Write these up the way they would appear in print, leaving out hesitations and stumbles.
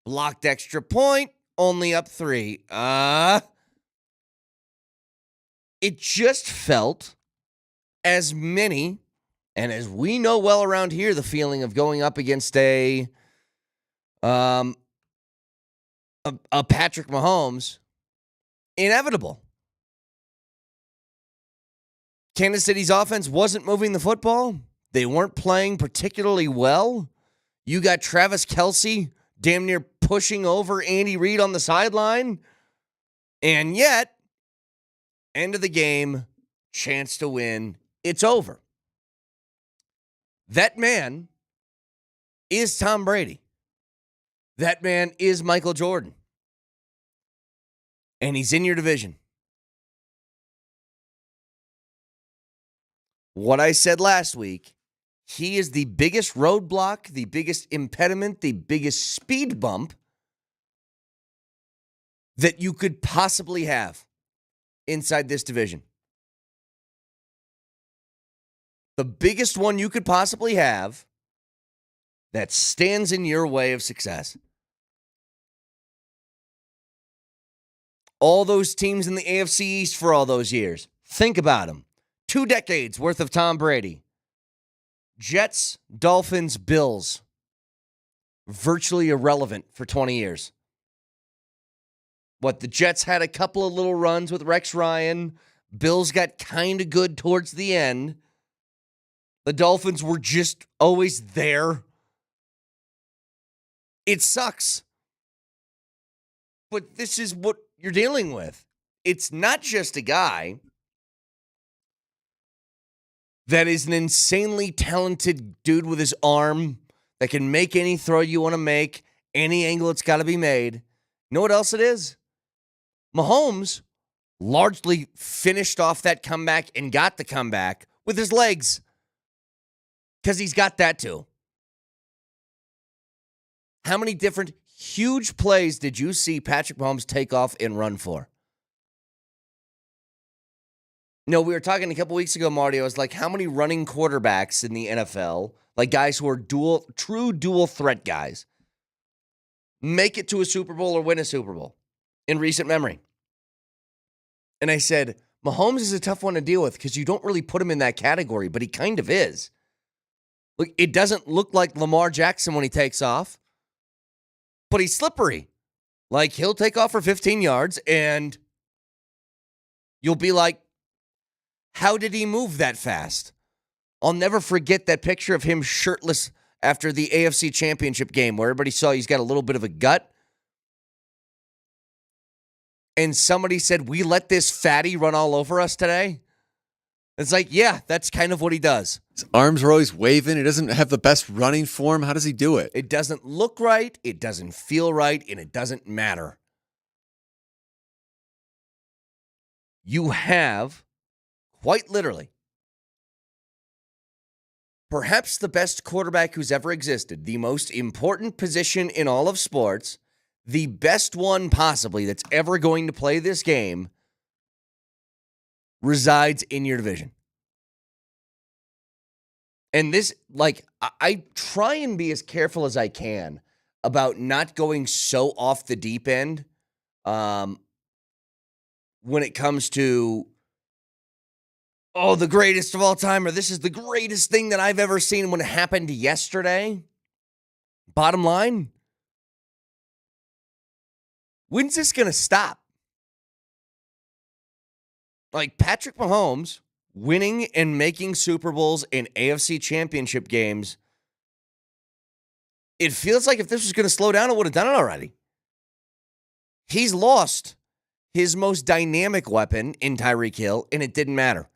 Blocked extra point, only up 3. It just felt as many, and as we know well around here, the feeling of going up against a Patrick Mahomes, inevitable. Kansas City's offense wasn't moving the football. They weren't playing particularly well. You got Travis Kelce damn near pushing over Andy Reid on the sideline. And yet, end of the game, chance to win, it's over. That man is Tom Brady. That man is Michael Jordan. And he's in your division. What I said last week, he is the biggest roadblock, the biggest impediment, the biggest speed bump that you could possibly have inside this division. The biggest one you could possibly have that stands in your way of success. All those teams in the AFC East for all those years. Think about them. 2 decades worth of Tom Brady. Jets, Dolphins, Bills. Virtually irrelevant for 20 years. The Jets had a couple of little runs with Rex Ryan. Bills got kind of good towards the end. The Dolphins were just always there. It sucks. But this is what you're dealing with. It's not just a guy that is an insanely talented dude with his arm that can make any throw you want to make, any angle it's got to be made. You know what else it is? Mahomes largely finished off that comeback and got the comeback with his legs because he's got that too. How many different huge plays did you see Patrick Mahomes take off and run for? No, we were talking a couple weeks ago, Marty. I was like, how many running quarterbacks in the NFL, like guys who are true dual threat guys, make it to a Super Bowl or win a Super Bowl in recent memory? And I said, Mahomes is a tough one to deal with because you don't really put him in that category, but he kind of is. Look, it doesn't look like Lamar Jackson when he takes off, but he's slippery. Like, he'll take off for 15 yards, and you'll be like, how did he move that fast? I'll never forget that picture of him shirtless after the AFC Championship game where everybody saw he's got a little bit of a gut. And somebody said, we let this fatty run all over us today? It's like, yeah, that's kind of what he does. His arms are always waving. He doesn't have the best running form. How does he do it? It doesn't look right, it doesn't feel right, and it doesn't matter. You have, quite literally, perhaps the best quarterback who's ever existed, the most important position in all of sports, the best one possibly that's ever going to play this game, resides in your division. And this, I try and be as careful as I can about not going so off the deep end when it comes to, the greatest of all time, or this is the greatest thing that I've ever seen when it happened yesterday. Bottom line, when's this going to stop? Like, Patrick Mahomes winning and making Super Bowls and AFC Championship games, it feels like if this was going to slow down, it would have done it already. He's lost his most dynamic weapon in Tyreek Hill, and it didn't matter.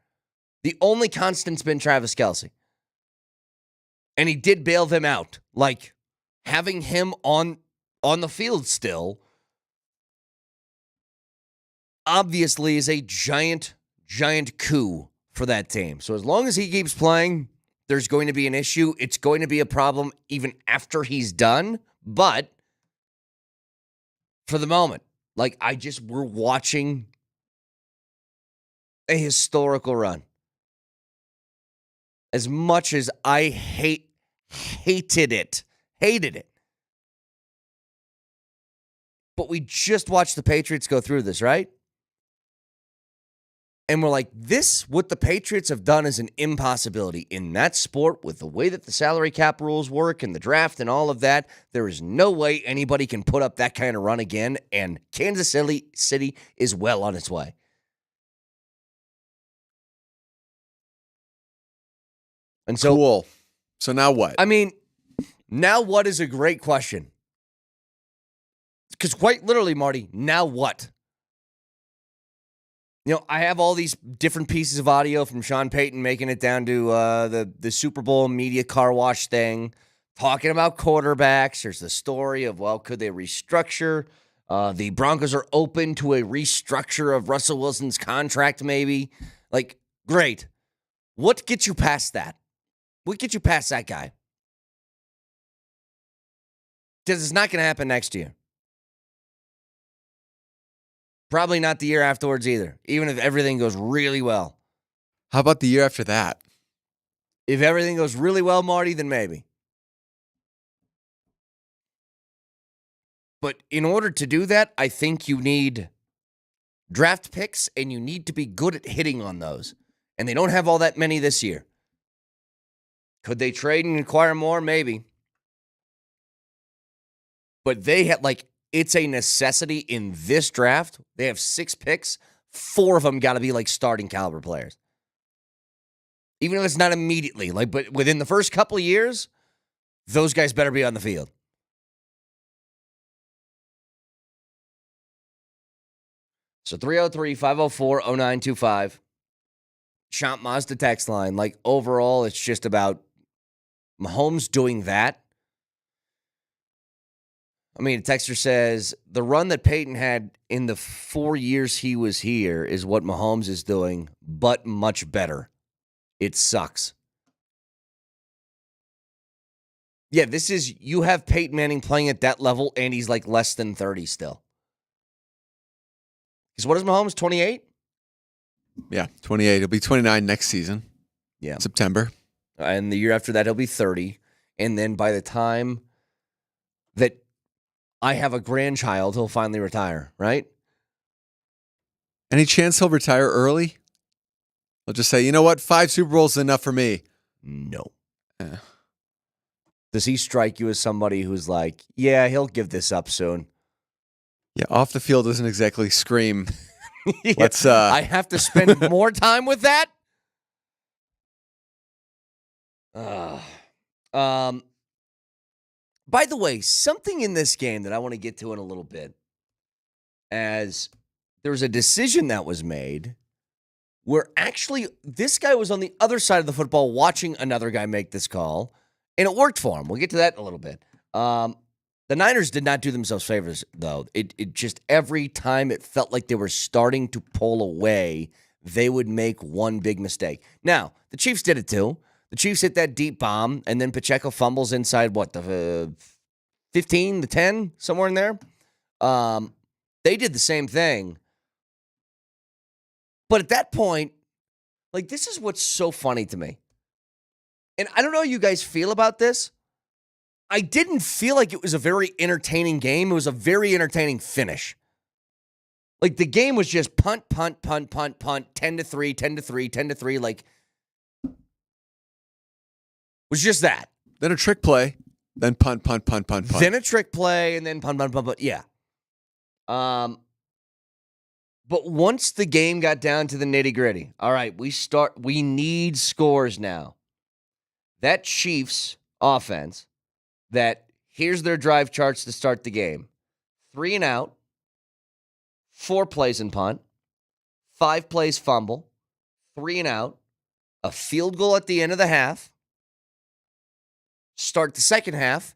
The only constant's been Travis Kelce. And he did bail them out. Like, having him on the field still obviously is a giant coup for that team. So as long as he keeps playing, there's going to be an issue. It's going to be a problem even after he's done. But for the moment, we're watching a historical run. As much as I hated it, But we just watched the Patriots go through this, right? And we're like, what the Patriots have done is an impossibility in that sport with the way that the salary cap rules work and the draft and all of that. There is no way anybody can put up that kind of run again. And Kansas City is well on its way. And so, cool. So now what? I mean, now what is a great question. Because quite literally, Marty, now what? I have all these different pieces of audio from Sean Payton making it down to the Super Bowl media car wash thing, talking about quarterbacks. There's the story of, could they restructure? The Broncos are open to a restructure of Russell Wilson's contract, maybe. Like, great. What gets you past that? What gets you past that guy? Because it's not going to happen next year. Probably not the year afterwards either, even if everything goes really well. How about the year after that? If everything goes really well, Marty, then maybe. But in order to do that, I think you need draft picks, and you need to be good at hitting on those. And they don't have all that many this year. Could they trade and acquire more? Maybe. But they had, it's a necessity in this draft. They have 6 picks. 4 of them got to be, starting caliber players. Even if it's not immediately. But within the first couple of years, those guys better be on the field. So 303-504-0925. Champ Mazda text line. Overall, it's just about Mahomes doing that. I mean, a texter says, the run that Peyton had in the 4 years he was here is what Mahomes is doing, but much better. It sucks. Yeah, you have Peyton Manning playing at that level, and he's less than 30 still. Because what is Mahomes, 28? Yeah, 28. He'll be 29 next season. Yeah. September. And the year after that, he'll be 30. And then by the time that I have a grandchild, he'll finally retire, right? Any chance he'll retire early? He'll just say, you know what? 5 Super Bowls is enough for me. No. Does he strike you as somebody who's yeah, he'll give this up soon? Yeah, off the field doesn't exactly scream. Yeah, Let's. I have to spend more time with that? By the way, something in this game that I want to get to in a little bit, as there was a decision that was made where actually this guy was on the other side of the football watching another guy make this call, and it worked for him. We'll get to that in a little bit. The Niners did not do themselves favors, though. It just, every time it felt like they were starting to pull away, they would make one big mistake. Now, the Chiefs did it too. The Chiefs hit that deep bomb, and then Pacheco fumbles inside, the 15, the 10, somewhere in there. They did the same thing. But at that point, this is what's so funny to me. And I don't know how you guys feel about this. I didn't feel like it was a very entertaining game. It was a very entertaining finish. The game was just punt, punt, punt, punt, punt, 10-3, 10-3, 10-3. Was just that. Then a trick play. Then punt, punt, punt, punt, punt. Then a trick play, and then punt, punt, punt, punt. Yeah. But once the game got down to the nitty-gritty, all right, we need scores now. That Chiefs offense, here's their drive charts to start the game. 3 and out, 4 plays and punt, 5 plays fumble, 3 and out, a field goal at the end of the half, start the second half,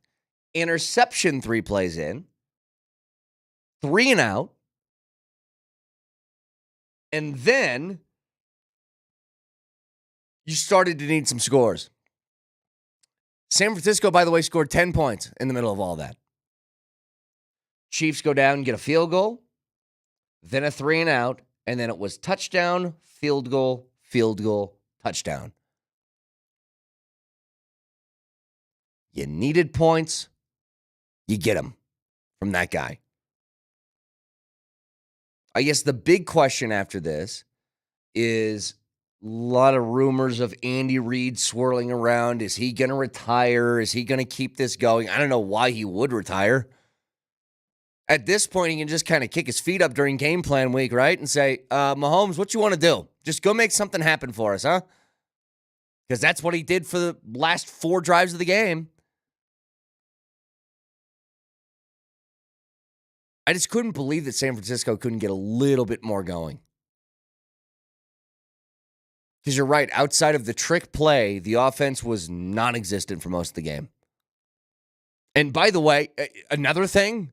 interception 3 plays in, 3 and out, and then you started to need some scores. San Francisco, by the way, scored 10 points in the middle of all that. Chiefs go down and get a field goal, then a 3 and out, and then it was touchdown, field goal, touchdown. You needed points, you get them from that guy. I guess the big question after this is a lot of rumors of Andy Reid swirling around. Is he going to retire? Is he going to keep this going? I don't know why he would retire. At this point, he can just kind of kick his feet up during game plan week, right? And say, Mahomes, what you want to do? Just go make something happen for us, huh? Because that's what he did for the last 4 drives of the game. I just couldn't believe that San Francisco couldn't get a little bit more going. Because you're right, outside of the trick play, the offense was non-existent for most of the game. And by the way, another thing,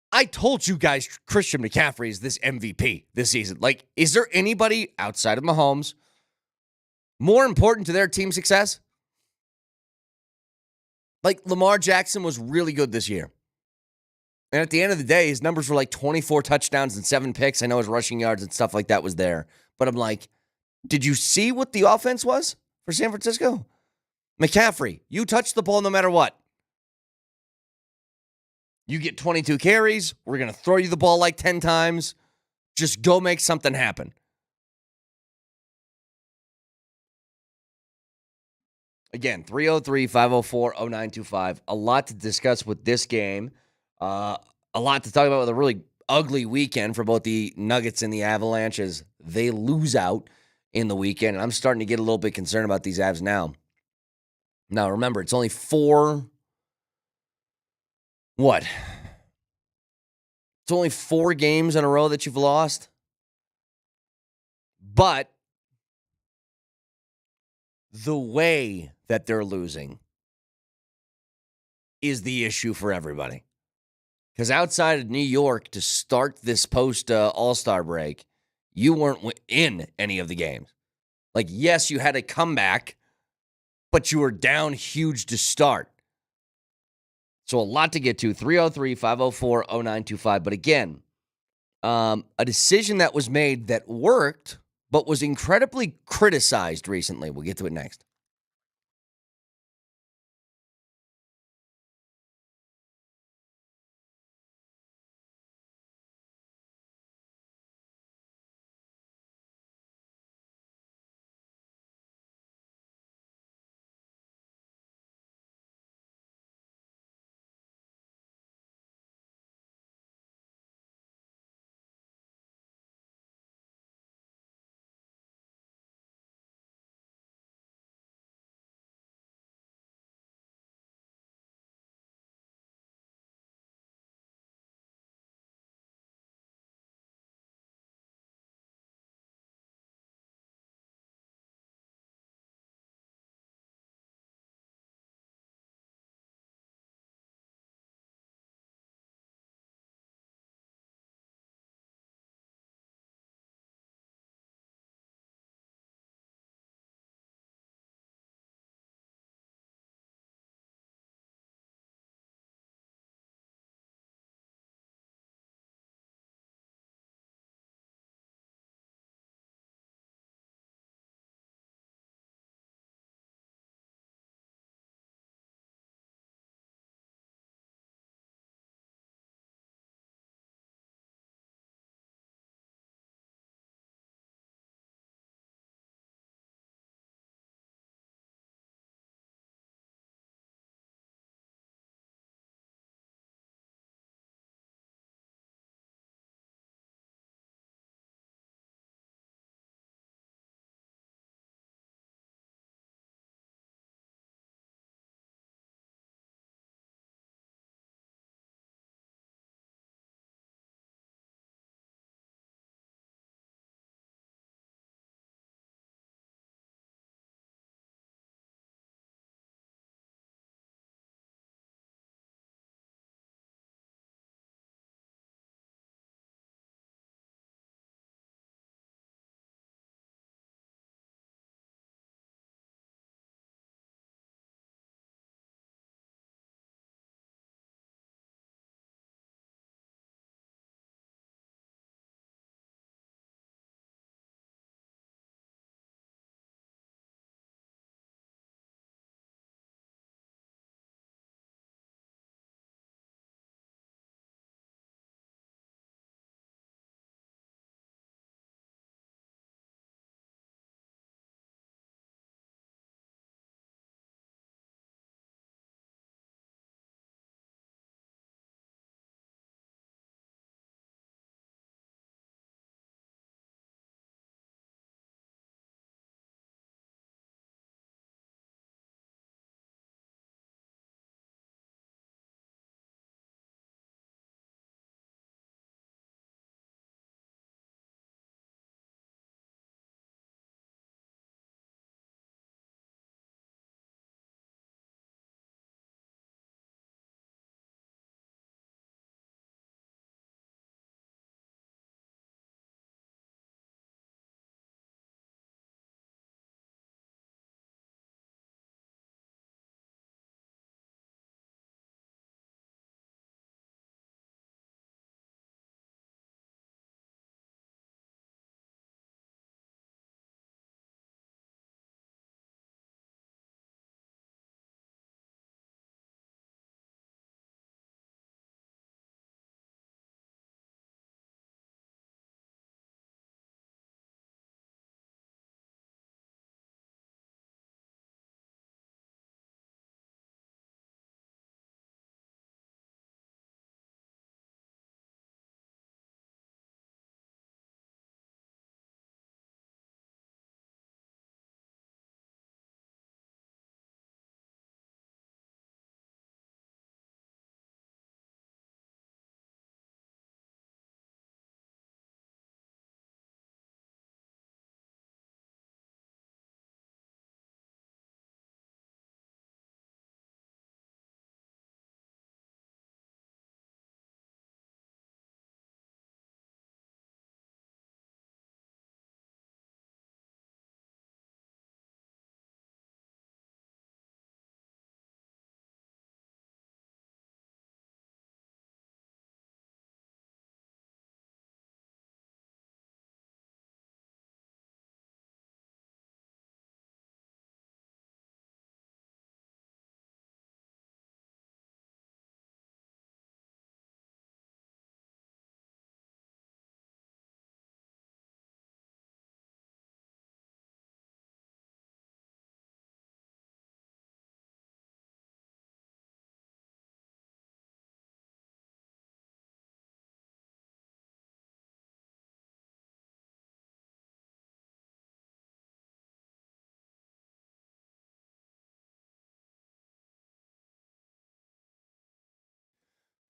I told you guys Christian McCaffrey is this MVP this season. Like, is there anybody outside of Mahomes more important to their team success? Like, Lamar Jackson was really good this year. And at the end of the day, his numbers were like 24 touchdowns and 7 picks. I know his rushing yards and stuff like that was there. But I'm like, did you see what the offense was for San Francisco? McCaffrey, you touch the ball no matter what. You get 22 carries. We're going to throw you the ball like 10 times. Just go make something happen. Again, 303-504-0925. A lot to discuss with this game. A lot to talk about with a really ugly weekend for both the Nuggets and the Avalanche as they lose out in the weekend. And I'm starting to get a little bit concerned about these Avs now. Now, remember, it's only 4... What? It's only 4 games in a row that you've lost. But the way that they're losing is the issue for everybody. Because outside of New York to start this post All-Star break, you weren't in any of the games. Like, yes, you had a comeback, but you were down huge to start. So a lot to get to. 303-504-0925. But again, a decision that was made that worked, but was incredibly criticized recently. We'll get to it next.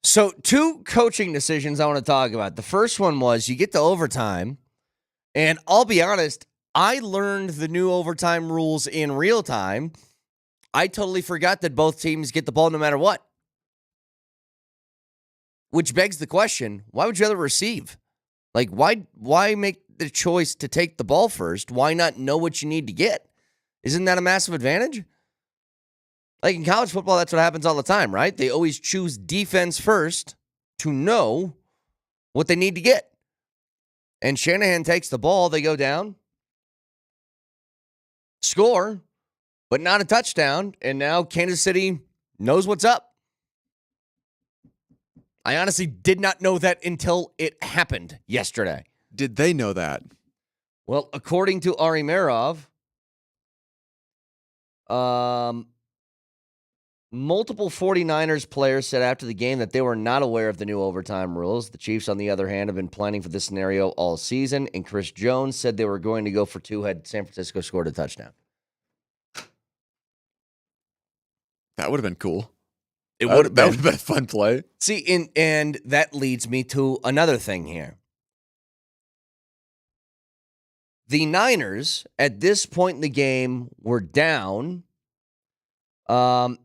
So, two coaching decisions I want to talk about. The first one was you get to overtime, and I'll be honest, I learned the new overtime rules in real time. I totally forgot that both teams get the ball no matter what. Which begs the question, why would you rather receive? Like, why make the choice to take the ball first? Why not know what you need to get? Isn't that a massive advantage? Like in college football, that's what happens all the time, right? They always choose defense first to know what they need to get. And Shanahan takes the ball, they go down, score, but not a touchdown, and now Kansas City knows what's up. I honestly did not know that until it happened yesterday. Did they know that? Well, according to Ari Merov, multiple 49ers players said after the game that they were not aware of the new overtime rules. The Chiefs, on the other hand, have been planning for this scenario all season, and Chris Jones said they were going to go for two had San Francisco scored a touchdown. That would have been cool. It would have been. That would have been a fun play. See, and that leads me to another thing here. The Niners, at this point in the game, were down 13-10.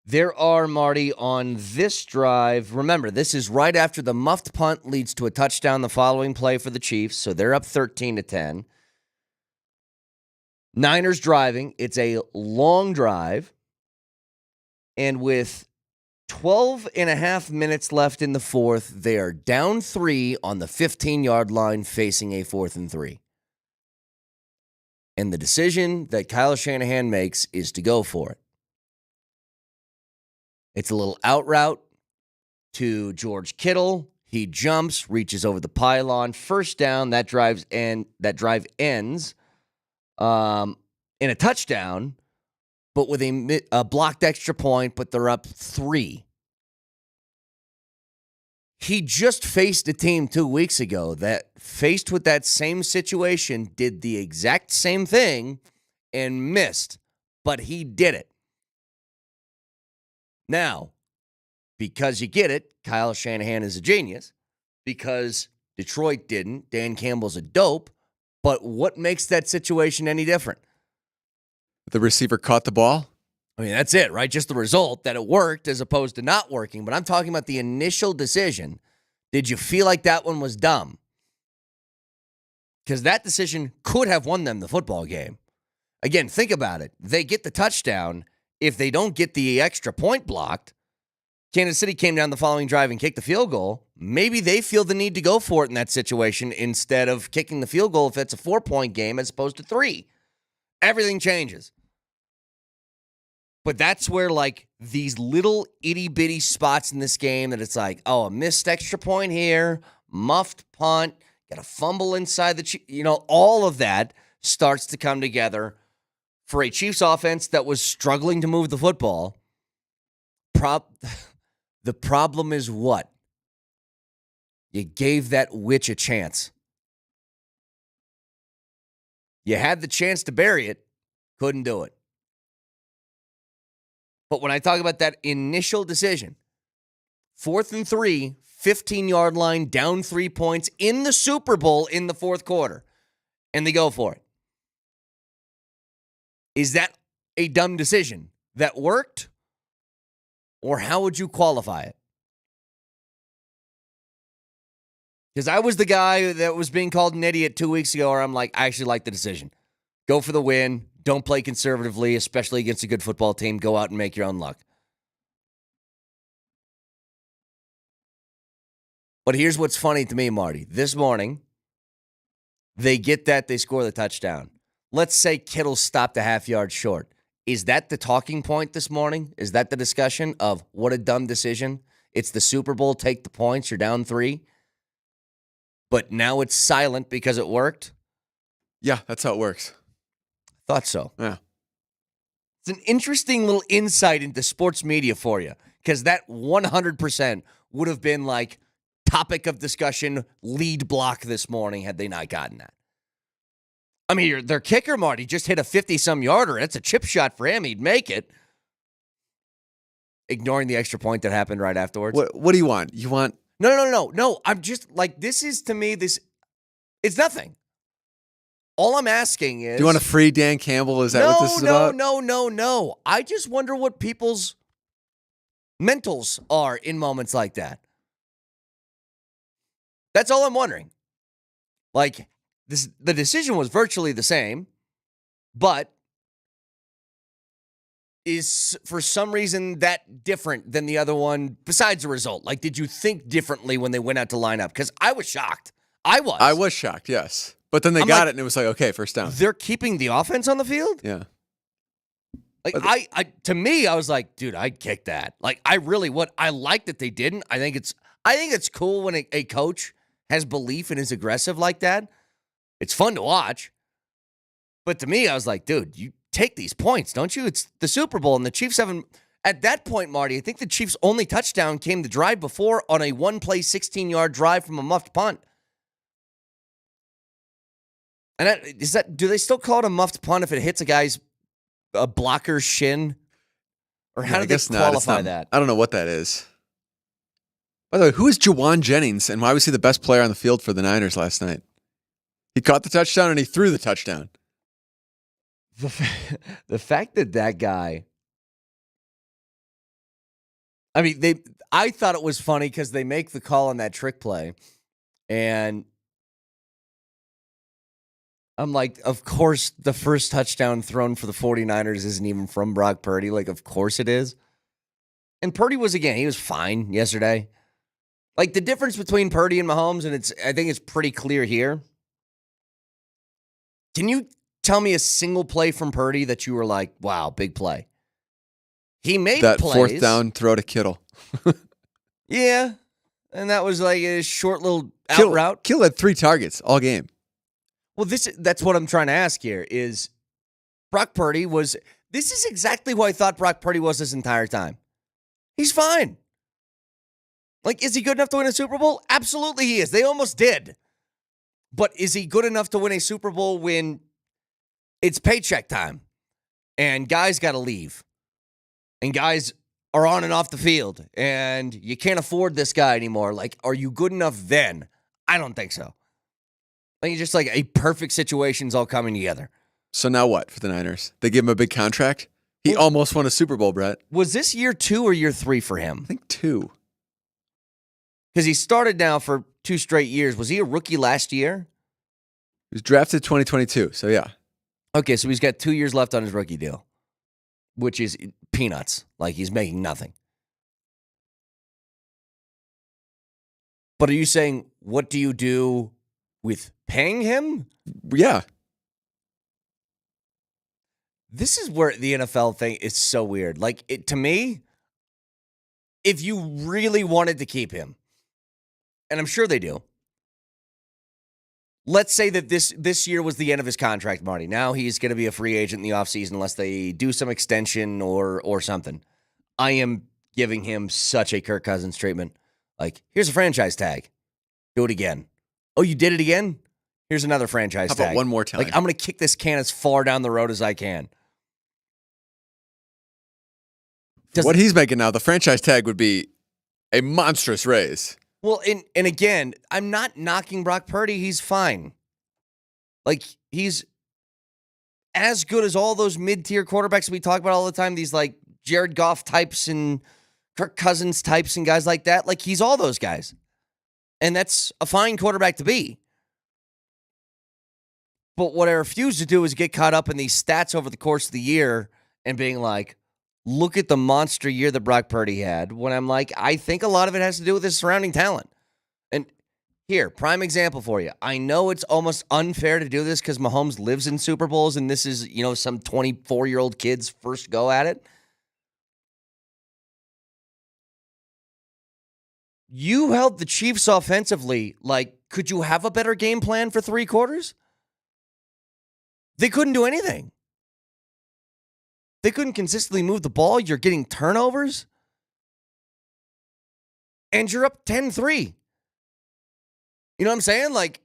There are, Marty, on this drive, remember, this is right after the muffed punt leads to a touchdown the following play for the Chiefs, so they're up 13-10. Niners driving. It's a long drive. And with 12 and a half minutes left in the fourth, they are down 3 on the 15-yard line facing a 4th and 3. And the decision that Kyle Shanahan makes is to go for it. It's a little out route to George Kittle. He jumps, reaches over the pylon. First down, that drive ends in a touchdown, but with a blocked extra point, but they're up 3. He just faced a team 2 weeks ago that, faced with that same situation, did the exact same thing and missed, but he did it. Now, because you get it, Kyle Shanahan is a genius. Because Detroit didn't, Dan Campbell's a dope. But what makes that situation any different? The receiver caught the ball? I mean, that's it, right? Just the result that it worked as opposed to not working. But I'm talking about the initial decision. Did you feel like that one was dumb? Because that decision could have won them the football game. Again, think about it. They get the touchdown. If they don't get the extra point blocked, Kansas City came down the following drive and kicked the field goal. Maybe they feel the need to go for it in that situation instead of kicking the field goal if it's a 4-point game as opposed to 3. Everything changes. But that's where, like, these little itty-bitty spots in this game that it's like, oh, a missed extra point here, muffed punt, got a fumble inside all of that starts to come together for a Chiefs offense that was struggling to move the football. The problem is what? You gave that witch a chance. You had the chance to bury it, couldn't do it. But when I talk about that initial decision, 4th and 3, 15-yard line, down 3 points in the Super Bowl in the fourth quarter, and they go for it. Is that a dumb decision that worked? Or how would you qualify it? Because I was the guy that was being called an idiot 2 weeks ago, where I'm like, I actually like the decision. Go for the win. Don't play conservatively, especially against a good football team. Go out and make your own luck. But here's what's funny to me, Marty. This morning, they get that, they score the touchdown. Let's say Kittle stopped a half yard short. Is that the talking point this morning? Is that the discussion of what a dumb decision? It's the Super Bowl, take the points, you're down 3. But now it's silent because it worked? Yeah, that's how it works. Thought so. Yeah. It's an interesting little insight into sports media for you, because that 100% would have been like topic of discussion, lead block this morning had they not gotten that. I mean, their kicker, Marty, just hit a 50-some yarder. It's a chip shot for him. He'd make it. Ignoring the extra point that happened right afterwards. What do you want? You want No. I'm just like, this is, to me, it's nothing. All I'm asking is... Do you want to free Dan Campbell? Is that what this is about? No. I just wonder what people's mentals are in moments like that. That's all I'm wondering. Like, the decision was virtually the same, but is for some reason that different than the other one besides the result? Like, did you think differently when they went out to line up? Because I was shocked. I was shocked, yes. But then they got it, and it was like, okay, first down. They're keeping the offense on the field? Yeah. Like, to me, I was like, dude, I'd kick that. Like, I really would. I like that they didn't. I think it's cool when a coach has belief and is aggressive like that. It's fun to watch. But to me, I was like, dude, you take these points, don't you? It's the Super Bowl, and the Chiefs haven't. At that point, Marty, I think the Chiefs' only touchdown came the drive before on a one-play, 16-yard drive from a muffed punt. And do they still call it a muffed punt if it hits a blocker's shin? Or how do they qualify that? I don't know what that is. By the way, who is Jawan Jennings, and why was he the best player on the field for the Niners last night? He caught the touchdown, and he threw the touchdown. The fact that guy... I mean, I thought it was funny because they make the call on that trick play, and I'm like, of course, the first touchdown thrown for the 49ers isn't even from Brock Purdy. Like, of course it is. And Purdy he was fine yesterday. Like, the difference between Purdy and Mahomes, and I think it's pretty clear here. Can you tell me a single play from Purdy that you were like, wow, big play? He made that plays. Fourth down throw to Kittle. Yeah. And that was like a short little out route. Kittle had 3 targets all game. Well, that's what I'm trying to ask here is Brock Purdy this is exactly who I thought Brock Purdy was this entire time. He's fine. Like, is he good enough to win a Super Bowl? Absolutely he is. They almost did. But is he good enough to win a Super Bowl when it's paycheck time and guys got to leave and guys are on and off the field and you can't afford this guy anymore? Like, are you good enough then? I don't think so. I think it's just like a perfect situation's all coming together. So now what for the Niners? They give him a big contract? He almost won a Super Bowl, Brett. Was this year 2 or year 3 for him? I think 2. Because he started now for 2 straight years. Was he a rookie last year? He was drafted 2022, so yeah. Okay, so he's got 2 years left on his rookie deal, which is peanuts. Like, he's making nothing. But are you saying, what do you do with paying him? Yeah. This is where the NFL thing is so weird. Like, to me, if you really wanted to keep him, and I'm sure they do, let's say that this year was the end of his contract, Marty. Now he's going to be a free agent in the offseason unless they do some extension or something. I am giving him such a Kirk Cousins treatment. Like, here's a franchise tag. Do it again. Oh, you did it again? Here's another franchise tag. How about one more time? Like, I'm going to kick this can as far down the road as I can. What he's making now, the franchise tag would be a monstrous raise. Well, and again, I'm not knocking Brock Purdy. He's fine. Like, he's as good as all those mid-tier quarterbacks we talk about all the time, these, like, Jared Goff types and Kirk Cousins types and guys like that. Like, he's all those guys. And that's a fine quarterback to be. But what I refuse to do is get caught up in these stats over the course of the year and being like, look at the monster year that Brock Purdy had, when I'm like, I think a lot of it has to do with his surrounding talent. And here, prime example for you. I know it's almost unfair to do this because Mahomes lives in Super Bowls and this is, some 24-year-old kid's first go at it. You held the Chiefs offensively. Like, could you have a better game plan for 3 quarters? They couldn't do anything. They couldn't consistently move the ball. You're getting turnovers. And you're up 10-3. You know what I'm saying? Like,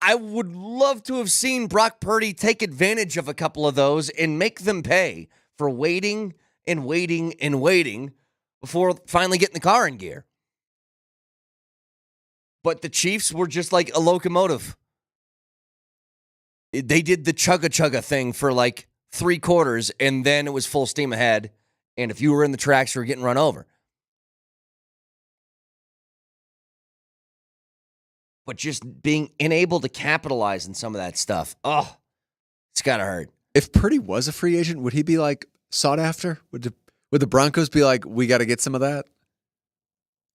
I would love to have seen Brock Purdy take advantage of a couple of those and make them pay for waiting and waiting and waiting before finally getting the car in gear. But the Chiefs were just like a locomotive. They did the chugga-chugga thing for like 3 quarters, and then it was full steam ahead. And if you were in the tracks, you were getting run over. But just being unable to capitalize on some of that stuff, it's got to hurt. If Purdy was a free agent, would he be like sought after? Would the Broncos be like, we got to get some of that?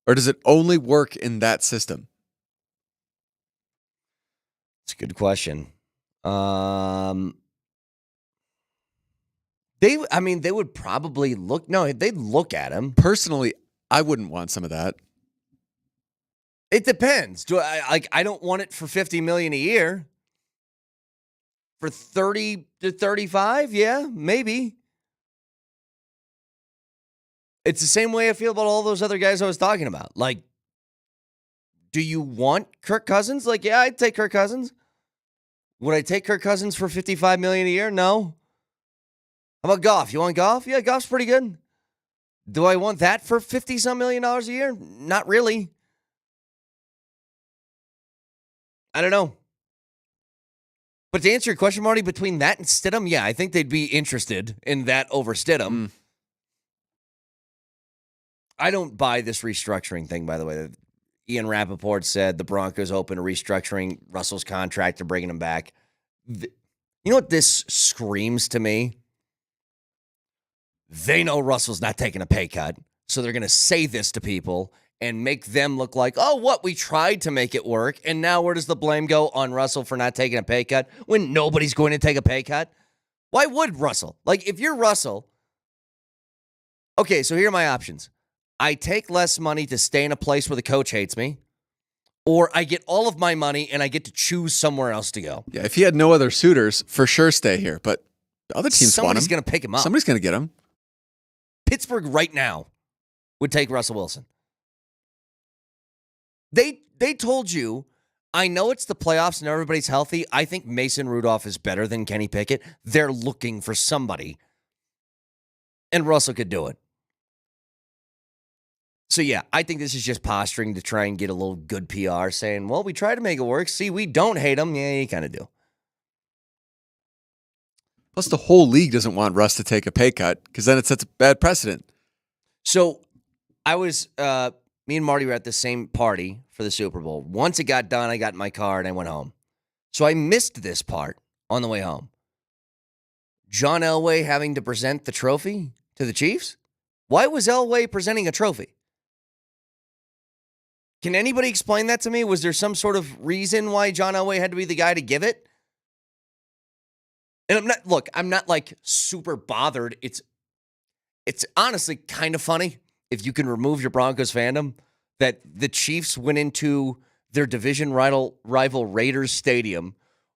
Or does it only work in that system? It's a good question. They would probably they'd look at him. Personally, I wouldn't want some of that. It depends. I don't want it for $50 million a year. For 30 to 35, yeah, maybe. It's the same way I feel about all those other guys I was talking about. Like, do you want Kirk Cousins? Like, yeah, I'd take Kirk Cousins. Would I take Kirk Cousins for $55 million a year? No. How about Goff? You want Goff? Yeah, Goff's pretty good. Do I want that for $50-some million a year? Not really. I don't know. But to answer your question, Marty, between that and Stidham, yeah, I think they'd be interested in that over Stidham. I don't buy this restructuring thing, by the way. Ian Rappaport said the Broncos open to restructuring Russell's contract and bringing him back. You know what this screams to me? They know Russell's not taking a pay cut, so they're going to say this to people and make them look like, oh, what, we tried to make it work, and now where does the blame go? On Russell for not taking a pay cut when nobody's going to take a pay cut? Why would Russell? Like, if you're Russell, okay, so here are my options. I take less money to stay in a place where the coach hates me, or I get all of my money and I get to choose somewhere else to go. Yeah, if he had no other suitors, for sure stay here, but the other teams want him. Somebody's going to pick him up. Somebody's going to get him. Pittsburgh right now would take Russell Wilson. They told you, I know it's the playoffs and everybody's healthy. I think Mason Rudolph is better than Kenny Pickett. They're looking for somebody. And Russell could do it. So, yeah, I think this is just posturing to try and get a little good PR saying, well, we try to make it work. See, we don't hate him. Yeah, you kind of do. Plus, the whole league doesn't want Russ to take a pay cut because then it sets a bad precedent. So, I was, me and Marty were at the same party for the Super Bowl. Once it got done, I got in my car and I went home. So, I missed this part on the way home. John Elway having to present the trophy to the Chiefs? Why was Elway presenting a trophy? Can anybody explain that to me? Was there some sort of reason why John Elway had to be the guy to give it? And I'm not like super bothered. It's honestly kind of funny if you can remove your Broncos fandom that the Chiefs went into their division rival Raiders Stadium,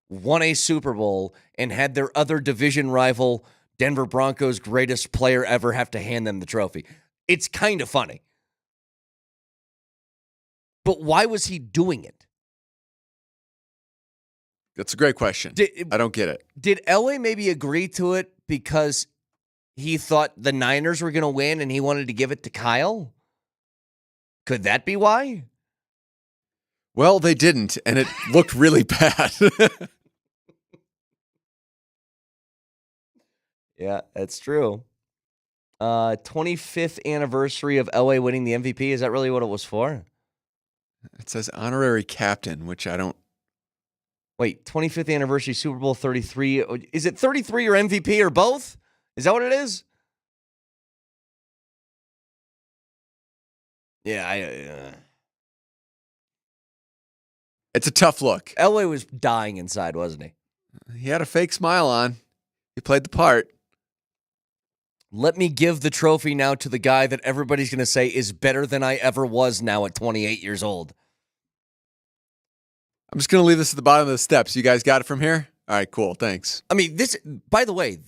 won a Super Bowl, and had their other division rival Denver Broncos greatest player ever have to hand them the trophy. It's kind of funny. But why was he doing it? That's a great question. I don't get it. Did Elway maybe agree to it because he thought the Niners were going to win and he wanted to give it to Kyle? Could that be why? Well, they didn't, and it looked really bad. Yeah, that's true. 25th anniversary of Elway winning the MVP. Is that really what it was for? It says honorary captain, which I don't. Wait, 25th anniversary Super Bowl 33. Is it 33 or MVP or both? Is that what it is? Yeah, It's a tough look. Elway was dying inside, wasn't he? He had a fake smile on. He played the part. Let me give the trophy now to the guy that everybody's going to say is better than I ever was now at 28 years old. I'm just going to leave this at the bottom of the steps. You guys got it from here? All right, cool. Thanks. I mean, by the way,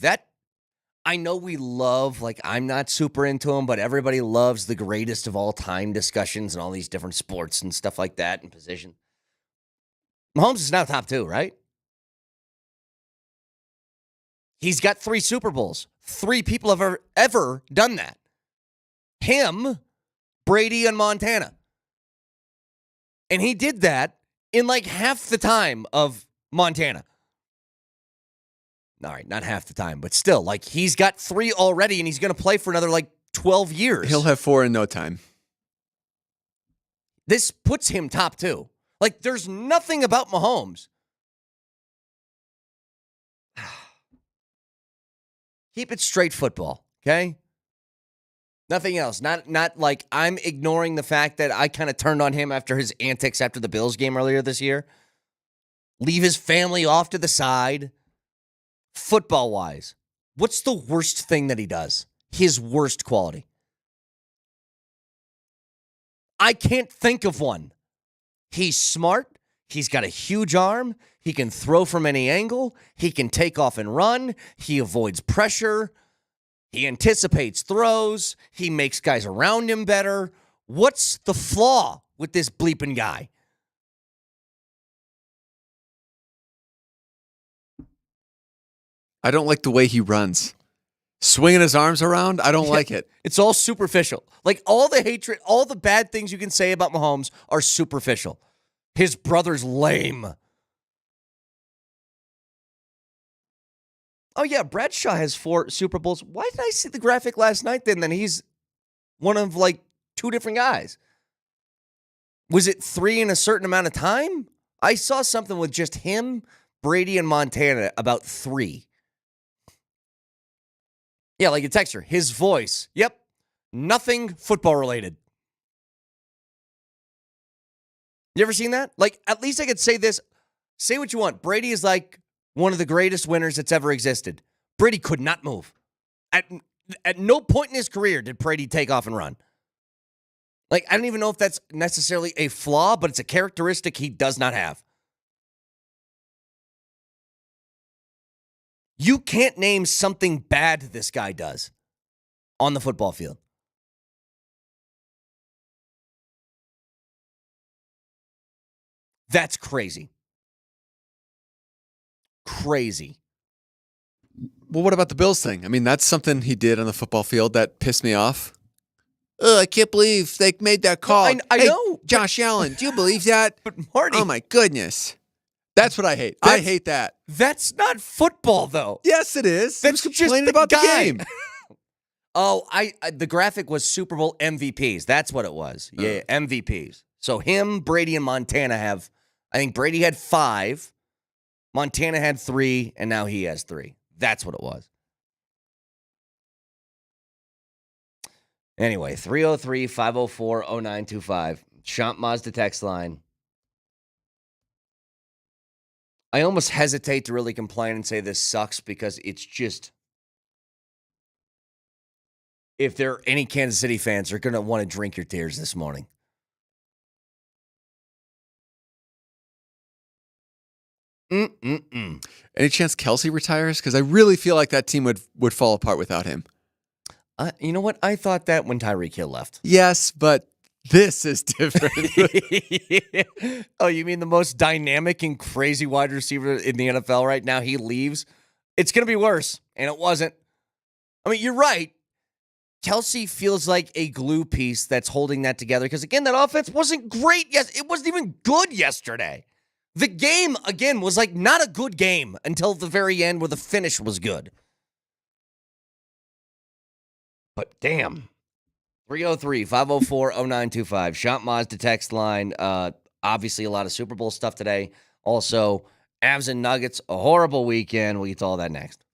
I know we love, like, I'm not super into them, but everybody loves the greatest of all time discussions and all these different sports and stuff like that and position. Mahomes is now top 2, right? He's got 3 Super Bowls. 3 people have ever done that. Him, Brady, and Montana. And he did that in like half the time of Montana. All right, not half the time, but still, like he's got 3 already, and he's going to play for another like 12 years. He'll have 4 in no time. This puts him top 2. Like, there's nothing about Mahomes. Keep it straight football, okay? Nothing else. Not like I'm ignoring the fact that I kind of turned on him after his antics after the Bills game earlier this year. Leave his family off to the side. Football-wise, what's the worst thing that he does? His worst quality. I can't think of one. He's smart. He's got a huge arm. He can throw from any angle. He can take off and run. He avoids pressure. He anticipates throws. He makes guys around him better. What's the flaw with this bleeping guy? I don't like the way he runs. Swinging his arms around, I don't like it. It's all superficial. Like all the hatred, all the bad things you can say about Mahomes are superficial. His brother's lame. Oh, yeah, Bradshaw has 4 Super Bowls. Why did I see the graphic last night then? Then he's one of like 2 different guys. Was it 3 in a certain amount of time? I saw something with just him, Brady, and Montana about 3. Yeah, like a texter. His voice. Yep. Nothing football related. You ever seen that? Like, at least I could say this. Say what you want. Brady is like one of the greatest winners that's ever existed. Brady could not move. At no point in his career did Brady take off and run. Like, I don't even know if that's necessarily a flaw, but it's a characteristic he does not have. You can't name something bad this guy does on the football field. That's crazy. Crazy. Well, what about the Bills thing? I mean, that's something he did on the football field that pissed me off. I can't believe they made that call. I Hey, know. Josh Allen, do you believe that? But Marty, Oh, my goodness. That's what I hate. I hate that. that's not football, though. Yes, it is. That's he was just complaining the about guy. the game. Oh, the graphic was Super Bowl MVPs. That's what it was. Yeah, MVPs. So him, Brady, and Montana have, I think Brady had 5, Montana had 3, and now he has 3. That's what it was. Anyway, 303-504-0925. Champ Mazda text line. I almost hesitate to really complain and say this sucks because it's just, if there are any Kansas City fans, they're going to want to drink your tears this morning. Any chance Kelsey retires? Because I really feel like that team would fall apart without him. You know what? I thought that when Tyreek Hill left. Yes, but this is different. Oh, you mean the most dynamic and crazy wide receiver in the NFL right now? He leaves. It's going to be worse, and it wasn't. I mean, you're right. Kelsey feels like a glue piece that's holding that together because, again, that offense wasn't great. Yes, it wasn't even good yesterday. The game, again, was like not a good game until the very end where the finish was good. But damn. 303-504-0925. Champ Mazda text line. Obviously, a lot of Super Bowl stuff today. Also, Avs and Nuggets, a horrible weekend. We'll get to all that next.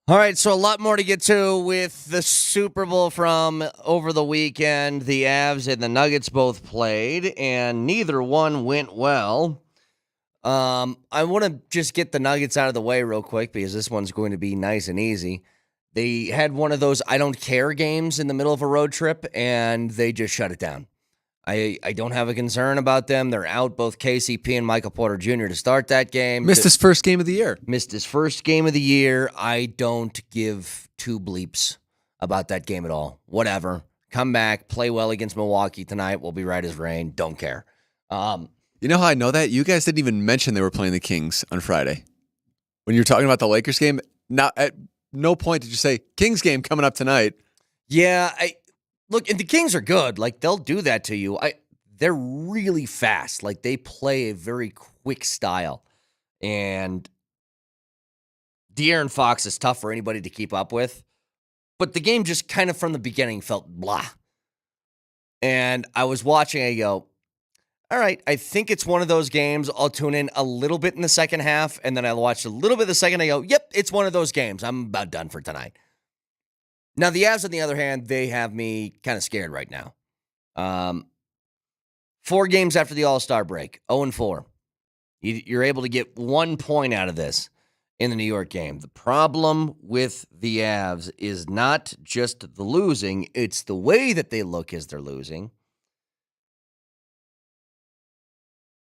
All right, so a lot more to get to with the Super Bowl from over the weekend. The Avs and the Nuggets both played, and neither one went well. I want to just get the Nuggets out of the way real quick because this one's going to be nice and easy. They had one of those I don't care games in the middle of a road trip, and they just shut it down. I don't have a concern about them. They're out both KCP and Michael Porter Jr. to start that game. Missed his first game of the year. Missed his first game of the year. I don't give two bleeps about that game at all. Whatever. Come back, play well against Milwaukee tonight. We'll be right as rain. Don't care. You know how I know that? You guys didn't even mention they were playing the Kings on Friday. When you were talking about the Lakers game, at no point did you say, Kings game coming up tonight. Yeah, look, and the Kings are good. Like, they'll do that to you. They're really fast. Like, they play a very quick style. And De'Aaron Fox is tough for anybody to keep up with. But the game just kind of from the beginning felt blah. And I was watching, I go, all right, I think it's one of those games. I'll tune in a little bit in the second half, and then I watch a little bit of the second. I go, yep, it's one of those games. I'm about done for tonight. Now, the Avs, on the other hand, they have me kind of scared right now. 4 games after the All-Star break, 0-4. You're able to get 1 point out of this in the New York game. The problem with the Avs is not just the losing, it's the way that they look as they're losing.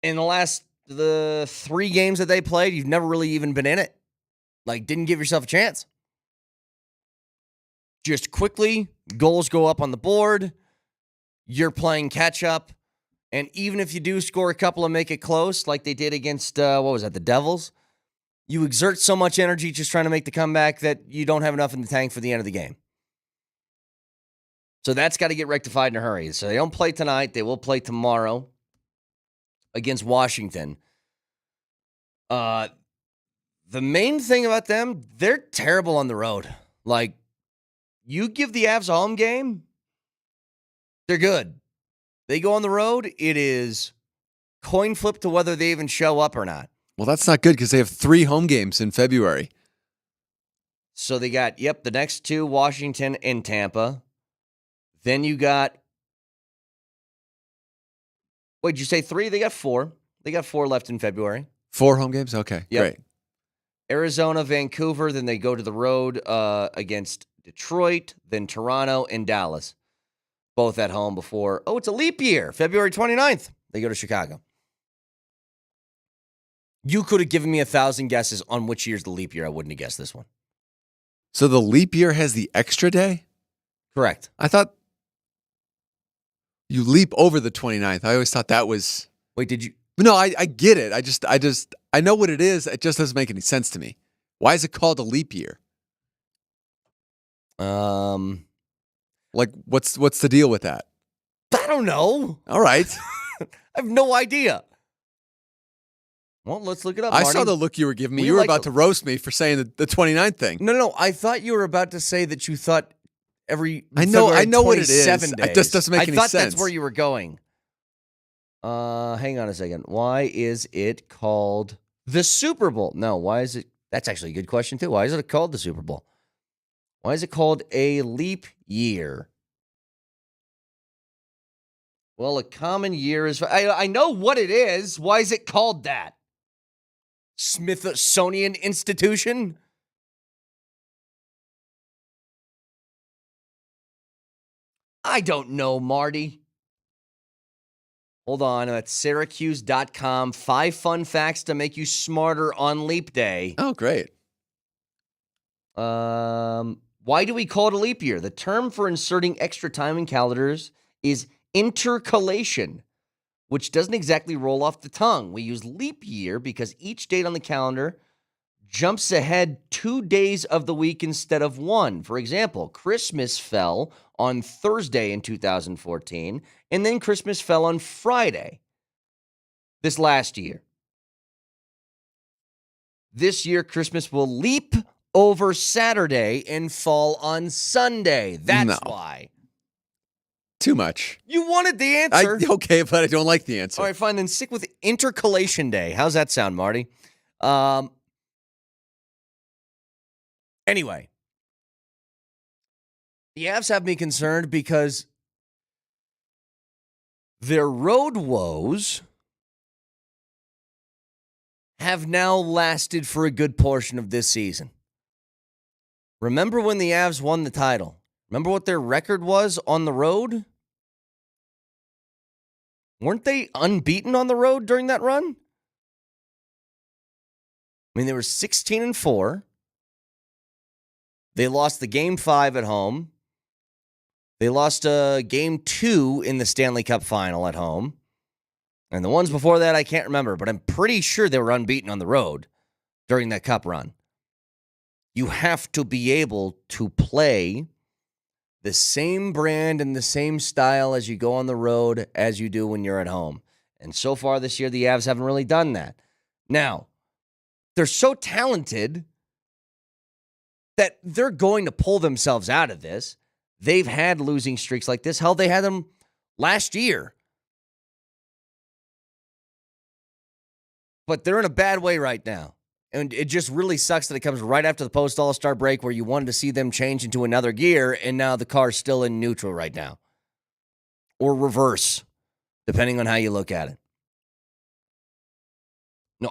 In the 3 games that they played, you've never really even been in it. Like, didn't give yourself a chance. Just quickly, goals go up on the board. You're playing catch up. And even if you do score a couple and make it close, like they did against, the Devils, you exert so much energy just trying to make the comeback that you don't have enough in the tank for the end of the game. So that's got to get rectified in a hurry. So they don't play tonight. They will play tomorrow against Washington. The main thing about them, they're terrible on the road. Like, you give the Avs a home game, they're good. They go on the road, it is coin flip to whether they even show up or not. Well, that's not good because they have 3 home games in February. So they got, the next 2, Washington and Tampa. Then you got, did you say 3? They got 4. They got 4 left in February. 4 home games? Okay, Great. Arizona, Vancouver, then they go to the road against Detroit, then Toronto, and Dallas. Both at home before, it's a leap year, February 29th. They go to Chicago. You could have given me 1,000 guesses on which year's the leap year. I wouldn't have guessed this one. So the leap year has the extra day? Correct. I thought you leap over the 29th. I always thought that was... Wait, did you... No, I get it. I know what it is. It just doesn't make any sense to me. Why is it called a leap year? Like, what's the deal with that? I don't know. All right. I have no idea. Well, let's look it up, Marty. I saw the look you were giving me. You were about to roast me for saying the 29th thing. No. I thought you were about to say that you thought every I know what it is. Days. It just doesn't make any sense. I thought that's where you were going. Hang on a second. Why is it called the Super Bowl? No, why is it? That's actually a good question, too. Why is it called the Super Bowl? Why is it called a leap year? Well, a common year is... I know what it is. Why is it called that? Smithsonian Institution? I don't know, Marty. Hold on. At Syracuse.com. 5 fun facts to make you smarter on Leap Day. Oh, great. Why do we call it a leap year? The term for inserting extra time in calendars is intercalation, which doesn't exactly roll off the tongue. We use leap year because each date on the calendar jumps ahead 2 days of the week instead of 1. For example, Christmas fell on Thursday in 2014, and then Christmas fell on Friday this last year. This year, Christmas will leap over Saturday and fall on Sunday. That's why. Too much. You wanted the answer. Okay, but I don't like the answer. All right, fine. Then stick with Intercalation Day. How's that sound, Marty? Anyway, the Avs have me concerned because their road woes have now lasted for a good portion of this season. Remember when the Avs won the title? Remember what their record was on the road? Weren't they unbeaten on the road during that run? I mean, they were 16-4. They lost the Game 5 at home. They lost Game 2 in the Stanley Cup Final at home. And the ones before that, I can't remember, but I'm pretty sure they were unbeaten on the road during that Cup run. You have to be able to play the same brand and the same style as you go on the road as you do when you're at home. And so far this year, the Avs haven't really done that. Now, they're so talented that they're going to pull themselves out of this. They've had losing streaks like this. Hell, they had them last year. But they're in a bad way right now. And it just really sucks that it comes right after the post-All-Star break where you wanted to see them change into another gear, and now the car's still in neutral right now. Or reverse, depending on how you look at it.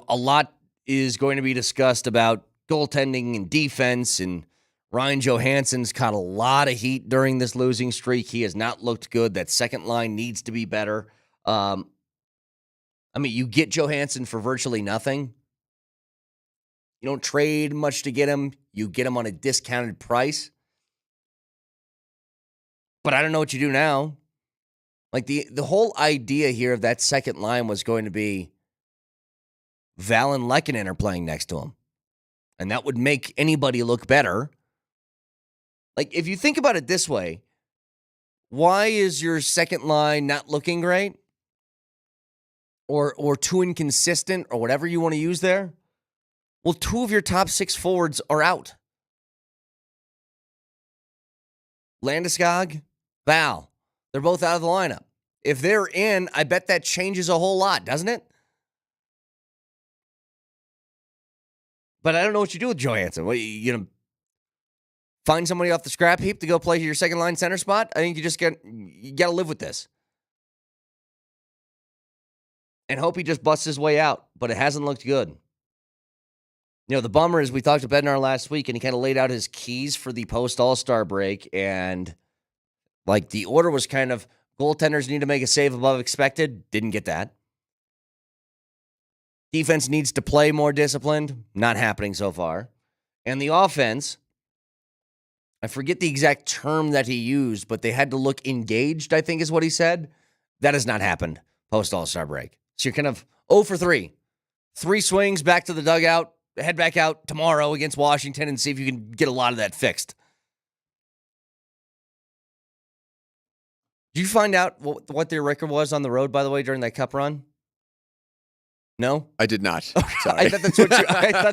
A lot is going to be discussed about goaltending and defense, and Ryan Johansson's caught a lot of heat during this losing streak. He has not looked good. That second line needs to be better. You get Johansson for virtually nothing. You don't trade much to get him. You get him on a discounted price. But I don't know what you do now. Like the whole idea here of that second line was going to be Val and Lehkonen are playing next to him. And that would make anybody look better. Like, if you think about it this way, why is your second line not looking great? Or too inconsistent, or whatever you want to use there? Well, 2 of your top 6 forwards are out. Landeskog, Val, they're both out of the lineup. If they're in, I bet that changes a whole lot, doesn't it? But I don't know what you do with Johansson. What, you find somebody off the scrap heap to go play your second line center spot? I think you got to live with this. And hope he just busts his way out, but it hasn't looked good. The bummer is we talked to Bednar last week, and he kind of laid out his keys for the post-All-Star break, and the order was kind of goaltenders need to make a save above expected. Didn't get that. Defense needs to play more disciplined. Not happening so far. And the offense, I forget the exact term that he used, but they had to look engaged, I think is what he said. That has not happened post-All-Star break. So you're kind of 0 for 3. 3 swings back to the dugout. Head back out tomorrow against Washington and see if you can get a lot of that fixed. Did you find out what their record was on the road, by the way, during that Cup run? No? I did not. Okay. Sorry. I thought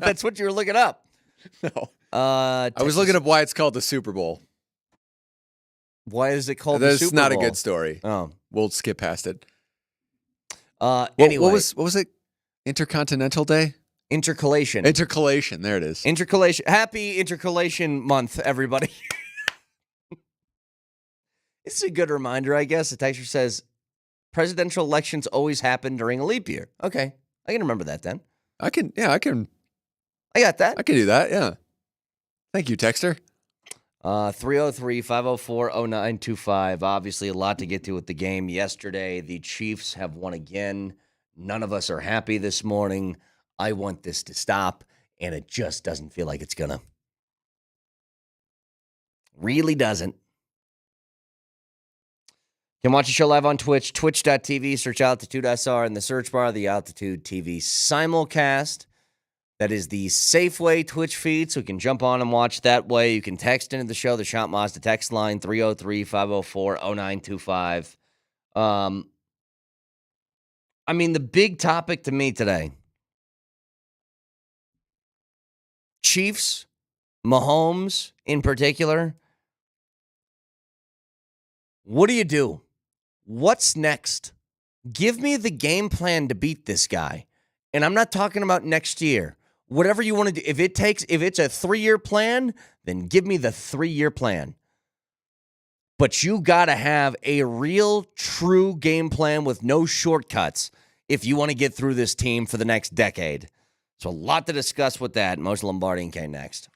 that's what you were looking up. No. I was looking up why it's called the Super Bowl. Why is it called the Super Bowl? That's not a good story. Oh. We'll skip past it. Anyway. What was it? Intercontinental Day? Intercalation. Intercalation. There it is. Intercalation. Happy Intercalation Month, everybody. This is a good reminder, I guess. The texture says, presidential elections always happen during a leap year. Okay. I can remember that then. I can. I got that. I can do that, yeah. Thank you, Texter. 303-504-0925. Obviously, a lot to get to with the game yesterday. The Chiefs have won again. None of us are happy this morning. I want this to stop, and it just doesn't feel like it's gonna. Really doesn't. You can watch the show live on Twitch, twitch.tv, search Altitude.SR in the search bar, the Altitude TV simulcast. That is the Safeway Twitch feed, so you can jump on and watch that way. You can text into the show, the Shop Mazda text line, 303-504-0925. The big topic to me today, Chiefs, Mahomes in particular, what do you do? What's next? Give me the game plan to beat this guy. And I'm not talking about next year. Whatever you want to do. If it's a 3-year plan, then give me the 3-year plan. But you got to have a real, true game plan with no shortcuts if you want to get through this team for the next decade. So a lot to discuss with that. Moshe Lombardi and K next.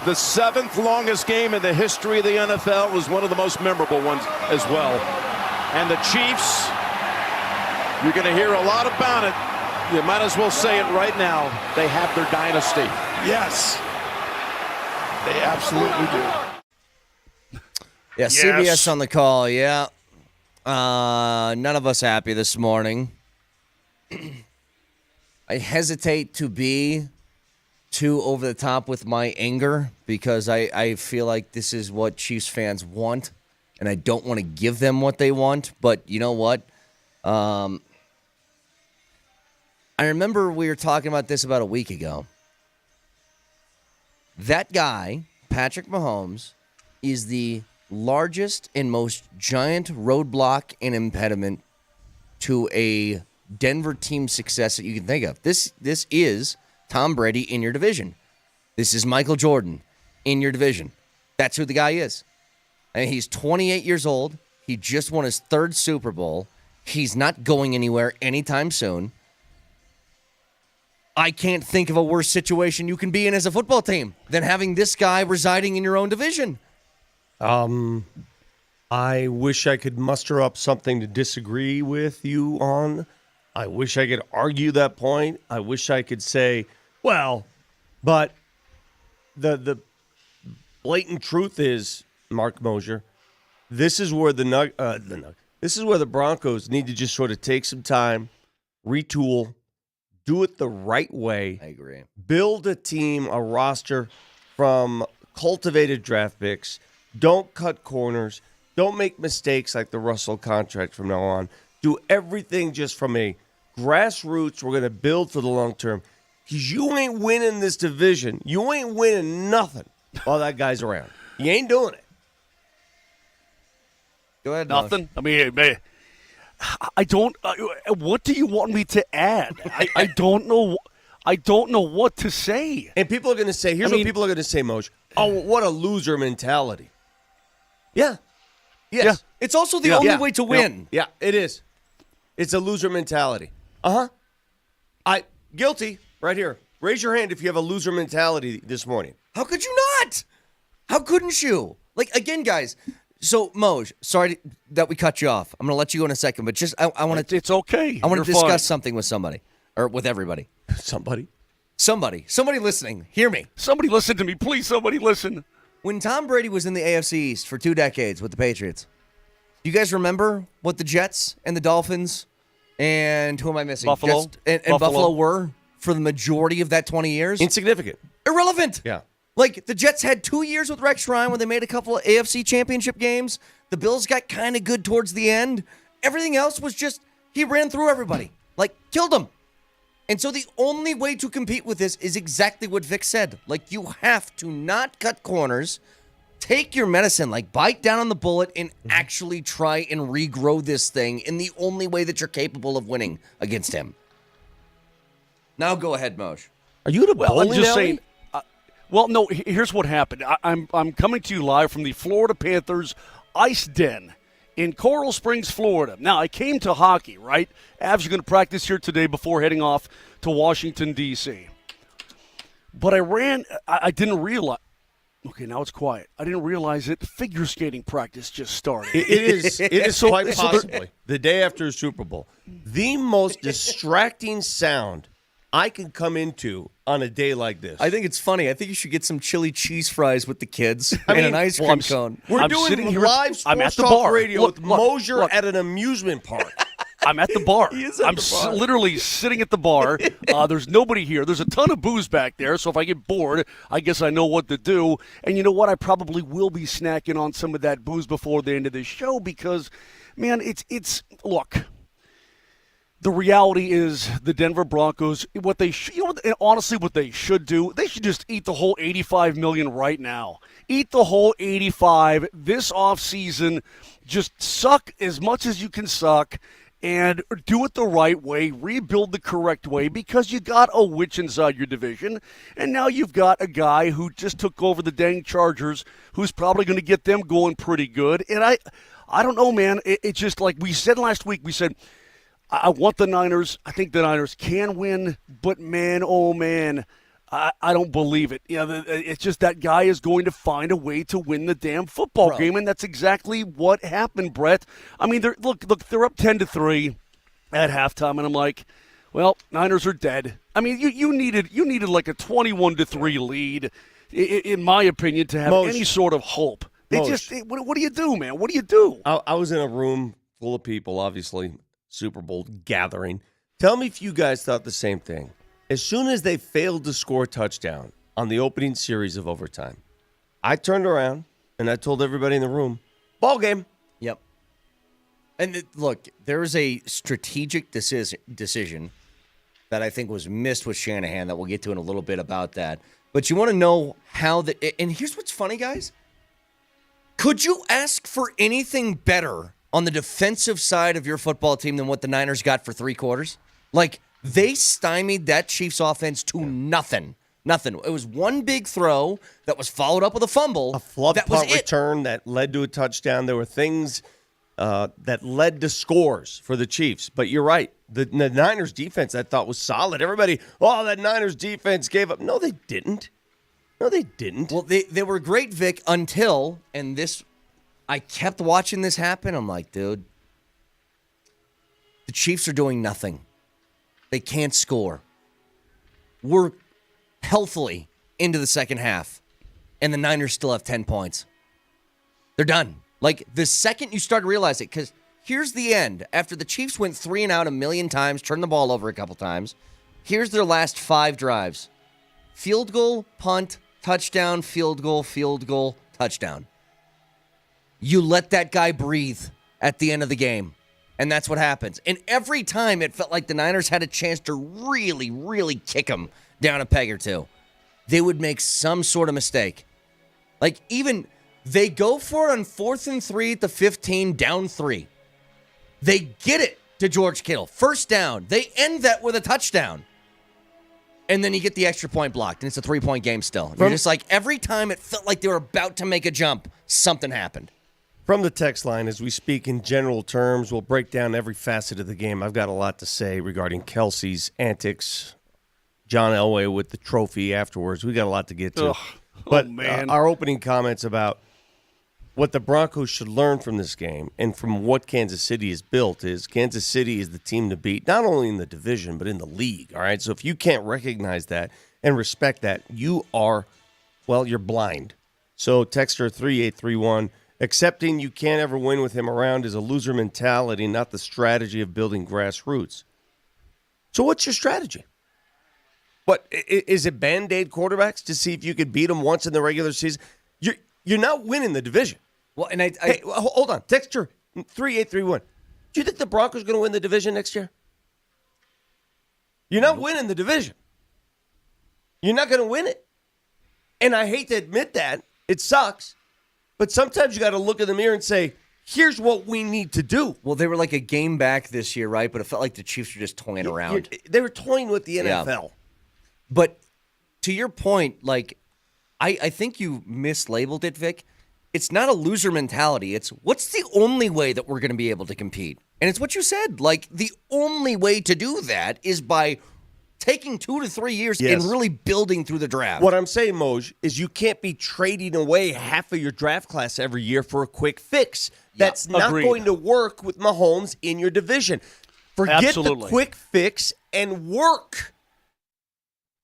The 7th longest game in the history of the NFL was one of the most memorable ones as well. And the Chiefs, you're going to hear a lot about it. You might as well say it right now. They have their dynasty. Yes. They absolutely do. Yeah, CBS on the call, yeah. None of us happy this morning. I hesitate to be too over the top with my anger because I feel like this is what Chiefs fans want, and I don't want to give them what they want. But you know what? I remember we were talking about this about a week ago. That guy, Patrick Mahomes, is the largest and most giant roadblock and impediment to a Denver team success that you can think of. This is Tom Brady in your division. This is Michael Jordan in your division. That's who the guy is. And he's 28 years old. He just won his 3rd Super Bowl. He's not going anywhere anytime soon. I can't think of a worse situation you can be in as a football team than having this guy residing in your own division. I wish I could muster up something to disagree with you on. I wish I could argue that point. I wish I could say, well, but the blatant truth is, Mark Mosier, this is where this is where the Broncos need to just sort of take some time, retool, do it the right way. I agree. Build a team, a roster from cultivated draft picks. Don't cut corners. Don't make mistakes like the Russell contract from now on. Do everything just from a grassroots. We're going to build for the long term. Because you ain't winning this division. You ain't winning nothing while that guy's around. You ain't doing it. Go ahead, Nothing. I mean, I don't. What do you want me to add? I don't know. I don't know what to say. And people are going to say, here's what people are going to say, Moj. Oh, what a loser mentality. Yeah. Yes. Yeah. It's also the only way to win. Yeah, it is. It's a loser mentality. Guilty right here. Raise your hand if you have a loser mentality this morning. How could you not? How couldn't you? Like, again, guys. So, Moj, sorry that we cut you off. I'm going to let you go in a second, but just I want to. It's okay. I want to You're discuss fine. something with somebody or with everybody. Somebody listening. Hear me. Somebody listen to me, please. Somebody listen. When Tom Brady was in the AFC East for 2 decades with the Patriots, do you guys remember what the Jets and the Dolphins and who am I missing? Buffalo. Jets and Buffalo were for the majority of that 20 years? insignificant. Irrelevant. Yeah. Like, the Jets had 2 years with Rex Ryan where they made a couple of AFC championship games. The Bills got kind of good towards the end. Everything else was just, he ran through everybody. Like, killed them. And so the only way to compete with this is exactly what Vic said. Like, you have to not cut corners, take your medicine, like bite down on the bullet and actually try and regrow this thing in the only way that you're capable of winning against him. Now go ahead, Moj. Are you the I'm just saying. No. Here's what happened. I'm coming to you live from the Florida Panthers Ice Den in Coral Springs, Florida. Now, I came to hockey, right? Avs are going to practice here today before heading off to Washington, D.C. But I didn't realize. Okay, now it's quiet. I didn't realize that figure skating practice just started. It is quite possibly the day after the Super Bowl. The most distracting sound I can come into on a day like this. I think it's funny. I think you should get some chili cheese fries with the kids I and mean, an ice cream cone. We're I'm doing sitting here- live I'm at sports the talk bar. radio Look, with Mosier look. at an amusement park. I'm at the bar. He is at I'm the bar. literally sitting at the bar. There's nobody here. There's a ton of booze back there. So if I get bored, I guess I know what to do. And you know what? I probably will be snacking on some of that booze before the end of this show because, man, it's look. The reality is the Denver Broncos, what they honestly what they should do, they should just eat the whole $85 million right now. Eat the whole 85 this offseason. Just suck as much as you can suck and do it the right way, rebuild the correct way because you got a witch inside your division and now you've got a guy who just took over the dang Chargers who's probably going to get them going pretty good. And I don't know, man. It's just like we said last week, we said I want the Niners. I think the Niners can win, but man, oh man, I don't believe it. It's just that guy is going to find a way to win the damn football game, and that's exactly what happened, Brett. I mean, they're up 10-3 at halftime, and I'm like, well, Niners are dead. I mean, you needed like a 21-3 lead, in my opinion, to have any sort of hope. What do you do, man? What do you do? I was in a room full of people, obviously, Super Bowl gathering. Tell me if you guys thought the same thing. As soon as they failed to score a touchdown on the opening series of overtime, I turned around and I told everybody in the room, ball game. Yep. And look, there was a strategic decision that I think was missed with Shanahan that we'll get to in a little bit about that. But you want to know how and here's what's funny, guys. Could you ask for anything better on the defensive side of your football team than what the Niners got for 3 quarters? Like, they stymied that Chiefs offense to nothing. Nothing. It was one big throw that was followed up with a fumble. A flub that was punt return that led to a touchdown. There were things that led to scores for the Chiefs. But you're right. The Niners defense I thought was solid. Everybody, that Niners defense gave up. No, they didn't. No, they didn't. Well, they were great, Vic, until, and this, I kept watching this happen. I'm like, dude, the Chiefs are doing nothing. They can't score. We're healthily into the second half, and the Niners still have 10 points. They're done. Like, the second you start to realize it, because here's the end. After the Chiefs went 3 and out a million times, turned the ball over a couple times, here's their last 5 drives. Field goal, punt, touchdown, field goal, touchdown. You let that guy breathe at the end of the game. And that's what happens. And every time it felt like the Niners had a chance to really, really kick him down a peg or two, they would make some sort of mistake. Like, even they go for it on 4th and 3 at the 15, down 3. They get it to George Kittle. First down. They end that with a touchdown. And then you get the extra point blocked, and it's a 3-point game still. You're just like, every time it felt like they were about to make a jump, something happened. From the text line, as we speak in general terms, we'll break down every facet of the game. I've got a lot to say regarding Kelsey's antics, John Elway with the trophy afterwards. We got a lot to get to. But man. Our opening comments about what the Broncos should learn from this game and from what Kansas City is built is Kansas City is the team to beat, not only in the division, but in the league. All right. So if you can't recognize that and respect that, you're blind. So Texter 3831, accepting you can't ever win with him around is a loser mentality, not the strategy of building grassroots. So what's your strategy? What is it? Band-aid quarterbacks to see if you could beat them once in the regular season? You're not winning the division. Well, and hey, hold on. Texture 3831. Do you think the Broncos are going to win the division next year? You're not winning the division. You're not going to win it. And I hate to admit that. It sucks. But sometimes you got to look in the mirror and say, here's what we need to do. Well, they were like a game back this year, right? But it felt like the Chiefs were just toying around. They were toying with the NFL. Yeah. But to your point, like, I think you mislabeled it, Vic. It's not a loser mentality. It's what's the only way that we're going to be able to compete? And it's what you said. Like, the only way to do that is by taking 2 to 3 years and really building through the draft. What I'm saying, Moj, is you can't be trading away half of your draft class every year for a quick fix. That's not going to work with Mahomes in your division. Forget the quick fix and work.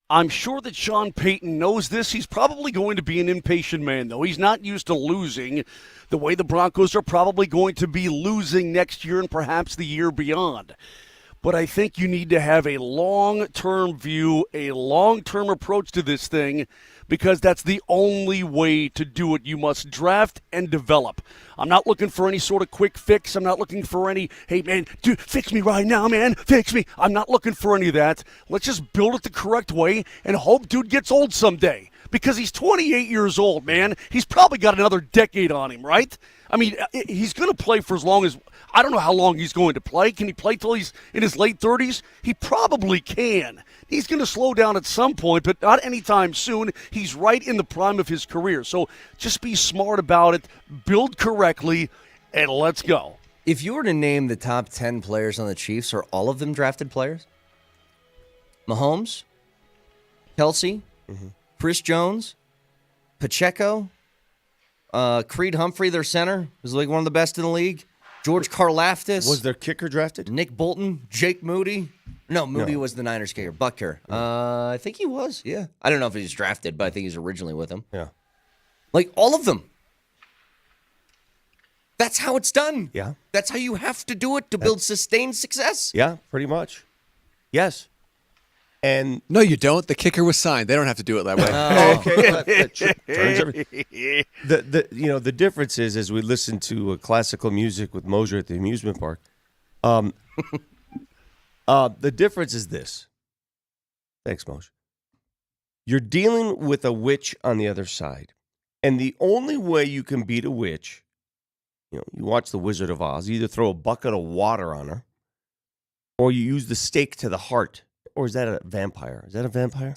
I'm sure that Sean Payton knows this. He's probably going to be an impatient man, though. He's not used to losing the way the Broncos are probably going to be losing next year and perhaps the year beyond. But I think you need to have a long-term view, a long-term approach to this thing, because that's the only way to do it. You must draft and develop. I'm not looking for any sort of quick fix. I'm not looking for any, hey, man, dude, fix me right now, man, fix me. I'm not looking for any of that. Let's just build it the correct way and hope dude gets old someday. Because he's 28 years old, man. He's probably got another decade on him, right? I mean, he's going to play for as long as, I don't know how long he's going to play. Can he play till he's in his late 30s? He probably can. He's going to slow down at some point, but not anytime soon. He's right in the prime of his career. So just be smart about it, build correctly, and let's go. If you were to name the top 10 players on the Chiefs, are all of them drafted players? Mahomes, Kelsey, Chris Jones, Pacheco, Creed Humphrey, their center, who's like one of the best in the league. George Karlaftis. Was their kicker drafted? Nick Bolton, Jake Moody. No, Moody was the Niners kicker. Butker. I think he was, yeah. I don't know if he was drafted, but I think he was originally with him. Yeah. Like, all of them. That's how it's done. Yeah. That's how you have to do it to build sustained success. Yeah, pretty much. Yes. And No, you don't. The kicker was signed. They don't have to do it that way. okay, the difference is as we listen to classical music with Mosier at the amusement park. The difference is this. Thanks, Mosier. You're dealing with a witch on the other side, and the only way you can beat a witch, you watch The Wizard of Oz. You either throw a bucket of water on her, or you use the stake to the heart. Or is that a vampire? Is that a vampire?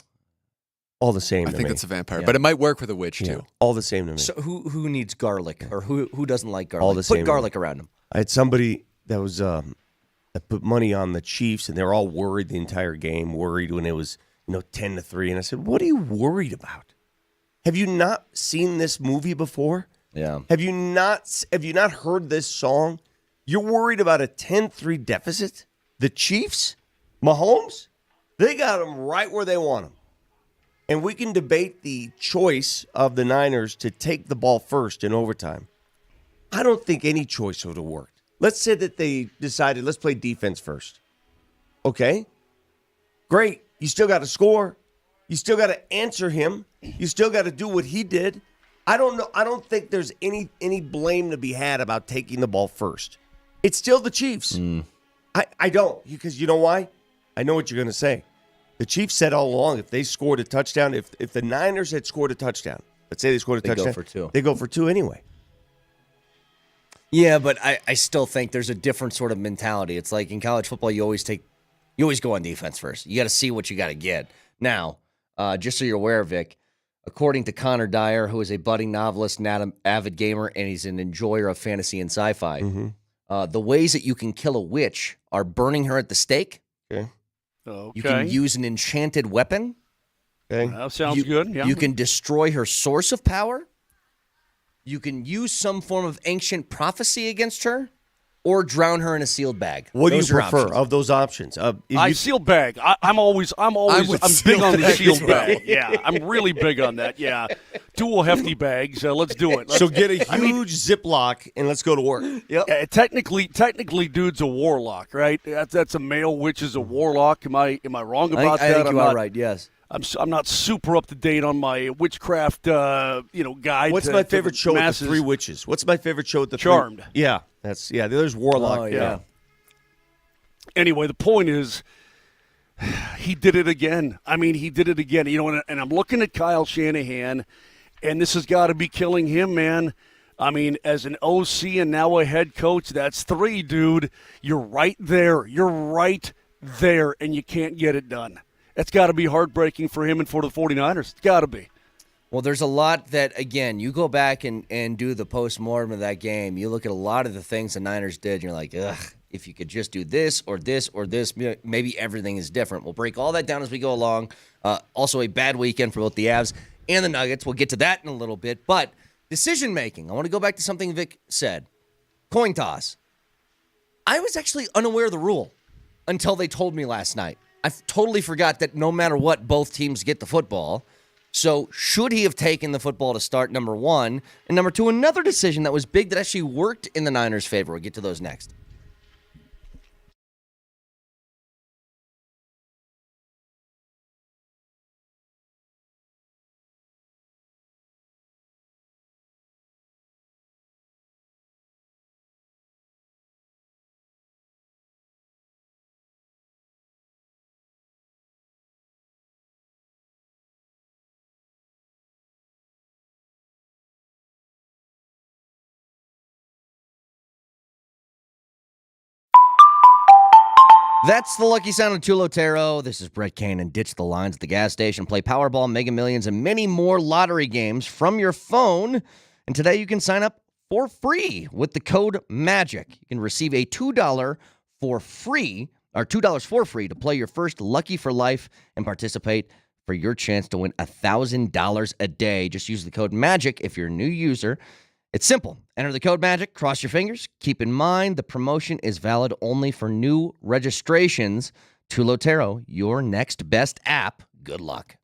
All the same I to think me. it's a vampire, Yeah. but it might work with a witch Yeah, too. all the same to me. So who needs garlic or who doesn't like garlic? All the same. Put garlic around him. I had somebody that was that put money on the Chiefs, and they were all worried the entire game, worried when it was 10-3. And I said, "What are you worried about? Have you not seen this movie before? Yeah. Have you not heard this song? You're worried about a 10-3 deficit? The Chiefs, Mahomes, they got them right where they want them." And we can debate the choice of the Niners to take the ball first in overtime. I don't think any choice would have worked. Let's say that they decided, let's play defense first. Okay? Great. You still got to score. You still got to answer him. You still got to do what he did. I don't know. I don't think there's any blame to be had about taking the ball first. It's still the Chiefs. I don't. Because you know why? I know what you're going to say. The Chiefs said all along, if they scored a touchdown, if the Niners had scored a touchdown, let's say they scored a They go touchdown. for two. They go for two anyway. Yeah, but I still think there's a different sort of mentality. It's like in college football, you always go on defense first. You got to see what you got to get. Now, just so you're aware, Vic, according to Connor Dyer, who is a budding novelist and an avid gamer, and he's an enjoyer of fantasy and sci-fi, the ways that you can kill a witch are burning her at the stake. Okay. Okay. You can use an enchanted weapon. Okay. That sounds good. Yeah. You can destroy her source of power. You can use some form of ancient prophecy against her, or drown her in a sealed bag. What Those do you are prefer options. of those options? Sealed bag. I'm with big on the sealed bag sealed as well. bag. Yeah, I'm really big on that. Yeah, dual hefty bags. Let's do it. So get a huge Ziploc and let's go to work. Technically, dude's a warlock, right? That's a male witch is a warlock. Am I wrong about I that? think I'm you are not- right, yes. I'm not super up to date on my witchcraft, guide. What's to- my to favorite show with the masses. three witches? What's my favorite show with the Charmed. three? Yeah, there's Warlock. Oh, yeah. Anyway, the point is, he did it again. I mean, he did it again. And I'm looking at Kyle Shanahan, and this has got to be killing him, man. I mean, as an OC and now a head coach, that's 3, dude. You're right there. You're right there, and you can't get it done. That's got to be heartbreaking for him and for the 49ers. It's got to be. Well, there's a lot that, again, you go back and do the postmortem of that game. You look at a lot of the things the Niners did, and you're like, ugh, if you could just do this or this or this, maybe everything is different. We'll break all that down as we go along. Also, a bad weekend for both the Avs and the Nuggets. We'll get to that in a little bit. But decision-making, I want to go back to something Vic said. Coin toss. I was actually unaware of the rule until they told me last night. I totally forgot that no matter what, both teams get the football. So should he have taken the football to start, number one? And number two, another decision that was big that actually worked in the Niners' favor. We'll get to those next. That's the lucky sound of Tulotero. This is Brett Kane, and ditch the lines at the gas station. Play Powerball, Mega Millions, and many more lottery games from your phone. And today you can sign up for free with the code MAGIC. You can receive a $2 for free to play your first Lucky for Life and participate for your chance to win $1,000 a day. Just use the code MAGIC if you're a new user. It's simple. Enter the code MAGIC, cross your fingers. Keep in mind the promotion is valid only for new registrations to Lotero, your next best app. Good luck.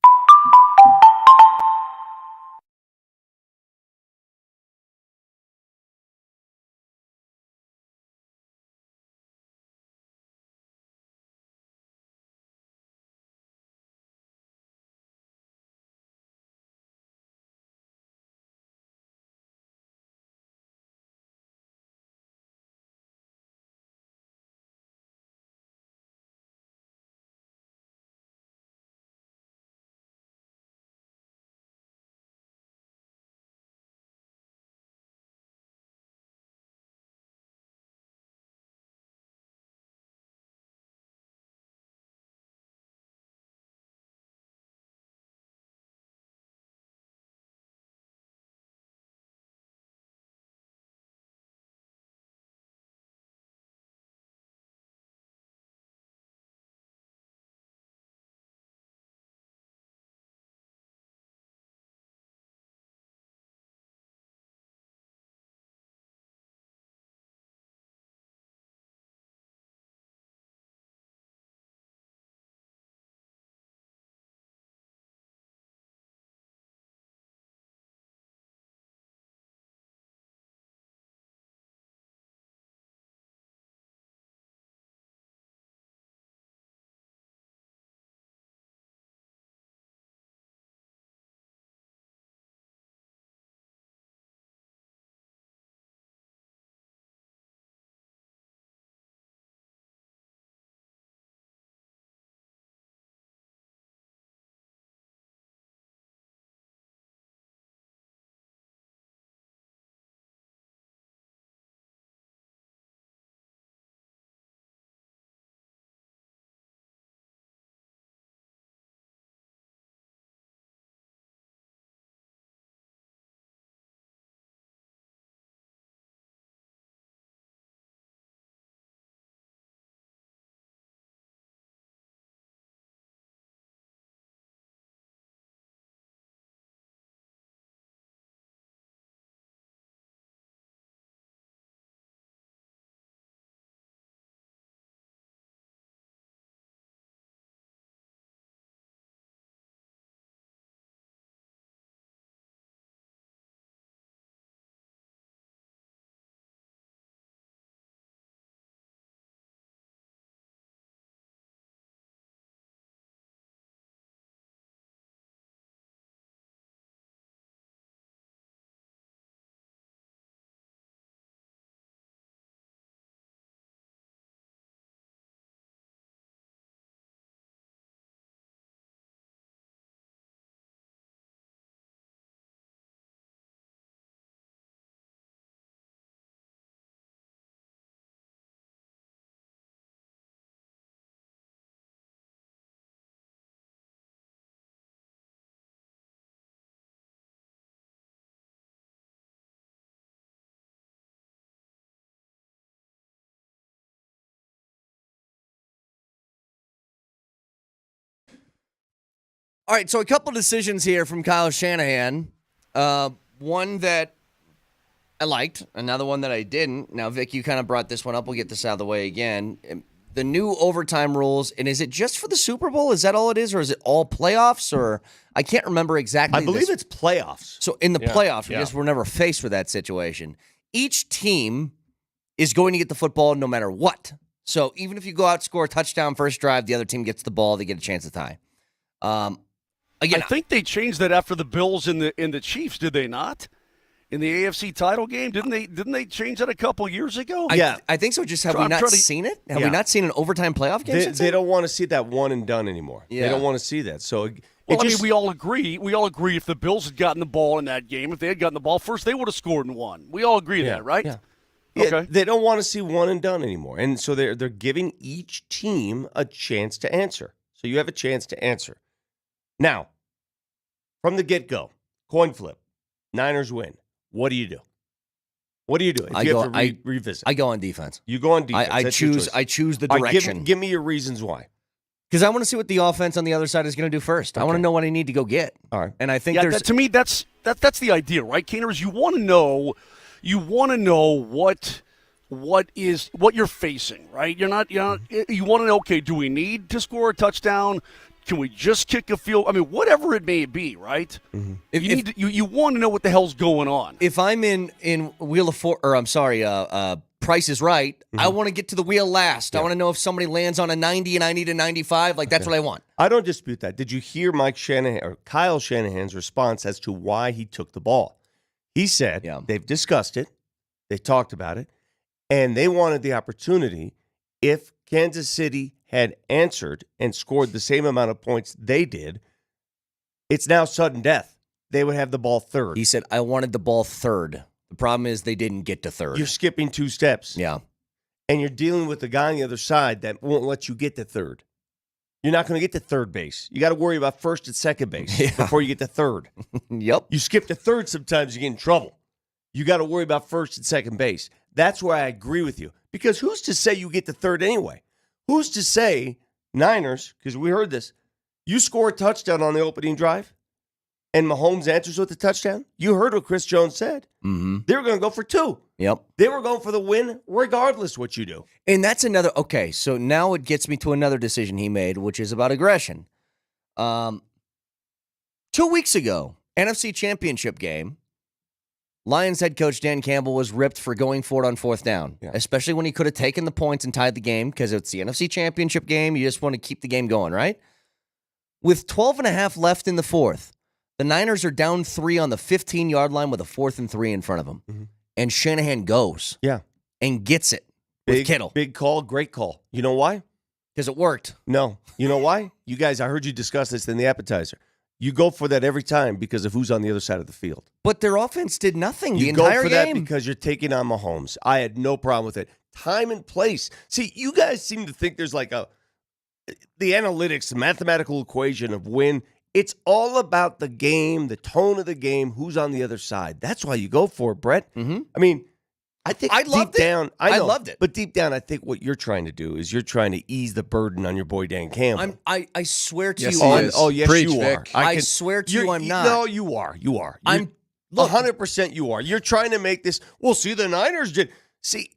All right, so a couple decisions here from Kyle Shanahan. One that I liked, another one that I didn't. Now, Vic, you kind of brought this one up. We'll get this out of the way again. The new overtime rules, and is it just for the Super Bowl? Is that all it is, or is it all playoffs? Or I can't remember exactly. I believe it's playoffs. So in the playoffs, we just were never faced with that situation. Each team is going to get the football no matter what. So even if you go out, score a touchdown first drive, the other team gets the ball, they get a chance to tie. Again, I think they changed that after the Bills and the Chiefs, did they not? In the AFC title game, didn't they change that a couple years ago? I think so. Just have we not seen it? Have we not seen an overtime playoff game? They don't want to see that one and done anymore. Yeah. They don't want to see that. So, well, I mean, we all agree. We all agree if the Bills had gotten the ball in that game, if they had gotten the ball first, they would have scored and won. We all agree to that, right? Yeah. Okay. Yeah, they don't want to see one and done anymore, and so they're giving each team a chance to answer. So you have a chance to answer. Now, from the get-go, coin flip, Niners win. What do you do? What do you do? If you have to revisit. I go on defense. You go on defense. I choose the direction. Give me your reasons why. Because I want to see what the offense on the other side is going to do first. I want to know what I need to go get. All right. And I think Yeah, to me, that's the idea, right, Caners? You want to know what you're facing, right? You want to know, okay, do we need to score a touchdown? Can we just kick a field? I mean, whatever it may be, right? Mm-hmm. You want to know what the hell's going on. If I'm in Wheel of Four, or I'm sorry, Price is Right, I want to get to the wheel last. I want to know if somebody lands on a 90 and I need a 95. Like, that's what I want. I don't dispute that. Did you hear Kyle Shanahan's response as to why he took the ball? He said they've discussed it, they talked about it, and they wanted the opportunity if Kansas City had answered and scored the same amount of points they did. It's now sudden death. They would have the ball third. He said, I wanted the ball third. The problem is they didn't get to third. You're skipping 2 steps. Yeah. And you're dealing with the guy on the other side that won't let you get to third. You're not going to get to third base. You got to worry about first and second base before you get to third. Yep. You skip to third, sometimes you get in trouble. You got to worry about first and second base. That's where I agree with you. Because who's to say you get to third anyway? Who's to say, Niners, because we heard this, you score a touchdown on the opening drive and Mahomes answers with a touchdown? You heard what Chris Jones said. Mm-hmm. They were going to go for 2. Yep. They were going for the win regardless what you do. And that's another, okay, so now it gets me to another decision he made, which is about aggression. 2 weeks ago, NFC Championship game, Lions head coach Dan Campbell was ripped for going for it on 4th down, especially when he could have taken the points and tied the game because it's the NFC Championship game. You just want to keep the game going, right? With 12 and a half left in the 4th, the Niners are down 3 on the 15-yard line with a 4th and 3 in front of them. Mm-hmm. And Shanahan goes and gets it with Kittle. Big call, great call. You know why? Because it worked. No. You know why? You guys, I heard you discuss this in the appetizer. You go for that every time because of who's on the other side of the field. But their offense did nothing the You entire go for game. that because you're taking on Mahomes. I had no problem with it. Time and place. See, you guys seem to think there's like the analytics, the mathematical equation of win. It's all about the game, the tone of the game, who's on the other side. That's why you go for it, Brett. Mm-hmm. I mean, I think I deep loved it. down, I loved it. But deep down, I think what you're trying to do is you're trying to ease the burden on your boy Dan Campbell. I swear to Yes, you. he I'm- is. Oh, yes, Preach, you Vic. are. I swear to you, I'm not. No, you are. You are. I'm look, 100% you are. You're trying to make this. Well, see, the Niners did. See,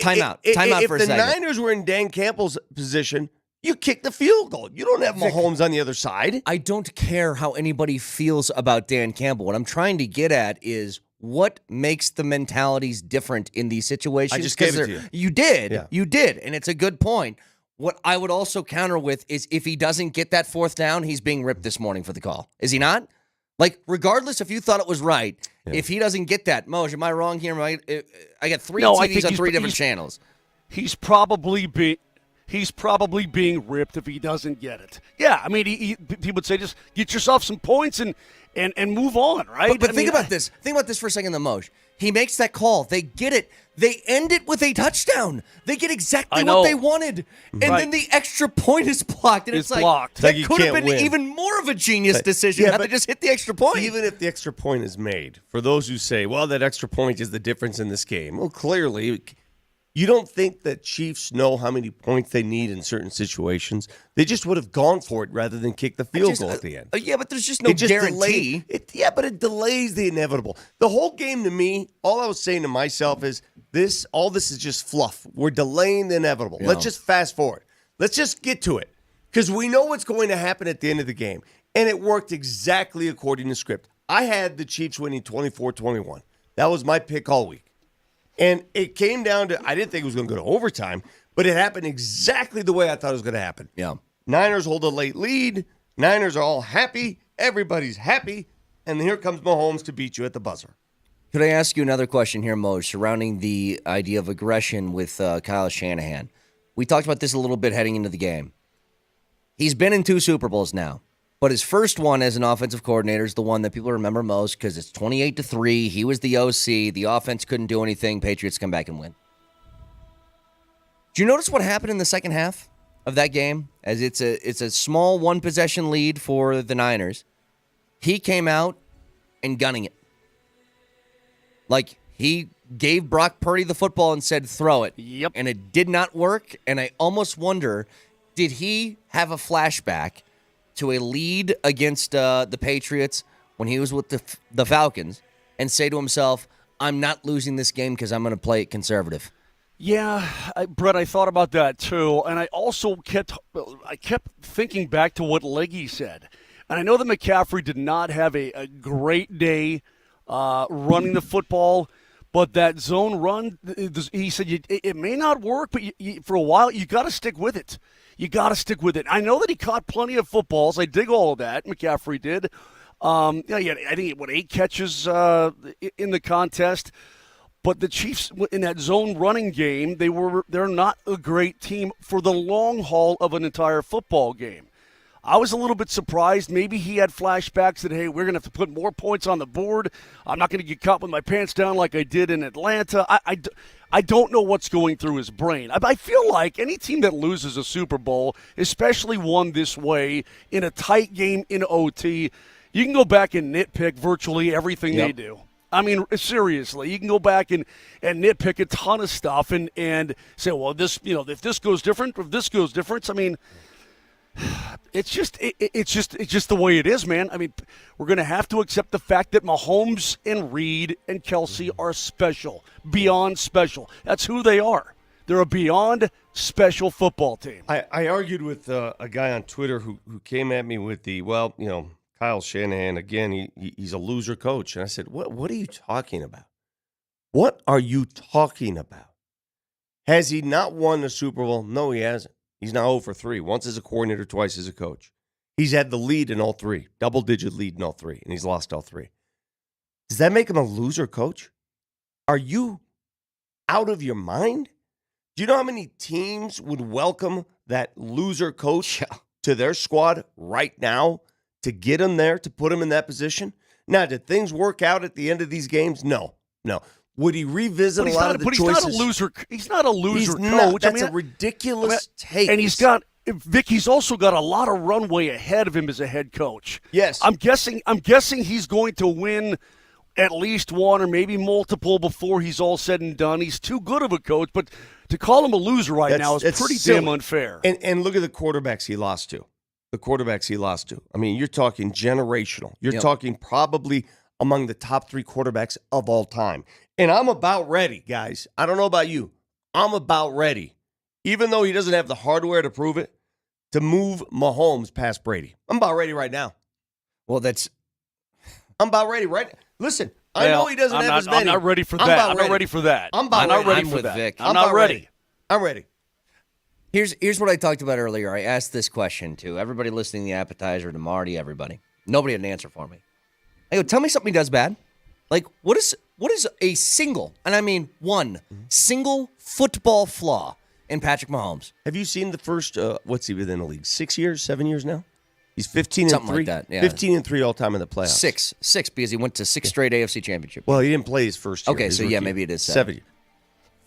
Time out for a second. If the Niners were in Dan Campbell's position, you kick the field goal. You don't have Mahomes on the other side. I don't care how anybody feels about Dan Campbell. What I'm trying to get at is what makes the mentalities different in these situations. I just gave it Because to you. You did. Yeah. You did. And it's a good point. What I would also counter with is if he doesn't get that 4th down, he's being ripped this morning for the call. Is he not? Like, regardless if you thought it was right, if he doesn't get that, Moj, am I wrong here? Right? I got 3 TVs on 3 different channels. He's probably being ripped if he doesn't get it. Yeah, I mean, he would say just get yourself some points and move on, right? But think about this. Think about this for a second, the Moj. He makes that call. They get it. They end it with a touchdown. They get exactly what they wanted. And then the extra point is blocked. And it's like, blocked. that Like you could have can't been win. even more of a genius decision Yeah, had they but just hit the extra point. Even if the extra point is made, for those who say, well, that extra point is the difference in this game. Well, clearly, you don't think that Chiefs know how many points they need in certain situations. They just would have gone for it rather than kick the field goal at the end. Yeah, but there's just no It just guarantee. but it delays the inevitable. The whole game to me, all I was saying to myself is all this is just fluff. We're delaying the inevitable. Yeah. Let's just fast forward. Let's just get to it. Because we know what's going to happen at the end of the game. And it worked exactly according to script. I had the Chiefs winning 24-21. That was my pick all week. And it came down to, I didn't think it was going to go to overtime, but it happened exactly the way I thought it was going to happen. Yeah. Niners hold a late lead. Niners are all happy. Everybody's happy. And here comes Mahomes to beat you at the buzzer. Could I ask you another question here, Moj, surrounding the idea of aggression with Kyle Shanahan? We talked about this a little bit heading into the game. He's been in 2 Super Bowls now, but his first one as an offensive coordinator is the one that people remember most because it's 28-3. He was the OC. The offense couldn't do anything. Patriots come back and win. Do you notice what happened in the second half of that game? As it's a small 1-possession lead for the Niners. He came out and gunning it. Like, he gave Brock Purdy the football and said, throw it. Yep. And it did not work. And I almost wonder Did he have a flashback to a lead against the Patriots when he was with the Falcons and say to himself, I'm not losing this game because I'm going to play it conservative? Yeah, Brett, I thought about that too, and I also kept thinking back to what Leggy said. And I know that McCaffrey did not have a great day running the football, but that zone run, he said it may not work, but for a while you got to stick with it. You got to stick with it. I know that he caught plenty of footballs. I dig all of that. McCaffrey did. Yeah, I think 8 catches in the contest. But the Chiefs in that zone running game, they're not a great team for the long haul of an entire football game. I was a little bit surprised. Maybe he had flashbacks that, hey, we're going to have to put more points on the board. I'm not going to get caught with my pants down like I did in Atlanta. I don't know what's going through his brain. I feel like any team that loses a Super Bowl, especially one this way, in a tight game in OT, you can go back and nitpick virtually everything they do. I mean, seriously, you can go back and nitpick a ton of stuff and say, well, this, if this goes different, if this goes different. I mean, it's just the way it is, man. I mean, we're going to have to accept the fact that Mahomes and Reed and Kelsey are special, beyond special. That's who they are. They're a beyond special football team. I argued with a guy on Twitter who came at me with Kyle Shanahan, again, he's a loser coach. And I said, what are you talking about? What are you talking about? Has he not won the Super Bowl? No, he hasn't. He's now 0 for 3, once as a coordinator, twice as a coach. He's had the lead in all 3, double-digit lead in all 3, and he's lost all 3. Does that make him a loser coach? Are you out of your mind? Do you know how many teams would welcome that loser coach to their squad right now to get him there, to put him in that position? Now, did things work out at the end of these games? No. Would he revisit a lot of the choices? He's not a loser coach. Not, that's a ridiculous take. And he's also got a lot of runway ahead of him as a head coach. Yes. I'm guessing he's going to win at least one or maybe multiple before he's all said and done. He's too good of a coach, but to call him a loser now is pretty silly. Damn unfair. And look at the quarterbacks he lost to. I mean, you're talking generational. You're talking probably among the top 3 quarterbacks of all time. And I'm about ready, guys. I don't know about you. I'm about ready, even though he doesn't have the hardware to prove it, to move Mahomes past Brady. I'm about ready right now. Well, I'm about ready right now. Listen, I know he doesn't have as many. I'm not ready for that. I'm not ready for that. I'm not ready for that. Vic. I'm not ready. I'm ready. Here's what I talked about earlier. I asked this question to everybody listening to the appetizer, to Marty, everybody. Nobody had an answer for me. I go, tell me something he does bad. Like, what is a single, and I mean one, single football flaw in Patrick Mahomes? Have you seen the first, what's he been in the league, 6 years, 7 years now? He's 15-3. Something like that, yeah. 15-3 all time in the playoffs. Six, because he went to 6 straight AFC championship. Well, he didn't play his first year. Okay, so yeah, maybe it is 7.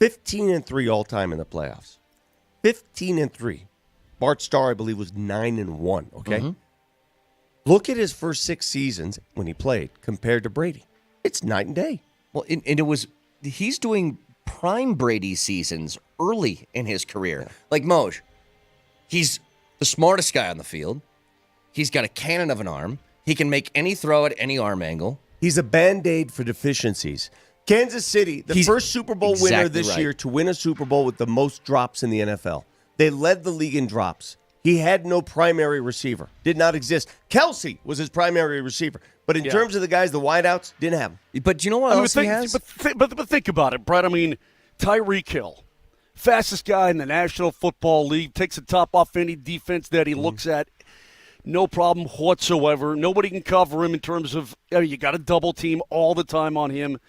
15-3 all time in the playoffs. 15-3. Bart Starr, I believe, was 9-1. Okay, look at his first 6 seasons when he played compared to Brady. It's night and day. Well, and he's doing prime Brady seasons early in his career. Yeah. Like Moj, he's the smartest guy on the field. He's got a cannon of an arm. He can make any throw at any arm angle. He's a Band-Aid for deficiencies. Kansas City, the first Super Bowl winner this year to win a Super Bowl with the most drops in the NFL. They led the league in drops. He had no primary receiver. Did not exist. Kelsey was his primary receiver. But in terms of the guys, the wideouts, didn't have him. But you know what else he has? But think about it, Brett. I mean, Tyreek Hill, fastest guy in the National Football League, takes the top off any defense that he looks at. No problem whatsoever. Nobody can cover him in terms of, you got a double team all the time on him.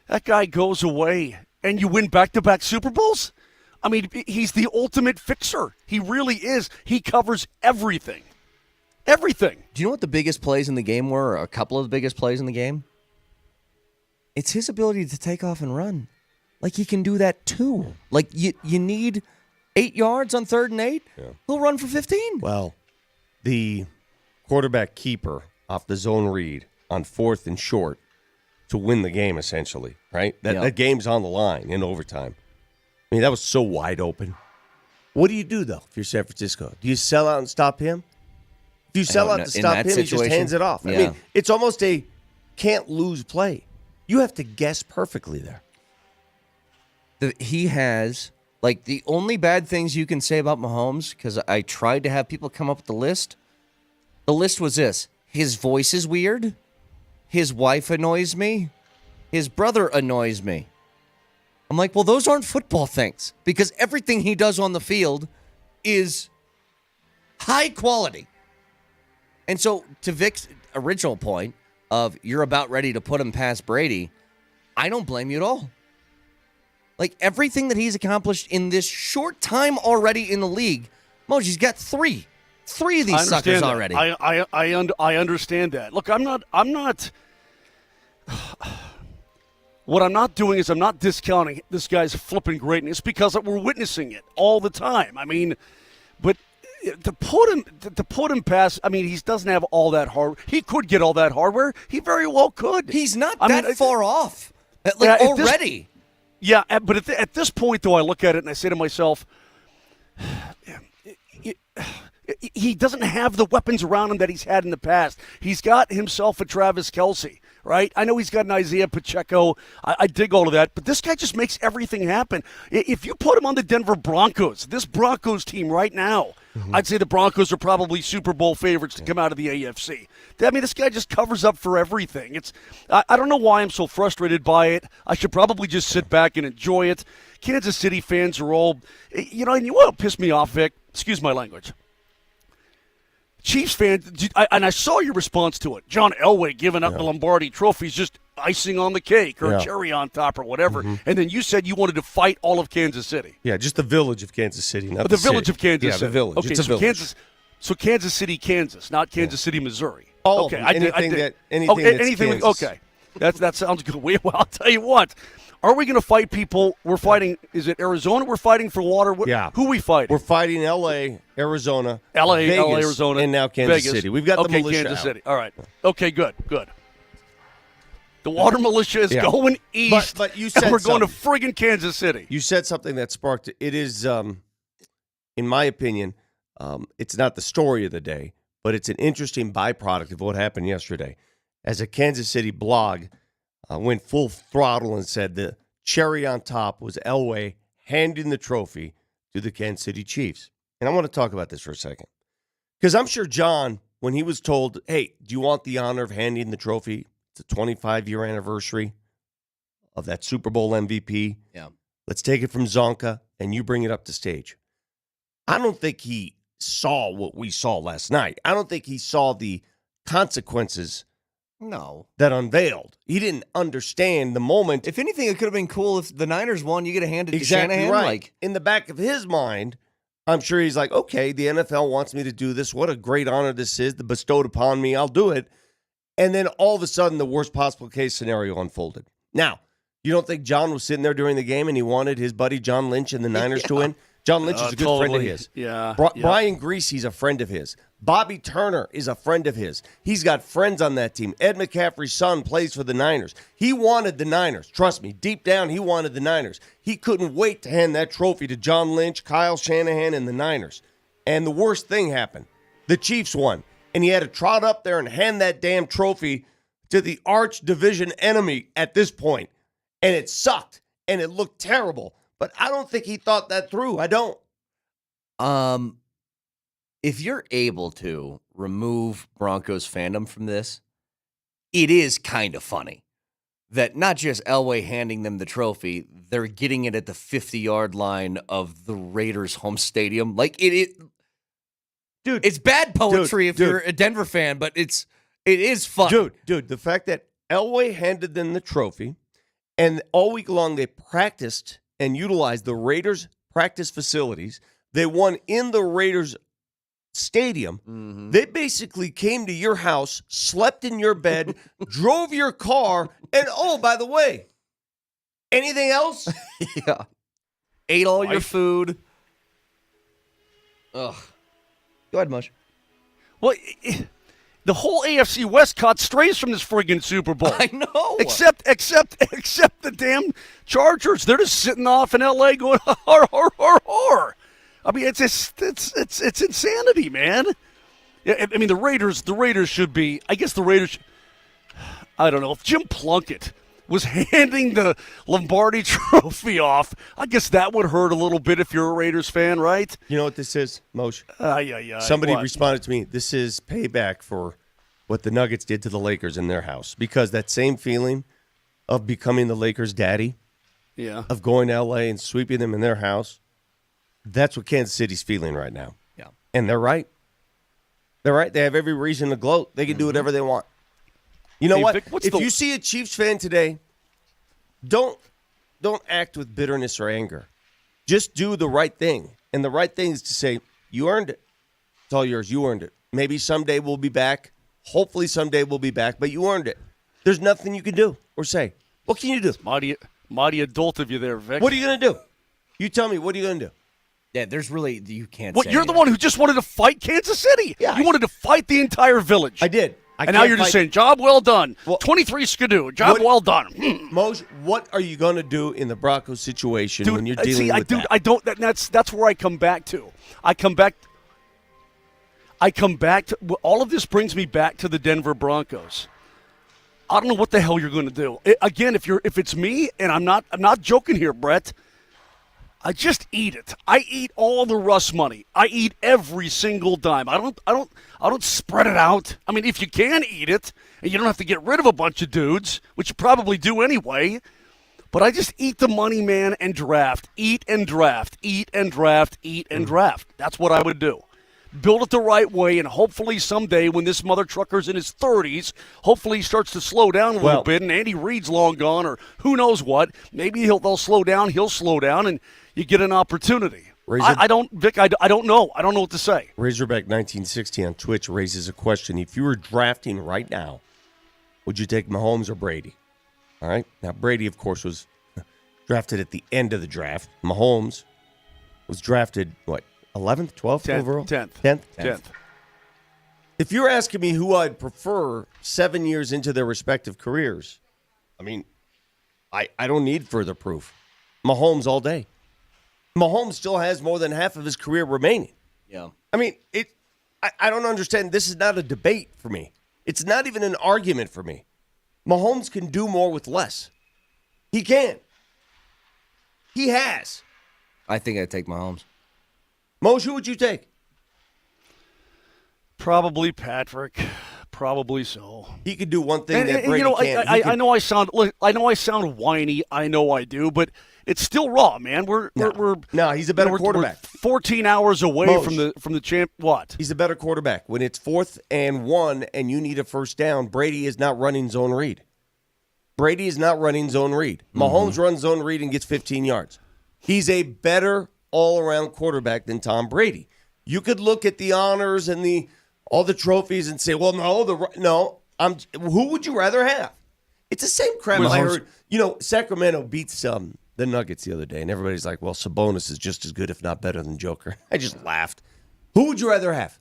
That guy goes away, and you win back-to-back Super Bowls? I mean, he's the ultimate fixer. He really is. He covers everything. Everything. Do you know what the biggest plays in the game were, or a couple of the biggest plays in the game? It's his ability to take off and run. Like, he can do that too. Like, you need 8 yards on 3rd and 8, he'll run for 15. Well, the quarterback keeper off the zone read on 4th and short to win the game, essentially, right? That game's on the line in overtime. I mean, that was so wide open. What do you do, though, if you're San Francisco? Do you sell out and stop him? If you sell out to stop him, he just hands it off. Yeah. I mean, it's almost a can't-lose play. You have to guess perfectly there. He has, like, the only bad things you can say about Mahomes, because I tried to have people come up with the list was this. His voice is weird. His wife annoys me. His brother annoys me. I'm like, well, those aren't football things, because everything he does on the field is high quality. And so, to Vic's original point of you're about ready to put him past Brady, I don't blame you at all. Like, everything that he's accomplished in this short time already in the league, Moji's got three of these suckers that. already. I understand that. Look, I'm not. What I'm not doing is I'm not discounting this guy's flipping greatness because we're witnessing it all the time. I mean, but to put him past, I mean, he doesn't have all that hard. He could get all that hardware. He very well could. He's not that far off. Like, yeah, already. But at this point, though, I look at it and I say to myself, he doesn't have the weapons around him that he's had in the past. He's got himself a Travis Kelce, right? I know he's got an Isaiah Pacheco. I dig all of that, but this guy just makes everything happen. If you put him on the Denver Broncos, this Broncos team right now, I'd say the Broncos are probably Super Bowl favorites to come out of the AFC. I mean, this guy just covers up for everything. I don't know why I'm so frustrated by it. I should probably just sit back and enjoy it. Kansas City fans are all, and you want to piss me off, Vic? Excuse my language. Chiefs fan, and I saw your response to it. John Elway giving up the Lombardi Trophy is just icing on the cake or cherry on top or whatever. And then you said you wanted to fight all of Kansas City. Yeah, just the village of Kansas City, not the village of Kansas City. Yeah, the village. Okay, it's a so village. Kansas City, Kansas, not Kansas City, Missouri. All okay, of them. Anything that's Kansas. Okay, that sounds good. Well, I'll tell you what. Are we going to fight people? We're fighting. Is it Arizona? We're fighting for water. Yeah. Who are we fighting? We're fighting L.A., Arizona, Vegas, Arizona, and now Kansas Vegas. City. We've got the militia Kansas out. City. All right. Okay, good. The water militia is going east, but you said and we're going to something. friggin' Kansas City. You said something that sparked it. It is, in my opinion, it's not the story of the day, but it's an interesting byproduct of what happened yesterday. As a Kansas City blog went full throttle and said the cherry on top was Elway handing the trophy to the Kansas City Chiefs. And I want to talk about this for a second. Because I'm sure John, when he was told, hey, do you want the honor of handing the trophy? It's a 25-year anniversary of that Super Bowl MVP. Yeah. Let's take it from Zonka, and you bring it up to stage. I don't think he saw what we saw last night. I don't think he saw the consequences that unveiled. He didn't understand the moment. If anything, it could have been cool if the Niners won. You get to hand it Exactly to Shanahan. right. Like, in the back of his mind, I'm sure he's like, okay, the NFL wants me to do this. What a great honor this is, bestowed upon me. I'll do it. And then all of a sudden, the worst possible case scenario unfolded. Now, you don't think John was sitting there during the game and he wanted his buddy John Lynch and the Niners to win? John Lynch is a good friend of his. Yeah. Brian Greasy's a friend of his. Bobby Turner is a friend of his. He's got friends on that team. Ed McCaffrey's son plays for the Niners. He wanted the Niners. Trust me, deep down, he wanted the Niners. He couldn't wait to hand that trophy to John Lynch, Kyle Shanahan, and the Niners. And the worst thing happened. The Chiefs won. And he had to trot up there and hand that damn trophy to the arch division enemy at this point. And it sucked. And it looked terrible. But I don't think he thought that through. I don't. If you're able to remove Broncos fandom from this, it is kind of funny that not just Elway handing them the trophy, they're getting it at the 50-yard line of the Raiders' home stadium. Like dude, it's bad poetry if you're a Denver fan, but it is fun. Dude, the fact that Elway handed them the trophy, and all week long they practiced and utilized the Raiders' practice facilities. They won in the Raiders' stadium. Mm-hmm. They basically came to your house, slept in your bed, drove your car, and oh, by the way, anything else? Yeah. Ate all your food. Ugh. Go ahead, Mush. Well, the whole AFC West caught strays from this friggin' Super Bowl. I know. Except the damn Chargers. They're just sitting off in L.A. going, har, har, har, har. I mean, it's insanity, man. Yeah, I mean, the Raiders should be. I guess the Raiders. I don't know if Jim Plunkett was handing the Lombardi Trophy off. I guess that would hurt a little bit if you're a Raiders fan, right? You know what this is, Moshe? Yeah. Somebody responded to me. This is payback for what the Nuggets did to the Lakers in their house, because that same feeling of becoming the Lakers' daddy, of going to L.A. and sweeping them in their house, that's what Kansas City's feeling right now. Yeah. And they're right. They're right. They have every reason to gloat. They can do whatever they want. You know Hey, what? Vic, If you see a Chiefs fan today, don't act with bitterness or anger. Just do the right thing. And the right thing is to say, you earned it. It's all yours. You earned it. Maybe someday we'll be back. Hopefully someday we'll be back, but you earned it. There's nothing you can do or say. What can you do? Mighty adult of you there, Vic. What are you going to do? You tell me, what are you going to do? Yeah, there's really, you can't What, say you're the anything. one who just wanted to fight Kansas City. Yeah, You wanted to fight the entire village. I did. And now you're just saying, job well done. Well, 23 skidoo, job well done. Moshe, what are you going to do in the Broncos situation when you're dealing with that? I don't. That's where I come back to. I come back to all of this brings me back to the Denver Broncos. I don't know what the hell you're going to do. Again, if it's me, and I'm not joking here, Brett. I just eat it. I eat all the Russ money. I eat every single dime. I don't spread it out. I mean, if you can eat it, and you don't have to get rid of a bunch of dudes, which you probably do anyway. But I just eat the money, man, and draft. Eat and draft. Eat and draft. Eat and draft. That's what I would do. Build it the right way, and hopefully someday when this mother trucker's in his 30s, hopefully he starts to slow down a little bit, and Andy Reid's long gone, or who knows what. Maybe they'll slow down, he'll slow down, and you get an opportunity. I don't know. I don't know what to say. Razorback 1960 on Twitch raises a question. If you were drafting right now, would you take Mahomes or Brady? All right. Now, Brady, of course, was drafted at the end of the draft. Mahomes was drafted, 11th, 12th overall? 10th. If you're asking me who I'd prefer 7 years into their respective careers, I mean, I don't need further proof. Mahomes all day. Mahomes still has more than half of his career remaining. Yeah. I mean, I don't understand. This is not a debate for me. It's not even an argument for me. Mahomes can do more with less. He can. He has. I think I'd take Mahomes. Moshe, who would you take? Probably Patrick. Probably so. He could do one thing that Brady can't. I know I sound whiny. I know I do, but it's still raw, man. No, he's a better quarterback. We're 14 hours away Moshe, from the champ. What? He's a better quarterback. When it's 4th and 1 and you need a first down, Brady is not running zone read. Mahomes runs zone read and gets 15 yards. He's a better all-around quarterback than Tom Brady. You could look at the honors and all the trophies and say, well, who would you rather have? It's the same crap I heard. Sacramento beats the Nuggets the other day, and everybody's like, well, Sabonis is just as good, if not better than Joker. I just laughed. Who would you rather have?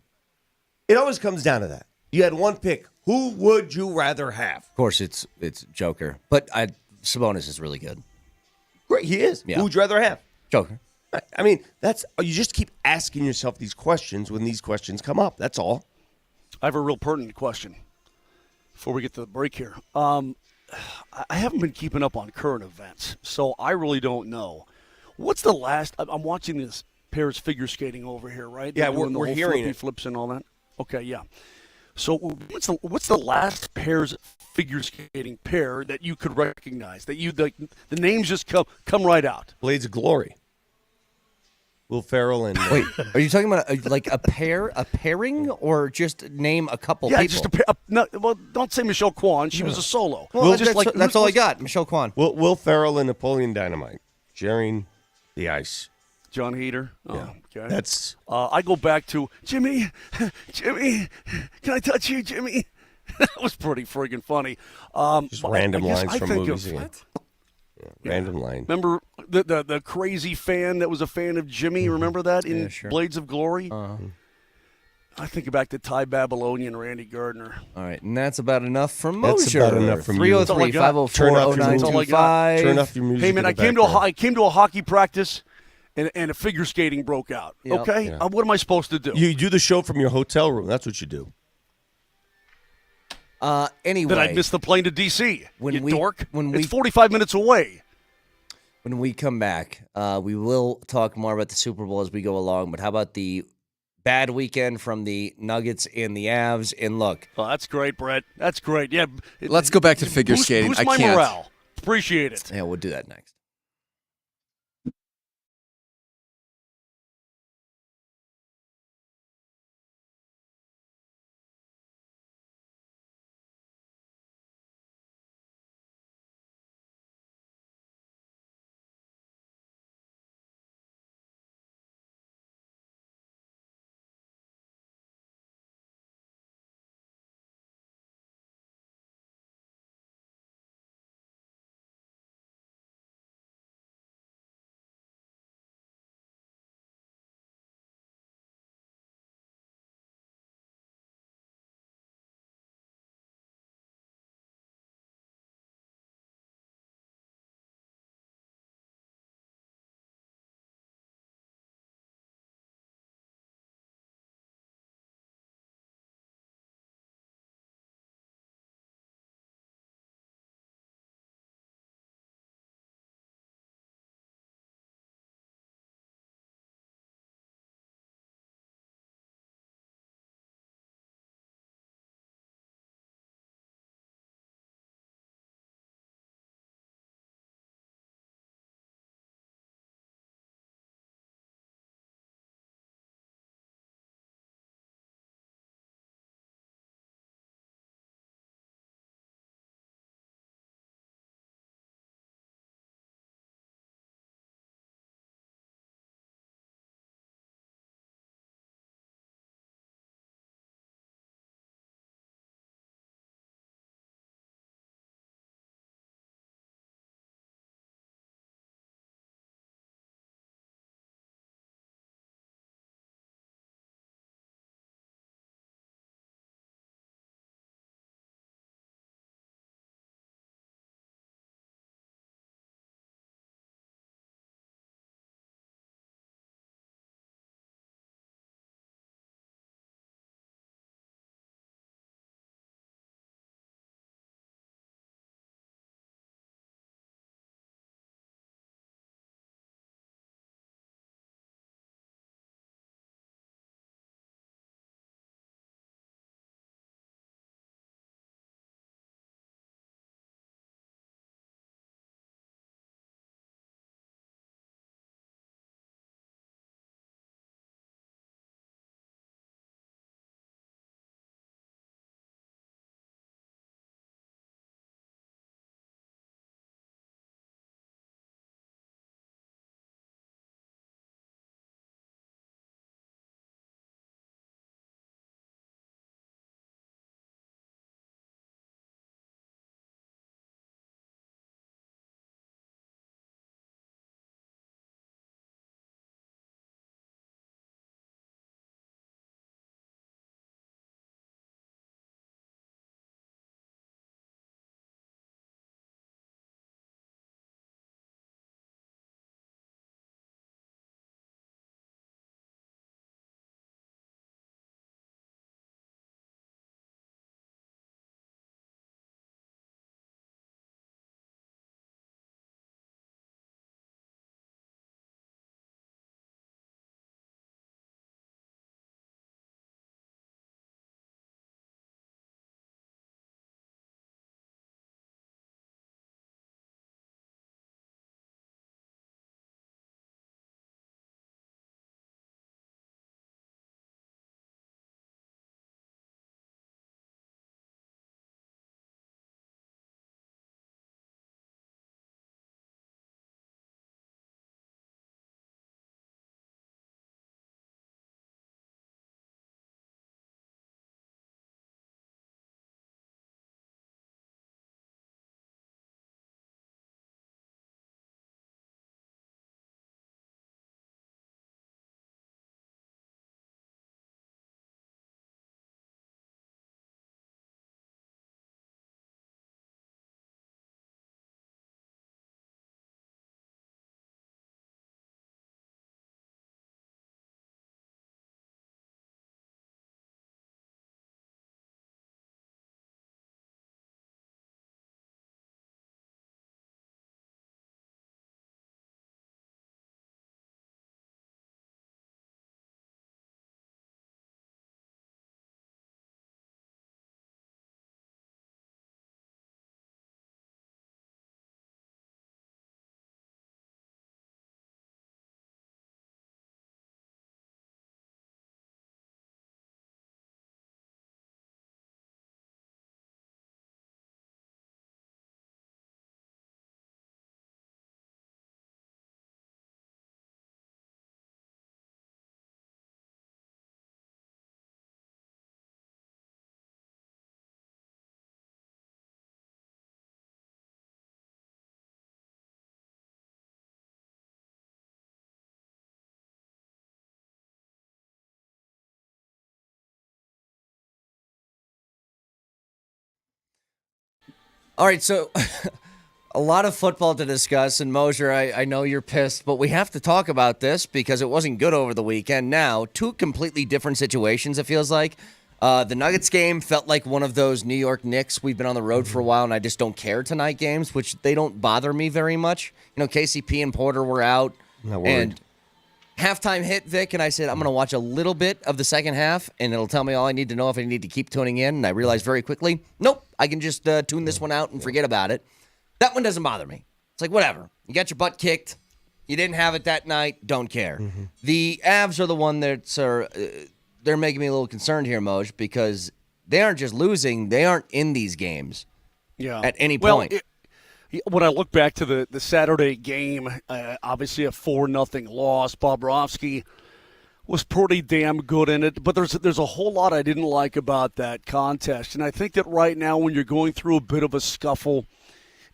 It always comes down to that. You had one pick. Who would you rather have? Of course, it's Joker, but Sabonis is really good. Great, he is. Yeah. Who would you rather have? Joker. I mean, you just keep asking yourself these questions when these questions come up. That's all. I have a real pertinent question before we get to the break here. I haven't been keeping up on current events, so I really don't know. What's the last? I'm watching this pairs figure skating over here, right? Yeah, They're doing we're the whole hearing it. flips and all that. Okay, yeah. So what's the last pairs figure skating pair that you could recognize? That the names just come right out. Blades of Glory. Will Ferrell and Wait, are you talking about a pairing, or just name a couple Yeah, people? just a pair. No, well, don't say Michelle Kwan. She was a solo. Well, that's all I got. Michelle Kwan. Will Ferrell and Napoleon Dynamite sharing the ice. John Heater. Oh, Yeah. okay. That's I go back to Jimmy. Can I touch you, Jimmy? That was pretty friggin' funny. just random lines from think movies. of- Again. Yeah, random line. Remember the crazy fan that was a fan of Jimmy? Remember that in sure. Blades of Glory? I think back to Ty Babylonian and Randy Gardner. All right, and that's about enough from That's Mosher. about enough from you. 303-504-0925. Turn off your music. Hey man, in the I came to background. I came to a hockey practice, and a figure skating broke out. Yep. Okay, Yeah. what am I supposed to do? You do the show from your hotel room. That's what you do. Anyway, Then I'd miss the plane to D.C. When you we- dork. when It's we- 45 minutes away. when we come back, we will talk more about the Super Bowl as we go along. But how about the bad weekend from the Nuggets and the Avs? And look, Oh, that's great, Brett. That's great. Yeah. Let's go back to figure skating. Boost I my can't. morale. Appreciate it. yeah, we'll do that next. All right, so a lot of football to discuss, and Mosier, I know you're pissed, but we have to talk about this because it wasn't good over the weekend. Now, two completely different situations, it feels like. The Nuggets game felt like one of those New York Knicks, we've been on the road for a while, and I just don't care tonight games, which they don't bother me very much. KCP and Porter were out, and halftime hit, Vic, and I said, I'm going to watch a little bit of the second half, and it'll tell me all I need to know if I need to keep tuning in. And I realized very quickly, nope, I can just tune this one out and forget about it. That one doesn't bother me. It's like, whatever. You got your butt kicked. You didn't have it that night. Don't care. Mm-hmm. The Avs are the one that's they're making me a little concerned here, Moj, because they aren't just losing. They aren't in these games at any point. When I look back to the Saturday game, obviously a 4-0 loss. Bobrovsky was pretty damn good in it, but there's a whole lot I didn't like about that contest. And I think that right now when you're going through a bit of a scuffle,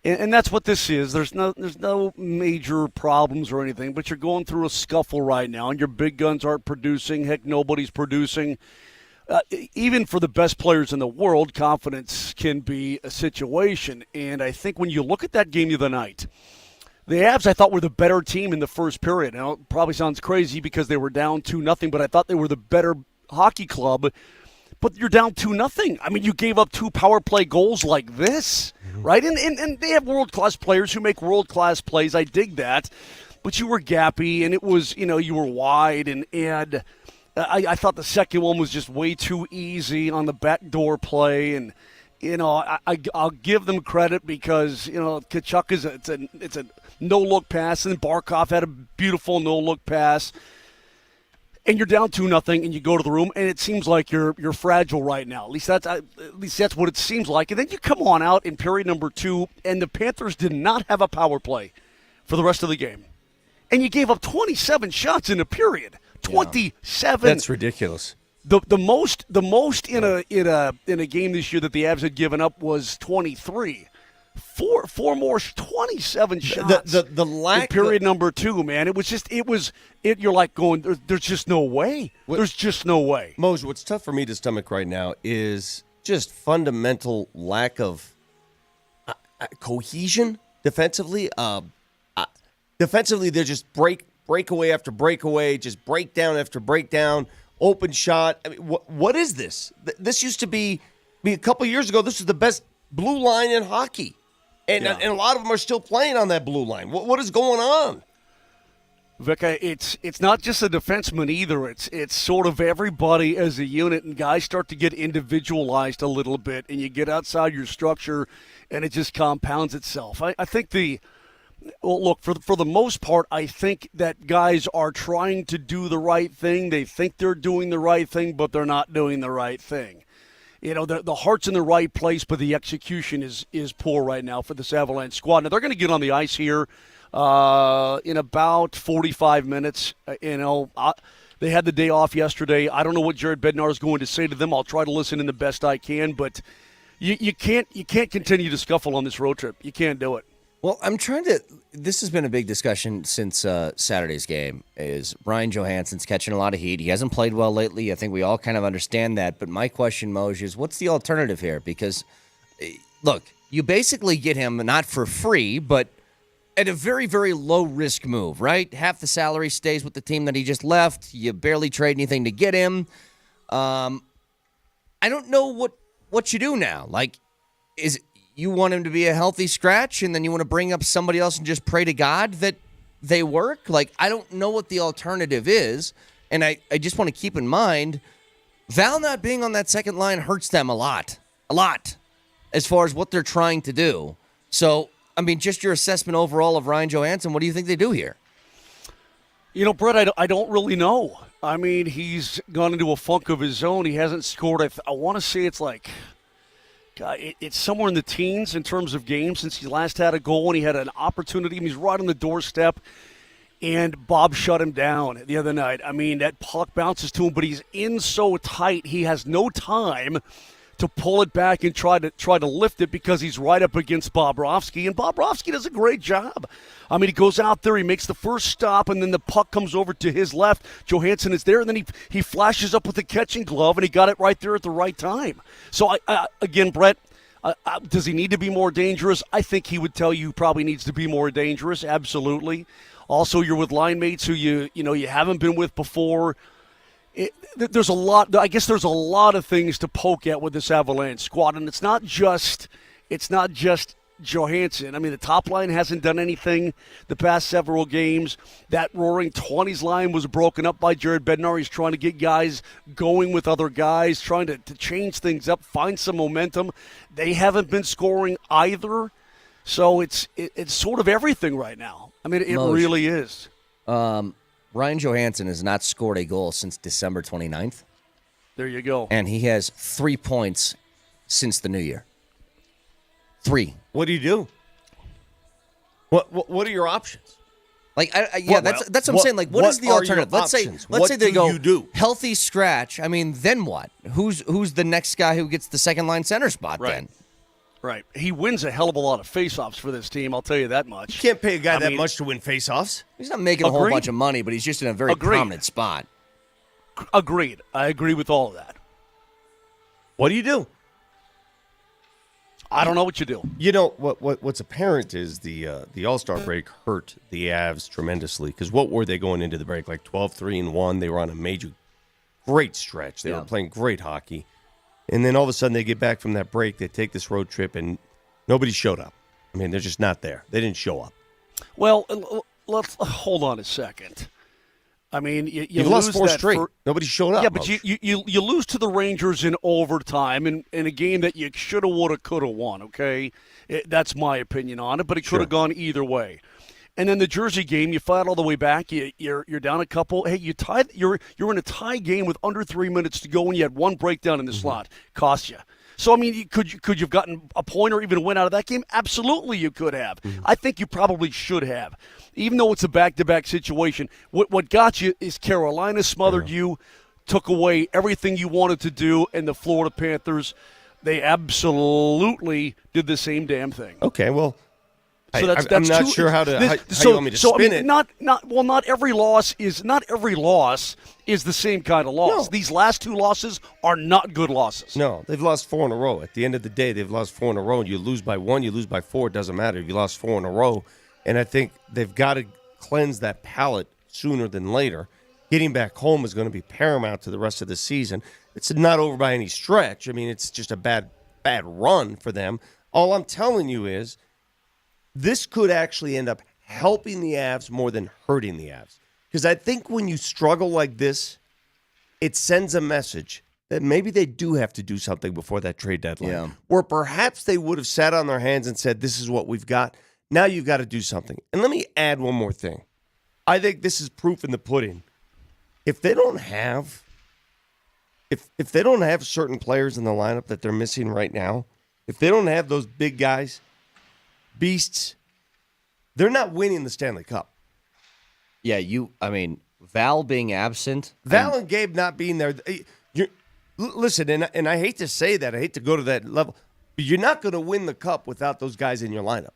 and that's what this is, there's no major problems or anything, but you're going through a scuffle right now, and your big guns aren't producing. Heck, nobody's producing. Even for the best players in the world, confidence can be a situation. And I think when you look at that game the other night, the Avs, I thought, were the better team in the first period. Now, it probably sounds crazy because they were down 2-0, but I thought they were the better hockey club. But you're down 2-0. I mean, you gave up 2 power play goals like this, right? And they have world-class players who make world-class plays. I dig that. But you were gappy, and it was, you were wide, and I thought the second one was just way too easy on the backdoor play, and I'll give them credit because Tkachuk it's a no look pass, and Barkov had a beautiful no look pass, and you're down 2-0, and you go to the room, and it seems like you're fragile right now. At least that's what it seems like. And then you come on out in period number 2, and the Panthers did not have a power play for the rest of the game, and you gave up 27 shots in a period. 27. That's ridiculous. The most in a game this year that the Avs had given up was 23. Four more 27 shots. The lack in period number 2, man. You're like going, there's just no way. There's just no way. Moj, what's tough for me to stomach right now is just fundamental lack of cohesion defensively. Defensively, they're just breakaway after breakaway, just breakdown after breakdown, open shot. I mean, what is this? This used to be a couple years ago, this was the best blue line in hockey. And a lot of them are still playing on that blue line. What is going on? Vic, it's not just a defenseman either. It's sort of everybody as a unit, and guys start to get individualized a little bit, and you get outside your structure, and it just compounds itself. I think well, look, for the most part, I think that guys are trying to do the right thing. They think they're doing the right thing, but they're not doing the right thing. The heart's in the right place, but the execution is poor right now for this Avalanche squad. Now, they're going to get on the ice here in about 45 minutes. They had the day off yesterday. I don't know what Jared Bednar is going to say to them. I'll try to listen in the best I can, but you can't continue to scuffle on this road trip. You can't do it. Well, this has been a big discussion since Saturday's game, is Ryan Johansson's catching a lot of heat. He hasn't played well lately. I think we all kind of understand that. But my question, Moj, is what's the alternative here? Because, look, you basically get him not for free, but at a very, very low-risk move, right? Half the salary stays with the team that he just left. You barely trade anything to get him. I don't know what you do now. Like, you want him to be a healthy scratch, and then you want to bring up somebody else and just pray to God that they work? Like, I don't know what the alternative is, and I just want to keep in mind, Val not being on that second line hurts them a lot, as far as what they're trying to do. So, I mean, just your assessment overall of Ryan Johansson, what do you think they do here? Brett, I don't really know. I mean, he's gone into a funk of his own. He hasn't scored. I want to say it's like... it's somewhere in the teens in terms of games since he last had a goal, and he had an opportunity. I mean, he's right on the doorstep, and Bob shut him down the other night. I mean, that puck bounces to him, but he's in so tight, he has no time to pull it back and try to lift it because he's right up against Bobrovsky, and Bobrovsky does a great job. I mean, he goes out there, he makes the first stop, and then the puck comes over to his left. Johansson is there, and then he flashes up with the catching glove, and he got it right there at the right time. So, again, Brett, Does he need to be more dangerous? I think he would tell you probably needs to be more dangerous. Absolutely. Also, you're with line mates who you haven't been with before. There's a lot. I guess there's a lot of things to poke at with this Avalanche squad, and it's not just Johansson. I mean, the top line hasn't done anything the past several games. That roaring 20s line was broken up by Jared Bednar. He's trying to get guys going with other guys, trying to change things up, find some momentum. They haven't been scoring either. So it's sort of everything right now. I mean, it really is. Ryan Johansson has not scored a goal since December 29th. There you go. And he has 3 points since the new year. 3. What do you do? What are your options? Like, that's what I'm saying. Like, what is the alternative? Let's say they go healthy scratch. I mean, then what? Who's the next guy who gets the second line center spot then? Right. He wins a hell of a lot of faceoffs for this team, I'll tell you that much. You can't pay a guy that much to win faceoffs. He's not making a whole bunch of money, but he's just in a very prominent spot. Agreed. I agree with all of that. What do you do? I don't know what you do. You know what's apparent is the All-Star break hurt the Avs tremendously, because what were they going into the break, like 12-3-1? They were on a great stretch. They were playing great hockey. And then all of a sudden they get back from that break, they take this road trip, and nobody showed up. I mean, they're just not there. They didn't show up. Well, let's hold on a second. I mean, you lost 4 straight. Nobody showed up. Yeah, but you lose to the Rangers in overtime in a game that you should have, would have, could have won, okay? That's my opinion on it, but it could have gone either way. And then the Jersey game, you fight all the way back. You're down a couple. Hey, you're in a tie game with under 3 minutes to go, and you had one breakdown in the slot. Cost you. So, I mean, could you have gotten a point or even a win out of that game? Absolutely you could have. I think you probably should have. Even though it's a back-to-back situation, what got you is Carolina smothered you, took away everything you wanted to do, and the Florida Panthers, they absolutely did the same damn thing. Okay, well, so I'm not sure how you want me to spin it. Not every loss is the same kind of loss. No. These last 2 losses are not good losses. No, they've lost 4 in a row. At the end of the day, they've lost 4 in a row. You lose by 1, you lose by 4, it doesn't matter. You lost 4 in a row. And I think they've got to cleanse that palate sooner than later. Getting back home is going to be paramount to the rest of the season. It's not over by any stretch. I mean, it's just a bad run for them. All I'm telling you is this could actually end up helping the Avs more than hurting the Avs. Because I think when you struggle like this, it sends a message that maybe they do have to do something before that trade deadline. Yeah. Or perhaps they would have sat on their hands and said, this is what we've got. Now you've got to do something. And let me add one more thing. I think this is proof in the pudding. If they don't have certain players in the lineup that they're missing right now, if they don't have those big guys, beasts, they're not winning the Stanley Cup. Yeah, Val being absent. Val and Gabe not being there. Listen, and I hate to say that. I hate to go to that level. But you're not going to win the Cup without those guys in your lineup.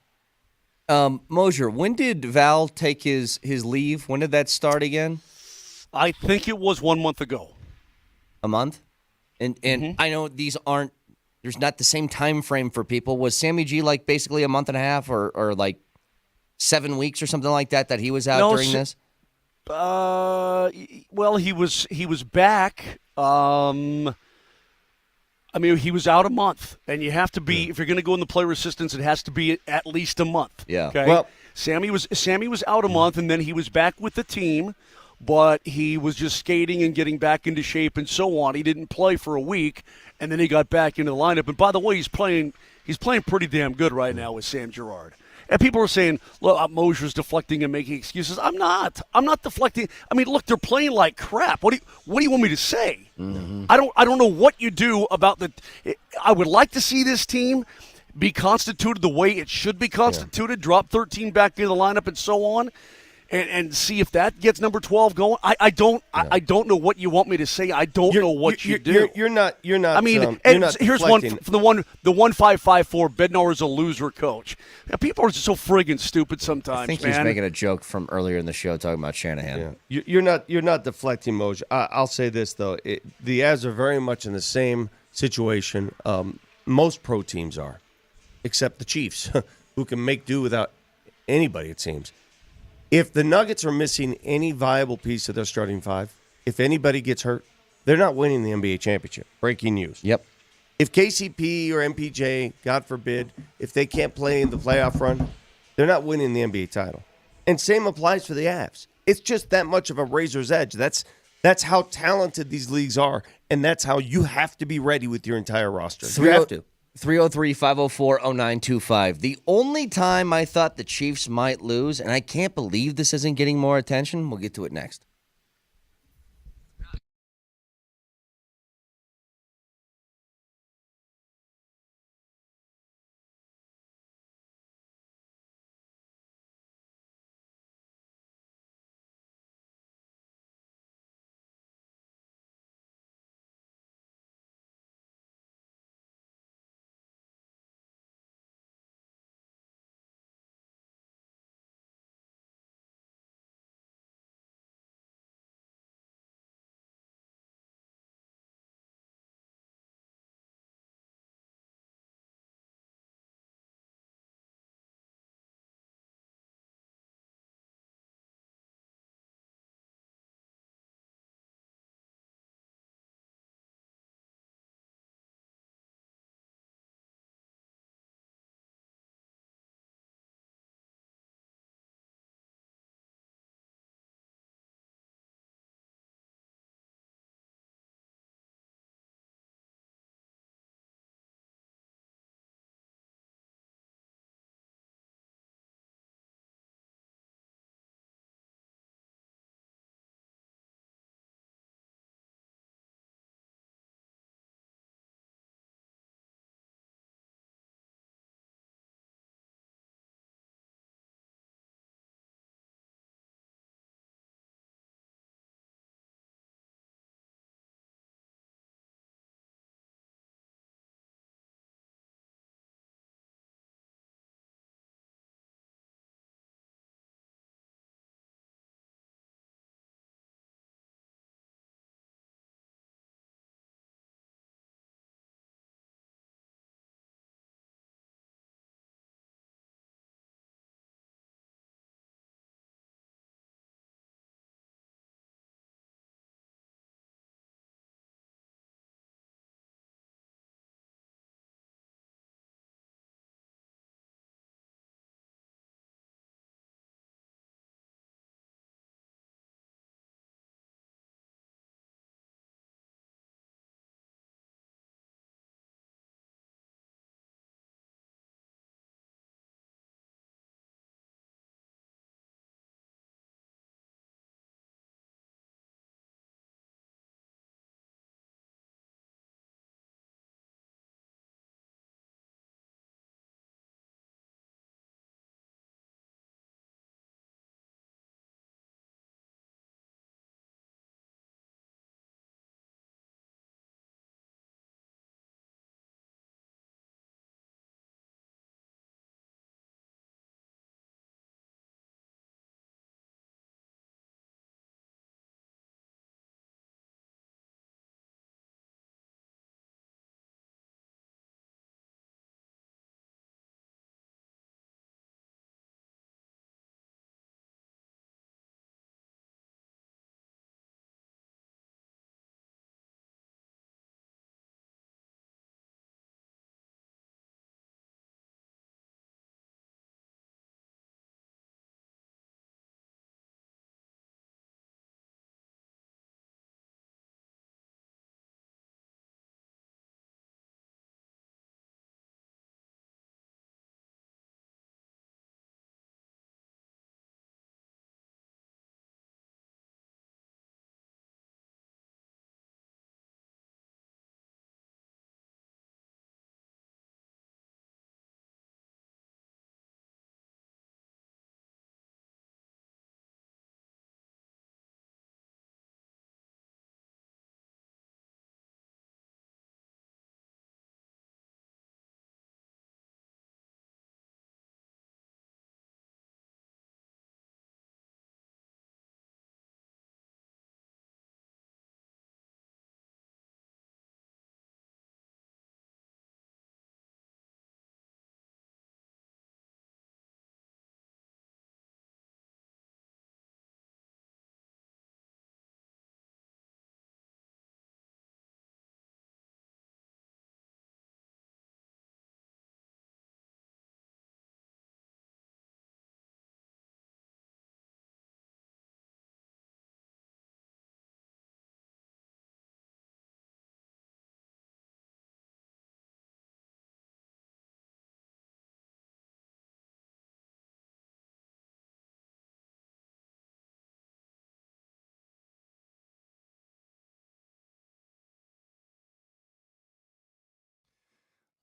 Mosier, when did Val take his leave? When did that start again? I think it was 1 month ago. A month? And I know there's not the same time frame for people. Was Sammy G like basically a month and a half or like 7 weeks or something like that he was out during this? Well, he was back. I mean, he was out a month, and you have to be if you're going to go in the player assistance, it has to be at least a month. Yeah. Okay. Well, Sammy was out a month, and then he was back with the team, but he was just skating and getting back into shape and so on. He didn't play for a week, and then he got back into the lineup. And by the way, he's playing pretty damn good right now with Sam Girard. And people are saying, look, Mosier's deflecting and making excuses. I'm not deflecting. I mean, look, they're playing like crap. What do you want me to say? Mm-hmm. I don't know what you do about the – I would like to see this team be constituted the way it should be constituted, drop 13 back into the lineup and so on, and see if that gets number 12 going. I don't know what you want me to say. I don't know what you do. You're not. I mean, here's deflecting. one for the 1554. Bednar is a loser coach. Now, people are just so friggin' stupid sometimes. I think he's making a joke from earlier in the show talking about Shanahan. Yeah. You're not deflecting, Moj. I'll say this though: the Avs are very much in the same situation. Most pro teams are, except the Chiefs, who can make do without anybody, it seems. If the Nuggets are missing any viable piece of their starting five, if anybody gets hurt, they're not winning the NBA championship. Breaking news. Yep. If KCP or MPJ, God forbid, if they can't play in the playoff run, they're not winning the NBA title. And same applies for the Avs. It's just that much of a razor's edge. That's how talented these leagues are, and that's how you have to be ready with your entire roster. You have to. 303-504-0925. The only time I thought the Chiefs might lose, and I can't believe this isn't getting more attention, we'll get to it next.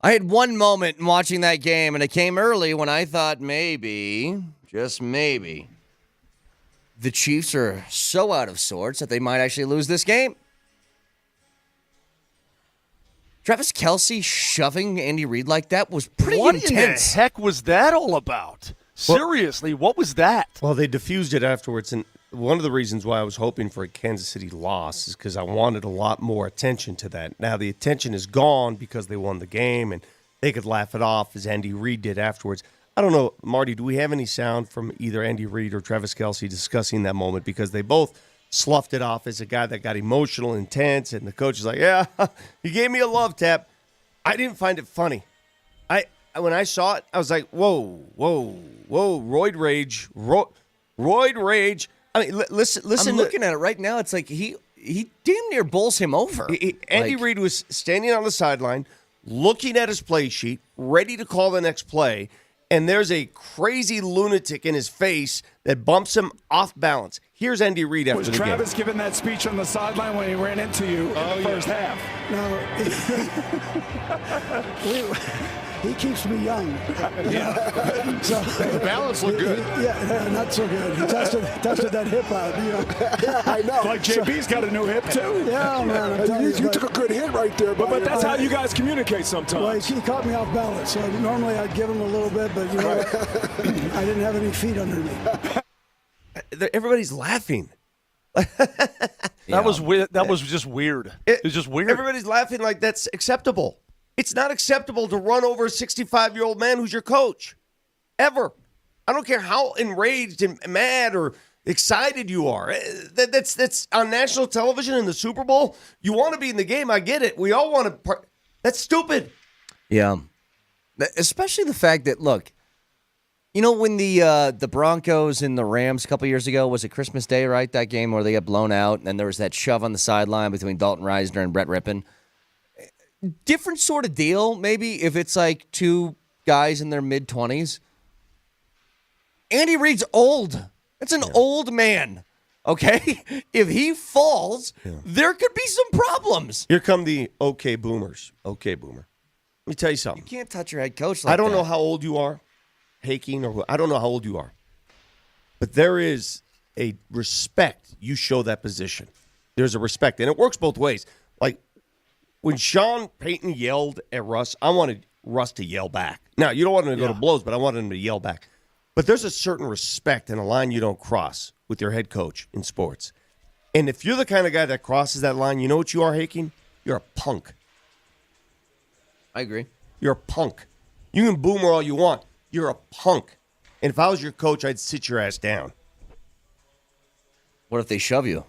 I had one moment in watching that game, and it came early when I thought maybe, just maybe, the Chiefs are so out of sorts that they might actually lose this game. Travis Kelce shoving Andy Reid like that was pretty What intense. in the heck was that all about? Seriously, what was that? Well, they diffused it afterwards, and one of the reasons why I was hoping for a Kansas City loss is because I wanted a lot more attention to that. Now the attention is gone because they won the game, and they could laugh it off as Andy Reid did afterwards. I don't know, Marty, do we have any sound from either Andy Reid or Travis Kelce discussing that moment? Because they both sloughed it off as a guy that got emotional, intense, and the coach is like, yeah, he gave me a love tap. I didn't find it funny. When I saw it, I was like, whoa, roid rage, roid rage. I mean, listen. I'm looking at it right now. It's like he damn near bowls him over. Andy Reid was standing on the sideline, looking at his play sheet, ready to call the next play, and there's a crazy lunatic in his face that bumps him off balance. Here's Andy Reid after the game. Was Travis giving that speech on the sideline when he ran into you in the first half? No. He keeps me young. So, The balance looked good. Yeah, not so good. He tested that hip out. Yeah, I know. Like JB's got a new hip too. Yeah, man. I'm telling You took a good hit right there. But that's how you guys communicate sometimes. Well, he caught me off balance. So normally I'd give him a little bit, but I didn't have any feet under me. Everybody's laughing. That was weird. That was just weird. It was just weird. Everybody's laughing like that's acceptable. It's not acceptable to run over a 65-year-old man who's your coach. Ever. I don't care how enraged and mad or excited you are. That's on national television in the Super Bowl. You want to be in the game. I get it. We all want to. That's stupid. Yeah. Especially the fact that, look, you know, when the Broncos and the Rams a couple years ago, was it Christmas Day, right? That game where they got blown out, and then there was that shove on the sideline between Dalton Reisner and Brett Rippon. Different sort of deal, maybe, if it's like two guys in their mid-20s. Andy Reid's old. That's an old man, okay? If he falls, there could be some problems. Here come the okay boomers. Okay, boomer. Let me tell you something. You can't touch your head coach like I don't that. know how old you are, Haking, or I don't know how old you are. But there is a respect you show that position. There's a respect, and it works both ways. Like, when Sean Payton yelled at Russ, I wanted Russ to yell back. Now, you don't want him to go to blows, but I wanted him to yell back. But there's a certain respect and a line you don't cross with your head coach in sports. And if you're the kind of guy that crosses that line, you know what you are, Haking? You're a punk. I agree. You're a punk. You can boomer all you want. You're a punk. And if I was your coach, I'd sit your ass down. What if they shove you?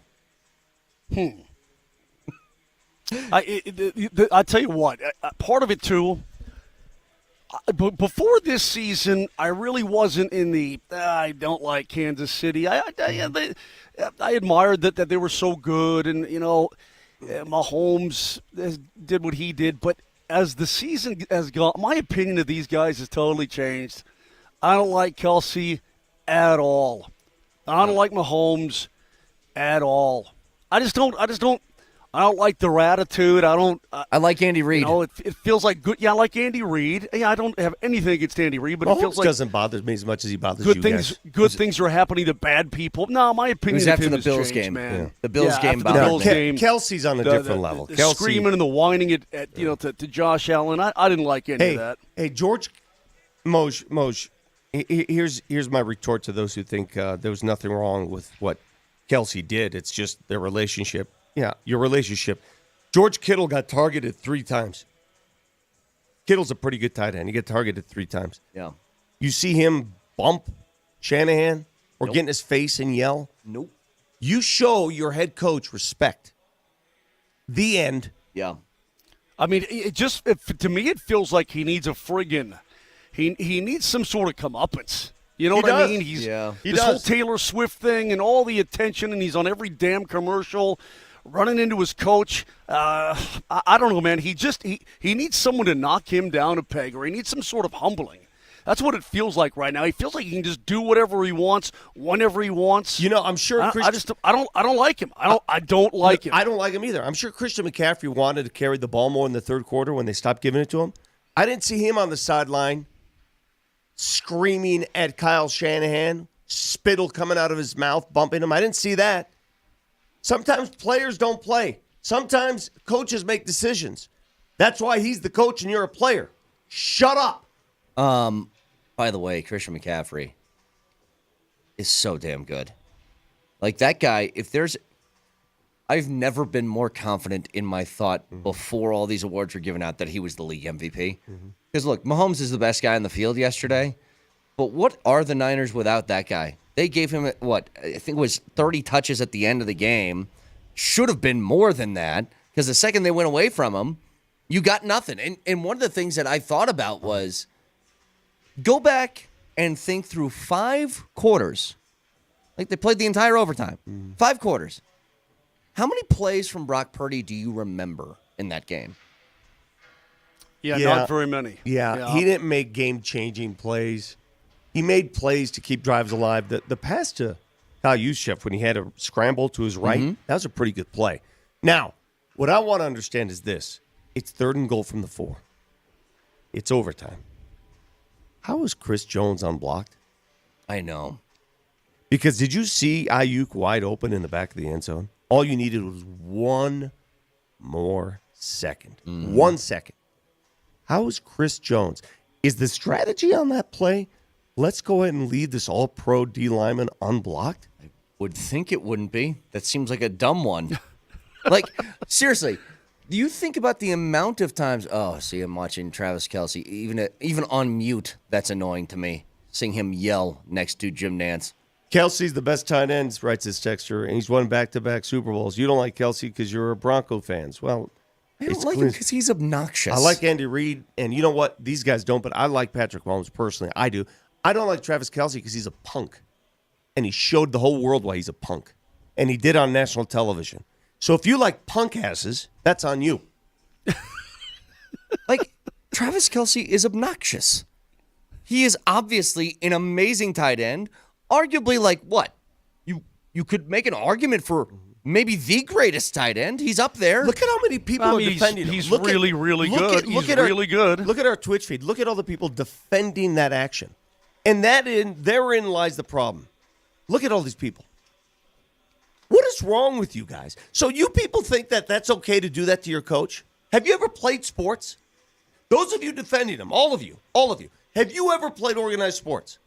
I tell you what, part of it too. Before this season, I really wasn't in the I don't like Kansas City. I admired that they were so good, and Mahomes did what he did. But as the season has gone, my opinion of these guys has totally changed. I don't like Kelce at all. I don't like Mahomes at all. I don't like their attitude. I like Andy Reid. It feels like good. Yeah, I like Andy Reid. Yeah, I don't have anything against Andy Reid, but Mahomes it feels like doesn't bother me as much as he bothers good you things. guys. Good things are happening to bad people. No, my It opinion was of after him the has Bills changed, game. man. Yeah. The Bills game after the bothered Bills me. game. Kelsey's on a different level. The Kelce, screaming and the whining to Josh Allen. I didn't like any of that. Hey, George Moj. Here's my retort to those who think there was nothing wrong with what Kelce did. It's just their relationship. Yeah, your relationship. George Kittle got targeted 3 times. Kittle's a pretty good tight end. He got targeted 3 times. Yeah. You see him bump Shanahan or get in his face and yell? Nope. You show your head coach respect. The end. Yeah. I mean, to me, it feels like he needs a friggin' he needs some sort of comeuppance. You know He what I does. mean? He This whole does. Taylor Swift thing and all the attention, and he's on every damn commercial, running into his coach. I don't know, man. He needs someone to knock him down a peg, or he needs some sort of humbling. That's what it feels like right now. He feels like he can just do whatever he wants, whenever he wants. I'm sure I don't like him. I don't like him. I don't like him either. I'm sure Christian McCaffrey wanted to carry the ball more in the third quarter when they stopped giving it to him. I didn't see him on the sideline screaming at Kyle Shanahan, spittle coming out of his mouth, bumping him. I didn't see that. Sometimes players don't play. Sometimes coaches make decisions. That's why he's the coach and you're a player. Shut up. By the way, Christian McCaffrey is so damn good. Like that guy, I've never been more confident in my thought before all these awards were given out that he was the league MVP. Because look, Mahomes is the best guy on the field yesterday, but what are the Niners without that guy? They gave him, I think it was 30 touches at the end of the game. Should have been more than that, because the second they went away from him, you got nothing. And one of the things that I thought about was go back and think through 5 quarters. Like they played the entire overtime. 5 quarters. How many plays from Brock Purdy do you remember in that game? Yeah, not very many. Yeah, he didn't make game-changing plays. He made plays to keep drives alive. The pass to Kyle Juszczyk when he had a scramble to his right, that was a pretty good play. Now, what I want to understand is this. It's 3rd and goal from the 4. It's overtime. How was Chris Jones unblocked? I know. Because did you see Ayuk wide open in the back of the end zone? All you needed was one more second. 1 second. How is Chris Jones? Is the strategy on that play, let's go ahead and leave this all-pro D lineman unblocked? Would think it wouldn't be. That seems like a dumb one. Like, seriously, do you think about the amount of times, I'm watching Travis Kelce, even on mute, that's annoying to me, seeing him yell next to Jim Nantz. Kelsey's the best tight end, writes his texter, and he's won back-to-back Super Bowls. You don't like Kelsey because you're a Bronco fan. Well, I don't like him because he's obnoxious. I like Andy Reid, and you know what? These guys don't, but I like Patrick Mahomes personally. I do. I don't like Travis Kelce because he's a punk, and he showed the whole world why he's a punk, and he did on national television. So if you like punk asses, that's on you. Like, Travis Kelce is obnoxious. He is obviously an amazing tight end. Arguably, like, what? You could make an argument for maybe the greatest tight end. He's up there. Look at how many people are defending him. He's really good. He's really good. Look at our Twitch feed. Look at all the people defending that action. And therein lies the problem. Look at all these people. What is wrong with you guys? So you people think that that's okay to do that to your coach? Have you ever played sports? Those of you defending him, all of you, have you ever played organized sports?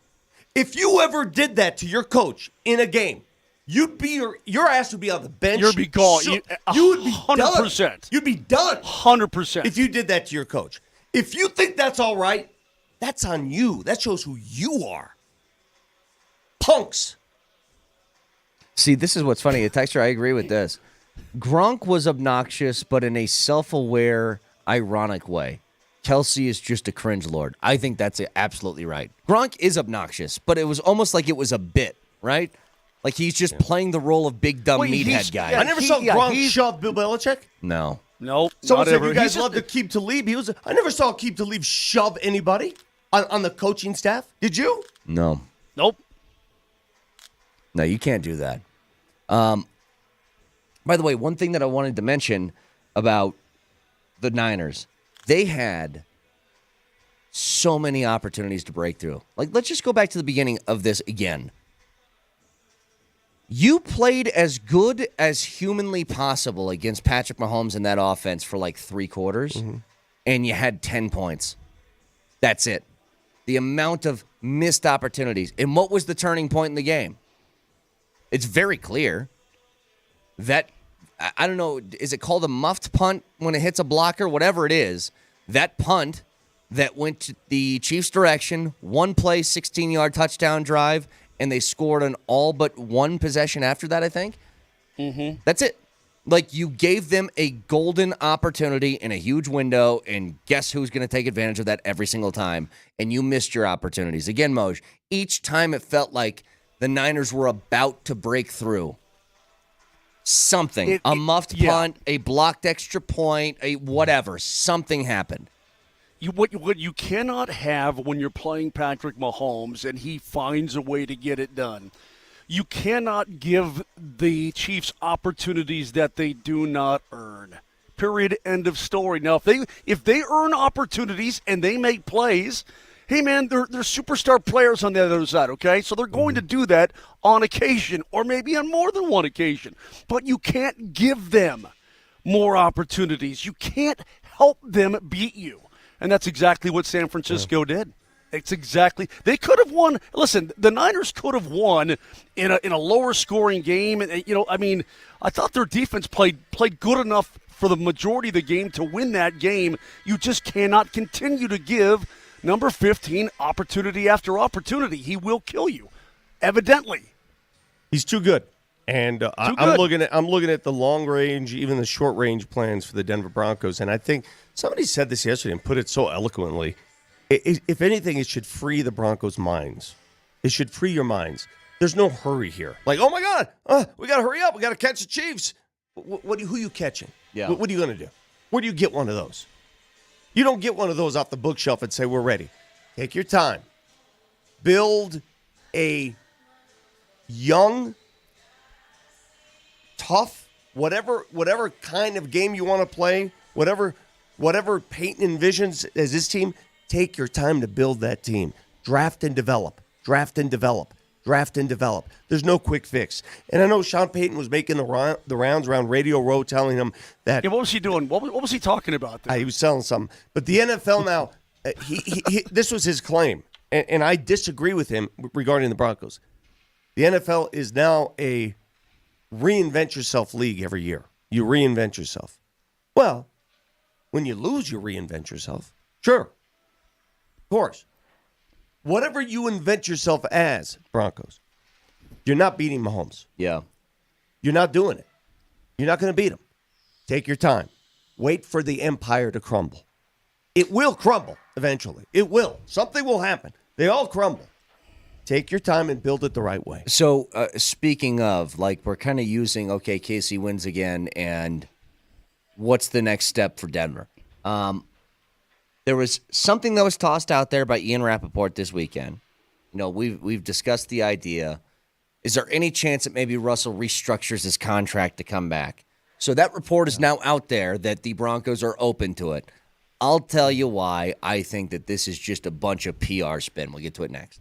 If you ever did that to your coach in a game, you'd be your ass would be on the bench. You'd be gone. You would be 100%. done. You'd be done. 100%. If you did that to your coach. If you think that's all right, that's on you. That shows who you are. Punks. See, this is what's funny. Texter, I agree with this. Gronk was obnoxious, but in a self-aware, ironic way. Kelce is just a cringe lord. I think that's absolutely right. Gronk is obnoxious, but it was almost like it was a bit, right? Like he's just playing the role of big dumb meathead guy. I never saw Gronk shove Bill Belichick. No. Nope. Someone not said ever. you guys love to keep Talib. I never saw Keep Talib shove anybody on the coaching staff. Did you? No. Nope. No, you can't do that. By the way, one thing that I wanted to mention about the Niners, they had so many opportunities to break through. Like, let's just go back to the beginning of this again. You played as good as humanly possible against Patrick Mahomes in that offense for like 3 quarters, and you had 10 points. That's it. The amount of missed opportunities. And what was the turning point in the game? It's very clear that, I don't know, is it called a muffed punt when it hits a blocker? Whatever it is, that punt that went to the Chiefs' direction, 1 play, 16-yard touchdown drive, and they scored an all but 1 possession after that, I think. That's it. Like, you gave them a golden opportunity in a huge window, and guess who's going to take advantage of that every single time? And you missed your opportunities. Again, Moj, each time it felt like the Niners were about to break through. Something. A muffed punt, a blocked extra point, a whatever. Something happened. What you cannot have when you're playing Patrick Mahomes and he finds a way to get it done, you cannot give the Chiefs opportunities that they do not earn. Period. End of story. Now, if they earn opportunities and they make plays, hey man, they're superstar players on the other side. Okay, so they're going to do that on occasion, or maybe on more than one occasion. But you can't give them more opportunities. You can't help them beat you, and that's exactly what San Francisco did. It's exactly they could have won. Listen, the Niners could have won in a lower scoring game, and I thought their defense played good enough for the majority of the game to win that game. You just cannot continue to give number 15 opportunity after opportunity. He will kill you, evidently. He's too good. And I'm looking at the long range, even the short range plans for the Denver Broncos. And I think somebody said this yesterday and put it so eloquently. If anything, it should free the Broncos' minds. It should free your minds. There's no hurry here. Like, oh my God, we got to hurry up. We got to catch the Chiefs. Who are you catching? Yeah. What are you going to do? Where do you get one of those? You don't get one of those off the bookshelf and say, we're ready. Take your time. Build a young, tough, whatever kind of game you want to play, whatever Peyton envisions as his team, take your time to build that team. Draft and develop. Draft and develop. Draft and develop. There's no quick fix. And I know Sean Payton was making the rounds around Radio Row telling him that. Yeah, what was he doing? What was he talking about there? He was selling something. But the NFL now, this was his claim. And I disagree with him regarding the Broncos. The NFL is now a reinvent yourself league every year. You reinvent yourself. Well, when you lose, you reinvent yourself. Sure. Of course. Whatever you invent yourself as, Broncos, you're not beating Mahomes. Yeah. You're not doing it. You're not going to beat him. Take your time. Wait for the empire to crumble. It will crumble eventually. It will. Something will happen. They all crumble. Take your time and build it the right way. So, speaking of, we're kind of using, okay, KC wins again, and what's the next step for Denver? There was something that was tossed out there by Ian Rappaport this weekend. We've discussed the idea. Is there any chance that maybe Russell restructures his contract to come back? So that report is now out there that the Broncos are open to it. I'll tell you why I think that this is just a bunch of PR spin. We'll get to it next.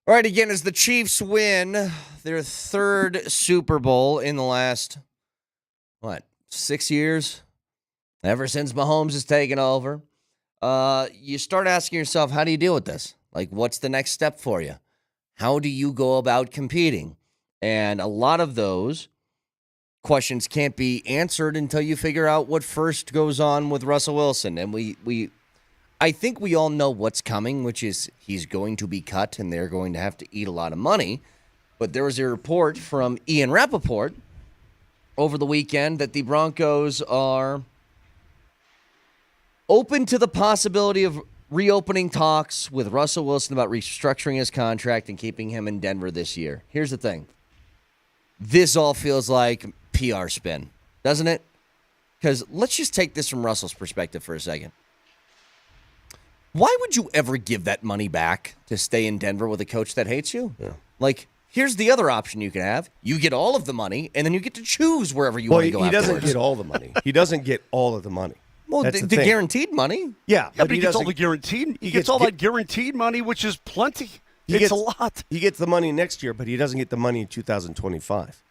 All right, again, as the Chiefs win their third Super Bowl in the last, 6 years? Ever since Mahomes has taken over. You start asking yourself, how do you deal with this? Like, what's the next step for you? How do you go about competing? And a lot of those questions can't be answered until you figure out what first goes on with Russell Wilson. And I think we all know what's coming, which is he's going to be cut and they're going to have to eat a lot of money. But there was a report from Ian Rappaport over the weekend that the Broncos are open to the possibility of reopening talks with Russell Wilson about restructuring his contract and keeping him in Denver this year. Here's the thing. This all feels like PR spin, doesn't it? Because let's just take this from Russell's perspective for a second. Why would you ever give that money back to stay in Denver with a coach that hates you? Yeah. Like, here's the other option you can have. You get all of the money, and then you get to choose wherever you want to go he afterwards. doesn't get all the money. He doesn't get all of the money. Well, That's the thing. guaranteed money. Yeah, But he gets all doesn't- the guaranteed. He he gets gets all gu- that guaranteed money, which is plenty. He It's gets a lot. He gets the money next year, but he doesn't get the money in 2025.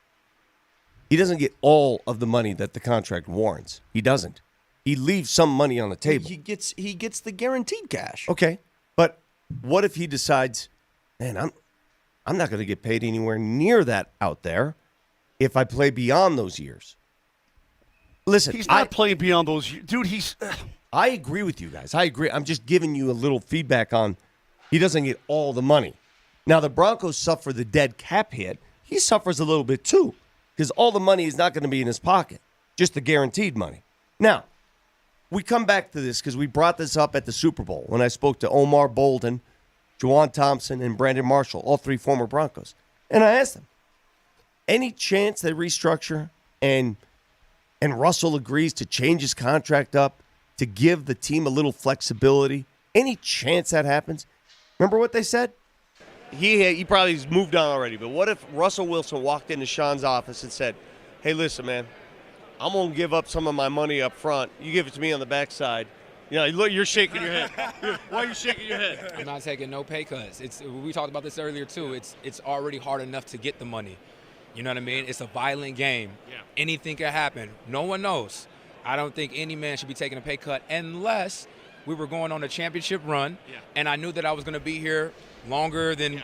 He doesn't get all of the money that the contract warrants. He doesn't. He leaves some money on the table. He gets the guaranteed cash. Okay, but what if he decides, man, I'm not going to get paid anywhere near that out there if I play beyond those years? Listen, He's not playing beyond those. Dude, he's. I agree with you guys. I agree. I'm just giving you a little feedback on he doesn't get all the money. Now, the Broncos suffer the dead cap hit. He suffers a little bit too because all the money is not going to be in his pocket, just the guaranteed money. Now, we come back to this because we brought this up at the Super Bowl when I spoke to Omar Bolden, Juwan Thompson, and Brandon Marshall, all three former Broncos. And I asked them, any chance they restructure and Russell agrees to change his contract up to give the team a little flexibility? Any chance that happens? Remember what they said? He probably moved on already, but what if Russell Wilson walked into Sean's office and said, hey, listen, man, I'm going to give up some of my money up front. You give it to me on the backside. You know, look, you're shaking your head. Why are you shaking your head? I'm not taking no pay cuts. We talked about this earlier too. It's already hard enough to get the money. You know what I mean? It's a violent game. Yeah. Anything can happen. No one knows. I don't think any man should be taking a pay cut unless we were going on a championship run, and I knew that I was going to be here longer than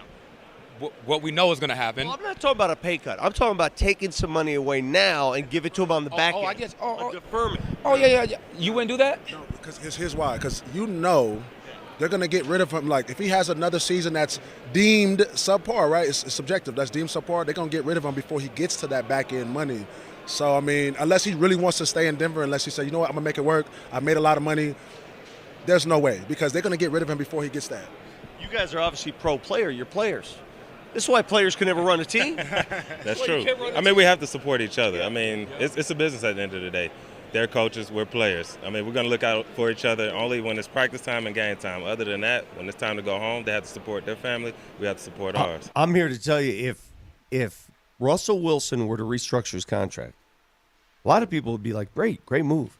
what we know is going to happen. Well, I'm not talking about a pay cut. I'm talking about taking some money away now and give it to him on the back end. I guess. A deferment. Oh, yeah. You wouldn't do that? No, because here's why. Because they're going to get rid of him. Like, if he has another season that's deemed subpar, right? It's subjective. That's deemed subpar. They're going to get rid of him before he gets to that back-end money. So, I mean, unless he really wants to stay in Denver, unless he say, you know what, I'm going to make it work. I made a lot of money. There's no way because they're going to get rid of him before he gets that. You guys are obviously pro player. You're players. This is why players can never run a team. That's true. I mean, we have to support each other. I mean, it's a business at the end of the day. They're coaches, we're players. I mean, we're going to look out for each other only when it's practice time and game time. Other than that, when it's time to go home, they have to support their family. We have to support ours. I'm here to tell you, if Russell Wilson were to restructure his contract, a lot of people would be like, great move.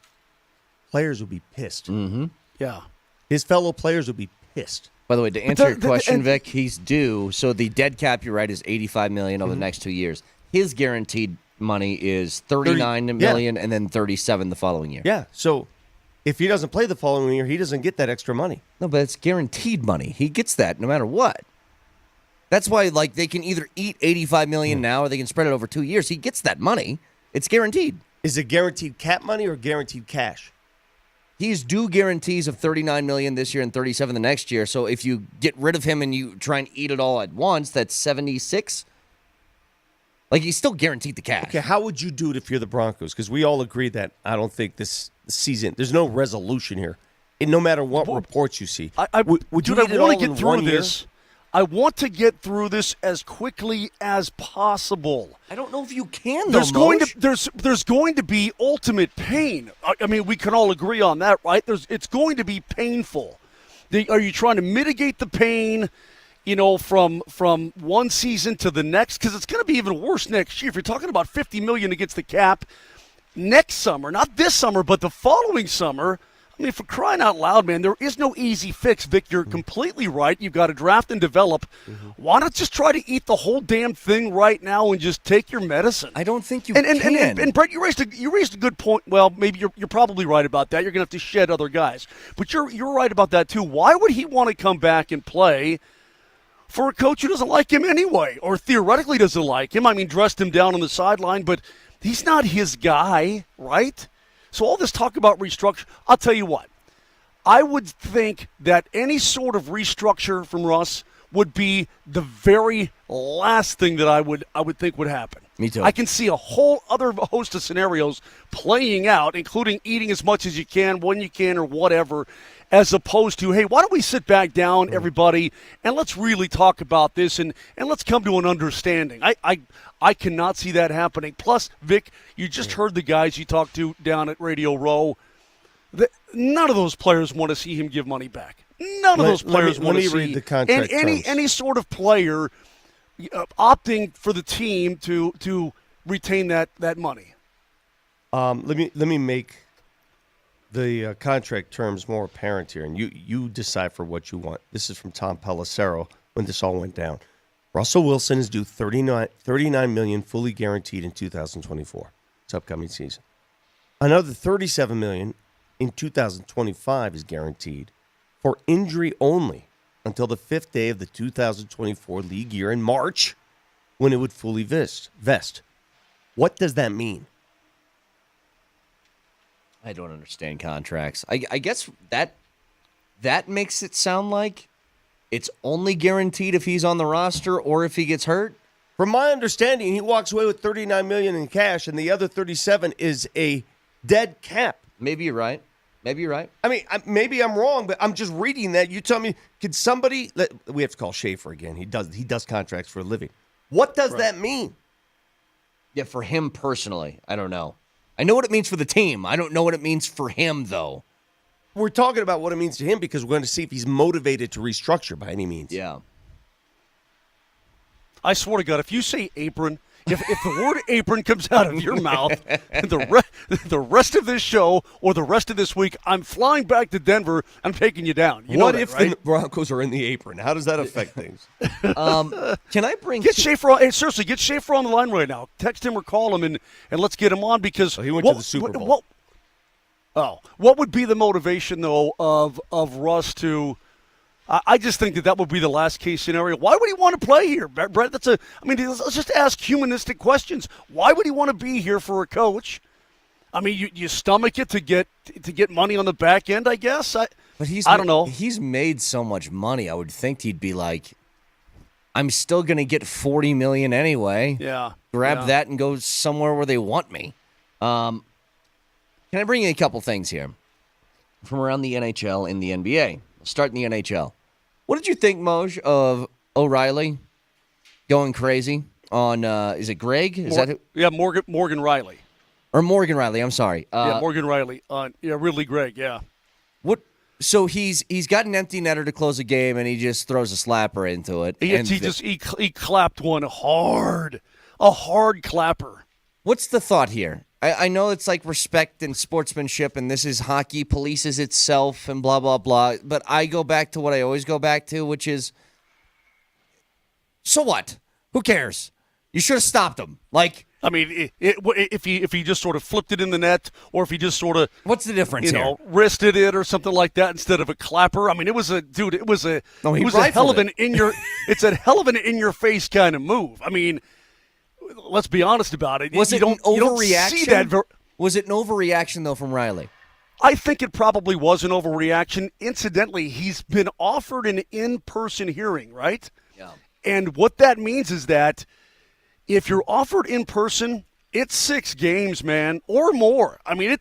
Players would be pissed. Mm-hmm. Yeah. His fellow players would be pissed. By the way, to answer your question, Vic, he's due. So the dead cap, you're right, is $85 million over the next 2 years. His guaranteed money is $39 million and then $37 the following year. Yeah. So if he doesn't play the following year, he doesn't get that extra money. No, but it's guaranteed money. He gets that no matter what. That's why, like, they can either eat $85 million now or they can spread it over 2 years. He gets that money. It's guaranteed. Is it guaranteed cap money or guaranteed cash? He's due guarantees of $39 million this year and $37 the next year. So if you get rid of him and you try and eat it all at once, that's $76. Like, he's still guaranteed the cash. Okay, how would you do it if you're the Broncos? Because we all agree that I don't think this season, there's no resolution here. And no matter what reports you see. Would you Dude, eat I it want all to in get through 1 year? this. I want to get through this as quickly as possible. I don't know if you can, though, There's going to be ultimate pain. I mean, we can all agree on that, right? It's going to be painful. Are you trying to mitigate the pain, from one season to the next? Because it's going to be even worse next year. If you're talking about $50 million against the cap next summer, not this summer, but the following summer, I mean, for crying out loud, man, there is no easy fix, Vic. You're completely right. You've got to draft and develop. Why not just try to eat the whole damn thing right now and just take your medicine? I don't think you and, can. And Brett, you raised a good point. Well, maybe you're probably right about that. You're going to have to shed other guys. But you're right about that, too. Why would he want to come back and play for a coach who doesn't like him anyway, or theoretically doesn't like him? I mean, dressed him down on the sideline, but he's not his guy, right? So all this talk about restructure, I'll tell you what. I would think that any sort of restructure from Russ would be the very last thing that I would think would happen. Me too. I can see a whole other host of scenarios playing out, including eating as much as you can, when you can, or whatever, as opposed to, hey, why don't we sit back down, everybody, and let's really talk about this and let's come to an understanding. I cannot see that happening. Plus, Vic, you just heard the guys you talked to down at Radio Row. None of those players want to see him give money back. None of those players want to see. Let me read the contract terms. Any sort of player opting for the team to retain that money. Let me make the contract terms more apparent here, and you decipher what you want. This is from Tom Pelissero when this all went down. Russell Wilson is due $39 million fully guaranteed in 2024, this upcoming season. Another $37 million in 2025 is guaranteed for injury only until the 5th day of the 2024 league year in March, when it would fully vest. What does that mean? I don't understand contracts. I guess that makes it sound like it's only guaranteed if he's on the roster or if he gets hurt. From my understanding, he walks away with $39 million in cash, and the other $37 is a dead cap. Maybe you're right. I mean, maybe I'm wrong, but I'm just reading that. You tell me, could somebody? We have to call Schaefer again. He does contracts for a living. What does that mean? Yeah, for him personally, I don't know. I know what it means for the team. I don't know what it means for him, though. We're talking about what it means to him because we're going to see if he's motivated to restructure by any means. Yeah. I swear to God, if you say apron, if the word apron comes out of your mouth, the rest of this show or the rest of this week, I'm flying back to Denver. I'm taking you down. You know what that, if right? the Broncos are in the apron? How does that affect things? Can I bring Schaefer on, seriously, get Schaefer on the line right now. Text him or call him and let's get him on because he went to the Super Bowl. What would be the motivation though of Russ to? I just think that would be the last case scenario. Why would he want to play here, Brett? Let's just ask humanistic questions. Why would he want to be here for a coach? I mean, you stomach it to get money on the back end, I guess. I don't know. He's made so much money. I would think he'd be like, I'm still going to get $40 million anyway. Yeah. Grab that and go somewhere where they want me. Can I bring you a couple things here from around the NHL and the NBA? We'll start in the NHL. What did you think, Moj, of O'Reilly going crazy on, is it Greg? Yeah, Morgan Riley. Or Morgan Riley, I'm sorry. Morgan Riley. Ridley Gregg, yeah. So he's got an empty netter to close a game, and he just throws a slapper into it. He clapped one hard. A hard clapper. What's the thought here? I know it's like respect and sportsmanship, and this is hockey polices itself and blah, blah, blah. But I go back to what I always go back to, which is, so what? Who cares? You should have stopped him. Like, I mean, if he just sort of flipped it in the net, or if he just sort of what's the difference here? Wristed it or something like that instead of a clapper. I mean, it was a hell of an it's a hell of an in your face kind of move. I mean, let's be honest about it. Was it an overreaction? Was it an overreaction though from Riley? I think it probably was an overreaction. Incidentally, he's been offered an in-person hearing, right? Yeah. And what that means is that if you're offered in person, it's 6 games, man, or more. I mean,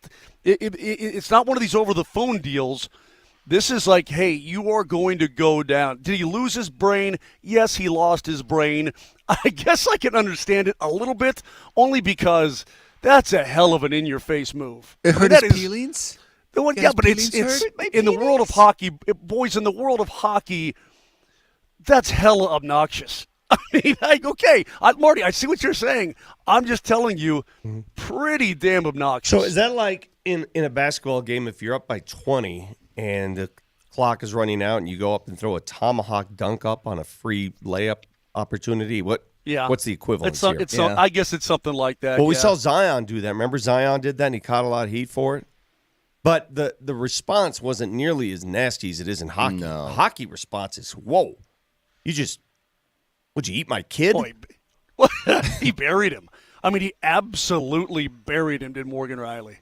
it's not one of these over-the-phone deals. This is like, hey, you are going to go down. Did he lose his brain? Yes, he lost his brain. I guess I can understand it a little bit, only because that's a hell of an in-your-face move. It hurt his feelings? Yeah, but it's in the world of hockey, boys, in the world of hockey, that's hella obnoxious. I mean, okay, Marty, I see what you're saying. I'm just telling you, pretty damn obnoxious. So is that like in a basketball game, if you're up by 20 and the clock is running out and you go up and throw a tomahawk dunk up on a free layup opportunity? What's the equivalent here? I guess it's something like that. Well, we saw Zion do that. Remember Zion did that and he caught a lot of heat for it? But the response wasn't nearly as nasty as it is in hockey. No. The hockey response is, whoa. Would you eat my kid? Boy, he buried him. I mean, he absolutely buried him, did Morgan Riley.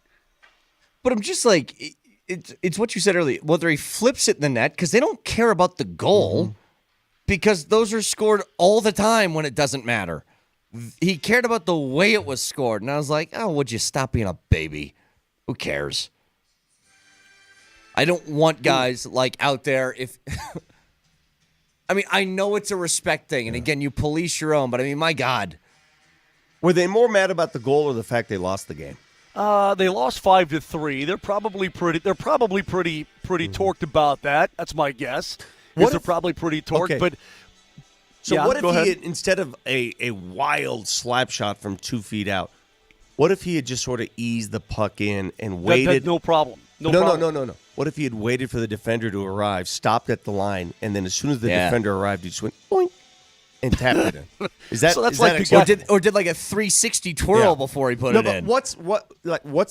But I'm just like, it's what you said earlier. Whether he flips it in the net, because they don't care about the goal, because those are scored all the time when it doesn't matter. He cared about the way it was scored. And I was like, oh, would you stop being a baby? Who cares? I don't want guys like out there if I mean, I know it's a respect thing, and again, you police your own, but I mean, my God. Were they more mad about the goal or the fact they lost the game? They lost 5-3. They're probably pretty torqued about that. That's my guess. They're probably pretty torqued, Okay. but So yeah, what if go he ahead. had, instead of a wild slap shot from 2 feet out, what if he had just sort of eased the puck in and waited? No problem. No. What if he had waited for the defender to arrive, stopped at the line, and then as soon as the defender arrived, he just went boink and tapped it in? Is that So that's is like that the acceptable? Or did like a 360 twirl before he put it but in. what's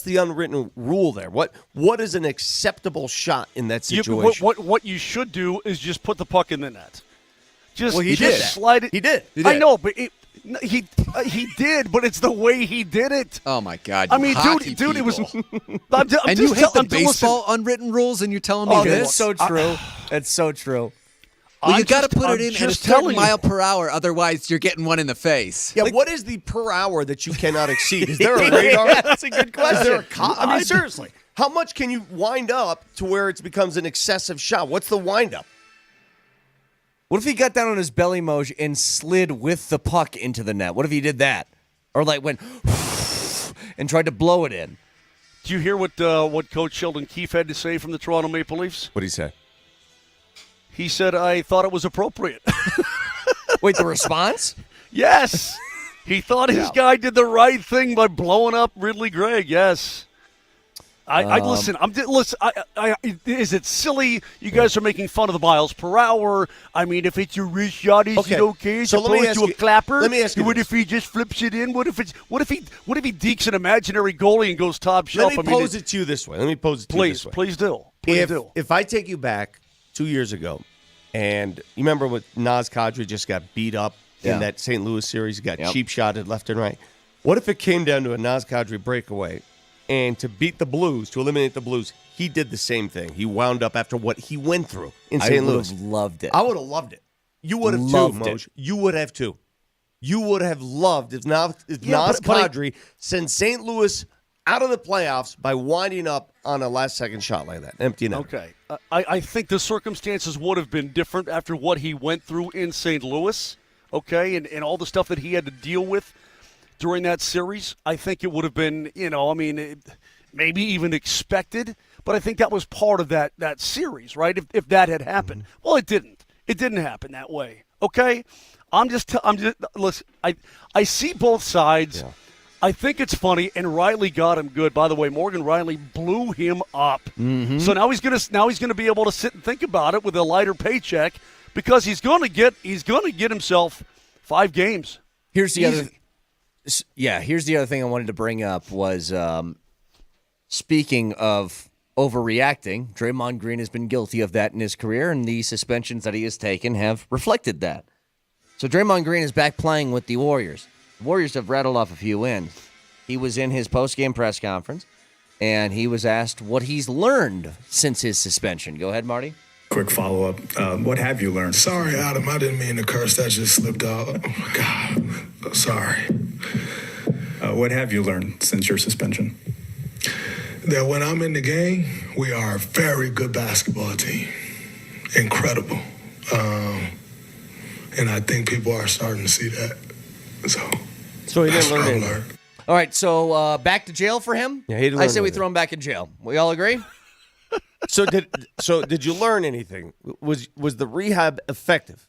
the unwritten rule there? What is an acceptable shot in that situation? What you should do is just put the puck in the net. Just Well, he just did that. slide it. He did. I know, but he did, but it's the way he did it. Oh my God! I mean, hockey dude, it was. people. I'm And you hate the baseball unwritten rules, and you're telling me Oh, this? that's so true. That's so true. Well, you I'm got to just- put it I'm in at a just certain telling you. mile per hour, otherwise you're getting one in the face. Yeah, what is the per hour that you cannot exceed? Is there a radar? That's a good question. Is there a I mean, seriously, how much can you wind up to where it becomes an excessive shot? What's the wind up? What if he got down on his belly, Moj, and slid with the puck into the net? What if he did that? Or like went and tried to blow it in? Do you hear what Coach Sheldon Keefe had to say from the Toronto Maple Leafs? What did he say? He said, "I thought it was appropriate." Wait, the response? Yes, he thought his guy did the right thing by blowing up Ridley Gregg. Yes. I listen. Listen. Is it silly? You guys are making fun of the miles per hour. I mean, if it's your wrist shot, is it okay? So let me ask to a you- clapper. let me ask you What this. if he just flips it in? What if he dekes an imaginary goalie and goes top shelf? Let me pose it to you this way. Please do. Please do. If I take you back 2 years ago, and you remember when Naz Kadri just got beat up in that St. Louis series, he got cheap shotted left and right. What if it came down to a Naz Kadri breakaway, and to beat the Blues, to eliminate the Blues, he did the same thing. He wound up after what he went through in St. Louis. I would have loved it. I would have loved it. You would have too, Loved Moj. it. You would have too. You would have loved if Naz but Kadri sent St. Louis out of the playoffs by winding up on a last-second shot like that, empty net. Okay. I think the circumstances would have been different after what he went through in St. Louis, okay, and all the stuff that he had to deal with during that series. I think it would have been, maybe even expected, but I think that was part of that series, right, if that had happened. Well, it didn't. It didn't happen that way, okay? Listen, I see both sides. Yeah. I think it's funny, and Riley got him good. By the way, Morgan Riley blew him up. Mm-hmm. So now he's gonna be able to sit and think about it with a lighter paycheck because he's gonna get himself 5 games. Here's the other thing I wanted to bring up was speaking of overreacting, Draymond Green has been guilty of that in his career, and the suspensions that he has taken have reflected that. So Draymond Green is back playing with the Warriors. The Warriors have rattled off a few wins. He was in his post-game press conference, and he was asked what he's learned since his suspension. Go ahead, Marty. Quick follow-up. What have you learned? Sorry, Adam. I didn't mean to curse. That just slipped out. Oh, my God. Sorry. What have you learned since your suspension? That when I'm in the game, we are a very good basketball team. Incredible. And I think people are starting to see that. So he that's didn't what learn I anything. learned. All right, so back to jail for him? Yeah, he didn't I learn say we anything. throw him back in jail. We all agree? So did you learn anything? Was the rehab effective?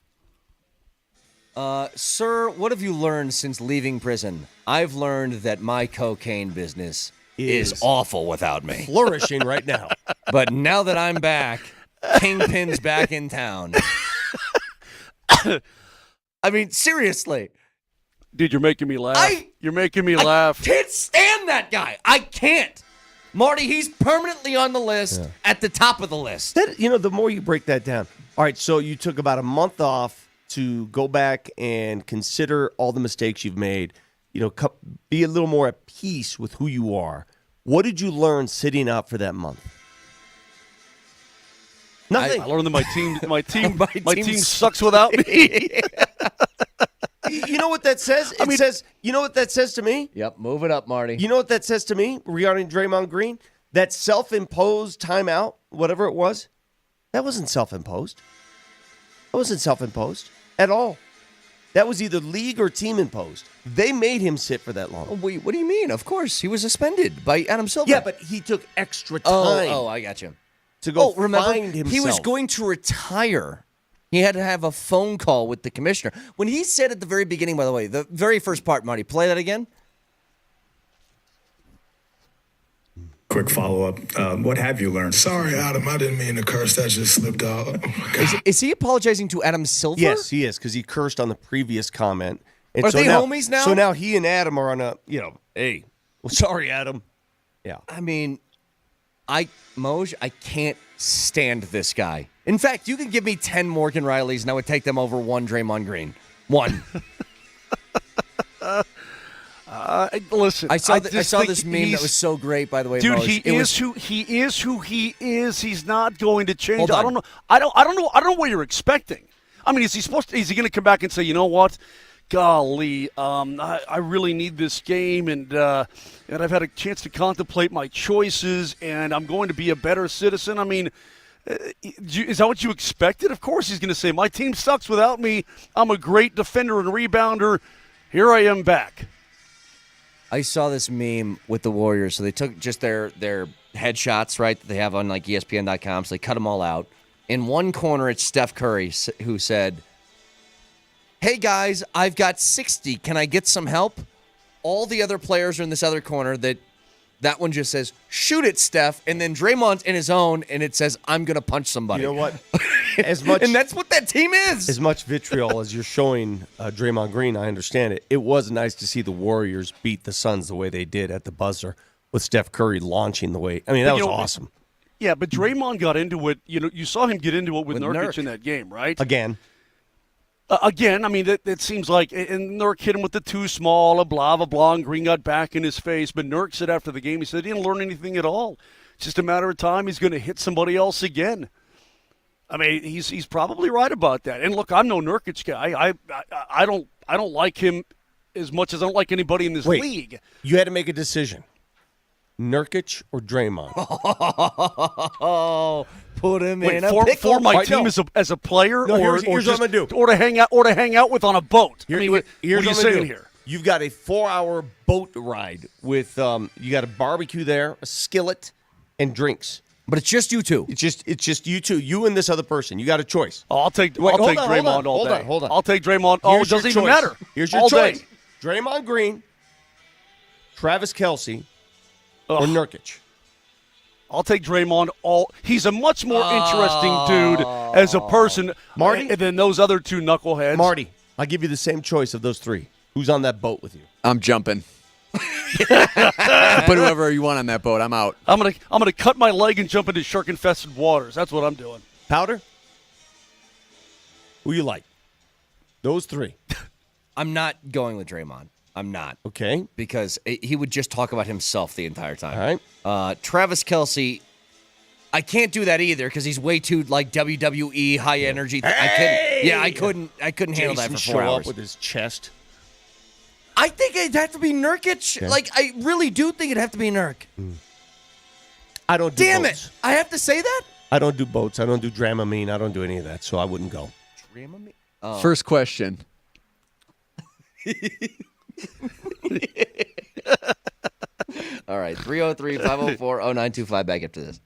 Sir, what have you learned since leaving prison? I've learned that my cocaine business is awful without me. Flourishing right now. But now that I'm back, Kingpin's back in town. I mean, seriously. Dude, you're making me laugh. You're making me laugh. I can't stand that guy. I can't. Marty, he's permanently on the list at the top of the list. The more you break that down. All right, so you took about a month off to go back and consider all the mistakes you've made. Be a little more at peace with who you are. What did you learn sitting out for that month? Nothing. I learned that my team sucks without me. You know what that says? You know what that says to me? Yep, move it up, Marty. You know what that says to me regarding Draymond Green? That self-imposed timeout, whatever it was, that wasn't self-imposed. That wasn't self-imposed at all. That was either league or team imposed. They made him sit for that long. Wait, what do you mean? Of course, he was suspended by Adam Silver. Yeah, but he took extra time. Oh, I got you. To go remember, find himself. He was going to retire. He had to have a phone call with the commissioner. When he said at the very beginning, by the way, the very first part, Marty, play that again. Quick follow-up. What have you learned? Sorry, Adam. I didn't mean to curse. That just slipped out. Is he apologizing to Adam Silver? Yes, he is, because he cursed on the previous comment. And Are they homies now? So now he and Adam are on a, hey, well, sorry, Adam. Yeah. I mean, Moj, I can't stand this guy. In fact, you can give me 10 Morgan Rileys and I would take them over one Draymond Green. One. Listen, I saw this meme that was so great, by the way, dude. Moj. He is who he is. He's not going to change. Hold on. I don't know what you're expecting. I mean, is he going to come back and say, you know what? Golly, I really need this game, and I've had a chance to contemplate my choices, and I'm going to be a better citizen. I mean, is that what you expected? Of course he's going to say, my team sucks without me. I'm a great defender and rebounder. Here I am back. I saw this meme with the Warriors. So they took just their headshots, right, that they have on like ESPN.com. So they cut them all out. In one corner, it's Steph Curry who said, hey, guys, I've got 60. Can I get some help? All the other players are in this other corner that one just says, shoot it, Steph. And then Draymond's in his own, and it says, I'm going to punch somebody. You know what? And that's what that team is. As much vitriol as you're showing Draymond Green, I understand it. It was nice to see the Warriors beat the Suns the way they did at the buzzer with Steph Curry launching the way. I mean, that was awesome. Yeah, but Draymond got into it. You saw him get into it with Nurkic in that game, right? Again, I mean, it seems like, and Nurk hit him with the too small, blah, blah, blah, and Green got back in his face. But Nurk said after the game, he said he didn't learn anything at all. It's just a matter of time. He's going to hit somebody else again. I mean, he's probably right about that. And look, I'm no Nurkic guy. I don't like him as much as I don't like anybody in this league. You had to make a decision. Nurkic or Draymond? Oh, put him in a for pickle. my team as a player, no, or here's what I'm gonna do, or to hang out with on a boat. Here's what are you saying here? You've got a 4-hour boat ride with you got a barbecue there, a skillet, and drinks. But it's just you two. It's just you two. You and this other person. You got a choice. Oh, I'll take Draymond all day. Hold on. I'll take Draymond. Here's it doesn't your even choice. matter. Here's your all choice. Day. Draymond Green, Travis Kelce, or Nurkic. I'll take Draymond. He's a much more interesting dude as a person, Marty, than those other two knuckleheads. Marty, I'll give you the same choice of those three. Who's on that boat with you? I'm jumping. Put whoever you want on that boat. I'm out. I'm gonna cut my leg and jump into shark-infested waters. That's what I'm doing. Powder? Who you like? Those three. I'm not going with Draymond. I'm not. Okay. Because he would just talk about himself the entire time. All right. Travis Kelce, I can't do that either because he's way too like WWE high energy. Hey! I couldn't handle that for 4 show hours. up with his chest. I think it'd have to be Nurkic. Okay. Like I really do think it'd have to be Nurk. I don't do Damn boats. it! I have to say that. I don't do boats. I don't do Dramamine. I don't do any of that, so I wouldn't go. Dramamine? First question. All right, 303-504-0925 back after this.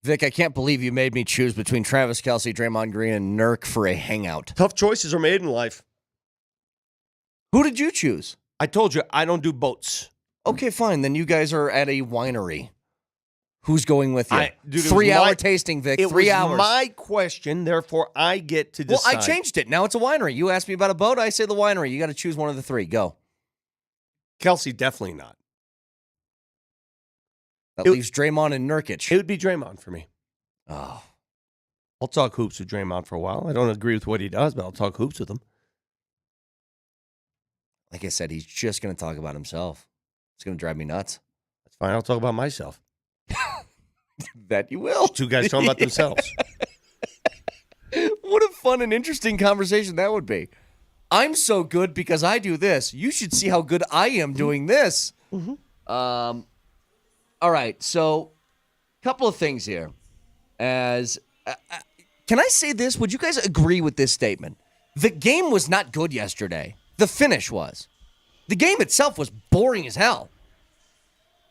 Vic, I can't believe you made me choose between Travis Kelce, Draymond Green, and Nurk for a hangout. Tough choices are made in life. Who did you choose? I told you, I don't do boats. Okay, fine. Then you guys are at a winery. Who's going with you? Dude, 3 hour tasting, Vic. It 3 was hours. my question, therefore I get to decide. Well, I changed it. Now it's a winery. You asked me about a boat. I say the winery. You got to choose one of the three. Go. Kelsey, definitely not. That leaves Draymond and Nurkic. It would be Draymond for me. Oh. I'll talk hoops with Draymond for a while. I don't agree with what he does, but I'll talk hoops with him. Like I said, he's just going to talk about himself. It's going to drive me nuts. That's fine. I'll talk about myself. That you will. Two guys talking about themselves. What a fun and interesting conversation that would be. I'm so good because I do this. You should see how good I am doing this. Mm-hmm. All right, so a couple of things here. As can I say this? Would you guys agree with this statement? The game was not good yesterday. The finish was. The game itself was boring as hell.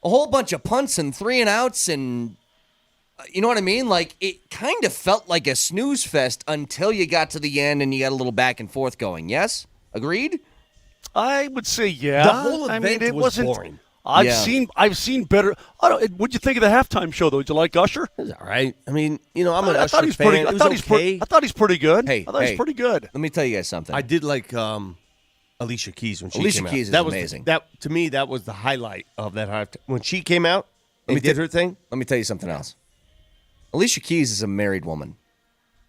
A whole bunch of punts and 3-and-outs and you know what I mean? Like, it kind of felt like a snooze fest until you got to the end and you got a little back and forth going. Yes? Agreed? I would say yeah. The whole event it was wasn't boring. I've seen better. What'd you think of the halftime show though? Did you like Usher? It was all right. I mean, I'm an I Usher thought he's fan. pretty. It was okay. I thought he's pretty good. Hey, I thought he's pretty good. Let me tell you guys something. I did like Alicia Keys when she Alicia came out. Keys is that was amazing. To me, that was the highlight of that halftime. When she came out and did her thing. Let me tell you something else. Alicia Keys is a married woman.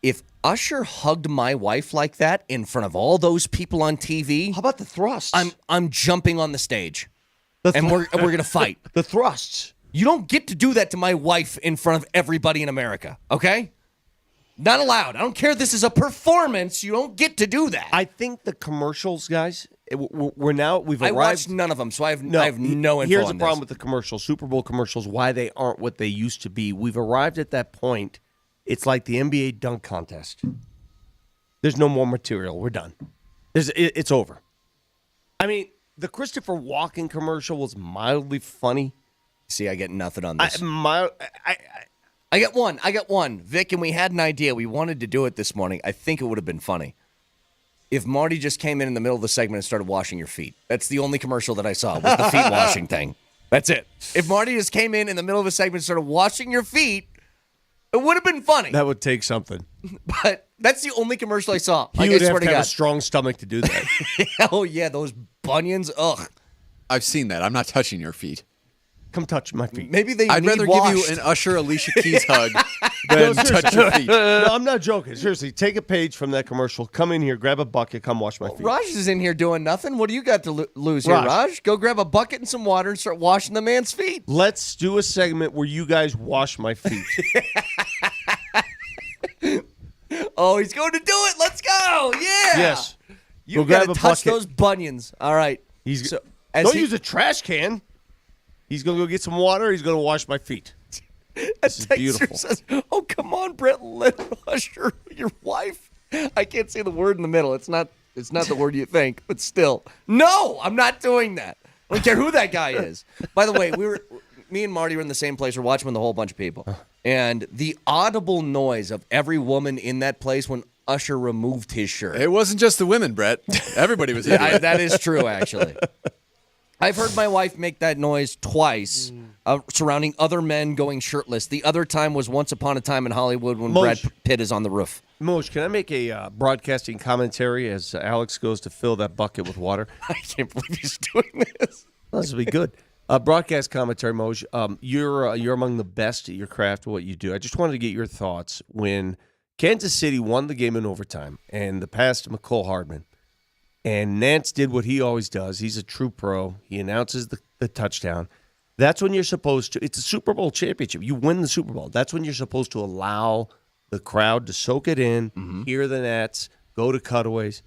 If Usher hugged my wife like that in front of all those people on TV, How about the thrusts? I'm jumping on the stage, and we're gonna fight. The thrusts. You don't get to do that to my wife in front of everybody in America, okay? Not allowed. I don't care if this is a performance. You don't get to do that. I think the commercials, guys, we've I arrived. watched none of them, so I have no info Here's on the problem this. with the commercials, Super Bowl commercials, why they aren't what they used to be. We've arrived at that point. It's like the NBA dunk contest. There's no more material. We're done. It's over. I mean, the Christopher Walken commercial was mildly funny. See, I get nothing on this. I got one. Vic, and we had an idea. We wanted to do it this morning. I think it would have been funny if Marty just came in the middle of the segment and started washing your feet. That's the only commercial that I saw was the feet washing thing. That's it. If Marty just came in the middle of a segment and started washing your feet, it would have been funny. That would take something. But that's the only commercial I saw. He Like, would I swear have to to have God. a strong stomach to do that. Oh, yeah, those bunions. Ugh. I've seen that. I'm not touching your feet. Come touch my feet. Maybe they I'd need rather washed. give you an Usher Alicia Keys hug than touch your feet. No, I'm not joking. Seriously, take a page from that commercial. Come in here, grab a bucket, come wash my feet. Raj is in here doing nothing. What do you got to lose here, Raj. Raj? Go grab a bucket and some water and start washing the man's feet. Let's do a segment where you guys wash my feet. Oh, he's going to do it. Let's go. Yeah. Yes. You Go got to grab a touch bucket. those bunions. All right. Don't use a trash can. He's going to go get some water. He's going to wash my feet. This is beautiful. Says, oh, come on, Brett. Let Usher, your wife. I can't say the word in the middle. It's not the word you think, but still. No, I'm not doing that. I don't care who that guy is. By the way, me and Marty were in the same place. We're watching with a whole bunch of people. And the audible noise of every woman in that place when Usher removed his shirt. It wasn't just the women, Brett. Everybody was into it. That is true, actually. I've heard my wife make that noise twice surrounding other men going shirtless. The other time was Once Upon a Time in Hollywood when Brad Pitt is on the roof. Moj, can I make a broadcasting commentary as Alex goes to fill that bucket with water? I can't believe he's doing this. This will be good. Broadcast commentary, Moj. You're among the best at your craft, what you do. I just wanted to get your thoughts when Kansas City won the game in overtime and the pass to McCole Hardman. And Nance did what he always does. He's a true pro. He announces the touchdown. That's when you're supposed to – it's a Super Bowl championship. You win the Super Bowl. That's when you're supposed to allow the crowd to soak it in, hear the Nats, go to cutaways.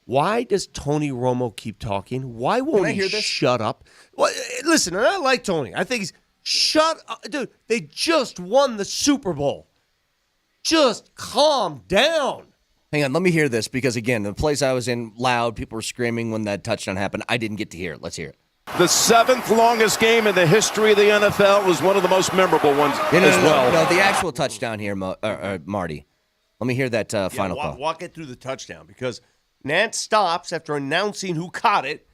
Why does Tony Romo keep talking? Why won't he shut up? Well, listen, and I like Tony. I think he's – shut up. Dude, they just won the Super Bowl. Just calm down. Hang on, let me hear this because, again, the place I was in, loud, people were screaming when that touchdown happened. I didn't get to hear it. Let's hear it. The 7th longest game in the history of the NFL was one of the most memorable ones as well. No, the actual touchdown here, Marty. Let me hear that final call. Walk it through the touchdown because Nance stops after announcing who caught it.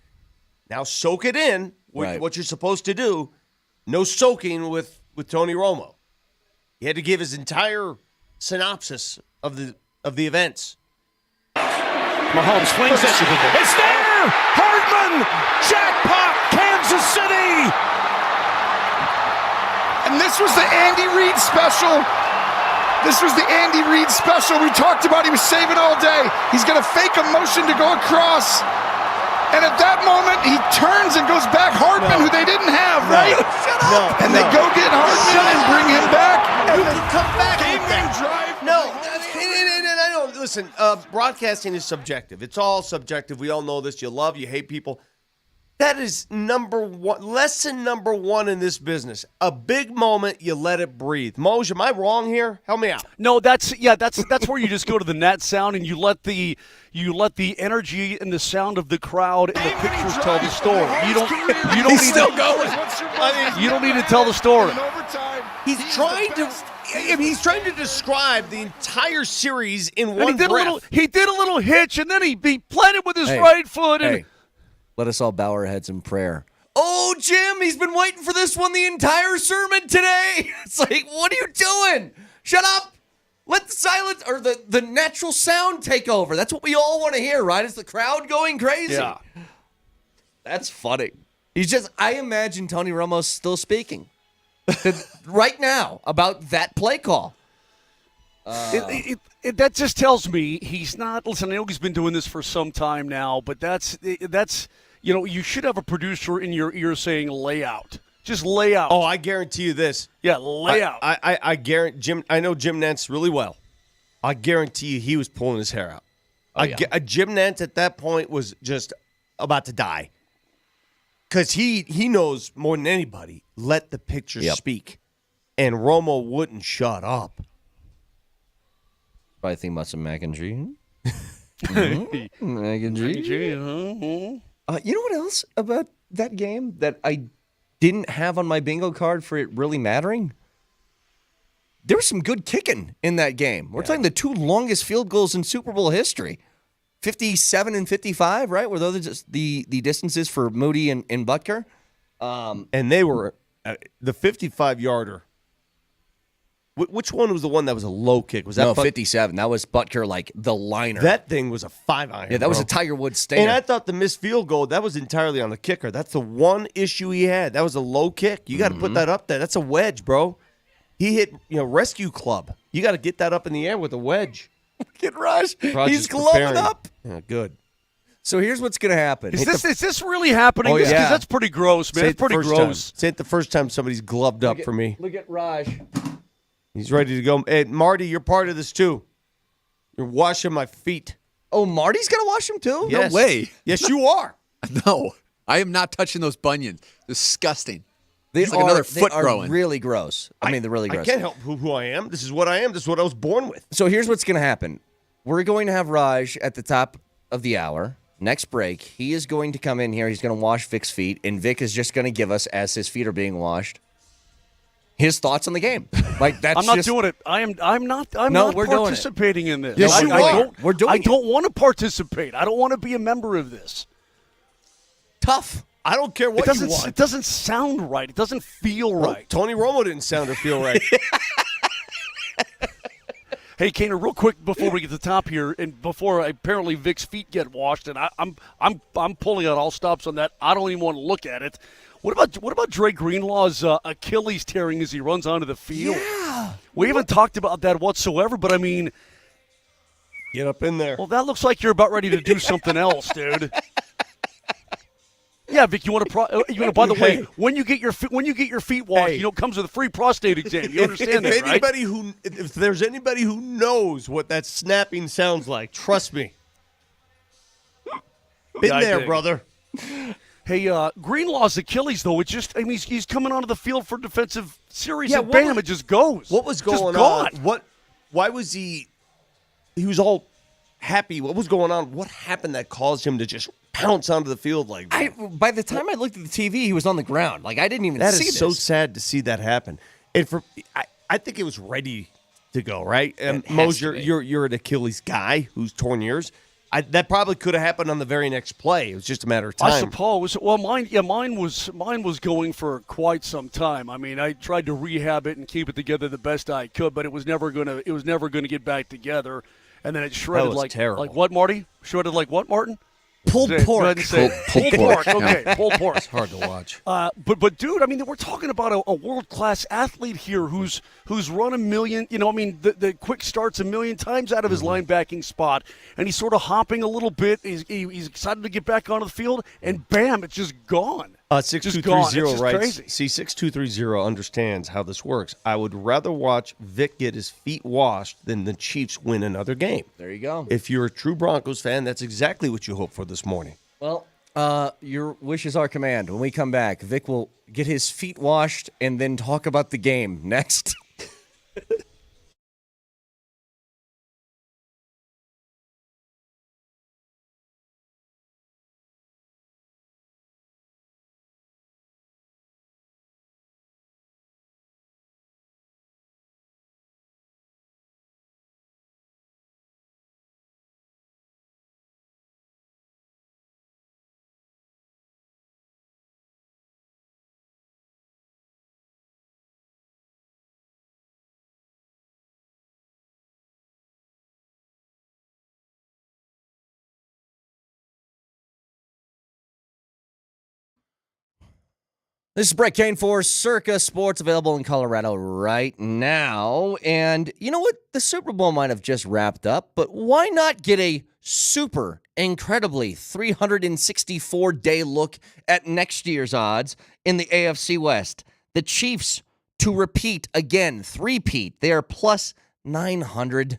Now soak it in, Right. what you're supposed to do. No soaking with Tony Romo. He had to give his entire synopsis of the events. Mahomes flings it. It's there! Hardman! Jackpot! Kansas City! And this was the Andy Reid special. This was the Andy Reid special we talked about. He was saving all day. He's going to fake a motion to go across. And at that moment, he turns and goes back Hardman, who they didn't have, right? Shut up! And they go get Hardman and bring him back. You can come back with that. No, and I don't listen. Broadcasting is subjective. It's all subjective. We all know this. You love, you hate people. That is number one. Lesson number one in this business. A big moment, you let it breathe. Moj, am I wrong here? Help me out. No, that's where you just go to the net sound and you let the energy and the sound of the crowd and the pictures tell the story. You don't need to, you don't need to tell the story. He's trying to describe the entire series in one And breath. he did a little hitch and then he planted with his right foot and Hey, let us all bow our heads in prayer. Oh, Jim, he's been waiting for this one the entire sermon today. It's like, what are you doing? Shut up. Let the silence or the natural sound take over. That's what we all want to hear, right? It's the crowd going crazy. Yeah. That's funny. I imagine Tony Romo still speaking right now about that play call. That just tells me he's not. Listen, I know he's been doing this for some time now, but that's you should have a producer in your ear saying "lay out." Just lay out. Oh, I guarantee you this. Yeah, lay out. I guarantee Jim. I know Jim Nantz really well. I guarantee you he was pulling his hair out. Jim Nantz at that point was just about to die because he knows more than anybody. Let the picture speak, and Romo wouldn't shut up. Probably think about some mac and cheese. Mac and cheese. You know what else about that game that I didn't have on my bingo card for it really mattering? There was some good kicking in that game. We're talking the two longest field goals in Super Bowl history. 57 and 55, right? Were those just the distances for Moody and Butker? And they were the 55-yarder. Which one was the one that was a low kick? Was that No, 57. That was Butker, like the liner. That thing was a 5-iron. Yeah, that was a Tiger Woods stinger. And I thought the missed field goal, that was entirely on the kicker. That's the one issue he had. That was a low kick. You got to put that up there. That's a wedge, bro. He hit, rescue club. You got to get that up in the air with a wedge. Look at Raj. Raj He's is gloving preparing. up. Yeah, good. So here's what's going to happen. Is this really happening? Oh, yeah. Because that's pretty gross, man. Say It's pretty gross. Say it the first time somebody's gloved up for me. Look at Raj. He's ready to go. Hey, Marty, you're part of this too. You're washing my feet. Oh, Marty's going to wash him too? Yes. No way. Yes, you are. No, I am not touching those bunions. Disgusting. They It's like another foot are growing. really gross. I mean, they're really gross. I can't help who I am. This is what I am. This is what I was born with. So here's what's going to happen. We're going to have Raj at the top of the hour. Next break, he is going to come in here. He's going to wash Vic's feet, and Vic is just going to give us, as his feet are being washed, his thoughts on the game. Like that's I'm not just, doing it. I'm not we're doing it. participating in this. Yes, you are. We're doing I don't want to participate. I don't want to be a member of this. tough. I don't care what you want. It doesn't sound right. It doesn't feel right. Tony Romo didn't sound or feel right. Hey, Kaner, real quick before we get to the top here, and before apparently Vic's feet get washed, and I'm pulling out all stops on that. I don't even want to look at it. What about Dre Greenlaw's Achilles tearing as he runs onto the field? Yeah. We haven't talked about that whatsoever, but I mean, Get up in there. well, that looks like you're about ready to do something else, dude. Yeah, Vic, you want to? By the way, when you get your feet washed, it comes with a free prostate exam. You understand that, right? If there's anybody who knows what that snapping sounds like, trust me. Been I there, dig. brother. Hey, Greenlaw's Achilles, though, he's coming onto the field for defensive series, Yeah, and what bam, was- it just goes. What was Just going gone. on? Why was he? He was all happy. What was going on? What happened that caused him to just pounce onto the field like that? By the time I looked at the TV, he was on the ground. Like, I didn't even That see is this. so sad to see that happen. And I think it was ready to go, right? It Mose, has to be. you're an Achilles guy who's torn yours. That probably could have happened on the very next play. It was just a matter of time. I suppose. Well, mine was going for quite some time. I mean, I tried to rehab it and keep it together the best I could, but it was never gonna get back together. And then it shredded was like terrible. Like what, Marty? Shredded like what, Martin? Pulled Say it. Go pork. ahead and say it. Pulled Pulled pork. pork. Okay, pulled pork. It's hard to watch. But dude, I mean, we're talking about a world class athlete here who's run a million. You know, I mean, the quick starts a million times out of his linebacking spot, and he's sort of hopping a little bit. He's excited to get back onto the field, and bam, it's just gone. Just gone. It's 6230 just writes, crazy. see, 6230 understands how this works. I would rather watch Vic get his feet washed than the Chiefs win another game. There you go. If you're a true Broncos fan, that's exactly what you hope for this morning. Well, your wish is our command. When we come back, Vic will get his feet washed and then talk about the game next. This is Brett Kane for Circa Sports, available in Colorado right now. And you know what? The Super Bowl might have just wrapped up, but why not get a super incredibly 364-day look at next year's odds in the AFC West? The Chiefs to repeat again, three-peat. They are plus 900,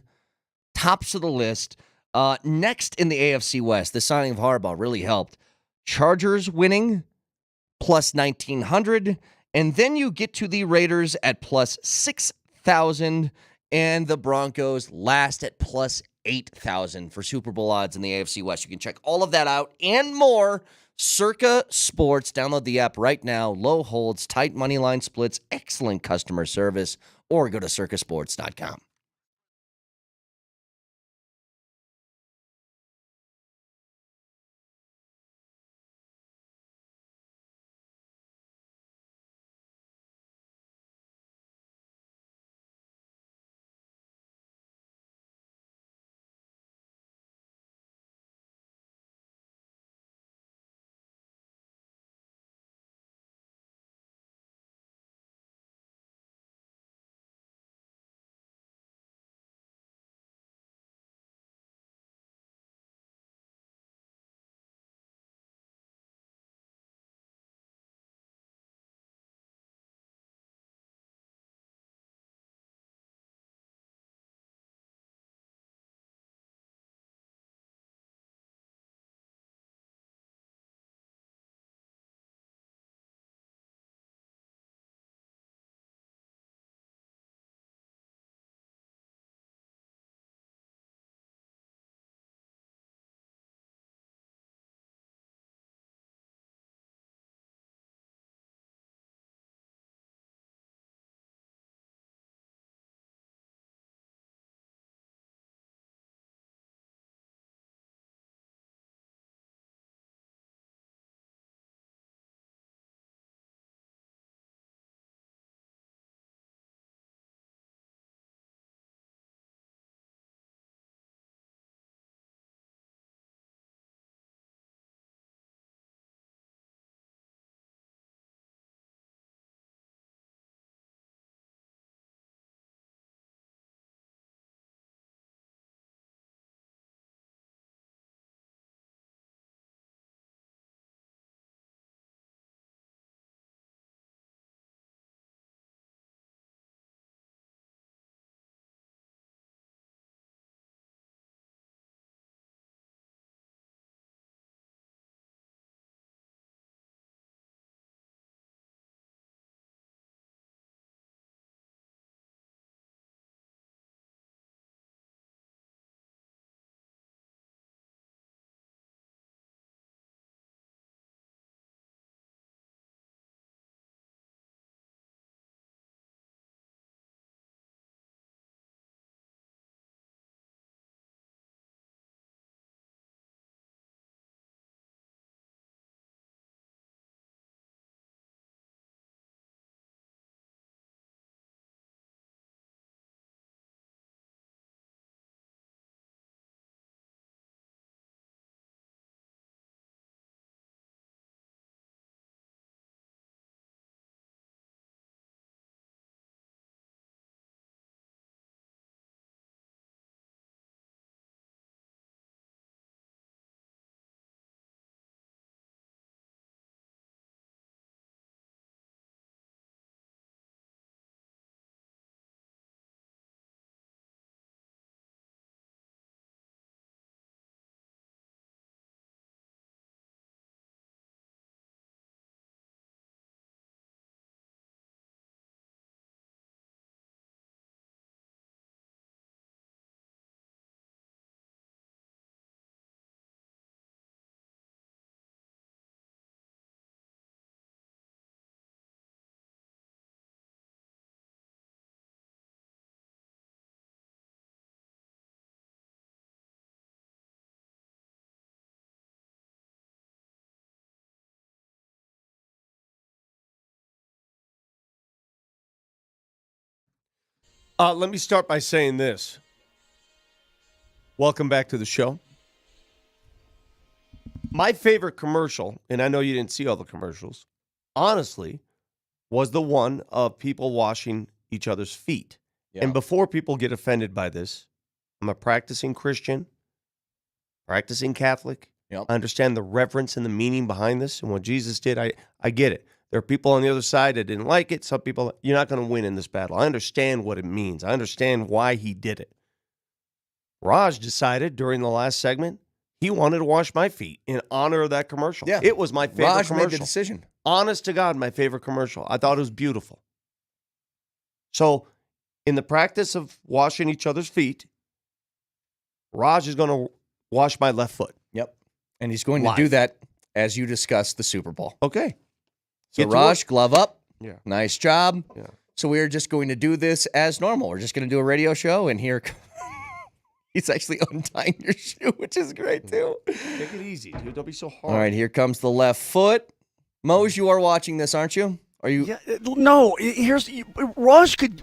tops of the list. Next in the AFC West, the signing of Harbaugh really helped. Chargers winning, plus 1,900. And then you get to the Raiders at plus 6,000. And the Broncos last at plus 8,000 for Super Bowl odds in the AFC West. You can check all of that out and more. Circa Sports. Download the app right now. Low holds, tight money line splits, excellent customer service. Or go to circasports.com. Let me start by saying this. Welcome back to the show. My favorite commercial, and I know you didn't see all the commercials, honestly, was the one of people washing each other's feet. Yeah. And before people get offended by this, I'm a practicing Christian, practicing Catholic. Yep. I understand the reverence and the meaning behind this and what Jesus did. I get it. There are people on the other side that didn't like it. Some people, you're not going to win in this battle. I understand what it means. I understand why he did it. Raj decided during the last segment he wanted to wash my feet in honor of that commercial. Yeah. It was my favorite Raj commercial. made the decision. Honest to God, my favorite commercial. I thought it was beautiful. So, in the practice of washing each other's feet, Raj is going to wash my left foot. Yep. And he's going Live. to do that as you discuss the Super Bowl. Okay. So, Get to Raj, work. glove up. Yeah. Nice job. Yeah. So, we're just going to do this as normal. We're just going to do a radio show, and here he's actually untying your shoe, which is great, too. Take it easy, dude. Don't be so hard. All right, here comes the left foot. Mose, you are watching this, aren't you? Are you? Yeah, no. Raj could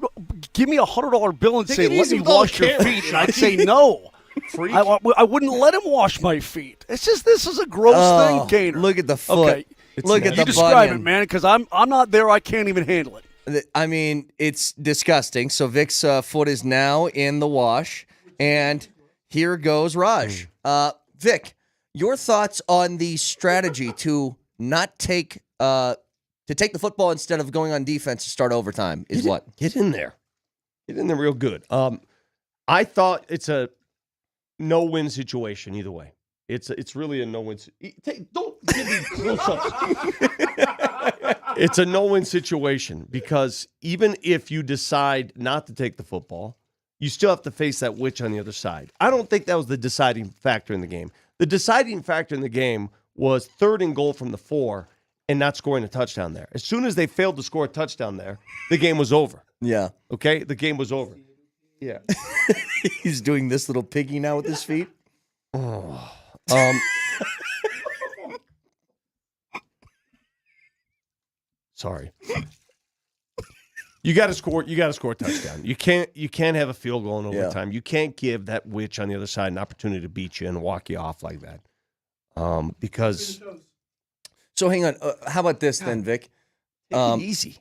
give me $100 bill and Take say, it "Let easy me with all wash the your cameras, feet," and I'd say no. Freak. I wouldn't let him wash my feet. It's just this is a gross thing, Gator. Look at the foot. Okay, Look at you the describe bunion. it, man, because I'm not there. I can't even handle it. I mean, it's disgusting. So Vic's foot is now in the wash, and here goes Raj. Vic, your thoughts on the strategy to not take to take the football instead of going on defense to start overtime is what? Get in there. Get in there real good. I thought it's a no-win situation either way. It's really a no-win. Don't give me close-ups. It's a no-win situation because even if you decide not to take the football, you still have to face that witch on the other side. I don't think that was the deciding factor in the game. The deciding factor in the game was 3rd and goal from the 4 and not scoring a touchdown there. As soon as they failed to score a touchdown there, the game was over. Yeah. Okay? The game was over. Yeah. He's doing this little piggy now with his feet. Sorry. You got to score. You got to score a touchdown. You can't have a field goal in overtime. You can't give that witch on the other side an opportunity to beat you and walk you off like that. Because. So hang on. How about this then, Vic? Take it easy.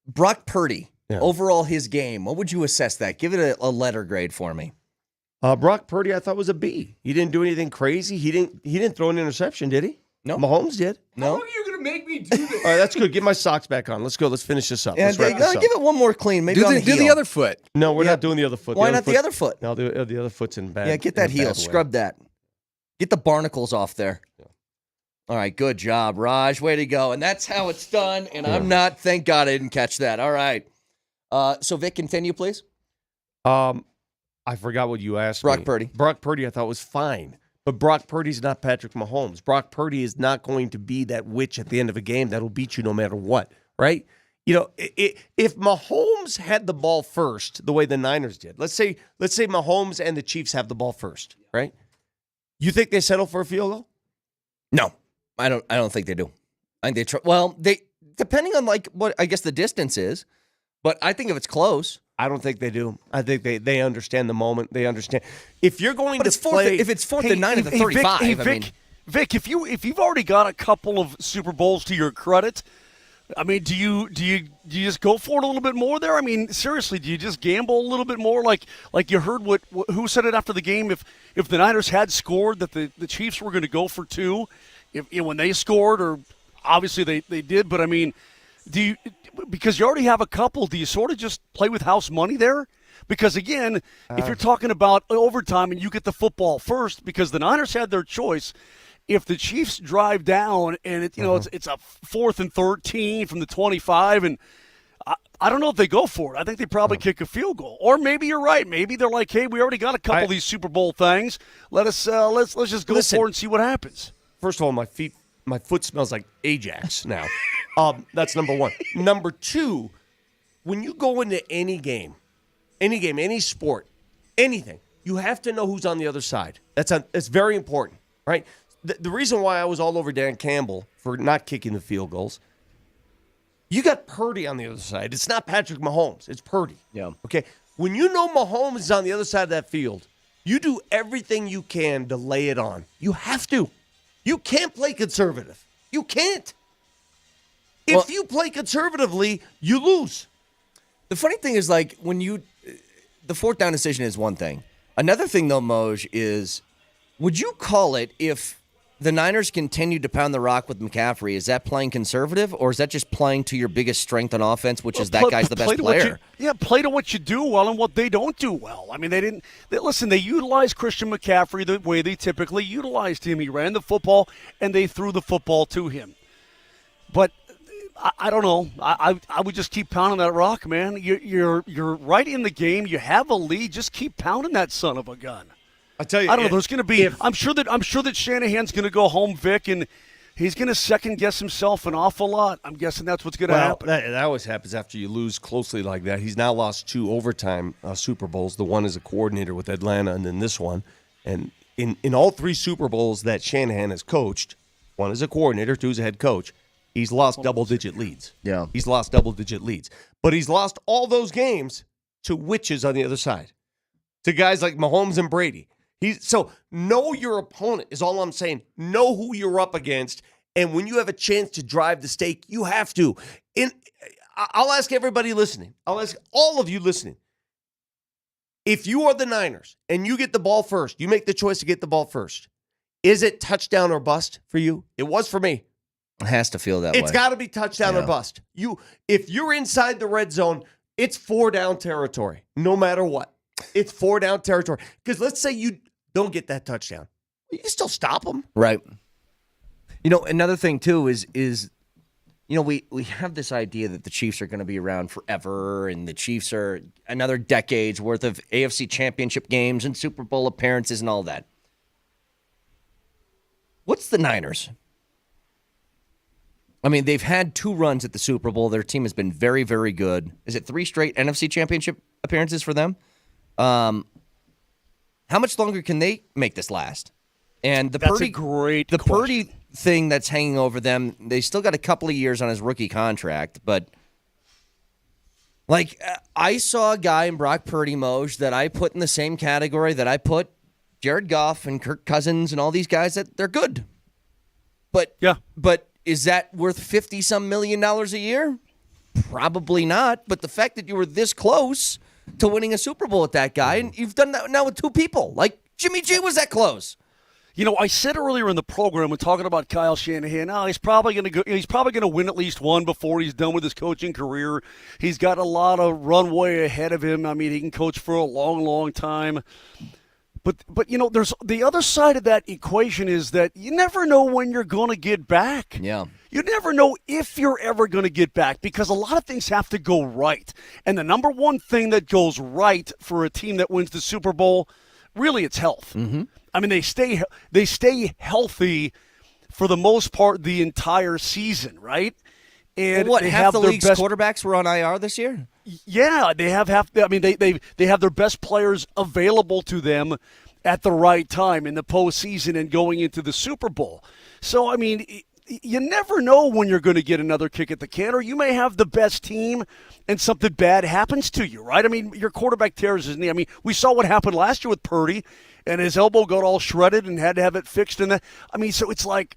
Brock Purdy. Yeah. Overall, his game. What would you assess that? Give it a letter grade for me. Brock Purdy, I thought was a B. He didn't do anything crazy. He didn't throw an interception, did he? No. Mahomes did. No. How long are you going to make me do this? All right, that's good. Get my socks back on. Let's go. Let's finish this up. Yeah, Let's wrap this up. give it one more clean. Maybe on the do the heel. other foot. No, we're not doing the other foot. Why not the other foot? No, the other foot's in bad. Yeah, get that in a bad heel. way. Scrub that. Get the barnacles off there. Yeah. All right, good job, Raj. Way to go. And that's how it's done. And I'm not, thank God I didn't catch that. All right. So, Vic, continue, please. I forgot what you asked Brock me. Purdy. Brock Purdy, I thought was fine. But Brock Purdy's not Patrick Mahomes. Brock Purdy is not going to be that witch at the end of a game that'll beat you no matter what, right? You know, if Mahomes had the ball first, the way the Niners did, let's say Mahomes and the Chiefs have the ball first, right? You think they settle for a field goal? No, I don't think they do. I think they depending on like what I guess the distance is, but I think if it's close. I don't think they do. I think they understand the moment. They understand. If you're going But to it's fourth, play, if it's 4th and 9 at the 35, Vic, if you've already got a couple of Super Bowls to your credit, I mean, do you just go for it a little bit more there? I mean, seriously, do you just gamble a little bit more? Like you heard who said it after the game? If the Niners had scored, that the Chiefs were going to go for 2. When they scored, or obviously they did, but I mean, because you already have a couple, do you sort of just play with house money there? Because, again, if you're talking about overtime and you get the football first, because the Niners had their choice, if the Chiefs drive down and it's a 4th and 13 from the 25, and I don't know if they go for it. I think they probably kick a field goal. Or maybe you're right. Maybe they're like, hey, we already got a couple of these Super Bowl things. Let's just go for it and see what happens. First of all, my foot smells like Ajax now. That's number one. Number two, when you go into any game, any sport, anything, you have to know who's on the other side. That's very important, right? The reason why I was all over Dan Campbell for not kicking the field goals, you got Purdy on the other side. It's not Patrick Mahomes. It's Purdy. Yeah. Okay. when you know Mahomes is on the other side of that field, you do everything you can to lay it on. You have to. You can't play conservative. You can't. If you play conservatively, you lose. The funny thing is, like, the fourth down decision is one thing. Another thing, though, Moj, is would you call it if the Niners continue to pound the rock with McCaffrey, is that playing conservative, or is that just playing to your biggest strength on offense, which is that guy's the best player? Play to what you do well and what they don't do well. I mean, they utilized Christian McCaffrey the way they typically utilized him. He ran the football, and they threw the football to him. But I don't know. I would just keep pounding that rock, man. You're right in the game. You have a lead. Just keep pounding that son of a gun. I tell you, I don't know. There's going to be. I'm sure that Shanahan's going to go home, Vic, and he's going to second guess himself an awful lot. I'm guessing that's what's going to happen. That always happens after you lose closely like that. He's now lost 2 overtime Super Bowls. The one as a coordinator with Atlanta, and then this one. And in all 3 Super Bowls that Shanahan has coached, one as a coordinator, 2 as a head coach, he's lost double-digit leads. Yeah. He's lost double-digit leads. But he's lost all those games to witches on the other side, to guys like Mahomes and Brady. So know your opponent is all I'm saying. Know who you're up against, and when you have a chance to drive the stake, you have to. I'll ask everybody listening. I'll ask all of you listening. If you are the Niners and you get the ball first, you make the choice to get the ball first, is it touchdown or bust for you? It was for me. It has to feel that way. It's got to be touchdown or bust. If you're inside the red zone, it's 4 down territory, no matter what. It's 4 down territory. Because let's say you don't get that touchdown. You can still stop them. Right. Another thing, too, is we have this idea that the Chiefs are going to be around forever, and the Chiefs are another decade's worth of AFC championship games and Super Bowl appearances and all that. What's the Niners? I mean, they've had 2 runs at the Super Bowl. Their team has been very, very good. Is it 3 straight NFC championship appearances for them? How much longer can they make this last? And That's a great question. Purdy thing that's hanging over them, they still got a couple of years on his rookie contract, but I saw a guy in Brock Purdy, Moj, that I put in the same category that I put Jared Goff and Kirk Cousins and all these guys, that they're good. But is that worth $50-some million a year? Probably not. But the fact that you were this close to winning a Super Bowl with that guy, and you've done that now with 2 people. Like Jimmy G was that close. I said earlier in the program when talking about Kyle Shanahan, he's probably going to win at least 1 before he's done with his coaching career. He's got a lot of runway ahead of him. I mean, he can coach for a long, long time. But there's the other side of that equation is that you never know when you're going to get back. Yeah. You never know if you're ever going to get back because a lot of things have to go right. And the number one thing that goes right for a team that wins the Super Bowl, really, it's health. Mm-hmm. I mean, they stay healthy for the most part the entire season, right? And Well, they half have the their league's best quarterbacks were on IR this year? Yeah, they have half. I mean, they have their best players available to them at the right time in the postseason and going into the Super Bowl. So, I mean, you never know when you're going to get another kick at the can, or you may have the best team and something bad happens to you, right? I mean, your quarterback tears his knee. I mean, we saw what happened last year with Purdy, and his elbow got all shredded and had to have it fixed. And so it's like,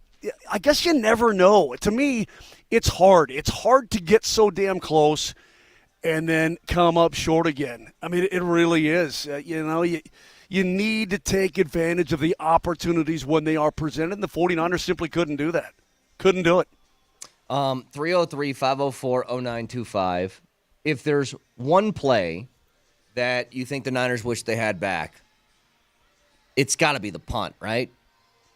I guess you never know. To me, it's hard. It's hard to get so damn close and then come up short again. I mean, it really is. You need to take advantage of the opportunities when they are presented, and the 49ers simply couldn't do that. Couldn't do it. 303-504-0925. If there's one play that you think the Niners wish they had back, it's got to be the punt, right?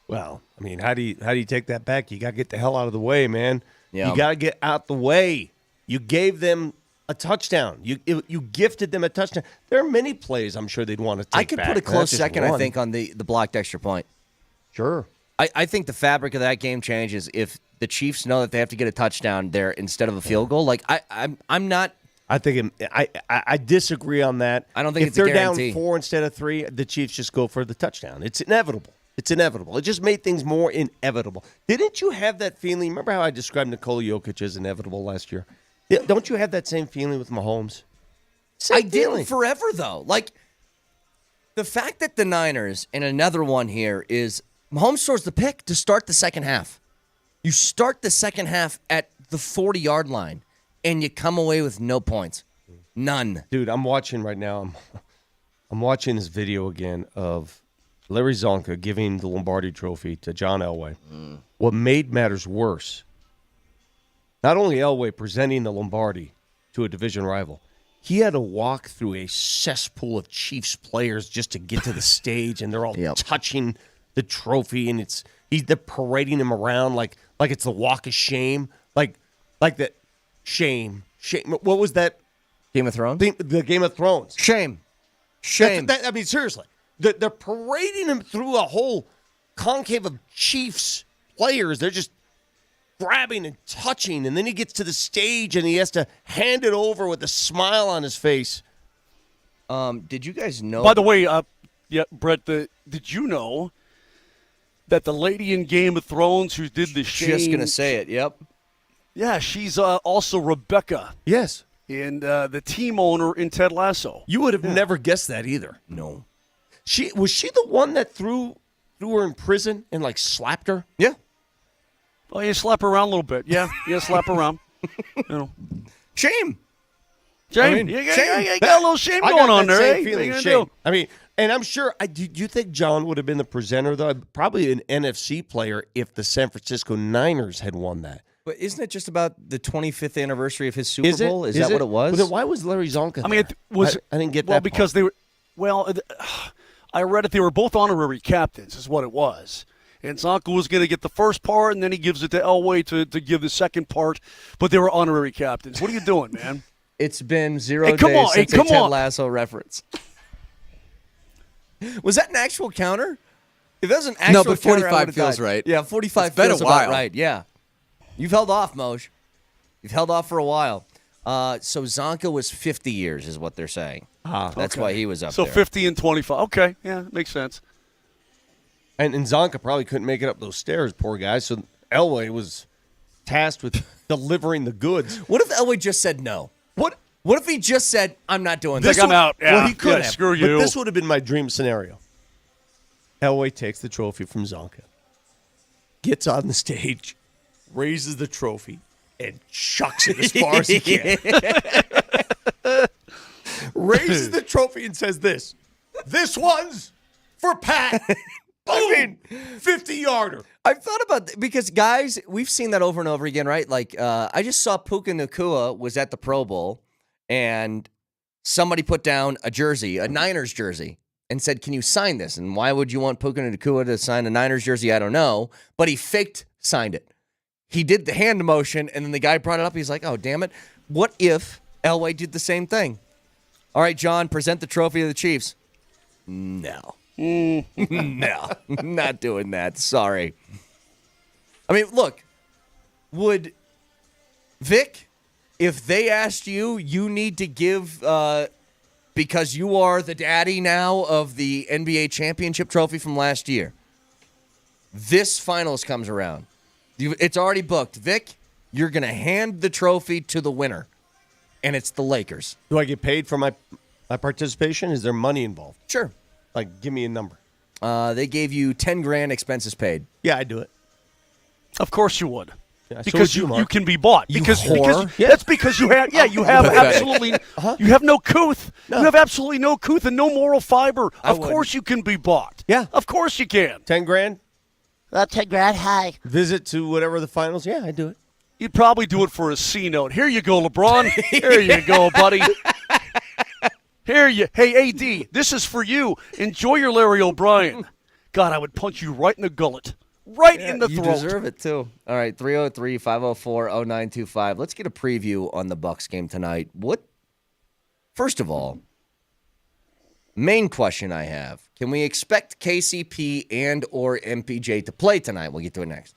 Well, I mean, how do you take that back? You got to get the hell out of the way, man. Yeah. You got to get out the way. You gave them a touchdown. You gifted them a touchdown. There are many plays I'm sure they'd want to take I could back. put a close That's just second, I one. think, on the blocked extra point. Sure. I think the fabric of that game changes if the Chiefs know that they have to get a touchdown there instead of a field goal. Like I'm not. I think I disagree on that. I don't think if it's a they're guarantee. down 4 instead of 3, the Chiefs just go for the touchdown. It's inevitable. It's inevitable. It just made things more inevitable. Didn't you have that feeling? Remember how I described Nikola Jokic as inevitable last year? Don't you have that same feeling with Mahomes? I did forever, though. Like, the fact that the Niners, and another one here, is Mahomes throws the pick to start the second half. You start the second half at the 40-yard line, and you come away with no points. None. Dude, I'm watching right now. I'm watching this video again of Larry Zonka giving the Lombardi Trophy to John Elway. What made matters worse, not only Elway presenting the Lombardi to a division rival, he had to walk through a cesspool of Chiefs players just to get to the stage, and they're all touching the trophy, and they're parading him around like it's the walk of shame, like that shame. What was that? Game of Thrones? The Game of Thrones. Shame. I mean, seriously. They're parading him through a whole concave of Chiefs players. They're just grabbing and touching, and then he gets to the stage, and he has to hand it over with a smile on his face. Did you guys know? By the way, Brett, did you know that the lady in Game of Thrones who did the shame? Just going to say it, yep. Yeah, she's also Rebecca. Yes. And the team owner in Ted Lasso. You would have never guessed that either. No. Was she the one that threw her in prison and slapped her? Yeah. Oh, you slap her around a little bit. Yeah, slap her around. Shame. Shame. You got a little shame going on there. Shame. I mean, and I'm sure. Do you think John would have been the presenter though? Probably an NFC player if the San Francisco Niners had won that. But isn't it just about the 25th anniversary of his Super Bowl? Is that what it was? Well, then why was Larry Zonka there? I mean, I didn't get that. Well, because they were. Well, I read it. They were both honorary captains, is what it was. And Zonka was going to get the first part, and then he gives it to Elway to give the second part. But they were honorary captains. What are you doing, man? It's been 0 days since a Ted Lasso reference. Was that an actual counter? If that was an actual no, but counter, 45 feels right. Yeah, 45 it's been feels a while. about right. Yeah. You've held off, Moj. You've held off for a while. So Zonka was 50 years is what they're saying. That's why he was up there. So 50 and 25. Okay, yeah, makes sense. And Zonka probably couldn't make it up those stairs, poor guy. So Elway was tasked with delivering the goods. What if Elway just said no? What if he just said, I'm not doing this? Like, I'm out. Yeah. Well, he could have. Screw you. But this would have been my dream scenario. Elway takes the trophy from Zonka, gets on the stage, raises the trophy, and chucks it as far as he can. Raises the trophy and says this one's for Pat. Boom! 50-yarder. I've thought about that because, guys, we've seen that over and over again, right? Like, I just saw Puka Nacua was at the Pro Bowl, and somebody put down a jersey, a Niners jersey, and said, can you sign this? And why would you want Puka Nacua to sign a Niners jersey? I don't know. But he signed it. He did the hand motion, and then the guy brought it up. He's like, oh, damn it. What if Elway did the same thing? All right, John, present the trophy to the Chiefs. No. No, not doing that. Sorry. I mean, look, would Vic, if they asked you, you need to give, because you are the daddy now of the NBA championship trophy from last year. This finals comes around. It's already booked. Vic, you're going to hand the trophy to the winner, and it's the Lakers. Do I get paid for my participation? Is there money involved? Sure. Like, give me a number. They gave you $10,000 expenses paid. Yeah, I'd do it. Of course you would. Yeah, because so you can be bought. Because Yeah. That's because you have absolutely you have no couth. No. You have absolutely no couth and no moral fiber. Of course you can be bought. Yeah. Of course you can. $10,000? $10,000, hi. Visit to whatever the finals. Yeah, I'd do it. You'd probably do it for a C note. Here you go, LeBron. Here you go, buddy. Hey, AD, this is for you. Enjoy your Larry O'Brien. God, I would punch you right in the gullet. Right in the throat. You deserve it, too. All right, 303-504-0925. Let's get a preview on the Bucs game tonight. First of all, main question I have, can we expect KCP and or MPJ to play tonight? We'll get to it next.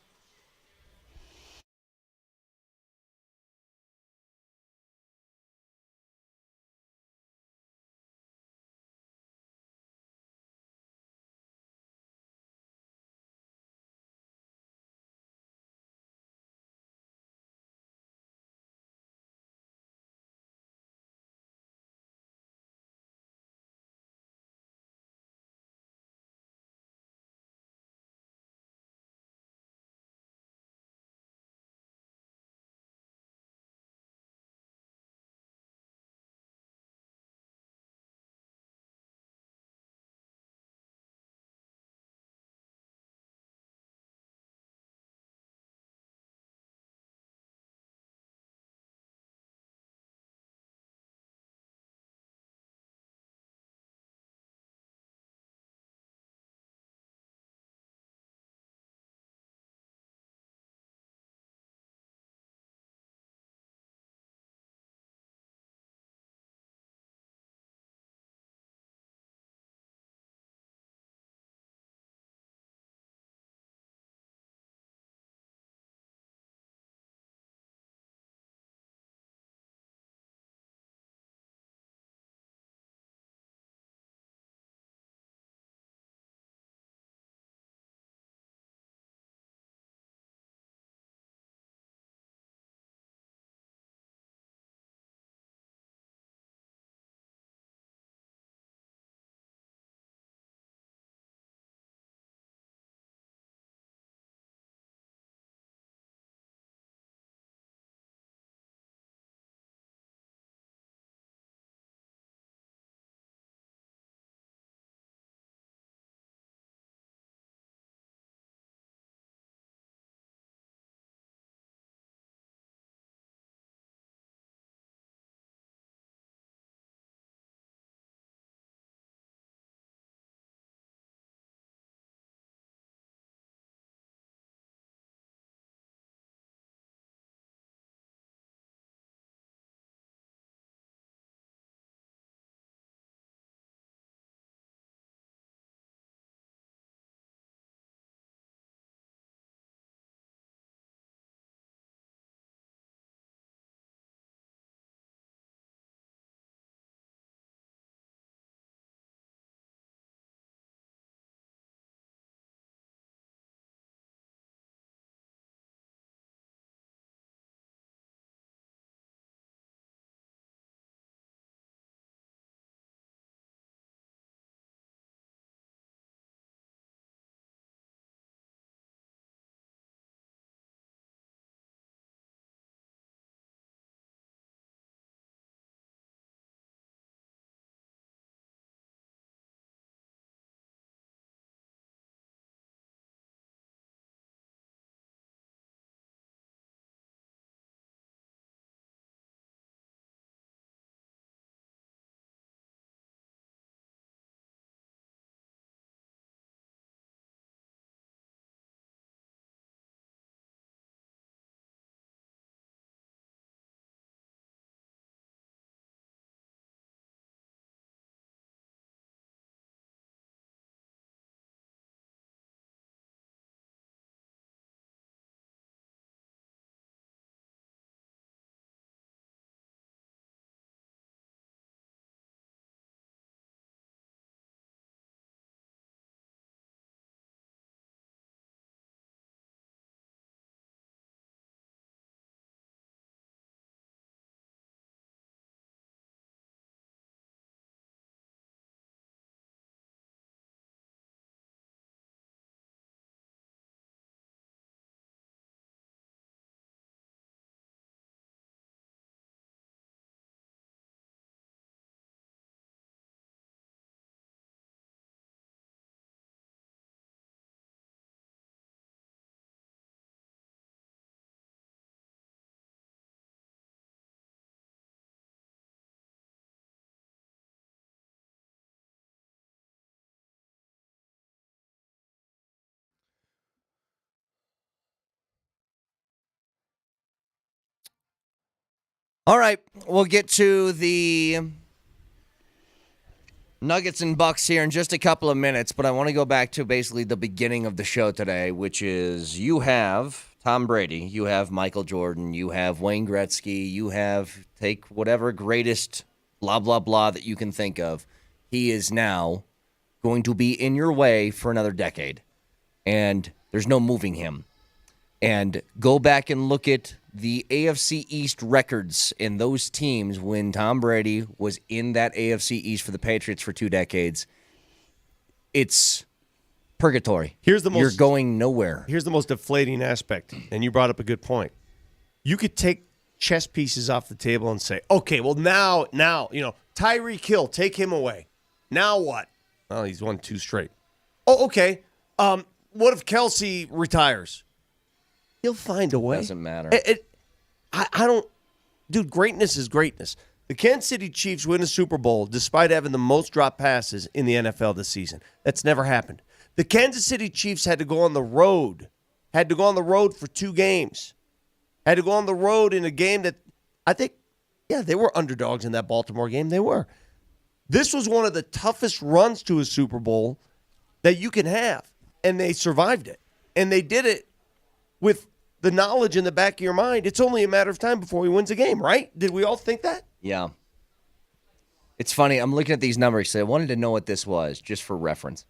All right, we'll get to the Nuggets and Bucks here in just a couple of minutes, but I want to go back to basically the beginning of the show today, which is you have Tom Brady, you have Michael Jordan, you have Wayne Gretzky, you have take whatever greatest blah, blah, blah that you can think of. He is now going to be in your way for another decade, and there's no moving him. And go back and look at the AFC East records in those teams when Tom Brady was in that AFC East for the Patriots for 2 decades. It's purgatory. You're going nowhere. Here's the most deflating aspect, and you brought up a good point. You could take chess pieces off the table and say, okay, well, now, Tyreek Hill, take him away. Now what? Well, he's won 2 straight. Oh, okay. What if Kelsey retires? He'll find a way. Doesn't matter. I don't. Dude, greatness is greatness. The Kansas City Chiefs win a Super Bowl despite having the most drop passes in the NFL this season. That's never happened. The Kansas City Chiefs had to go on the road. For 2 games. Had to go on the road in a game that I think, they were underdogs in that Baltimore game. They were. This was one of the toughest runs to a Super Bowl that you can have. And they survived it. And they did it with the knowledge in the back of your mind. It's only a matter of time before he wins a game, right? Did we all think that? Yeah. It's funny. I'm looking at these numbers. So I wanted to know what this was, just for reference.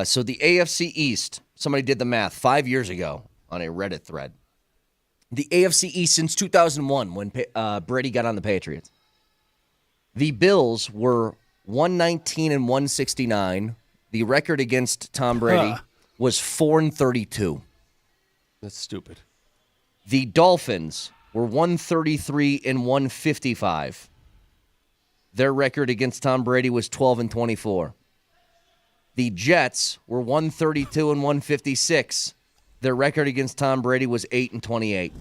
So the AFC East, somebody did the math 5 years ago on a Reddit thread. The AFC East since 2001 when Brady got on the Patriots. The Bills were 119 and 169. The record against Tom Brady was 4-32. That's stupid. The Dolphins were 133 and 155. Their record against Tom Brady was 12 and 24. The Jets were 132 and 156. Their record against Tom Brady was 8 and 28.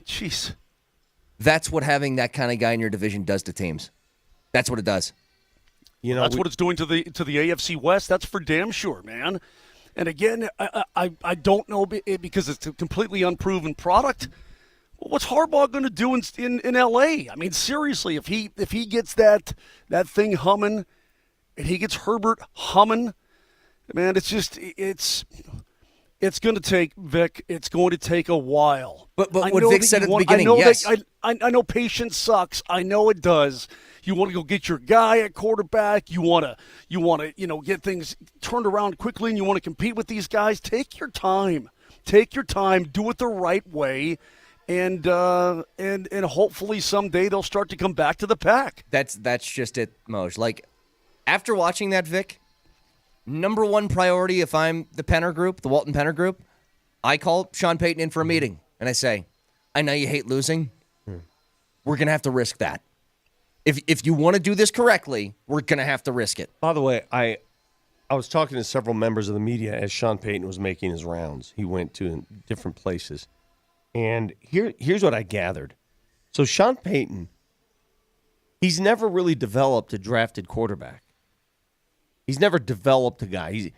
Jeez. That's what having that kind of guy in your division does to teams. That's what it does. That's what it's doing to the AFC West. That's for damn sure, man. And again, I don't know because it's a completely unproven product. What's Harbaugh going to do in L.A.? I mean, seriously, if he gets that thing humming, and he gets Herbert humming, man, it's going to take Vic. It's going to take a while. But what Vic said at the beginning, yes. I know patience sucks. I know it does. You want to go get your guy at quarterback. You want to get things turned around quickly, and you want to compete with these guys. Take your time. Take your time. Do it the right way, and hopefully someday they'll start to come back to the pack. That's just it, Moj. Like after watching that, Vic, number one priority if I'm the Penner Group, the Walton Penner Group, I call Sean Payton in for a meeting, and I say, I know you hate losing. We're going to have to risk that. If you want to do this correctly, we're going to have to risk it. By the way, I was talking to several members of the media as Sean Payton was making his rounds. He went to different places. And here's what I gathered. So Sean Payton, he's never really developed a drafted quarterback. He's never developed a guy.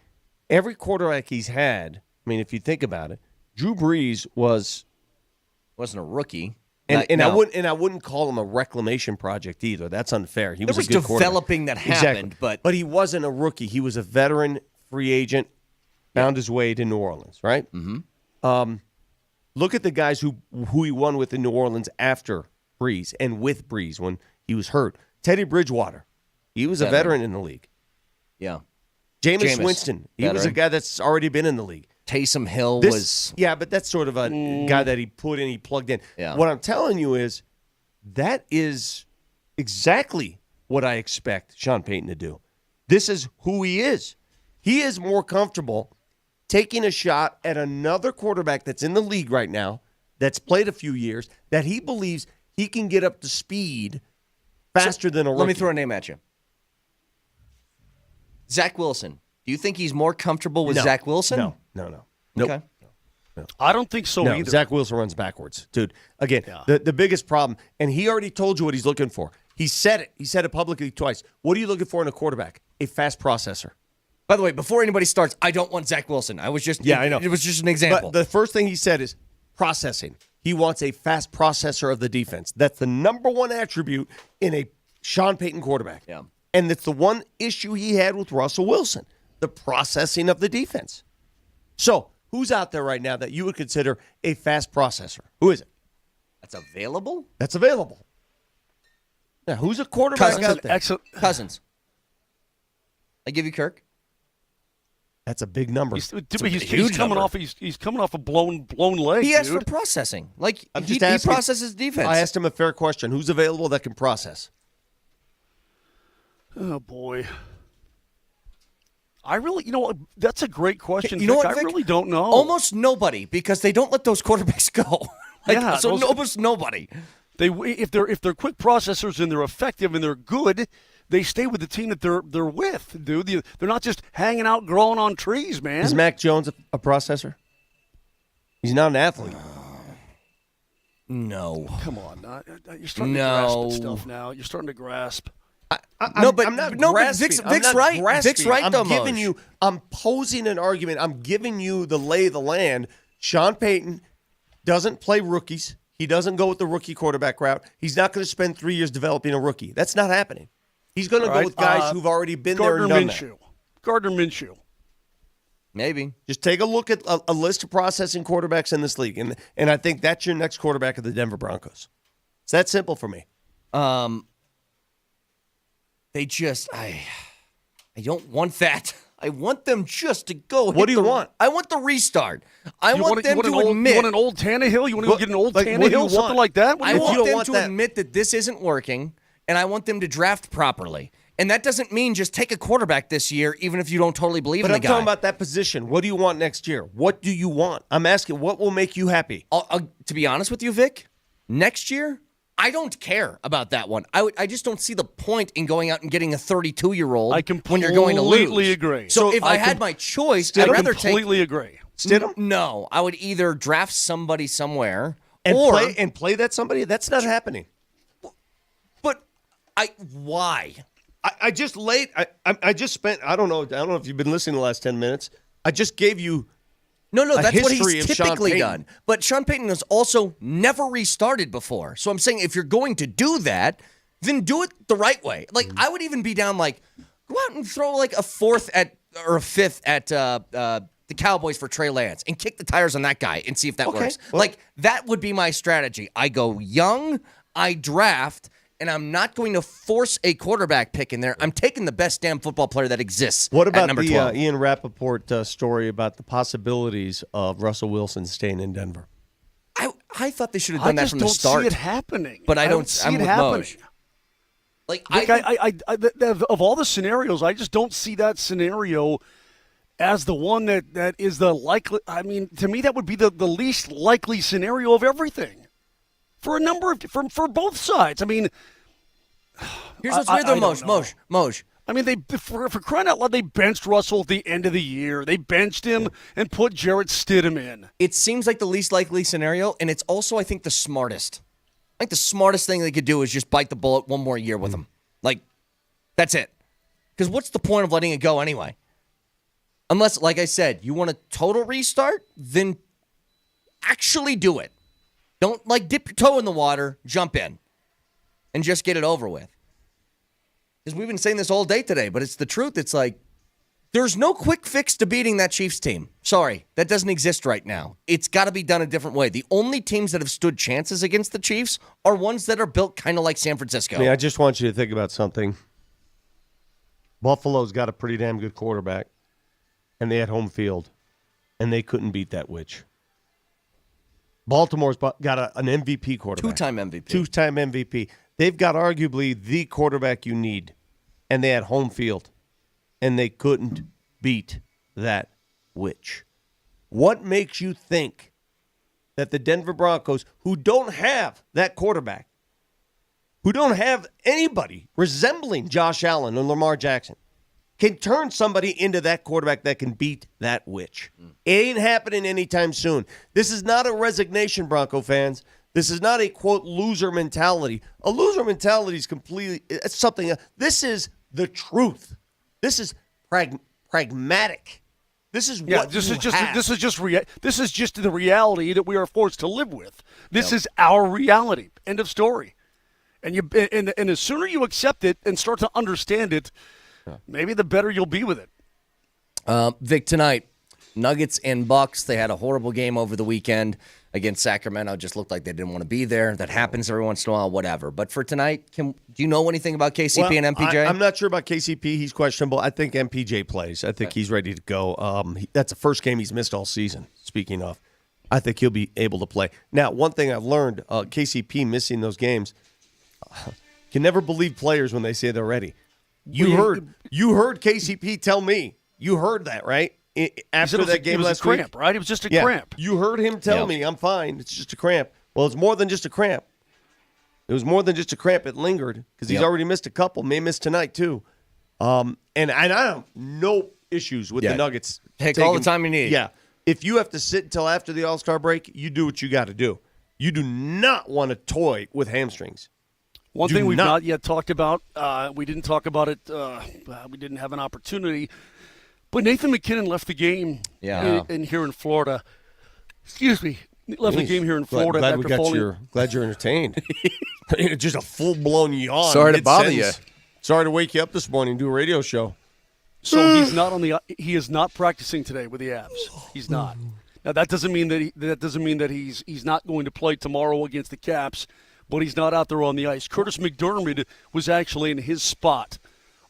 Every quarterback he's had, I mean, if you think about it, Drew Brees wasn't a rookie. And I wouldn't call him a reclamation project either. That's unfair. He was a good developing that happened, exactly. But he wasn't a rookie. He was a veteran free agent, found his way to New Orleans, right? Mm-hmm. Look at the guys who he won with in New Orleans after Brees and with Brees when he was hurt. Teddy Bridgewater, he was a veteran in the league. Yeah. Jameis Winston, he was a guy that's already been in the league. Taysom Hill was... Yeah, but that's sort of a guy that he plugged in. Yeah. What I'm telling you is that is exactly what I expect Sean Payton to do. This is who he is. He is more comfortable taking a shot at another quarterback that's in the league right now, that's played a few years, that he believes he can get up to speed faster than a rookie. Let me throw a name at you. Zach Wilson. Do you think he's more comfortable with Zach Wilson? No. Nope. Okay. No. I don't think so either. Zach Wilson runs backwards. Dude, again, the biggest problem, and he already told you what he's looking for. He said it. He said it publicly twice. What are you looking for in a quarterback? A fast processor. By the way, before anybody starts, I don't want Zach Wilson. I was just I know. It was just an example. But the first thing he said is processing. He wants a fast processor of the defense. That's the number one attribute in a Sean Payton quarterback. Yeah. And it's the one issue he had with Russell Wilson, the processing of the defense. So, who's out there right now that you would consider a fast processor? Who is it? That's available? That's available. Now, who's a quarterback out there? Cousins. I give you Kirk. That's a big number. He's coming off a blown leg. He asked for processing. Like he processes defense. I asked him a fair question. Who's available that can process? Oh boy. I really, that's a great question. You know what, I Vic? really don't know. Almost nobody, because they don't let those quarterbacks go. Almost nobody. If they're quick processors and they're effective and they're good, they stay with the team that they're with, dude. They're not just hanging out growing on trees, man. Is Mac Jones a processor? He's not an athlete. No. Come on, you're starting to grasp at stuff now. You're starting to grasp. I'm not grasping. Vic's right. Grasping. Vic's right, though, I'm posing an argument. I'm giving you the lay of the land. Sean Payton doesn't play rookies. He doesn't go with the rookie quarterback route. He's not going to spend 3 years developing a rookie. That's not happening. He's going to go with guys who've already been there and done that. Gardner Minshew. Maybe. Just take a look at a list of processing quarterbacks in this league, and I think that's your next quarterback of the Denver Broncos. It's that simple for me. I don't want that. I want them just to go. What do you want? I want the restart. I You want them to You admit. want an old Tannehill? You want to go get an old Tannehill? Something like that? I want them to admit that this isn't working, and I want them to draft properly. And that doesn't mean just take a quarterback this year, even if you don't totally believe in the guy. But I'm talking about that position. What do you want next year? What do you want? I'm asking, what will make you happy? To be honest with you, Vic, next year, I don't care about that one. I just don't see the point in going out and getting a 32-year-old when you're going to lose. I completely agree. So if I had my choice, I'd rather completely agree. Stidham? No, I would either draft somebody somewhere and play that somebody. That's not happening. But why? I just laid. I just spent. I don't know if you've been listening the last 10 minutes. I just gave you. No, that's what he's of Sean typically Payton. done. But Sean Payton has also never restarted before. So I'm saying if you're going to do that, then do it the right way. Like I would even be down go out and throw like a fifth at the Cowboys for Trey Lance and kick the tires on that guy and see if that works. Well, that would be my strategy. I go young, I draft, and I'm not going to force a quarterback pick in there. I'm taking the best damn football player that exists. What about at number 12. Ian Rappaport story about the possibilities of Russell Wilson staying in Denver? I thought they should have done that from the start. I just don't see it happening. But I don't see I'm it with happening. Moj. Like of all the scenarios, I just don't see that scenario as the one that is the likely. I mean, to me, that would be the least likely scenario of everything. For a number of for both sides. I mean, here's what's weird though, Moj. I mean, for crying out loud, they benched Russell at the end of the year. They benched him and put Jarrett Stidham in. It seems like the least likely scenario, and it's also, I think, the smartest. I think the smartest thing they could do is just bite the bullet one more year with him. Like, that's it. Because what's the point of letting it go anyway? Unless, like I said, you want a total restart, then actually do it. Don't, dip your toe in the water, jump in, and just get it over with. Because we've been saying this all day today, but it's the truth. It's there's no quick fix to beating that Chiefs team. Sorry, that doesn't exist right now. It's got to be done a different way. The only teams that have stood chances against the Chiefs are ones that are built kind of like San Francisco. I just want you to think about something. Buffalo's got a pretty damn good quarterback, and they had home field, and they couldn't beat that witch. Baltimore's got an MVP quarterback. Two-time MVP. They've got arguably the quarterback you need, and they had home field, and they couldn't beat that witch. What makes you think that the Denver Broncos, who don't have that quarterback, who don't have anybody resembling Josh Allen or Lamar Jackson, can turn somebody into that quarterback that can beat that witch? It ain't happening anytime soon. This is not a resignation, Bronco fans. This is not a, quote, loser mentality. A loser mentality is completely, it's something. This is the truth. This is pragmatic. This is Yeah, what this you is just have. this is just the reality that we are forced to live with. This is our reality. End of story. And and the sooner you accept it and start to understand it, maybe the better you'll be with it. Vic, tonight, Nuggets and Bucks, they had a horrible game over the weekend against Sacramento. Just looked like they didn't want to be there. That happens every once in a while, whatever. But for tonight, do you know anything about KCP and MPJ? I'm not sure about KCP. He's questionable. I think MPJ plays. I think he's ready to go. That's the first game he's missed all season, speaking of. I think he'll be able to play. Now, one thing I've learned, KCP missing those games, can never believe players when they say they're ready. You heard KCP tell me. You heard that, right? After that game last week, cramp, right? It was just a yeah. cramp. You heard him tell me, I'm fine. It's just a cramp. Well, it's more than just a cramp. It was more than just a cramp. It lingered because he's already missed a couple. May miss tonight, too. And I have no issues with the Nuggets. Take all the time you need. Yeah. If you have to sit until after the All-Star break, you do what you got to do. You do not want to toy with hamstrings. One thing we've not yet talked about, we didn't talk about it, we didn't have an opportunity, but Nathan McKinnon left the game in here in Florida. Excuse me. Left the game here in Florida. Glad you're entertained. Just a full-blown yawn. Sorry to bother you. Sorry to wake you up this morning and do a radio show. So he is not practicing today with the Avs. He's not. Now that doesn't mean that he's not going to play tomorrow against the Caps, but he's not out there on the ice. Curtis McDermott was actually in his spot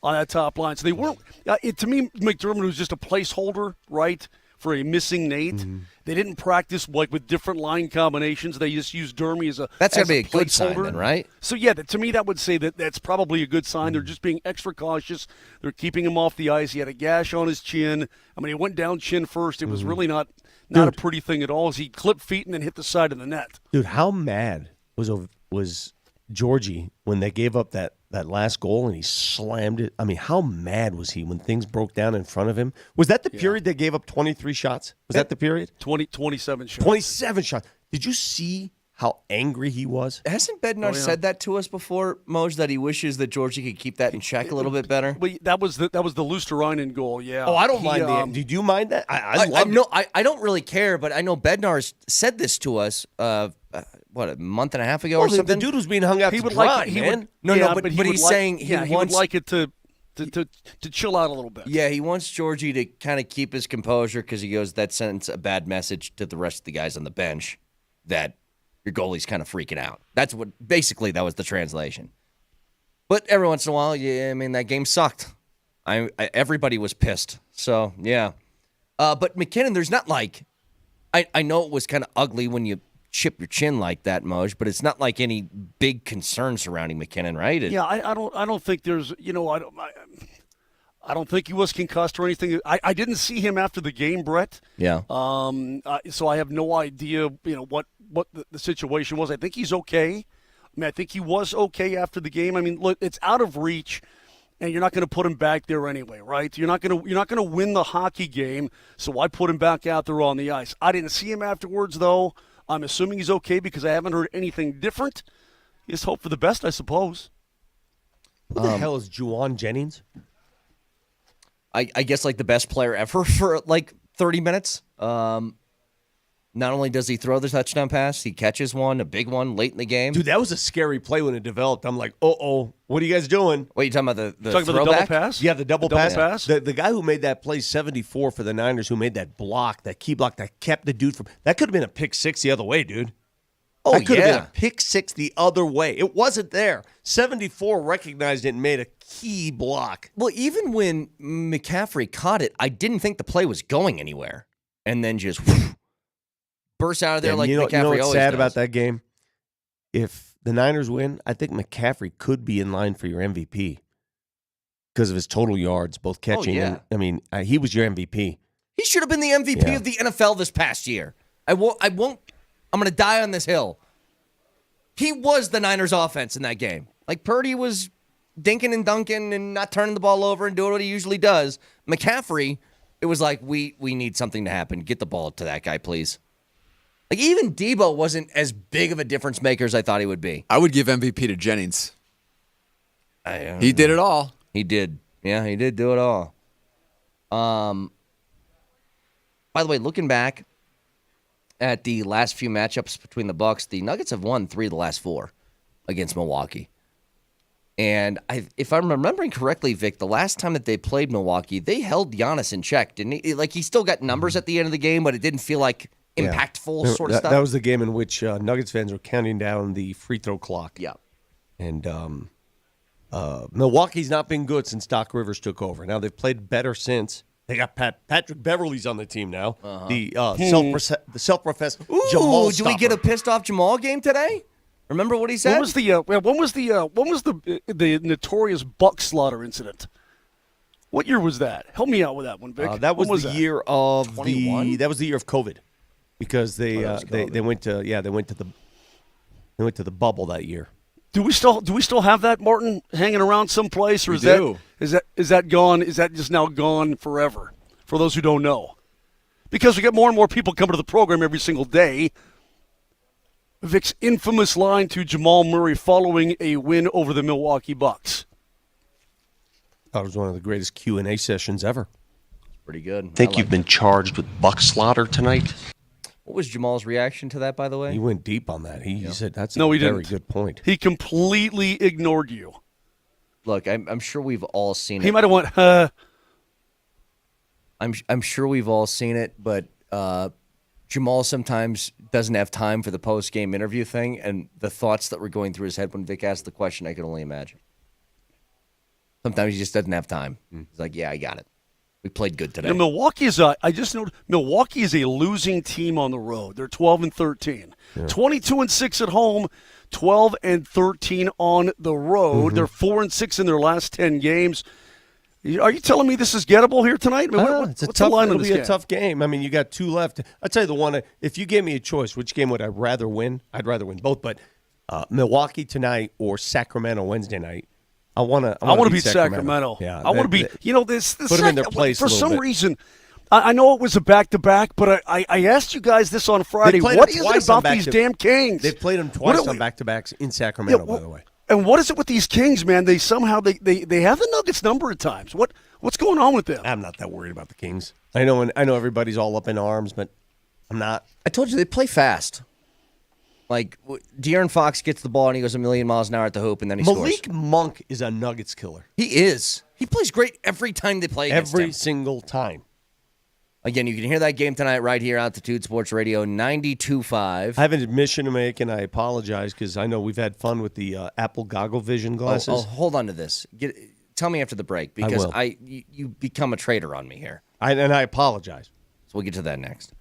on that top line. So they weren't to me, McDermott was just a placeholder, right, for a missing Nate. Mm-hmm. They didn't practice like with different line combinations. They just used Dermy as a That's got to be a placeholder. good sign then, right? So, yeah, to me that would say that that's probably a good sign. They're just being extra cautious. They're keeping him off the ice. He had a gash on his chin. I mean, he went down chin first. It was really not a pretty thing at all as he clipped feet and then hit the side of the net. Dude, how mad was Georgie when they gave up that last goal and he slammed it? I mean, how mad was he when things broke down in front of him? Was that the period they gave up 23 shots? Was that the period? 27 shots. 27 shots. Did you see how angry he was? Hasn't Bednar said that to us before, Moj, that he wishes that Georgie could keep that in check a little bit better? But that was the Luosterainen goal, yeah. Oh, I don't mind Did you mind that? I don't really care, but I know Bednar said this to us, a month and a half ago or something? The dude was being hung out to dry, man. But he's saying he would like it to chill out a little bit. Yeah, he wants Georgie to kind of keep his composure because he goes, that sends a bad message to the rest of the guys on the bench that your goalie's kind of freaking out. That was the translation. But every once in a while, that game sucked. Everybody was pissed. So, yeah. But McKinnon, there's not like, I know it was kind of ugly when you chip your chin like that, Moj, but it's not like any big concern surrounding McKinnon, right? I don't think there's, I don't think he was concussed or anything. I didn't see him after the game, Brett. Yeah. So I have no idea, what the situation was. I think he's okay. I think he was okay after the game. I mean, look, it's out of reach, and you're not going to put him back there anyway, right? You're not going to win the hockey game, so why put him back out there on the ice? I didn't see him afterwards, though. I'm assuming he's okay because I haven't heard anything different. Just hope for the best, I suppose. Who the hell is Juwan Jennings? I guess like the best player ever for like 30 minutes. Not only does he throw the touchdown pass, he catches one, a big one late in the game. Dude, that was a scary play when it developed. I'm like, what are you guys doing? What are you talking about? The talking about the double pass? Yeah, the double pass. The guy who made that play 74 for the Niners, who made that block, that key block that kept the dude from – that could have been a pick six the other way, dude. Oh, that could have been a pick six the other way. It wasn't there. 74 recognized it and made a key block. Well, even when McCaffrey caught it, I didn't think the play was going anywhere. And then just burst out of there like McCaffrey always does. You know what's sad about that game? If the Niners win, I think McCaffrey could be in line for your MVP because of his total yards, both catching and – I mean, he was your MVP. He should have been the MVP of the NFL this past year. I won't I'm going to die on this hill. He was the Niners offense in that game. Like Purdy was dinking and dunking and not turning the ball over and doing what he usually does. McCaffrey, it was like, we need something to happen. Get the ball to that guy, please. Like even Debo wasn't as big of a difference maker as I thought he would be. I would give MVP to Jennings. He did it all. He did. Yeah, he did do it all. By the way, looking back at the last few matchups between the Bucks, the Nuggets have won 3 of the last 4 against Milwaukee. And if I'm remembering correctly, Vic, the last time that they played Milwaukee, they held Giannis in check, didn't he? Like, he still got numbers at the end of the game, but it didn't feel like impactful sort of stuff. That was the game in which Nuggets fans were counting down the free throw clock. Yeah. And Milwaukee's not been good since Doc Rivers took over. Now, they've played better since. They got Patrick Beverley's on the team now. The self-professed Jamal. Do we get a pissed off Jamal game today? Remember what he said? When was the notorious Buck slaughter incident? What year was that? Help me out with that one, Vic. That was the year of 21? that was the year of COVID, because they went to the bubble that year. Do we still have that, Martin, hanging around someplace, or is that gone? Is that just now gone forever? For those who don't know, because we get more and more people coming to the program every single day. Vic's infamous line to Jamal Murray following a win over the Milwaukee Bucks. That was one of the greatest Q&A sessions ever. Pretty good. Think you've been charged with buck slaughter tonight? What was Jamal's reaction to that, by the way? He went deep on that. He said that's he very didn't. good point. He completely ignored you. Look, I'm sure we've all seen it. He might have went, I'm sure we've all seen it, but Jamal sometimes doesn't have time for the post-game interview thing, and the thoughts that were going through his head when Vic asked the question, I can only imagine. Sometimes he just doesn't have time. He's like, yeah, I got it. We played good today. Milwaukee is Milwaukee is a losing team on the road. They're 12-13. 22-6 at home, 12-13 on the road. They're 4-6 in their last 10 games. Are you telling me this is gettable here tonight? I mean, It'll be a tough game. I mean, you got 2 left. I'll tell you the one, if you gave me a choice, which game would I rather win? I'd rather win both, but Milwaukee tonight or Sacramento Wednesday night. I want to beat Sacramento. Yeah, I want to beat, this put them in their place for some reason. I know it was a back-to-back, but I asked you guys this on Friday. What is it about these damn Kings? They've played them twice on back-to-backs in Sacramento, by the way. And what is it with these Kings, man? They somehow they have the Nuggets number at times. What's going on with them? I'm not that worried about the Kings. I know everybody's all up in arms, but I'm not. I told you they play fast. Like, De'Aaron Fox gets the ball and he goes a million miles an hour at the hoop, and then he scores. Malik Monk is a Nuggets killer. He is. He plays great every time they play against him. Every single time. Again, you can hear that game tonight right here, Altitude Sports Radio 92.5. I have an admission to make, and I apologize because I know we've had fun with the Apple Goggle Vision glasses. Oh, hold on to this. Tell me after the break, because you become a traitor on me here. And I apologize. So we'll get to that next.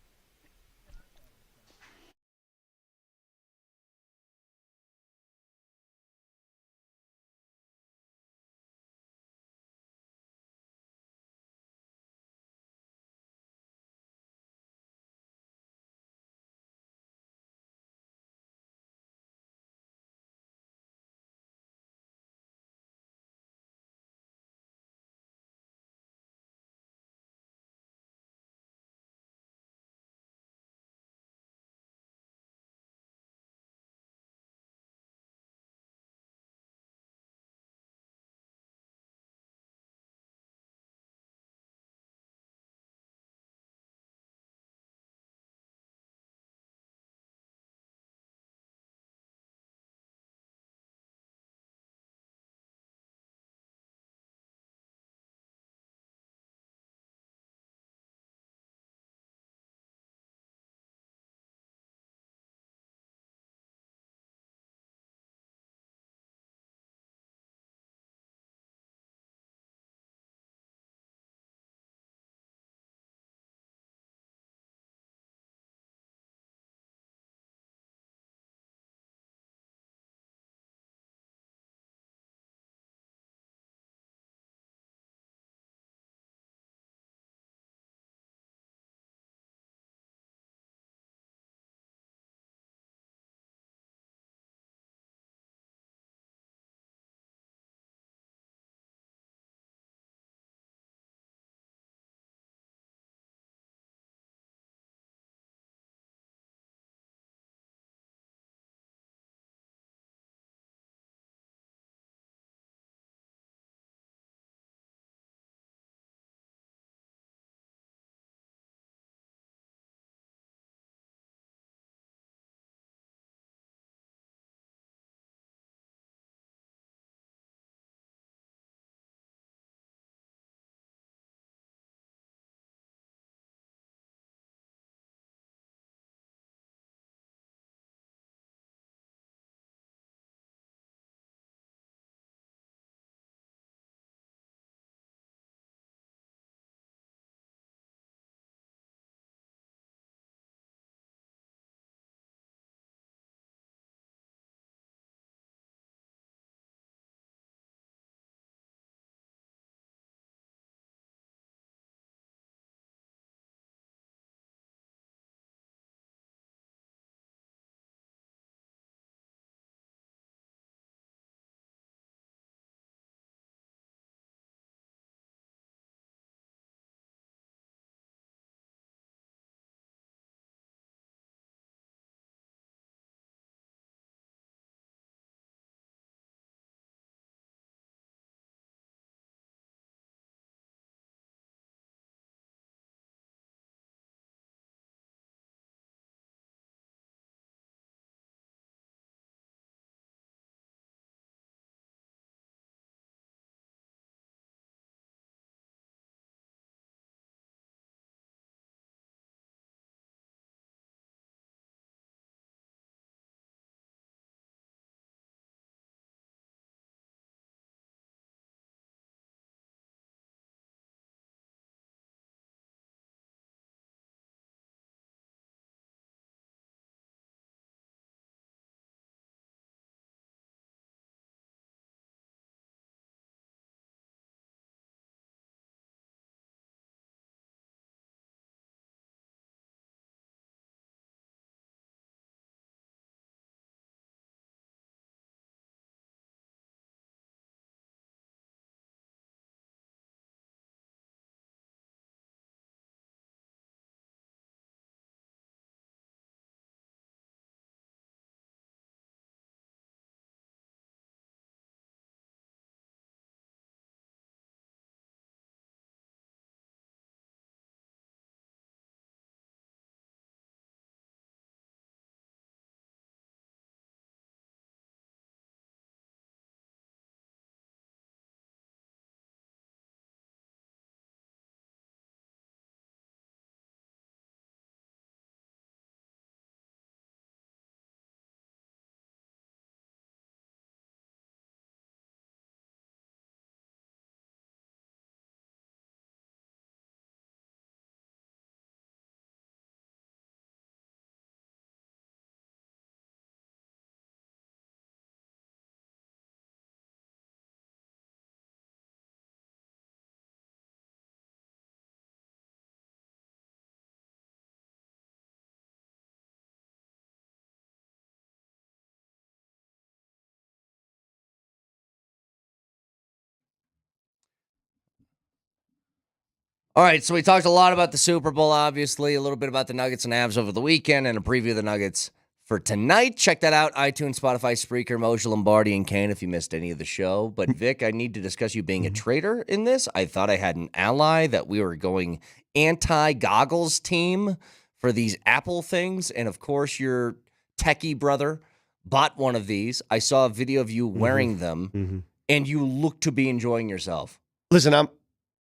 All right, so we talked a lot about the Super Bowl, obviously, a little bit about the Nuggets and Avs over the weekend, and a preview of the Nuggets for tonight. Check that out, iTunes, Spotify, Spreaker, Moshe Lombardi, and Kane if you missed any of the show. But, Vic, I need to discuss you being a traitor in this. I thought I had an ally, that we were going anti-goggles team for these Apple things, and, of course, your techie brother bought one of these. I saw a video of you wearing them, and you look to be enjoying yourself. Listen,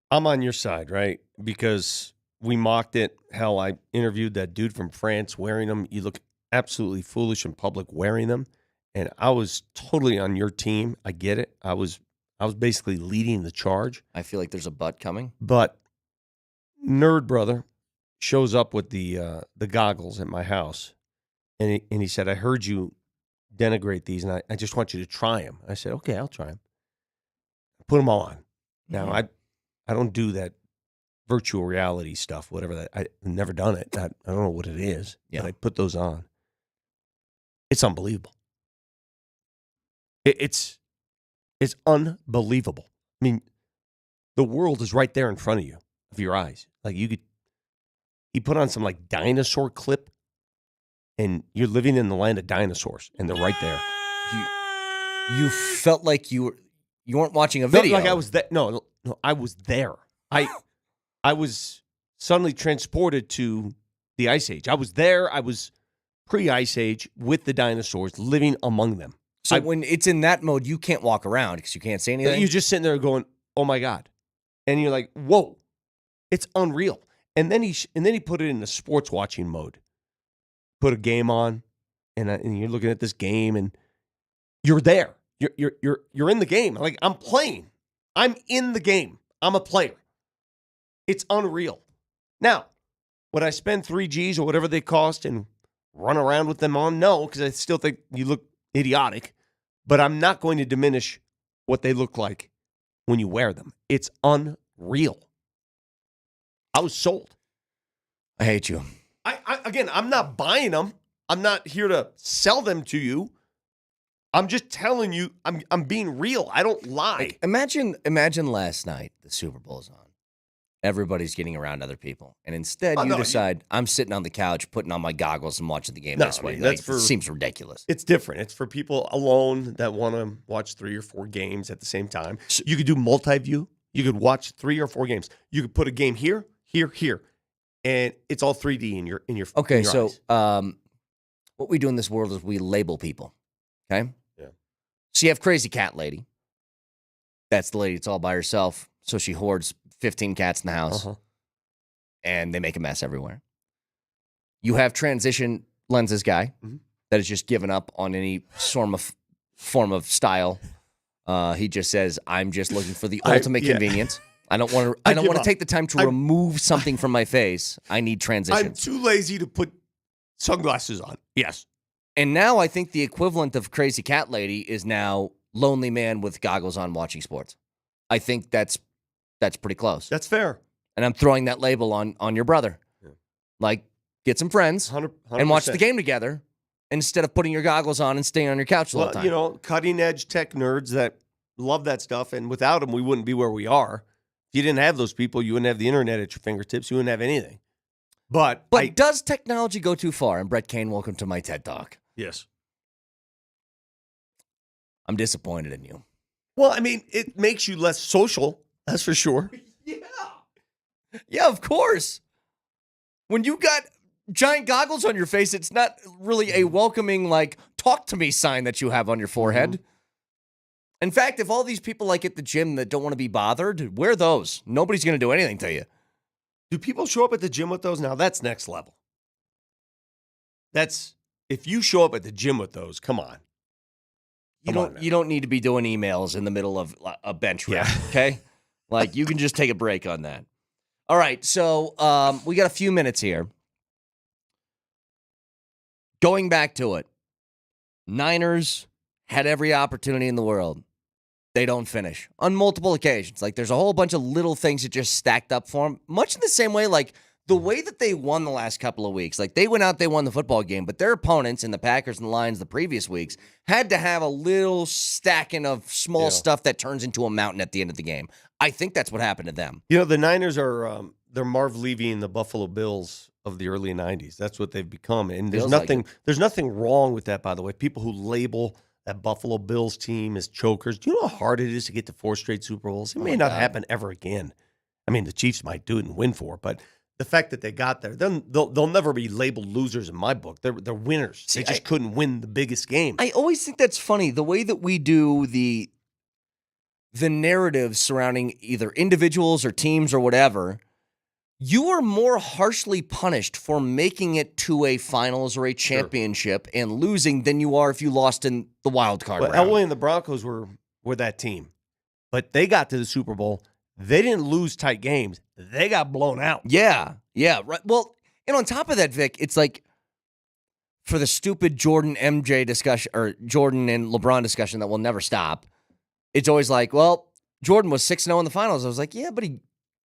I'm on your side, right? Because we mocked it. Hell, I interviewed that dude from France wearing them. You look absolutely foolish in public wearing them. And I was totally on your team. I get it. I was basically leading the charge. I feel like there's a butt coming. But Nerd Brother shows up with the goggles at my house. And he said, I heard you denigrate these, and I just want you to try them. I said, okay, I'll try them. Put them on. Now, I don't do that virtual reality stuff, whatever that. I've never done it. I don't know what it is, but I put those on. It's unbelievable. It's unbelievable. I mean, the world is right there in front of you, of your eyes. Like he put on some like dinosaur clip, and you're living in the land of dinosaurs, and they're right there. You felt like you weren't watching a Felt video. like I was there. No, I was there. I was suddenly transported to the Ice Age. I was there. I was pre-Ice Age with the dinosaurs, living among them. So when it's in that mode, you can't walk around because you can't say anything? You're just sitting there going, oh, my God. And you're like, whoa, it's unreal. And then he put it in the sports watching mode. Put a game on, and you're looking at this game, and you're there. You're in the game. Like, I'm playing. I'm in the game. I'm a player. It's unreal. Now, would I spend 3 G's or whatever they cost and run around with them on? No, because I still think you look idiotic. But I'm not going to diminish what they look like when you wear them. It's unreal. I was sold. I hate you. Again, I'm not buying them. I'm not here to sell them to you. I'm just telling you, I'm being real. I don't lie. Like, imagine last night, the Super Bowl's on. Everybody's getting around other people. And instead, you decide, I'm sitting on the couch, putting on my goggles and watching the game this way. It seems ridiculous. It's different. It's for people alone that want to watch 3 or 4 games at the same time. You could do multi-view. You could watch 3 or 4 games. You could put a game here, here, here. And it's all 3D in your Okay, in your so eyes. What we do in this world is we label people. Okay? Yeah. So you have Crazy Cat Lady. That's the lady that's all by herself. So she hoards 15 cats in the house. And they make a mess everywhere. You have Transition Lenses guy that has just given up on any form of style. He just says, I'm just looking for the ultimate convenience. I don't want to take the time to remove something from my face. I need transition. I'm too lazy to put sunglasses on. Yes. And now I think the equivalent of Crazy Cat Lady is now lonely man with goggles on watching sports. I think that's pretty close. That's fair. And I'm throwing that label on your brother. Yeah. Like, get some friends 100%. And watch the game together instead of putting your goggles on and staying on your couch the whole time. You know, cutting edge tech nerds that love that stuff, and without them, we wouldn't be where we are. If you didn't have those people, you wouldn't have the internet at your fingertips. You wouldn't have anything. But does technology go too far? And Brett Kane, welcome to my TED Talk. Yes. I'm disappointed in you. Well, I mean, it makes you less social. That's for sure. Yeah, of course. When you got giant goggles on your face, it's not really a welcoming, like, talk to me sign that you have on your forehead. In fact, if all these people like at the gym that don't want to be bothered, wear those. Nobody's going to do anything to you. Do people show up at the gym with those? Now, that's next level. If you show up at the gym with those, come on. You don't need to be doing emails in the middle of a bench rep, okay? Like, you can just take a break on that. All right, so we got a few minutes here. Going back to it, Niners had every opportunity in the world. They don't finish on multiple occasions. Like, there's a whole bunch of little things that just stacked up for them. Much in the same way, like, the way that they won the last couple of weeks. Like, they went out, they won the football game, but their opponents in the Packers and the Lions the previous weeks had to have a little stacking of small stuff that turns into a mountain at the end of the game. I think that's what happened to them. You know, the Niners are they're Marv Levy and the Buffalo Bills of the early 90s. That's what they've become. And Feels like it. there's nothing wrong with that, by the way. People who label that Buffalo Bills team as chokers. Do you know how hard it is to get to 4 straight Super Bowls? It may not happen ever again. I mean, the Chiefs might do it and win 4, but the fact that they got there, then they'll never be labeled losers in my book. They're winners. See, they just couldn't win the biggest game. I always think that's funny, the way that we do the narrative surrounding either individuals or teams or whatever. You are more harshly punished for making it to a finals or a championship and losing than you are if you lost in the wild card round. Elway and the Broncos were that team, but they got to the Super Bowl. They didn't lose tight games. They got blown out. Yeah, right. Well, and on top of that, Vic, it's like for the stupid Jordan MJ discussion or Jordan and LeBron discussion that will never stop. It's always like, well, Jordan was 6-0 in the finals. I was like, yeah, but he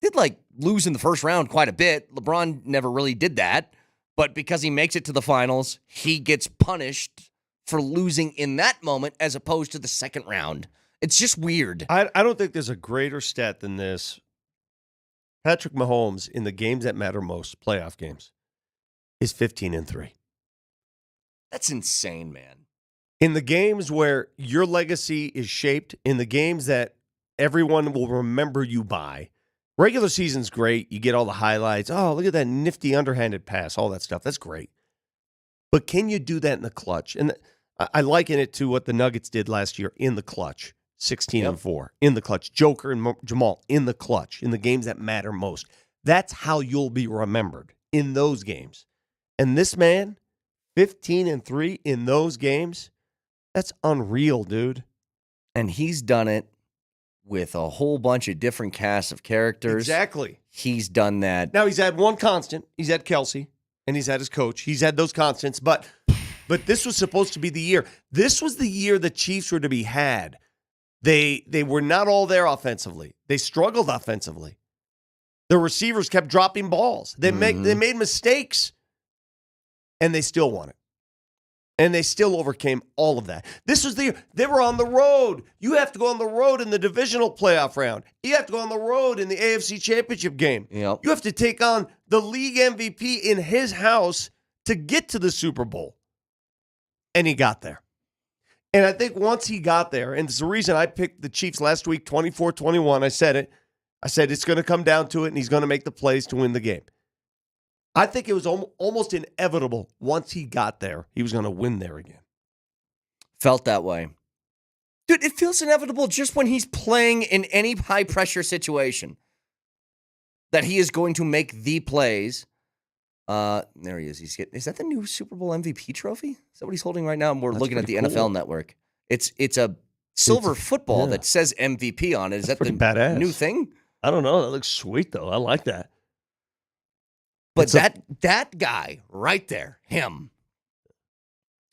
did like lose in the first round quite a bit. LeBron never really did that. But because he makes it to the finals, he gets punished for losing in that moment as opposed to the second round. It's just weird. I don't think there's a greater stat than this. Patrick Mahomes in the games that matter most, playoff games, is 15-3. That's insane, man. In the games where your legacy is shaped, in the games that everyone will remember you by, regular season's great. You get all the highlights. Oh, look at that nifty underhanded pass, all that stuff. That's great. But can you do that in the clutch? And I liken it to what the Nuggets did last year in the clutch, 16-4, in the clutch. Joker and Jamal in the clutch, in the games that matter most. That's how you'll be remembered in those games. And this man, 15-3 in those games, that's unreal, dude. And he's done it with a whole bunch of different casts of characters. Exactly. He's done that. Now, he's had one constant. He's had Kelsey, and he's had his coach. He's had those constants, but this was supposed to be the year. This was the year the Chiefs were to be had. They were not all there offensively. They struggled offensively. The receivers kept dropping balls. They made mistakes, and they still won it. And they still overcame all of that. This was the year. They were on the road. You have to go on the road in the divisional playoff round. You have to go on the road in the AFC Championship game. Yep. You have to take on the league MVP in his house to get to the Super Bowl. And he got there. And I think once he got there, and it's the reason I picked the Chiefs last week, 24-21, I said it. I said it's going to come down to it, and he's going to make the plays to win the game. I think it was almost inevitable once he got there, he was going to win there again. Felt that way. Dude, it feels inevitable just when he's playing in any high-pressure situation that he is going to make the plays. There he is. Is that the new Super Bowl MVP trophy? Is that what he's holding right now? And we're looking at the NFL Network. It's a silver football that says MVP on it. Is that the badass new thing? I don't know. That looks sweet, though. I like that. But that guy right there, him.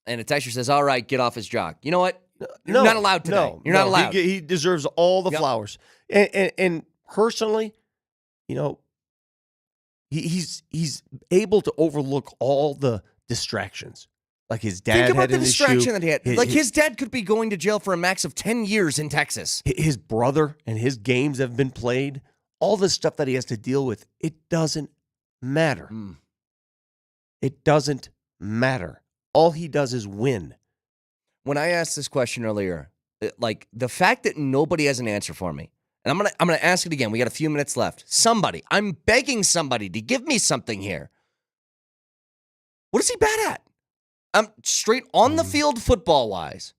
And a texture says, all right, get off his jock. You know what? You're not allowed today. You're not allowed. He deserves all the flowers. And personally, you know, he's able to overlook all the distractions. Like his dad Think about had the an distraction issue. that he had. Like his dad could be going to jail for a max of 10 years in Texas. His brother and his games have been played. All the stuff that he has to deal with, it doesn't matter. It doesn't matter. All he does is win. When I asked this question earlier, like the fact that nobody has an answer for me, and I'm gonna ask it again. We got a few minutes left. Somebody, I'm begging somebody to give me something here. What is he bad at? I'm straight on the field football wise.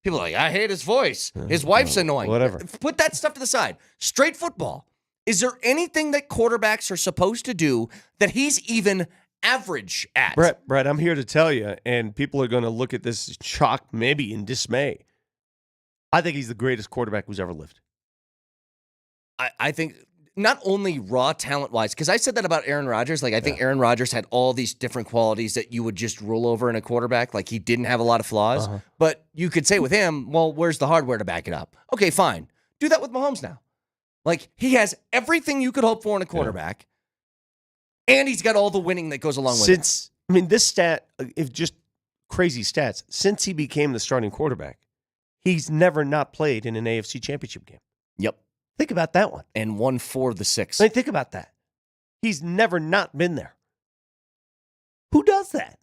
People are like, I hate his voice. His wife's annoying. Whatever. Put that stuff to the side. Straight football. Is there anything that quarterbacks are supposed to do that he's even average at? Brett, I'm here to tell you, and people are going to look at this shocked, maybe in dismay. I think he's the greatest quarterback who's ever lived. I think not only raw talent-wise, because I said that about Aaron Rodgers. Like, I think Aaron Rodgers had all these different qualities that you would just rule over in a quarterback. Like, he didn't have a lot of flaws. But you could say with him, well, where's the hardware to back it up? Okay, fine. Do that with Mahomes now. Like, he has everything you could hope for in a quarterback, and he's got all the winning that goes along with it. I mean, this stat, if just crazy stats, since he became the starting quarterback, he's never not played in an AFC Championship game. Yep. Think about that one. And won 4 of the 6. I mean, think about that. He's never not been there. Who does that?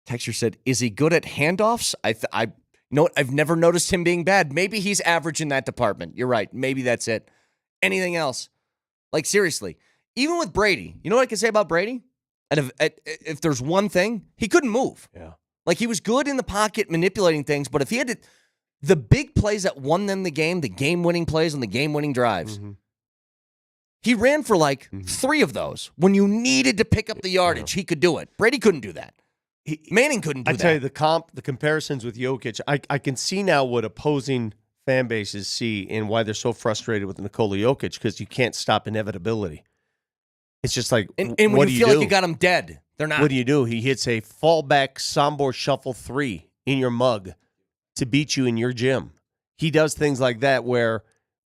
Texture said, "Is he good at handoffs?" I you know what? I've never noticed him being bad. Maybe he's average in that department. You're right. Maybe that's it. Anything else? Like, seriously, even with Brady, you know what I can say about Brady? And if there's one thing, he couldn't move. Yeah. Like, he was good in the pocket manipulating things, but if he had to, the big plays that won them the game-winning plays on the game-winning drives, he ran for like 3 of those. When you needed to pick up the yardage, he could do it. Brady couldn't do that. Manning couldn't do that. I tell you, the comparisons with Jokic, I can see now what opposing fan bases see and why they're so frustrated with Nikola Jokic, because you can't stop inevitability. It's just like, and when what you do feel do? like you got him dead, they're not. What do? He hits a fallback Sombor shuffle 3 in your mug to beat you in your gym. He does things like that where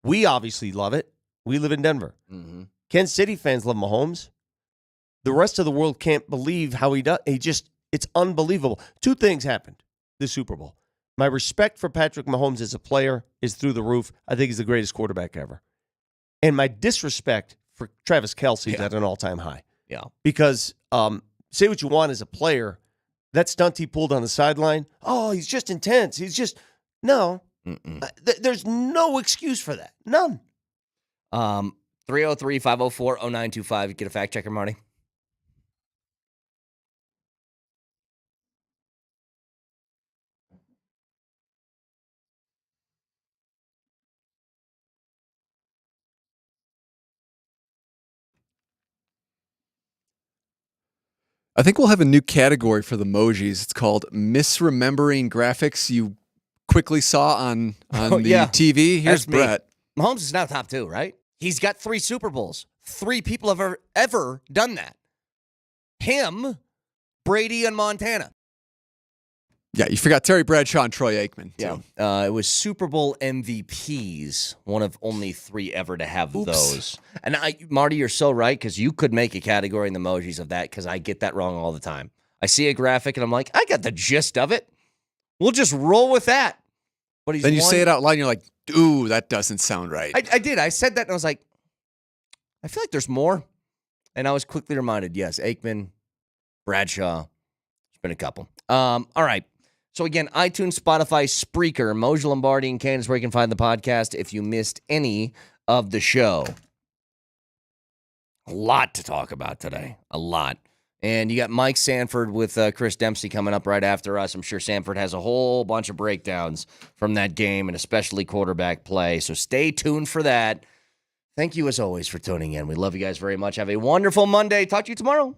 we obviously love it. We live in Denver. Mm-hmm. Kansas City fans love Mahomes. The rest of the world can't believe how he does. It's unbelievable. 2 things happened this Super Bowl. My respect for Patrick Mahomes as a player is through the roof. I think he's the greatest quarterback ever. And my disrespect for Travis Kelce is at an all-time high. Yeah. Because say what you want as a player, that stunt he pulled on the sideline, oh, he's just intense. He's just, no. There's no excuse for that. None. 303-504-0925. Get a fact checker, Marty. I think we'll have a new category for the emojis. It's called misremembering graphics you quickly saw on the TV. Here's Brett. Mahomes is now top 2, right? He's got 3 Super Bowls. 3 people have ever done that. Him, Brady, and Montana. Yeah, you forgot Terry Bradshaw and Troy Aikman. Too. Yeah, it was Super Bowl MVPs, one of only 3 ever to have those. And Marty, you're so right, because you could make a category in the emojis of that, because I get that wrong all the time. I see a graphic, and I'm like, I got the gist of it. We'll just roll with that. But then you say it out loud, and you're like, ooh, that doesn't sound right. I did. I said that, and I was like, I feel like there's more. And I was quickly reminded, yes, Aikman, Bradshaw. There's been a couple. All right. So, again, iTunes, Spotify, Spreaker, Mojo Lombardi, and Candace, where you can find the podcast if you missed any of the show. A lot to talk about today. A lot. And you got Mike Sanford with Chris Dempsey coming up right after us. I'm sure Sanford has a whole bunch of breakdowns from that game, and especially quarterback play. So stay tuned for that. Thank you, as always, for tuning in. We love you guys very much. Have a wonderful Monday. Talk to you tomorrow.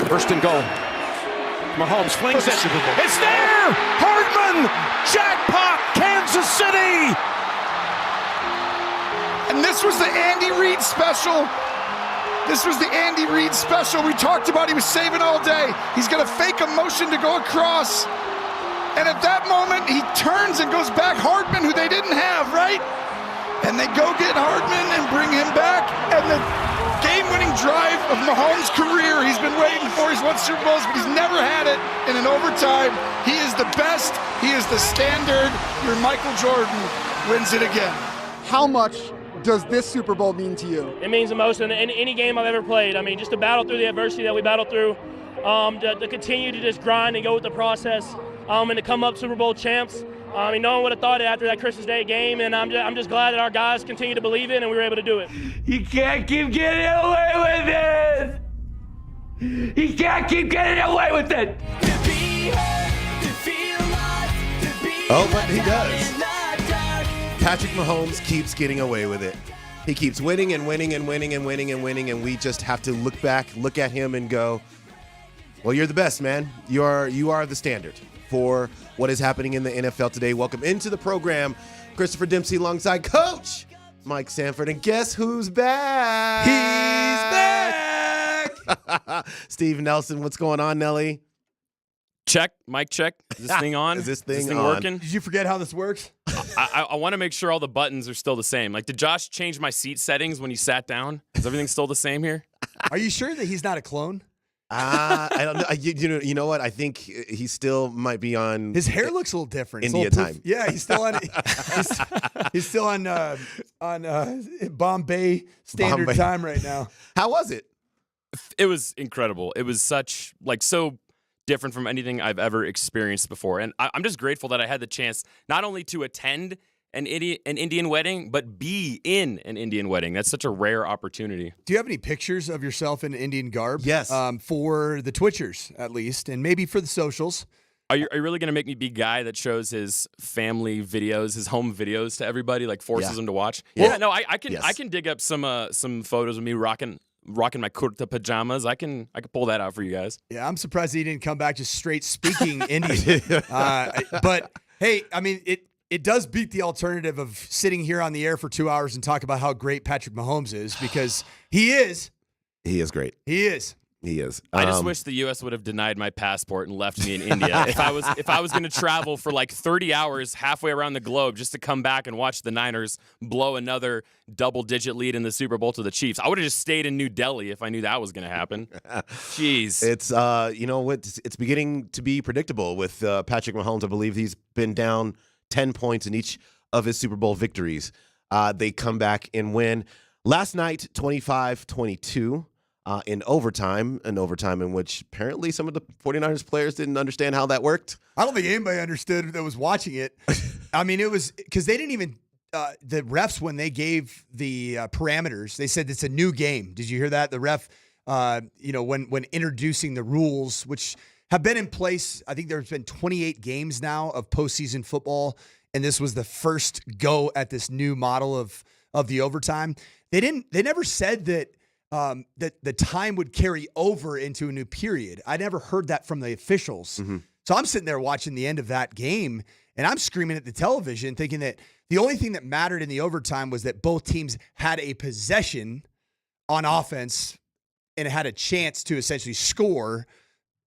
First and goal. Mahomes flings it. It's there! Hardman! Jackpot! Kansas City! And this was the Andy Reid special. This was the Andy Reid special. We talked about he was saving all day. He's going to fake a motion to go across. And at that moment, he turns and goes back Hardman, who they didn't have, right? And they go get Hardman and bring him back. And the game-winning drive of Mahomes' career, he's been waiting for. He's won Super Bowls, but he's never had it in an overtime. He is the best. He is the standard. Your Michael Jordan wins it again. How much does this Super Bowl mean to you? It means the most in any game I've ever played. I mean, just to battle through the adversity that we battled through, to continue to just grind and go with the process, and to come up Super Bowl champs. I mean, no one would have thought it after that Christmas Day game, and I'm just glad that our guys continue to believe it and we were able to do it. You can't keep getting away with it! You can't keep getting away with it! Oh, but he does. Patrick Mahomes keeps getting away with it. He keeps winning and winning and winning and winning and winning, and we just have to look back, look at him and go, well, you're the best, man. You are the standard for what is happening in the NFL today. Welcome into the program, Christopher Dempsey alongside Coach Mike Sanford. And guess who's back? He's back! Steve Nelson, what's going on, Nelly? Check, mic check. Is this thing on? Is this thing on? Working? Did you forget how this works? I want to make sure all the buttons are still the same. Like, did Josh change my seat settings when he sat down? Is everything still the same here? Are you sure that he's not a clone? I don't know. You know what? I think he still might be on. His hair looks a little different. India time. Yeah, he's still on. he's still on Bombay Standard Time right now. How was it? It was incredible. It was so different from anything I've ever experienced before, and I'm just grateful that I had the chance not only to attend an Indian wedding, but be in an Indian wedding. That's such a rare opportunity. Do you have any pictures of yourself in Indian garb? Yes. For the Twitchers, at least, and maybe for the socials. Are you really going to make me be guy that shows his family videos, his home videos to everybody, like forces them to watch? Yeah, no, I can dig up some photos of me rocking my kurta pajamas. I can pull that out for you guys. Yeah, I'm surprised he didn't come back just straight speaking Indian. But hey, I mean, it does beat the alternative of sitting here on the air for 2 hours and talk about how great Patrick Mahomes is, because he is. He is great. He is. He is. I just wish the U.S. would have denied my passport and left me in India. If I was going to travel for like 30 hours halfway around the globe just to come back and watch the Niners blow another double-digit lead in the Super Bowl to the Chiefs, I would have just stayed in New Delhi if I knew that was going to happen. Jeez. It's it's beginning to be predictable with Patrick Mahomes. I believe he's been down 10 points in each of his Super Bowl victories. They come back and win. Last night, 25-22. In overtime in which apparently some of the 49ers players didn't understand how that worked. I don't think anybody understood that was watching it. I mean, it was because they didn't even the refs, when they gave the parameters, they said it's a new game. Did you hear that? The ref, when introducing the rules, which have been in place, I think there's been 28 games now of postseason football, and this was the first go at this new model of the overtime. They never said that the time would carry over into a new period. I never heard that from the officials. Mm-hmm. So I'm sitting there watching the end of that game, and I'm screaming at the television thinking that the only thing that mattered in the overtime was that both teams had a possession on offense and had a chance to essentially score.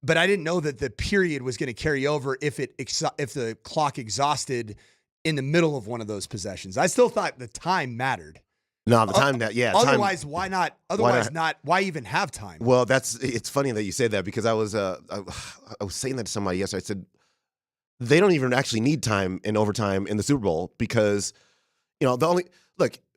But I didn't know that the period was going to carry over if the clock exhausted in the middle of one of those possessions. I still thought the time mattered. No, the time that Otherwise, why not? Otherwise, why even have time? Well, it's funny that you say that, because I was saying that to somebody yesterday. I said they don't even actually need time in overtime in the Super Bowl, because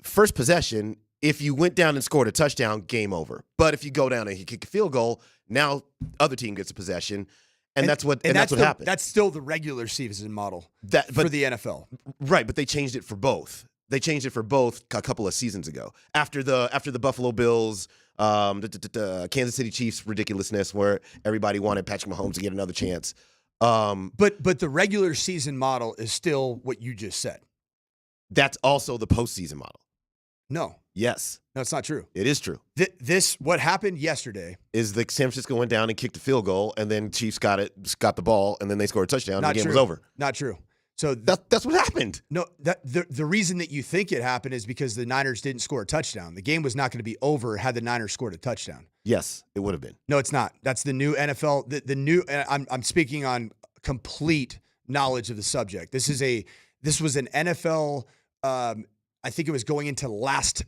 first possession, if you went down and scored a touchdown, game over. But if you go down and you kick a field goal, now other team gets a possession. And that's what happened. That's still the regular season model for the NFL. Right, but they changed it for both. They changed it for both a couple of seasons ago. After the Buffalo Bills, the Kansas City Chiefs ridiculousness, where everybody wanted Patrick Mahomes to get another chance. But the regular season model is still what you just said. That's also the postseason model. No. Yes. No, it's not true. It is true. What happened yesterday is the San Francisco went down and kicked a field goal, and then Chiefs got the ball, and then they scored a touchdown, and the game was over. Not true. So that's what happened. No, the reason that you think it happened is because the Niners didn't score a touchdown. The game was not going to be over had the Niners scored a touchdown. Yes, it would have been. No, it's not. That's the new NFL. The new. I'm speaking on complete knowledge of the subject. This was an NFL. I think it was going into last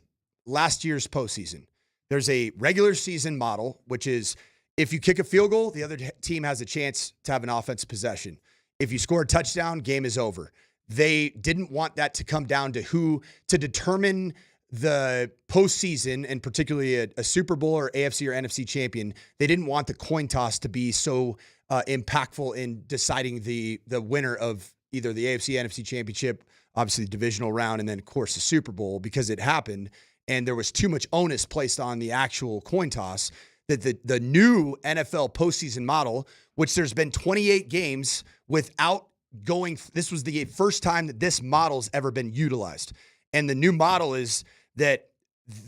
year's postseason. There's a regular season model, which is if you kick a field goal, the other team has a chance to have an offensive possession. If you score a touchdown, game is over. They didn't want that to come down to determine the postseason, and particularly a Super Bowl or AFC or NFC champion. They didn't want the coin toss to be so impactful in deciding the winner of either the AFC, NFC championship, obviously the divisional round, and then of course the Super Bowl, because it happened and there was too much onus placed on the actual coin toss. That the new NFL postseason model, which there's been 28 games without going, this was the first time that this model's ever been utilized. And the new model is that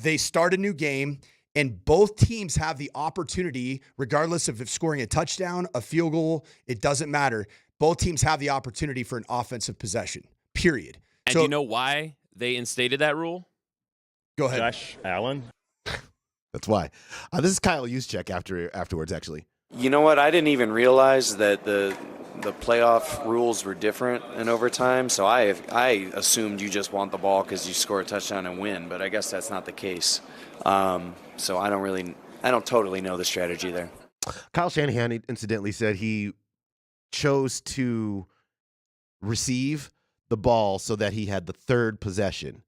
they start a new game and both teams have the opportunity, regardless of if scoring a touchdown, a field goal, it doesn't matter. Both teams have the opportunity for an offensive possession, period. And do you know why they instated that rule? Go ahead. Josh Allen. That's why. This is Kyle Juszczyk afterwards, actually. You know what? I didn't even realize that the playoff rules were different in overtime, so I assumed you just want the ball because you score a touchdown and win, but I guess that's not the case. So I don't totally know the strategy there. Kyle Shanahan incidentally said he chose to receive the ball so that he had the third possession,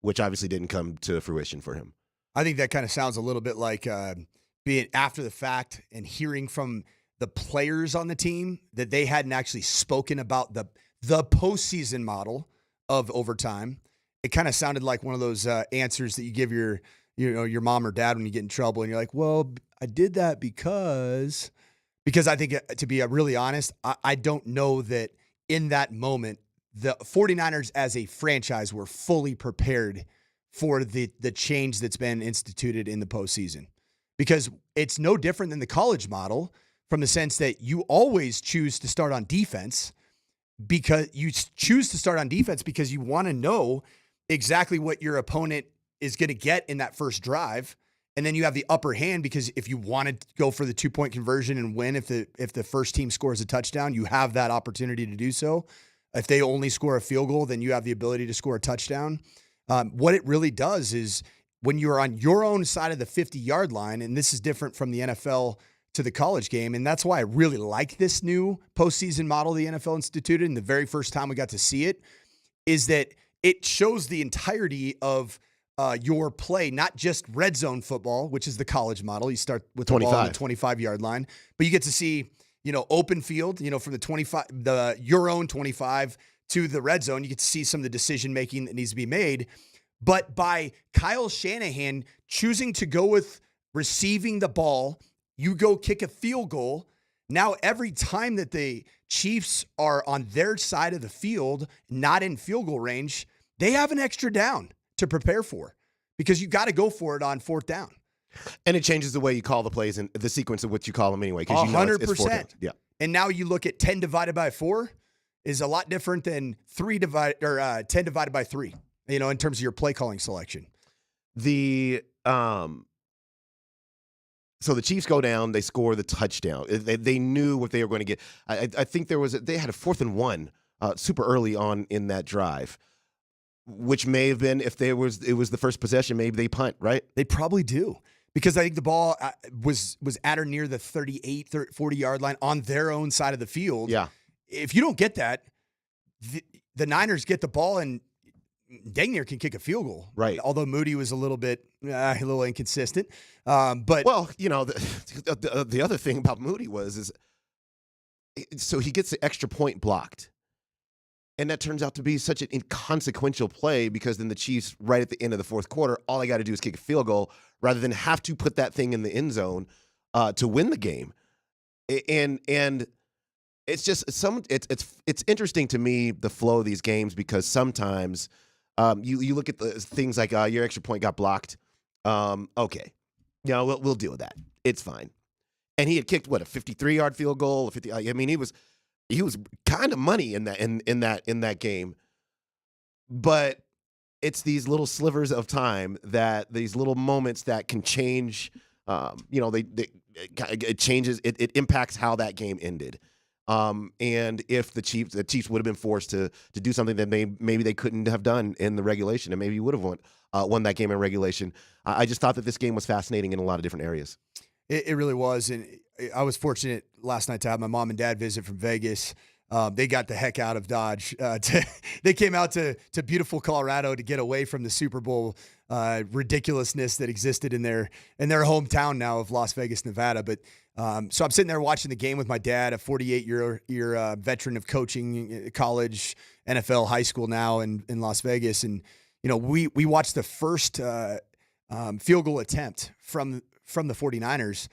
which obviously didn't come to fruition for him. I think that kind of sounds a little bit like being after the fact and hearing from the players on the team that they hadn't actually spoken about the postseason model of overtime. It kind of sounded like one of those answers that you give your mom or dad when you get in trouble, and you're like, well, I did that because I think, to be really honest, I don't know that in that moment the 49ers as a franchise were fully prepared for the change that's been instituted in the postseason, because it's no different than the college model from the sense that you always choose to start on defense because you want to know exactly what your opponent is going to get in that first drive. And then you have the upper hand because if you want to go for the 2-point conversion and win, if the first team scores a touchdown, you have that opportunity to do so. If they only score a field goal, then you have the ability to score a touchdown. What it really does is when you're on your own side of the 50-yard line, and this is different from the NFL to the college game, and that's why I really like this new postseason model the NFL instituted, and the very first time we got to see it, is that it shows the entirety of your play, not just red zone football, which is the college model. You start with the ball on the 25-yard line, but you get to see, open field, from your own 25 to the red zone. You get to see some of the decision making that needs to be made. But by Kyle Shanahan choosing to go with receiving the ball, you go kick a field goal. Now, every time that the Chiefs are on their side of the field, not in field goal range, they have an extra down to prepare for, because you got to go for it on fourth down. And it changes the way you call the plays and the sequence of what you call them anyway. 100%. Yeah. And now you look at 10 divided by 4 is a lot different than 10 divided by 3, in terms of your play calling selection. So the Chiefs go down, they score the touchdown. They knew what they were going to get. I think they had a 4th and 1 super early on in that drive, which may have been, if it was the first possession, maybe they punt, right? They probably do, because I think the ball was at or near the 40-yard line on their own side of the field. Yeah. If you don't get that, the Niners get the ball and dang near can kick a field goal. Right. Although Moody was a little inconsistent. But the other thing about Moody so he gets the extra point blocked. And that turns out to be such an inconsequential play, because then the Chiefs, right at the end of the fourth quarter, all they got to do is kick a field goal rather than have to put that thing in the end zone to win the game. And it's just it's interesting to me, the flow of these games, because sometimes You look at the things like your extra point got blocked. Okay, we'll deal with that. It's fine. And he had kicked a 53-yard field goal, a 50. I mean, he was kind of money in that game. But it's these little slivers of time, these little moments that can change. It changes. It impacts how that game ended. And if the Chiefs would have been forced to do something that maybe they couldn't have done in the regulation, and maybe you would have won that game in regulation. I just thought that this game was fascinating in a lot of different areas. It really was, and I was fortunate last night to have my mom and dad visit from Vegas. They got the heck out of Dodge. They came out to beautiful Colorado to get away from the Super Bowl ridiculousness that existed in their hometown now of Las Vegas, Nevada. But so I'm sitting there watching the game with my dad, a 48-year veteran of coaching, college, NFL, high school now in Las Vegas, and we watched the first field goal attempt from the 49ers,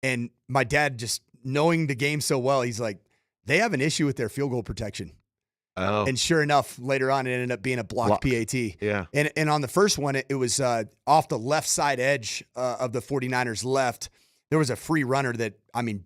and my dad, just knowing the game so well, he's like, they have an issue with their field goal protection. Oh. And sure enough, later on, it ended up being a blocked PAT. Yeah. And on the first one, it was off the left side edge of the 49ers left. There was a free runner that,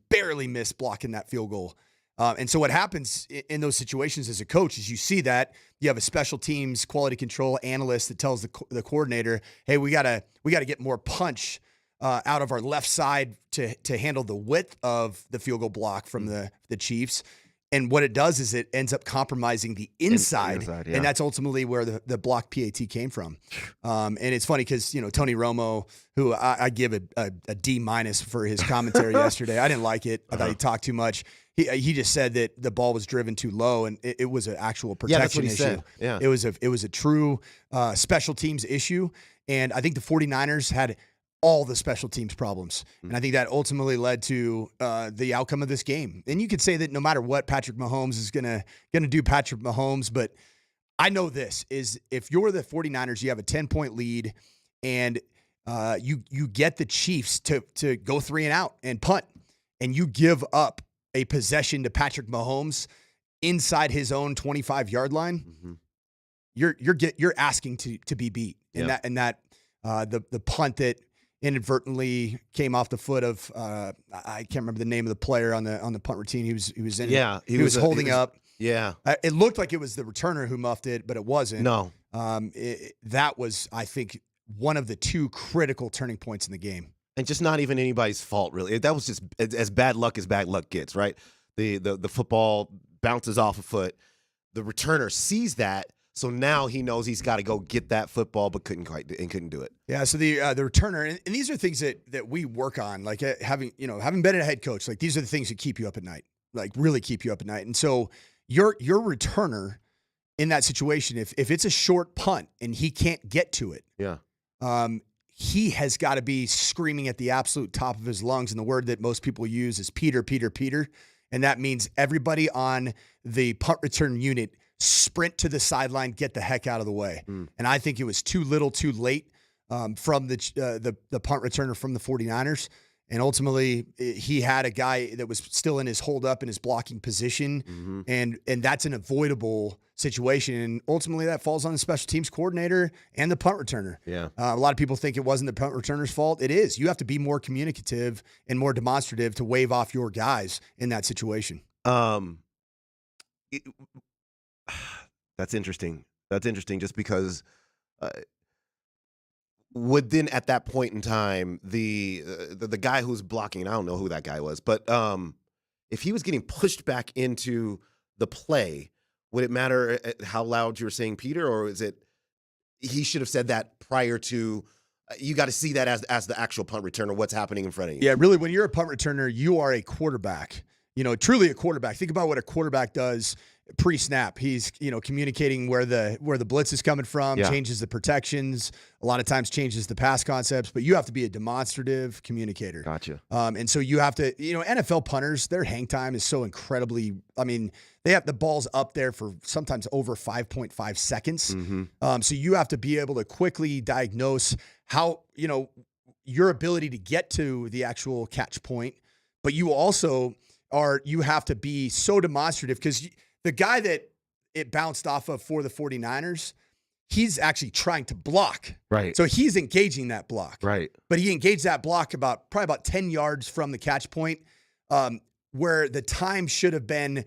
barely missed blocking that field goal. And so what happens in those situations as a coach is you see that you have a special teams quality control analyst that tells the coordinator, hey, we gotta get more punch out of our left side to handle the width of the field goal block from the Chiefs. And what it does is it ends up compromising the inside, yeah. and that's ultimately where the block PAT came from. And it's funny because Tony Romo, who I give a D- for his commentary yesterday, I didn't like it. I thought he talked too much. He just said that the ball was driven too low, and it was an actual protection issue. Said. Yeah. It was a true special teams issue, and I think the 49ers had all the special teams problems. And I think that ultimately led to the outcome of this game. And you could say that no matter what, Patrick Mahomes is gonna do Patrick Mahomes, but I know this is if you're the 49ers, you have a 10-point lead, and you get the Chiefs to go 3 and out and punt, and you give up a possession to Patrick Mahomes inside his own 25-yard line, you're asking to be beat. And the punt that inadvertently came off the foot of I can't remember the name of the player on the punt routine. He was in. Yeah, he was holding up. Yeah, it looked like it was the returner who muffed it, but it wasn't. No, that was, I think, one of the 2 critical turning points in the game. And just not even anybody's fault, really. That was just as bad luck gets, right? The football bounces off a foot. The returner sees that. So now he knows he's got to go get that football, but couldn't do it. Yeah. So the returner, and these are things that we work on, like having been a head coach, like these are the things that keep you up at night, like really keep you up at night. And so your returner in that situation, if it's a short punt and he can't get to it, he has got to be screaming at the absolute top of his lungs. And the word that most people use is Peter, Peter, Peter. And that means everybody on the punt return unit sprint to the sideline, get the heck out of the way. And I think it was too little, too late from the punt returner from the 49ers. And ultimately, he had a guy that was still in his hold up in his blocking position. And that's an avoidable situation. And ultimately, that falls on the special teams coordinator and the punt returner. Yeah. A lot of people think it wasn't the punt returner's fault. It is. You have to be more communicative and more demonstrative to wave off your guys in that situation. That's interesting. Just because would then at that point in time the guy who's blocking, I don't know who that guy was, but if he was getting pushed back into the play, would it matter how loud you're saying Peter, or is it he should have said that prior to? You got to see that as the actual punt returner, what's happening in front of you. Yeah, really, when you're a punt returner, you are a quarterback. Truly a quarterback. Think about what a quarterback does pre-snap. He's, communicating where the blitz is coming from, changes the protections, a lot of times changes the pass concepts, but you have to be a demonstrative communicator. Gotcha. And so you have to, NFL punters, their hang time is so incredibly, they have the balls up there for sometimes over 5.5 seconds. So you have to be able to quickly diagnose how, your ability to get to the actual catch point, but you also you have to be so demonstrative because the guy that it bounced off of for the 49ers, he's actually trying to block. Right. So he's engaging that block. Right. But he engaged that block probably about 10 yards from the catch point, where the time should have been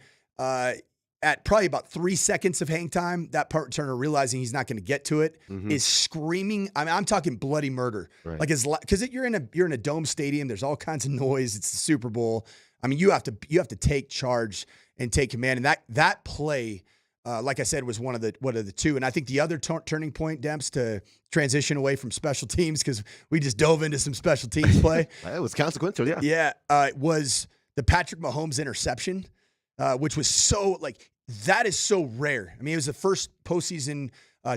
at probably about 3 seconds of hang time. That part returner, realizing he's not going to get to it, is screaming. I mean, I'm talking bloody murder. Right. Like because you're in a dome stadium. There's all kinds of noise. It's the Super Bowl. I mean, you have to take charge and take command. And that play, like I said, was one of the two. And I think the other turning point, Demps, to transition away from special teams, because we just dove into some special teams play. It was consequential, yeah. Yeah, was the Patrick Mahomes interception, which was that is so rare. I mean, it was the first postseason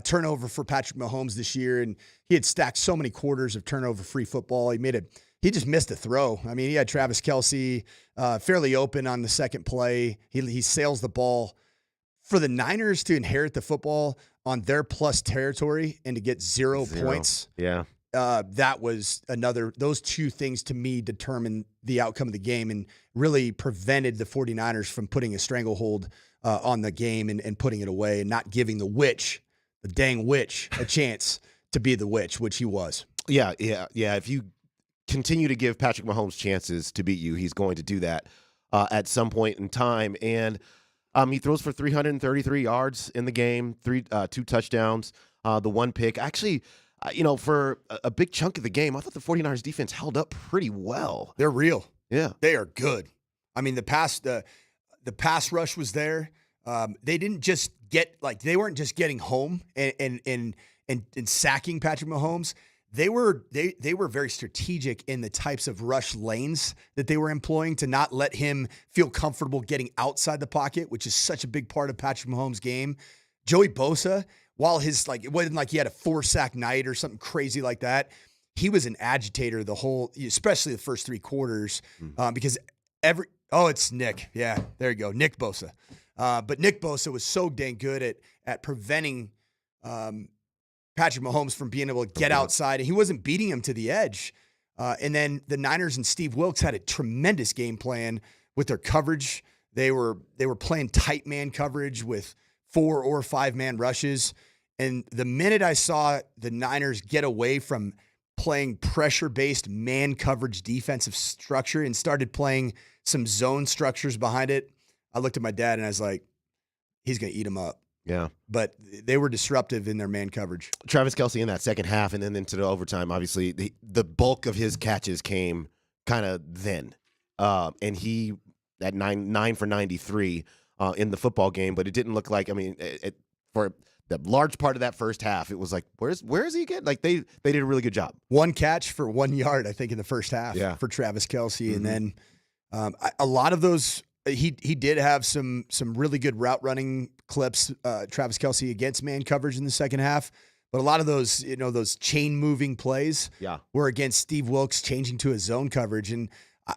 turnover for Patrick Mahomes this year, and he had stacked so many quarters of turnover-free football. He just missed a throw. I mean, he had Travis Kelce fairly open on the second play. He sails the ball. For the Niners to inherit the football on their plus territory and to get zero points, that was those two things to me determined the outcome of the game and really prevented the 49ers from putting a stranglehold on the game and putting it away and not giving the dang witch, a chance to be the witch, which he was. Yeah. If you continue to give Patrick Mahomes chances to beat you, he's going to do that at some point in time. And he throws for 333 yards in the game, 2 touchdowns, the 1 pick. Actually, for a big chunk of the game, I thought the 49ers defense held up pretty well. They're real. Yeah. They are good. I mean, the pass rush was there. They didn't just they weren't just getting home and sacking Patrick Mahomes. They were very strategic in the types of rush lanes that they were employing to not let him feel comfortable getting outside the pocket, which is such a big part of Patrick Mahomes' game. Joey Bosa, while it wasn't like he had a 4-sack night or something crazy like that, he was an agitator especially the first 3 quarters, because it's Nick. Yeah, there you go. Nick Bosa. But Nick Bosa was so dang good at preventing Patrick Mahomes from being able to get outside, and he wasn't beating him to the edge. And then the Niners and Steve Wilks had a tremendous game plan with their coverage. They were playing tight man coverage with 4 or 5 man rushes. And the minute I saw the Niners get away from playing pressure-based man coverage defensive structure and started playing some zone structures behind it, I looked at my dad and I was like, he's going to eat him up. Yeah. But they were disruptive in their man coverage. Travis Kelce in that second half and then into the overtime, obviously, the bulk of his catches came kind of then. And he at 9 for 93 in the football game, but it didn't look like, for the large part of that first half, it was like, where is he again? Like they did a really good job. 1 catch for 1 yard, I think, in the first half for Travis Kelce. Mm-hmm. And then a lot of those, he did have some really good route running clips, Travis Kelce, against man coverage in the second half. But a lot of those, those chain moving plays were against Steve Wilks changing to his zone coverage. And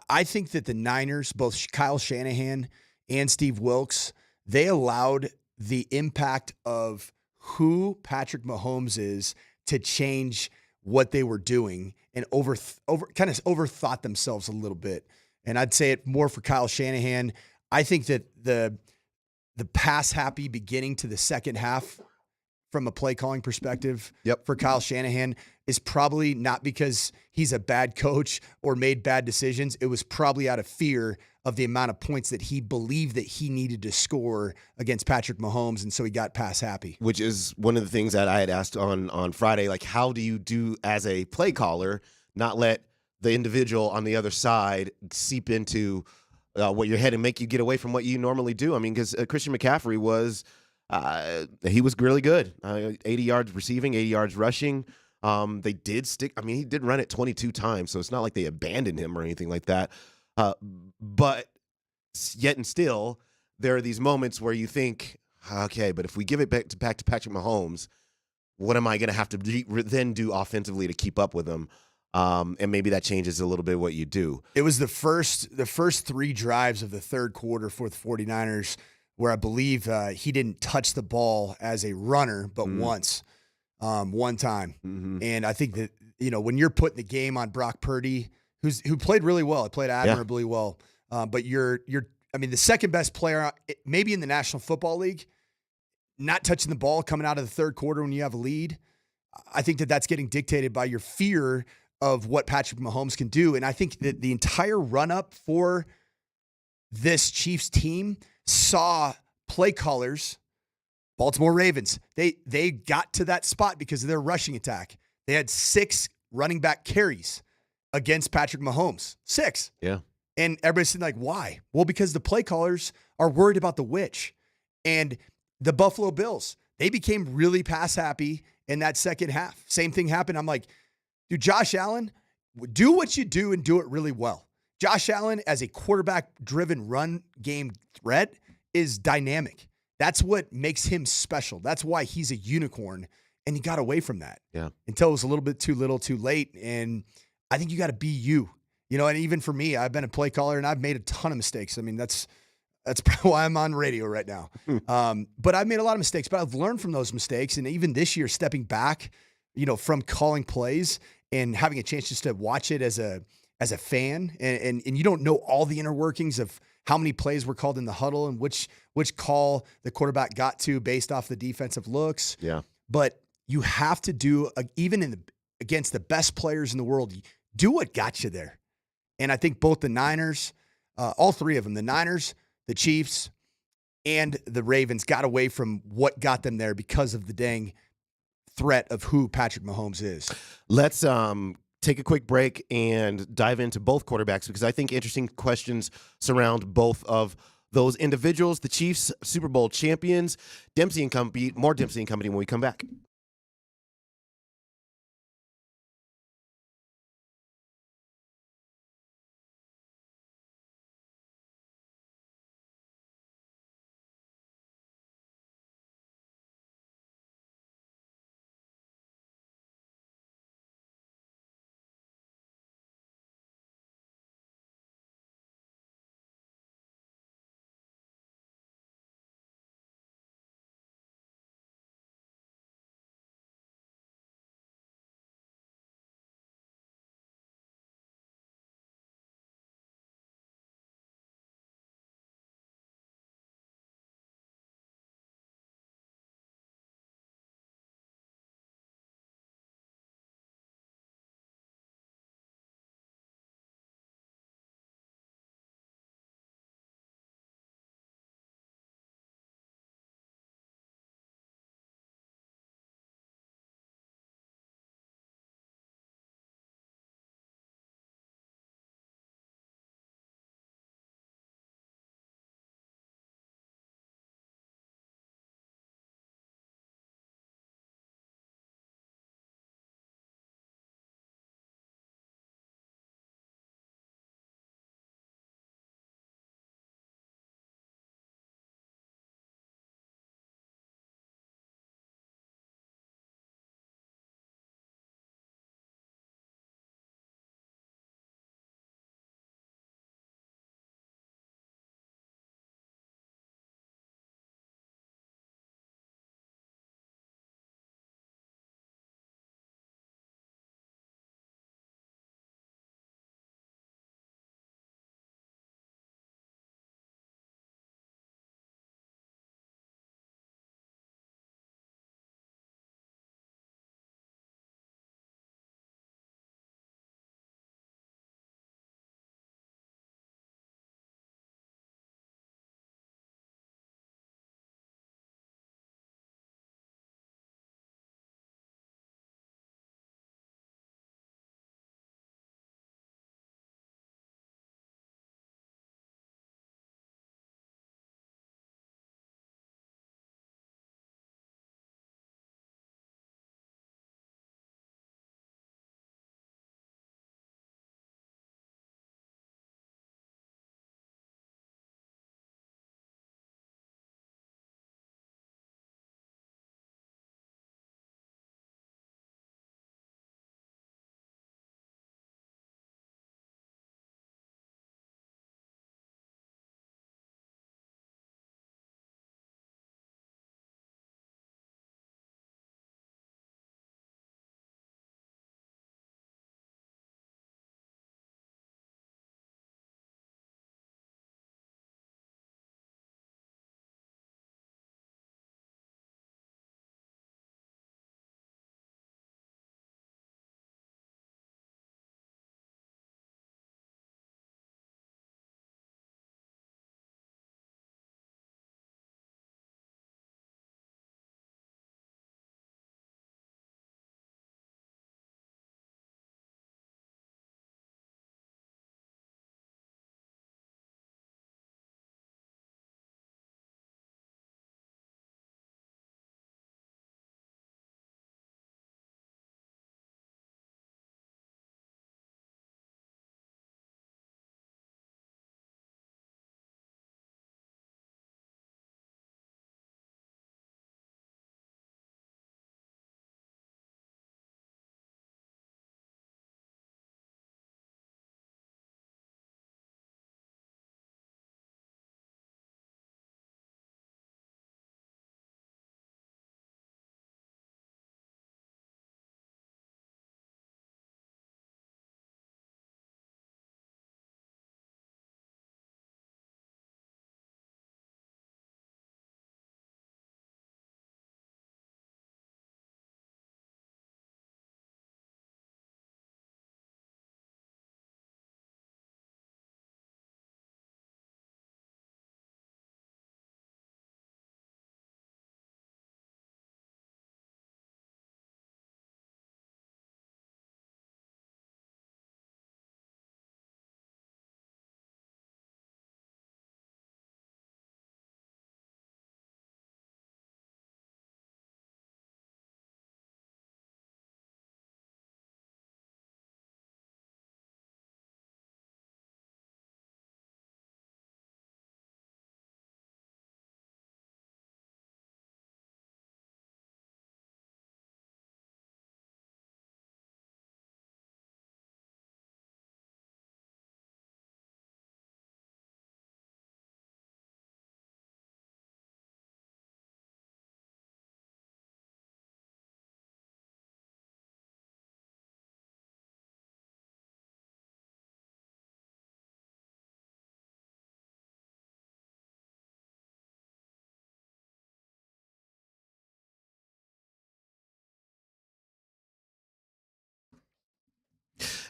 I think that the Niners, both Kyle Shanahan and Steve Wilks, they allowed the impact of who Patrick Mahomes is to change what they were doing and overthought themselves a little bit. And I'd say it more for Kyle Shanahan. I think that the pass happy beginning to the second half from a play calling perspective for Kyle Shanahan is probably not because he's a bad coach or made bad decisions. It was probably out of fear of the amount of points that he believed that he needed to score against Patrick Mahomes, and so he got pass happy. Which is one of the things that I had asked on Friday, like how do you do as a play caller, not let the individual on the other side seep into what you're head and make you get away from what you normally do. I mean, because Christian McCaffrey he was really good. 80 yards receiving, 80 yards rushing. They did stick. I mean, he did run it 22 times, so it's not like they abandoned him or anything like that. But yet and still, there are these moments where you think, okay, but if we give it back to Patrick Mahomes, what am I going to have to then do offensively to keep up with him? And maybe that changes a little bit what you do. It was the first 3 drives of the third quarter for the 49ers where I believe he didn't touch the ball as a runner, but once, one time. Mm-hmm. And I think that, when you're putting the game on Brock Purdy, who played really well, he played admirably well, but the second best player, maybe in the National Football League, not touching the ball coming out of the third quarter when you have a lead. I think that that's getting dictated by your fear of what Patrick Mahomes can do. And I think that the entire run up for this Chiefs team saw play callers, Baltimore Ravens. They got to that spot because of their rushing attack. They had 6 running back carries against Patrick Mahomes. 6. Yeah. And everybody's saying, like, why? Well, because the play callers are worried about the witch. And the Buffalo Bills, they became really pass happy in that second half. Same thing happened. I'm like, dude, Josh Allen, do what you do and do it really well. Josh Allen, as a quarterback-driven run game threat, is dynamic. That's what makes him special. That's why he's a unicorn. And he got away from that. Yeah. Until it was a little bit too little, too late. And I think you got to be you. You know, and even for me, I've been a play caller and I've made a ton of mistakes. I mean, that's probably why I'm on radio right now. But I've made a lot of mistakes, but I've learned from those mistakes. And even this year, stepping back, you know, from calling plays and having a chance just to watch it as a fan, and you don't know all the inner workings of how many plays were called in the huddle and which call the quarterback got to based off the defensive looks. Yeah. But you have to do, even against the best players in the world, do what got you there. And I think both the Niners, all 3 of them, the Niners, the Chiefs, and the Ravens got away from what got them there because of the dang threat of who Patrick Mahomes is. Let's take a quick break and dive into both quarterbacks because I think interesting questions surround both of those individuals. The Chiefs, Super Bowl champions, Dempsey and Company, more Dempsey and Company when we come back.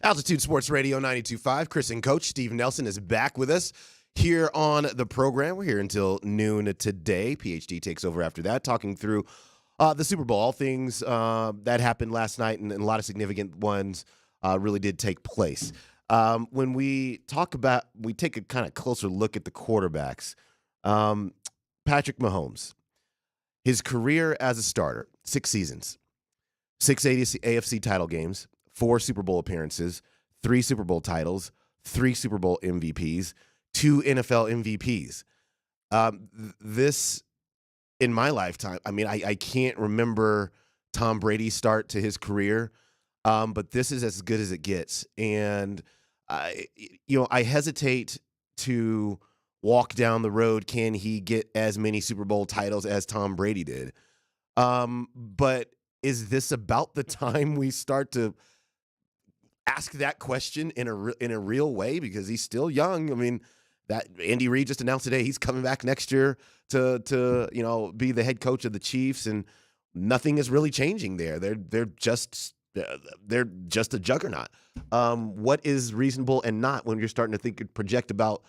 Altitude Sports Radio 92.5. Chris and Coach Steve Nelson is back with us here on the program. We're here until noon today. PhD takes over after that, talking through the Super Bowl, all things that happened last night, and a lot of significant ones really did take place. When we take a kind of closer look at the quarterbacks. Patrick Mahomes, his career as a starter, 6 seasons, 6 AFC title games, 4 Super Bowl appearances, 3 Super Bowl titles, 3 Super Bowl MVPs, 2 NFL MVPs. This, in my lifetime, I mean, I can't remember Tom Brady's start to his career, but this is as good as it gets. And, I hesitate to walk down the road. Can he get as many Super Bowl titles as Tom Brady did? But is this about the time we start to ask that question in a real way? Because he's still young. I mean, that Andy Reid just announced today he's coming back next year to be the head coach of the Chiefs, and nothing is really changing there. They're just a juggernaut. What is reasonable and not when you're starting to think and project about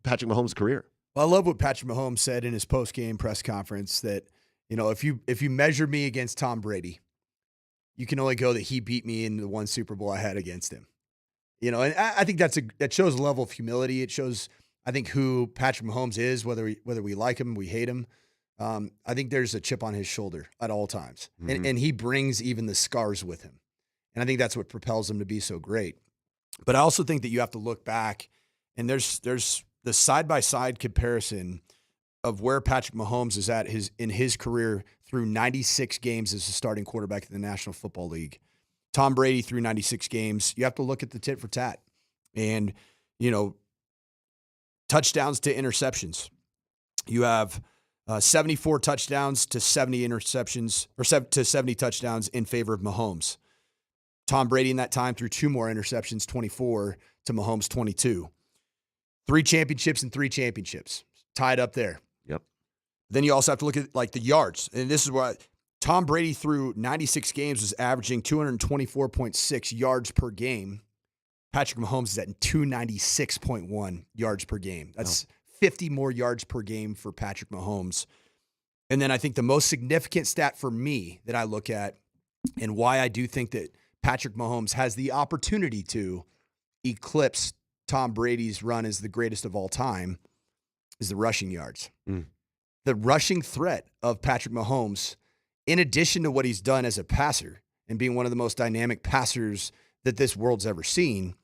Patrick Mahomes' career? Well, I love what Patrick Mahomes said in his post-game press conference that, if you measure me against Tom Brady, you can only go that he beat me in the one Super Bowl I had against him. And I think that shows a level of humility. It shows, I think, who Patrick Mahomes is, whether we like him, we hate him. I think there's a chip on his shoulder at all times. Mm-hmm. And he brings even the scars with him. And I think that's what propels him to be so great. But I also think that you have to look back, and there's the side-by-side comparison of where Patrick Mahomes is at in his career through 96 games as a starting quarterback in the National Football League. Tom Brady through 96 games. You have to look at the tit for tat. And, touchdowns to interceptions. You have 74 touchdowns to 70 interceptions, or to 70 touchdowns in favor of Mahomes. Tom Brady in that time threw 2 more interceptions, 24 to Mahomes 22. 3 championships and 3 championships tied up there. Yep. Then you also have to look at the yards. And this is what Tom Brady through 96 games was averaging 224.6 yards per game. Patrick Mahomes is at 296.1 yards per game. That's 50 more yards per game for Patrick Mahomes. And then I think the most significant stat for me that I look at, and why I do think that Patrick Mahomes has the opportunity to eclipse Tom Brady's run as the greatest of all time, is the rushing yards. The rushing threat of Patrick Mahomes, in addition to what he's done as a passer and being one of the most dynamic passers that this world's ever seen,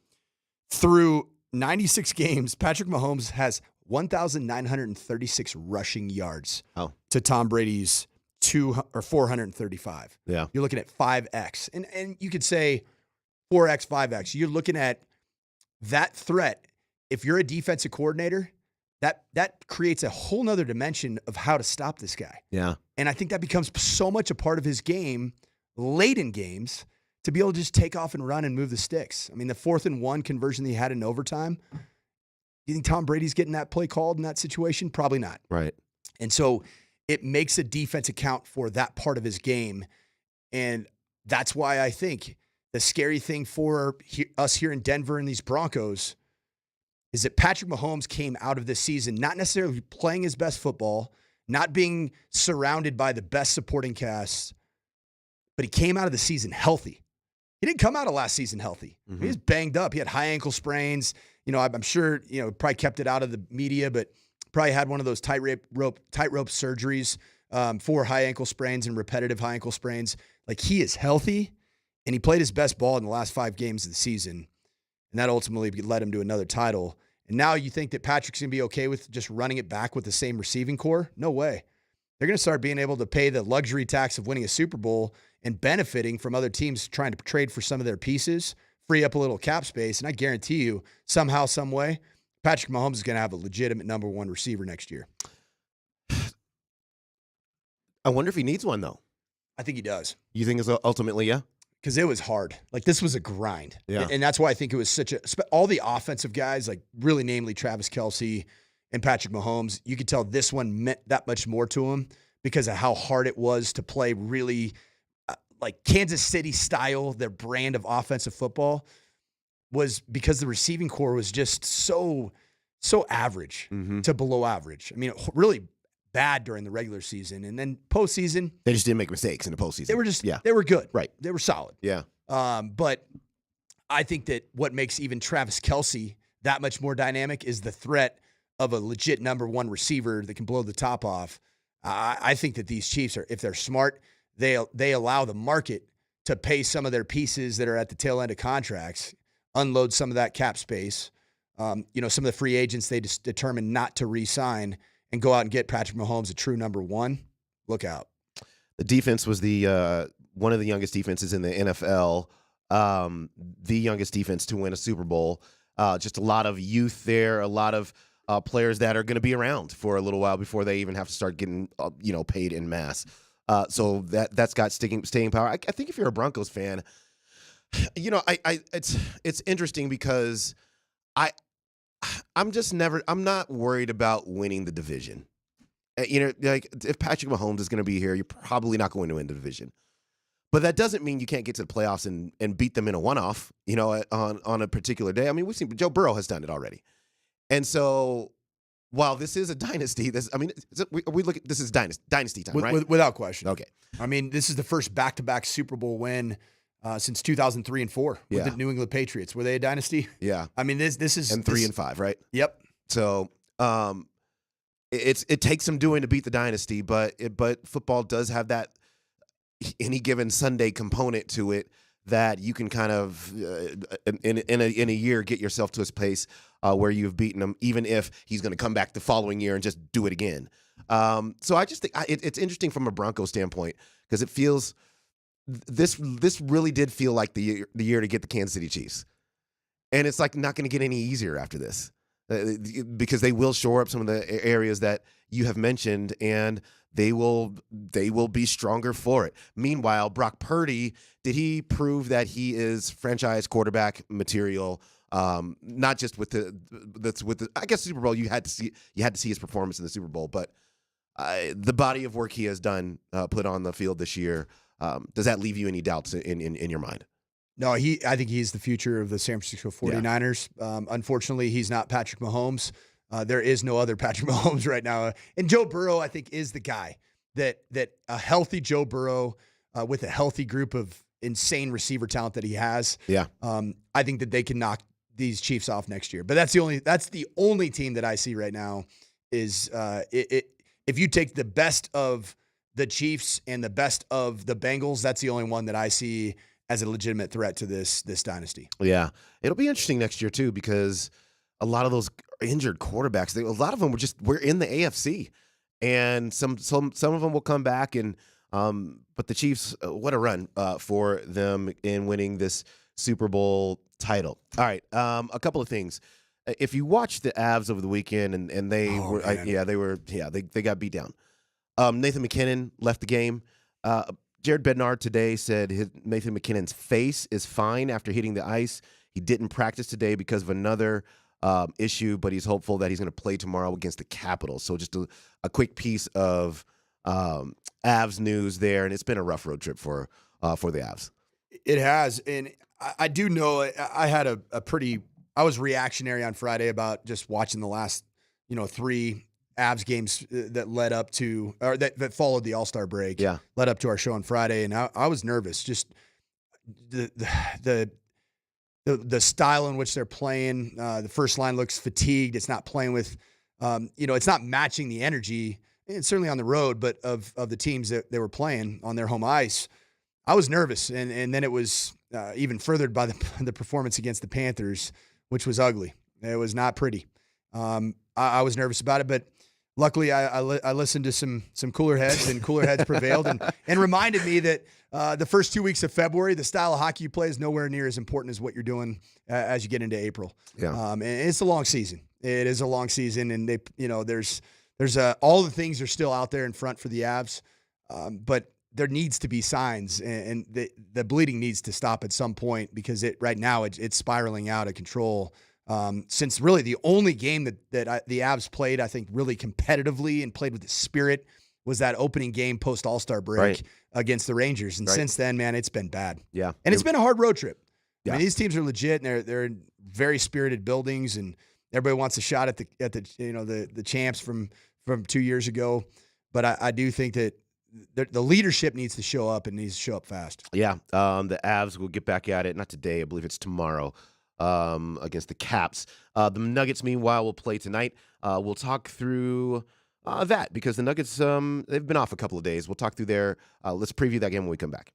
through 96 games, Patrick Mahomes has 1,936 rushing yards to Tom Brady's 435. Yeah. You're looking at 5X. And you could say 4X, 5X. You're looking at that threat. If you're a defensive coordinator, that creates a whole nother dimension of how to stop this guy. Yeah. And I think that becomes so much a part of his game late in games to be able to just take off and run and move the sticks. I mean, the 4th and 1 conversion that he had in overtime, you think Tom Brady's getting that play called in that situation? Probably not. Right. And so it makes a defense account for that part of his game. And that's why I think the scary thing for us here in Denver and these Broncos is that Patrick Mahomes came out of this season not necessarily playing his best football, not being surrounded by the best supporting cast, but he came out of the season healthy. He didn't come out of last season healthy. Mm-hmm. He was banged up. He had high ankle sprains. I'm sure, probably kept it out of the media, but probably had one of those tightrope surgeries for high ankle sprains and repetitive high ankle sprains. Like, he is healthy, and he played his best ball in the last 5 games of the season. And that ultimately led him to another title. And now you think that Patrick's going to be okay with just running it back with the same receiving core? No way. They're going to start being able to pay the luxury tax of winning a Super Bowl and benefiting from other teams trying to trade for some of their pieces, free up a little cap space. And I guarantee you, somehow, some way, Patrick Mahomes is going to have a legitimate number 1 receiver next year. I wonder if he needs one, though. I think he does. You think it's ultimately, yeah? Because it was hard. Like, this was a grind. Yeah. And that's why I think it was all the offensive guys, like really namely Travis Kelce and Patrick Mahomes, you could tell this one meant that much more to him because of how hard it was to play really like Kansas City style, their brand of offensive football, was because the receiving core was just so average to below average. I mean, really bad during the regular season, and then postseason They just didn't make mistakes in the postseason. they were good. Right. They were solid. Yeah. But I think that what makes even Travis Kelce that much more dynamic is the threat of a legit number one receiver that can blow the top off. I think that these Chiefs if they're smart, they allow the market to pay some of their pieces that are at the tail end of contracts, unload some of that cap space. Some of the free agents they just determine not to re-sign and go out and get Patrick Mahomes, a true number one. Look out. The defense was the one of the youngest defenses in the NFL, the youngest defense to win a Super Bowl. Just a lot of youth there, a lot of players that are going to be around for a little while before they even have to start getting paid in mass. So that's got staying power. I think if you're a Broncos fan, it's interesting because I'm not worried about winning the division. Like if Patrick Mahomes is going to be here, you're probably not going to win the division. But that doesn't mean you can't get to the playoffs and beat them in a one-off, on a particular day. I mean, we've seen Joe Burrow has done it already. And so while this is a dynasty, this is dynasty time, right? Without question. Okay. I mean, this is the first back-to-back Super Bowl win since 2003 and 4 with the New England Patriots. Were they a dynasty? Yeah. I mean, this is and 3 and 5, right? Yep. So it takes some doing to beat the dynasty, but football does have that any given Sunday component to it that you can kind of in a year get yourself to a place where you've beaten him, even if he's going to come back the following year and just do it again. So I just think it's interesting from a Broncos standpoint because it feels this really did feel like the year to get the Kansas City Chiefs, and it's like not going to get any easier after this because they will shore up some of the areas that you have mentioned and. They will be stronger for it. Meanwhile, Brock Purdy, did he prove that he is franchise quarterback material? Not just with the I guess Super Bowl. You had to see his performance in the Super Bowl, but the body of work he has done put on the field this year. Does that leave you any doubts in your mind? No, I think he's the future of the San Francisco 49ers. Yeah. Unfortunately, he's not Patrick Mahomes. There is no other Patrick Mahomes right now. And Joe Burrow, I think, is the guy that a healthy Joe Burrow with a healthy group of insane receiver talent that he has. Yeah. I think that they can knock these Chiefs off next year. But that's the only team that I see right now is if you take the best of the Chiefs and the best of the Bengals, that's the only one that I see as a legitimate threat to this dynasty. Yeah. It'll be interesting next year too because a lot of those injured quarterbacks, a lot of them we're in the AFC, and some of them will come back. And but the Chiefs, what a run for them in winning this Super Bowl title. All right, a couple of things. If you watched the Avs over the weekend, and they they got beat down. Nathan McKinnon left the game. Jared Bednar today said Nathan McKinnon's face is fine after hitting the ice. He didn't practice today because of another issue, but he's hopeful that he's going to play tomorrow against the Capitals. So just a quick piece of Avs news there, and it's been a rough road trip for the Avs. It has, and I do know I had I was reactionary on Friday about just watching the last 3 Avs games that led up to or that followed the All-Star break. Yeah, led up to our show on Friday, and I was nervous. Just the style in which they're playing, the first line looks fatigued. It's not playing with, it's not matching the energy, and certainly on the road, but of the teams that they were playing on their home ice. I was nervous, and then it was even furthered by the performance against the Panthers, which was ugly. It was not pretty. I was nervous about it, but luckily I listened to some cooler heads, and cooler heads prevailed and reminded me that the first 2 weeks of February, the style of hockey you play is nowhere near as important as what you're doing as you get into April. Yeah. And it's a long season. It is a long season, and there's all the things are still out there in front for the Avs, but there needs to be signs, and the bleeding needs to stop at some point because right now it's spiraling out of control. Since really the only game that the Avs played, I think, really competitively and played with the spirit was that opening game post All-Star break Right. against the Rangers. And Right. since then, man, it's been bad. Yeah. And it's been a hard road trip. I Yeah. mean, these teams are legit, and they're in very spirited buildings, and everybody wants a shot at the the champs from 2 years ago. But I do think that the leadership needs to show up and needs to show up fast. Yeah, the Avs will get back at it. Not today, I believe it's tomorrow, against the Caps. The Nuggets, meanwhile, will play tonight. We'll talk through that because the Nuggets, they've been off a couple of days. We'll talk through their. Let's preview that game when we come back.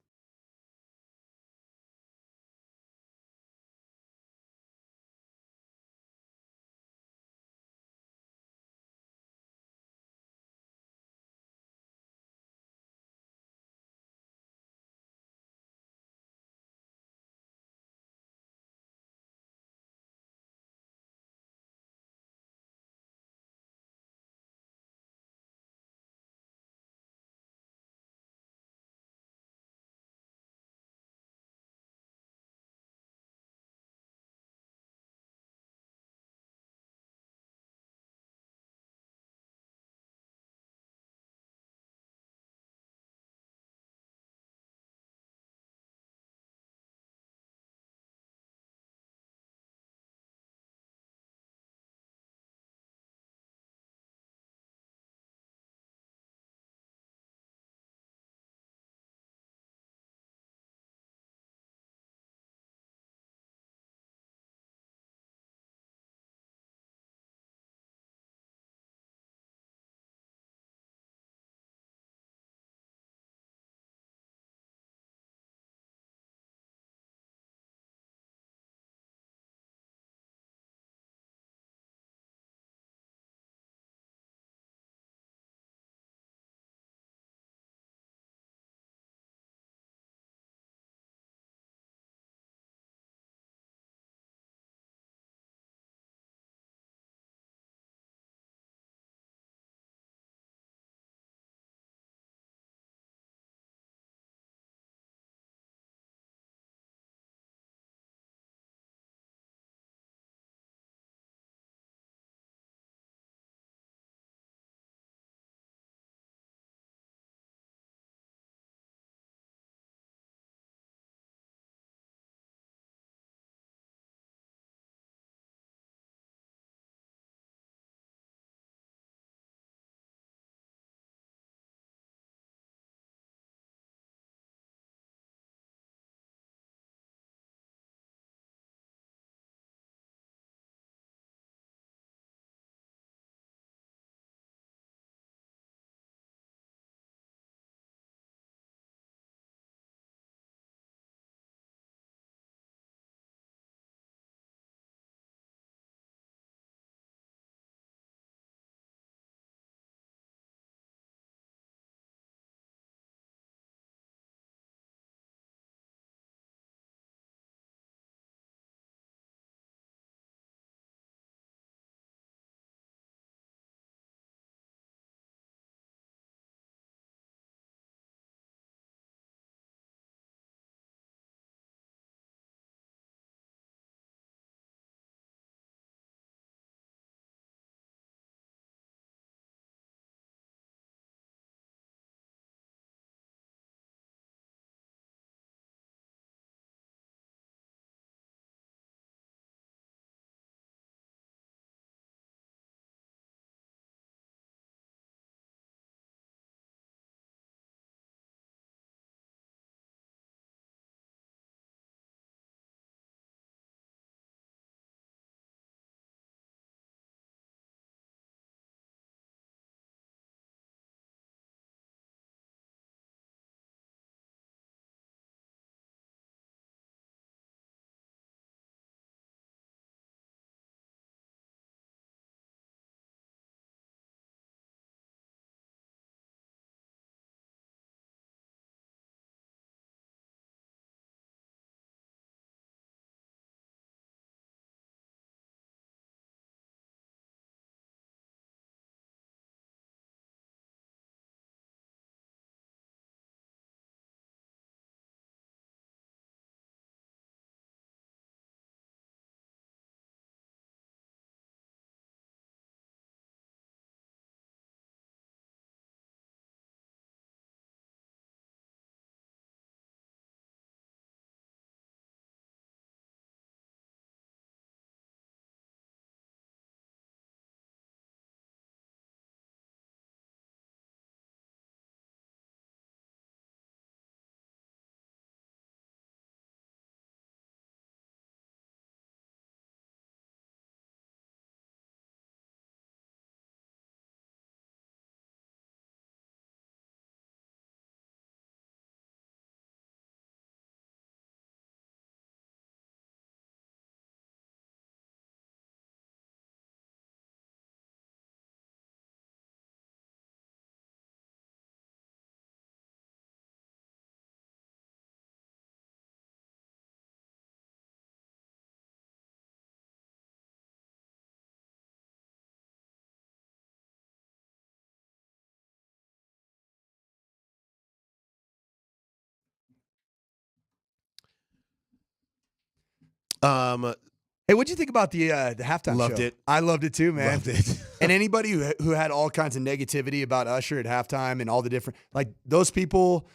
Hey, what'd you think about the halftime Loved show? it. I loved it too, man. Loved it. And anybody who had all kinds of negativity about Usher at halftime and all the different, like those people,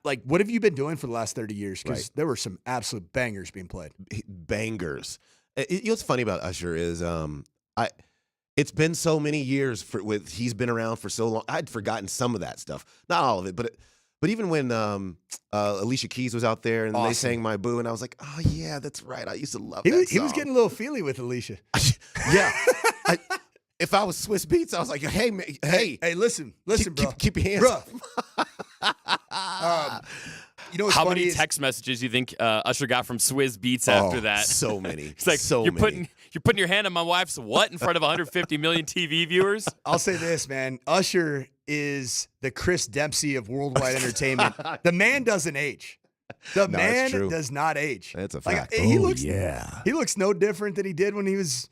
what have you been doing for the last 30 years? Because there were some absolute bangers being played. Bangers. You know what's funny about Usher is it's been so many years he's been around for so long. I'd forgotten some of that stuff, not all of it, but even when Alicia Keys was out there and they sang My Boo, and I was like, oh yeah, that's right. I used to love that song. He was getting a little feely with Alicia. Yeah. If I was Swiss Beats, I was like, hey, man, hey, listen, bro. Keep your hands up. You know what's How funny many is- text messages do you think Usher got from Swizz Beats after that? So many. It's like you're putting your hand on my wife's what in front of 150 million TV viewers? I'll say this, man. Usher is the Chris Dempsey of worldwide entertainment. The man doesn't age. The No, man it's true. does not age. That's a fact. He looks no different than he did when he was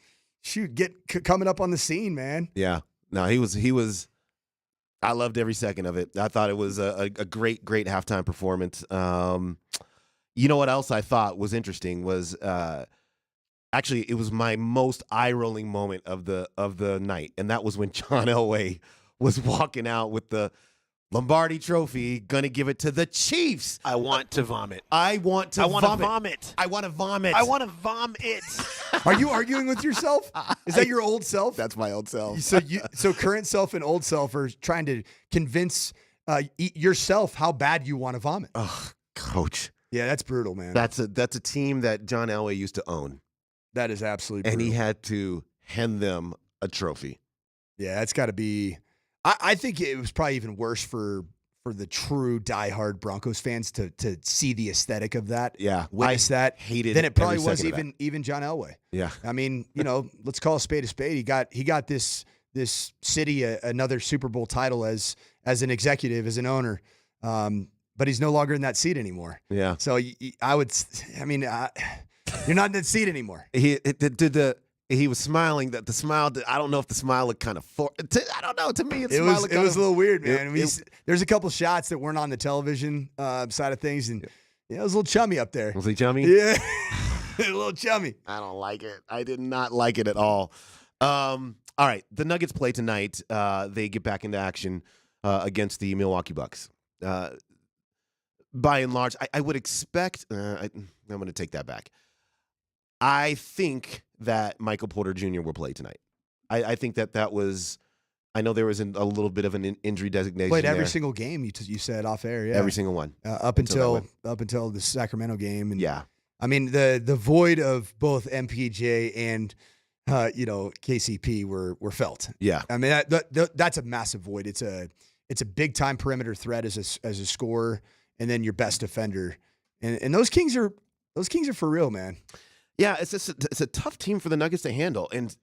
coming up on the scene, man. Yeah. No, he was. I loved every second of it. I thought it was a great halftime performance. You know what else I thought was interesting was actually it was my most eye-rolling moment of the night, and that was when John Elway was walking out with the Lombardi Trophy, gonna give it to the Chiefs. I want to vomit. I want to vomit. I want to vomit. Are you arguing with yourself? Is that your old self? That's my old self. So current self and old self are trying to convince yourself how bad you want to vomit. Oh, coach. Yeah, that's brutal, man. That's a team that John Elway used to own. That is absolutely brutal. brutal. And he had to hand them a trophy. Yeah, it's got to be. I think it was probably even worse for the true diehard Broncos fans to see the aesthetic of that. Yeah, witness that. Hated than it probably every was second of even John Elway. Yeah, I mean, let's call a spade a spade. He got this city another Super Bowl title as an executive, as an owner, but he's no longer in that seat anymore. Yeah. So you're not in that seat anymore. He was smiling. That the smile. I don't know if the smile looked kind of. I don't know. To me, it was a little weird, man. There's a couple shots that weren't on the television side of things, and it was a little chummy up there. Was he chummy? Yeah, a little chummy. I don't like it. I did not like it at all. All right, the Nuggets play tonight. They get back into action against the Milwaukee Bucks. By and large, I would expect. I'm going to take that back. I think that Michael Porter Jr. will play tonight. I think that was. I know there was a little bit of an injury designation. Played every there. single game. You said off air, yeah. Every single one up until the Sacramento game, and yeah. I mean the void of both MPJ and KCP were felt. Yeah, I mean that's a massive void. It's a big time perimeter threat as a scorer, and then your best defender, and those Kings are for real, man. Yeah, it's a tough team for the Nuggets to handle, and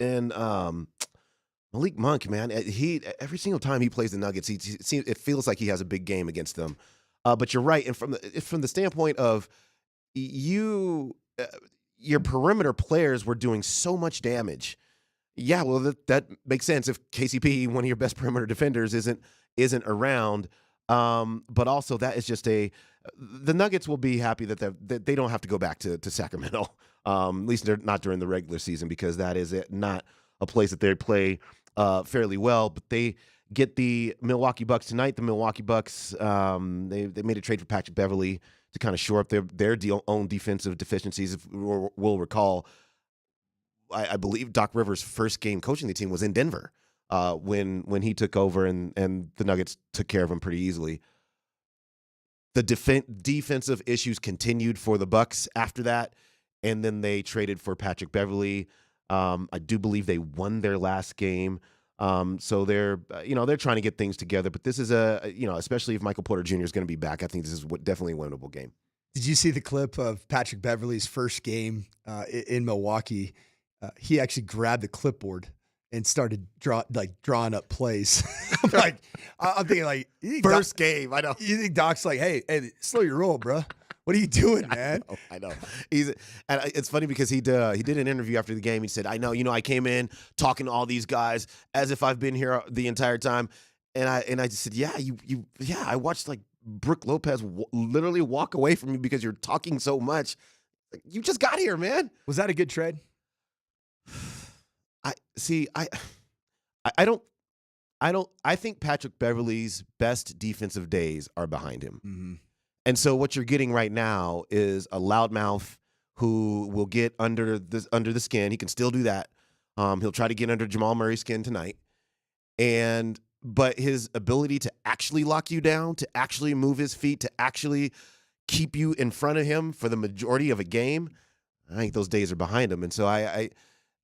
Malik Monk, man, every single time he plays the Nuggets, it feels like he has a big game against them. But you're right, and from the standpoint of your perimeter players were doing so much damage. Yeah, well, that makes sense if KCP, one of your best perimeter defenders, isn't around. But also that is just the Nuggets will be happy that they don't have to go back to Sacramento. At least they're not during the regular season, because that is not a place that they play fairly well. But they get the Milwaukee Bucks tonight. The Milwaukee Bucks, they made a trade for Patrick Beverley to kind of shore up their own defensive deficiencies. If we'll recall, I believe Doc Rivers' first game coaching the team was in Denver when he took over, and the Nuggets took care of him pretty easily. The defensive issues continued for the Bucks after that, and then they traded for Patrick Beverley. I do believe they won their last game, so they're trying to get things together. But this is especially if Michael Porter Jr. is going to be back, I think this is definitely a winnable game. Did you see the clip of Patrick Beverley's first game in Milwaukee? He actually grabbed the clipboard and started drawing up plays. I'm thinking first game. I know. You think Doc's like, hey, slow your roll, bro. What are you doing, man? I know. And it's funny because he did an interview after the game. He said, I know, I came in talking to all these guys as if I've been here the entire time. And I just said, yeah, I watched like Brook Lopez literally walk away from you because you're talking so much. You just got here, man. Was that a good trade? I think Patrick Beverley's best defensive days are behind him. Mm-hmm. And so what you're getting right now is a loudmouth who will get under the skin. He can still do that. He'll try to get under Jamal Murray's skin tonight. But his ability to actually lock you down, to actually move his feet, to actually keep you in front of him for the majority of a game, I think those days are behind him. And so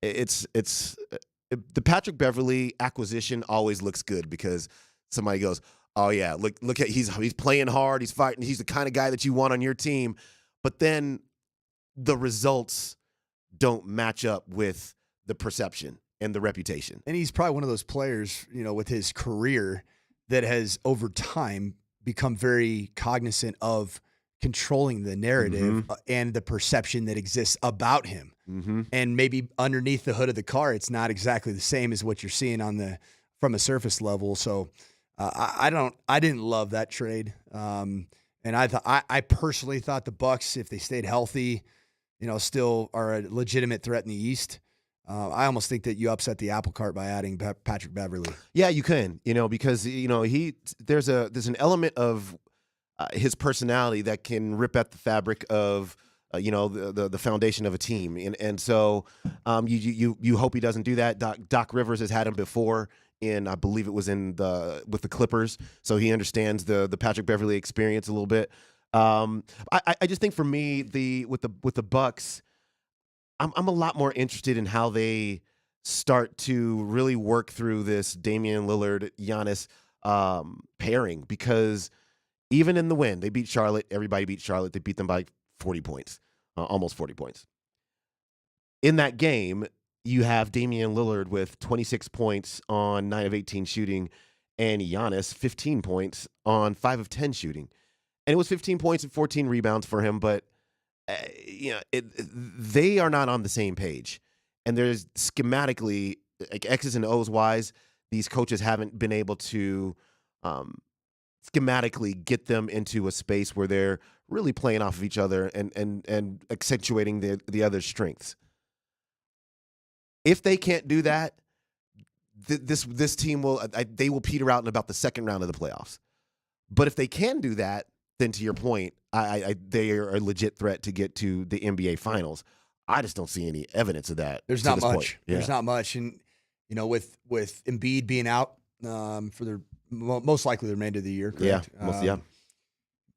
the Patrick Beverley acquisition always looks good because somebody goes, "Oh yeah, look at he's playing hard, he's fighting, he's the kind of guy that you want on your team." But then the results don't match up with the perception and the reputation. And he's probably one of those players, with his career that has over time become very cognizant of controlling the narrative and the perception that exists about him. Mm-hmm. And maybe underneath the hood of the car, it's not exactly the same as what you're seeing from a surface level. So I didn't love that trade. And I personally thought the Bucks, if they stayed healthy, still are a legitimate threat in the East. I almost think that you upset the apple cart by adding Patrick Beverley. Yeah, you can, because there's an element of his personality that can rip at the fabric of the foundation of a team, and so you hope he doesn't do that. Doc Rivers has had him before, I believe it was with the Clippers, so he understands the Patrick Beverley experience a little bit. I just think for me with the Bucks, I'm a lot more interested in how they start to really work through this Damian Lillard Giannis pairing, because even in the win, they beat Charlotte. Everybody beat Charlotte. They beat them by 40 points, almost 40 points. In that game, you have Damian Lillard with 26 points on 9 of 18 shooting, and Giannis 15 points on 5 of 10 shooting. And it was 15 points and 14 rebounds for him, but they are not on the same page. And there's schematically, like X's and O's wise, these coaches haven't been able to schematically get them into a space where they're really playing off of each other and accentuating the other's strengths. If they can't do that, this team will peter out in about the second round of the playoffs. But if they can do that, then to your point, they are a legit threat to get to the NBA Finals. I just don't see any evidence of that. There's not much. Yeah. There's not much, and with Embiid being out for the most likely the remainder of the year, correct? Yeah,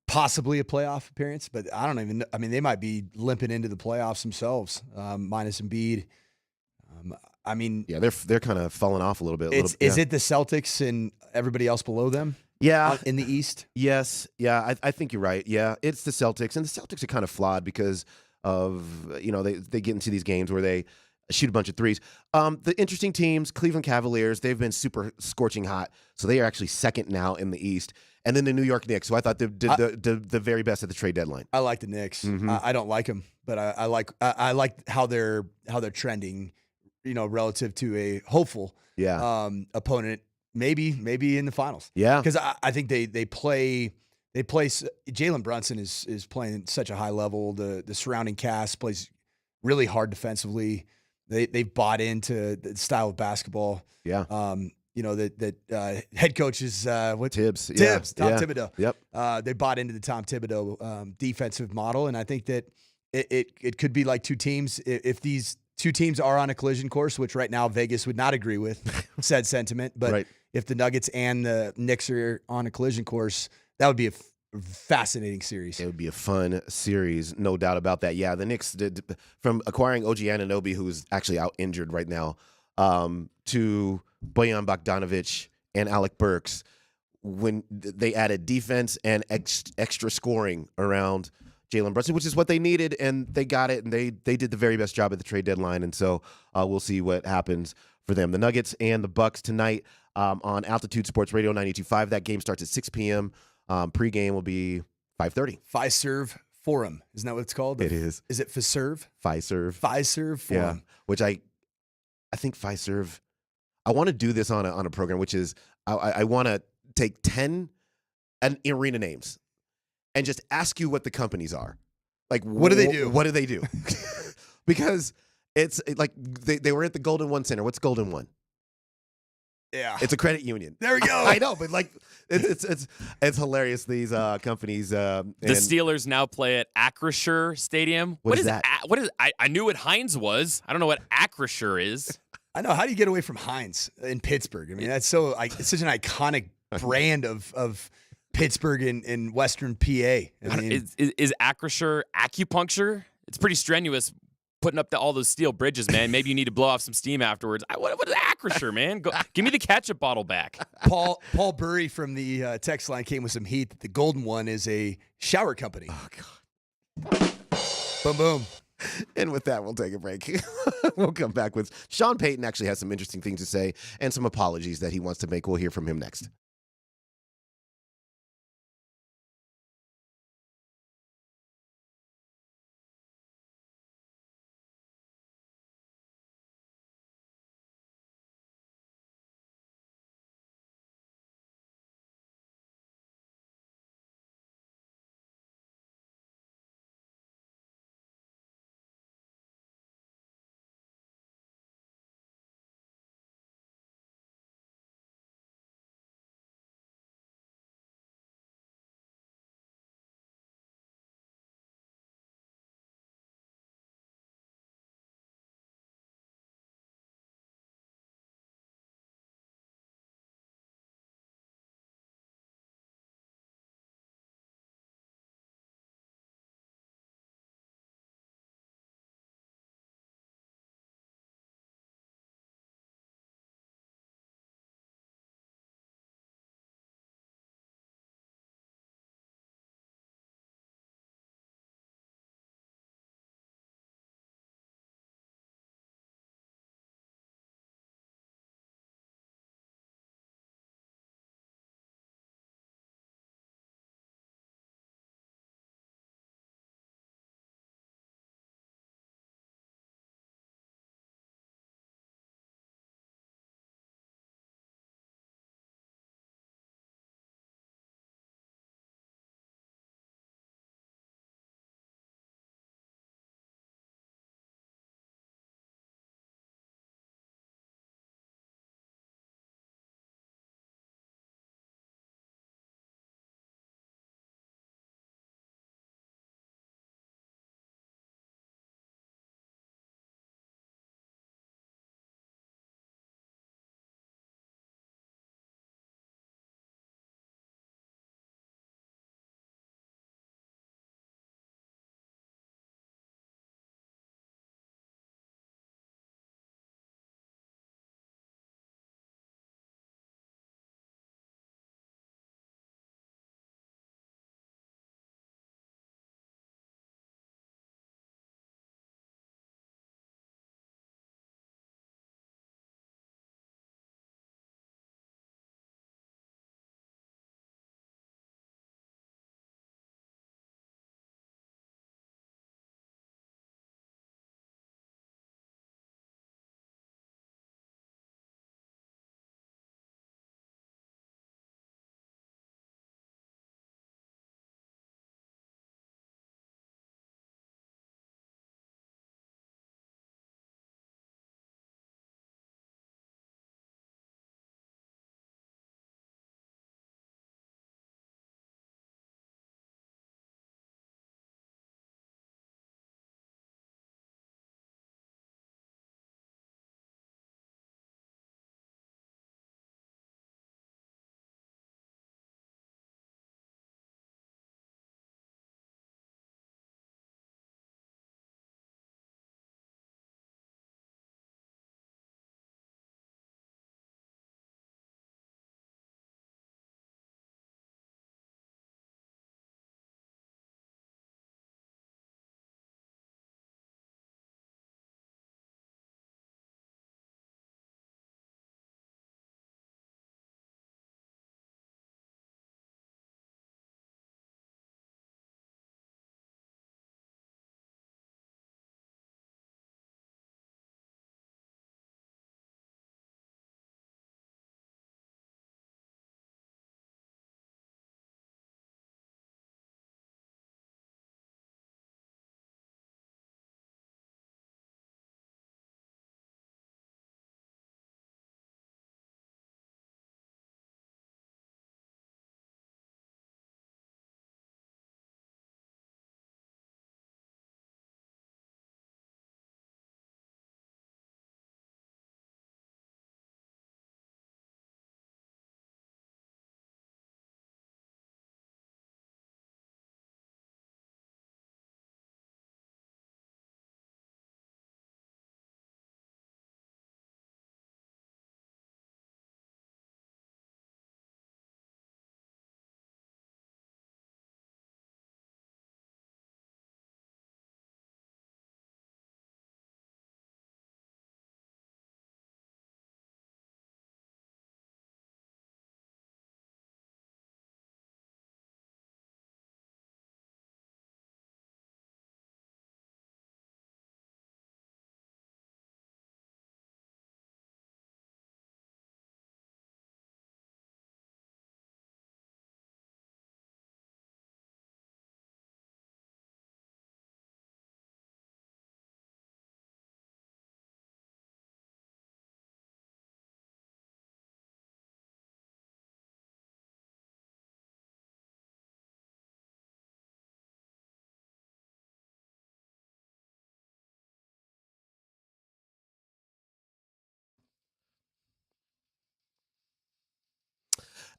possibly a playoff appearance, but I don't even. I mean, they might be limping into the playoffs themselves, minus Embiid. They're kind of falling off a little bit. Is it the Celtics and everybody else below them? Yeah, in the East. Yes, yeah, I think you're right. Yeah, it's the Celtics, and the Celtics are kind of flawed because of they get into these games where they shoot a bunch of threes. The interesting teams, Cleveland Cavaliers, they've been super scorching hot, so they are actually second now in the East. And then the New York Knicks, who I thought did the very best at the trade deadline. I like the Knicks. Mm-hmm. I don't like them, but I like how they're trending, relative to a hopeful opponent. Maybe in the finals. Yeah, because I think they play. Jalen Brunson is playing at such a high level. The surrounding cast plays really hard defensively. They've bought into the style of basketball. Yeah. That head coach is Tibbs. Tom Thibodeau. Yep. They bought into the Tom Thibodeau defensive model, and I think that it could be like two teams. If these two teams are on a collision course, which right now Vegas would not agree with said sentiment, but right. If the Nuggets and the Knicks are on a collision course, that would be a fascinating series. It would be a fun series, no doubt about that. Yeah, the Knicks did, from acquiring OG Anunoby, who's actually out injured right now, to Bojan Bogdanovic and Alec Burks, when they added defense and extra scoring around Jalen Brunson, which is what they needed, and they got it, and they did the very best job at the trade deadline, and so we'll see what happens for them. The Nuggets and the Bucks tonight on Altitude Sports Radio 92.5. That game starts at 6 p.m. Pre-game will be 5:30. Fiserv Forum. Isn't that what it's called? It is. Is it Fiserv? Fiserv. Fiserv Forum. Yeah, which I think Fiserv, I want to do this on a program, which is I want to take 10 arena names and just ask you what the companies are. Like, What do they do? What do they do? Because it's like they were at the Golden One Center. What's Golden One? Yeah, it's a credit union. There we go. I know, but like, it's hilarious. These companies. The Steelers now play at Acrisure Stadium. What is that? What is? I knew what Heinz was. I don't know what Acrisure is. I know. How do you get away from Heinz in Pittsburgh? I mean, that's it's such an iconic brand of Pittsburgh in Western PA. I mean, Is Acrisure acupuncture? It's pretty strenuous putting up all those steel bridges, man. Maybe you need to blow off some steam afterwards. What is Acrisure, man? Give me the ketchup bottle back. Paul Burry from the text line came with some heat that the Golden One is a shower company. Oh, God. Boom, boom. And with that, we'll take a break. We'll come back with Sean Payton actually has some interesting things to say and some apologies that he wants to make. We'll hear from him next.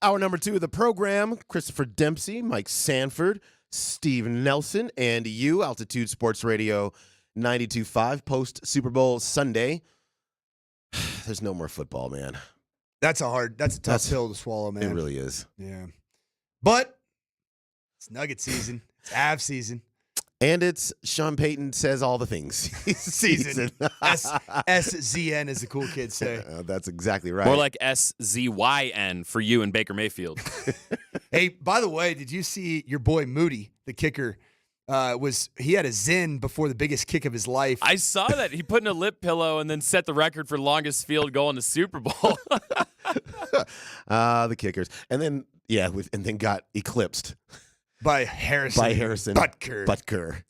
Hour number 2 of the program, Christopher Dempsey, Mike Sanford, Steve Nelson, and you, Altitude Sports Radio 92.5, post-Super Bowl Sunday. There's no more football, man. That's a tough pill to swallow, man. It really is. Yeah. But it's Nugget season. It's Av season. And it's Sean Payton says all the things. Season. SZN, as the cool kids say. That's exactly right. More like SZYN for you and Baker Mayfield. Hey, by the way, did you see your boy Moody, the kicker, he had a Zen before the biggest kick of his life. I saw that. He put in a lip pillow and then set the record for longest field goal in the Super Bowl. The kickers. And then, and then got eclipsed. By Harrison Butker.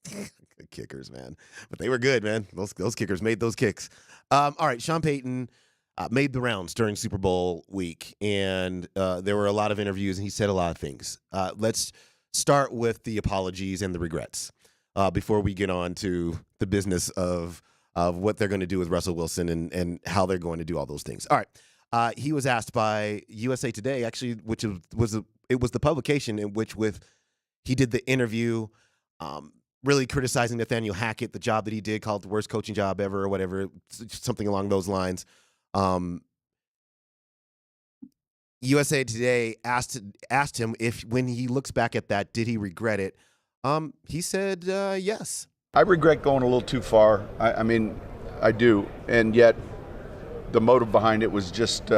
Good kickers, man. But they were good, man. Those kickers made those kicks. All right, Sean Payton made the rounds during Super Bowl week, and there were a lot of interviews, and he said a lot of things. Let's start with the apologies and the regrets before we get on to the business of what they're going to do with Russell Wilson and how they're going to do all those things. All right. He was asked by USA Today, actually, which it was the publication in which he did the interview, really criticizing Nathaniel Hackett, the job that he did, called it the worst coaching job ever or whatever, something along those lines. USA Today asked him if, when he looks back at that, did he regret it? He said yes. I regret going a little too far. I mean, I do. And yet the motive behind it was just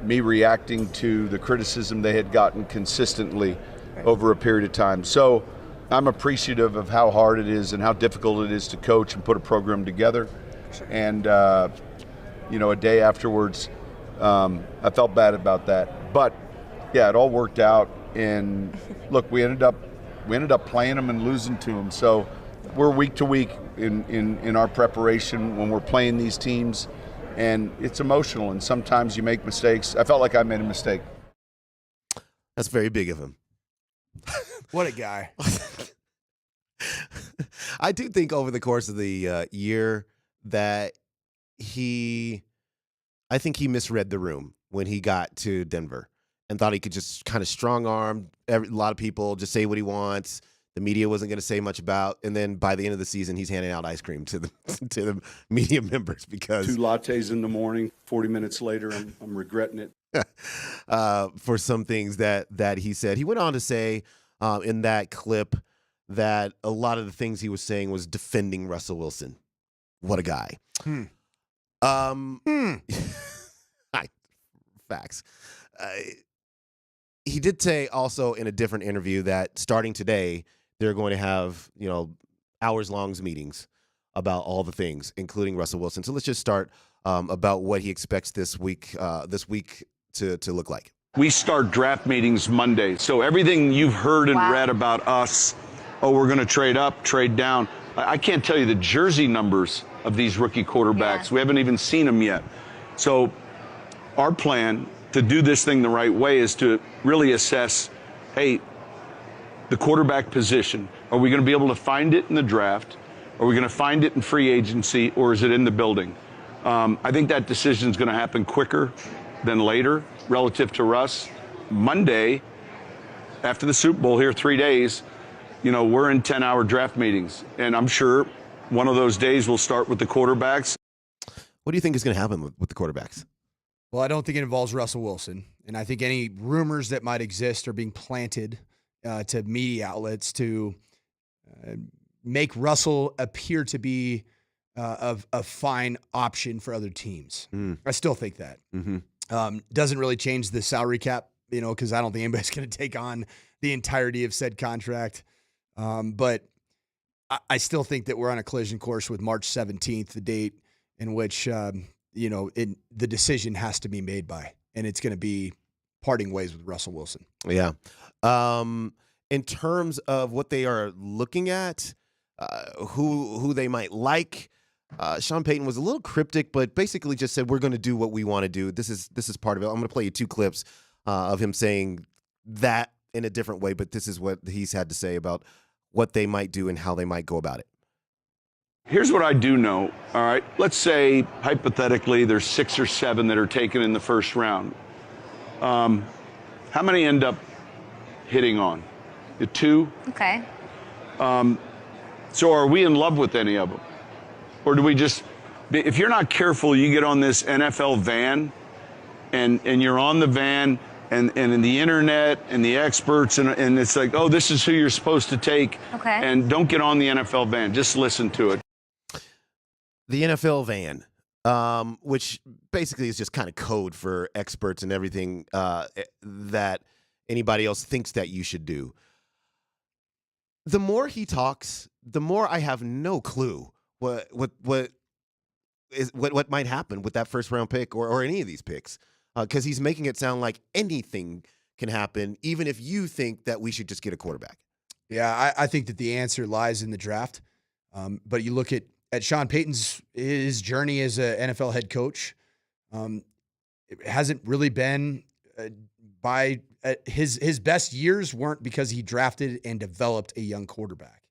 me reacting to the criticism they had gotten consistently over a period of time. So I'm appreciative of how hard it is and how difficult it is to coach and put a program together. And, a day afterwards, I felt bad about that. But, yeah, it all worked out. And, look, we ended up playing them and losing to them. So we're week to week in our preparation when we're playing these teams. And it's emotional, and sometimes you make mistakes. I felt like I made a mistake. That's very big of him. What a guy. I do think over the course of the year that I think he misread the room when he got to Denver and thought he could just kind of strong-arm a lot of people, just say what he wants. The media wasn't going to say much about, and then by the end of the season, he's handing out ice cream to the media members because 2 lattes in the morning. 40 minutes later, I'm regretting it. For some things that he said. He went on to say in that clip that a lot of the things he was saying was defending Russell Wilson. What a guy. Facts. He did say also in a different interview that starting today, they're going to have, hours-long meetings about all the things, including Russell Wilson. So let's just start about what he expects this week to look like. We start draft meetings Monday. So everything you've heard and read about us, we're going to trade up, trade down. I can't tell you the jersey numbers of these rookie quarterbacks. Yeah. We haven't even seen them yet. So our plan to do this thing the right way is to really assess, hey, the quarterback position. Are we going to be able to find it in the draft? Are we going to find it in free agency, or is it in the building? I think that decision is going to happen quicker than later relative to Russ. Monday, after the Super Bowl here, 3 days, we're in 10-hour draft meetings. And I'm sure one of those days will start with the quarterbacks. What do you think is going to happen with the quarterbacks? Well, I don't think it involves Russell Wilson. And I think any rumors that might exist are being planted to media outlets to make Russell appear to be a fine option for other teams. I still think that. Mm-hmm. Doesn't really change the salary cap, because I don't think anybody's going to take on the entirety of said contract. But I still think that we're on a collision course with March 17th, the date in which, the decision has to be made by. And it's going to be parting ways with Russell Wilson. Yeah. In terms of what they are looking at, who they might like, Sean Payton was a little cryptic, but basically just said, we're going to do what we want to do. This is part of it. I'm going to play you 2 clips of him saying that in a different way, but this is what he's had to say about what they might do and how they might go about it. Here's what I do know, all right? Let's say, hypothetically, there's 6 or 7 that are taken in the first round. How many end up hitting on? The 2? Okay. So are we in love with any of them? Or do we just, if you're not careful, you get on this NFL van and you're on the van and in the internet and the experts and it's like, oh, this is who you're supposed to take. Okay. And don't get on the NFL van. Just listen to it. The NFL van, which basically is just kind of code for experts and everything that anybody else thinks that you should do. The more he talks, the more I have no clue what might happen with that first round pick or any of these picks, because he's making it sound like anything can happen, even if you think that we should just get a quarterback. Yeah, I think that the answer lies in the draft. But you look at Sean Payton's his journey as an NFL head coach. It hasn't really been by his best years weren't because he drafted and developed a young quarterback.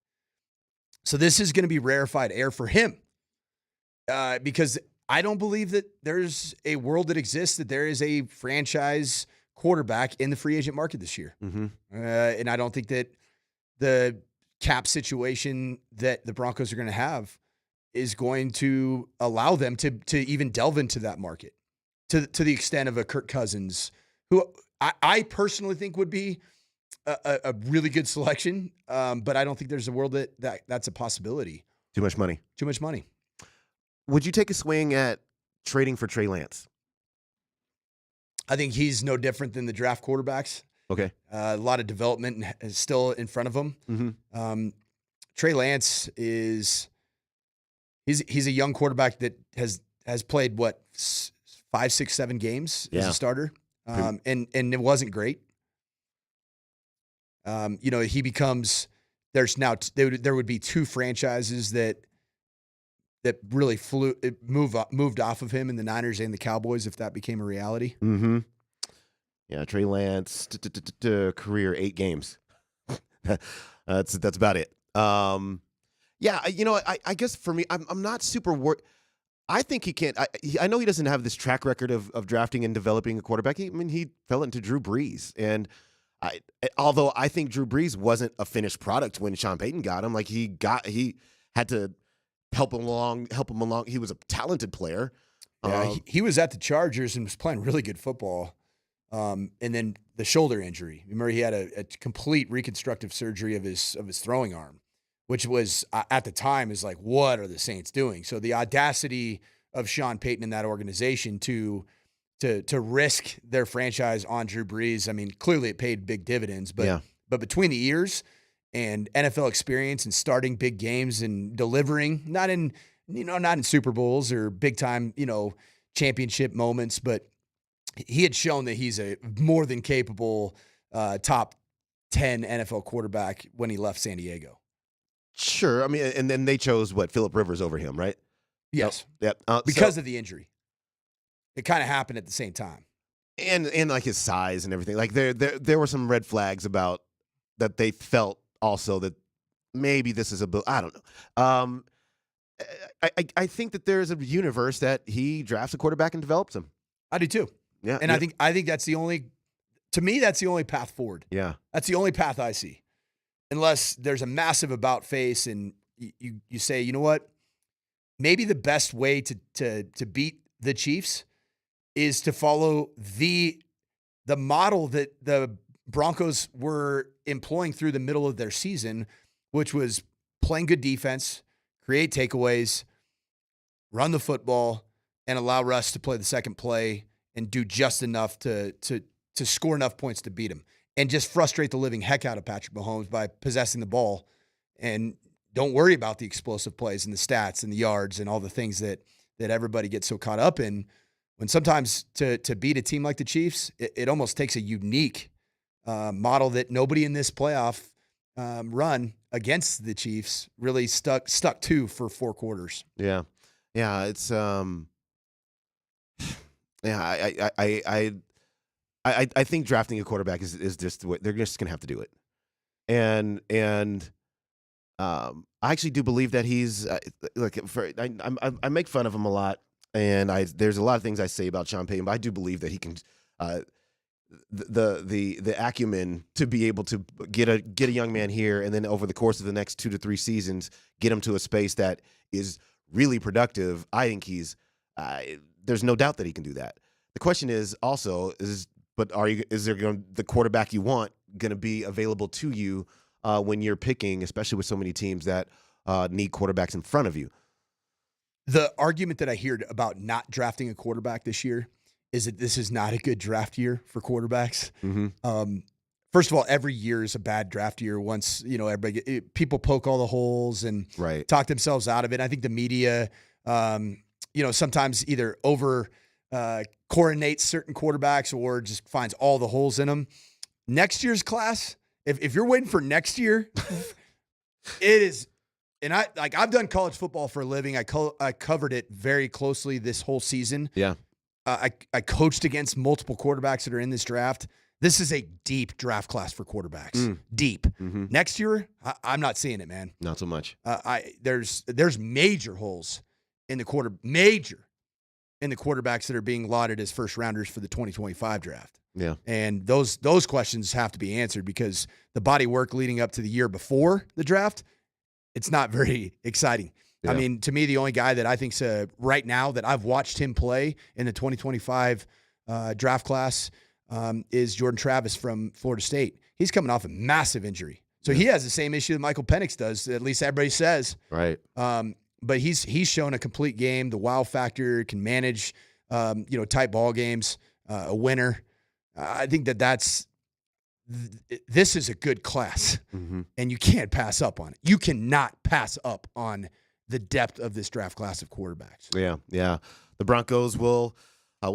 So this is going to be rarefied air for him because I don't believe that there's a world that exists that there is a franchise quarterback in the free agent market this year. Mm-hmm. And I don't think that the cap situation that the Broncos are going to have is going to allow them to even delve into that market to the extent of a Kirk Cousins, who I personally think would be a really good selection. But I don't think there's a world that's a possibility. Too much money. Too much money. Would you take a swing at trading for Trey Lance? I think he's no different than the draft quarterbacks. Okay. A lot of development is still in front of him. Mm-hmm. Trey Lance he's a young quarterback that has played 5, 6, 7 games as a starter. And it wasn't great. He becomes there would be 2 franchises that really moved off of him in the Niners and the Cowboys if that became a reality. Mm-hmm. Yeah, Trey Lance career 8 games. That's about it. Yeah, I guess for me, I'm not super worried. I think he can't. I know he doesn't have this track record of drafting and developing a quarterback. He fell into Drew Brees, and although I think Drew Brees wasn't a finished product when Sean Payton got him, like he had to help him along. He was a talented player. He was at the Chargers and was playing really good football. And then the shoulder injury. Remember, he had a complete reconstructive surgery of his throwing arm, which was at the time is like, what are the Saints doing? So the audacity of Sean Payton in that organization to risk their franchise on Drew Brees. I mean, clearly it paid big dividends, but between the years and NFL experience and starting big games and delivering, not in Super Bowls or big time, championship moments, but he had shown that he's a more than capable top 10 NFL quarterback when he left San Diego. Sure. I mean, and then they chose Phillip Rivers over him, right? Yes. Yep. Because of the injury. It kind of happened at the same time. And like his size and everything. Like there were some red flags about that they felt also that maybe this is I don't know. I think that there's a universe that he drafts a quarterback and develops him. I do too. Yeah. And I think that's the only path forward. Yeah. That's the only path I see. Unless there's a massive about face and you say, you know what? Maybe the best way to beat the Chiefs is to follow the model that the Broncos were employing through the middle of their season, which was playing good defense, create takeaways, run the football, and allow Russ to play the second play and do just enough to score enough points to beat him. And just frustrate the living heck out of Patrick Mahomes by possessing the ball, and don't worry about the explosive plays and the stats and the yards and all the things that everybody gets so caught up in. When sometimes to beat a team like the Chiefs, it almost takes a unique model that nobody in this playoff run against the Chiefs really stuck to for 4 quarters. Yeah, it's I think drafting a quarterback is just the way they're just going to have to do it. And I actually do believe that he's I make fun of him a lot, and there's a lot of things I say about Sean Payton, but I do believe that he can the acumen to be able to get a young man here, and then over the course of the next 2 to 3 seasons, get him to a space that is really productive. I think there's no doubt that he can do that. The question is also is there the quarterback you want going to be available to you when you're picking, especially with so many teams that need quarterbacks in front of you? The argument that I hear about not drafting a quarterback this year is that this is not a good draft year for quarterbacks. Mm-hmm. First of all, every year is a bad draft year. Once people poke all the holes and talk themselves out of it. I think the media, sometimes either over coronates certain quarterbacks or just finds all the holes in them. Next year's class, if you're waiting for next year, it is. And I've done college football for a living. I covered it very closely this whole season. Yeah. I coached against multiple quarterbacks that are in this draft. This is a deep draft class for quarterbacks. Deep. Mm-hmm. Next year, I'm not seeing it, man. Not so much. There's major holes in the quarterbacks that are being lauded as first rounders for the 2025 draft. Yeah. And those questions have to be answered because the body work leading up to the year before the draft, it's not very exciting. Yeah. I mean, to me, the only guy that I think's right now that I've watched him play in the 2025 draft class is Jordan Travis from Florida State. He's coming off a massive injury. So he has the same issue that Michael Penix does, at least everybody says. Right. But he's shown a complete game, the wow factor, can manage tight ball games, a winner. I think this is a good class, and you can't pass up on it. You cannot pass up on the depth of this draft class of quarterbacks. Yeah. The Broncos we'll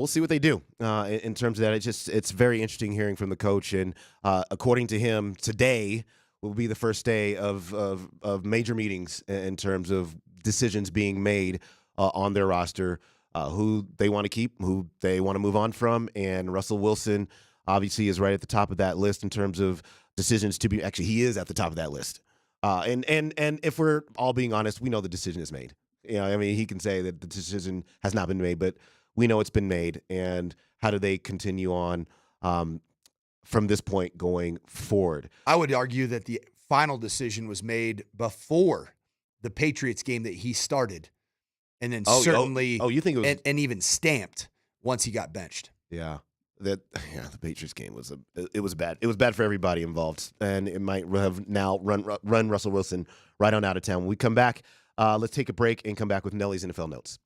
see what they do in terms of that. It's very interesting hearing from the coach, and according to him, today will be the first day of major meetings in terms of decisions being made on their roster, who they want to keep, who they want to move on from, and Russell Wilson obviously is right at the top of that list in terms of decisions to be. Actually, he is at the top of that list. And if we're all being honest, we know the decision is made. I mean, he can say that the decision has not been made, but we know it's been made. And how do they continue on from this point going forward? I would argue that the final decision was made before the Patriots game that he started, and then you think it was and even stamped once he got benched. Yeah. The Patriots game was bad. It was bad for everybody involved, and it might have now run Russell Wilson right on out of town. When we come back, let's take a break and come back with Nelly's NFL Notes.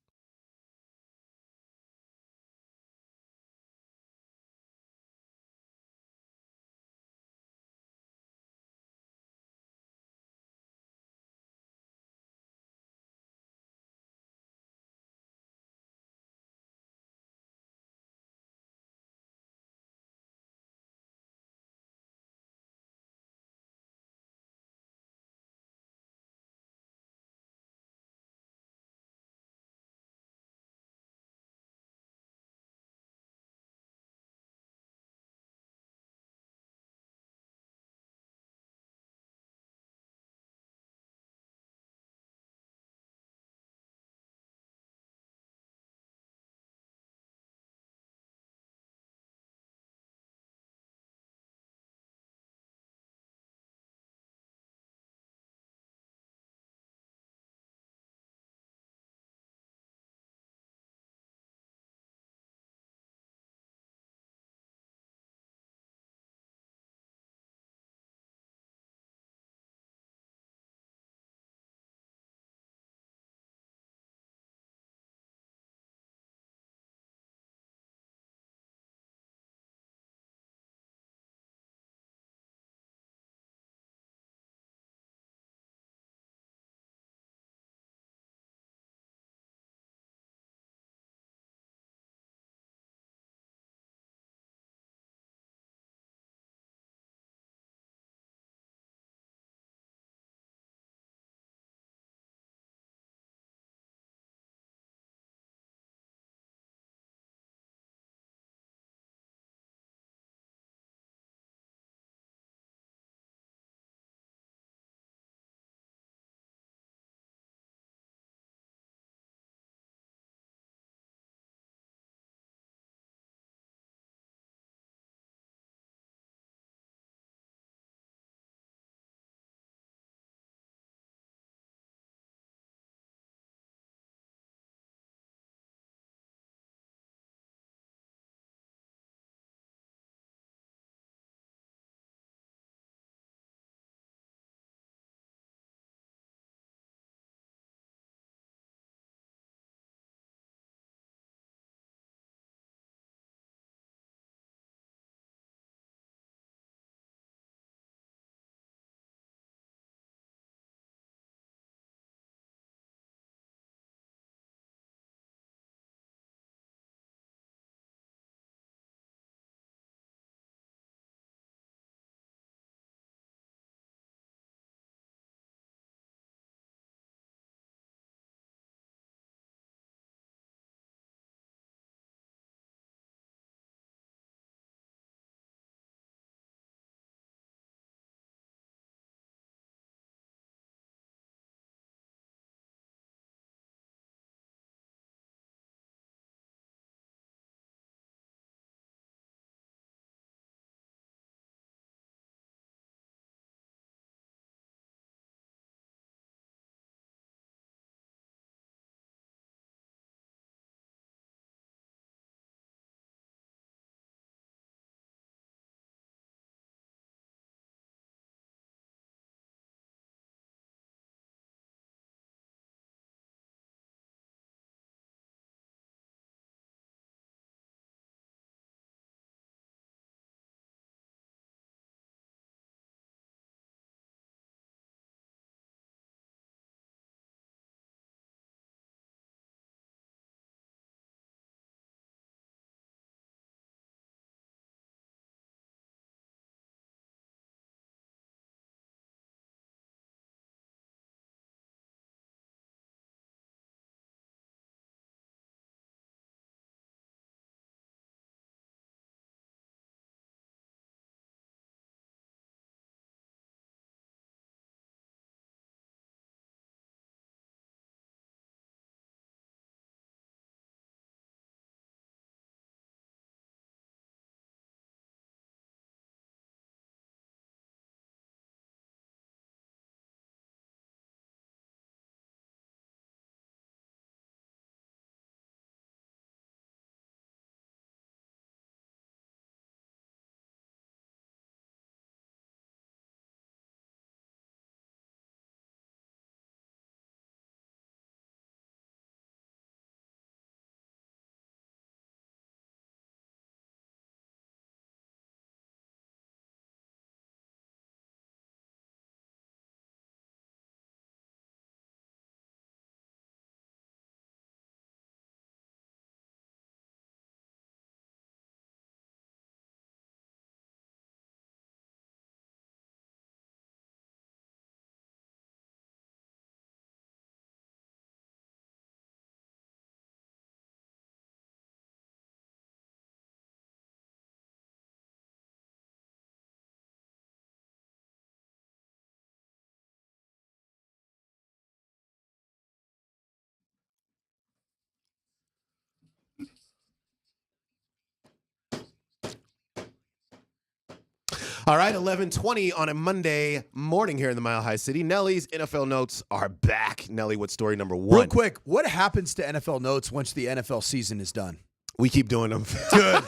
All right, 11:20 on a Monday morning here in the Mile High City. Nellie's NFL notes are back. Nellie, what's story number one? Real quick, what happens to NFL notes once the NFL season is done? We keep doing them. Good.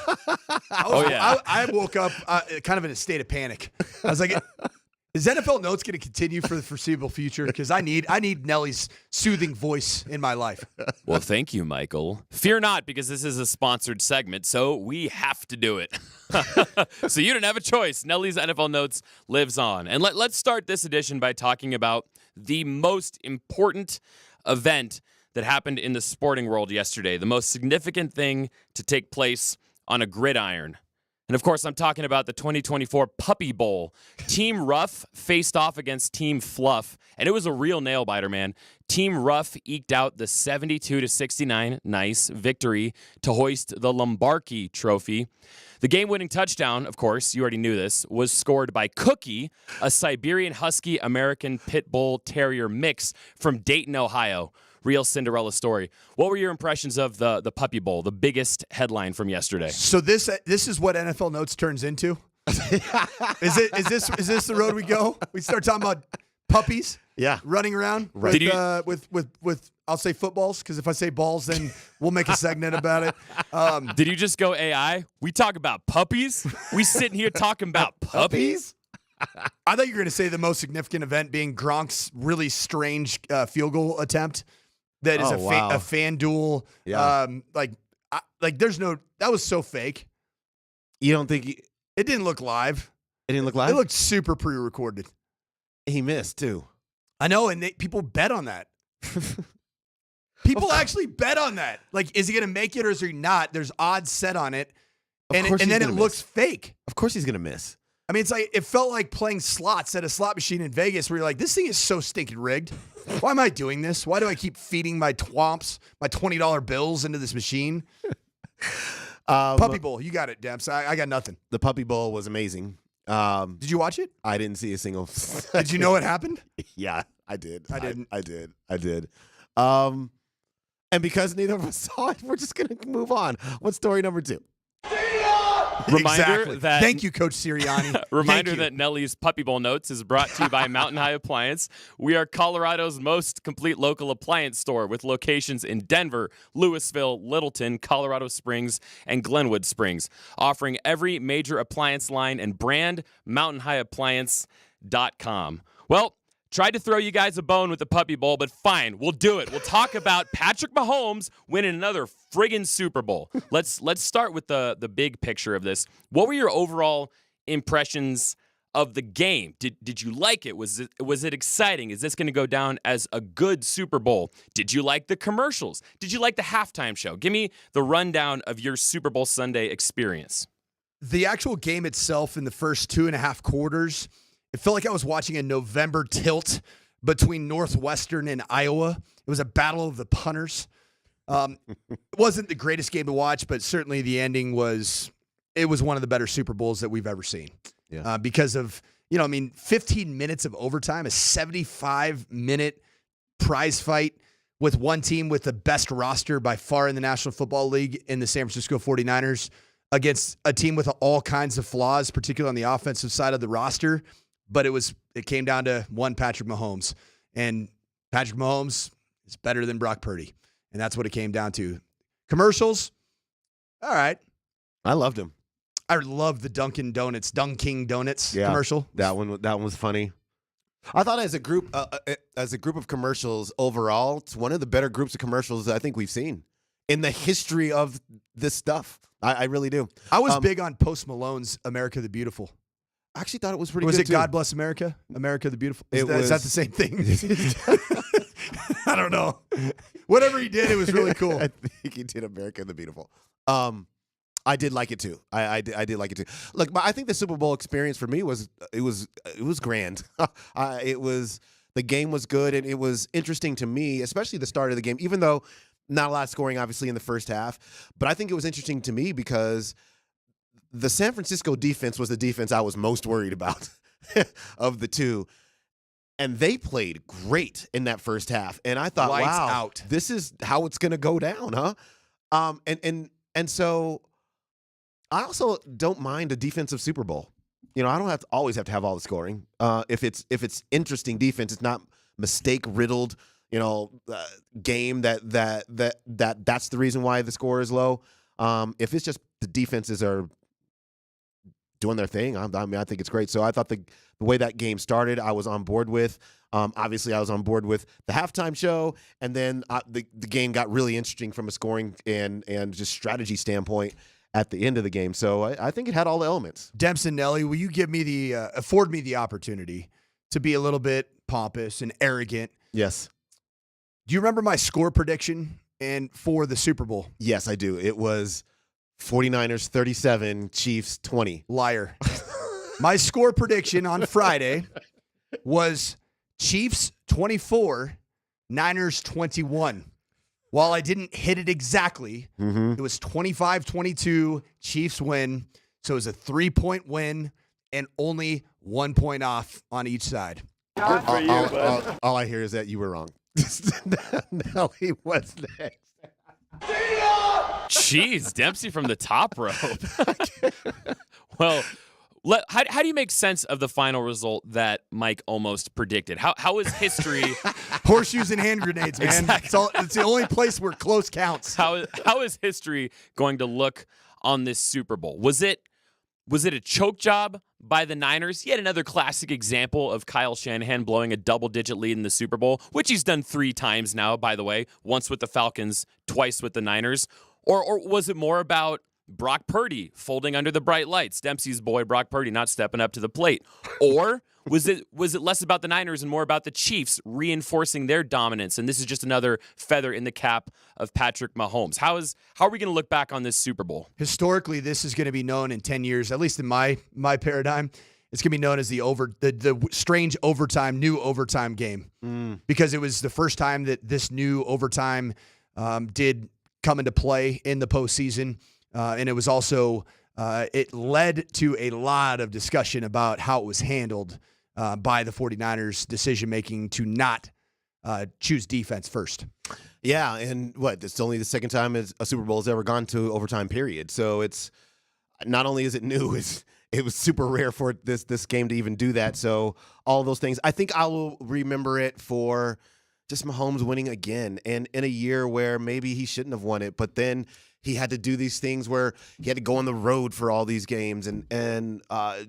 I woke up kind of in a state of panic. I was like, is NFL Notes going to continue for the foreseeable future? Because I need Nellie's soothing voice in my life. Well, thank you, Michael. Fear not, because this is a sponsored segment, so we have to do it. So you didn't have a choice. Nellie's NFL Notes lives on. And let's start this edition by talking about the most important event that happened in the sporting world yesterday, the most significant thing to take place on a gridiron. And of course, I'm talking about the 2024 Puppy Bowl. Team Rough faced off against Team Fluff, and it was a real nail-biter, man. Team Rough eked out the 72-69 nice victory to hoist the Lombardi Trophy. The game-winning touchdown, of course, you already knew this, was scored by Cookie, a Siberian Husky American Pit Bull Terrier mix from Dayton, Ohio. Real Cinderella story. What were your impressions of the Puppy Bowl, the biggest headline from yesterday? So this is what NFL Notes turns into? Is this the road we go? We start talking about puppies? Yeah. Running around with I'll say footballs, because if I say balls, then we'll make a segment about it. Did you just go AI? We talk about puppies? We sitting here talking about puppies? I thought you were going to say the most significant event being Gronk's really strange field goal attempt. That is a FanDuel. Yeah. There's no, that was so fake. You don't think it didn't look live? It didn't look live? It looked super pre-recorded. He missed, too. I know, and people bet on that. People actually bet on that. Like, is he going to make it or is he not? There's odds set on it. And then it looks fake. Of course he's going to miss. I mean, it felt like playing slots at a slot machine in Vegas where you're like, this thing is so stinking rigged. Why am I doing this? Why do I keep feeding my twomps, my $20 bills into this machine? Puppy Bowl, you got it, Demps. I got nothing. The Puppy Bowl was amazing. Did you watch it? I didn't see a single. Did you know what happened? Yeah, I did. I didn't. I did. And because neither of us saw it, we're just going to move on. What's story number two? Reminder that Thank you, Coach Sirianni. Reminder that Nellie's Puppy Bowl Notes is brought to you by Mountain High Appliance. We are Colorado's most complete local appliance store with locations in Denver, Louisville, Littleton, Colorado Springs, and Glenwood Springs, offering every major appliance line and brand. MountainHighAppliance.com. Well, tried to throw you guys a bone with the Puppy Bowl, but fine, we'll do it. We'll talk about Patrick Mahomes winning another friggin' Super Bowl. Let's start with the big picture of this. What were your overall impressions of the game? Did you like it? Was it exciting? Is this going to go down as a good Super Bowl? Did you like the commercials? Did you like the halftime show? Give me the rundown of your Super Bowl Sunday experience. The actual game itself in the first 2.5 quarters, it felt like I was watching a November tilt between Northwestern and Iowa. It was a battle of the punters. It wasn't the greatest game to watch, but certainly the ending was one of the better Super Bowls that we've ever seen. Yeah. Because of, 15 minutes of overtime, a 75-minute prize fight with one team with the best roster by far in the National Football League in the San Francisco 49ers against a team with all kinds of flaws, particularly on the offensive side of the roster. But it came down to one Patrick Mahomes. And Patrick Mahomes is better than Brock Purdy. And that's what it came down to. Commercials, all right. I loved him. I love the Dunkin' Donuts commercial. That one was funny. I thought as a group of commercials overall, it's one of the better groups of commercials that I think we've seen in the history of this stuff. I really do. I was big on Post Malone's America the Beautiful. I actually thought it was pretty good. Was it too. God Bless America? America the Beautiful? Is that the same thing? I don't know. Whatever he did, it was really cool. I think he did America the Beautiful. I did like it too. I did like it too. Look, I think the Super Bowl experience for me was grand. The game was good, and it was interesting to me, especially the start of the game, even though not a lot of scoring, obviously, in the first half. But I think it was interesting to me because the San Francisco defense was the defense I was most worried about of the two. And they played great in that first half. And I thought, Lights wow, out. This is how it's going to go down, huh? And so I also don't mind a defensive Super Bowl. I don't always have to have all the scoring. If it's interesting defense, it's not mistake riddled, game that's the reason why the score is low. If it's just the defenses are doing their thing, I think it's great. So I thought the way that game started, I was on board with. Obviously, I was on board with the halftime show, and then the game got really interesting from a scoring and just strategy standpoint at the end of the game. So I think it had all the elements. Dempsey, Nelly, will you give me afford me the opportunity to be a little bit pompous and arrogant? Yes. Do you remember my score prediction for the Super Bowl? Yes, I do. It was 49ers 37, Chiefs 20. Liar. My score prediction on Friday was Chiefs 24, Niners 21. While I didn't hit it exactly, it was 25-22, Chiefs win. So it was a 3-point win and only 1 point off on each side. All I hear is that you were wrong. Nelly, what's next? Jeez, Dempsey from the top rope. Well, how do you make sense of the final result that Mike almost predicted? How is history? Horseshoes and hand grenades, man. Exactly. It's the only place where close counts. How is history going to look on this Super Bowl? Was it a choke job by the Niners? Yet another classic example of Kyle Shanahan blowing a double-digit lead in the Super Bowl, which he's done 3 times now, by the way, once with the Falcons, twice with the Niners. Or was it more about Brock Purdy folding under the bright lights, Dempsey's boy Brock Purdy not stepping up to the plate? Or was it less about the Niners and more about the Chiefs reinforcing their dominance? And this is just another feather in the cap of Patrick Mahomes. How are we going to look back on this Super Bowl? Historically, this is going to be known in 10 years, at least in my paradigm. It's going to be known as the strange new overtime game, because it was the first time that this new overtime did come into play in the postseason. And it was also, it led to a lot of discussion about how it was handled by the 49ers decision-making to not choose defense first. Yeah, and it's only the second time a Super Bowl has ever gone to overtime period. So it's not only is it new, it was super rare for this game to even do that. So all those things, I think I will remember it for just Mahomes winning again, and in a year where maybe he shouldn't have won it, but then he had to do these things where he had to go on the road for all these games and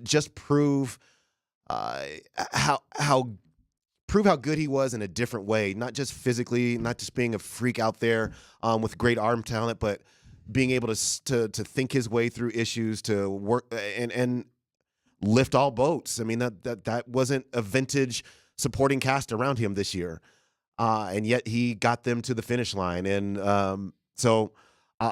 just prove how good he was in a different way, not just physically, not just being a freak out there with great arm talent, but being able to think his way through issues, to work and lift all boats. I mean, that wasn't a vintage supporting cast around him this year. And yet he got them to the finish line. And so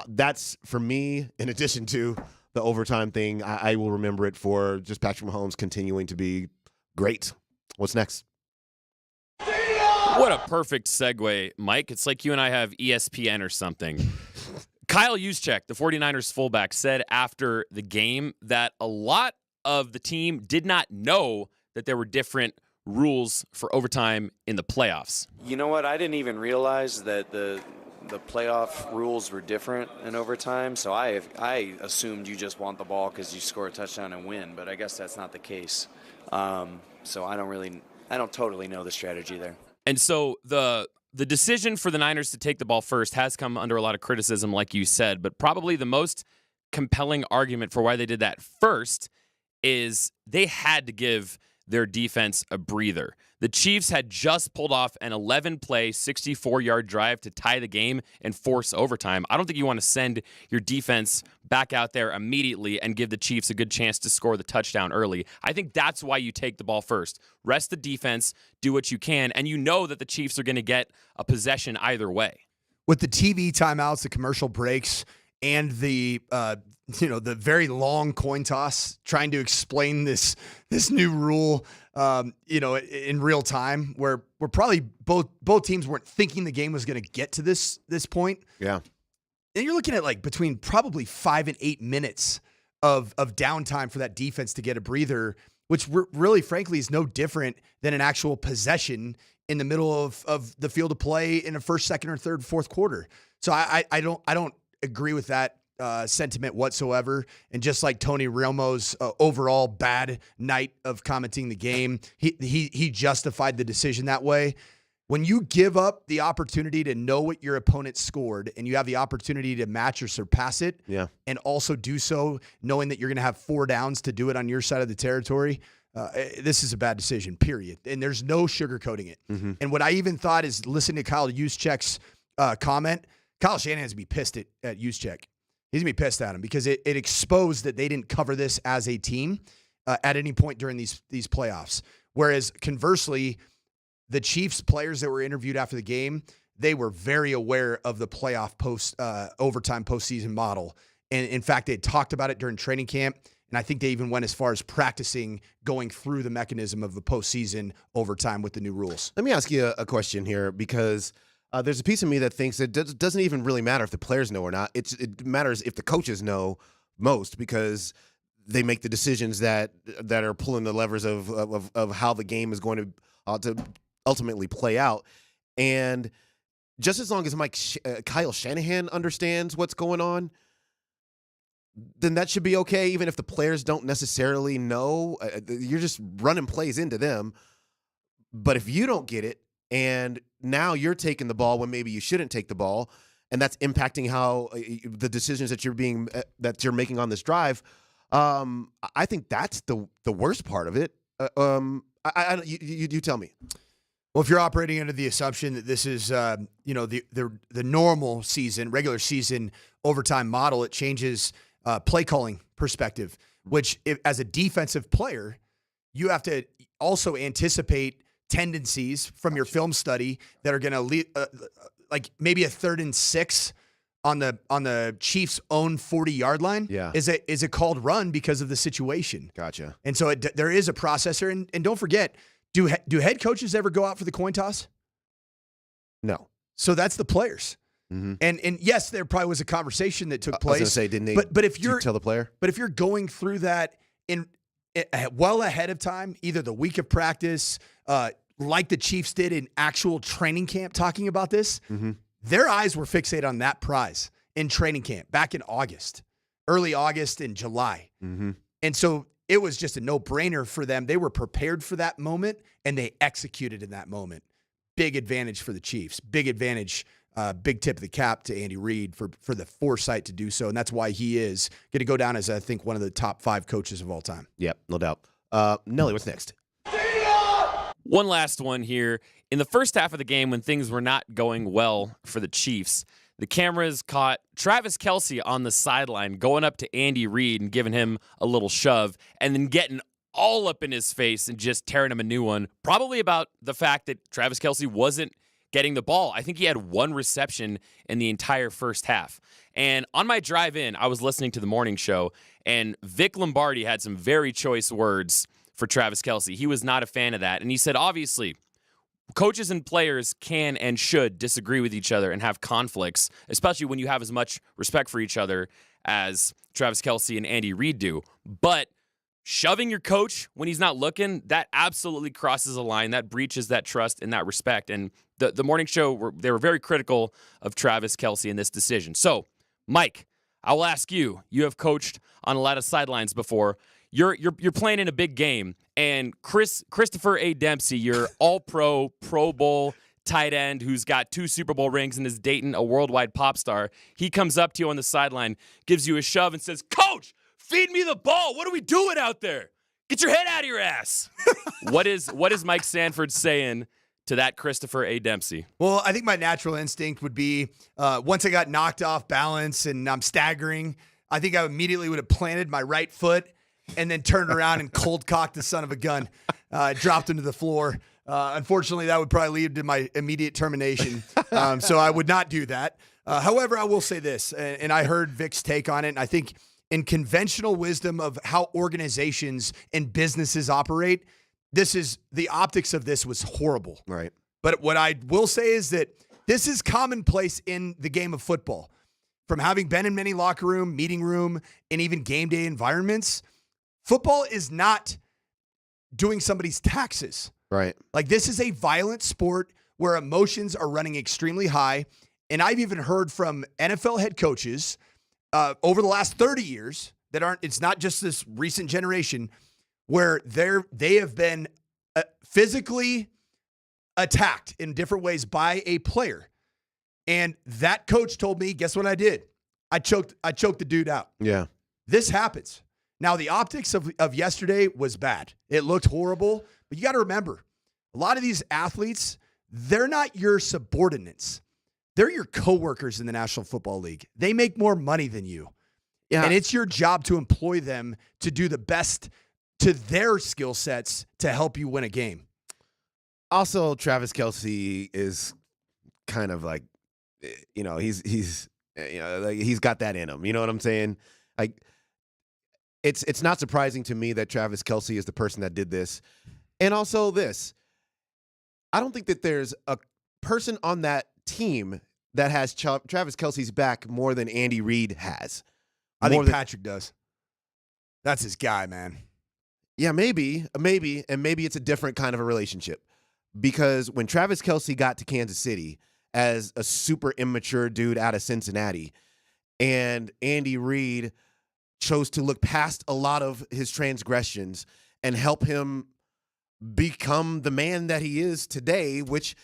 that's, for me, in addition to the overtime thing, I will remember it for just Patrick Mahomes continuing to be great. What's next? What a perfect segue, Mike. It's like you and I have ESPN or something. Kyle Juszczyk, the 49ers fullback, said after the game that a lot of the team did not know that there were different rules for overtime in the playoffs. You know what? I didn't even realize that the playoff rules were different in overtime, so I assumed you just want the ball because you score a touchdown and win, but I guess that's not the case. So I don't totally know the strategy there. And so the decision for the Niners to take the ball first has come under a lot of criticism, like you said, but probably the most compelling argument for why they did that first is they had to give their defense a breather. The Chiefs had just pulled off an 11-play, 64-yard drive to tie the game and force overtime. I don't think you want to send your defense back out there immediately and give the Chiefs a good chance to score the touchdown early. I think that's why you take the ball first. Rest the defense, do what you can, and you know that the Chiefs are going to get a possession either way. With the TV timeouts, the commercial breaks, and the very long coin toss trying to explain this new rule, in real time, where we're probably both teams weren't thinking the game was going to get to this point. Yeah. And you're looking at like between probably 5 and 8 minutes of downtime for that defense to get a breather, which really, frankly, is no different than an actual possession in the middle of the field of play in a first, second, or third, fourth quarter. So I don't agree with that sentiment whatsoever. And just like Tony Romo's overall bad night of commenting the game, he justified the decision that way. When you give up the opportunity to know what your opponent scored and you have the opportunity to match or surpass it, and also do so knowing that you're going to have 4 downs to do it on your side of the territory, this is a bad decision, period. And there's no sugarcoating it. And what I even thought is listening to Kyle Juszczyk's comment, Kyle Shanahan's going to be pissed at Juszczyk. He's going to be pissed at him because it exposed that they didn't cover this as a team at any point during these playoffs. Whereas conversely, the Chiefs players that were interviewed after the game, they were very aware of the playoff overtime postseason model. And in fact, they had talked about it during training camp. And I think they even went as far as practicing going through the mechanism of the postseason overtime with the new rules. Let me ask you a question here, because there's a piece of me that thinks it doesn't even really matter if the players know or not. It matters if the coaches know most, because they make the decisions that are pulling the levers of how the game is going to ultimately play out. And just as long as Kyle Shanahan understands what's going on, then that should be okay, even if the players don't necessarily know. You're just running plays into them. But if you don't get it, and now you're taking the ball when maybe you shouldn't take the ball, and that's impacting how the decisions that you're making on this drive, I think that's the worst part of it. You tell me. Well, if you're operating under the assumption that this is, the normal season, regular season overtime model, it changes play calling perspective, which as a defensive player, you have to also anticipate tendencies from your film study that are going to lead, like maybe a 3rd and 6 on the Chiefs' own 40-yard line. Yeah. Is a called run because of the situation. Gotcha. And so there is a processor, and don't forget, do head coaches ever go out for the coin toss? No. So that's the players. Mm-hmm. And yes, there probably was a conversation that took place. I was going to say, didn't they? But if you're tell the player, but if you're going through that well ahead of time, either the week of practice, like the Chiefs did in actual training camp, talking about this, their eyes were fixated on that prize in training camp back in August, early August and July, and so it was just a no-brainer for them. They were prepared for that moment, and they executed in that moment. Big advantage for the Chiefs. Big advantage. Big tip of the cap to Andy Reid for the foresight to do so, and that's why he is going to go down as, I think, one of the top 5 coaches of all time. Yep, no doubt. Nelly, what's next? One last one here. In the first half of the game, when things were not going well for the Chiefs, the cameras caught Travis Kelce on the sideline going up to Andy Reid and giving him a little shove, and then getting all up in his face and just tearing him a new one, probably about the fact that Travis Kelce wasn't getting the ball. I think he had 1 reception in the entire first half. And on my drive in, I was listening to the morning show, and Vic Lombardi had some very choice words for Travis Kelce. He was not a fan of that. And he said, obviously, coaches and players can and should disagree with each other and have conflicts, especially when you have as much respect for each other as Travis Kelce and Andy Reid do. But shoving your coach when he's not looking, that absolutely crosses a line. That breaches that trust and that respect. And the morning show, they were very critical of Travis Kelce in this decision. So, Mike, I will ask you. You have coached on a lot of sidelines before. You're playing in a big game, and Christopher A. Dempsey, your All-Pro, Pro Bowl tight end who's got 2 Super Bowl rings and is dating a worldwide pop star, he comes up to you on the sideline, gives you a shove, and says, "Coach, feed me the ball. What are we doing out there? Get your head out of your ass." What is Mike Sanford saying to that Christopher A. Dempsey? Well, I think my natural instinct would be once I got knocked off balance and I'm staggering, I think I immediately would have planted my right foot and then turned around and cold cocked the son of a gun, dropped him to the floor. Unfortunately, that would probably lead to my immediate termination. So I would not do that. However, I will say this, and I heard Vic's take on it, and I think in conventional wisdom of how organizations and businesses operate, the optics of this was horrible. Right. But what I will say is that this is commonplace in the game of football. From having been in many locker room, meeting room, and even game day environments, football is not doing somebody's taxes. Right. Like, this is a violent sport where emotions are running extremely high. And I've even heard from NFL head coaches over the last 30 years that aren't, it's not just this recent generation where they have been physically attacked in different ways by a player. And that coach told me, guess what I did? I choked the dude out. Yeah. This happens. Now, the optics of yesterday was bad. It looked horrible, but you got to remember, a lot of these athletes, they're not your subordinates. They're your coworkers in the National Football League. They make more money than you. Yeah. And it's your job to employ them to do the best to their skill sets to help you win a game. Also, Travis Kelce is kind of like, he's like he's got that in him. You know what I'm saying? Like, it's not surprising to me that Travis Kelce is the person that did this. And also this, I don't think that there's a person on that team that has Travis Kelce's back more than Andy Reid has. I think Patrick does. That's his guy, man. Yeah, maybe, and maybe it's a different kind of a relationship. Because when Travis Kelce got to Kansas City as a super immature dude out of Cincinnati, and Andy Reid chose to look past a lot of his transgressions and help him become the man that he is today, which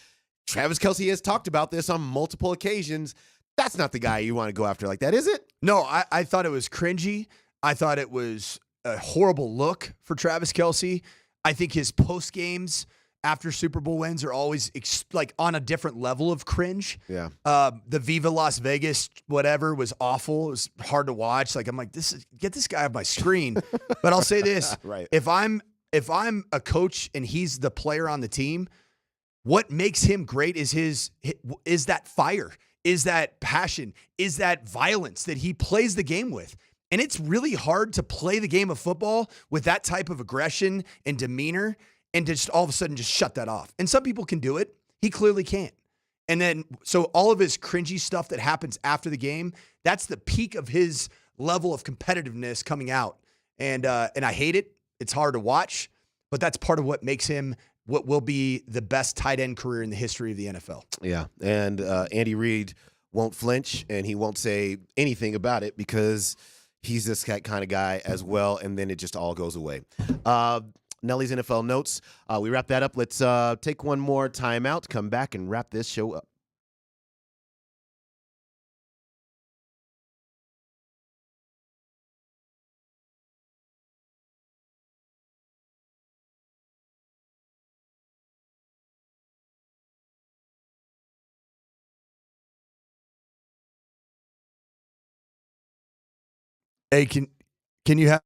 Travis Kelce has talked about this on multiple occasions. That's not the guy you want to go after like that, is it? No, I thought it was cringy. I thought it was a horrible look for Travis Kelce. I think his post games after Super Bowl wins are always like on a different level of cringe. Yeah. The Viva Las Vegas whatever was awful. It was hard to watch. Like, I'm like, get this guy off my screen. But I'll say this: right. If I'm a coach and he's the player on the team, what makes him great is that fire, is that passion, is that violence that he plays the game with. And it's really hard to play the game of football with that type of aggression and demeanor and just all of a sudden just shut that off. And some people can do it. He clearly can't. And then, so all of his cringy stuff that happens after the game, that's the peak of his level of competitiveness coming out. And I hate it. It's hard to watch, but that's part of what makes him what will be the best tight end career in the history of the NFL. Yeah. And Andy Reid won't flinch and he won't say anything about it because he's this kind of guy as well. And then it just all goes away. Nelly's NFL notes. We wrap that up. Let's take one more timeout, come back and wrap this show up. Hey, can you have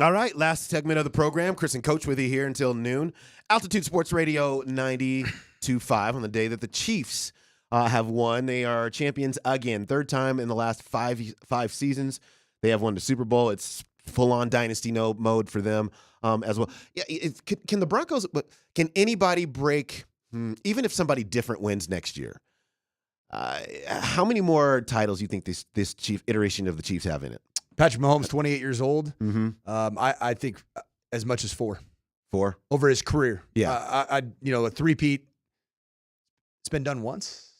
All right, last segment of the program. Chris and Coach with you here until noon. Altitude Sports Radio 92.5 on the day that the Chiefs have won. They are champions again, third time in the last five seasons. They have won the Super Bowl. It's full-on dynasty mode for them as well. Yeah, can the Broncos? Can anybody break? Even if somebody different wins next year, how many more titles do you think this Chief iteration of the Chiefs have in it? Patrick Mahomes, 28 years old. Mm-hmm. I think as much as 4. 4 over his career. Yeah, a three-peat. It's been done once,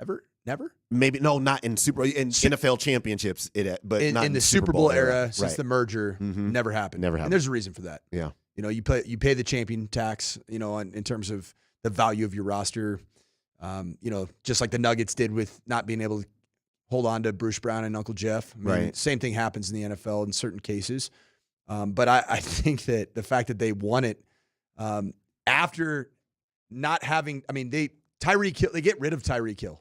ever, never. Maybe not in NFL championships. But not in the Super Bowl era since right. the merger, never happened. Never happened. And there's a reason for that. Yeah, you pay the champion tax. In terms of the value of your roster. Just like the Nuggets did with not being able to hold on to Bruce Brown and Uncle Jeff. Right. Same thing happens in the NFL in certain cases. But I think that the fact that they won it after not having, Tyreek Hill, they get rid of Tyreek Hill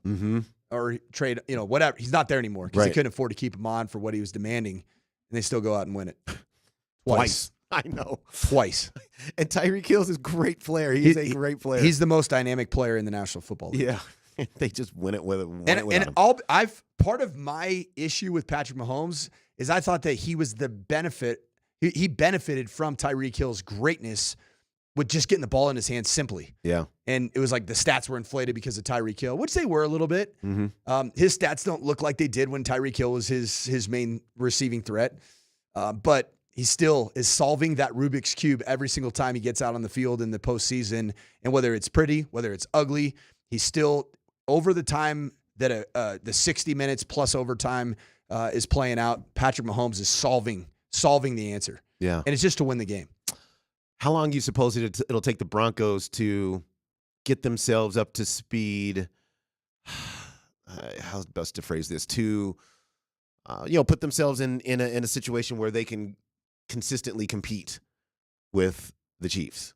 or trade, whatever. He's not there anymore because they couldn't afford to keep him on for what he was demanding, and they still go out and win it twice. I know. Twice. And Tyreek Hill's a great player. He's a great player. He's the most dynamic player in the National Football League. Yeah. They just win it with part of my issue with Patrick Mahomes is I thought that he was the benefit. He benefited from Tyreek Hill's greatness with just getting the ball in his hands simply. Yeah. And it was like the stats were inflated because of Tyreek Hill, which they were a little bit. Mm-hmm. His stats don't look like they did when Tyreek Hill was his main receiving threat. But he still is solving that Rubik's Cube every single time he gets out on the field in the postseason. And whether it's pretty, whether it's ugly, he's still, over the time that the 60 minutes plus overtime is playing out, Patrick Mahomes is solving the answer. Yeah. And it's just to win the game. How long do you suppose it'll take the Broncos to get themselves up to speed? How's best to phrase this? To put themselves in a situation where they can consistently compete with the Chiefs.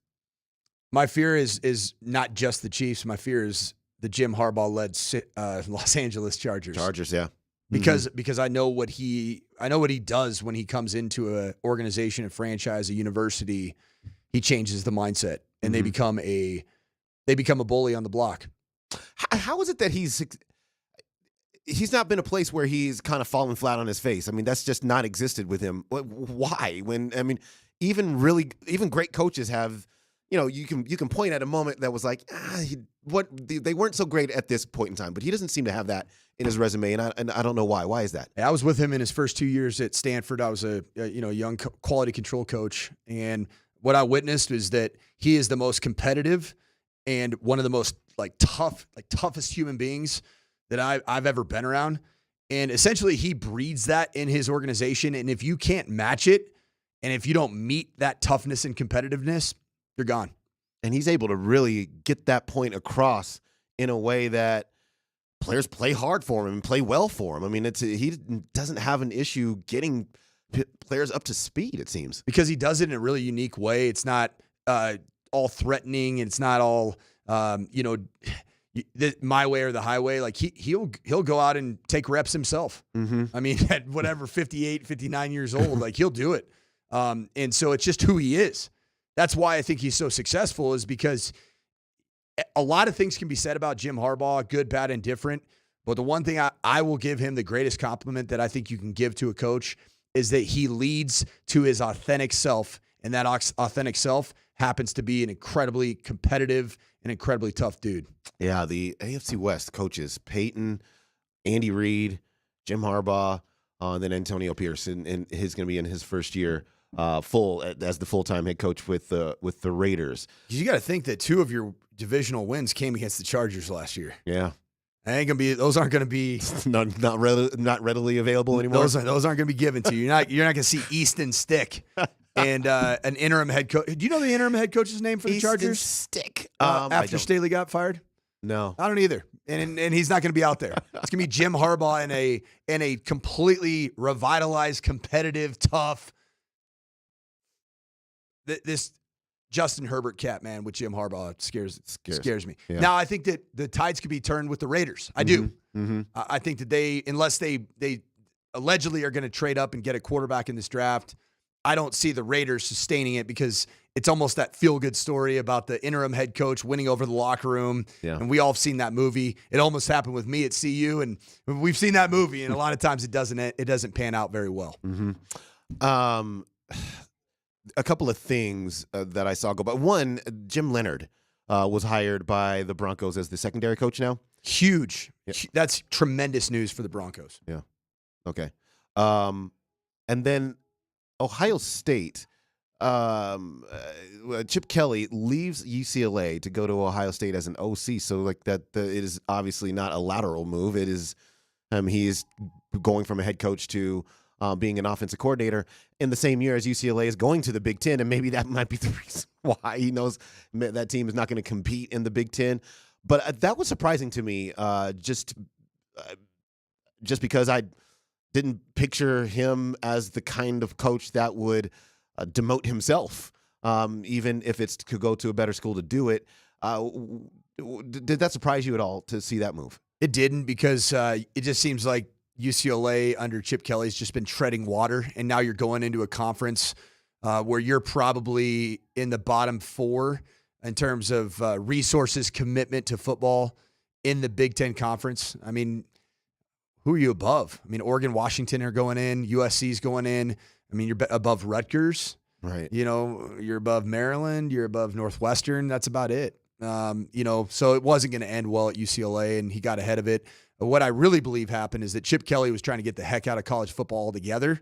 My fear is not just the Chiefs. My fear is the Jim Harbaugh-led Los Angeles Chargers. Chargers, yeah. Because I know what he does when he comes into an organization, a franchise, a university. He changes the mindset, and they become a bully on the block. How is it that he's not been a place where he's kind of fallen flat on his face? That's just not existed with him. Why? Even great coaches have. You can point at a moment that was like, they weren't so great at this point in time, but he doesn't seem to have that in his resume, and I don't know why. Why is that? I was with him in his first 2 years at Stanford. I was a young quality control coach, and what I witnessed is that he is the most competitive and one of the most toughest human beings that I've ever been around. And essentially, he breeds that in his organization. And if you can't match it, and if you don't meet that toughness and competitiveness, you're gone. And he's able to really get that point across in a way that players play hard for him and play well for him. He doesn't have an issue getting players up to speed, it seems. Because he does it in a really unique way. It's not all threatening. It's not all, my way or the highway. Like he'll go out and take reps himself. Mm-hmm. At whatever, 58, 59 years old, he'll do it. And so it's just who he is. That's why I think he's so successful, is because a lot of things can be said about Jim Harbaugh, good, bad, and different. But the one thing I will give him the greatest compliment that I think you can give to a coach is that he leads to his authentic self, and that authentic self happens to be an incredibly competitive and incredibly tough dude. Yeah, the AFC West coaches, Peyton, Andy Reid, Jim Harbaugh, and then Antonio Pierce, and he's going to be in his first year as the full-time head coach with the Raiders. You got to think that 2 of your divisional wins came against the Chargers last year. Yeah. Those aren't going to be not readily available anymore. Those aren't going to be given to you. You're not going to see Easton Stick and an interim head coach. Do you know the interim head coach's name for the Chargers? Stick. After Staley got fired? No, I don't either. And he's not going to be out there. It's going to be Jim Harbaugh in a completely revitalized, competitive, tough. This Justin Herbert cat, man, with Jim Harbaugh scares me. Yeah. Now, I think that the tides could be turned with the Raiders. I do. Mm-hmm. I think that unless they allegedly are going to trade up and get a quarterback in this draft. I don't see the Raiders sustaining it because it's almost that feel-good story about the interim head coach winning over the locker room. Yeah. And we all have seen that movie. It almost happened with me at CU, and we've seen that movie, and a lot of times it doesn't pan out very well. Mm-hmm. A couple of things that I saw go by. One, Jim Leonard was hired by the Broncos as the secondary coach now. Huge. Yeah. That's tremendous news for the Broncos. Yeah. Okay. And then Ohio State, Chip Kelly leaves UCLA to go to Ohio State as an OC. So like it is obviously not a lateral move. It is he is going from a head coach to being an offensive coordinator in the same year as UCLA is going to the Big Ten. And maybe that might be the reason why he knows that team is not going to compete in the Big Ten. But that was surprising to me, just because I didn't picture him as the kind of coach that would demote himself, even if it's to go to a better school to do it. Did that surprise you at all to see that move? It didn't, because it just seems like UCLA under Chip Kelly's just been treading water, and now you're going into a conference where you're probably in the bottom 4 in terms of resources, commitment to football in the Big Ten Conference. I mean, who are you above? I mean, Oregon, Washington are going in. USC's going in. I mean, you're above Rutgers. Right. You know, you're above Maryland. You're above Northwestern. That's about it. You know, so it wasn't going to end well at UCLA, and he got ahead of it. But what I really believe happened is that Chip Kelly was trying to get the heck out of college football altogether.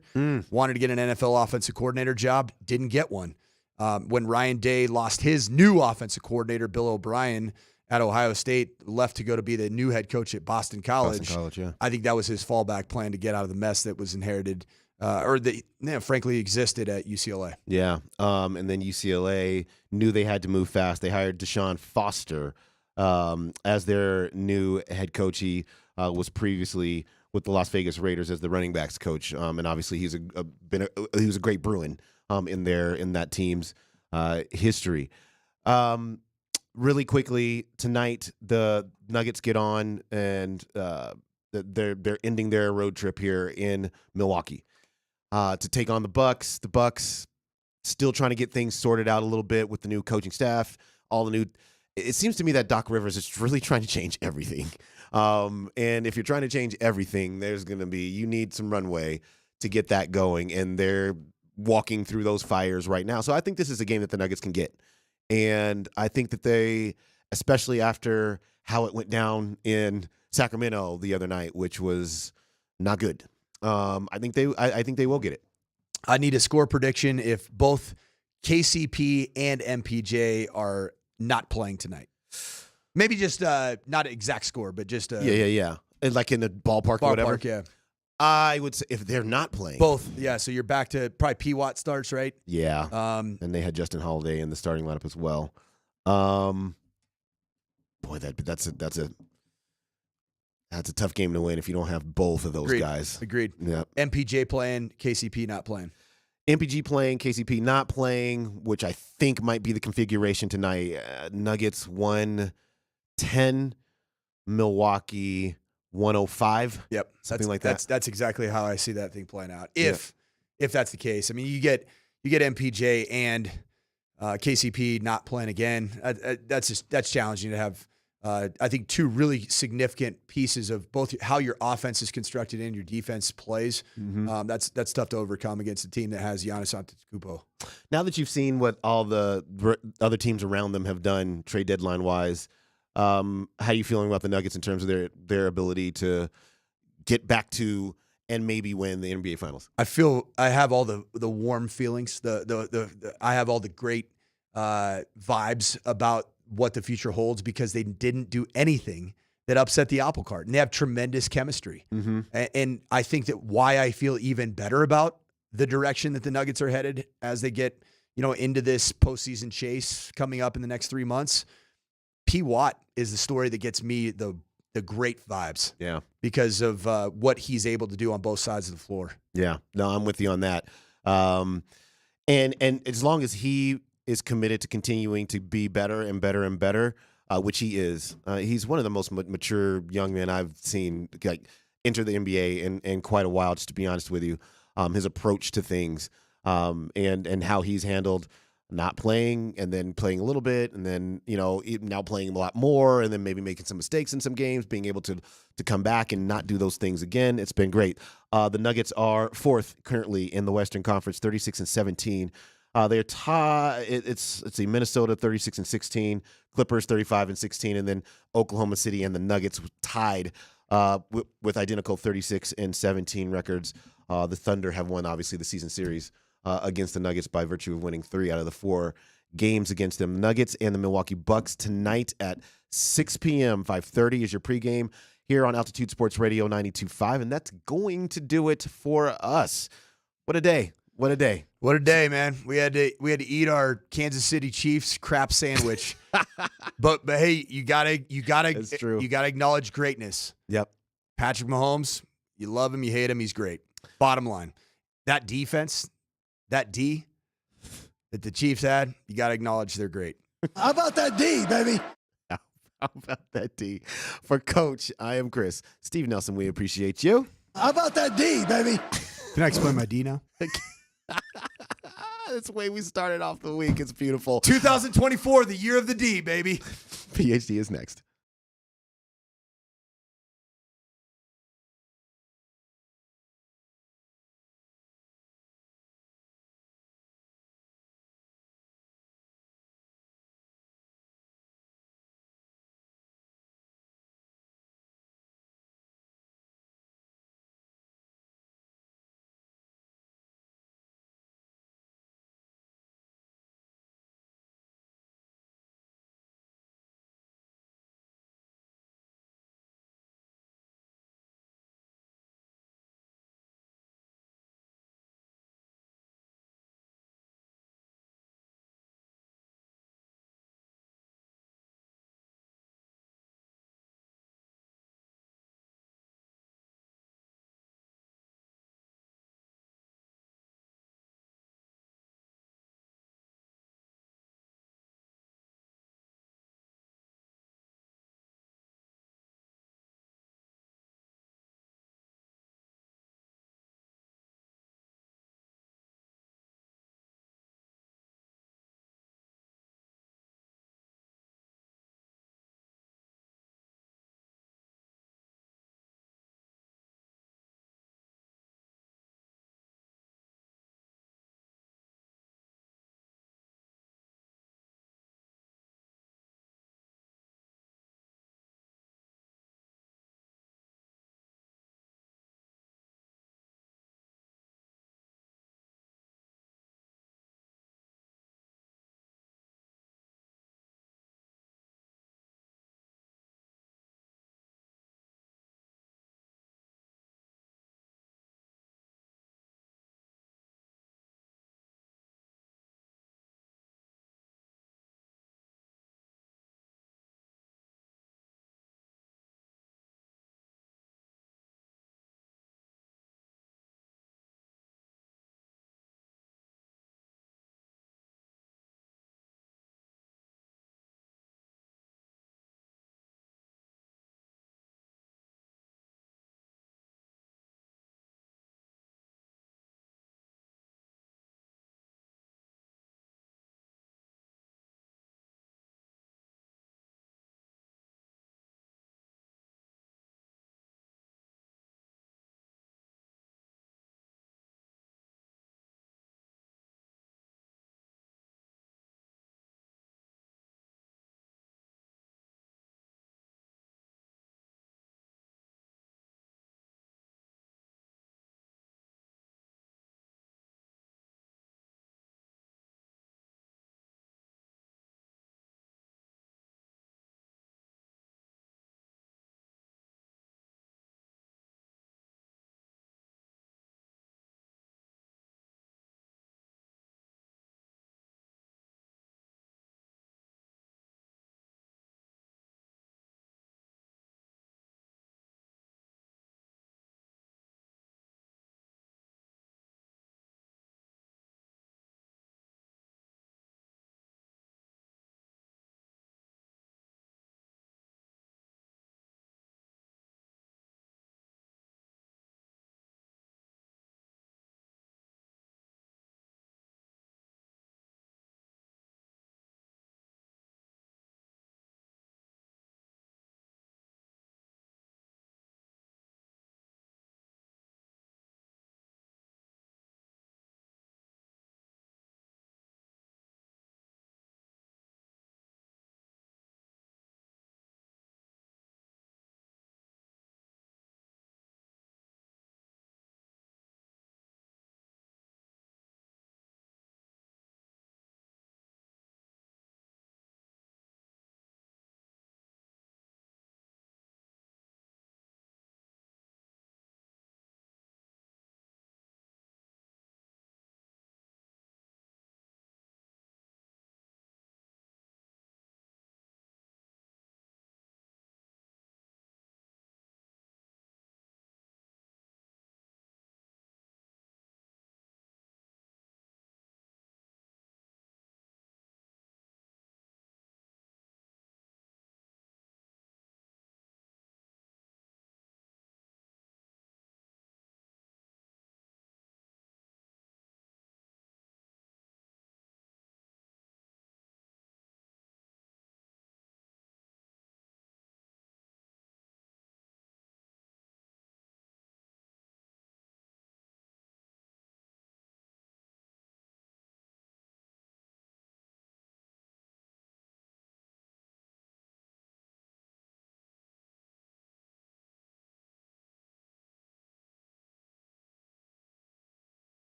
Wanted to get an NFL offensive coordinator job. Didn't get one. When Ryan Day lost his new offensive coordinator, Bill O'Brien, at Ohio State, left to go to be the new head coach at Boston College. Yeah. I think that was his fallback plan to get out of the mess that was inherited or that frankly existed at UCLA. Yeah. And then UCLA knew they had to move fast. They hired Deshaun Foster as their new head coach. He was previously with the Las Vegas Raiders as the running backs coach. And obviously he's he was a great Bruin in that team's history. Really quickly tonight, the Nuggets get on, and they're ending their road trip here in Milwaukee to take on the Bucks. The Bucks still trying to get things sorted out a little bit with the new coaching staff. It seems to me that Doc Rivers is really trying to change everything. And if you're trying to change everything, you need some runway to get that going, and they're walking through those fires right now. So I think this is a game that the Nuggets can get. And I think that they, especially after how it went down in Sacramento the other night, which was not good, I think they will get it. I need a score prediction if both KCP and MPJ are not playing tonight. Maybe just not an exact score, but just yeah. And like in the ballpark or whatever. Yeah. I would say if they're not playing. Both, yeah. So you're back to probably P. Watt starts, right? Yeah. And they had Justin Holiday in the starting lineup as well. Boy, that's a tough game to win if you don't have both of those guys. Agreed. Yeah. MPJ playing, KCP not playing. MPG playing, KCP not playing, which I think might be the configuration tonight. Nuggets 110, Milwaukee 105. Yep. Something like that. That's exactly how I see that thing playing out. If that's the case. I mean, you get MPJ and KCP not playing again. That's challenging to have. I think two really significant pieces of both how your offense is constructed and your defense plays. Mm-hmm. That's tough to overcome against a team that has Giannis Antetokounmpo. Now that you've seen what all the other teams around them have done trade deadline wise, how are you feeling about the Nuggets in terms of their ability to get back to and maybe win the NBA Finals? I have all the warm feelings. I have all the great vibes about what the future holds because they didn't do anything that upset the apple cart, and they have tremendous chemistry. Mm-hmm. And I think that why I feel even better about the direction that the Nuggets are headed as they get, into this postseason chase coming up in the next 3 months. P. Watt is the story that gets me the great vibes. Yeah. Because of what he's able to do on both sides of the floor. Yeah. No, I'm with you on that. And as long as he is committed to continuing to be better and better and better, which he is. He's one of the most mature young men I've seen. Like enter the NBA in quite a while, just to be honest with you. His approach to things and how he's handled not playing and then playing a little bit and then, now playing a lot more and then maybe making some mistakes in some games, being able to come back and not do those things again. It's been great. The Nuggets are fourth currently in the Western Conference, 36-17. They're tied. It's Minnesota 36-16, Clippers 35-16, and then Oklahoma City and the Nuggets tied with identical 36-17 records. The Thunder have won, obviously, the season series against the Nuggets by virtue of winning 3 out of the 4 games against them. Nuggets and the Milwaukee Bucks tonight at 6 p.m. 5:30 is your pregame here on Altitude Sports Radio 92.5, and that's going to do it for us. What a day! What a day! What a day, man. We had to eat our Kansas City Chiefs crap sandwich. but hey, you gotta That's true. You gotta acknowledge greatness. Yep. Patrick Mahomes, you love him, you hate him, he's great. Bottom line. That defense, that D that the Chiefs had, you gotta acknowledge they're great. How about that D, baby? How about that D? For Coach, I am Chris. Steve Nelson, we appreciate you. How about that D, baby? Can I explain my D now? That's the way we started off the week. It's beautiful. 2024, the year of the D, baby. PhD is next.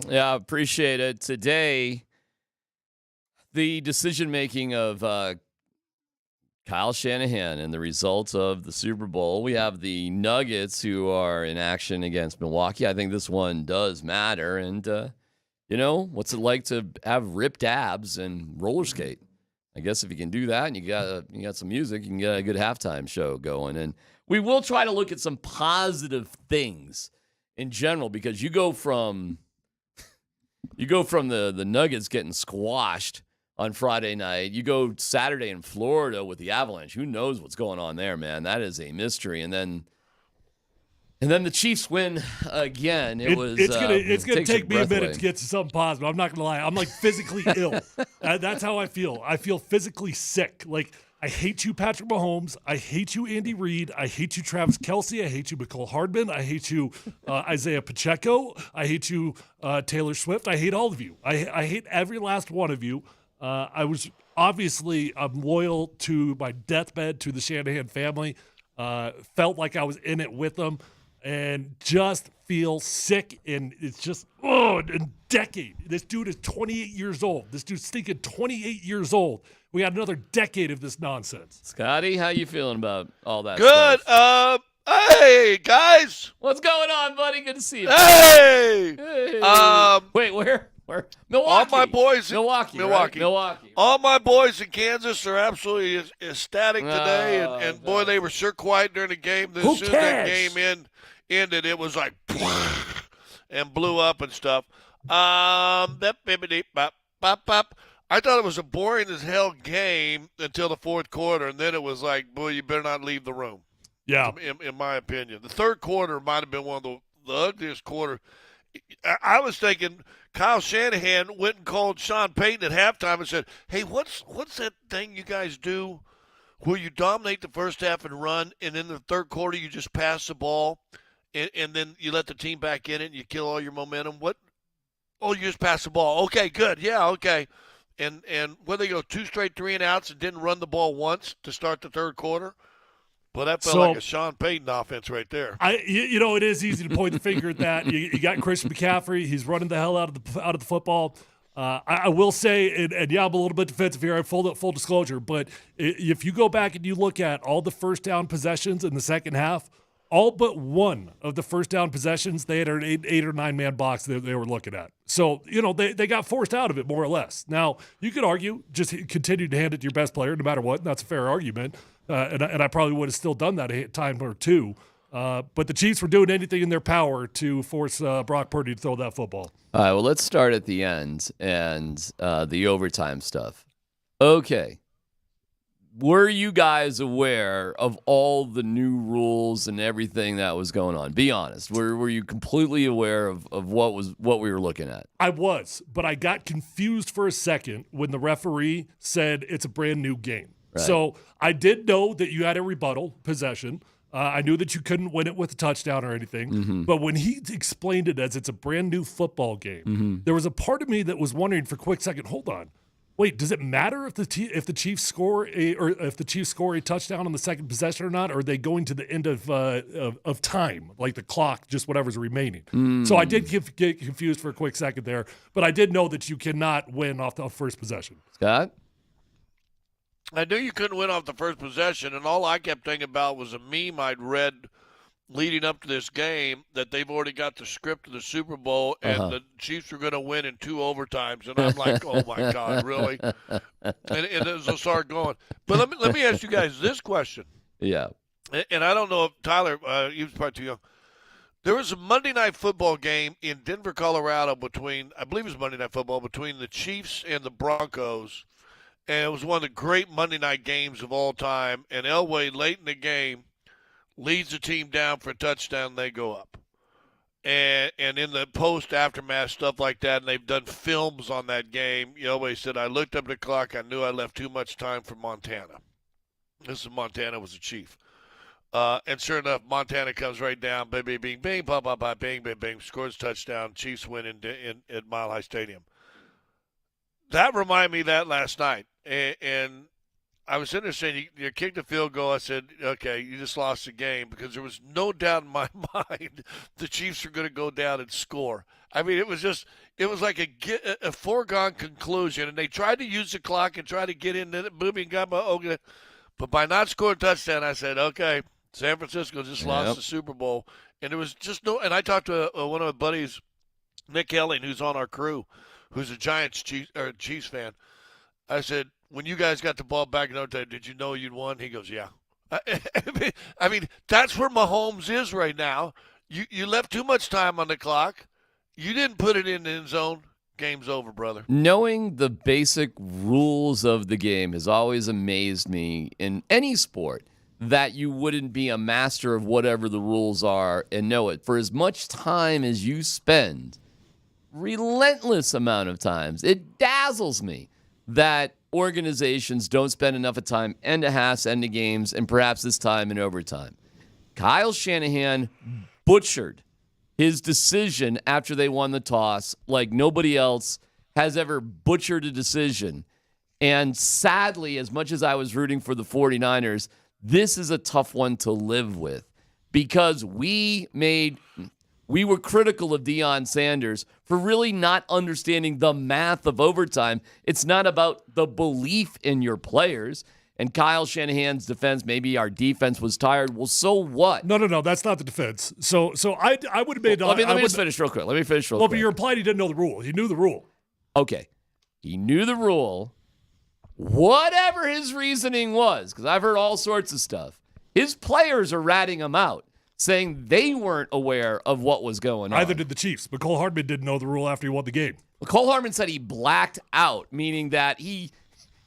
Yeah, appreciate it. Today, the decision-making of Kyle Shanahan and the results of the Super Bowl. We have the Nuggets who are in action against Milwaukee. I think this one does matter. And, what's it like to have ripped abs and roller skate? I guess if you can do that and you got some music, you can get a good halftime show going. And we will try to look at some positive things in general, because you go from the Nuggets getting squashed on Friday night. You go Saturday in Florida with the Avalanche. Who knows what's going on there, man? That is a mystery. And then the Chiefs win again. It's gonna take me a minute away to get to something positive. I'm not gonna lie. I'm like physically ill. That's how I feel. I feel physically sick. Like, I hate you, Patrick Mahomes. I hate you, Andy Reid. I hate you, Travis Kelce. I hate you, Mecole Hardman. I hate you, Isaiah Pacheco. I hate you, Taylor Swift. I hate all of you. I hate every last one of you. I'm loyal to my deathbed to the Shanahan family. Felt like I was in it with them, and just feel sick. And it's just, a decade. This dude is 28 years old. This dude's stinking 28 years old. We got another decade of this nonsense. Scotty, how you feeling about all that Good. stuff? Hey, guys. What's going on, buddy? Good to see you. Hey. Wait, where? Milwaukee. All my boys. Milwaukee. Right? Milwaukee. All my boys in Kansas are absolutely ecstatic today, and boy, they were sure quiet during the game. As soon as that game ended, it was like and blew up and stuff. I thought it was a boring as hell game until the fourth quarter, and then it was like, boy, you better not leave the room. Yeah. In my opinion. The third quarter might have been one of the ugliest quarter. I was thinking Kyle Shanahan went and called Sean Payton at halftime and said, hey, what's that thing you guys do where you dominate the first half and run, and in the third quarter you just pass the ball, and then you let the team back in it and you kill all your momentum? What? Oh, you just pass the ball. Okay, good. Yeah, okay. And when they go 2 straight 3-and-outs and didn't run the ball once to start the third quarter, well, that felt like a Sean Payton offense right there. It is easy to point the finger at that. You got Christian McCaffrey. He's running the hell out of the football. I will say, and I'm a little bit defensive here. I full disclosure, but if you go back and you look at all the first down possessions in the second half, all but one of the first down possessions, they had an 8 or 9 man box that they were looking at. So, they got forced out of it more or less. Now, you could argue, just continue to hand it to your best player no matter what, and that's a fair argument. And I probably would have still done that a time or two. But the Chiefs were doing anything in their power to force Brock Purdy to throw that football. All right, well, let's start at the end and the overtime stuff. Okay. Were you guys aware of all the new rules and everything that was going on? Be honest. Were you completely aware of what we were looking at? I was, but I got confused for a second when the referee said it's a brand new game. Right. So I did know that you had a rebuttal possession. I knew that you couldn't win it with a touchdown or anything. Mm-hmm. But when he explained it as it's a brand new football game, there was a part of me that was wondering for a quick second, hold on. Wait, does it matter if the Chiefs score a touchdown on the second possession or not? Or are they going to the end of time, like the clock, just whatever's remaining? So I did get confused for a quick second there, but I did know that you cannot win off the first possession. Scott? I knew you couldn't win off the first possession, and all I kept thinking about was a meme I'd read leading up to this game that they've already got the script of the Super Bowl and the Chiefs are going to win in 2 overtimes. And I'm like, oh, my God, really? And it'll start going. But let me ask you guys this question. Yeah. And I don't know if Tyler, he was probably too young. There was a Monday Night Football game in Denver, Colorado between the Chiefs and the Broncos. And it was one of the great Monday night games of all time. And Elway, late in the game, leads the team down for a touchdown, they go up. And in the post-aftermath stuff like that, and they've done films on that game, Elway said, I looked up at the clock, I knew I left too much time for Montana. This is Montana was the Chief. And sure enough, Montana comes right down, bing, bing, bing, bing, blah, blah, blah, bing, bing, bing, scores a touchdown, Chiefs win at Mile High Stadium. That reminded me of that last night. And I was sitting there saying, you kicked a field goal. I said, okay, you just lost the game, because there was no doubt in my mind the Chiefs were going to go down and score. I mean, it was like a foregone conclusion, and they tried to use the clock and try to get in it. Booby and got but by not scoring a touchdown, I said, okay, San Francisco just lost the Super Bowl. And there was just no – and I talked to one of my buddies, Nick Elling, who's on our crew, who's a Giants Chiefs fan. I said, when you guys got the ball back in overtime, did you know you'd won? He goes, yeah. I mean, that's where Mahomes is right now. You left too much time on the clock. You didn't put it in the end zone. Game's over, brother. Knowing the basic rules of the game has always amazed me in any sport, that you wouldn't be a master of whatever the rules are and know it. For as much time as you spend, relentless amount of times, it dazzles me that organizations don't spend enough of time end to halves, end to games, and perhaps this time in overtime. Kyle Shanahan butchered his decision after they won the toss like nobody else has ever butchered a decision. And sadly, as much as I was rooting for the 49ers, this is a tough one to live with, because we were critical of Deion Sanders for really not understanding the math of overtime. It's not about the belief in your players. And Kyle Shanahan's defense, maybe our defense was tired. Well, so what? No, that's not the defense. So I would have made. Let me just finish real quick. Well, but you're implying he didn't know the rule. He knew the rule. Okay, he knew the rule. Whatever his reasoning was, because I've heard all sorts of stuff. His players are ratting him out, saying they weren't aware of what was going on. Neither did the Chiefs. Mecole Hardman didn't know the rule after he won the game. Mecole Hardman said he blacked out, meaning that he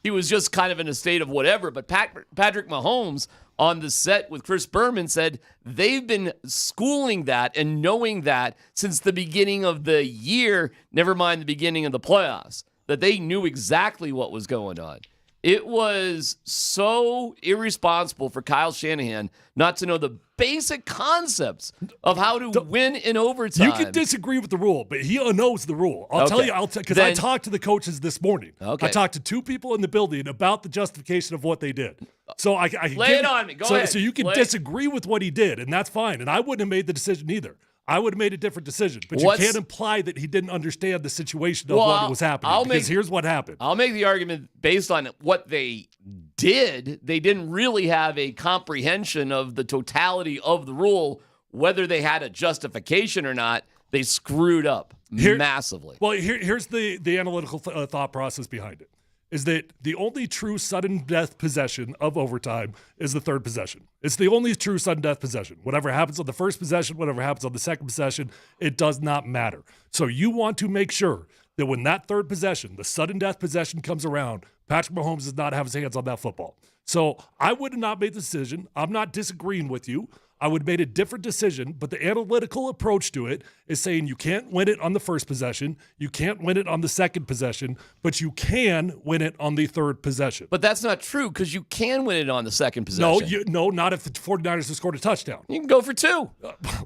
was just kind of in a state of whatever. But Patrick Mahomes on the set with Chris Berman said they've been schooling that and knowing that since the beginning of the year, never mind the beginning of the playoffs, that they knew exactly what was going on. It was so irresponsible for Kyle Shanahan not to know the basic concepts of how to win in overtime. You can disagree with the rule, but he knows the rule. I'll tell you, because I talked to the coaches this morning. Okay. I talked to two people in the building about the justification of what they did. So I lay it on me. Go ahead. So you can disagree with what he did, and that's fine. And I wouldn't have made the decision either. I would have made a different decision. But you can't imply that he didn't understand the situation of what was happening. Because here's what happened. I'll make the argument based on what they did. They didn't really have a comprehension of the totality of the rule, whether they had a justification or not. They screwed up massively. Well, here's the analytical thought process behind it. Is that the only true sudden death possession of overtime is the third possession. It's the only true sudden death possession. Whatever happens on the first possession, whatever happens on the second possession, it does not matter. So you want to make sure that when that third possession, the sudden death possession comes around, Patrick Mahomes does not have his hands on that football. So I would have not made the decision. I'm not disagreeing with you. I would have made a different decision, but the analytical approach to it is saying you can't win it on the first possession, you can't win it on the second possession, but you can win it on the third possession. But that's not true, because you can win it on the second possession. No, not if the 49ers have scored a touchdown. You can go for two.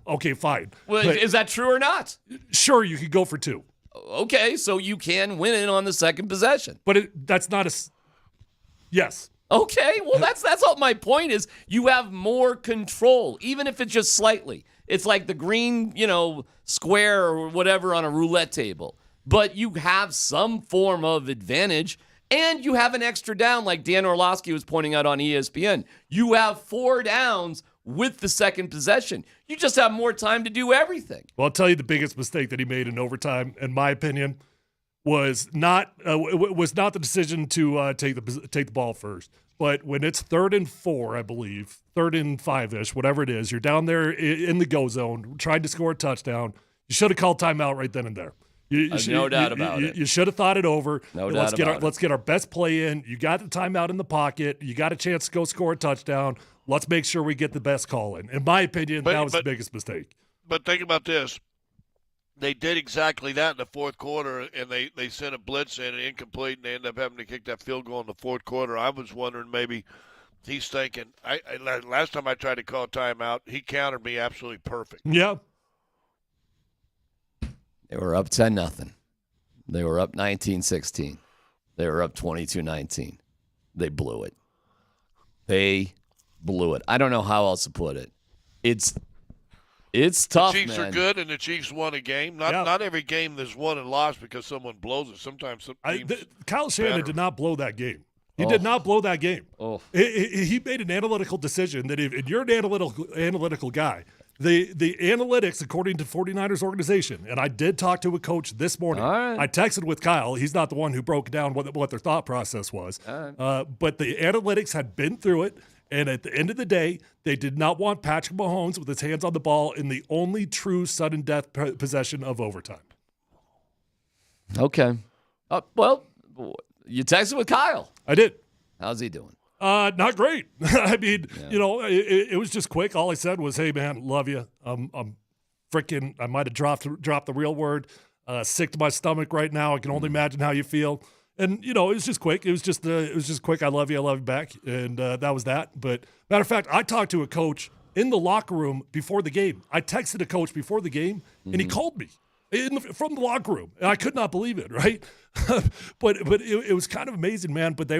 Okay, fine. Well, is that true or not? Sure, you could go for two. Okay, so you can win it on the second possession. But that's not a... Yes. Okay, well, that's what my point is. You have more control, even if it's just slightly. It's like the green, square or whatever on a roulette table. But you have some form of advantage, and you have an extra down, like Dan Orlovsky was pointing out on ESPN. You have 4 downs with the second possession. You just have more time to do everything. Well, I'll tell you the biggest mistake that he made in overtime, in my opinion, was not the decision to take the ball first. But when it's 3rd and 4, I believe, 3rd and 5-ish, whatever it is, you're down there in the go zone, trying to score a touchdown. You should have called timeout right then and there. No doubt about it. You should have thought it over. No doubt about it. Let's get our best play in. You got the timeout in the pocket. You got a chance to go score a touchdown. Let's make sure we get the best call in. In my opinion, that was the biggest mistake. But think about this. They did exactly that in the fourth quarter, and they sent a blitz in and incomplete, and they ended up having to kick that field goal in the fourth quarter. I was wondering maybe he's thinking, last time I tried to call timeout, he countered me absolutely perfect. Yeah. They were up 10-0. They were up 19-16. They were up 22-19. They blew it. They blew it. I don't know how else to put it. It's tough, The Chiefs man. are good, and the Chiefs won a game. Not every game there's won and lost because someone blows it. Sometimes some teams Kyle Shanahan better. did not blow that game. He did not blow that game. He made an analytical decision that if you're an analytical guy, the analytics, according to 49ers organization, and I did talk to a coach this morning. I texted with Kyle. He's not the one who broke down what their thought process was. But the analytics had been through it. And at the end of the day, they did not want Patrick Mahomes with his hands on the ball in the only true sudden death possession of overtime. Okay. Well, you texted with Kyle. I did. How's he doing? Not great. I mean, it was just quick. All I said was, "Hey, man, love you. I'm freaking. I might have dropped the real word. Sick to my stomach right now. I can only imagine how you feel." And it was just quick. It was just quick. I love you back, and that was that. But matter of fact, I talked to a coach in the locker room before the game. I texted a coach before the game, and he called me from the locker room, and I could not believe it. Right, but it was kind of amazing, man. But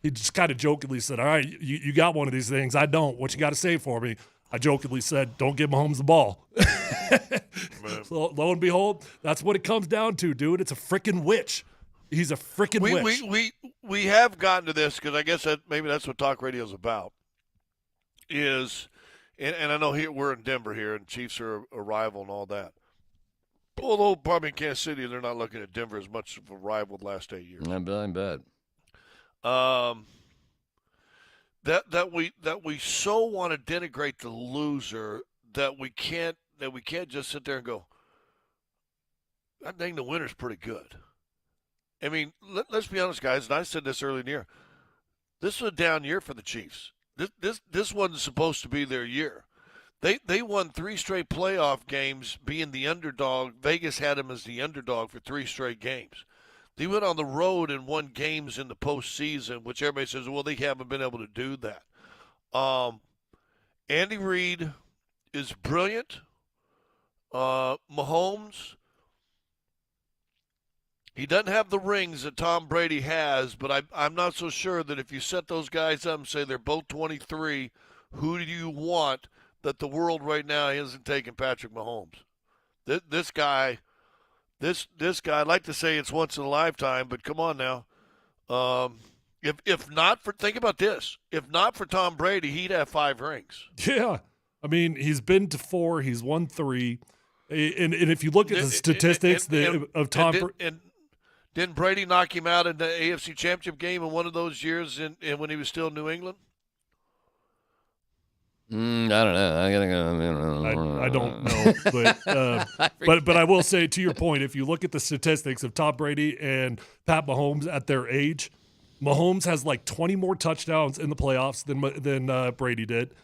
he just kind of jokingly said, "All right, you got one of these things. I don't. What you got to say for me?" I jokingly said, "Don't give Mahomes the ball." So lo and behold, that's what it comes down to, dude. It's a freaking witch. He's a freaking witch. We have gotten to this because I guess maybe that's what talk radio is about. And I know we're in Denver here, and Chiefs are a rival and all that. Although probably in Kansas City, they're not looking at Denver as much of a rival the last 8 years. I bet. That we so want to denigrate the loser that we can't just sit there and go, I think the winner's pretty good. I mean, let's be honest, guys, and I said this early in the year. This was a down year for the Chiefs. This wasn't supposed to be their year. They won 3 straight playoff games being the underdog. Vegas had them as the underdog for 3 straight games. They went on the road and won games in the postseason, which everybody says, well, they haven't been able to do that. Andy Reid is brilliant. Mahomes, he doesn't have the rings that Tom Brady has, but I'm not so sure that if you set those guys up and say they're both 23, who do you want, that the world right now isn't taking Patrick Mahomes. This guy, I'd like to say it's once in a lifetime, but come on now. If not for, think about this. If not for Tom Brady, he'd have 5 rings. Yeah. I mean, he's been to 4. He's won 3. And if you look at the statistics of Tom Brady. Didn't Brady knock him out in the AFC Championship game in one of those years when he was still in New England? I don't know. I don't know, but I will say, to your point, if you look at the statistics of Tom Brady and Pat Mahomes at their age, Mahomes has like 20 more touchdowns in the playoffs than Brady did.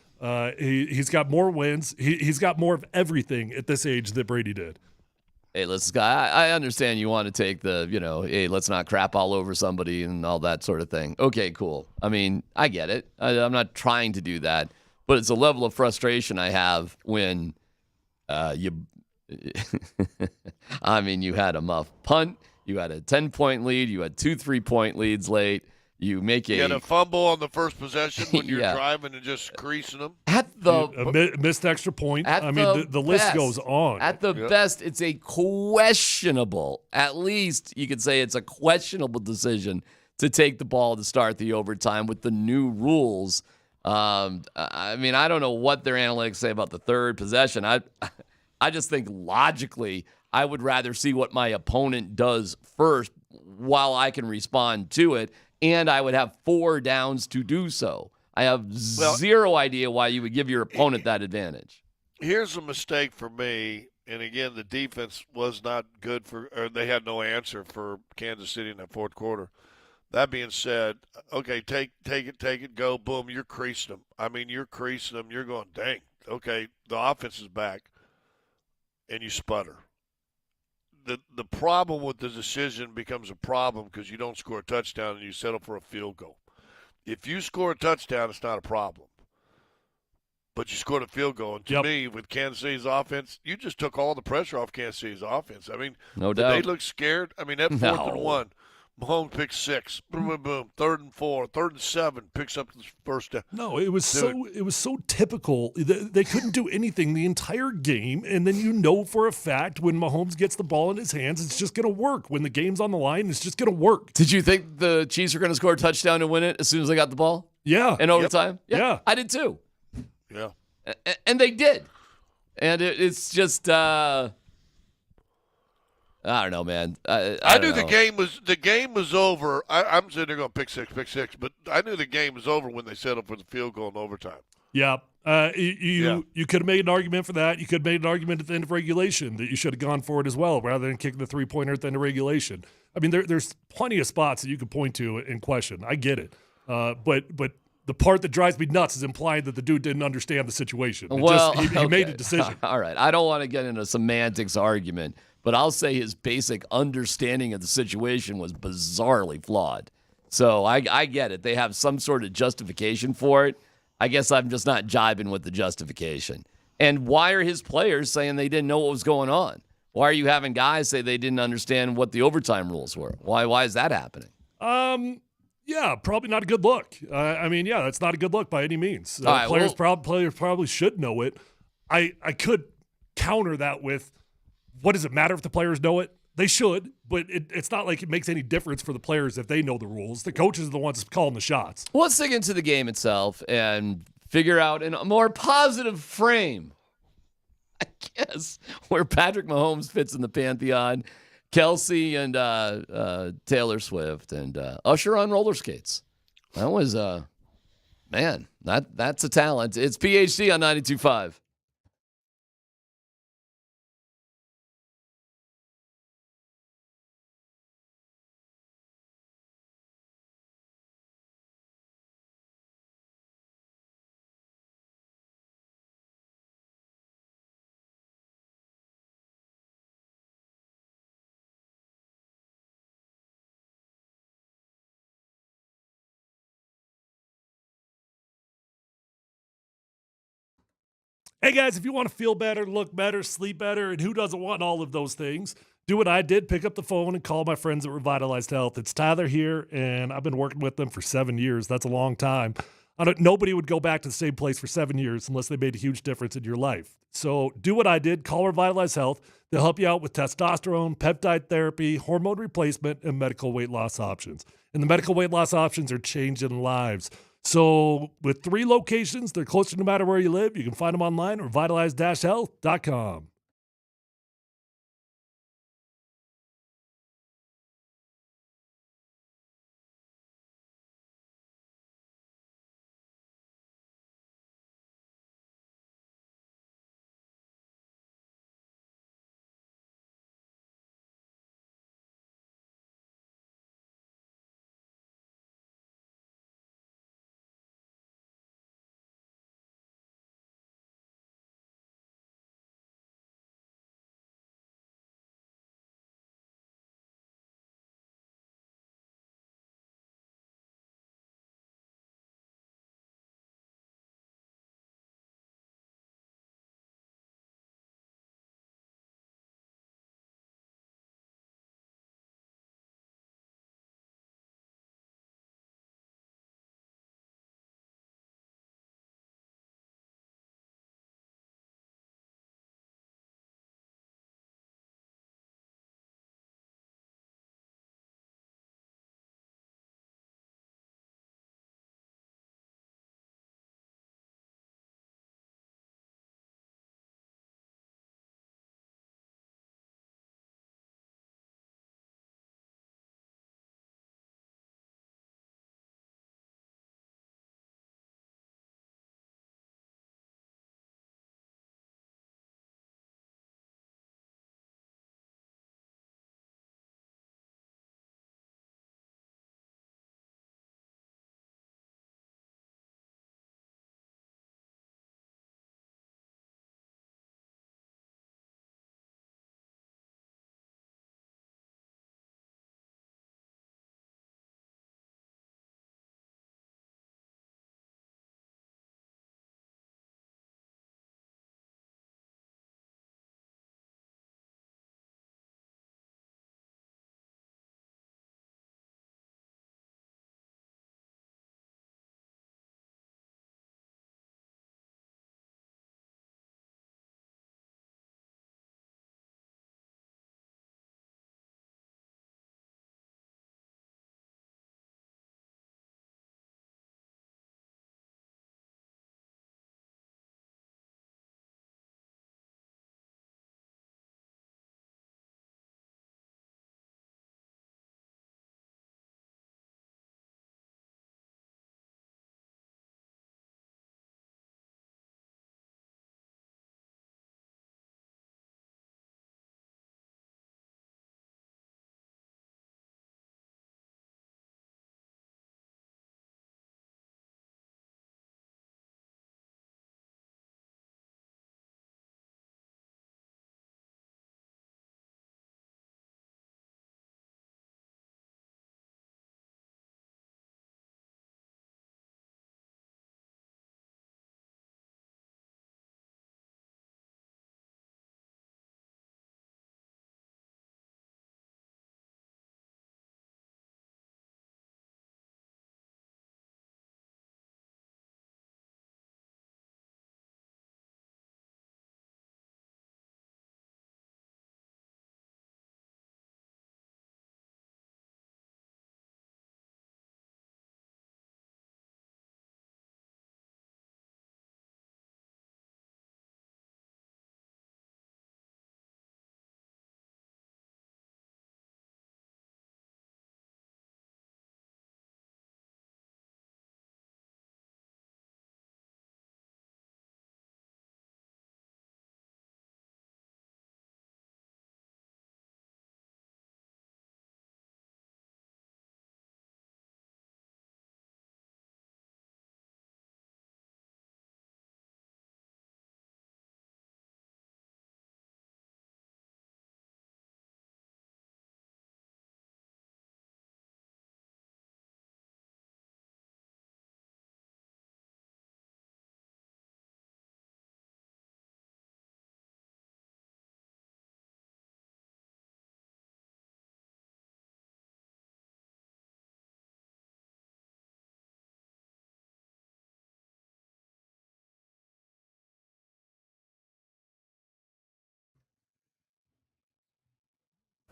He's got more wins. He's got more of everything at this age that Brady did. Hey, I understand you want to take the, hey, let's not crap all over somebody and all that sort of thing. Okay, cool. I mean, I get it. I'm not trying to do that. But it's a level of frustration I have when you had a muff punt, you had a 10-point lead, you had 2 3-point leads late. You had a fumble on the first possession when you're driving and just creasing them. At the missed extra point. The list goes on. At the best, it's a questionable. At least you could say it's a questionable decision to take the ball to start the overtime with the new rules. I don't know what their analytics say about the third possession. I just think logically, I would rather see what my opponent does first while I can respond to it. And I would have 4 downs to do so. I have zero idea why you would give your opponent that advantage. Here's a mistake for me, and again, the defense was not good or they had no answer for Kansas City in that fourth quarter. That being said, okay, take it, go, boom, you're creasing them. You're creasing them. You're going, dang, okay, the offense is back, and you sputter. The problem with the decision becomes a problem because you don't score a touchdown and you settle for a field goal. If you score a touchdown, it's not a problem. But you scored a field goal. And to me, with Kansas City's offense, you just took all the pressure off Kansas City's offense. No doubt. They look scared. That 4th and 1. Mahomes picks 6. Boom, boom, boom. 3rd and 4. 3rd and 7. Picks up the first down. No, it was so typical. They couldn't do anything the entire game, and then you know for a fact when Mahomes gets the ball in his hands, it's just going to work. When the game's on the line, it's just going to work. Did you think the Chiefs were going to score a touchdown and win it as soon as they got the ball? Yeah. In overtime? Yep. Yeah. I did too. Yeah. And they did. And it's just I don't know, man. I knew don't know. the game was over. I'm sitting there going pick six, but I knew the game was over when they settled for the field goal in overtime. Yeah. You could have made an argument for that. You could have made an argument at the end of regulation that you should have gone for it as well, rather than kicking the 3-pointer at the end of regulation. I mean, there's plenty of spots that you could point to in question. I get it. But the part that drives me nuts is implying that the dude didn't understand the situation. He made a decision. All right. I don't want to get into a semantics argument, but I'll say his basic understanding of the situation was bizarrely flawed. So I get it. They have some sort of justification for it. I guess I'm just not jibing with the justification. And why are his players saying they didn't know what was going on? Why are you having guys say they didn't understand what the overtime rules were? Why is that happening? Yeah, probably not a good look. That's not a good look by any means. All right, players probably should know it. I could counter that with, what does it matter if the players know it? They should, but it's not like it makes any difference for the players if they know the rules. The coaches are the ones calling the shots. Well, let's dig into the game itself and figure out in a more positive frame, I guess, where Patrick Mahomes fits in the pantheon. Kelsey and Taylor Swift and Usher on roller skates. That was, man, that's a talent. It's PhD on 92.5. Hey, guys, if you want to feel better, look better, sleep better, and who doesn't want all of those things, do what I did, pick up the phone and call my friends at Revitalized Health. It's Tyler here, and I've been working with them for 7 years. That's a long time. Nobody would go back to the same place for 7 years unless they made a huge difference in your life. So do what I did, call Revitalized Health. They'll help you out with testosterone, peptide therapy, hormone replacement, and medical weight loss options. And the medical weight loss options are changing lives. So with 3 locations, they're closer no matter where you live. You can find them online at revitalize-health.com.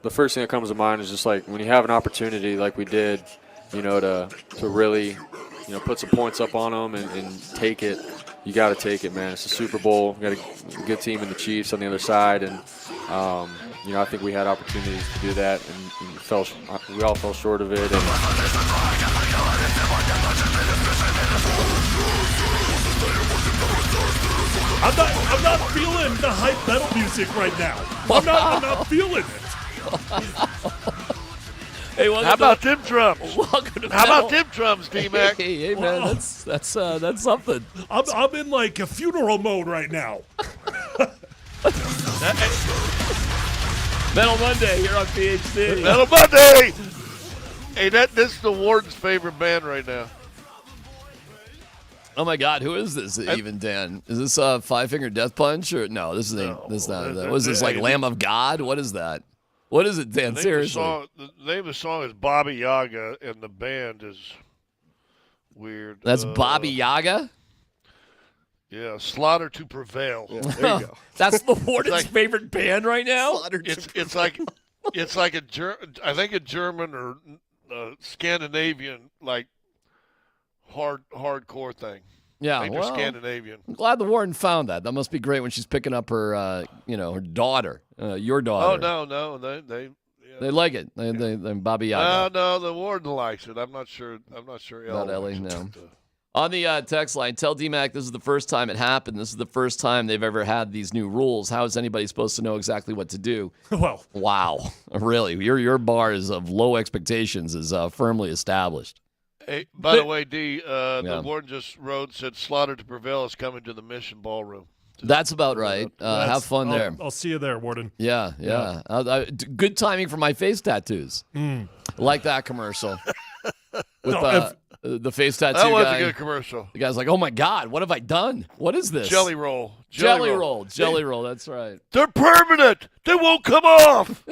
the first thing that comes to mind is just like when you have an opportunity like we did, to really, put some points up on them and take it. You got to take it, man. It's a Super Bowl. We got a good team in the Chiefs on the other side, and I think we had opportunities to do that, and we all fell short of it. I'm not feeling the hype metal music right now. I'm not feeling it. Hey, how about them drums? Welcome to How about them drums, D-Mac? Hey, man, Wow. that's something. I'm in like a funeral mode right now. Metal Monday here on PhD. Metal Monday. Hey, this is the Warden's favorite band right now. Oh my God, who is this even, Dan? Is this Five Finger Death Punch or no? This not. What is this, like Lamb of God? What is that? What is it, Dan? Seriously. The name of the song is Baba Yaga, and the band is weird. That's Baba Yaga? Yeah, Slaughter to Prevail. Yeah, there you go. That's the Warden's favorite band right now? It's like a German or Scandinavian like hardcore thing. Yeah, I think they're Scandinavian. I'm glad the Warden found that. That must be great when she's picking up her, her daughter, your daughter. Oh no, they like it. They Baba Yaga. No, the Warden likes it. I'm not sure. Not Ellie, no. On the text line, tell D-Mac this is the first time it happened. This is the first time they've ever had these new rules. How is anybody supposed to know exactly what to do? Well, wow, really, your bar is of low expectations is firmly established. Hey, by the way, D, the Warden just said Slaughter to Prevail is coming to the Mission Ballroom. That's about right. Have fun there. I'll see you there, Warden. Yeah. Good timing for my face tattoos. I like that commercial. With the face tattoo That was guy. a good commercial. The guy's like, oh my God, what have I done? What is this? Jelly roll. Jelly roll. That's right. They're permanent. They won't come off.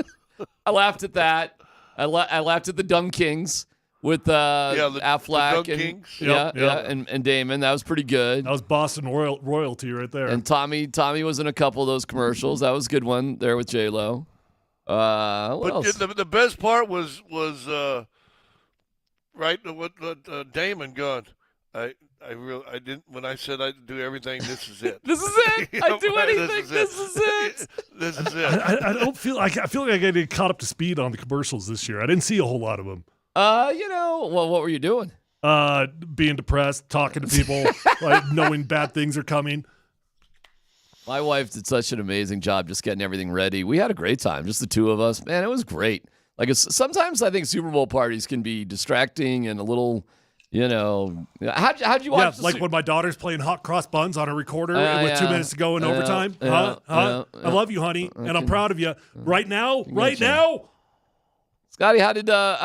I laughed at that. I laughed at the Dumb Kings. With Affleck the and Kings. and Damon. That was pretty good. That was Boston royalty right there. And Tommy was in a couple of those commercials. That was a good one there with J-Lo. What else? The best part was right what Damon going. I didn't when I said I'd do everything. This is it. This is it. I do anything. This is it. This is it. I don't feel like I feel like I got to get caught up to speed on the commercials this year. I didn't see a whole lot of them. Well, what were you doing? Being depressed, talking to people, like knowing bad things are coming. My wife did such an amazing job just getting everything ready. We had a great time, just the two of us. Man, it was great. Like sometimes I think Super Bowl parties can be distracting and a little, how'd you watch? Yeah, like when my daughter's playing hot cross buns on a recorder with 2 minutes to go in overtime. I love you, honey, and I'm proud of you. Right now. Scotty, how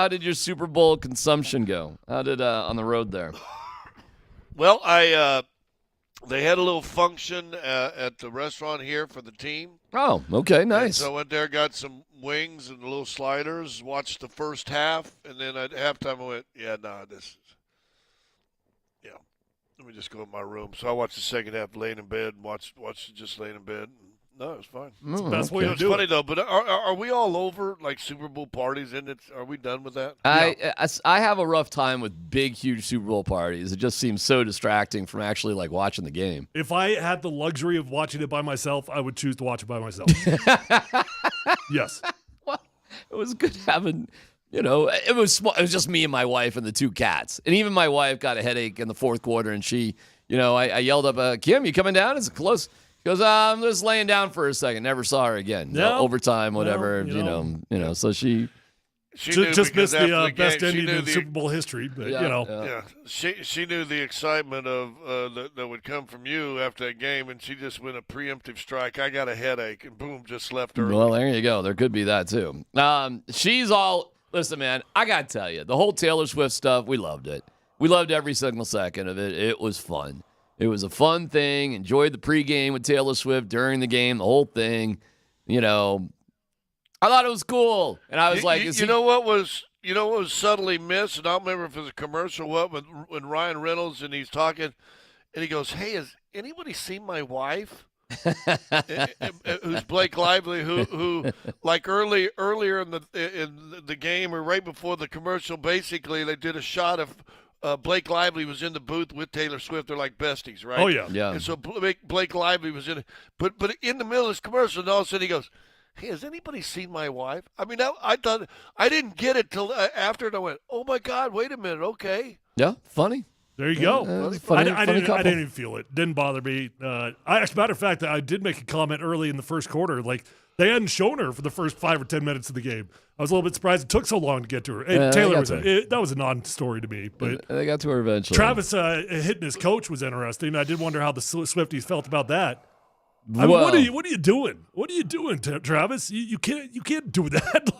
did your Super Bowl consumption go? How did on the road there? Well, they had a little function at the restaurant here for the team. Oh, okay, nice. And so I went there, got some wings and little sliders, watched the first half, and then at halftime I went, let me just go in my room. So I watched the second half laying in bed and watched just laying in bed. No, it was fine. It's the best way to do it. It's funny, though, but are we all over, like, Super Bowl parties? Are we done with that? I have a rough time with big, huge Super Bowl parties. It just seems so distracting from actually, like, watching the game. If I had the luxury of watching it by myself, I would choose to watch it by myself. Yes. Well, it was good having, it was just me and my wife and the two cats. And even my wife got a headache in the fourth quarter, and she, I yelled up, Kim, you coming down? It's close. Goes, I'm just laying down for a second. Never saw her again. No. Overtime, whatever. So she just missed the best game, ending in Super Bowl history. But she knew the excitement of that would come from you after that game, and she just went a preemptive strike. I got a headache, and boom, just left her. Well, there you go. There could be that too. She's all. Listen, man, I gotta tell you, the whole Taylor Swift stuff. We loved it. We loved every single second of it. It was fun. It was a fun thing. Enjoyed the pregame with Taylor Swift during the game, the whole thing. I thought it was cool, and I was like, what was subtly missed? And I don't remember if it was a commercial or what. When Ryan Reynolds and he's talking, and he goes, "Hey, has anybody seen my wife?" who's Blake Lively, who like earlier in the game or right before the commercial, basically they did a shot of Blake Lively was in the booth with Taylor Swift. They're like besties, right? Oh, yeah. Yeah. And so Blake Lively was in it. But in the middle of this commercial, and all of a sudden he goes, "Hey, has anybody seen my wife?" I mean, I thought I didn't get it till after, and I went, "Oh my God, wait a minute, okay." Yeah, funny. There you go. Funny I didn't couple. even feel it. Didn't bother me. As a matter of fact, I did make a comment early in the first quarter. Like, they hadn't shown her for the first 5 or 10 minutes of the game. I was a little bit surprised it took so long to get to her. And Taylor that was a non-story to me. But they got to her eventually. Travis hitting his coach was interesting. I did wonder how the Swifties felt about that. I mean, what are you doing? What are you doing, Travis? You can't do that.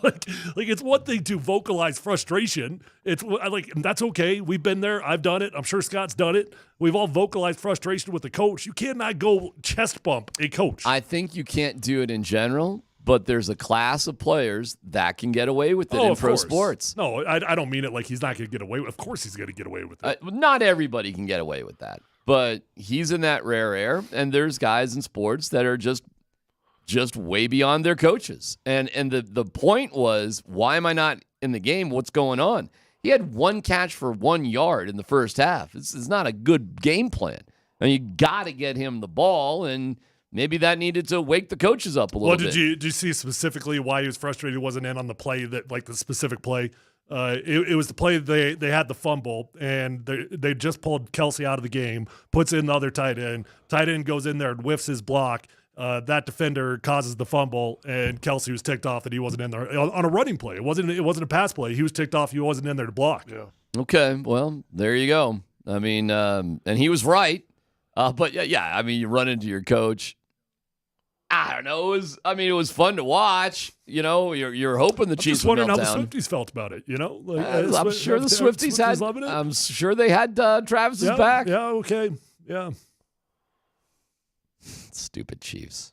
like it's one thing to vocalize frustration. It's like, and that's okay. We've been there. I've done it. I'm sure Scott's done it. We've all vocalized frustration with the coach. You cannot go chest bump a coach. I think you can't do it in general, but there's a class of players that can get away with it in pro sports. No, I don't mean it like he's not going to get away with it. Of course he's going to get away with it. Not everybody can get away with that. But he's in that rare air, and there's guys in sports that are just way beyond their coaches. And the point was, why am I not in the game? What's going on? He had 1 catch for 1 yard in the first half. This is not a good game plan. And you got to get him the ball, and maybe that needed to wake the coaches up a little bit. Did you see specifically why he was frustrated he wasn't in on the play, that like the specific play? It was the play they had the fumble, and they just pulled Kelsey out of the game, puts in the other tight end. Tight end goes in there and whiffs his block. That defender causes the fumble, and Kelsey was ticked off that he wasn't in there on a running play. It wasn't a pass play. He was ticked off he wasn't in there to block. Yeah. Okay, well, there you go. I mean, and he was right. But yeah, I mean, you run into your coach. I don't know. It was fun to watch. You know, you're hoping the Chiefs would melt down. I'm just wondering how the Swifties felt about it. You know, I'm sure the Swifties had. Loving it. I'm sure they had Travis's back. Yeah. Okay. Yeah. Stupid Chiefs.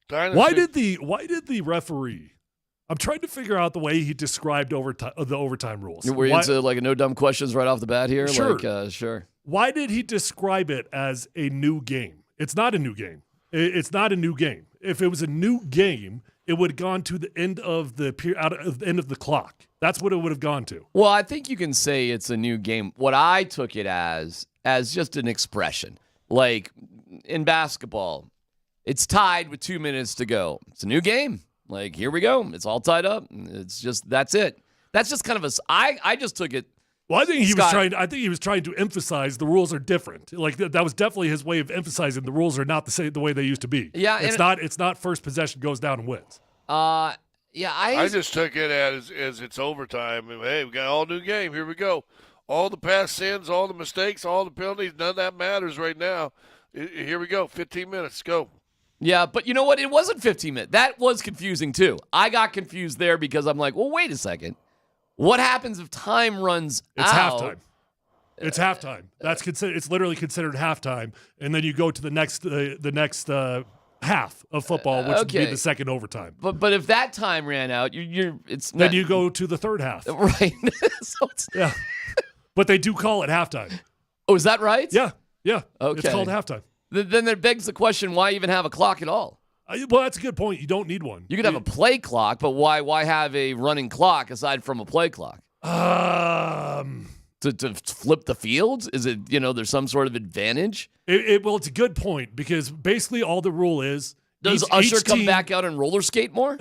Why did the referee? I'm trying to figure out the way he described the overtime rules. Were you into like a no dumb questions right off the bat here? Sure. Sure. Why did he describe it as a new game? It's not a new game. It's not a new game. If it was a new game, it would have gone to the end of the end of the clock. That's what it would have gone to. Well, I think you can say it's a new game. What I took it as just an expression. Like in basketball, it's tied with 2 minutes to go. It's a new game. Like, here we go. It's all tied up. That's it. That's just kind of I just took it. Well, I think he was trying to emphasize the rules are different. Like that was definitely his way of emphasizing the rules are not the way they used to be. Yeah, it's not first possession goes down and wins. Yeah, I just took it as it's overtime. Hey, we got all new game. Here we go. All the past sins, all the mistakes, all the penalties, none of that matters right now. Here we go. 15 minutes. Go. Yeah, but you know what? It wasn't 15 minutes. That was confusing too. I got confused there because I'm like, well, wait a second. What happens if time runs out? It's halftime. It's halftime. That's considered. It's literally considered halftime, and then you go to the next half of football, which would be the second overtime. But if that time ran out, then you go to the third half. Right. Yeah. But they do call it halftime. Oh, is that right? Yeah. Okay. It's called halftime. Then there begs the question: why even have a clock at all? Well, that's a good point. You don't need one. You could have a play clock, but why have a running clock aside from a play clock? To flip the field? Is it, there's some sort of advantage? Well, it's a good point because basically all the rule is does Usher come back out and roller skate more?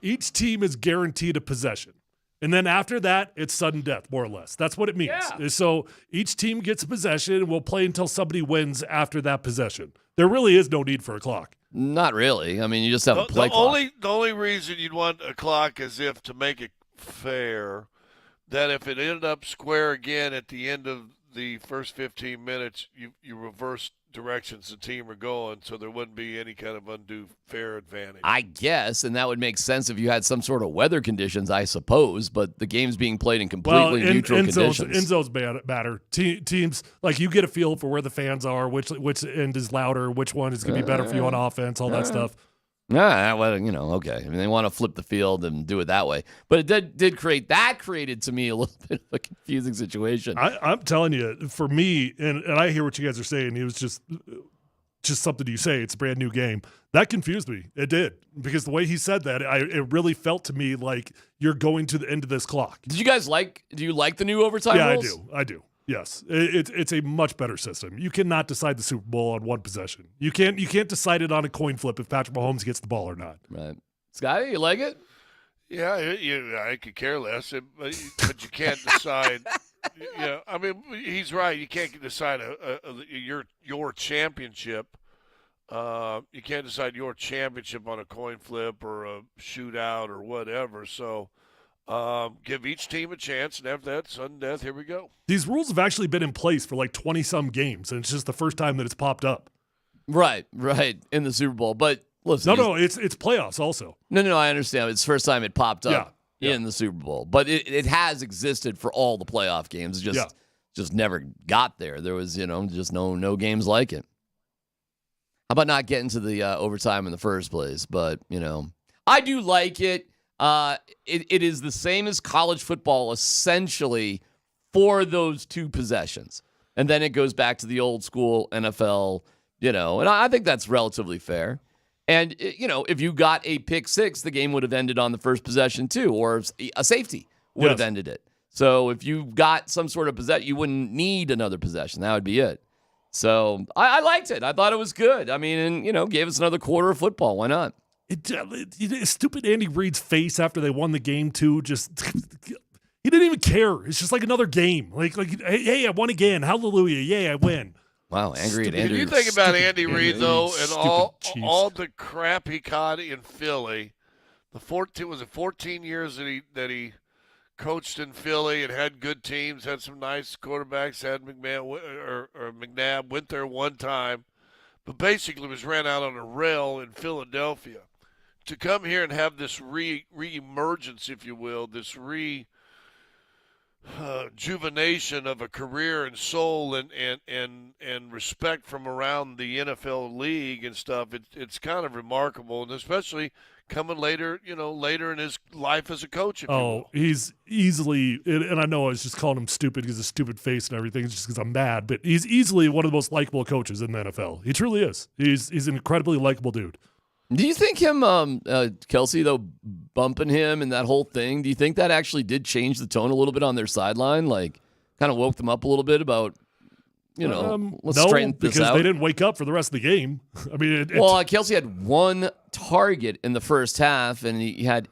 Each team is guaranteed a possession. And then after that, it's sudden death, more or less. That's what it means. Yeah. So each team gets a possession and we'll play until somebody wins after that possession. There really is no need for a clock. Not really. I mean, you just have a play clock. The only reason you'd want a clock is if to make it fair, that if it ended up square again at the end of the first 15 minutes, you reverse directions the team are going, so there wouldn't be any kind of undue fair advantage. I guess, and that would make sense if you had some sort of weather conditions, I suppose, but the game's being played in completely neutral conditions. End zones matter. Teams, like, you get a feel for where the fans are, which end is louder, which one is going to be better for you on offense, all that stuff. Yeah, well, okay. I mean, they want to flip the field and do it that way. But it created to me a little bit of a confusing situation. I'm telling you, for me, and I hear what you guys are saying, it was just just something you say. It's a brand new game. That confused me. It did, because the way he said that, it really felt to me like you're going to the end of this clock. Do you like the new overtime rules? I do. Yes. It's a much better system. You cannot decide the Super Bowl on one possession. You can't decide it on a coin flip if Patrick Mahomes gets the ball or not. Right. Scotty, you like it? Yeah, I could care less, but you can't decide. Yeah, I mean, he's right. You can't decide your championship. You can't decide your championship on a coin flip or a shootout or whatever. So give each team a chance, and after that, sudden death, here we go. These rules have actually been in place for like 20-some games, and it's just the first time that it's popped up. Right, in the Super Bowl. But listen. No, it's playoffs also. No, I understand. It's the first time it popped up in the Super Bowl. But it has existed for all the playoff games. It just never got there. There was, just no games like it. How about not getting to the overtime in the first place? But, I do like it. It is the same as college football, essentially, for those two possessions. And then it goes back to the old school NFL, and I think that's relatively fair. And, if you got a pick six, the game would have ended on the first possession too, or a safety would have ended it. So if you got some sort of possession, you wouldn't need another possession. That would be it. So I liked it. I thut it was good. I mean, and, gave us another quarter of football. Why not? Stupid Andy Reid's face after they won the game too. Just he didn't even care. It's just like another game. Like hey, I won again. Hallelujah! Yay, I win. Wow, angry at Andy. When you think about Andy Reid though, and all the crap he caught in Philly, the 14 years that he coached in Philly and had good teams, had some nice quarterbacks, had McNabb, went there one time, but basically was ran out on a rail in Philadelphia. To come here and have this re-emergence, if you will, this rejuvenation of a career and soul and respect from around the NFL league and stuff, it's kind of remarkable, and especially coming later in his life as a coach. If you will. He's easily, and I know I was just calling him stupid because of his stupid face and everything, just because I'm mad, but he's easily one of the most likable coaches in the NFL. He truly is. He's an incredibly likable dude. Do you think him, Kelsey, though, bumping him and that whole thing, do you think that actually did change the tone a little bit on their sideline? Like, kind of woke them up a little bit about, let's straighten this out? Because they didn't wake up for the rest of the game. I mean, Kelsey had one target in the first half, and he had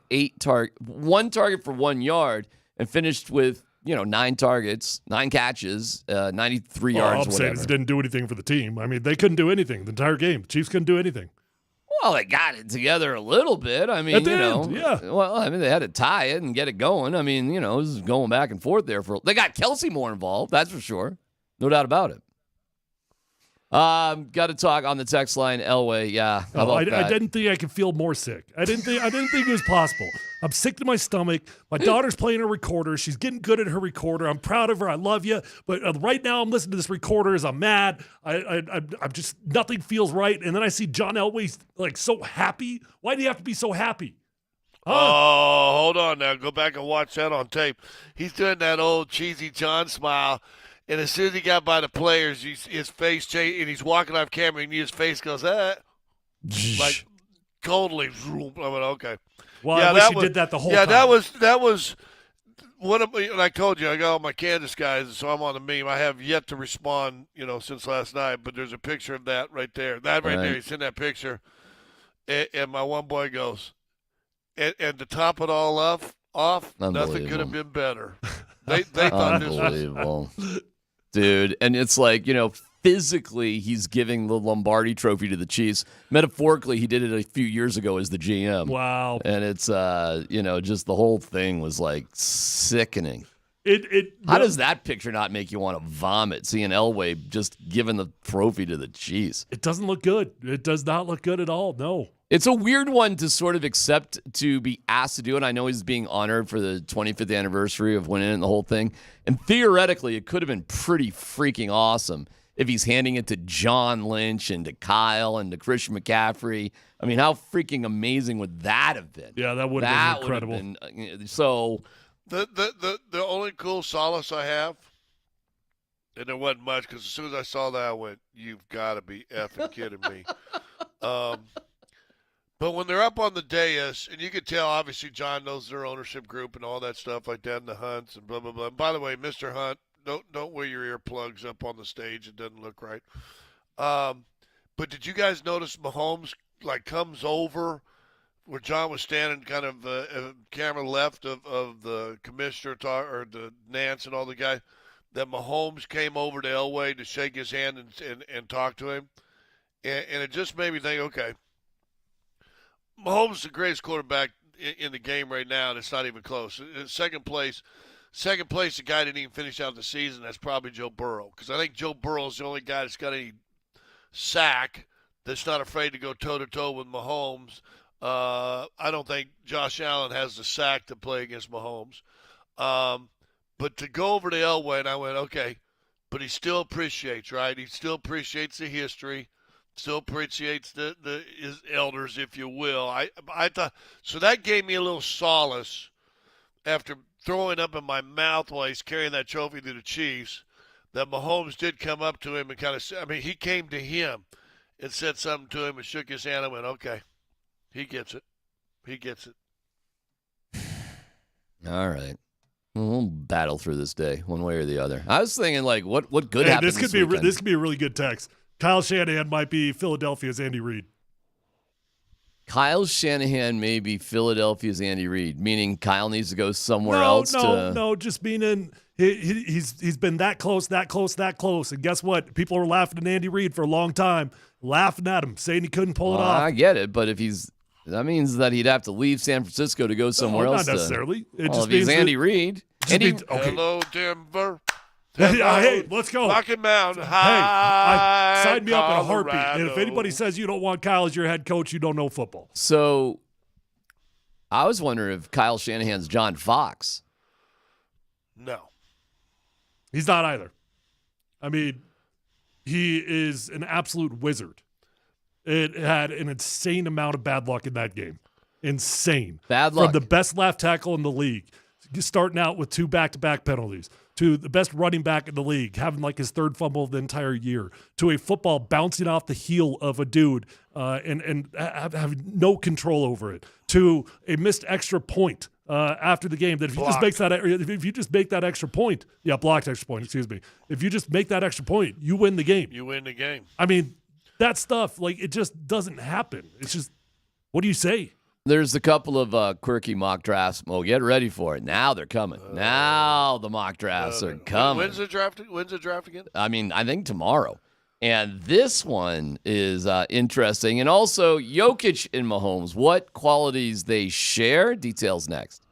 one target for 1 yard, and finished with 9 targets, 9 catches, 93 yards. I'm saying it didn't do anything for the team. I mean, they couldn't do anything the entire game. The Chiefs couldn't do anything. Well, they got it together a little bit. I mean, At the end, yeah. Well, I mean, they had to tie it and get it going. I mean, it was going back and forth there. They got Kelsey more involved, that's for sure. No doubt about it. Got to talk on the text line, Elway. Yeah, how about that? I didn't think I could feel more sick. I didn't think it was possible. I'm sick to my stomach. My daughter's playing her recorder. She's getting good at her recorder. I'm proud of her. I love you. But right now, I'm listening to this recorder as I'm mad. I'm just, nothing feels right. And then I see John Elway like so happy. Why do you have to be so happy? Oh, hold on now. Go back and watch that on tape. He's doing that old cheesy John smile. And as soon as he got by the players, his face changed, and he's walking off camera, and his face goes, like coldly. I went, okay. Well, I wish he did that the whole time. Yeah, that was one of, and I told you, I got all my Kansas guys, so I'm on the meme. I have yet to respond, since last night, but there's a picture of that right there. That right there, he's in that picture. And my one boy goes, and to top it all off, nothing could have been better. They thought this was unbelievable. Dude, and it's like, physically he's giving the Lombardi trophy to the Chiefs. Metaphorically, he did it a few years ago as the GM. Wow. And it's, just the whole thing was like sickening. How does that picture not make you want to vomit, seeing Elway just giving the trophy to the Chiefs? It doesn't look good. It does not look good at all. No. It's a weird one to sort of accept to be asked to do, and I know he's being honored for the 25th anniversary of winning and the whole thing. And theoretically, it could have been pretty freaking awesome if he's handing it to John Lynch and to Kyle and to Christian McCaffrey. I mean, how freaking amazing would that have been? Yeah, that would have been incredible. So the only cool solace I have and there wasn't much because as soon as I saw that, I went, "You've got to be effing kidding me." But when they're up on the dais, and you can tell, obviously, John knows their ownership group and all that stuff like that, and the Hunts and blah blah blah. And by the way, Mr. Hunt, don't wear your earplugs up on the stage; it doesn't look right. But did you guys notice Mahomes comes over where John was standing, kind of camera left of the commissioner or the Nance and all the guys? That Mahomes came over to Elway to shake his hand and talk to him, and it just made me think, okay. Mahomes is the greatest quarterback in the game right now, and it's not even close. Second place, the guy didn't even finish out the season. That's probably Joe Burrow, because I think Joe Burrow is the only guy that's got any sack that's not afraid to go toe-to-toe with Mahomes. I don't think Josh Allen has the sack to play against Mahomes. But to go over to Elway, and I went, okay, but he still appreciates, right? He still appreciates the history. Still appreciates his elders, if you will. I thought so. That gave me a little solace after throwing up in my mouth while he's carrying that trophy to the Chiefs. That Mahomes did come up to him and kind of said, I mean, he came to him and said something to him and shook his hand. I went, okay, he gets it. He gets it. All right. We'll battle through this day, one way or the other. I was thinking, what good happened this could weekend? This could be a really good text. Kyle Shanahan might be Philadelphia's Andy Reid. Kyle Shanahan may be Philadelphia's Andy Reid, meaning Kyle needs to go somewhere else. No, just meaning he's been that close, and guess what? People are laughing at Andy Reid for a long time, laughing at him, saying he couldn't pull it off. I get it, but if that means that he'd have to leave San Francisco to go somewhere else. Not necessarily. If he's Andy Reid. Hello, Denver. Hey, let's go. Rocky Mountain High. Sign me up in a heartbeat. Colorado. And if anybody says you don't want Kyle as your head coach, you don't know football. So I was wondering if Kyle Shanahan's John Fox. No. He's not either. I mean, he is an absolute wizard. It had an insane amount of bad luck in that game. Insane. Bad luck. From the best left tackle in the league, starting out with 2 back-to-back penalties, to the best running back in the league, having his third fumble of the entire year, to a football bouncing off the heel of a dude and having no control over it, to a missed extra point after the game. That if you just make that extra point, blocked extra point, excuse me. If you just make that extra point, you win the game. You win the game. I mean, that stuff, it just doesn't happen. It's just, what do you say? There's a couple of quirky mock drafts. Well, get ready for it. Now they're coming. Now the mock drafts are coming. When's the draft again? I mean, I think tomorrow. And this one is interesting. And also, Jokic and Mahomes, what qualities they share. Details next.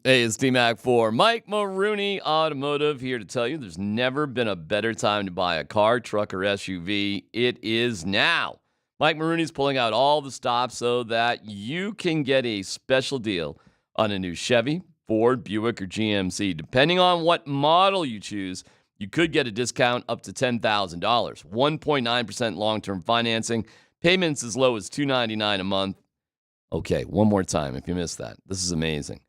Hey, it's D-Mac for Mike Maroney Automotive, here to tell you there's never been a better time to buy a car, truck, or SUV. It is now. Mike Maroney's pulling out all the stops so that you can get a special deal on a new Chevy, Ford, Buick, or GMC. Depending on what model you choose, you could get a discount up to $10,000. 1.9% long-term financing. Payments as low as $299 a month. Okay, one more time if you missed that. This is amazing.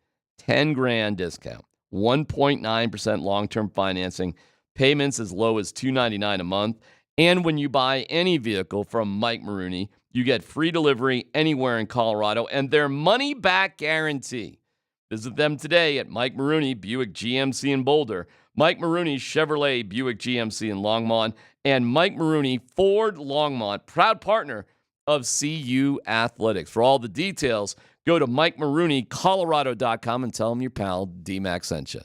$10,000 discount, 1.9% long-term financing, payments as low as $299 a month. And when you buy any vehicle from Mike Maroney, you get free delivery anywhere in Colorado and their money-back guarantee. Visit them today at Mike Maroney Buick GMC in Boulder, Mike Maroney Chevrolet Buick GMC in Longmont, and Mike Maroney Ford Longmont, proud partner of CU Athletics. For all the details, go to MikeMaroneyColorado.com and tell them your pal D-Mac sent you.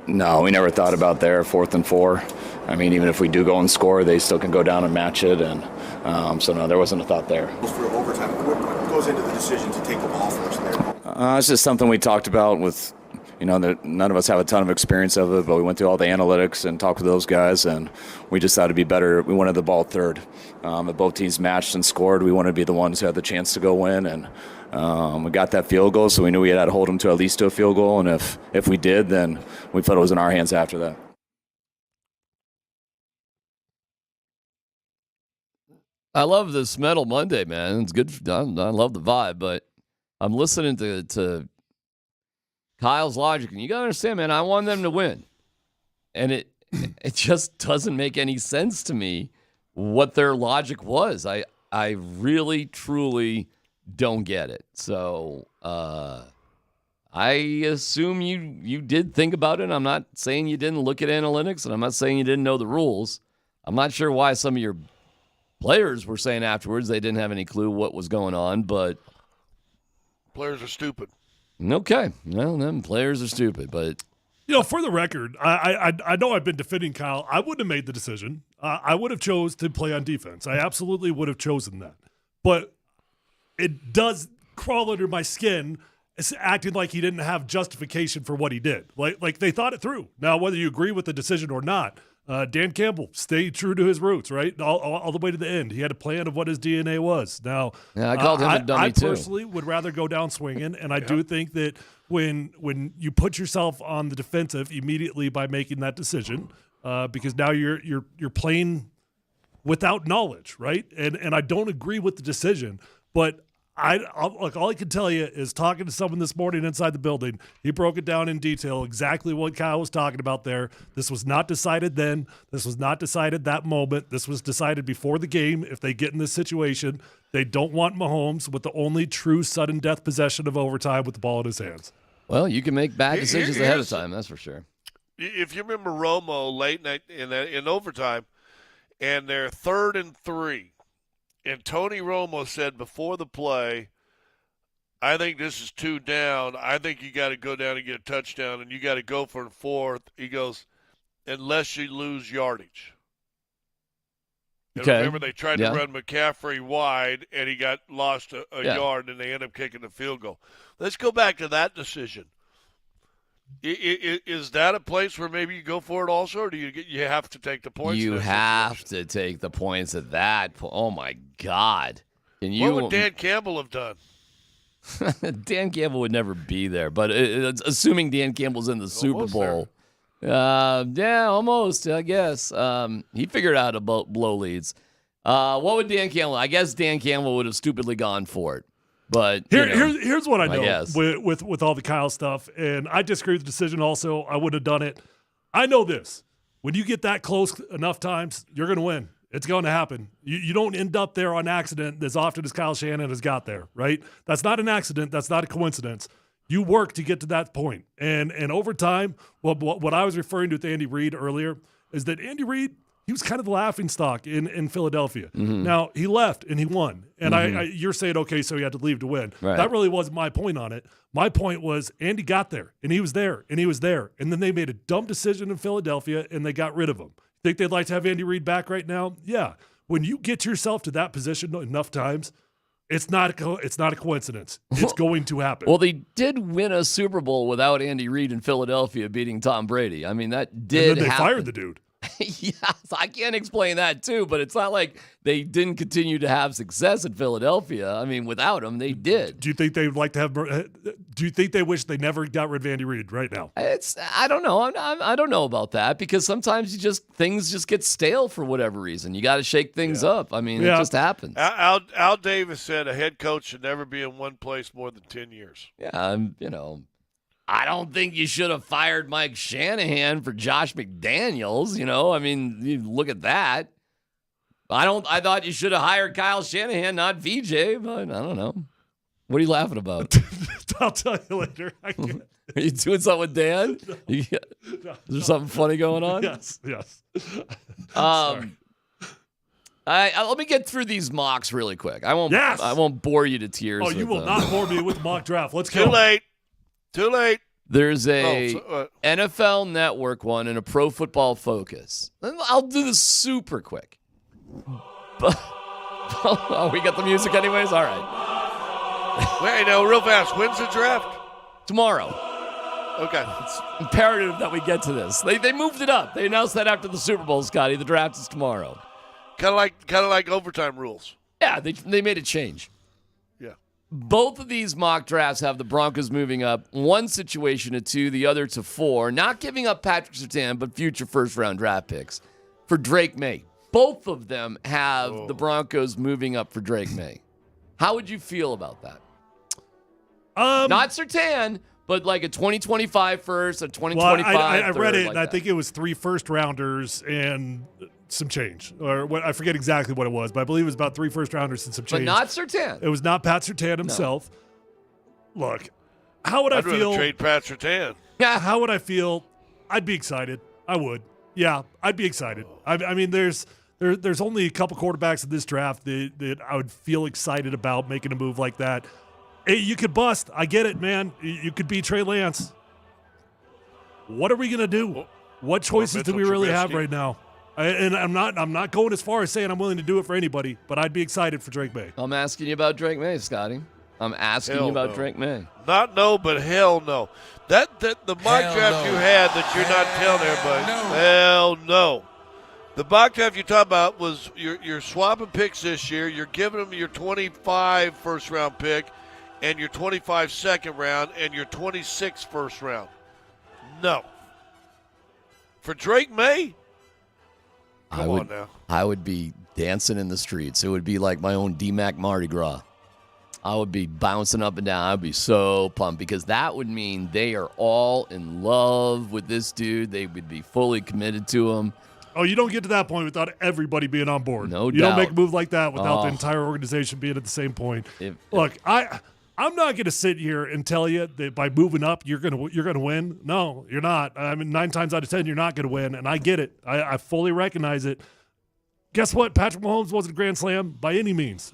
No, we never thought about there, 4th and 4. I mean, even if we do go and score, they still can go down and match it. And so, no, there wasn't a thought there. For overtime, what goes into the decision to take the ball first there? It's just something we talked about with, none of us have a ton of experience of it, but we went through all the analytics and talked with those guys, and we just thought it'd be better. We wanted the ball third. If both teams matched and scored, we wanted to be the ones who had the chance to go win, and we got that field goal, so we knew we had to hold them to at least to a field goal, and if we did, then we felt it was in our hands after that. I love this Metal Monday, man. It's good. I love the vibe, but I'm listening to Kyle's logic, and you got to understand, man, I want them to win. And it just doesn't make any sense to me what their logic was. I really, truly don't get it. So I assume you did think about it. I'm not saying you didn't look at analytics, and I'm not saying you didn't know the rules. I'm not sure why some of your players were saying afterwards they didn't have any clue what was going on, but players are stupid. Okay, well, them players are stupid, but for the record, I know I've been defending Kyle. I wouldn't have made the decision. I would have chose to play on defense. I absolutely would have chosen that. But it does crawl under my skin. It's acting like he didn't have justification for what he did. Like they thought it through. Now, whether you agree with the decision or not, Dan Campbell stayed true to his roots, right? All the way to the end. He had a plan of what his DNA was. Now, yeah, I called him a dummy too. I personally would rather go down swinging, and I do think that when you put yourself on the defensive immediately by making that decision, because now you're playing without knowledge, right? And I don't agree with the decision, but all I can tell you is talking to someone this morning inside the building, he broke it down in detail exactly what Kyle was talking about there. This was not decided then. This was not decided that moment. This was decided before the game. If they get in this situation, they don't want Mahomes with the only true sudden death possession of overtime with the ball in his hands. Well, you can make bad decisions ahead of time, that's for sure. If you remember Romo late night in overtime, and they're 3rd and 3. And Tony Romo said before the play, I think this is 2 down. I think you got to go down and get a touchdown, and you got to go for the 4th. He goes, unless you lose yardage. And okay. Remember, they tried to run McCaffrey wide, and he got lost a yard, and they ended up kicking the field goal. Let's go back to that decision. Is that a place where maybe you go for it also, or do you have to take the points? You have to take the points at that point. Oh, my God. What would Dan Campbell have done? Dan Campbell would never be there, but assuming Dan Campbell's in the Super Bowl. Yeah, almost, I guess. He figured out how to blow leads. What would Dan Campbell – I guess Dan Campbell would have stupidly gone for it. But here's what I know with all the Kyle stuff, and I disagree with the decision also. I would have done it. I know this. When you get that close enough times, you're going to win. It's going to happen. You don't end up there on accident as often as Kyle Shanahan has got there, right? That's not an accident. That's not a coincidence. You work to get to that point. And over time, what I was referring to with Andy Reid earlier is that Andy Reid, he was kind of the laughingstock in Philadelphia. Mm-hmm. Now, he left and he won. And you're saying, okay, so he had to leave to win. Right. That really wasn't my point on it. My point was Andy got there, and he was there, and he was there. And then they made a dumb decision in Philadelphia, and they got rid of him. Think they'd like to have Andy Reid back right now? Yeah. When you get yourself to that position enough times, it's not a coincidence. It's going to happen. Well, they did win a Super Bowl without Andy Reid in Philadelphia beating Tom Brady. I mean, that did and then they happen. fired the dude. Yes, I can't explain that too, but it's not like they didn't continue to have success in Philadelphia. I mean, without him, they did. Do you think they'd like to have? Do you think they wish they never got rid of Andy Reid right now? I don't know. I don't know about that because sometimes things just get stale for whatever reason. You got to shake things up. I mean, it just happens. Al Davis said a head coach should never be in one place more than 10 years. Yeah, I don't think you should have fired Mike Shanahan for Josh McDaniels. I mean, you look at that. I thought you should have hired Kyle Shanahan, not VJ, but I don't know. What are you laughing about? I'll tell you later. I can't. Are you doing something with Dan? Is there something funny going on? Yes. Let me get through these mocks really quick. I won't bore you to tears. Oh, you will not bore me with mock draft. Let's go. Too late. There's a NFL Network one and a Pro Football Focus. I'll do this super quick. Oh, we got the music anyways? All right. Wait, no, real fast. When's the draft? Tomorrow. Okay. It's imperative that we get to this. They moved it up. They announced that after the Super Bowl, Scotty. The draft is tomorrow. Kind of like overtime rules. Yeah, they made a change. Yeah. Both of these mock drafts have the Broncos moving up one situation to 2, the other to 4, not giving up Patrick Surtain, but future first-round draft picks for Drake May. Both of them have the Broncos moving up for Drake May. How would you feel about that? Not Surtain, but like a 2025 first, a 2025 Well, I read it, like and I that. think it was 3 first-rounders and some change. Or what, I forget exactly what it was, but I believe it was about 3 first-rounders and some change. But not Surtain. It was not Pat Surtain himself. Look, how would I'd I feel? rather trade Pat Surtain. Yeah, how would I feel? I'd be excited. I would. Yeah, I'd be excited. I mean, there's only a couple quarterbacks in this draft that I would feel excited about making a move like that. Hey, you could bust. I get it, man. You could be Trey Lance. What are we gonna do? What choices do we really have right now? And I'm not going as far as saying I'm willing to do it for anybody, but I'd be excited for Drake May. I'm asking you about Drake May, Scotty. I'm asking you about Drake May. Not no, but hell no. That the mock draft you had that you're not telling everybody. Hell no. The mock draft you talk about was you're swapping picks this year. You're giving them your 25 first round pick and your 25 second round and your 26 first round. No. For Drake May? Come on now. I would be dancing in the streets. It would be like my own DMAC Mardi Gras. I would be bouncing up and down. I'd be so pumped because that would mean they are all in love with this dude. They would be fully committed to him. Oh, you don't get to that point without everybody being on board. No you doubt. don't make a move like that without the Oh. entire organization being at the same point. Look, I'm not going to sit here and tell you that by moving up you're gonna win. No, you're not. I mean, 9 times out of 10 you're not going to win, and I get it. I fully recognize it. Guess what? Patrick Mahomes wasn't a Grand Slam by any means.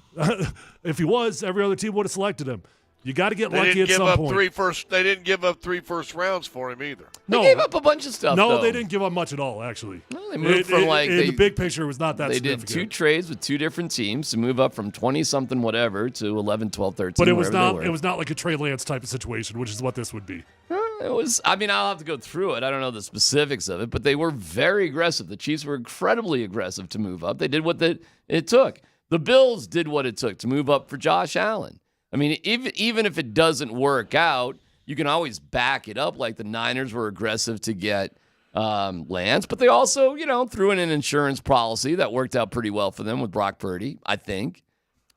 If he was, every other team would have selected him. You got to get They lucky didn't at give some up point. They didn't give up 3 first rounds for him either. They gave up a bunch of stuff, No, though. they didn't give up much at all, actually. They moved from the big picture was not that They significant. did 2 trades with 2 different teams to move up from 20-something whatever to 11, 12, 13, But it was wherever they not. were. It was not like a Trey Lance type of situation, which is what this would be. It was. I mean, I'll have to go through it. I don't know the specifics of it, but they were very aggressive. The Chiefs were incredibly aggressive to move up. They did what it took. The Bills did what it took to move up for Josh Allen. I mean, even if it doesn't work out, you can always back it up. Like the Niners were aggressive to get Lance, but they also, threw in an insurance policy that worked out pretty well for them with Brock Purdy. I think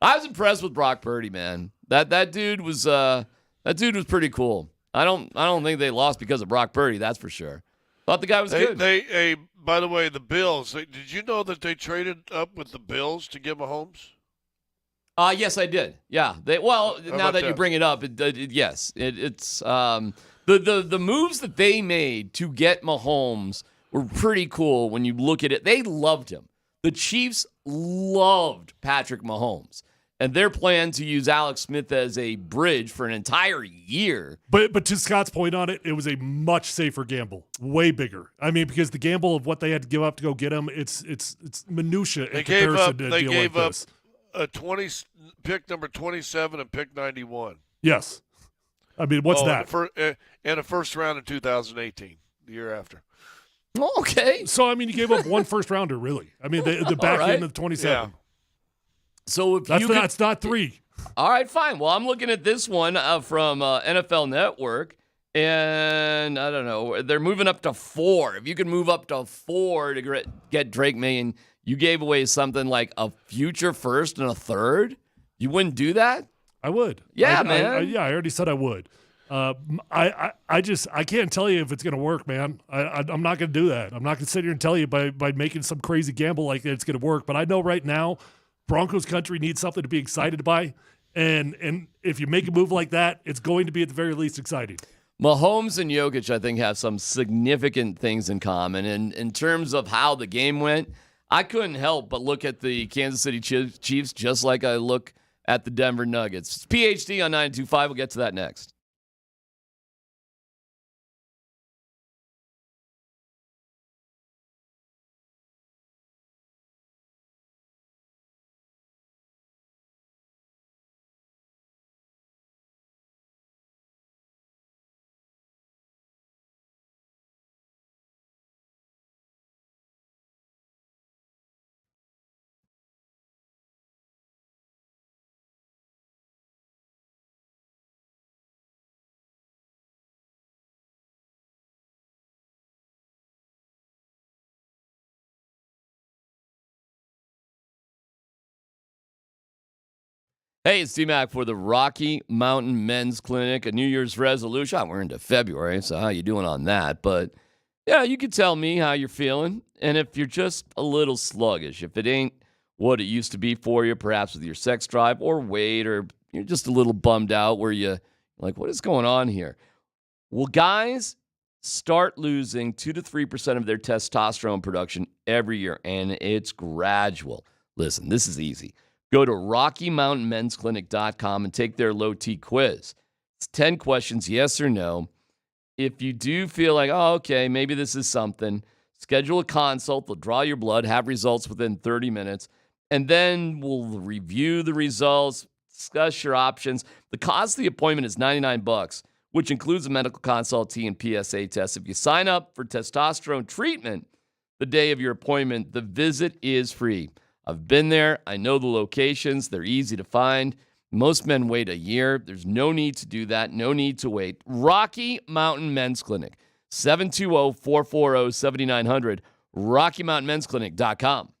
I was impressed with Brock Purdy, man. That dude was pretty cool. I don't think they lost because of Brock Purdy. That's for sure. Thought the guy was good. By the way, the Bills. Did you know that they traded up with the Bills to get Mahomes? Yes, I did. Yeah. Now about that you that? bring it up, yes, it's the moves that they made to get Mahomes were pretty cool. When you look at it, they loved him. The Chiefs loved Patrick Mahomes, and their plan to use Alex Smith as a bridge for an entire year. But to Scott's point on it, it was a much safer gamble, way bigger. I mean, because the gamble of what they had to give up to go get him, it's minutia in comparison to a deal like this. A pick number 27 and pick 91. Yes. I mean, what's that? And a first round in 2018, the year after. Okay. So, I mean, you gave up 1 first rounder, really. I mean, the back right. end of 27. Yeah. So if That's not 3. All right, fine. Well, I'm looking at this one from NFL Network, and I don't know. They're moving up to 4. If you can move up to 4 to get Drake May, and you gave away something like a future first and a third, you wouldn't do that? I would. Yeah, man. I I already said I would. I can't tell you if it's going to work, man. I'm not going to do that. I'm not going to sit here and tell you by making some crazy gamble like that it's going to work. But I know right now, Broncos country needs something to be excited by. And if you make a move like that, it's going to be at the very least exciting. Mahomes and Jokic, I think, have some significant things in common. And in terms of how the game went, I couldn't help but look at the Kansas City Chiefs just like I look at the Denver Nuggets. It's PhD on 925. We'll get to that next. Hey, it's D-Mac for the Rocky Mountain Men's Clinic, a New Year's resolution. We're into February, so how you doing on that? But, yeah, you can tell me how you're feeling. And if you're just a little sluggish, if it ain't what it used to be for you, perhaps with your sex drive or weight, or you're just a little bummed out where you're like, what is going on here? Well, guys start losing 2 to 3% of their testosterone production every year, and it's gradual. Listen, this is easy. Go to RockyMountainMen'sClinic.com and take their low T quiz. It's 10 questions, yes or no. If you do feel like, oh, okay, maybe this is something, schedule a consult. They'll draw your blood, have results within 30 minutes, and then we'll review the results, discuss your options. The cost of the appointment is $99, which includes a medical consultee and PSA test. If you sign up for testosterone treatment the day of your appointment, the visit is free. I've been there. I know the locations. They're easy to find. Most men wait a year. There's no need to do that. No need to wait. Rocky Mountain Men's Clinic, 720-440-7900, RockyMountainMen'sClinic.com.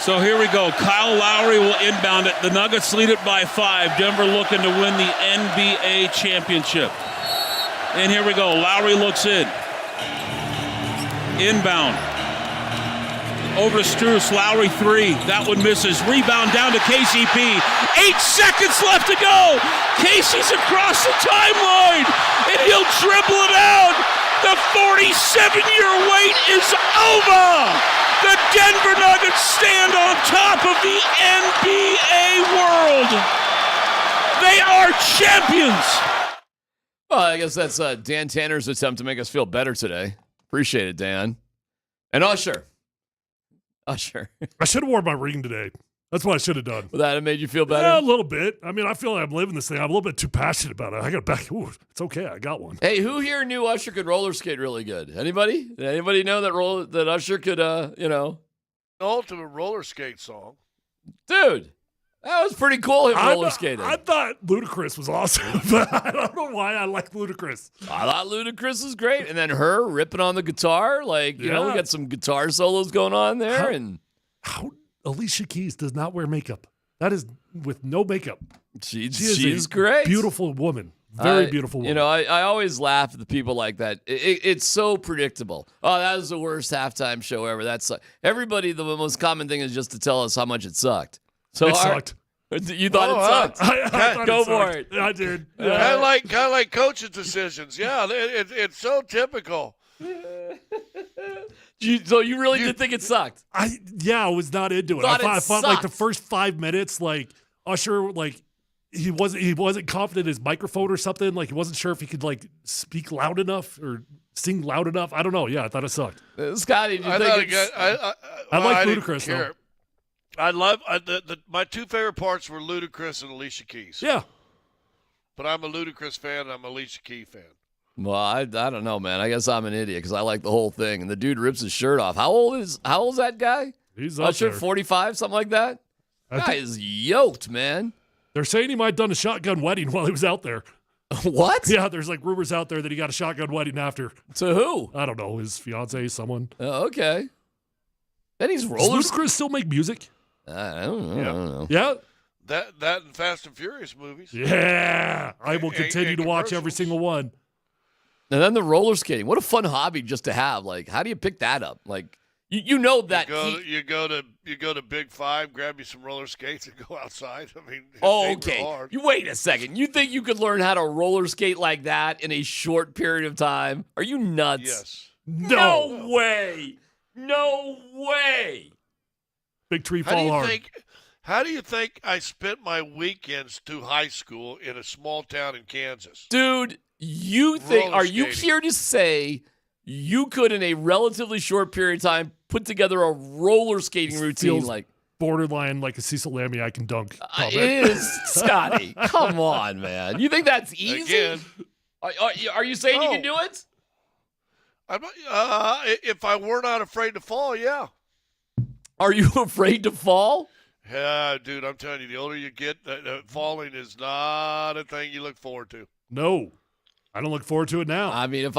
So here we go. Kyle Lowry will inbound it. The Nuggets lead it by 5. Denver looking to win the NBA championship. And here we go. Lowry looks in. Inbound. Over to Strus. Lowry 3. That one misses. Rebound down to KCP. 8 seconds left to go. Casey's across the timeline. And he'll dribble it out. The 47-year wait is over. The Denver Nuggets stand on top of the NBA world. They are champions. Well, I guess that's Dan Tanner's attempt to make us feel better today. Appreciate it, Dan. And Usher. I should have worn my ring today. That's what I should have done. Well, that have made you feel better? Yeah, a little bit. I mean, I feel like I'm living this thing. I'm a little bit too passionate about it. I got back. Ooh, it's okay. I got one. Hey, who here knew Usher could roller skate really good? Anybody? Did anybody know that Usher could, Ultimate roller skate song. Dude, that was pretty cool, him roller skating. I thought Ludacris was awesome, but I don't know why I like Ludacris. I thought Ludacris was great. And then her ripping on the guitar. Like, we got some guitar solos going on there. How Alicia Keys does not wear makeup. That is with no makeup. She's great. Beautiful woman. Very beautiful woman. I always laugh at the people like that. It's so predictable. Oh, that was the worst halftime show ever. That's everybody. The most common thing is just to tell us how much it sucked. So it sucked. You thought it sucked? I thought Go it for sucked. it. I did. Kind of like coaches' decisions. Yeah, it's so typical. So you really did think it sucked? I was not into it. I thought like the first 5 minutes, like Usher, like he wasn't confident in his microphone or something. Like he wasn't sure if he could like speak loud enough or sing loud enough. I don't know. Yeah, I thought it sucked. Scotty, I like Ludacris though. I love my two favorite parts were Ludacris and Alicia Keys. Yeah, but I'm a Ludacris fan and I'm a Alicia Keys fan. Well, I don't know, man. I guess I'm an idiot because I like the whole thing. And the dude rips his shirt off. How old's that guy? He's up Usher, there. 45, something like that. Guy is yoked, man. They're saying he might have done a shotgun wedding while he was out there. What? Yeah, there's like rumors out there that he got a shotgun wedding after. To who? I don't know. His fiance, someone. Oh, okay. And he's roller. Does Ludacris still make music? I don't know. Yeah. That and Fast and Furious movies. Yeah, I will continue to watch every single one. And then the roller skating. What a fun hobby just to have. Like, how do you pick that up? Like, you know that you go to Big Five, grab you some roller skates, and go outside. I mean, okay. You wait a second. You think you could learn how to roller skate like that in a short period of time? Are you nuts? Yes. No way. No way. Big tree fall hard. How do you think I spent my weekends through high school in a small town in Kansas? Dude, are you here to say you could, in a relatively short period of time, put together a roller skating routine Feels like borderline like a Cecil Lammey I can dunk? it is, Scotty. Come on, man. You think that's easy? Again. Are you saying you can do it? If I were not afraid to fall, yeah. Are you afraid to fall? Yeah, dude, I'm telling you, the older you get, falling is not a thing you look forward to. No. I don't look forward to it now. I mean,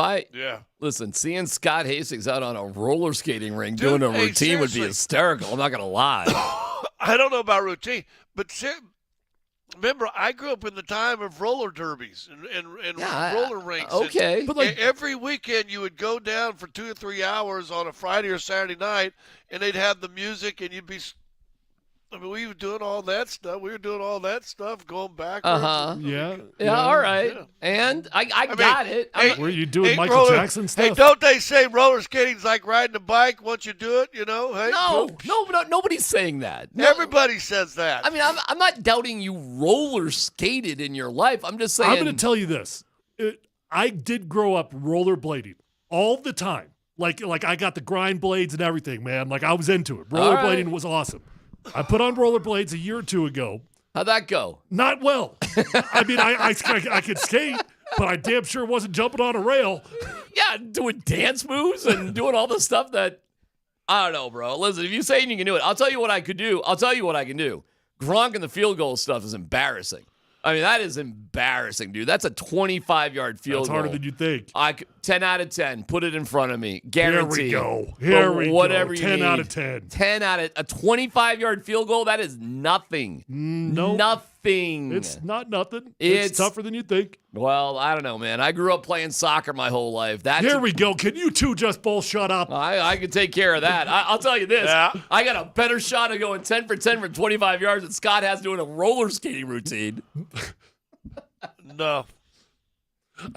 listen, seeing Scott Hastings out on a roller skating ring Dude, doing a routine would be hysterical. I'm not going to lie. I don't know about routine, but remember, I grew up in the time of roller derbies and roller rinks. Okay. But every weekend you would go down for 2 or 3 hours on a Friday or Saturday night, and they'd have the music, and you'd be – I mean, we were doing all that stuff. Going back. Yeah. All right. Yeah. And I got it. Were you doing Michael Jackson stuff? Hey, don't they say roller skating's like riding a bike once you do it, Hey, no, nobody's saying that. No. Everybody says that. I mean, I'm not doubting you roller skated in your life. I'm just saying. I'm going to tell you this. I did grow up rollerblading all the time. Like I got the grind blades and everything, man. Like I was into it. Rollerblading was awesome. I put on rollerblades a year or two ago. How'd that go? Not well. I mean, I could skate, but I damn sure wasn't jumping on a rail. Yeah, doing dance moves and doing all the stuff that, I don't know, bro. Listen, if you're saying you can do it, I'll tell you what I could do. I'll tell you what I can do. Gronk and the field goal stuff is embarrassing. I mean, that is embarrassing, dude. That's a 25-yard field goal. That's harder than you think. 10 out of 10. Put it in front of me. Guarantee. Here we Whatever go. you 10 need. out of 10. 10 out of a 25-yard field goal. That is nothing. No. Nothing. It's not nothing. It's It's tougher than you think. Well, I don't know, man. I grew up playing soccer my whole life. Here we go. Can you two just both shut up? I can take care of that. I'll tell you this. Yeah. I got a better shot of going 10 for 10 for 25 yards than Scott has doing a roller skating routine. No.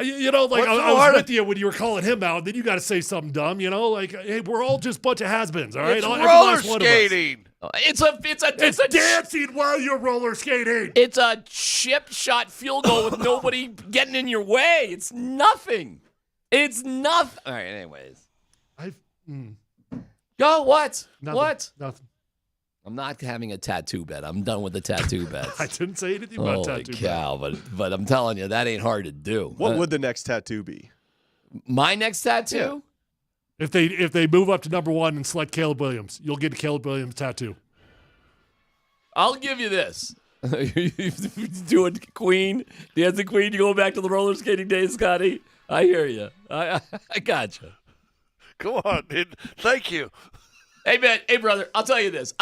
You know, like What's I so was hard? with you when you were calling him out. Then you got to say something dumb. You know, like, hey, we're all just a bunch of has-beens. All right, It's Every roller last one of us. skating. It's a dancing while you're roller skating. It's a chip shot field goal with nobody getting in your way. It's nothing. It's nothing. All right, anyways. Go, what? Nothing. What? Nothing. I'm not having a tattoo bet. I'm done with the tattoo bets. I didn't say anything about Holy tattoo. cow, but I'm telling you, that ain't hard to do. What would the next tattoo be? My next tattoo? If they move up to number 1 and select Caleb Williams, you'll get a Caleb Williams tattoo. I'll give you this. Doing Queen, dancing Queen, you go back to the roller skating days, Scotty. I hear you. I got you. Come on, dude. Thank you. Hey, man. Hey, brother. I'll tell you this.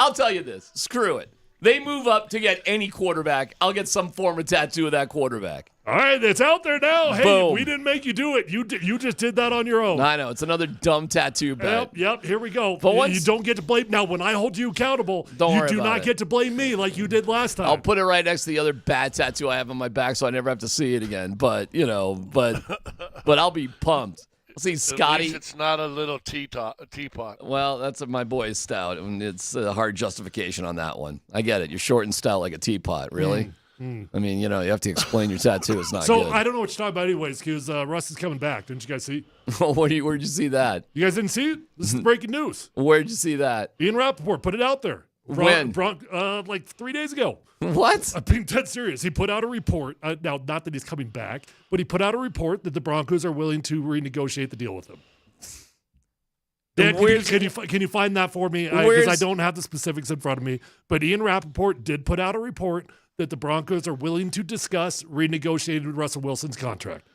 Screw it. They move up to get any quarterback. I'll get some form of tattoo of that quarterback. All right, it's out there now. Hey, Boom. we didn't make you do it. You just did that on your own. I know. It's another dumb tattoo bet. Yep. Here we go. But once- you don't get to blame. Now, when I hold you accountable, Don't you worry do about not it. get to blame me like you did last time. I'll put it right next to the other bad tattoo I have on my back so I never have to see it again. But, but I'll be pumped. I'll see At Scotty. least it's not a little teapot. Well, that's my boy's stout, and it's a hard justification on that one. I get it. You're short and stout like a teapot, really? I mean, you have to explain your tattoo. It's not So good. I don't know what you're talking about anyways, because Russ is coming back. Didn't you guys see? Where'd you see that? You guys didn't see it? This is breaking news. Where'd you see that? Ian Rappaport put it out there. When? Like 3 days ago. What? I'm being dead serious. He put out a report. Now, not that he's coming back, but he put out a report that the Broncos are willing to renegotiate the deal with him. Dan, can you find that for me? Because I don't have the specifics in front of me. But Ian Rappaport did put out a report that the Broncos are willing to discuss renegotiating Russell Wilson's contract.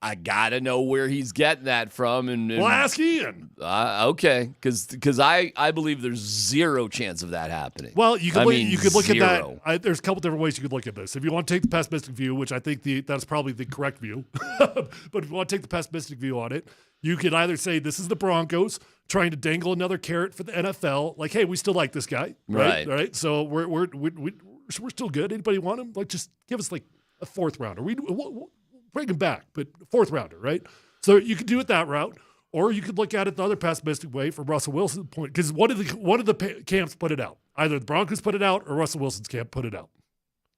I gotta know where he's getting that from, and Well, ask Ian. Okay, because I believe there's zero chance of that happening. Well, you could look at zero. that. There's a couple different ways you could look at this. If you want to take the pessimistic view, which I think that's probably the correct view, but if you want to take the pessimistic view on it, you could either say this is the Broncos trying to dangle another carrot for the NFL, like, hey, we still like this guy, right? So we're still good. Anybody want him? Like, just give us like a 4th rounder. We'll bring him back, but 4th rounder, right? So you could do it that route, or you could look at it the other pessimistic way from Russell Wilson's point, because one of the camps put it out. Either the Broncos put it out, or Russell Wilson's camp put it out.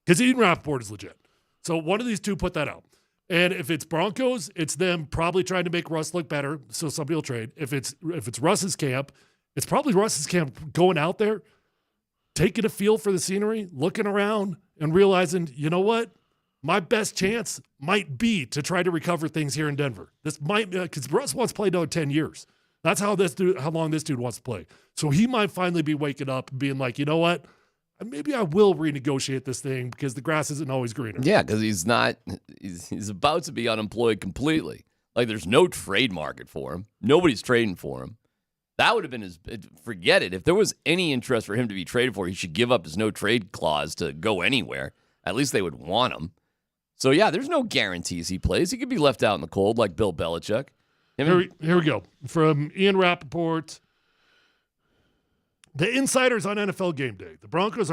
Because Ian Rappaport is legit. So one of these two put that out. And if it's Broncos, it's them probably trying to make Russ look better, so somebody will trade. If it's Russ's camp, it's probably Russ's camp going out there, taking a feel for the scenery, looking around, and realizing, you know what? My best chance might be to try to recover things here in Denver. This might be because Russ wants to play another 10 years. That's how long this dude wants to play. So he might finally be waking up and being like, you know what? Maybe I will renegotiate this thing because the grass isn't always greener. Yeah, because he's about to be unemployed completely. Like, there's no trade market for him. Nobody's trading for him. That would have been forget it. If there was any interest for him to be traded for, he should give up his no trade clause to go anywhere. At least they would want him. So, yeah, there's no guarantees he plays. He could be left out in the cold like Bill Belichick. Here we go. From Ian Rappaport. The insiders on NFL Game Day. The Broncos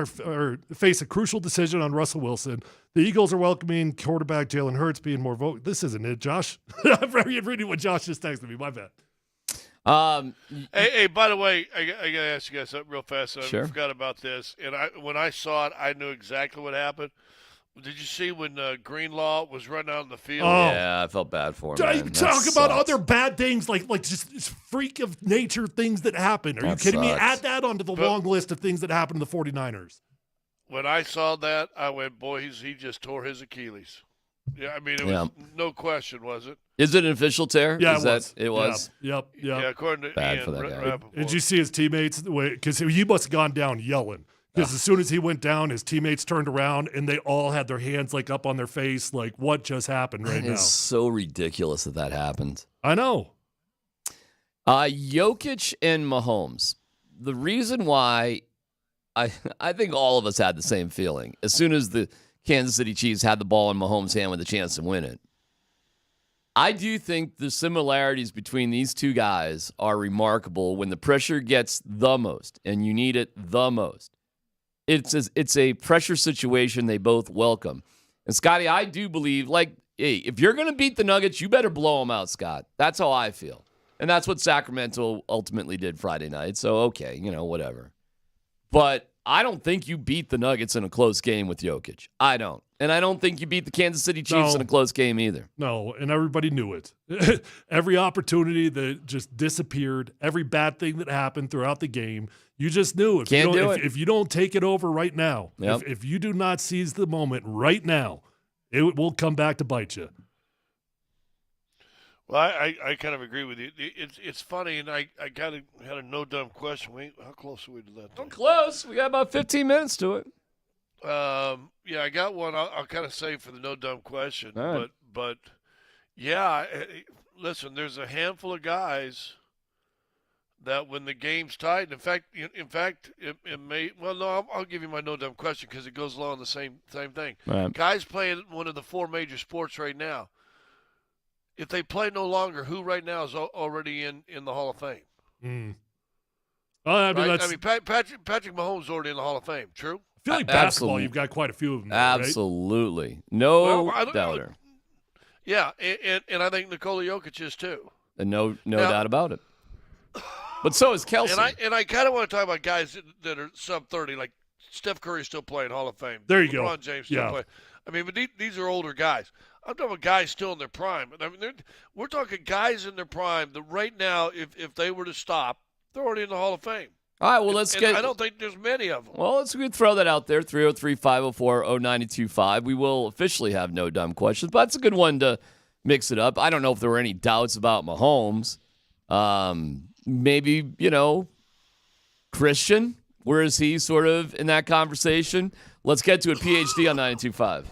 face a crucial decision on Russell Wilson. The Eagles are welcoming quarterback Jalen Hurts being more vocal. This isn't it, Josh. I'm reading what Josh just texted me. My bad. Hey, by the way, I got to ask you guys something real fast. I forgot about this. And when I saw it, I knew exactly what happened. Did you see when Greenlaw was running out in the field? Oh. Yeah, I felt bad for him. Man. Talk about other bad things, like just freak of nature things that happen. Are you kidding me? Add that onto the long list of things that happened to the 49ers. When I saw that, I went, boy, he just tore his Achilles. Yeah, I mean, it was no question, was it? Is it an official tear? Yeah, it was. Yep. Yeah, according to bad Ian for that guy. Did you see his teammates? Because he must have gone down yelling. Because as soon as he went down, his teammates turned around and they all had their hands like up on their face, like what just happened right now? It's so ridiculous that happened. I know. Jokic and Mahomes. The reason why I think all of us had the same feeling as soon as the Kansas City Chiefs had the ball in Mahomes' hand with a chance to win it. I do think the similarities between these two guys are remarkable when the pressure gets the most and you need it the most. It's a pressure situation they both welcome. And Scotty, I do believe, like, hey, if you're going to beat the Nuggets, you better blow them out, Scott. That's how I feel. And that's what Sacramento ultimately did Friday night. So, okay, whatever. But I don't think you beat the Nuggets in a close game with Jokic. I don't. And I don't think you beat the Kansas City Chiefs in a close game either. No, and everybody knew it. Every opportunity that just disappeared, every bad thing that happened throughout the game, you just knew if you don't take it over right now, if you do not seize the moment right now, it will come back to bite you. Well, I kind of agree with you. It's funny, and I kind of had a no-dumb question. Wait, how close are we to that? We're close. We got about 15 minutes to it. Yeah, I got one. I'll kind of save for the no-dumb question. All right. But yeah, listen, there's a handful of guys that when the game's tight, in fact, it may. Well, no, I'll give you my no-dumb question because it goes along the same thing. Right. Guys playing one of the four major sports right now. If they play no longer, who right now is already in the Hall of Fame? Well, Right? Patrick Mahomes is already in the Hall of Fame. True. I feel like basketball, you've got quite a few of them. Absolutely. Right? No doubter. Yeah, and I think Nikola Jokic is too. And no doubt about it. But so is Kelsey. And I kind of want to talk about guys that are sub-30, like Steph Curry still playing Hall of Fame. There you go. LeBron James still playing. I mean, but these are older guys. I'm talking about guys still in their prime. I mean, we're talking guys in their prime that right now, if they were to stop, they're already in the Hall of Fame. All right, well, let's get. I don't think there's many of them. Well, let's throw that out there. 303-504-0925. We will officially have no dumb questions, but that's a good one to mix it up. I don't know if there were any doubts about Mahomes. Maybe, Christian. Where is he sort of in that conversation? Let's get to it. PhD on 92.5.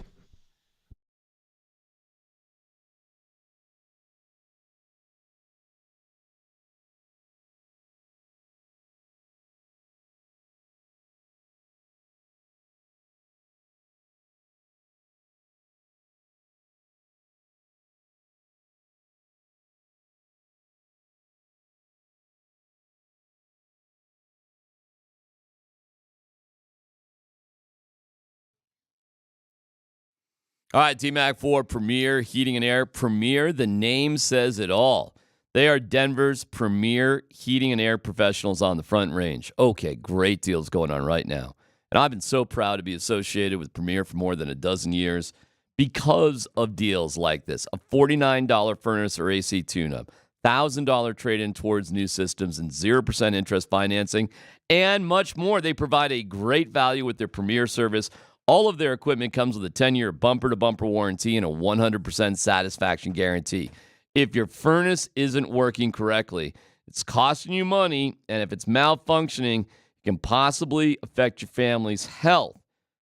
All right, DMAC for Premier Heating and Air. Premier, the name says it all. They are Denver's premier heating and air professionals on the Front Range. Okay, great deals going on right now. And I've been so proud to be associated with Premier for more than a dozen years because of deals like this. A $49 furnace or AC tune-up, $1,000 trade-in towards new systems, and 0% interest financing, and much more. They provide a great value with their Premier service. All of their equipment comes with a 10-year bumper-to-bumper warranty and a 100% satisfaction guarantee. If your furnace isn't working correctly, it's costing you money, and if it's malfunctioning, it can possibly affect your family's health.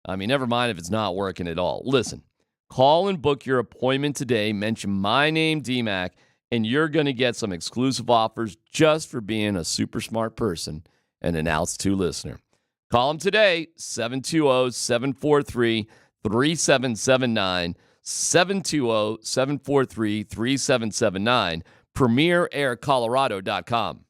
I mean, never mind if it's not working at all. Listen, call and book your appointment today. Mention my name, DMAC, and you're going to get some exclusive offers just for being a super smart person and an Altitude listener. Call them today, 720-743-3779, 720-743-3779, PremierAirColorado.com.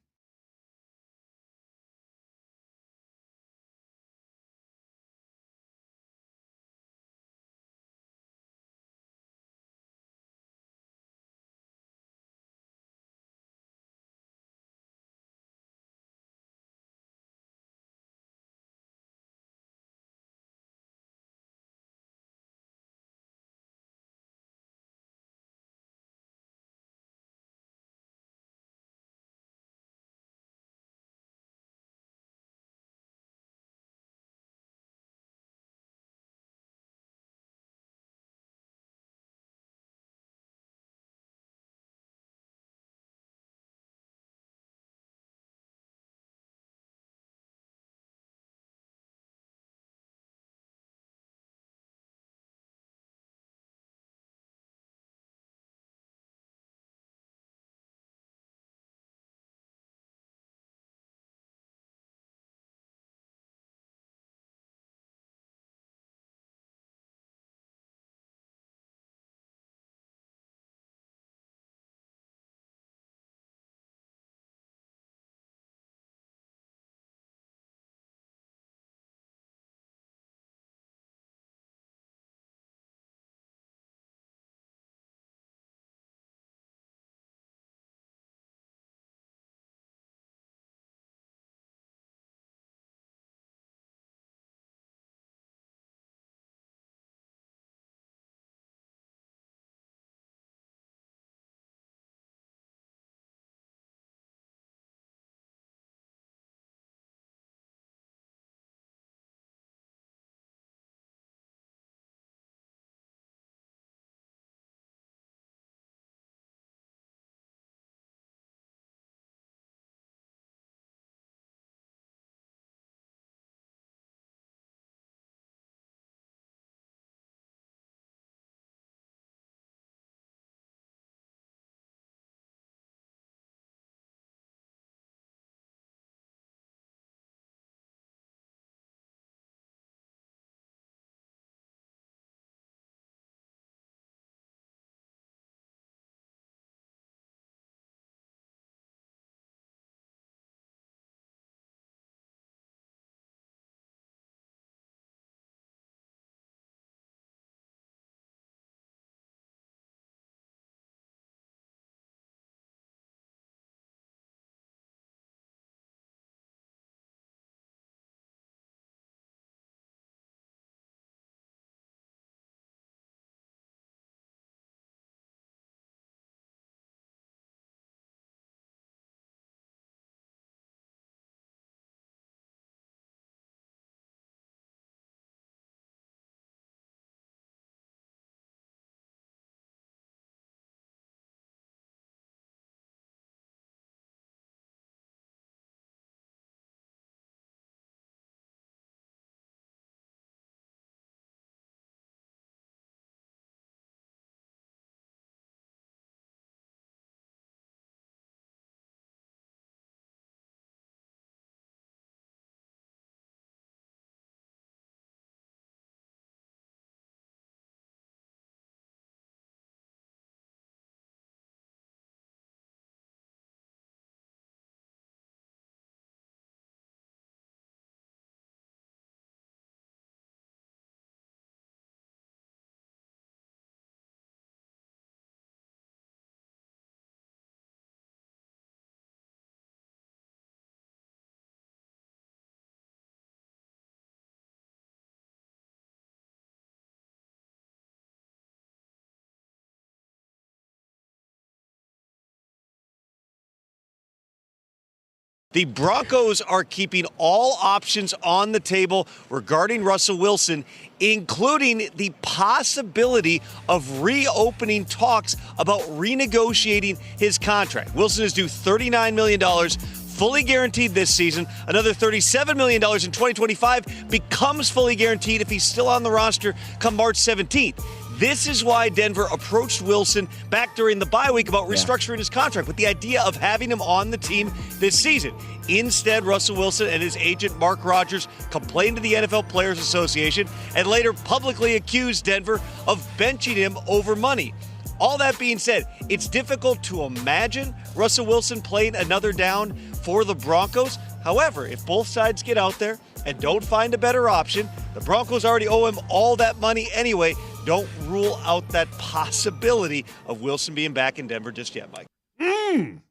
The Broncos are keeping all options on the table regarding Russell Wilson, including the possibility of reopening talks about renegotiating his contract. Wilson is due $39 million, fully guaranteed this season. Another $37 million in 2025 becomes fully guaranteed if he's still on the roster come March 17th. This is why Denver approached Wilson back during the bye week about restructuring his contract with the idea of having him on the team this season. Instead, Russell Wilson and his agent Mark Rogers complained to the NFL Players Association and later publicly accused Denver of benching him over money. All that being said, it's difficult to imagine Russell Wilson playing another down for the Broncos. However, if both sides get out there and don't find a better option, the Broncos already owe him all that money anyway. Don't rule out that possibility of Wilson being back in Denver just yet, Mike.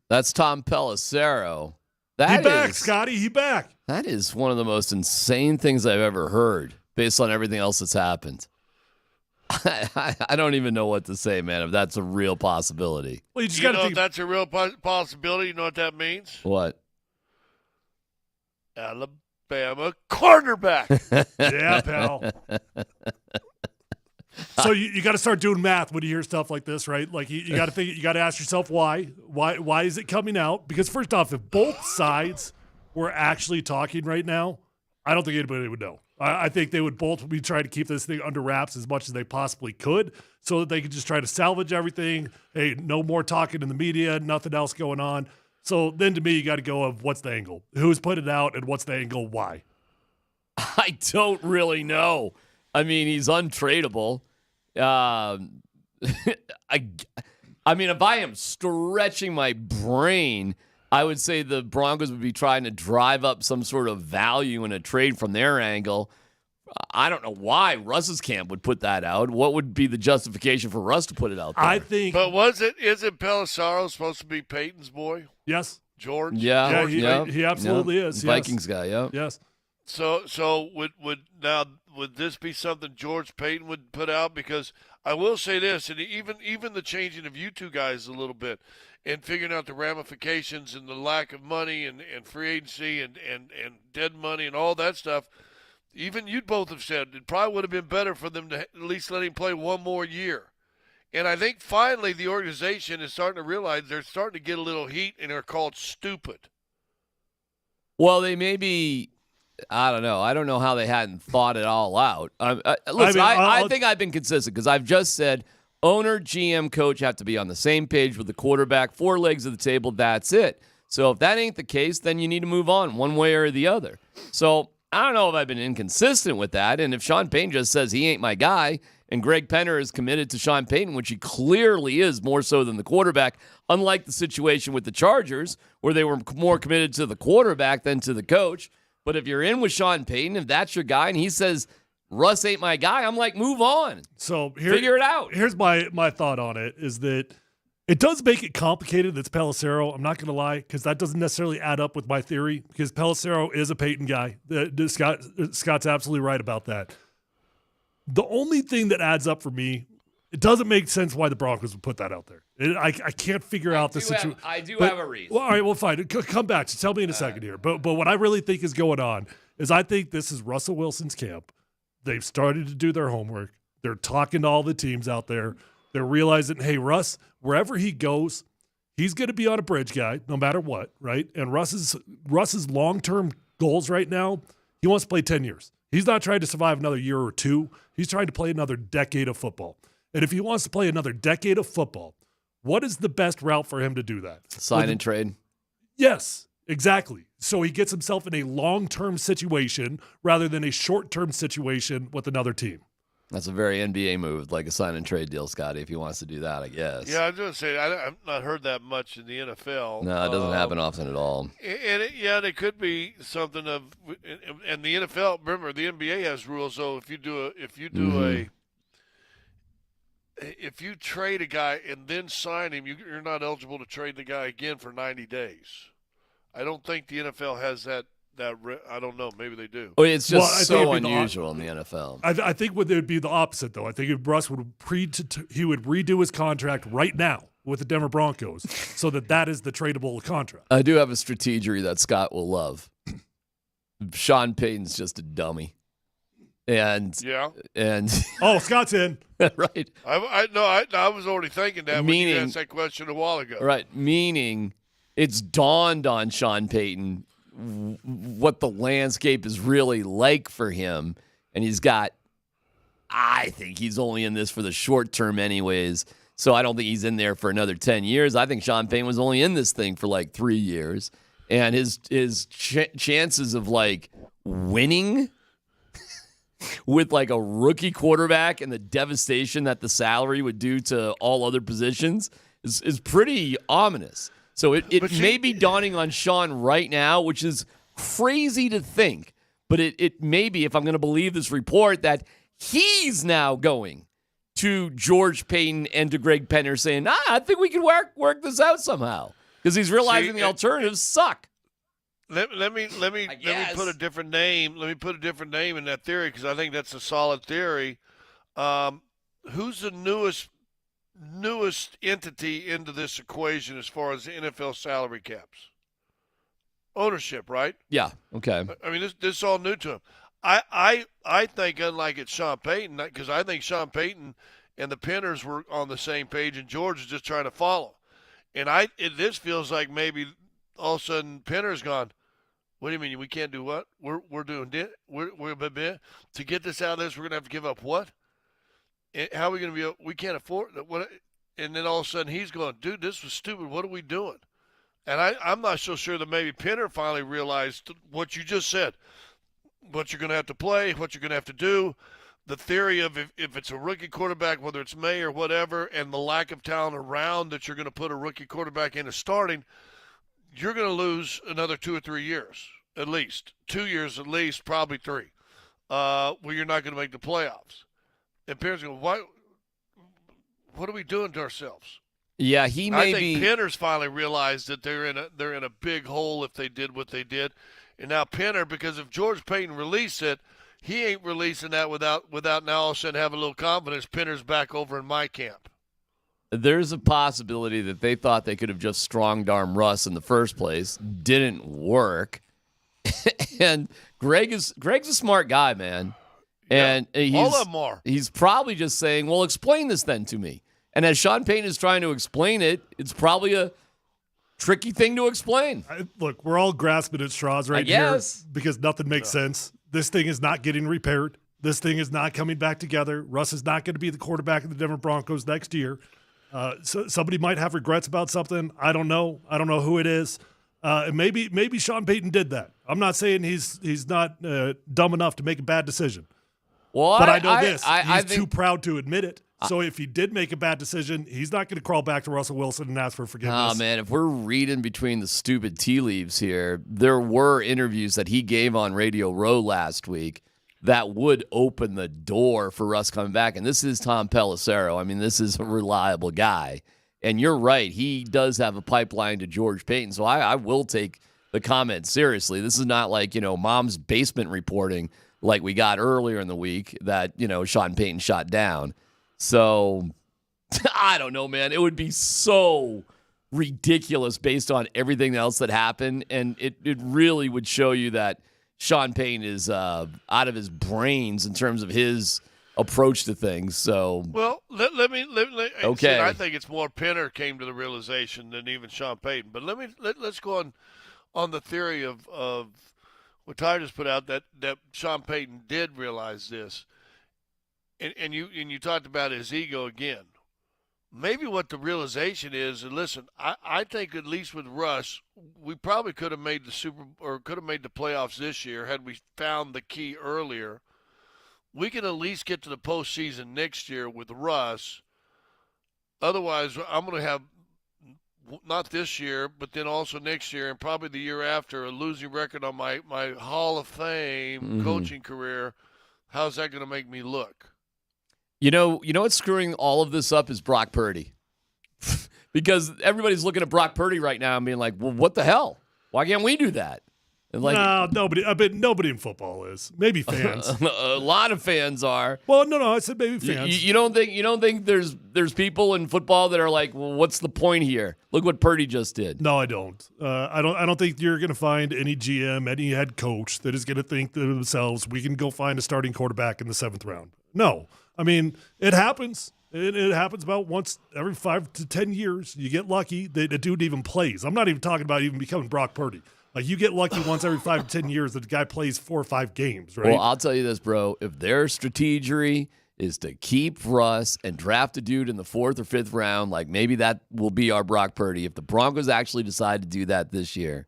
That's Tom Pelissero. He back, Scotty. He back. That is one of the most insane things I've ever heard based on everything else that's happened. I don't even know what to say, man, if that's a real possibility. Well, you just got to think if that's a real possibility. You know what that means? What? Alabama cornerback. Yeah, pal. So you got to start doing math when you hear stuff like this, right? Like you got to think, you got to ask yourself why is it coming out? Because first off, if both sides were actually talking right now, I don't think anybody would know. I think they would both be trying to keep this thing under wraps as much as they possibly could so that they could just try to salvage everything. Hey, no more talking in the media, nothing else going on. So then to me, you got to go of what's the angle? Who's put it out and what's the angle? Why? I don't really know. I mean, he's untradeable. I mean, if I am stretching my brain, I would say the Broncos would be trying to drive up some sort of value in a trade from their angle. I don't know why Russ's camp would put that out. What would be the justification for Russ to put it out there? I think. But isn't Pelissero supposed to be Peyton's boy? Yes. George? Yeah. He absolutely is. Vikings guy, yeah. Yes. So would this be something George Payton would put out? Because I will say this, and even the changing of you two guys a little bit and figuring out the ramifications and the lack of money and free agency and dead money and all that stuff, even you both have said it probably would have been better for them to at least let him play one more year. And I think finally the organization is starting to realize they're starting to get a little heat and they're called stupid. Well, they may be. I don't know. I don't know how they hadn't thought it all out. Listen, I think I've been consistent because I've just said owner, GM, coach have to be on the same page with the quarterback, 4 legs of the table, that's it. So if that ain't the case, then you need to move on one way or the other. So I don't know if I've been inconsistent with that. And if Sean Payton just says he ain't my guy and Greg Penner is committed to Sean Payton, which he clearly is more so than the quarterback, unlike the situation with the Chargers where they were more committed to the quarterback than to the coach. But if you're in with Sean Payton, if that's your guy, and he says, Russ ain't my guy, I'm like, move on. So figure it out. Here's my thought on it is that it does make it complicated. That's Pelissero. I'm not going to lie, because that doesn't necessarily add up with my theory, because Pelissero is a Payton guy. Scott's absolutely right about that. The only thing that adds up for me, it doesn't make sense why the Broncos would put that out there. I can't figure out the situation. I do have a reason. Well, all right, well, fine. Come back. So tell me in a second here. But what I really think is going on is I think this is Russell Wilson's camp. They've started to do their homework. They're talking to all the teams out there. They're realizing, hey, Russ, wherever he goes, he's going to be on a bridge guy no matter what, right? And Russ's long-term goals right now, he wants to play 10 years. He's not trying to survive another year or two. He's trying to play another decade of football. And if he wants to play another decade of football, what is the best route for him to do that? Sign and trade. Yes, exactly. So he gets himself in a long-term situation rather than a short-term situation with another team. That's a very NBA move, like a sign and trade deal, Scotty, if he wants to do that, I guess. Yeah, I was going to say, I've not heard that much in the NFL. No, it doesn't happen often at all. And there could be something of, and the NFL, remember, the NBA has rules, so if you trade a guy and then sign him, you're not eligible to trade the guy again for 90 days. I don't think the NFL has that I don't know. Maybe they do. Oh, it's just so unusual in the NFL. I think it would be the opposite, though. I think if Russ would he would redo his contract right now, with the Denver Broncos, so that is the tradable contract. I do have a strategery that Scott will love. Sean Payton's just a dummy. And oh, Scott's in. Right. I was already thinking that when you asked that question a while ago. Right. Meaning it's dawned on Sean Payton what the landscape is really like for him. And I think he's only in this for the short term anyways. So I don't think he's in there for another 10 years. I think Sean Payton was only in this thing for like 3 years. And his chances of like winning with like a rookie quarterback and the devastation that the salary would do to all other positions is pretty ominous. So it may be dawning on Sean right now, which is crazy to think. But it may be, if I'm going to believe this report, that he's now going to George Payton and to Greg Penner saying, I think we can work this out somehow. Because he's realizing the alternatives suck. Let me put a different name. Let me put a different name in that theory because I think that's a solid theory. Who's the newest entity into this equation as far as the NFL salary caps? Ownership, right? Yeah. Okay. I mean, this is all new to him. I think, unlike it's Sean Payton, because I think Sean Payton and the Penners were on the same page, and George is just trying to follow. And this feels like maybe all of a sudden Penner's gone, what do you mean we can't do what? We're doing it. We're to get this out of this, we're gonna have to give up what? And how are we gonna be? We can't afford what? And then all of a sudden he's going, dude, this was stupid. What are we doing? And I'm not so sure that maybe Penner finally realized what you just said. What you're going to have to play, what you're going to have to do, the theory of if it's a rookie quarterback, whether it's May or whatever, and the lack of talent around that you're going to put a rookie quarterback into starting, you're going to lose another 2 or 3 years, at least. 2 years at least, probably 3, where you're not going to make the playoffs. And parents go, what are we doing to ourselves? Yeah, I think Penner's finally realized that they're in a big hole if they did what they did. And now Penner, because if George Payton released it, he ain't releasing that without now all of a sudden having a little confidence. Penner's back over in my camp. There's a possibility that they thought they could have just stronged arm Russ in the first place. Didn't work. And Greg's a smart guy, man. And all of them are. He's probably just saying, well, explain this then to me. And as Sean Payton is trying to explain it, it's probably a tricky thing to explain. Look, we're all grasping at straws right here because nothing makes sense. This thing is not getting repaired. This thing is not coming back together. Russ is not going to be the quarterback of the Denver Broncos next year. So somebody might have regrets about something. I don't know. I don't know who it is. And maybe Sean Payton did that. I'm not saying he's not dumb enough to make a bad decision. Well, but I know he's too proud to admit it. So if he did make a bad decision, he's not going to crawl back to Russell Wilson and ask for forgiveness. Oh, man, if we're reading between the stupid tea leaves here, there were interviews that he gave on Radio Row last week that would open the door for Russ coming back. And this is Tom Pelissero. I mean, this is a reliable guy. And you're right. He does have a pipeline to George Payton. So I will take the comment seriously. This is not like, mom's basement reporting like we got earlier in the week that, Sean Payton shot down. So, I don't know, man. It would be so ridiculous based on everything else that happened. And it really would show you that Sean Payton is out of his brains in terms of his approach to things. So, well, let me okay. See, I think it's more Penner came to the realization than even Sean Payton. But let's go on the theory of what Tyler just put out that Sean Payton did realize this. And you talked about his ego again. Maybe what the realization is, and listen, I think at least with Russ, we probably could have made the playoffs this year had we found the key earlier. We can at least get to the postseason next year with Russ. Otherwise, I'm going to have not this year, but then also next year and probably the year after a losing record on my Hall of Fame coaching career. How's that going to make me look? You know what's screwing all of this up is Brock Purdy. Because everybody's looking at Brock Purdy right now and being like, well, what the hell? Why can't we do that? Like, no, nobody. I bet nobody in football is. Maybe fans. a lot of fans are. Well, no. I said maybe fans. You don't think there's people in football that are like, well, what's the point here? Look what Purdy just did. No, I don't. I don't think you're going to find any GM, any head coach that is going to think to themselves, we can go find a starting quarterback in the 7th round. No, I mean it happens. It happens about once every 5 to 10 years. You get lucky that a dude even plays. I'm not even talking about even becoming Brock Purdy. Like, you get lucky once every 5 to 10 years that the guy plays 4 or 5 games, right? Well, I'll tell you this, bro. If their strategy is to keep Russ and draft a dude in the 4th or 5th round, like maybe that will be our Brock Purdy. If the Broncos actually decide to do that this year,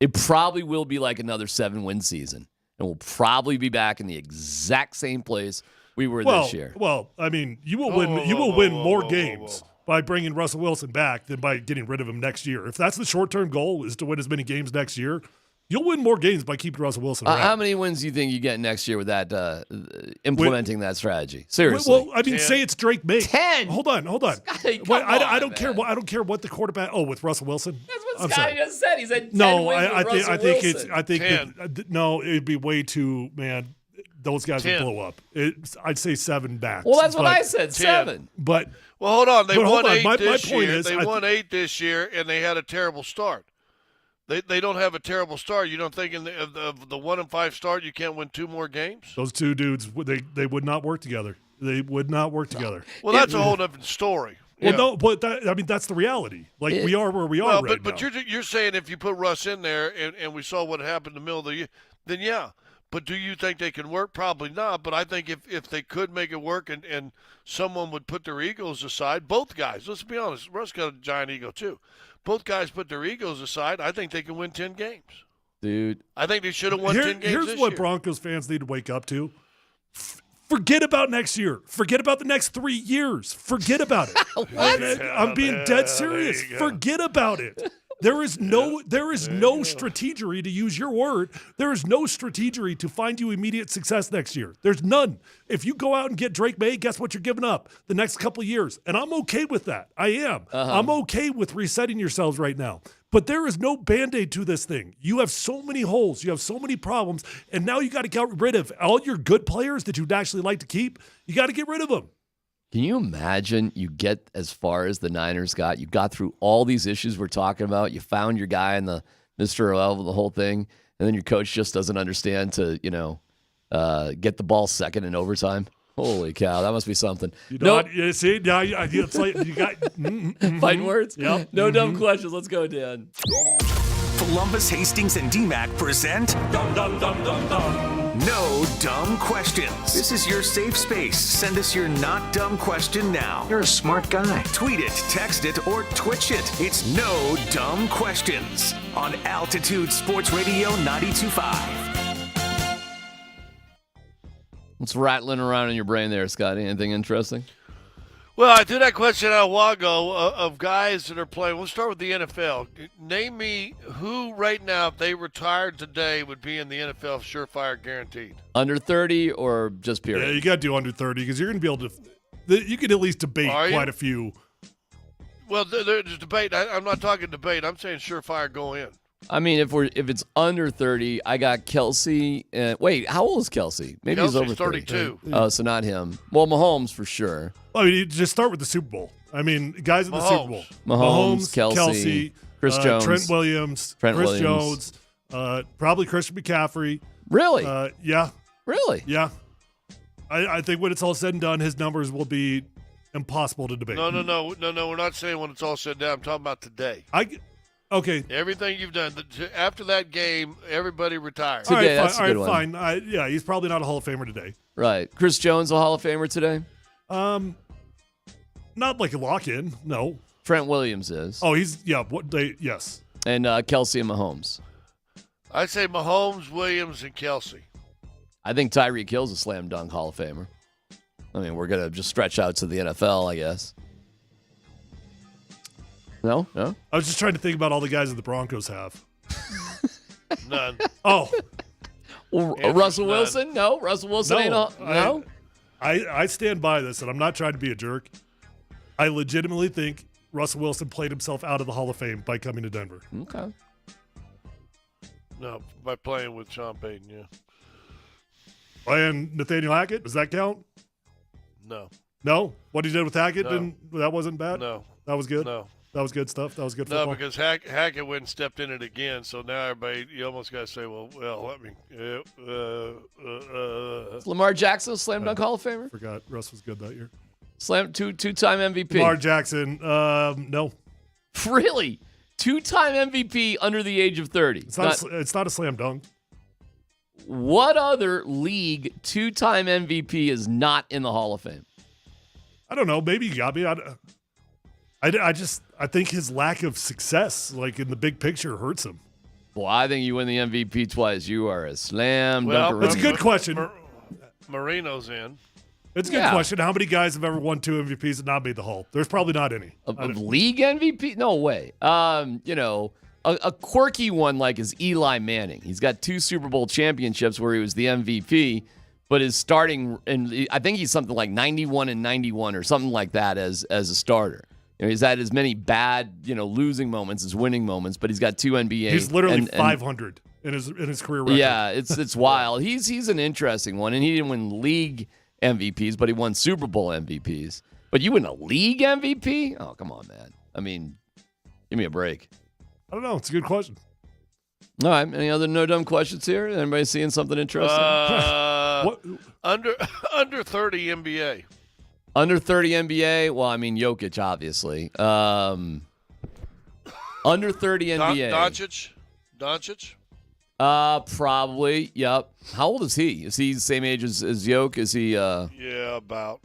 it probably will be like another 7-win season. And we'll probably be back in the exact same place we were this year. Well, I mean, you will win. You will win more games by bringing Russell Wilson back than by getting rid of him next year. If that's the short-term goal, is to win as many games next year, you'll win more games by keeping Russell Wilson around. How many wins do you think you get next year with that implementing that strategy? Seriously. Well, I mean, 10. say it's Drake May. 10. Hold on. Scotty, Wait, I don't care. I don't care what the quarterback. Oh, with Russell Wilson. That's what I'm Scotty sorry. just said. He said 10 no. wins I with Russell think Wilson. I think no. It'd be way too, man. Those guys 10. would blow up. I'd say 7 max. Well, that's what but- I said. 7. But Well, hold on. They But hold won on. 8 My this point year. is, They won 8 this year, and they had a terrible start. They don't have a terrible start. You don't think of the 1-5 start, you can't win 2 more games? those two dudes, they would not work together. They would not work together. Well, that's a whole different story. Well, Yeah. no, but that's the reality. Like, we are where we are Well, right but now. you're saying if you put Russ in there and we saw what happened in the middle of the year, then yeah. But do you think they can work? Probably not. But I think if they could make it work and someone would put their egos aside, both guys, let's be honest, Russ got a giant ego too. Both guys put their egos aside, I think they can win 10 games. Dude. I think they should have won 10 games Here's this what year. Broncos fans need to wake up to. Forget about next year. Forget about the next 3 years. Forget about it. I'm being dead serious. Forget about it. There is no strategery, to use your word. There is no strategery to find you immediate success next year. There's none. If you go out and get Drake May, guess what you're giving up the next couple of years? And I'm okay with that. I am. I'm okay with resetting yourselves right now. But there is no Band-Aid to this thing. You have so many holes. You have so many problems. And now you got to get rid of all your good players that you'd actually like to keep. You got to get rid of them. Can you imagine you get as far as the Niners got? You got through all these issues we're talking about. You found your guy in the Mr. O, the whole thing, and then your coach just doesn't understand to, get the ball second in overtime. Holy cow, that must be something. You see, now it's like you got fighting words. Yep. No dumb questions. Let's go, Dan. Columbus, Hastings, and DMAC present No Dumb Questions. This is your safe space. Send us your not dumb question now. You're a smart guy. Tweet it, text it, or Twitch it. It's No Dumb Questions on Altitude Sports Radio 92.5. What's rattling around in your brain there, Scotty? Anything interesting? Well, I threw that question out a while ago of guys that are playing. We'll start with the NFL. Name me who right now, if they retired today, would be in the NFL surefire guaranteed. Under 30 or just period? Yeah, you got to do under 30 because you're going to be able to. You can at least debate quite a few. Well, there's debate. I'm not talking debate. I'm saying surefire go in. I mean, if it's under 30, I got Kelsey. Wait, how old is Kelsey? Maybe Kelsey's he's over 30. 32. Oh, so not him. Well, Mahomes for sure. I mean, you just start with the Super Bowl. I mean, guys in the Super Bowl. Mahomes, Kelsey, Chris Jones. Trent Williams, Chris Jones, probably Christian McCaffrey. Really? Yeah. Really? Yeah. I think when it's all said and done, his numbers will be impossible to debate. No. We're not saying when it's all said down. I'm talking about today. Okay. Everything you've done. After that game, everybody retired. Today, that's a good one. Fine. Yeah, he's probably not a Hall of Famer today. Right. Chris Jones, a Hall of Famer today? Not like a lock-in, no. Trent Williams is. Oh, yes. And Kelsey and Mahomes. I'd say Mahomes, Williams, and Kelsey. I think Tyreek Hill's a slam dunk Hall of Famer. I mean, we're going to just stretch out to the NFL, I guess. No? I was just trying to think about all the guys that the Broncos have. None. Oh. Well, Russell Wilson? No. Russell Wilson ain't all. No? I stand by this, and I'm not trying to be a jerk. I legitimately think Russell Wilson played himself out of the Hall of Fame by coming to Denver. Okay. No, by playing with Sean Payton, yeah. And Nathaniel Hackett, does that count? No. No? What he did with Hackett, No. that wasn't bad? No. That was good? No. That was good stuff? That was good football? No, because Hackett went and stepped in it again, so now everybody, you almost got to say, Is Lamar Jackson a slam dunk Hall of Famer? Forgot. Russ was good that year. Two-time MVP. Lamar Jackson, no. Really? Two-time MVP under the age of 30. It's not a slam dunk. What other league two-time MVP is not in the Hall of Fame? I don't know. Maybe you got me. I think his lack of success, like in the big picture, hurts him. Well, I think you win the MVP twice. You are a slam dunker. That's a good question. Marino's in. It's a good question. How many guys have ever won 2 MVPs and not made the Hall? There's probably not any. Of league MVP? No way. A quirky one like is Eli Manning. He's got 2 Super Bowl championships where he was the MVP, but is starting, and I think he's something like 91 and 91 or something like that as a starter. He's had as many bad, losing moments as winning moments, but he's got 2 NBA. He's literally 500 in his career record. Yeah, it's wild. He's an interesting one, and he didn't win league MVPs, but he won Super Bowl MVPs. But you win a league MVP? Oh, come on, man. I mean, give me a break. I don't know. It's a good question. All right. Any other no dumb questions here? Anybody seeing something interesting? Under 30 NBA. Under 30 NBA? Well, I mean, Jokic, obviously. Under 30 NBA. Doncic? Probably. Yep. How old is he? Is he the same age as Jokic? Is he? Yeah, about.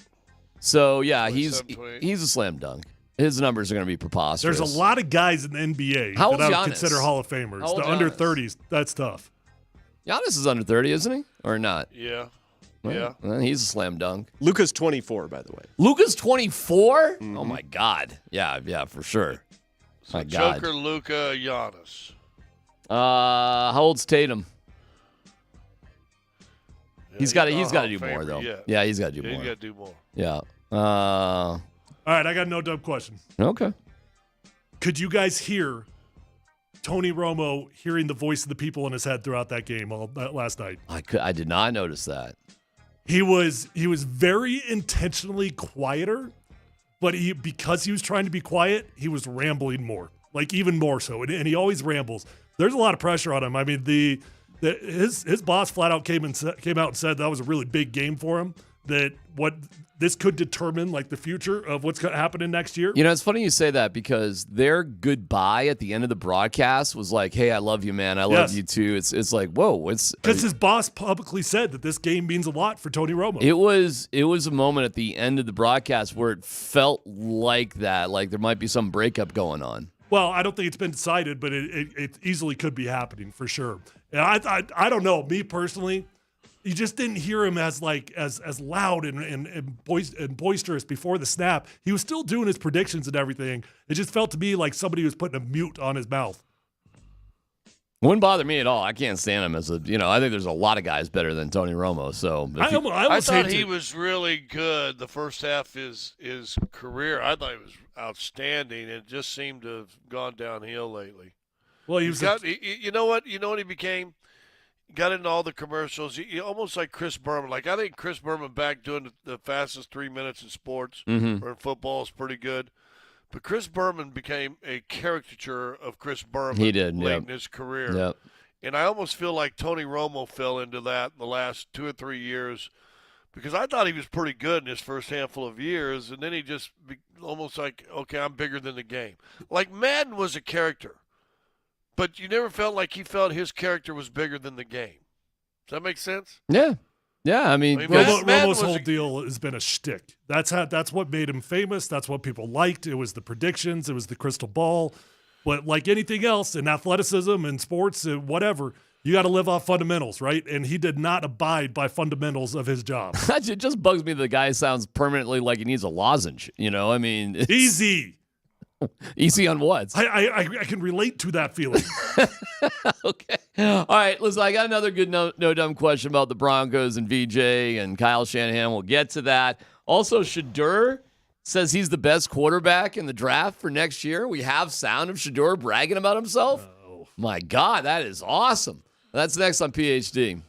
So yeah, he's a slam dunk. His numbers are going to be preposterous. There's a lot of guys in the NBA How that I old's would Giannis? consider Hall of Famers. How old's The under Giannis? 30s, that's tough. Giannis is under 30, isn't he? Or not? Yeah. Well, he's a slam dunk. Luka's 24, by the way. Luka's 24? Mm-hmm. Oh my God. Yeah, for sure. So My God. Joker, Luka, Giannis. How old's Tatum? He's got to do Famer more though. yet. Yeah, he's got to do Yeah, more. he's got to do more. Yeah. All right, I got a no dumb question. Okay. Could you guys hear Tony Romo hearing the voice of the people in his head throughout that game last night? I did not notice that. He was very intentionally quieter, but because he was trying to be quiet, he was rambling more, like even more so, and he always rambles. There's a lot of pressure on him. I mean, his boss flat out came out and said that was a really big game for him. That what this could determine like the future of what's happening next year. It's funny you say that because their goodbye at the end of the broadcast was like, "Hey, I love you, man. I love you too." It's like, whoa, because his boss publicly said that this game means a lot for Tony Romo. It was a moment at the end of the broadcast where it felt like that, like there might be some breakup going on. Well, I don't think it's been decided, but it easily could be happening for sure. And I don't know. Me personally, you just didn't hear him as loud and boisterous before the snap. He was still doing his predictions and everything. It just felt to me like somebody was putting a mute on his mouth. Wouldn't bother me at all. I can't stand him as I think there's a lot of guys better than Tony Romo. So I thought he was really good the first half of his career. I thought he was outstanding. It just seemed to have gone downhill lately. Well, you know what he became? Got into all the commercials. He almost like Chris Berman. Like I think Chris Berman back doing the fastest 3 minutes in sports or in football is pretty good. But Chris Berman became a caricature of Chris Berman He did, late in his career. Yep. And I almost feel like Tony Romo fell into that in the last 2 or 3 years because I thought he was pretty good in his first handful of years, and then he just almost like, okay, I'm bigger than the game. Like Madden was a character, but you never felt like he felt his character was bigger than the game. Does that make sense? Yeah. Yeah, I mean, Romo's whole deal has been a shtick. That's what made him famous. That's what people liked. It was the predictions. It was the crystal ball. But like anything else in athleticism and sports and whatever, you got to live off fundamentals, right? And he did not abide by fundamentals of his job. It just bugs me that the guy sounds permanently like he needs a lozenge. I mean, easy. Easy on what? I can relate to that feeling. Okay. All right. Listen, I got another good no dumb question about the Broncos and VJ and Kyle Shanahan. We'll get to that. Also, Shedeur says he's the best quarterback in the draft for next year. We have sound of Shedeur bragging about himself. Oh. My God, that is awesome. That's next on PhD.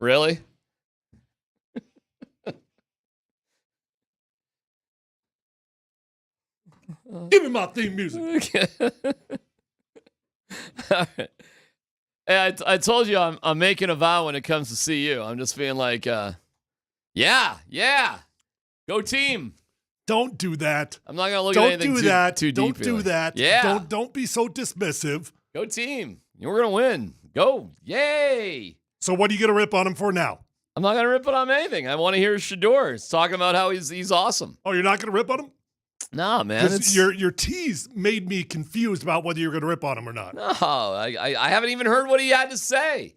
Really? Give me my theme music. All right. Hey, I told you I'm making a vow when it comes to CU. I'm just being like, yeah, go team. Don't do that. I'm not gonna look at anything too deep. Don't do that. Yeah. Don't be so dismissive. Go team. We're gonna win. Go. Yay. So what are you gonna rip on him for now? I'm not gonna rip it on anything. I want to hear Shador talking about how he's awesome. Oh, you're not gonna rip on him? No, man. Your tease made me confused about whether you're going to rip on him or not. No, I haven't even heard what he had to say.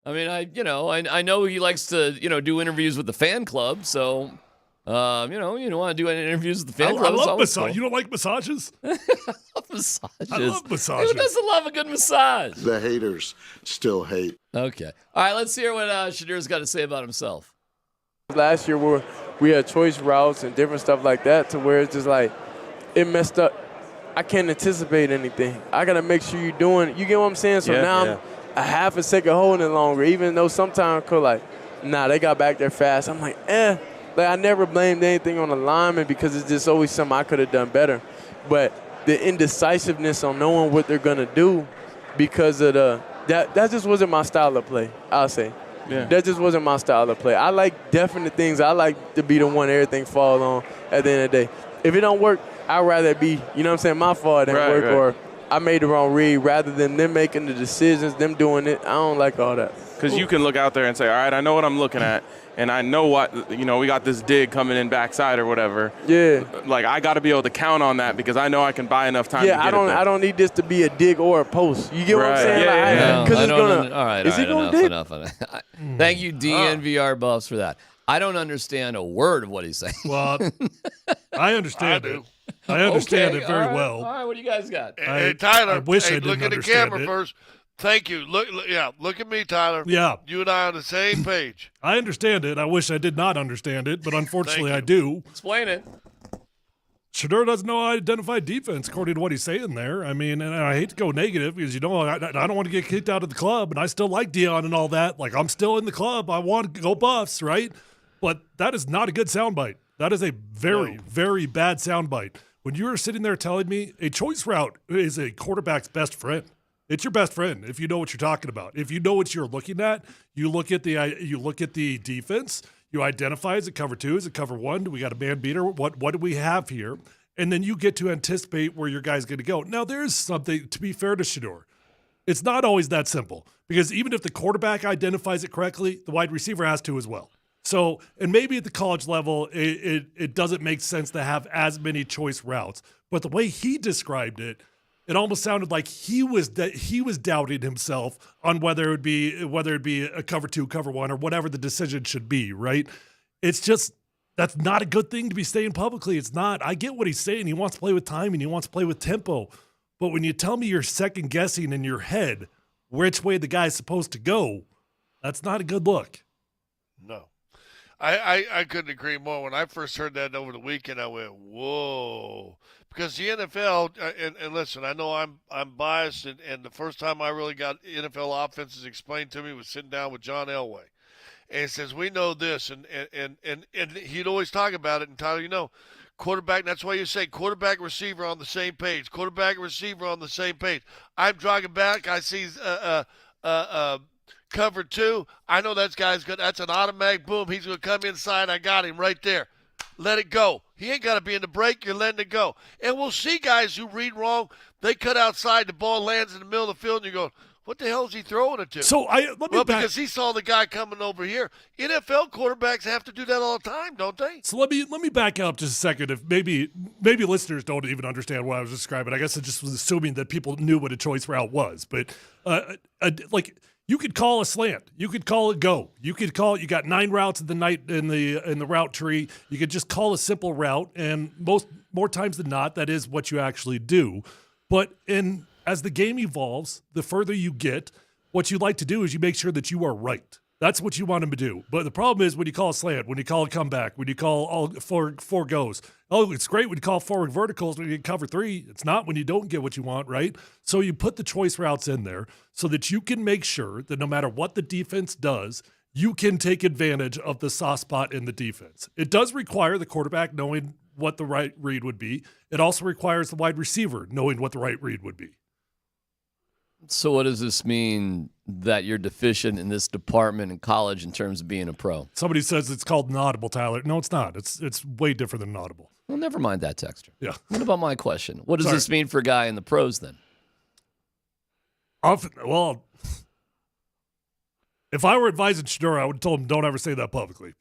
I mean, I know he likes to, do interviews with the fan club. So, you don't want to do any interviews with the fan club. I love massage. Cool. You don't like massages? I love massages. I love massages. Who doesn't love a good massage? The haters still hate. Okay. All right, let's hear what Shador's got to say about himself. Last year we had choice routes and different stuff like that to where it's just like it messed up. I can't anticipate anything. I got to make sure you're doing it. You get what I'm saying? So now I'm a half a second holding it longer, even though sometimes they got back there fast. I'm like, Like I never blamed anything on the lineman because it's just always something I could have done better. But the indecisiveness on knowing what they're going to do because of that just wasn't my style of play, I'll say. Yeah. That just wasn't my style of play. I like definite things. I like to be the one everything falls on at the end of the day. If it don't work, I'd rather it be, my fault than work or I made the wrong read rather than them making the decisions, them doing it. I don't like all that. Because you can look out there and say, all right, I know what I'm looking at, and I know what, we got this dig coming in backside or whatever. Yeah. Like, I got to be able to count on that because I know I can buy enough time to get it there. I don't need this to be a dig or a post. You get what I'm saying? All right, enough. Thank you, DNVR Buffs, for that. I don't understand a word of what he's saying. Well, I understand it. I understand it very well. All right, what do you guys got? Hey, Tyler, I wish I didn't look at the camera first. Thank you. Look at me, Tyler. Yeah. You and I on the same page. I understand it. I wish I did not understand it, but unfortunately I do. Explain it. Shador doesn't know how to identify defense, according to what he's saying there. I mean, and I hate to go negative because, I don't want to get kicked out of the club, and I still like Deion and all that. Like, I'm still in the club. I want to go Buffs, right? But that is not a good soundbite. That is a very, very bad soundbite. When you're sitting there telling me a choice route is a quarterback's best friend, it's your best friend if you know what you're talking about. If you know what you're looking at, you look at the defense, you identify, is it cover two, is it cover one, do we got a man beater, what do we have here? And then you get to anticipate where your guy's going to go. Now, there's something, to be fair to Shador, it's not always that simple because even if the quarterback identifies it correctly, the wide receiver has to as well. So, and maybe at the college level, it doesn't make sense to have as many choice routes. But the way he described it, it almost sounded like he was doubting himself on whether it be a cover two, cover one, or whatever the decision should be. Right? It's just that's not a good thing to be saying publicly. It's not. I get what he's saying. He wants to play with time and he wants to play with tempo. But when you tell me you're second guessing in your head which way the guy's supposed to go, that's not a good look. No. I couldn't agree more. When I first heard that over the weekend, I went, whoa. Because the NFL, and listen, I know I'm biased, and the first time I really got NFL offenses explained to me was sitting down with John Elway. And he says, we know this, and he'd always talk about it. And Tyler, quarterback, that's why you say quarterback, receiver on the same page. Quarterback, receiver on the same page. I'm jogging back. I see cover two. I know that guy's good. That's an automatic boom. He's going to come inside. I got him right there. Let it go. He ain't got to be in the break. You're letting it go. And we'll see guys who read wrong. They cut outside. The ball lands in the middle of the field, and you go, what the hell is he throwing it to? So because he saw the guy coming over here. NFL quarterbacks have to do that all the time, don't they? So let me back up just a second. If maybe listeners don't even understand what I was describing. I guess I just was assuming that people knew what a choice route was. But you could call a slant. You could call it go. You got 9 routes in the route tree. You could just call a simple route, and more times than not, that is what you actually do. But as the game evolves, the further you get, what you like to do is you make sure that you are right. That's what you want him to do. But the problem is when you call a slant, when you call a comeback, when you call all four goes. Oh, it's great when you call forward verticals when you cover 3. It's not when you don't get what you want, right? So you put the choice routes in there so that you can make sure that no matter what the defense does, you can take advantage of the soft spot in the defense. It does require the quarterback knowing what the right read would be. It also requires the wide receiver knowing what the right read would be. So what does this mean that you're deficient in this department in college in terms of being a pro? Somebody says it's called an audible, Tyler. No, it's not. It's way different than an audible. Well, never mind that, Texter. Yeah. What about my question? What does Sorry. this mean for a guy in the pros then? Well, if I were advising Shador, I would have told him don't ever say that publicly.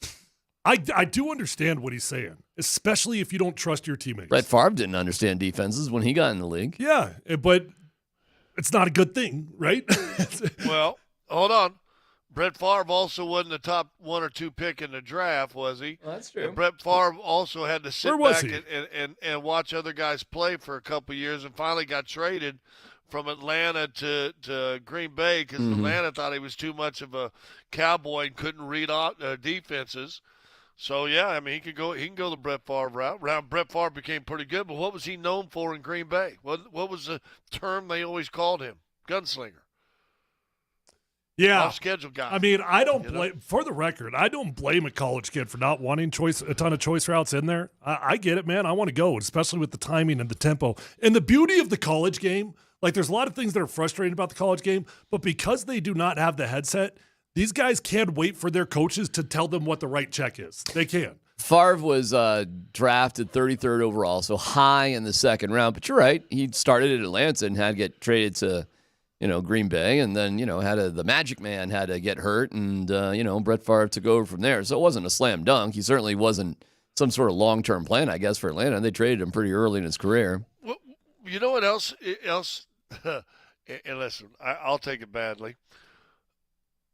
I do understand what he's saying, especially if you don't trust your teammates. Brett Favre didn't understand defenses when he got in the league. Yeah, but it's not a good thing, right? Well, hold on. Brett Favre also wasn't the top 1 or 2 pick in the draft, was he? Well, that's true. And Brett Favre also had to sit Where was back he? and watch other guys play for a couple of years and finally got traded from Atlanta to Green Bay because Atlanta thought he was too much of a cowboy and couldn't read defenses. So, yeah, I mean, he can go the Brett Favre route. Brett Favre became pretty good, but what was he known for in Green Bay? What was the term they always called him? Gunslinger. Yeah. Off-schedule guy. I mean, I don't blame, for the record, I don't blame a college kid for not wanting a ton of choice routes in there. I get it, man. I want to go, especially with the timing and the tempo. And the beauty of the college game, like there's a lot of things that are frustrating about the college game, but because they do not have the headset, these guys can't wait for their coaches to tell them what the right check is. They can. Favre was drafted 33rd overall, so high in the second round. But you're right. He started at Atlanta and had to get traded to, Green Bay. And then, the Magic Man had to get hurt. And, Brett Favre took over from there. So it wasn't a slam dunk. He certainly wasn't some sort of long-term plan, I guess, for Atlanta. They traded him pretty early in his career. Well, you know what else? And listen, I'll take it badly.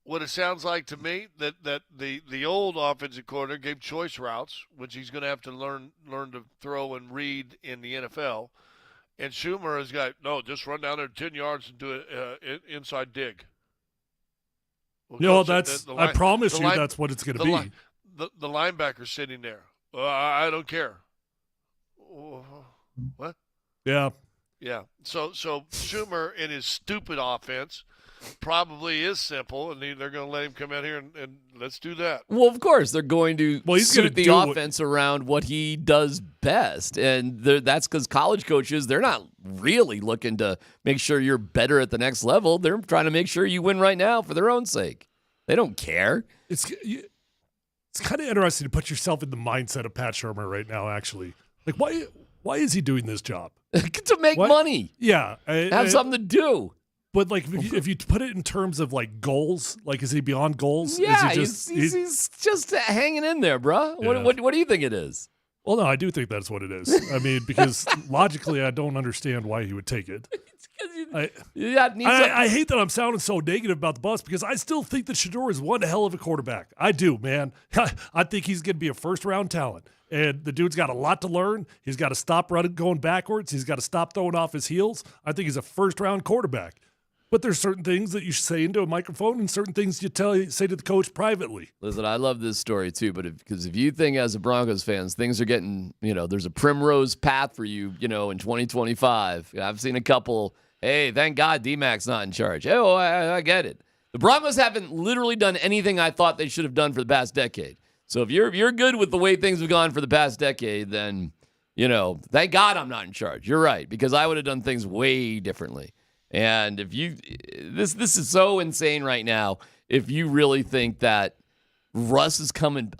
What it sounds like to me that the old offensive coordinator gave choice routes, which he's going to have to learn to throw and read in the NFL, and Schumer has got just run down there 10 yards and do an inside dig. Well, I promise you that's what it's going to be. The linebacker sitting there. I don't care. What? Yeah. Yeah. So Schumer in his stupid offense probably is simple, and they're going to let him come out here and let's do that. Well, of course, they're going to he's suit gonna the do offense around what he does best. And that's because college coaches, they're not really looking to make sure you're better at the next level. They're trying to make sure you win right now for their own sake. They don't care. It's kind of interesting to put yourself in the mindset of Pat Shurmur right now, actually. Like, why is he doing this job? To make money. Yeah. Have something to do. But, like, if you put it in terms of, like, goals, like, is he beyond goals? Yeah, is he he's just hanging in there, bro. Yeah. What do you think it is? Well, no, I do think that's what it is. I mean, because logically, I don't understand why he would take it. I hate that I'm sounding so negative about the bus because I still think that Shador is one hell of a quarterback. I do, man. I think he's going to be a first-round talent. And the dude's got a lot to learn. He's got to stop running, going backwards. He's got to stop throwing off his heels. I think he's a first-round quarterback. But there's certain things that you should say into a microphone and certain things you say to the coach privately. Listen, I love this story too, but because if you think as a Broncos fans, things are getting, there's a primrose path for you, in 2025. I've seen a couple, hey, thank God D-Mac's not in charge. Oh, I get it. The Broncos haven't literally done anything I thought they should have done for the past decade. So if you're good with the way things have gone for the past decade, then, thank God I'm not in charge. You're right, because I would have done things way differently. And if this is so insane right now, if you really think that Russ is coming,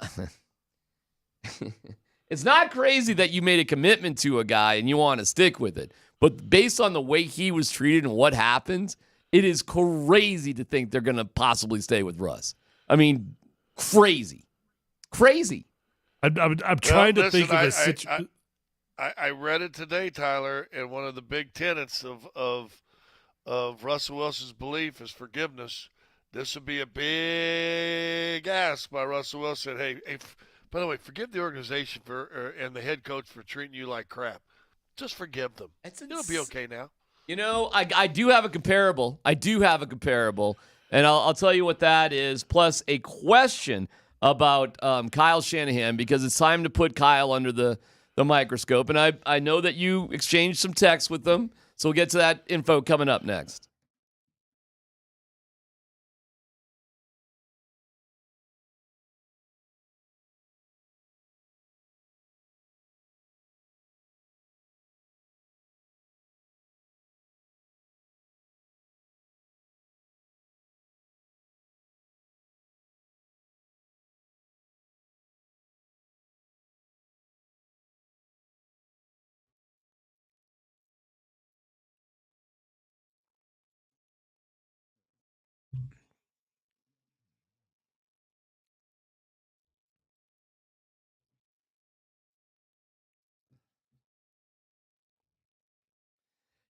it's not crazy that you made a commitment to a guy and you want to stick with it. But based on the way he was treated and what happened, it is crazy to think they're going to possibly stay with Russ. I mean, crazy. I'm trying to think of a situation. I read it today, Tyler, and one of the big tenets of Russell Wilson's belief is forgiveness. This would be a big ask by Russell Wilson. Hey, by the way, forgive the organization and the head coach for treating you like crap. Just forgive them. It'll be okay now. I do have a comparable. And I'll tell you what that is, plus a question about Kyle Shanahan, because it's time to put Kyle under the microscope. And I know that you exchanged some texts with them. So we'll get to that info coming up next.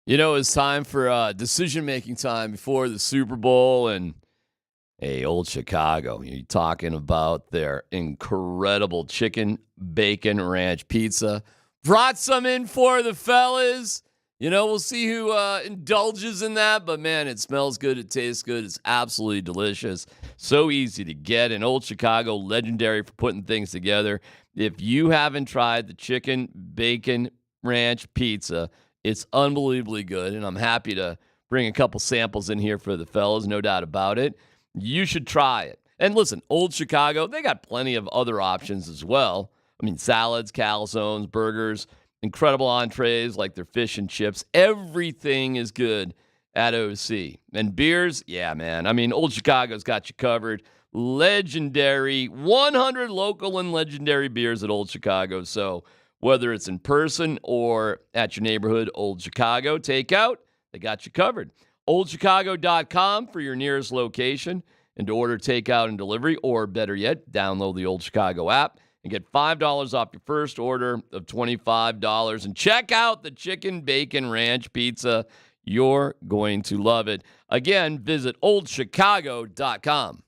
You know, it's time for decision-making time before the Super Bowl, and hey, Old Chicago, you're talking about their incredible chicken bacon ranch pizza. Brought some in for the fellas. You know, we'll see who indulges in that, but man, it smells good, it tastes good, it's absolutely delicious. So easy to get, and Old Chicago, legendary for putting things together. If you haven't tried the chicken bacon ranch pizza, it's unbelievably good, and I'm happy to bring a couple samples in here for the fellas, no doubt about it. You should try it. And listen, Old Chicago, they got plenty of other options as well. I mean, salads, calzones, burgers, incredible entrees like their fish and chips. Everything is good at OC. And beers, yeah, man. I mean, Old Chicago's got you covered. Legendary, 100 local and legendary beers at Old Chicago. So whether it's in person or at your neighborhood Old Chicago takeout, they got you covered. OldChicago.com for your nearest location and to order takeout and delivery, or better yet, download the Old Chicago app and get $5 off your first order of $25. And check out the Chicken Bacon Ranch Pizza. You're going to love it. Again, visit OldChicago.com.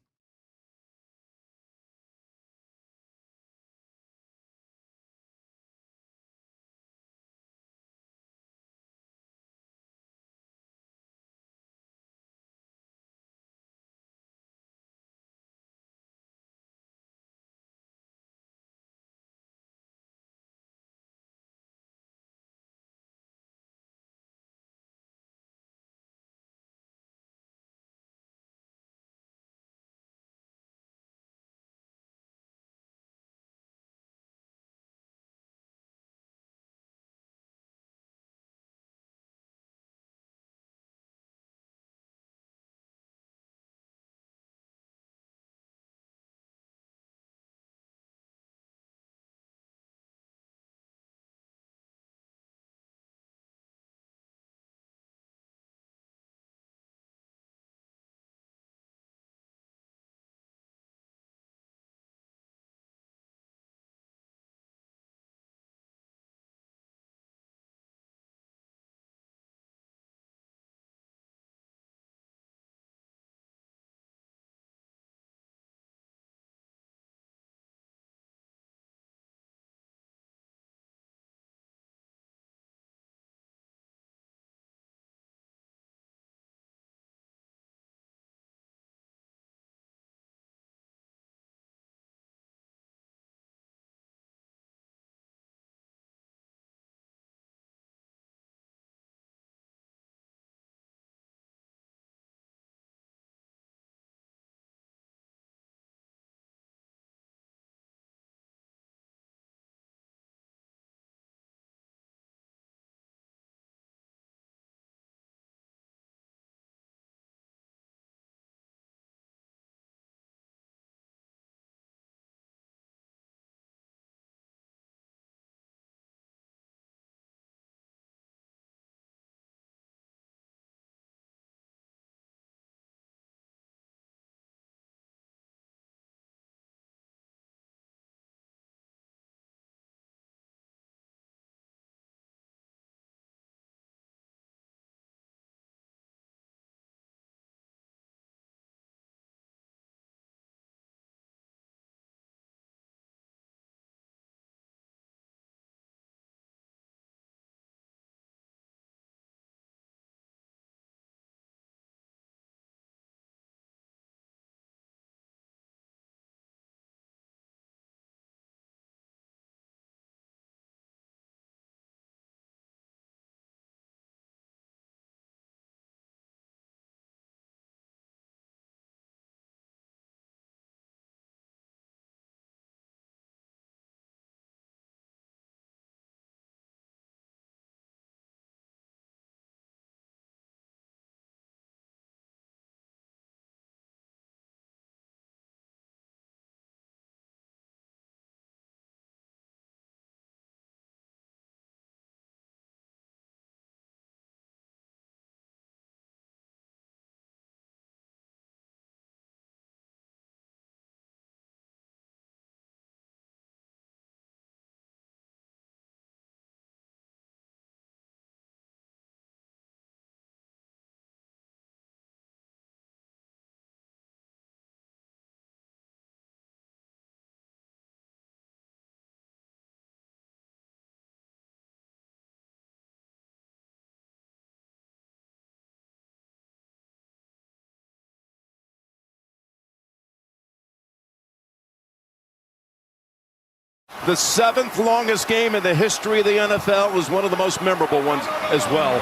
The 7th longest game in the history of the NFL was one of the most memorable ones as well.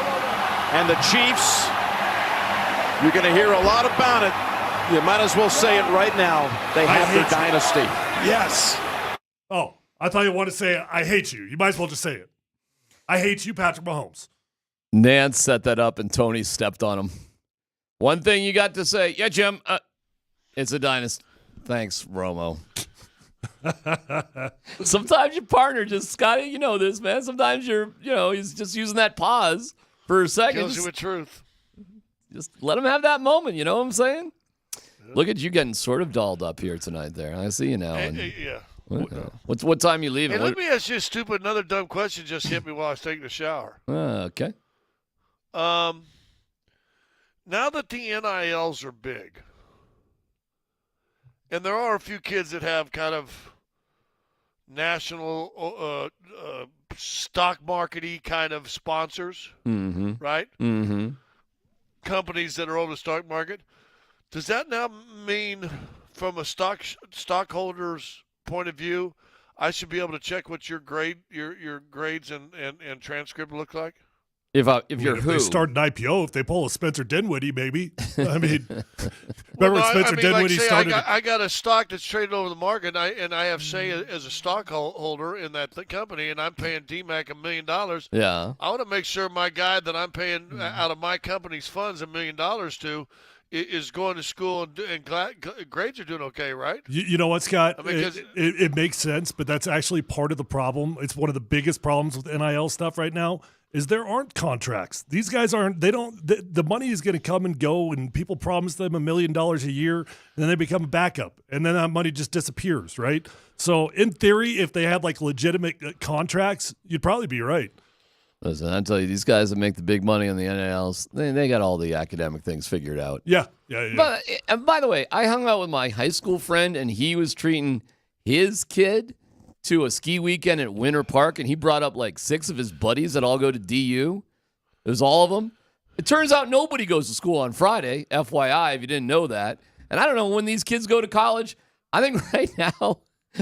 And the Chiefs, you're going to hear a lot about it. You might as well say it right now. They have their dynasty. Yes. Oh, I thought you wanted to say, I hate you. You might as well just say it. I hate you, Patrick Mahomes. Nance set that up, and Tony stepped on him. One thing you got to say, yeah, Jim, it's a dynasty. Thanks, Romo. Sometimes your partner just, Scotty, you know this, man. Sometimes he's just using that pause for a second. Kills you with truth. Just let him have that moment, you know what I'm saying? Yeah. Look at you getting sort of dolled up here tonight there. I see you now. Yeah. What time you leaving? Hey, let me ask you another dumb question just hit me while I was taking a shower. Okay. Now that the NILs are big, and there are a few kids that have kind of national stock market-y kind of sponsors, right? Mm-hmm. Companies that are on the stock market. Does that now mean, from a stockholder's point of view, I should be able to check what your grades and transcript look like? If they start an IPO, if they pull a Spencer Dinwiddie, maybe. I mean, remember Spencer Dinwiddie started? I got a stock that's traded over the market, and I have say as a stockholder in that company, and I'm paying DMAC $1 million. Yeah. I want to make sure my guy that I'm paying out of my company's funds $1 million to is going to school and grades are doing okay, right? You know what, Scott? I mean, it makes sense, but that's actually part of the problem. It's one of the biggest problems with NIL stuff right now. Is there aren't contracts. These guys aren't, the money is going to come and go, and people promise them $1 million a year, and then they become a backup, and then that money just disappears, right? So in theory, if they had like legitimate contracts, you'd probably be right. Listen, I tell you, these guys that make the big money on the NILs, they got all the academic things figured out. Yeah. But, and by the way, I hung out with my high school friend, and he was treating his kid to a ski weekend at Winter Park, and he brought up like 6 of his buddies that all go to DU. It was all of them. It turns out nobody goes to school on Friday, FYI, if you didn't know that. And I don't know when these kids go to college. I think right now,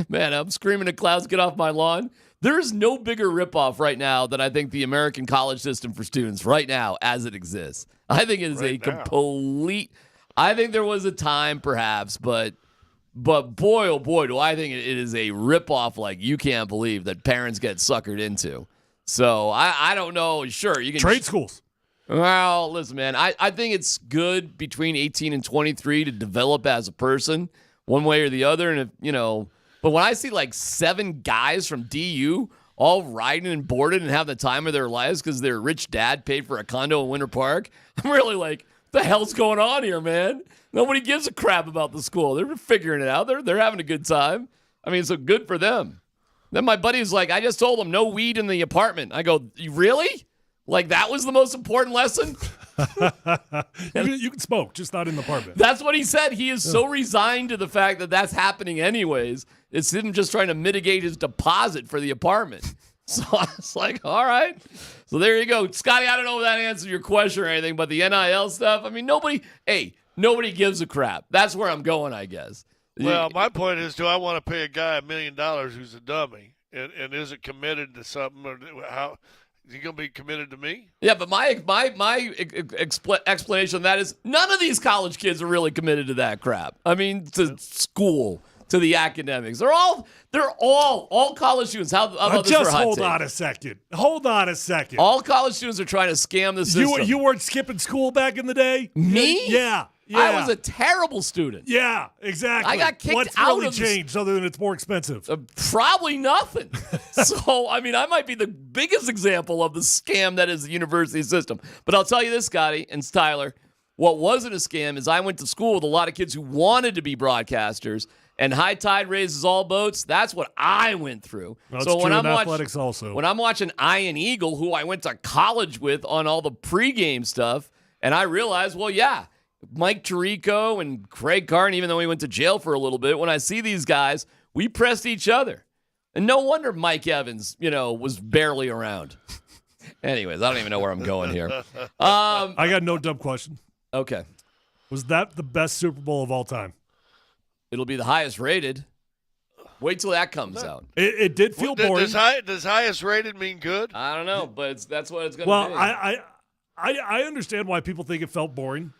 man, I'm screaming at clouds, get off my lawn. There's no bigger ripoff right now than I think the American college system for students right now as it exists. I think it is complete. I think there was a time perhaps, but boy, oh boy, do I think it is a ripoff like you can't believe that parents get suckered into. So I don't know. Sure, you can trade schools. Well, listen, man, I think it's good between 18 and 23 to develop as a person one way or the other. And if, but when I see like 7 guys from DU all riding and boarded and have the time of their lives because their rich dad paid for a condo in Winter Park, I'm really like, what the hell's going on here, man? Nobody gives a crap about the school. They're figuring it out. They're having a good time. I mean, so good for them. Then my buddy's like, I just told him no weed in the apartment. I go, really? Like that was the most important lesson? You can smoke, just not in the apartment. That's what he said. He is so resigned to the fact that that's happening anyways. It's him just trying to mitigate his deposit for the apartment. So I was like, all right. So there you go. Scotty, I don't know if that answers your question or anything, but the NIL stuff, I mean, nobody gives a crap. That's where I'm going, I guess. Well, my point is, do I want to pay a guy $1 million who's a dummy and isn't committed to something, or how is he going to be committed to me? Yeah, but my explanation of that is none of these college kids are really committed to that crap. I mean, to school, to the academics. They're all college students. How about this for a hot hold take? Hold on a second. All college students are trying to scam the system. You weren't skipping school back in the day? Me? Yeah. I was a terrible student. Yeah, exactly. I got kicked What's out really of changed other than it's more expensive? Probably nothing. So, I mean, I might be the biggest example of the scam that is the university system. But I'll tell you this, Scotty and Tyler, what wasn't a scam is I went to school with a lot of kids who wanted to be broadcasters, and high tide raises all boats. That's what I went through. That's so true in athletics also. When I'm watching Ian Eagle, who I went to college with on all the pregame stuff, and I realized, well, yeah, Mike Tirico and Craig Carton, even though he went to jail for a little bit, when I see these guys, we pressed each other. And no wonder Mike Evans, was barely around. Anyways, I don't even know where I'm going here. I got no dumb question. Okay. Was that the best Super Bowl of all time? It'll be the highest rated. Wait till that comes out. It did feel boring. Does highest rated mean good? I don't know, but that's what it's going to Well, be. I understand why people think it felt boring.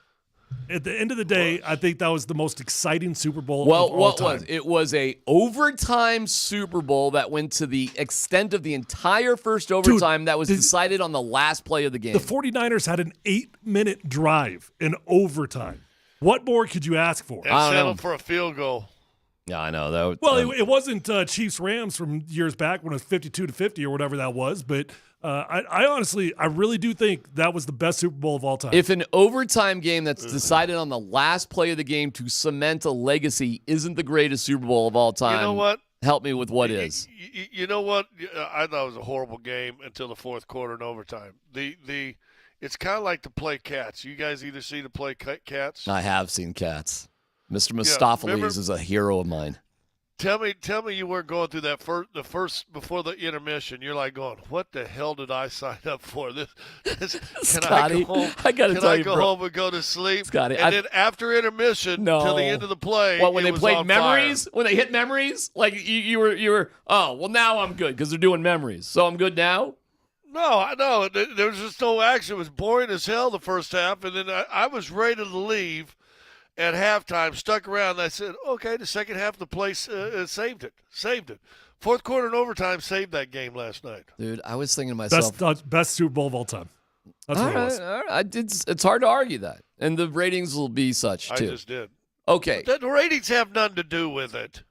At the end of the day, I think that was the most exciting Super Bowl of all time. It was a overtime Super Bowl that went to the extent of the entire first overtime that was decided on the last play of the game. The 49ers had an 8-minute drive in overtime. What more could you ask for? And settled for a field goal. Yeah, I know. That was, well, it wasn't Chiefs-Rams from years back when it was 52-50 or whatever that was, but I honestly, I really do think that was the best Super Bowl of all time. If an overtime game that's decided on the last play of the game to cement a legacy isn't the greatest Super Bowl of all time, You know what? Help me with what is. You know what? I thought it was a horrible game until the fourth quarter and overtime. It's kind of like to play Cats. You guys either see the play Cats? I have seen Cats. Mr. Mistopheles is a hero of mine. Tell me you weren't going through that first before the intermission. You're like going, what the hell did I sign up for? This can Scotty, I go home? I gotta tell you, go bro. home and go to sleep? Scotty, and then after intermission till the end of the play, when it they was played on memories, fire. when they hit memories, like you were. Oh, well, now I'm good because they're doing memories, so I'm good now. No, I know. There was just no action. It was boring as hell the first half, and then I was ready to leave at halftime, stuck around, and I said, okay, the second half of the play saved it. Fourth quarter and overtime saved that game last night. Dude, I was thinking to myself. Best Super Bowl of all time. That's what it was. All right. It's hard to argue that. And the ratings will be such, too. I just did. Okay. But the ratings have nothing to do with it.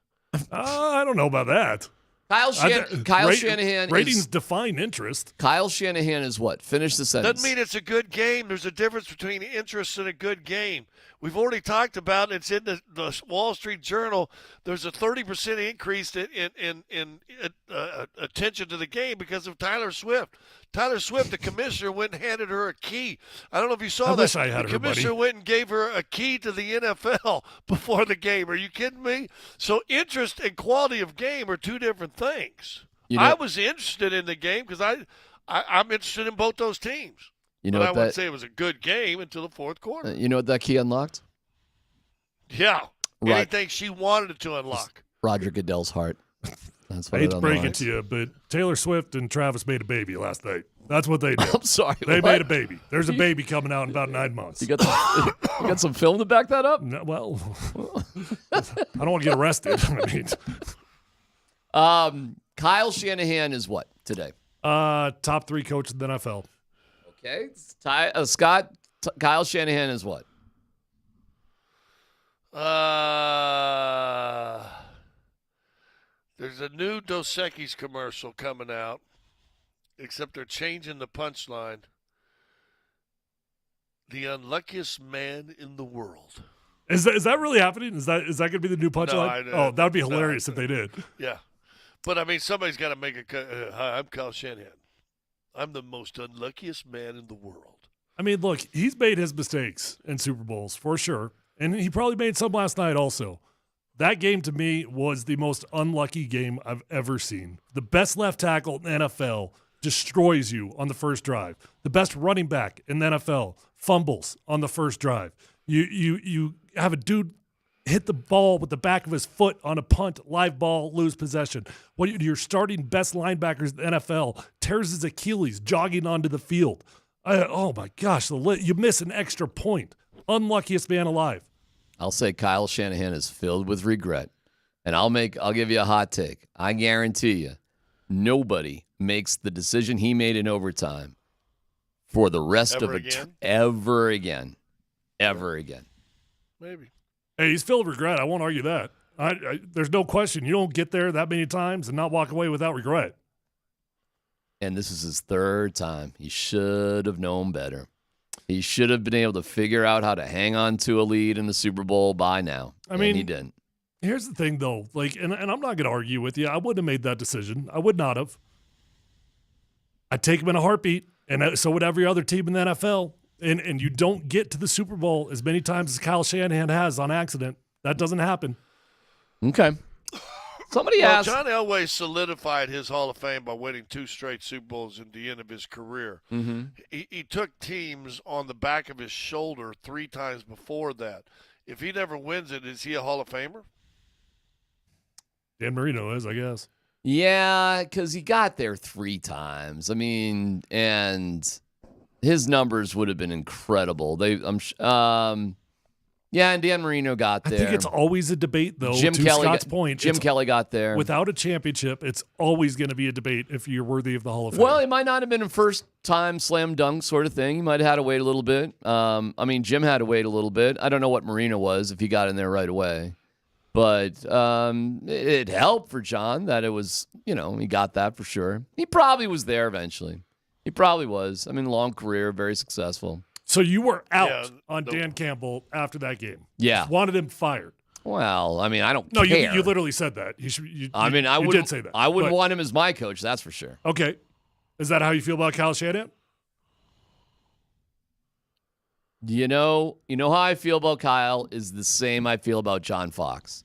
I don't know about that. Kyle Shanahan. Ratings define interest. Kyle Shanahan is what? Finish the sentence. Doesn't mean it's a good game. There's a difference between interest and a good game. We've already talked about it. It's in the Wall Street Journal. There's a 30% increase in attention to the game because of Taylor Swift. Taylor Swift, the commissioner, went and handed her a key. I don't know if you saw that. Wish I had the her, commissioner buddy. went and gave her a key to the NFL before the game. Are you kidding me? So interest and quality of game are two different things. I was interested in the game because I'm interested in both those teams. But I wouldn't say it was a good game until the fourth quarter. You know what that key unlocked? Yeah. Anything she wanted it to unlock. Roger Goodell's heart. That's what I hate it to break it unlocks. to you, but Taylor Swift and Travis made a baby last night. That's what they did. I'm sorry. They what? made a baby. There's a baby coming out in about 9 months. You got some film to back that up? No, well, I don't want to get arrested. Kyle Shanahan is what today? Top 3 coach in the NFL. Okay. Scott, Kyle Shanahan is what? There's a new Dos Equis commercial coming out, except they're changing the punchline. The unluckiest man in the world. Is that really happening? Is that going to be the new punchline? No, that would be hilarious if they did. Yeah. But, I mean, somebody's got to make a hi, I'm Kyle Shanahan. I'm the most unluckiest man in the world. I mean, look, he's made his mistakes in Super Bowls for sure, and he probably made some last night also. That game to me was the most unlucky game I've ever seen. The best left tackle in the NFL destroys you on the first drive. The best running back in the NFL fumbles on the first drive. You have a dude hit the ball with the back of his foot on a punt, live ball, lose possession. Your starting best linebackers in the NFL tears his Achilles jogging onto the field. Oh my gosh, you miss an extra point. Unluckiest man alive. I'll say Kyle Shanahan is filled with regret. And I'll give you a hot take. I guarantee you, nobody makes the decision he made in overtime for the rest of it ever again. Ever again. Maybe. Hey, he's filled with regret. I won't argue that. There's no question. You don't get there that many times and not walk away without regret. And this is his third time. He should have known better. He should have been able to figure out how to hang on to a lead in the Super Bowl by now. I mean, he didn't. Here's the thing, though. And I'm not going to argue with you. I wouldn't have made that decision. I would not have. I'd take him in a heartbeat, and so would every other team in the NFL. And you don't get to the Super Bowl as many times as Kyle Shanahan has on accident. That doesn't happen. Okay. Somebody asked. John Elway solidified his Hall of Fame by winning 2 straight Super Bowls at the end of his career. Mm-hmm. He took teams on the back of his shoulder 3 times before that. If he never wins it, is he a Hall of Famer? Dan Marino is, I guess. Yeah, because he got there 3 times. I mean, and his numbers would have been incredible. Yeah, and Dan Marino got there. I think it's always a debate, though. To Scott's point, Jim Kelly got there. Without a championship, it's always going to be a debate if you're worthy of the Hall of Fame. Well, it might not have been a first-time slam dunk sort of thing. He might have had to wait a little bit. I mean, Jim had to wait a little bit. I don't know what Marino was if he got in there right away. But it helped for John that it was, he got that for sure. He probably was there eventually. He probably was. I mean, long career, very successul. So you were out on Dan Campbell after that game. Yeah. Just wanted him fired. Well, I mean, I don't care. care. You literally said that. You did say that. I wouldn't want him as my coach, that's for sure. Okay. Is that how you feel about Kyle Shanahan? You know how I feel about Kyle is the same I feel about John Fox.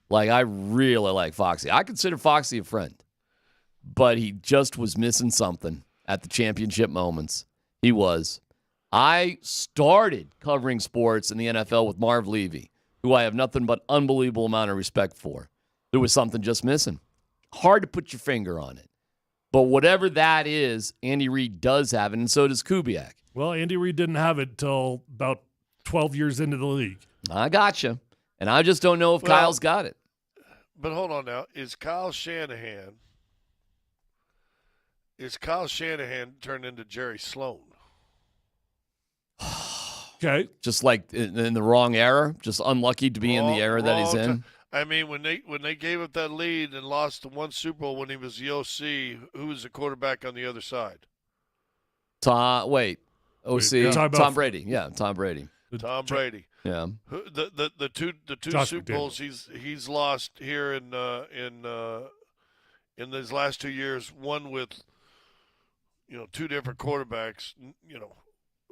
Like, I really like Foxy. I consider Foxy a friend. But he just was missing something at the championship moments. He was. I started covering sports in the NFL with Marv Levy, who I have nothing but unbelievable amount of respect for. There was something just missing. Hard to put your finger on it. But whatever that is, Andy Reid does have it, and so does Kubiak. Well, Andy Reid didn't have it till about 12 years into the league. I gotcha. And I just don't know if Kyle's got it. But hold on now. Is Kyle Shanahan turned into Jerry Sloan? Okay. Just like in the wrong era, just unlucky to be in the era that he's in. I mean, when they gave up that lead and lost the one Super Bowl when he was the OC, who was the quarterback on the other side? Tom Brady. Yeah, Tom Brady. Tom Brady. Yeah. The two Super Bowls he's lost here in these last 2 years. One with 2 different quarterbacks.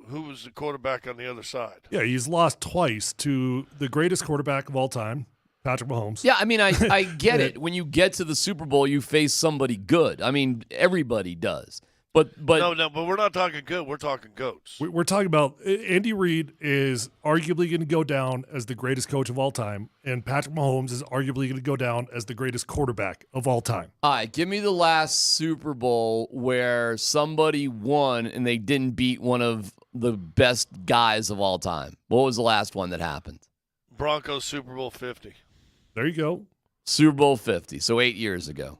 Who was the quarterback on the other side? Yeah, he's lost twice to the greatest quarterback of all time, Patrick Mahomes. Yeah, I mean, I get it. When you get to the Super Bowl, you face somebody good. I mean, everybody does. But no, but we're not talking good. We're talking goats. We're talking about Andy Reid is arguably going to go down as the greatest coach of all time, and Patrick Mahomes is arguably going to go down as the greatest quarterback of all time. All right, give me the last Super Bowl where somebody won and they didn't beat one of the best guys of all time. What was the last one that happened? Broncos Super Bowl 50. There you go. Super Bowl 50, so 8 years ago.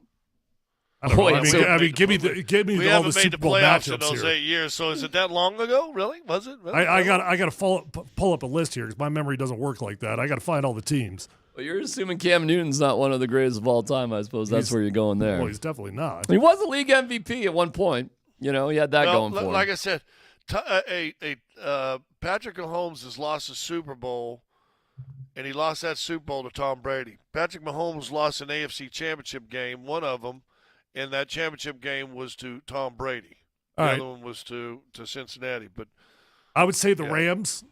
I don't know. I mean, give me all the Super Bowl matchups in those here. 8 years. So is it that long ago? Really? Was it? Really? I got to pull up a list here because my memory doesn't work like that. I got to find all the teams. Well, you're assuming Cam Newton's not one of the greatest of all time. I suppose that's where you're going there. Well, he's definitely not. He was a league MVP at one point. He had that going for him. Like I said, Patrick Mahomes has lost a Super Bowl, and he lost that Super Bowl to Tom Brady. Patrick Mahomes lost an AFC Championship game, one of them. And that championship game was to Tom Brady. The other one was to Cincinnati. But I would say the Rams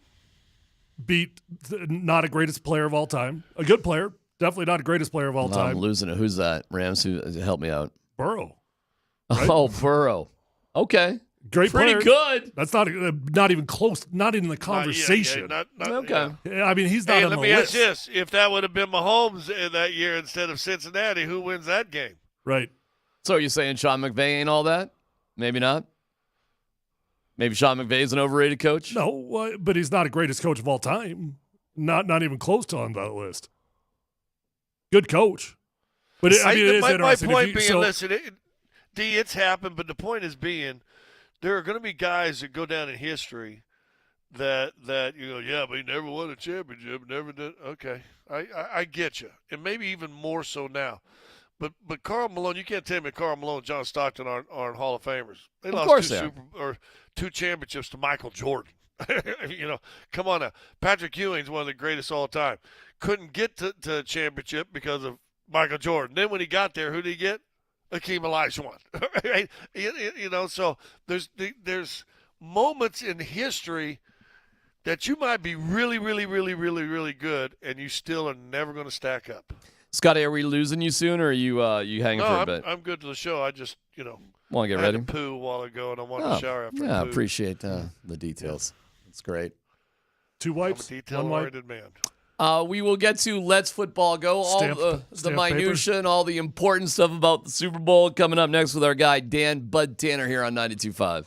beat not a greatest player of all time. A good player, definitely not a greatest player of all time. I'm losing it. Who's that? Rams? Help me out. Burrow. Right? Oh, Burrow. Okay. Great Pretty player. good. That's not even close. Not in the conversation. Okay. Yeah, I mean, he's not on the list. Let me ask this. If that would have been Mahomes in that year instead of Cincinnati, who wins that game? Right. So are you saying Sean McVay ain't all that? Maybe not. Maybe Sean McVay's an overrated coach? No, but he's not a greatest coach of all time. Not even close to on that list. Good coach. But it is my interesting. point being, listen, it's happened, but the point is being, there are going to be guys that go down in history that you go, yeah, but he never won a championship, never did. Okay, I get you, and maybe even more so now. But Karl Malone, you can't tell me Karl Malone and John Stockton aren't Hall of Famers. They lost two championships to Michael Jordan. Come on now. Patrick Ewing's one of the greatest all time. Couldn't get to a championship because of Michael Jordan. Then when he got there, who did he get? Akeem Olajuwon. Right? So there's moments in history that you might be really, really, really, really, really good, and you still are never going to stack up. Scotty, are we losing you soon, or are you hanging for a bit? I'm good to the show. I just, want to get I ready? had to poo a while ago, and I wanted to shower after I I pooed. appreciate the details. It's great. 2 wipes, I'm a detail-oriented man. We will get to Let's Football Go, all the Stamp minutia and all the important stuff about the Super Bowl coming up next with our guy, Dan Bud Tanner, here on 92.5.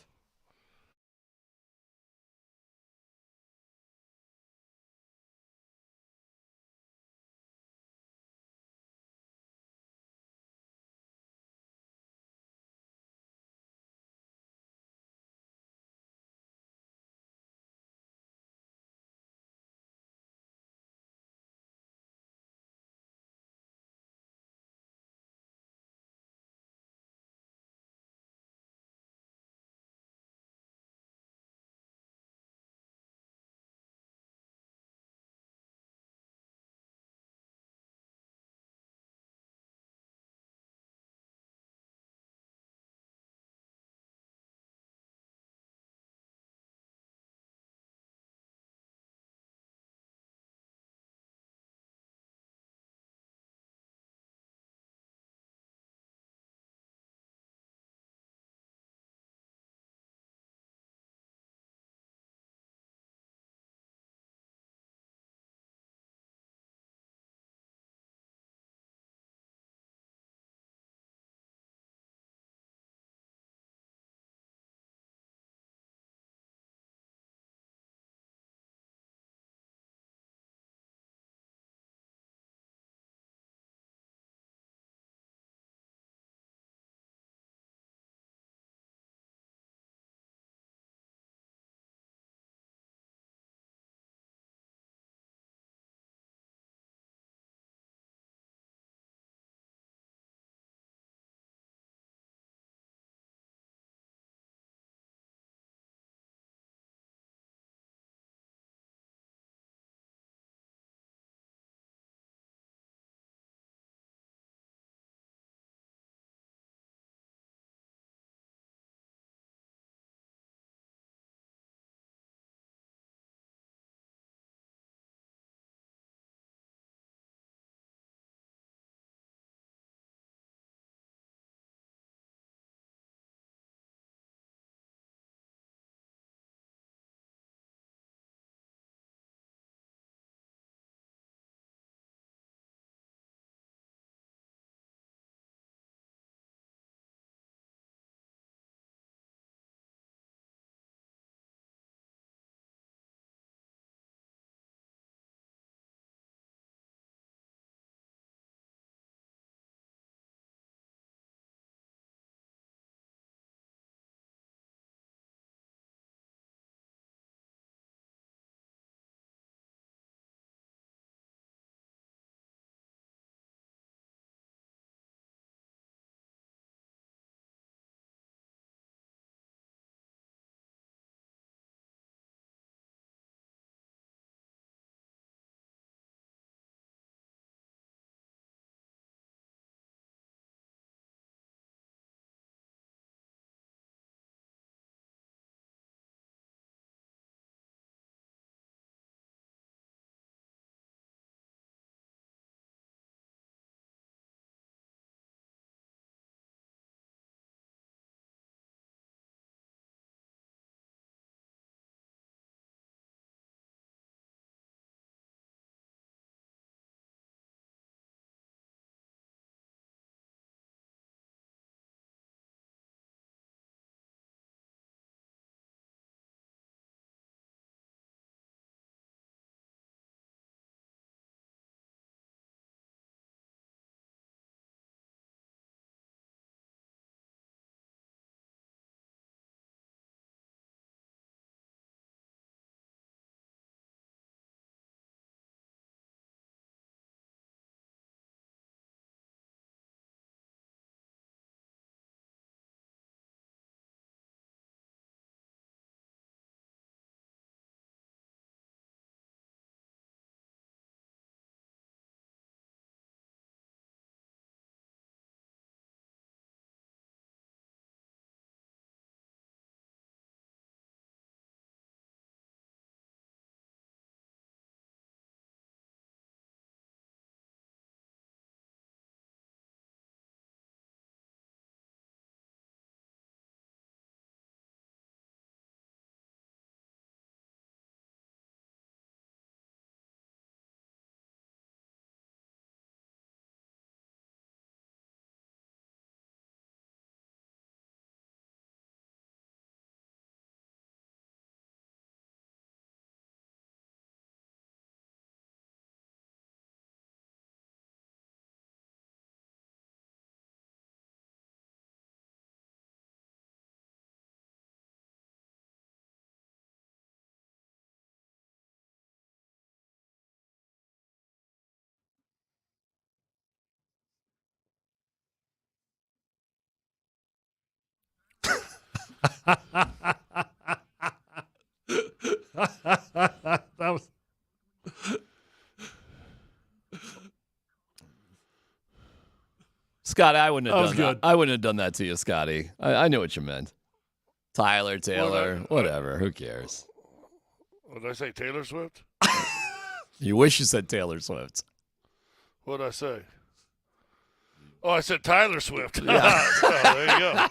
That was. Scott, I wouldn't have That was done good. that. I wouldn't have done that to you, Scotty. I knew what you meant. Tyler, Taylor, whatever. Who cares? What did I say? Taylor Swift? You wish you said Taylor Swift. What did I say? Oh, I said Tyler Swift. Yeah. So, there you go.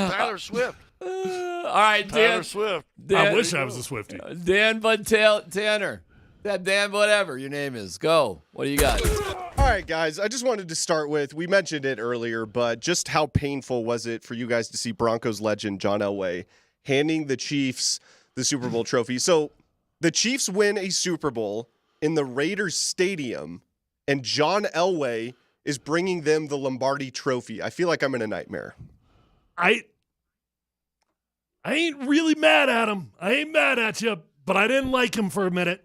Tyler Swift. All right, Dan. Tyler Swift. I wish I was a Swiftie. Dan Bud Tanner. That Dan, whatever your name is. Go. What do you got? All right, guys, I just wanted to start with, we mentioned it earlier, but just how painful was it for you guys to see Broncos legend John Elway handing the Chiefs the Super Bowl trophy? So the Chiefs win a Super Bowl in the Raiders Stadium, and John Elway is bringing them the Lombardi trophy. I feel like I'm in a nightmare. I ain't really mad at him. I ain't mad at you, but I didn't like him for a minute.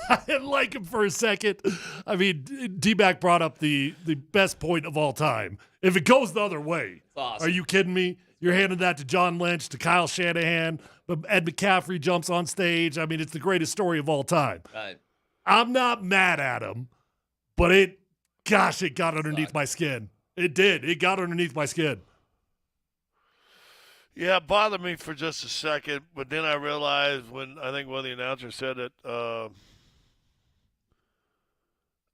I didn't like him for a second. I mean, D-Back brought up the best point of all time. If it goes the other way, awesome. Are you kidding me? You're handing that to John Lynch, to Kyle Shanahan, but Ed McCaffrey jumps on stage. I mean, it's the greatest story of all time. Right. I'm not mad at him, but it got underneath my skin. It did. It got underneath my skin. Yeah, it bothered me for just a second, but then I realized when I think one of the announcers said that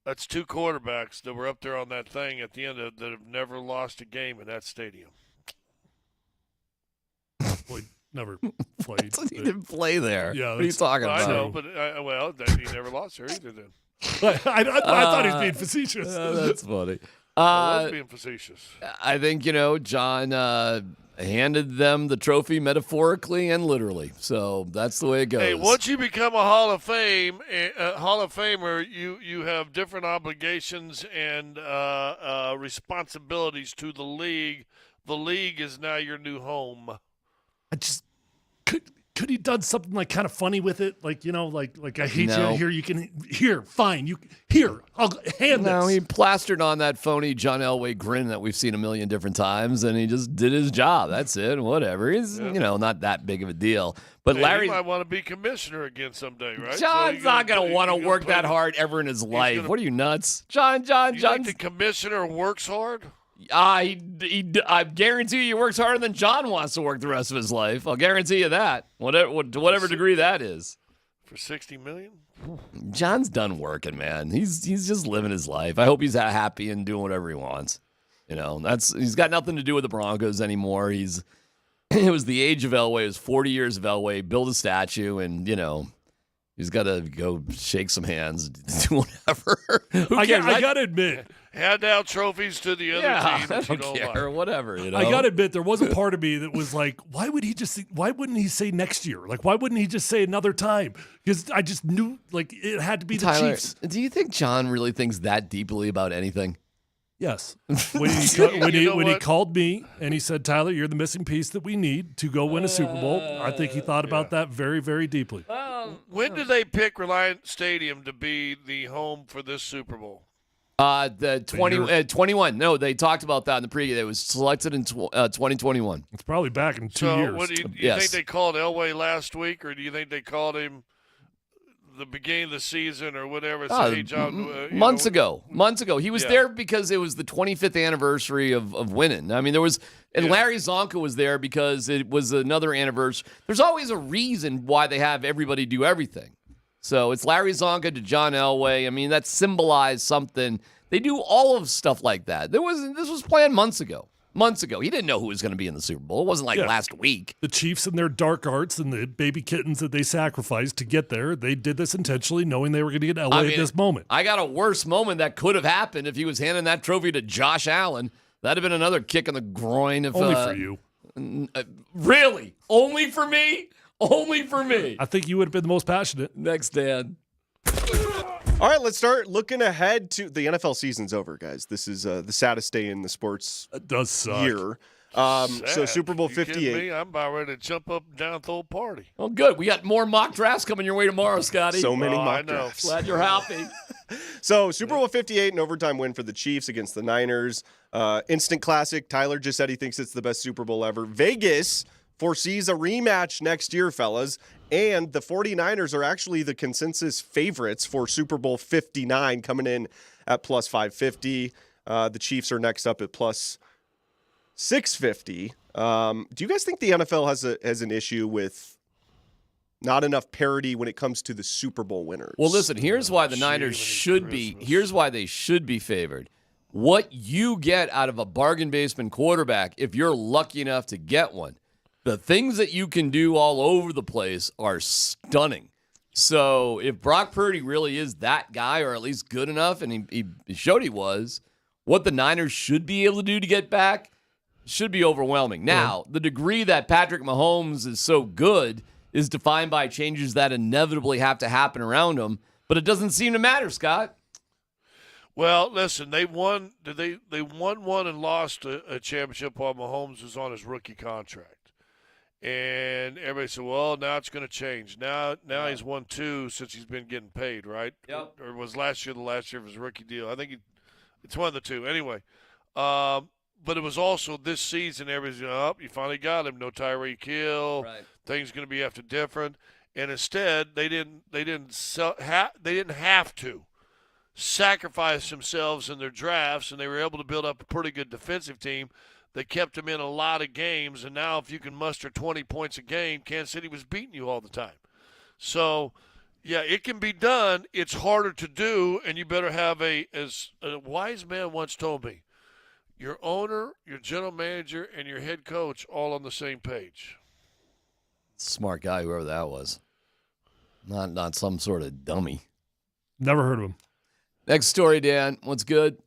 that's two quarterbacks that were up there on that thing at the end that have never lost a game in that stadium. Well, he never played. He didn't play there. Yeah, what are you talking about? I know, but he never lost there either then. I thought he was being facetious. That's funny. I was being facetious. I think, John handed them the trophy metaphorically and literally. So that's the way it goes. Hey, once you become a Hall of Famer, you have different obligations and responsibilities to the league. The league is now your new home. I just could he done something like kind of funny with it? Like, like I hate you. Fine. I'll hand this. No, he plastered on that phony John Elway grin that we've seen a million different times, and he just did his job. That's it. Whatever. He's, not that big of a deal. But Larry he might want to be commissioner again someday, right? John's not going to want to work that hard ever in his life. What are you, nuts? John. You think the commissioner works hard? I guarantee you he works harder than John wants to work the rest of his life. I'll guarantee you that. Whatever degree that is. For $60 million? John's done working, man. He's just living his life. I hope he's happy and doing whatever he wants. He's got nothing to do with the Broncos anymore. It was the age of Elway. It was 40 years of Elway. Build a statue, and he's got to go shake some hands, do whatever. I got to admit. Hand out trophies to the other team. I don't care. Whatever. I got to admit, there was a part of me that was like, why wouldn't he say next year? Like, why wouldn't he just say another time? Because I just knew, like, it had to be the Tyler, Chiefs. Do you think John really thinks that deeply about anything? Yes. When he called me and he said, Tyler, you're the missing piece that we need to go win a Super Bowl, I think he thought about that very, very deeply. When did they pick Reliant Stadium to be the home for this Super Bowl? The 21. No, they talked about that in the pregame. It was selected in 2021. It's probably back in 2 years. What do you think they called Elway last week, or do you think they called him the beginning of the season or whatever? Say, hey, John, months ago. He was there because it was the 25th anniversary of winning. I mean, and Larry Zonka was there because it was another anniversary. There's always a reason why they have everybody do everything. So it's Larry Zonka to John Elway. I mean, that symbolized something. They do all of stuff like that. This was planned months ago. He didn't know who was going to be in the Super Bowl. It wasn't like last week. The Chiefs and their dark arts and the baby kittens that they sacrificed to get there, they did this intentionally, knowing they were going to get Elway at this moment. I got a worse moment that could have happened if he was handing that trophy to Josh Allen. That'd have been another kick in the groin. Only for you. Really? Only for me? Only for me. I think you would have been the most passionate. Next, Dan. All right, let's start looking ahead to the NFL season's over, guys. This is the saddest day in the sports year. So Super Bowl 58. Me? I'm about ready to jump up and down, throw a party. Oh, good. We got more mock drafts coming your way tomorrow, Scotty. So many mock drafts. Glad you're happy. So Super Bowl 58, an overtime win for the Chiefs against the Niners. Instant classic. Tyler just said he thinks it's the best Super Bowl ever. Vegas foresees a rematch next year, fellas. And the 49ers are actually the consensus favorites for Super Bowl 59, coming in at plus 550. The Chiefs are next up at plus 650. Do you guys think the NFL has an issue with not enough parity when it comes to the Super Bowl winners? Well, listen, here's why the Niners should be. Here's why they should be favored. What you get out of a bargain basement quarterback, if you're lucky enough to get one, the things that you can do all over the place are stunning. So if Brock Purdy really is that guy, or at least good enough, and he showed he was, what the Niners should be able to do to get back should be overwhelming. Now, the degree that Patrick Mahomes is so good is defined by changes that inevitably have to happen around him, but it doesn't seem to matter, Scott. Well, listen, they won. They won one and lost a championship while Mahomes was on his rookie contract, and everybody said, "Well, now it's going to change." Now he's won 2 since he's been getting paid, right? Yep. Or was last year the last year of his rookie deal? I think it's one of the 2. Anyway, but it was also this season. Everybody's you finally got him. No Tyreek Hill. Right. Things going to be after different, and instead they didn't have to sacrifice themselves in their drafts, and they were able to build up a pretty good defensive team that kept them in a lot of games. And now if you can muster 20 points a game, Kansas City was beating you all the time. So, yeah, it can be done. It's harder to do, and you better have as a wise man once told me, your owner, your general manager, and your head coach all on the same page. Smart guy, whoever that was. Not some sort of dummy. Never heard of him. Next story, Dan. What's good?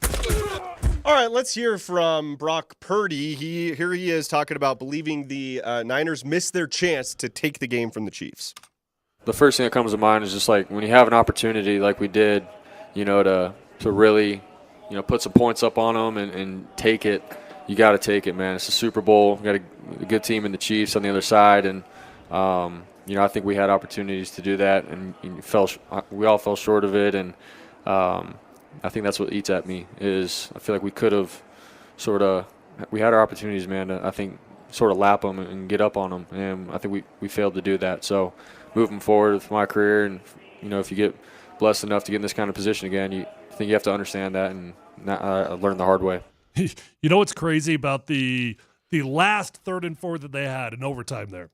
All right, let's hear from Brock Purdy. Here he is talking about believing the Niners missed their chance to take the game from the Chiefs. The first thing that comes to mind is just like when you have an opportunity like we did, to really, put some points up on them and take it, you got to take it, man. It's a Super Bowl. We got a good team in the Chiefs on the other side, and I think we had opportunities to do that, and we all fell short of it, and I think that's what eats at me is I feel like we could have we had our opportunities, man, to, I think, sort of lap them and get up on them, and I think we failed to do that. So moving forward with my career, and, if you get blessed enough to get in this kind of position again, I think you have to understand that, and I learned the hard way. You know what's crazy about the last 3rd and 4 that they had in overtime there?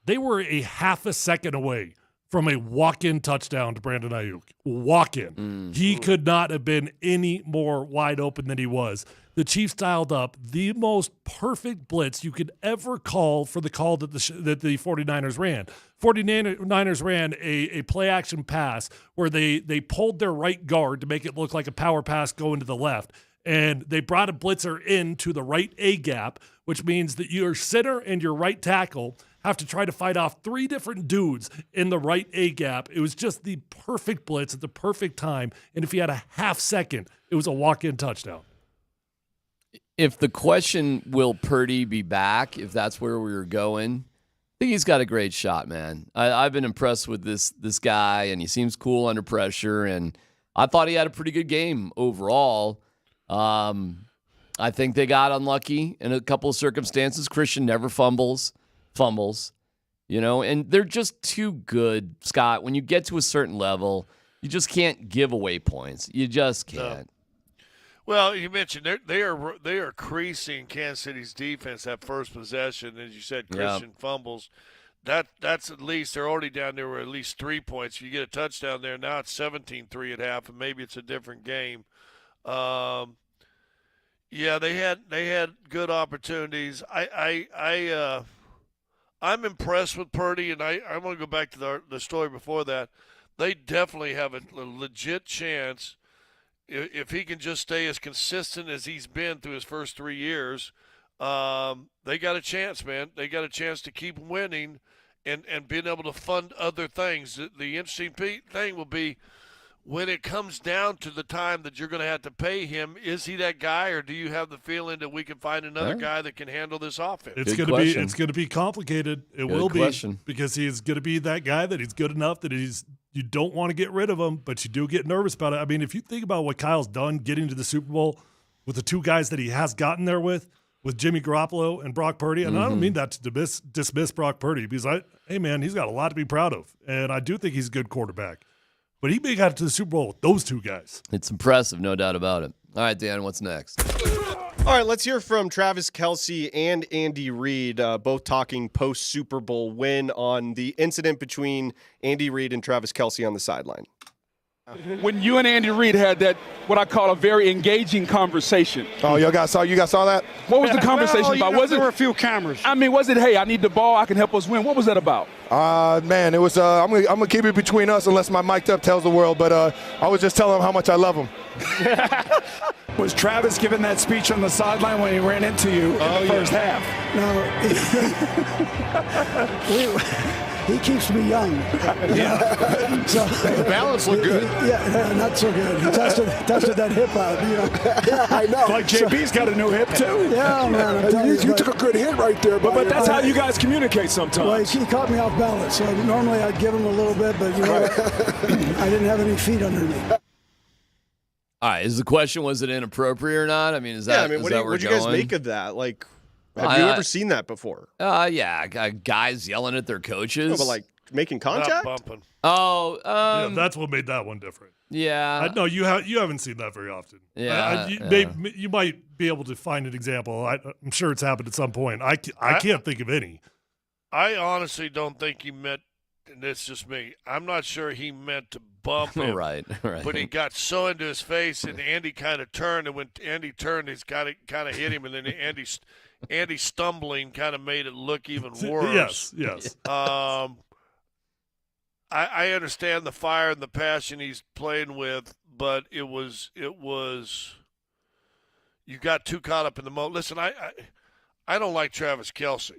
They were a half a second away from a walk-in touchdown to Brandon Ayuk. Walk-in. He could not have been any more wide open than he was. The Chiefs dialed up the most perfect blitz you could ever call for the call that the 49ers ran. 49ers ran a play-action pass where they pulled their right guard to make it look like a power pass going to the left. And they brought a blitzer into the right A-gap, which means that your center and your right tackle have to try to fight off 3 different dudes in the right A-gap. It was just the perfect blitz at the perfect time. And if he had a half second, it was a walk-in touchdown. If the question, will Purdy be back, if that's where we were going, I think he's got a great shot, man. I've been impressed with this guy, and he seems cool under pressure, and I thought he had a pretty good game overall. I think they got unlucky in a couple of circumstances. Christian never fumbles, and they're just too good, Scott. When you get to a certain level, you just can't give away points. You just can't. Well, you mentioned they are creasing Kansas City's defense that first possession. As you said, Christian fumbles. That's at least they're already down there with at least 3 points. If you get a touchdown there, now it's 17-3 at half, and maybe it's a different game. Yeah, they had good opportunities. I'm impressed with Purdy, and I'm going to go back to the story before that. They definitely have a legit chance if he can just stay as consistent as he's been through his first 3 years. They got a chance, man. They got a chance to keep winning and being able to fund other things. The interesting thing will be when it comes down to the time that you're going to have to pay him, is he that guy, or do you have the feeling that we can find another guy that can handle this offense? It's going to be complicated. It will be, because he's going to be that guy that he's good enough that you don't want to get rid of him, but you do get nervous about it. I mean, if you think about what Kyle's done getting to the Super Bowl with the 2 guys that he has gotten there with, with Jimmy Garoppolo and Brock Purdy. And I don't mean that to dismiss Brock Purdy because hey man, he's got a lot to be proud of. And I do think he's a good quarterback. But he may got it to the Super Bowl with those two guys. It's impressive, no doubt about it. All right, Dan, what's next? All right, let's hear from Travis Kelce and Andy Reid, both talking post-Super Bowl win on the incident between Andy Reid and Travis Kelce on the sideline. When you and Andy Reid had that, what I call a very engaging conversation. Oh, you guys saw that? What was the conversation about? There were a few cameras. I mean, was it, hey, I need the ball, I can help us win? What was that about? Man, it was. I'm gonna keep it between us unless my mic'd up tells the world. But I was just telling him how much I love him. Was Travis giving that speech on the sideline when he ran into you in the first half? He keeps me young. Yeah. So, the balance looked good. Yeah, not so good. He tested that hip out. Yeah, I know. It's like JB's got a new hip too. Yeah, man. I'm telling You took a good hit right there. But that's how you guys communicate sometimes. Well, he caught me off balance. So normally I'd give him a little bit, but I didn't have any feet under me. All right, is the question, was it inappropriate or not? I mean, is that what do you guys make of that? Like, have you ever seen that before? Yeah, guys yelling at their coaches. No, but like making contact? Not bumping. Oh, yeah, that's what made that one different. Yeah. No, you haven't seen that very often. Yeah. You might be able to find an example. I'm sure it's happened at some point. I can't think of any. I honestly don't think he meant, and it's just me, I'm not sure he meant to bump him. Right. But he got so into his face, and Andy kind of turned, and when Andy turned, he's kind of hit him, and then Andy stumbling kind of made it look even worse. Yes. I understand the fire and the passion he's playing with, but it was you got too caught up in the moment. Listen, I don't like Travis Kelce.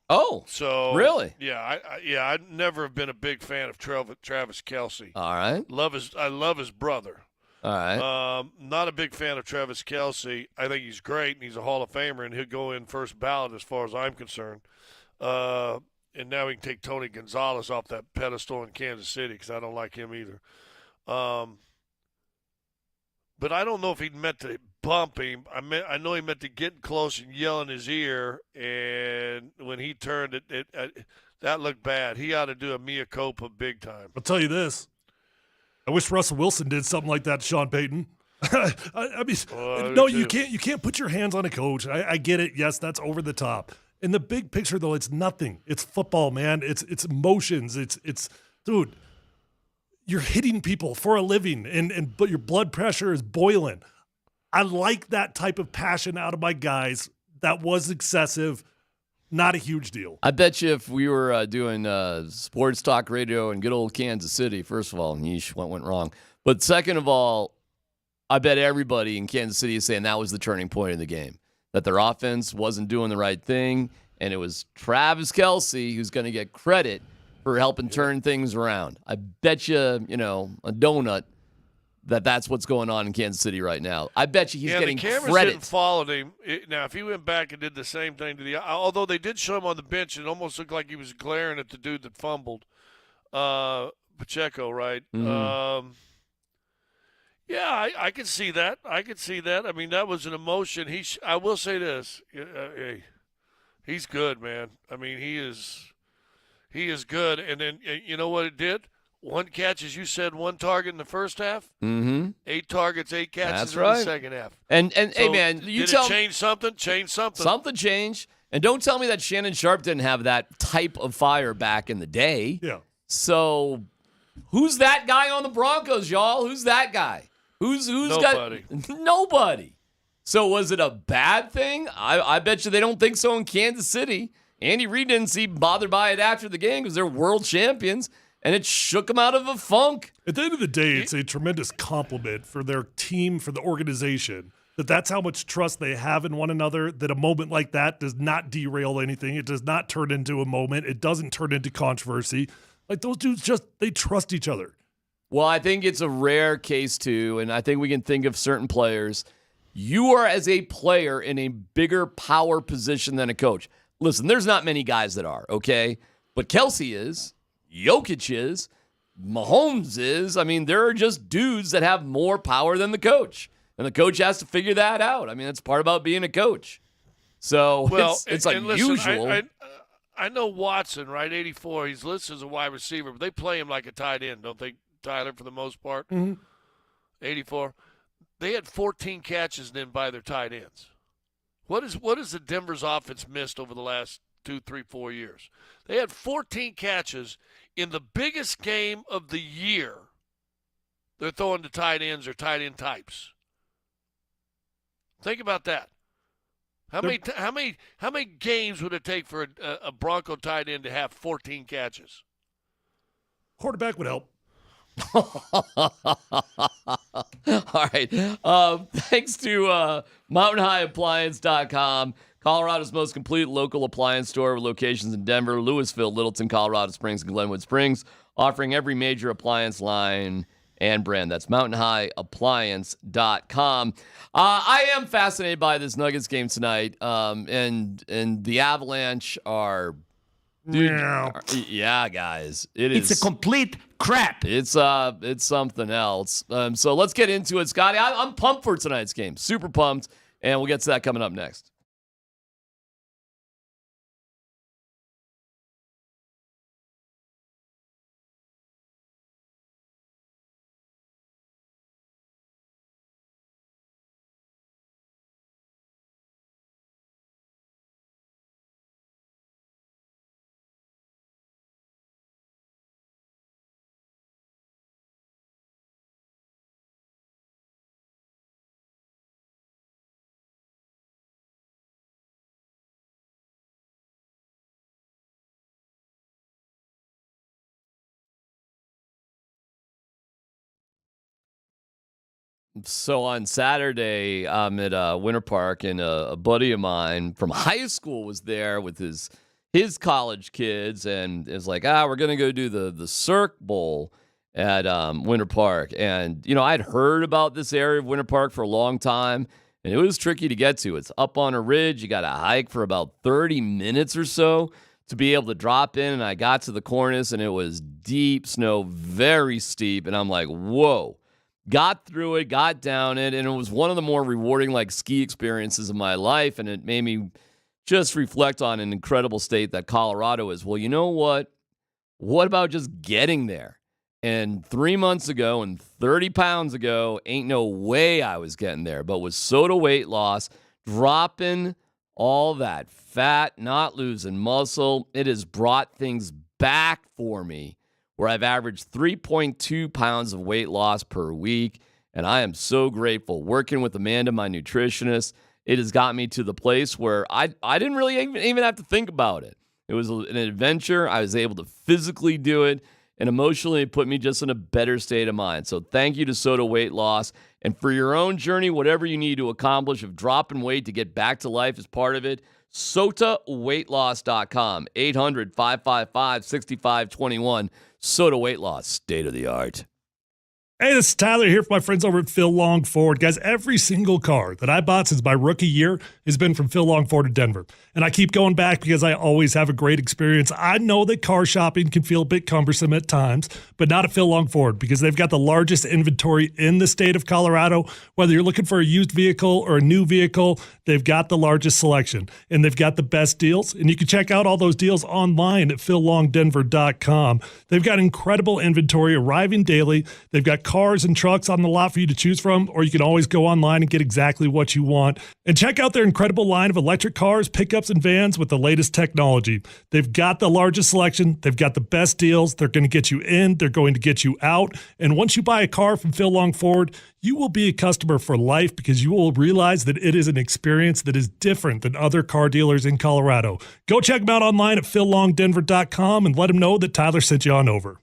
Oh, so really? Yeah, I never have been a big fan of Travis Kelce. All right, I love his brother. All right, not a big fan of Travis Kelce. I think he's great and he's a Hall of Famer and he'll go in first ballot as far as I'm concerned. And now we can take Tony Gonzalez off that pedestal in Kansas City because I don't like him either. But I don't know if he meant to bump him. I know he meant to get close and yell in his ear. And when he turned, that looked bad. He ought to do a mea culpa big time. I'll tell you this. I wish Russell Wilson did something like that to Sean Payton. I mean, no, you can't put your hands on a coach. I get it. Yes, that's over the top. In the big picture, though, it's nothing. It's football, man. It's emotions. It's dude. You're hitting people for a living, but your blood pressure is boiling. I like that type of passion out of my guys. That was excessive. Not a huge deal. I bet you if we were doing sports talk radio in good old Kansas City, first of all, yeesh, what went wrong? But second of all, I bet everybody in Kansas City is saying that was the turning point in the game, that their offense wasn't doing the right thing, and it was Travis Kelce who's going to get credit for helping turn things around. I bet you, a donut that's what's going on in Kansas City right now. I bet you he's getting the cameras credit. Didn't follow him. Now, if he went back and did the same thing although they did show him on the bench, it almost looked like he was glaring at the dude that fumbled, Pacheco, right? Mm-hmm. Yeah, I could see that. I mean, that was an emotion. I will say this: he's good, man. I mean, he is good. And then you know what it did? One catch, as you said, one target in the first half. Mm-hmm. 8 targets, 8 catches That's in right. the second half. And So hey, man, you did tell it change something? Change something. Something changed. And don't tell me that Shannon Sharp didn't have that type of fire back in the day. Yeah. So who's that guy on the Broncos, y'all? Who's that guy? Who's Nobody. got nobody? So was it a bad thing? I bet you they don't think so in Kansas City. Andy Reid didn't seem bothered by it after the game because they're world champions, and it shook them out of a funk. At the end of the day, it's a tremendous compliment for their team, for the organization, that's how much trust they have in one another, that a moment like that does not derail anything. It does not turn into a moment. It doesn't turn into controversy. Like, those dudes they trust each other. Well, I think it's a rare case, too, and I think we can think of certain players. You are, as a player, in a bigger power position than a coach. Listen, there's not many guys that are, okay? But Kelce is, Jokic is, Mahomes is. I mean, there are just dudes that have more power than the coach. And the coach has to figure that out. I mean, that's part about being a coach. So Well, it's and unusual. listen, I know Watson, right? 84. He's listed as a wide receiver, but they play him like a tight end, don't they, Tyler? For the most part, 84. They had 14 catches then by their tight ends. What is the Denver's offense missed over the last 2, 3, 4 years? They had 14 catches in the biggest game of the year. They're throwing to tight ends or tight end types. Think about that. How many games would it take for a Bronco tight end to have 14 catches? Quarterback would help. All right. Thanks to MountainHighAppliance.com, Colorado's most complete local appliance store with locations in Denver, Louisville, Littleton, Colorado Springs, and Glenwood Springs, offering every major appliance line and brand. That's MountainHighAppliance.com. I am fascinated by this Nuggets game tonight, and the Avalanche are... Dude, yeah, guys. It's a complete crap. It's something else. So let's get into it, Scotty. I'm pumped for tonight's game. Super pumped, and we'll get to that coming up next. So on Saturday, I'm at Winter Park, and a buddy of mine from high school was there with his college kids, and is like, we're gonna go do the Cirque Bowl at Winter Park. And I'd heard about this area of Winter Park for a long time, and it was tricky to get to. It's up on a ridge. You got to hike for about 30 minutes or so to be able to drop in. And I got to the cornice, and it was deep snow, very steep, and I'm like, whoa. Got through it, got down it, and it was one of the more rewarding ski experiences of my life, and it made me just reflect on an incredible state that Colorado is. Well, you know what? What about just getting there? And 3 months ago and 30 pounds ago, ain't no way I was getting there. But with SOTA weight loss, dropping all that fat, not losing muscle, it has brought things back for me, where I've averaged 3.2 pounds of weight loss per week, and I am so grateful. Working with Amanda, my nutritionist, it has got me to the place where I didn't really even have to think about it. It was an adventure. I was able to physically do it, and emotionally it put me just in a better state of mind. So thank you to SOTA Weight Loss. And for your own journey, whatever you need to accomplish, if dropping weight to get back to life is part of it, SOTAweightloss.com, 800-555-6521. SOTA Weight Loss, state of the art. Hey, this is Tyler here for my friends over at Phil Long Ford. Guys, every single car that I bought since my rookie year has been from Phil Long Ford in Denver. And I keep going back because I always have a great experience. I know that car shopping can feel a bit cumbersome at times, but not at Phil Long Ford, because they've got the largest inventory in the state of Colorado. Whether you're looking for a used vehicle or a new vehicle, they've got the largest selection, and they've got the best deals. And you can check out all those deals online at phillongdenver.com. They've got incredible inventory arriving daily. They've got cars and trucks on the lot for you to choose from, or you can always go online and get exactly what you want. And check out their incredible line of electric cars, pickups, and vans with the latest technology. They've got the largest selection. They've got the best deals. They're going to get you in. They're going to get you out. And once you buy a car from Phil Long Ford, you will be a customer for life, because you will realize that it is an experience that is different than other car dealers in Colorado. Go check them out online at phillongdenver.com and let them know that Tyler sent you on over.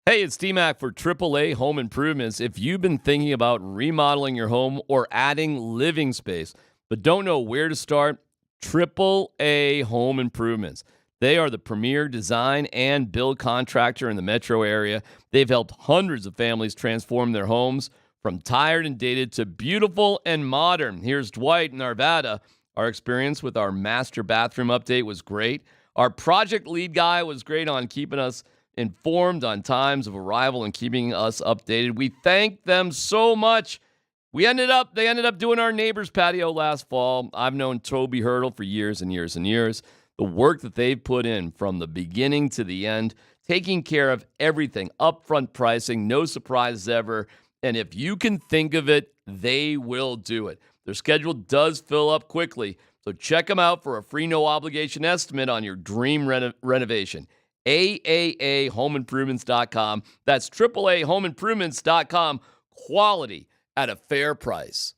Hey, it's D-Mac for AAA Home Improvements. If you've been thinking about remodeling your home or adding living space, but don't know where to start, AAA Home Improvements. They are the premier design and build contractor in the metro area. They've helped hundreds of families transform their homes from tired and dated to beautiful and modern. Here's Dwight in Arvada. Our experience with our master bathroom update was great. Our project lead guy was great on keeping us informed on times of arrival and keeping us updated. We thank them so much. They ended up doing our neighbor's patio last fall. I've known Toby Hurdle for years and years and years. The work that they've put in from the beginning to the end, taking care of everything, upfront pricing, no surprises ever. And if you can think of it, they will do it. Their schedule does fill up quickly, so check them out for a free no-obligation estimate on your dream renovation. AAAHomeImprovements.com. That's AAAHomeImprovements.com. Quality at a fair price.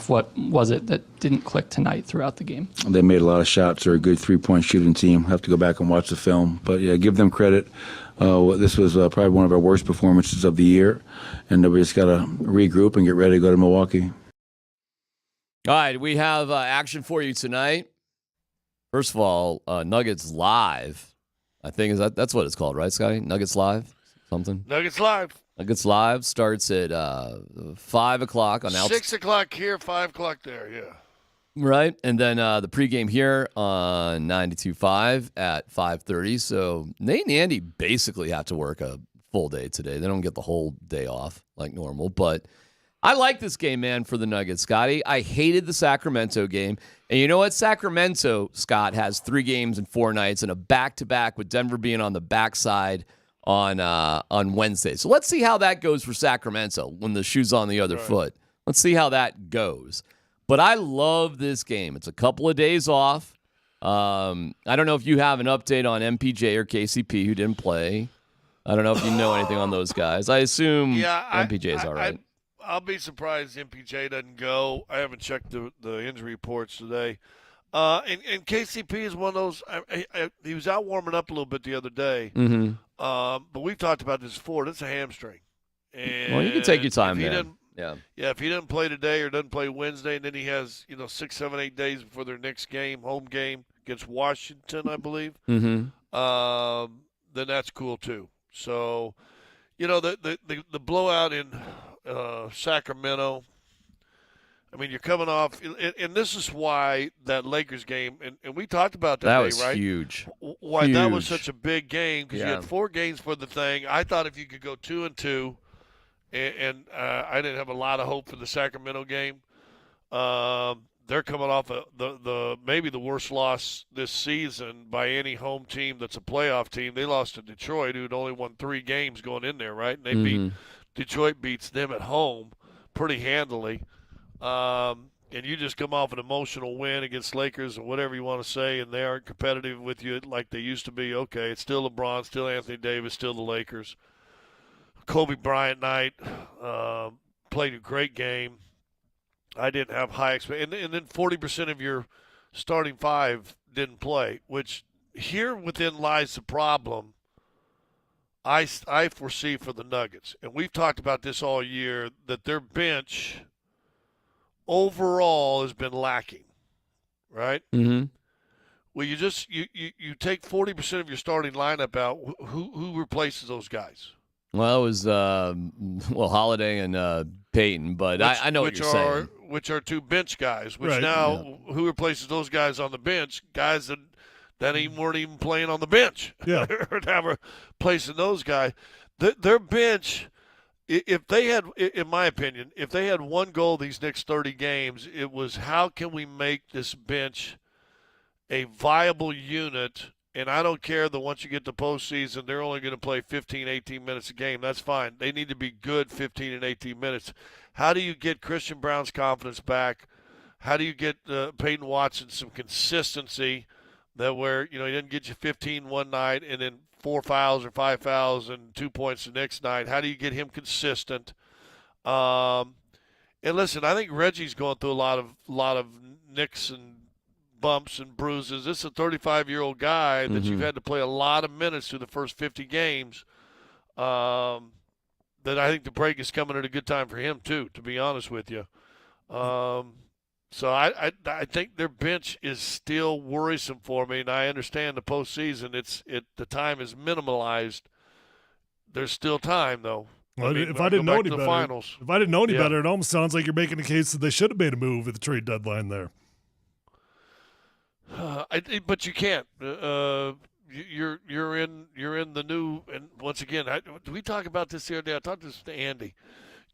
What was it that didn't click tonight throughout the game? They made a lot of shots. They're a good three-point shooting team. Have to go back and watch the film. But, yeah, give them credit. This was probably one of our worst performances of the year, and we just got to regroup and get ready to go to Milwaukee. All right, we have action for you tonight. First of all, Nuggets Live. I think that's what it's called, right, Scotty? Nuggets Live? Something? Nuggets Live. Nuggets Live starts at 5 o'clock on 6 o'clock here, 5 o'clock there, yeah. Right, and then the pregame here on 92.5 at 5:30. So Nate and Andy basically have to work a full day today. They don't get the whole day off like normal, but I like this game, man, for the Nuggets, Scotty. I hated the Sacramento game. And you know what? Sacramento, Scott, has 3 games in 4 nights and a back-to-back with Denver being on the backside on Wednesday. So let's see how that goes for Sacramento when the shoe's on the other foot. Let's see how that goes. But I love this game. It's a couple of days off. I don't know if you have an update on MPJ or KCP who didn't play. I don't know if you know anything on those guys. I assume MPJ is all right. I'll be surprised MPJ doesn't go. I haven't checked the injury reports today. And KCP is one of those. He was out warming up a little bit the other day. Mm-hmm. But we've talked about this before. That's a hamstring. And well, you can take your time, man. Yeah, if he doesn't play today or doesn't play Wednesday, and then he has 6, 7, 8 days before their next game, home game against Washington, I believe. Mm-hmm. Then that's cool too. So the blowout in Sacramento. I mean, you're coming off, and this is why that Lakers game, and we talked about that was right? huge. Why that was Huge. such a big game, because you had 4 games for the thing. I thought if you could go 2-2, and I didn't have a lot of hope for the Sacramento game. They're coming off the maybe the worst loss this season by any home team that's a playoff team. They lost to Detroit, who'd only won 3 games going in there, right? And they beat Detroit beats them at home pretty handily. And you just come off an emotional win against Lakers or whatever you want to say, and they aren't competitive with you like they used to be. Okay, it's still LeBron, still Anthony Davis, still the Lakers. Kobe Bryant night, played a great game. I didn't have high expectations. And then 40% of your starting 5 didn't play, which here within lies the problem I foresee for the Nuggets. And we've talked about this all year, that their bench – overall has been lacking, right? Mm-hmm. Well, you take 40% of your starting lineup out. Who replaces those guys? Well, it was Holiday and Peyton, but I know what you're saying. Which are 2 bench guys. Which Right. now, who replaces those guys on the bench? Guys that weren't even playing on the bench. Yeah, or never placing those guys. Their bench. If they had, in my opinion, if they had one goal these next 30 games, it was how can we make this bench a viable unit? And I don't care that once you get to postseason, they're only going to play 15, 18 minutes a game. That's fine. They need to be good 15 and 18 minutes. How do you get Christian Brown's confidence back? How do you get Peyton Watson some consistency that where, he doesn't get you 15 one night and then 4 fouls or 5 fouls and 2 points the next night? How do you get him consistent? And listen, I think Reggie's going through a lot of nicks and bumps and bruises. This is a 35-year-old guy that you've had to play a lot of minutes through the first 50 games. That I think the break is coming at a good time for him too, to be honest with you. So I think their bench is still worrisome for me, and I understand the postseason. The time is minimalized. There's still time though. Well, if I didn't know any better, finals. if I didn't know any better, it almost sounds like you're making a case that they should have made a move at the trade deadline there. But you can't. You're in the new, and once again, did we talk about this the other day? I talked this to Andy.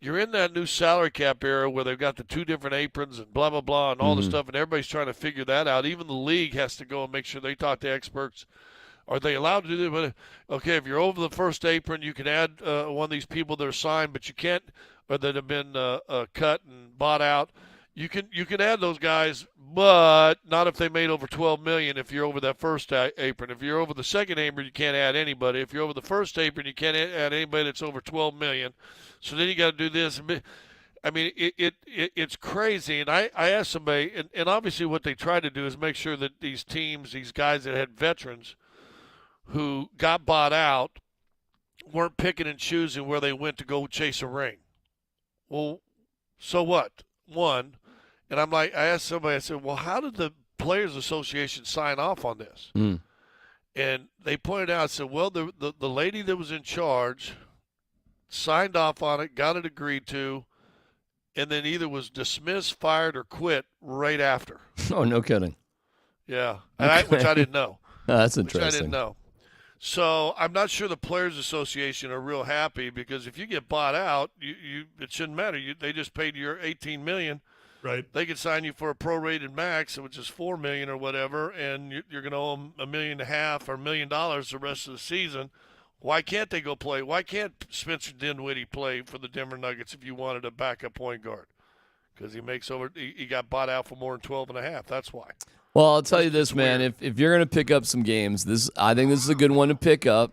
You're in that new salary cap era where they've got the 2 different aprons and blah, blah, blah, and all this stuff, and everybody's trying to figure that out. Even the league has to go and make sure they talk to experts. Are they allowed to do that? Okay, if you're over the first apron, you can add one of these people that are signed, but you can't, or that have been cut and bought out. You can add those guys, but not if they made over $12 million. If you're over that first apron, if you're over the second apron, you can't add anybody. If you're over the first apron, you can't add anybody that's over $12 million. So then you got to do this. I mean, it's crazy. And I asked somebody, and obviously what they try to do is make sure that these teams, these guys that had veterans who got bought out, weren't picking and choosing where they went to go chase a ring. Well, so what? One. And I'm like, I asked somebody, I said, well, how did the Players Association sign off on this? And they pointed out, said, well, the lady that was in charge signed off on it, got it agreed to, and then either was dismissed, fired, or quit right after. Oh, no kidding. Yeah, and which I didn't know. That's Which interesting. I didn't know. So I'm not sure the Players Association are real happy, because if you get bought out, it shouldn't matter. They just paid you $18 million. Right. They could sign you for a prorated max, which is $4 million or whatever, and you're going to owe them $1.5 million or $1 million the rest of the season. Why can't they go play? Why can't Spencer Dinwiddie play for the Denver Nuggets if you wanted a backup point guard? Because he got bought out for more than 12.5. That's why. Well, I'll tell you this, man. If you're going to pick up some games, I think this is a good one to pick up.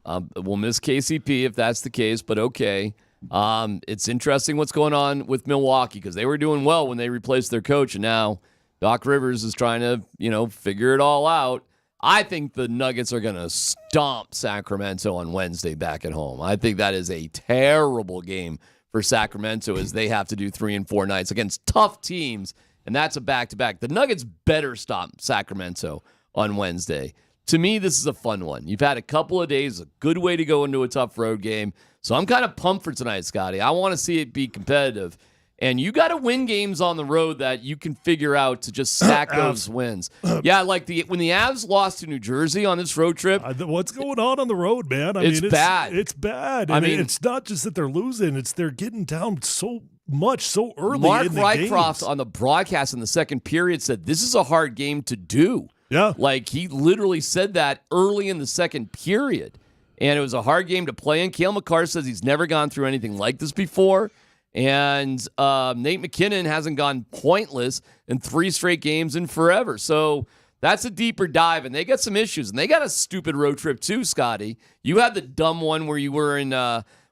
We'll miss KCP if that's the case, but okay. It's interesting what's going on with Milwaukee, because they were doing well when they replaced their coach, and now Doc Rivers is trying to, figure it all out. I think the Nuggets are going to stomp Sacramento on Wednesday back at home. I think that is a terrible game for Sacramento, as they have to do 3 and 4 nights against tough teams, and that's a back-to-back. The Nuggets better stop Sacramento on Wednesday. to me, this is a fun one. You've had a couple of days, a good way to go into a tough road game. So I'm kind of pumped for tonight, Scotty. I want to see it be competitive. And you got to win games on the road that you can figure out to just stack those wins. Yeah, like when the Avs lost to New Jersey on this road trip. What's going on the road, man? It's bad. It's bad. I mean, it's not just that they're losing; it's they're getting down so much so early. Mark in the Rycroft games. on the broadcast in the second period said this is a hard game to do. Yeah, like he literally said that early in the second period, and it was a hard game to play in. Cale Makar says he's never gone through anything like this before. And Nate McKinnon hasn't gone pointless in 3 straight games in forever. So that's a deeper dive, and they got some issues. And they got a stupid road trip too, Scotty. You had the dumb one where you were in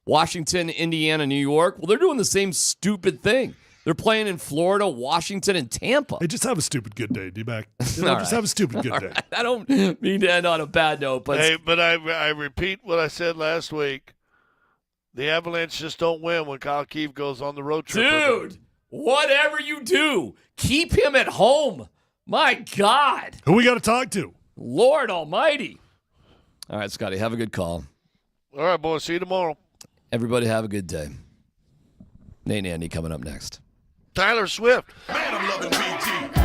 Washington, Indiana, New York. Well, they're doing the same stupid thing. They're playing in Florida, Washington, and Tampa. Hey, just have a stupid good day, D-Mac. Just have a stupid good day. Right. I don't mean to end on a bad note, but I repeat what I said last week. The Avalanche just don't win when Kyle Keefe goes on the road trip. Dude, whatever you do, keep him at home. My God. Who we got to talk to? Lord Almighty. All right, Scotty, have a good call. All right, boys. See you tomorrow. Everybody have a good day. Nate and Andy coming up next. Tyler Swift. Man, I'm loving BT.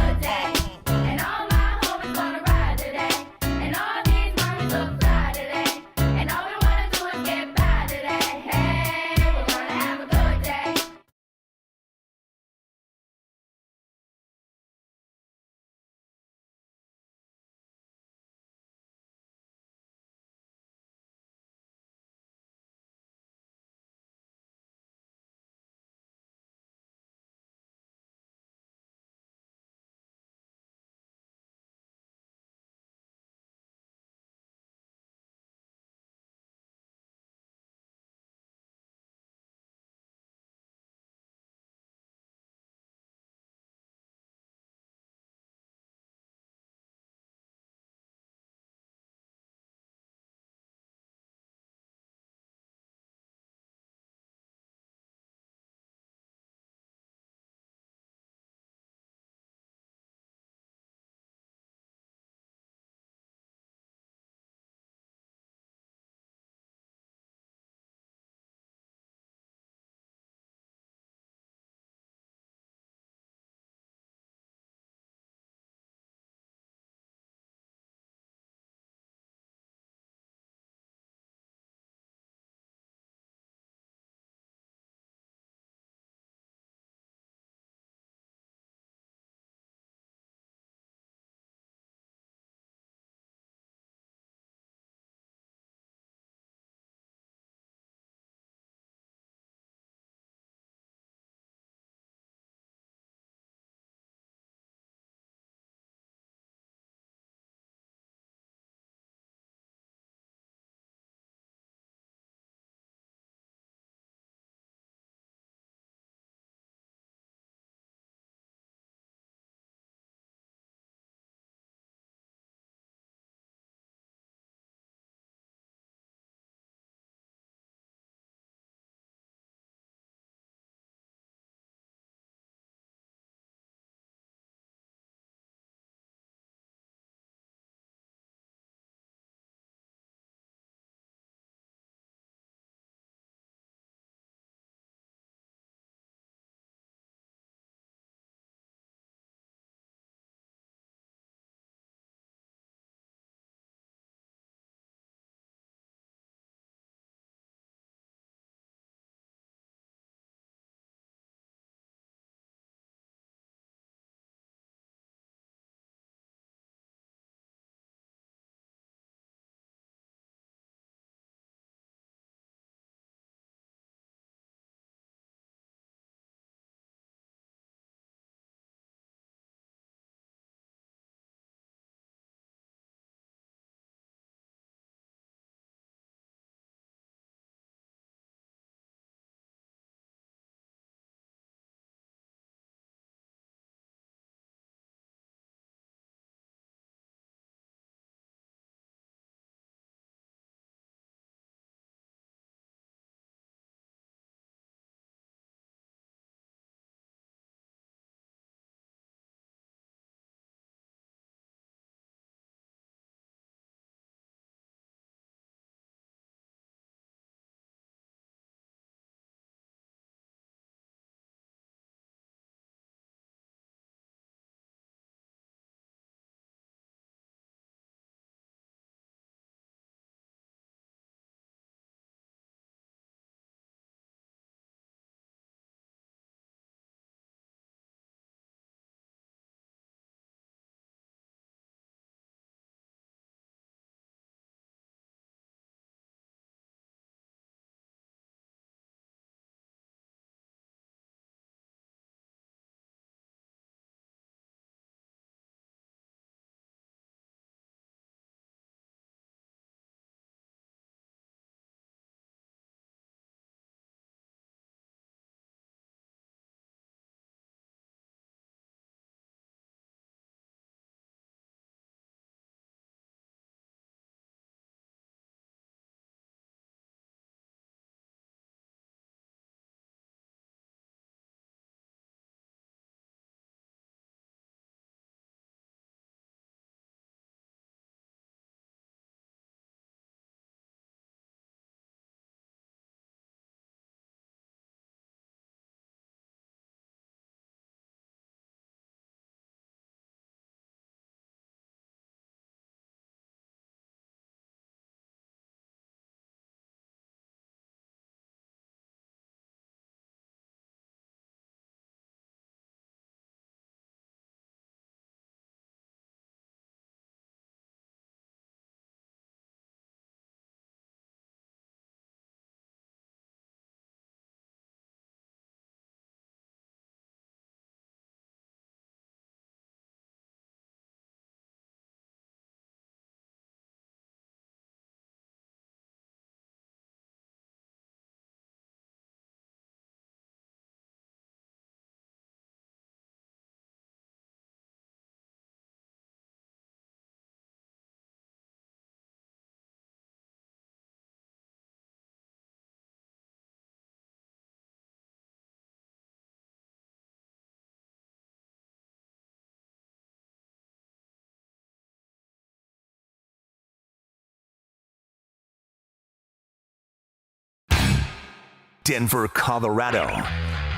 Denver, Colorado.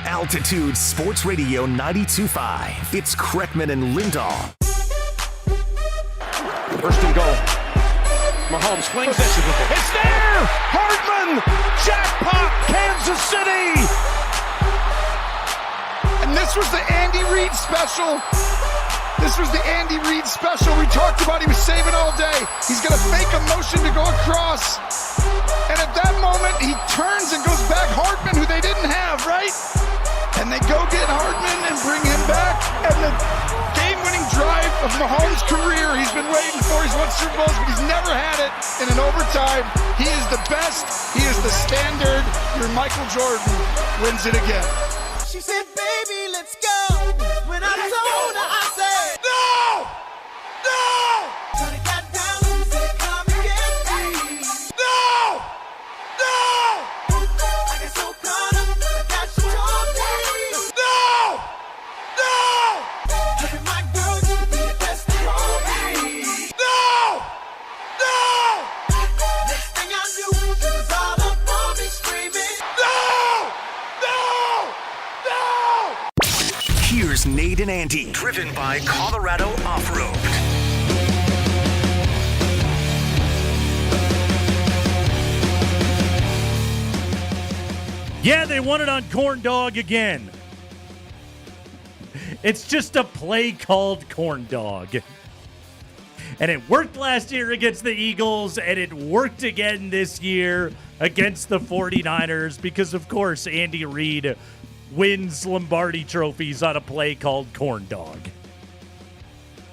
Altitude Sports Radio 92.5. It's Kreckman and Lindahl. First and goal. Mahomes flings it. It's there! Hardman! Jackpot! Kansas City! And this was the Andy Reid special. This was the Andy Reid special we talked about. He was saving all day. He's going to fake a motion to go across. And at that moment, he turns and goes back Hardman, who they didn't have, right? And they go get Hardman and bring him back. And the game-winning drive of Mahomes' career, he's been waiting for. He's won Super Bowls, but he's never had it in an overtime. He is the best. He is the standard. Your Michael Jordan wins it again. She said, baby, let's go. When I told her, I said, No! No! Johnny got down and said, come and get me. No! No! I get so caught up that she told me. No! No! Look at my girl, you be the best of all me. No! No! Next thing I knew, she was all up on me screaming. No! No! No! Here's Nate and Andy, driven by Colorado Off-Road. Yeah, they won it on Corn Dog again. It's just a play called Corn Dog. And it worked last year against the Eagles, and it worked again this year against the 49ers because, of course, Andy Reid wins Lombardi trophies on a play called Corn Dog.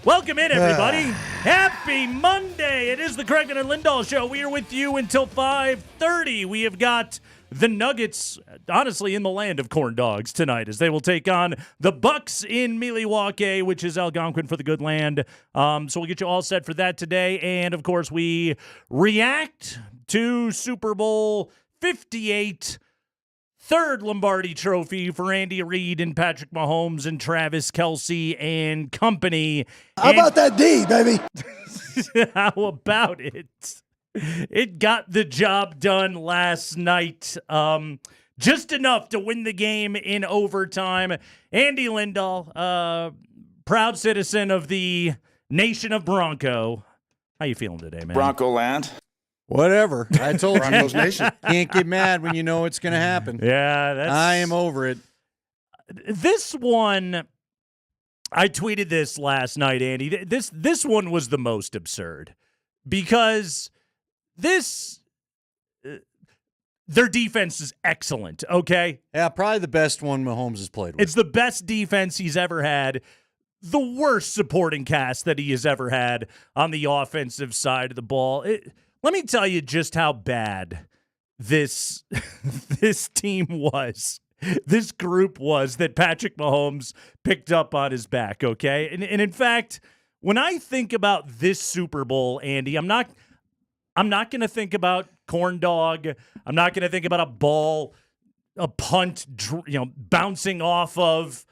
Welcome in, everybody. Happy Monday. It is the Kreckman and Lindahl Show. We are with you until 5:30. We have got the Nuggets, honestly, in the land of corn dogs tonight, as they will take on the Bucks in Milwaukee, which is Algonquin for the good land. So we'll get you all set for that today. And, of course, we react to Super Bowl 58, third Lombardi trophy for Andy Reid and Patrick Mahomes and Travis Kelce and company. How about that D, baby? How about it? It got the job done last night. Just enough to win the game in overtime. Andy Lindahl, proud citizen of the nation of Bronco. How you feeling today, man? Bronco land. Whatever. I told you. Broncos Nation. Can't get mad when you know it's going to happen. Yeah, I am over it. This one, I tweeted this last night, Andy. This one was the most absurd because their defense is excellent, okay? Yeah, probably the best one Mahomes has played with. It's the best defense he's ever had. The worst supporting cast that he has ever had on the offensive side of the ball. Let me tell you just how bad this team was. This group was that Patrick Mahomes picked up on his back, okay? And in fact, when I think about this Super Bowl, Andy, I'm not going to think about corn dog. I'm not going to think about a punt, bouncing off of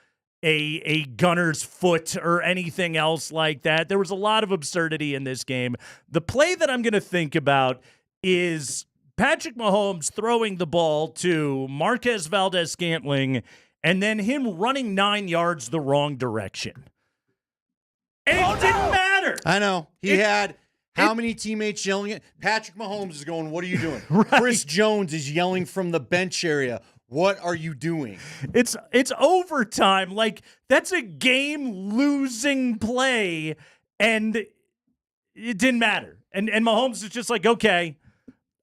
a gunner's foot or anything else like that. There was a lot of absurdity in this game. The play that I'm going to think about is Patrick Mahomes throwing the ball to Marquez Valdes-Scantling and then him running 9 yards the wrong direction. And it didn't matter. I know. He had how many teammates yelling at Patrick Mahomes is going, what are you doing? Right. Chris Jones is yelling from the bench area. What are you doing? It's overtime. Like, that's a game-losing play, and it didn't matter. And Mahomes is just like, okay,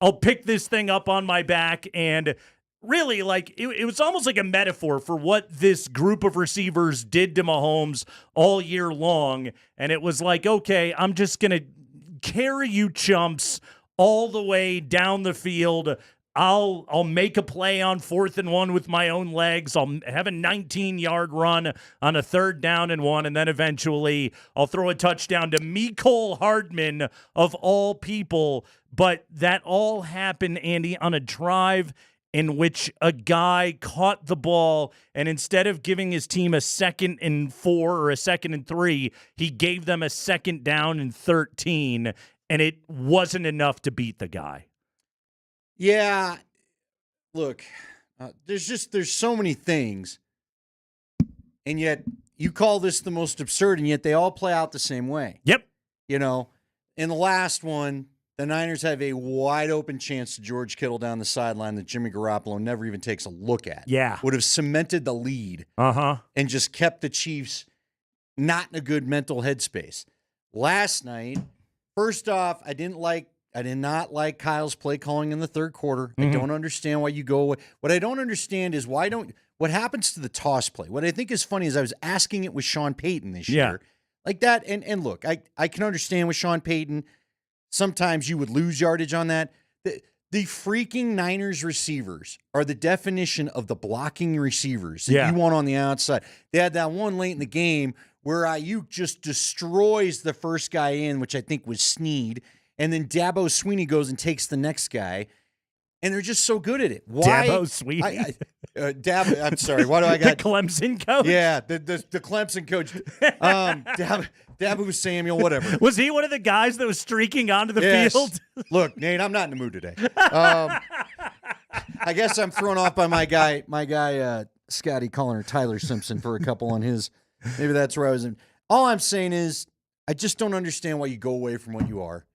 I'll pick this thing up on my back. And really, like, it was almost like a metaphor for what this group of receivers did to Mahomes all year long. And it was like, okay, I'm just going to carry you chumps all the way down the field. I'll make a play on 4th and 1 with my own legs. I'll have a 19-yard run on a 3rd down and 1, and then eventually I'll throw a touchdown to Mecole Hardman of all people. But that all happened, Andy, on a drive in which a guy caught the ball, and instead of giving his team a 2nd and 4 or a 2nd and 3, he gave them a 2nd down and 13, and it wasn't enough to beat the guy. Yeah, look, There's so many things, and yet you call this the most absurd, and yet they all play out the same way. Yep. You know, in the last one, the Niners have a wide open chance to George Kittle down the sideline that Jimmy Garoppolo never even takes a look at. Yeah. Would have cemented the lead. And just kept the Chiefs not in a good mental headspace. Last night, first off, I did not like Kyle's play calling in the third quarter. I don't understand why you go away. What I don't understand is what happens to the toss play? What I think is funny is I was asking it with Sean Payton this year. Like that, and look, I can understand with Sean Payton, sometimes you would lose yardage on that. The freaking Niners receivers are the definition of the blocking receivers that you want on the outside. They had that one late in the game where Ayuk just destroys the first guy in, which I think was Snead, and then Dabo Sweeney goes and takes the next guy, and they're just so good at it. Why? Dabo Sweeney? I'm sorry. Why do I got the Clemson coach? Yeah, the Clemson coach. Dabo Samuel, whatever. Was he one of the guys that was streaking onto the field? Look, Nate, I'm not in the mood today. I guess I'm thrown off by my guy, Scotty calling her Tyler Simpson for a couple on his. Maybe that's where I was in. All I'm saying is, I just don't understand why you go away from what you are.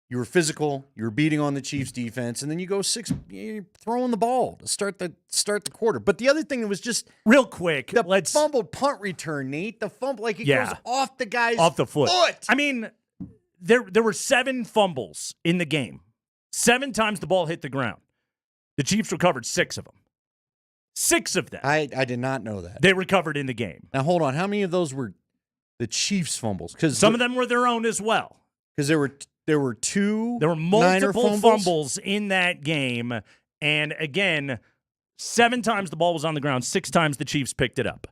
You were physical. You were beating on the Chiefs' defense, and then you go you're throwing the ball to start the quarter. But the other thing that was just real quick, the fumbled punt return, Nate. The fumble, it goes off the guy's foot. I mean, there were 7 fumbles in the game. 7 times the ball hit the ground. The Chiefs recovered 6 of them. 6 of them. I did not know that. They recovered in the game. Now hold on. How many of those were the Chiefs' fumbles? Because some of them were their own as well. Because there were 2. There were multiple fumbles in that game, and again, 7 times the ball was on the ground. 6 times the Chiefs picked it up.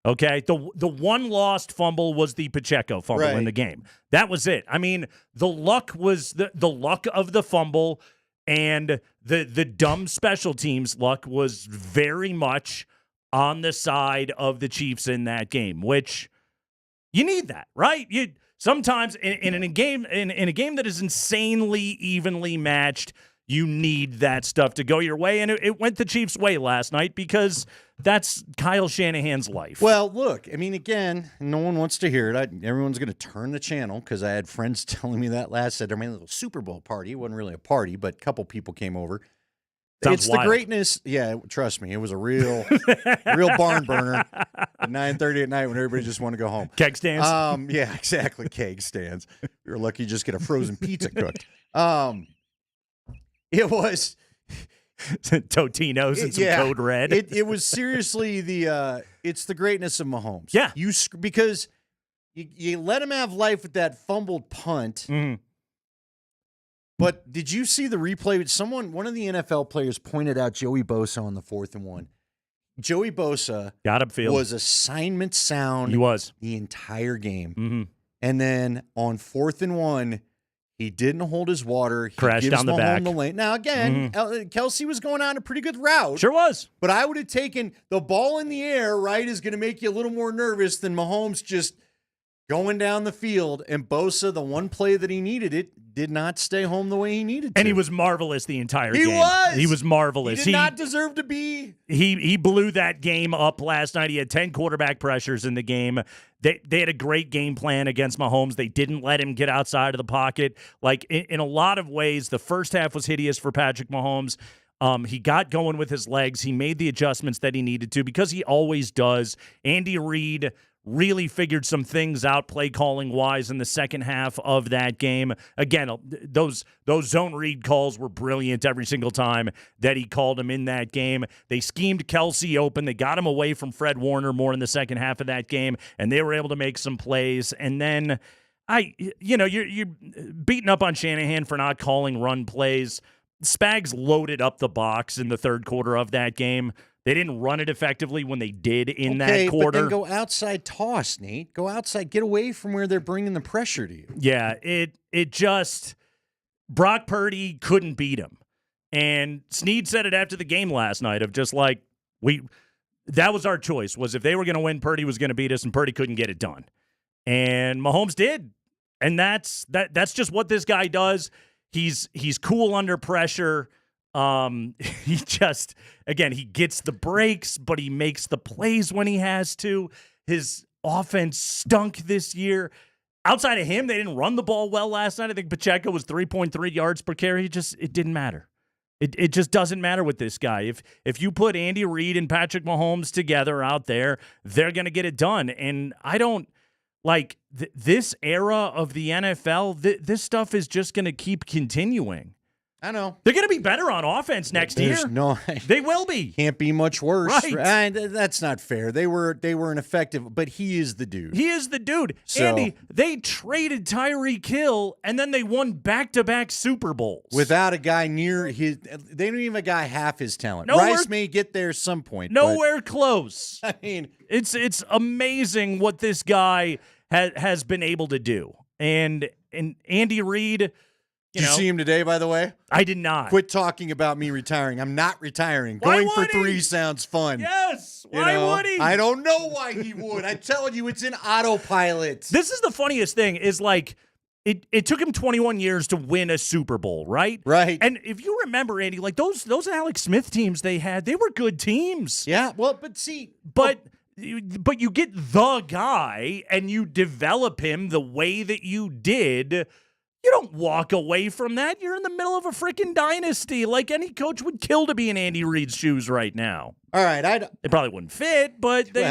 Okay, the one lost fumble was the Pacheco fumble in the game. That was it. I mean, the luck was the luck of the fumble, and the dumb special teams luck was very much on the side of the Chiefs in that game, which you need that, right? You sometimes in a game that is insanely evenly matched, you need that stuff to go your way, and it went the Chiefs' way last night because that's Kyle Shanahan's life. Well, look, I mean, again, no one wants to hear it. Everyone's going to turn the channel because I had friends telling me that last night. I mean, a little Super Bowl party. It wasn't really a party, but a couple people came over. Sounds wild. The greatness. Yeah, trust me, it was a real barn burner at 9:30 at night when everybody just wanted to go home. Keg stands. Yeah, exactly. Keg stands. We were lucky you just get a frozen pizza cooked. It was Totino's and some Code Red. It was seriously it's the greatness of Mahomes. Yeah, because you let him have life with that fumbled punt. Mm-hmm. But did you see the replay? One of the NFL players pointed out Joey Bosa on the 4th and 1. Joey Bosa got upfield. Was assignment sound. He was the entire game. Mm-hmm. And then on 4th and 1, he didn't hold his water. He crashed down the back. The lane. Now again, Kelsey was going on a pretty good route. Sure was. But I would have taken the ball in the air. Right, is going to make you a little more nervous than Mahomes just going down the field. And Bosa, the one play that he needed, it did not stay home the way he needed to. And he was marvelous the entire game. He was marvelous. He did not deserve to be. He blew that game up last night. He had 10 quarterback pressures in the game. They had a great game plan against Mahomes. They didn't let him get outside of the pocket. Like, in a lot of ways, the first half was hideous for Patrick Mahomes. He got going with his legs. He made the adjustments that he needed to because he always does. Andy Reid really figured some things out play calling wise in the second half of that game. Again, those zone read calls were brilliant every single time that he called him in that game. They schemed Kelsey open. They got him away from Fred Warner more in the second half of that game, and they were able to make some plays. And then you're beating up on Shanahan for not calling run plays. Spags loaded up the box in the third quarter of that game. They didn't run it effectively when they did in that quarter. But then go outside toss, Nate. Go outside. Get away from where they're bringing the pressure to you. Yeah, it just – Brock Purdy couldn't beat him. And Snead said it after the game last night of just like that was our choice, was if they were going to win, Purdy was going to beat us, and Purdy couldn't get it done. And Mahomes did. And that's just what this guy does. He's cool under pressure. He just, again, he gets the breaks, but he makes the plays when he has to. His offense stunk this year. Outside of him, they didn't run the ball well last night. I think Pacheco was 3.3 yards per carry. It didn't matter. It just doesn't matter with this guy. If you put Andy Reid and Patrick Mahomes together out there, they're going to get it done. And I don't like this era of the NFL. This stuff is just going to keep continuing. I know. They're going to be better on offense next year. They will be. Can't be much worse. Right. That's not fair. They were ineffective, but he is the dude. He is the dude. So, Andy, they traded Tyreek Hill, and then they won back-to-back Super Bowls. Without a guy near his, they don't even have a guy half his talent. Rice may get there some point. Nowhere close. I mean, it's amazing what this guy has been able to do. And Andy Reid, Did you see him today, by the way? I did not. Quit talking about me retiring. I'm not retiring. Why Going for would he? 3 sounds fun. Yes. Why would he? I don't know why he would. I'm telling you, it's in autopilot. This is the funniest thing is like it took him 21 years to win a Super Bowl, right? Right. And if you remember, Andy, like those Alex Smith teams they had, they were good teams. Yeah. Well, but see, but you get the guy and you develop him the way that you did. You don't walk away from that. You're in the middle of a freaking dynasty. Like any coach would kill to be in Andy Reid's shoes right now. All right, it probably wouldn't fit, but they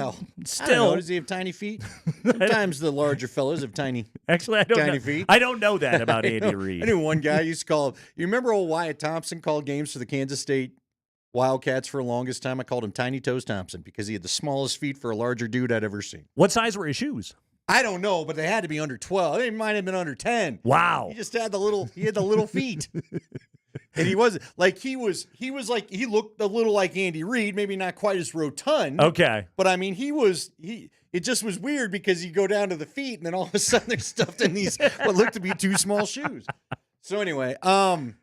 still. I don't know. Does he have tiny feet? Sometimes the larger fellows have tiny. Actually, I don't tiny know. feet. I don't know that about Andy Reid. I knew one guy used to call. You remember old Wyatt Thompson called games for the Kansas State Wildcats for the longest time? I called him Tiny Toes Thompson because he had the smallest feet for a larger dude I'd ever seen. What size were his shoes? I don't know, but they had to be under 12. They might have been under 10. Wow. He just had the little feet. And he wasn't like he looked a little like Andy Reid, maybe not quite as rotund. Okay. But I mean, it just was weird because you go down to the feet and then all of a sudden they're stuffed in these what looked to be 2 small shoes. So anyway, I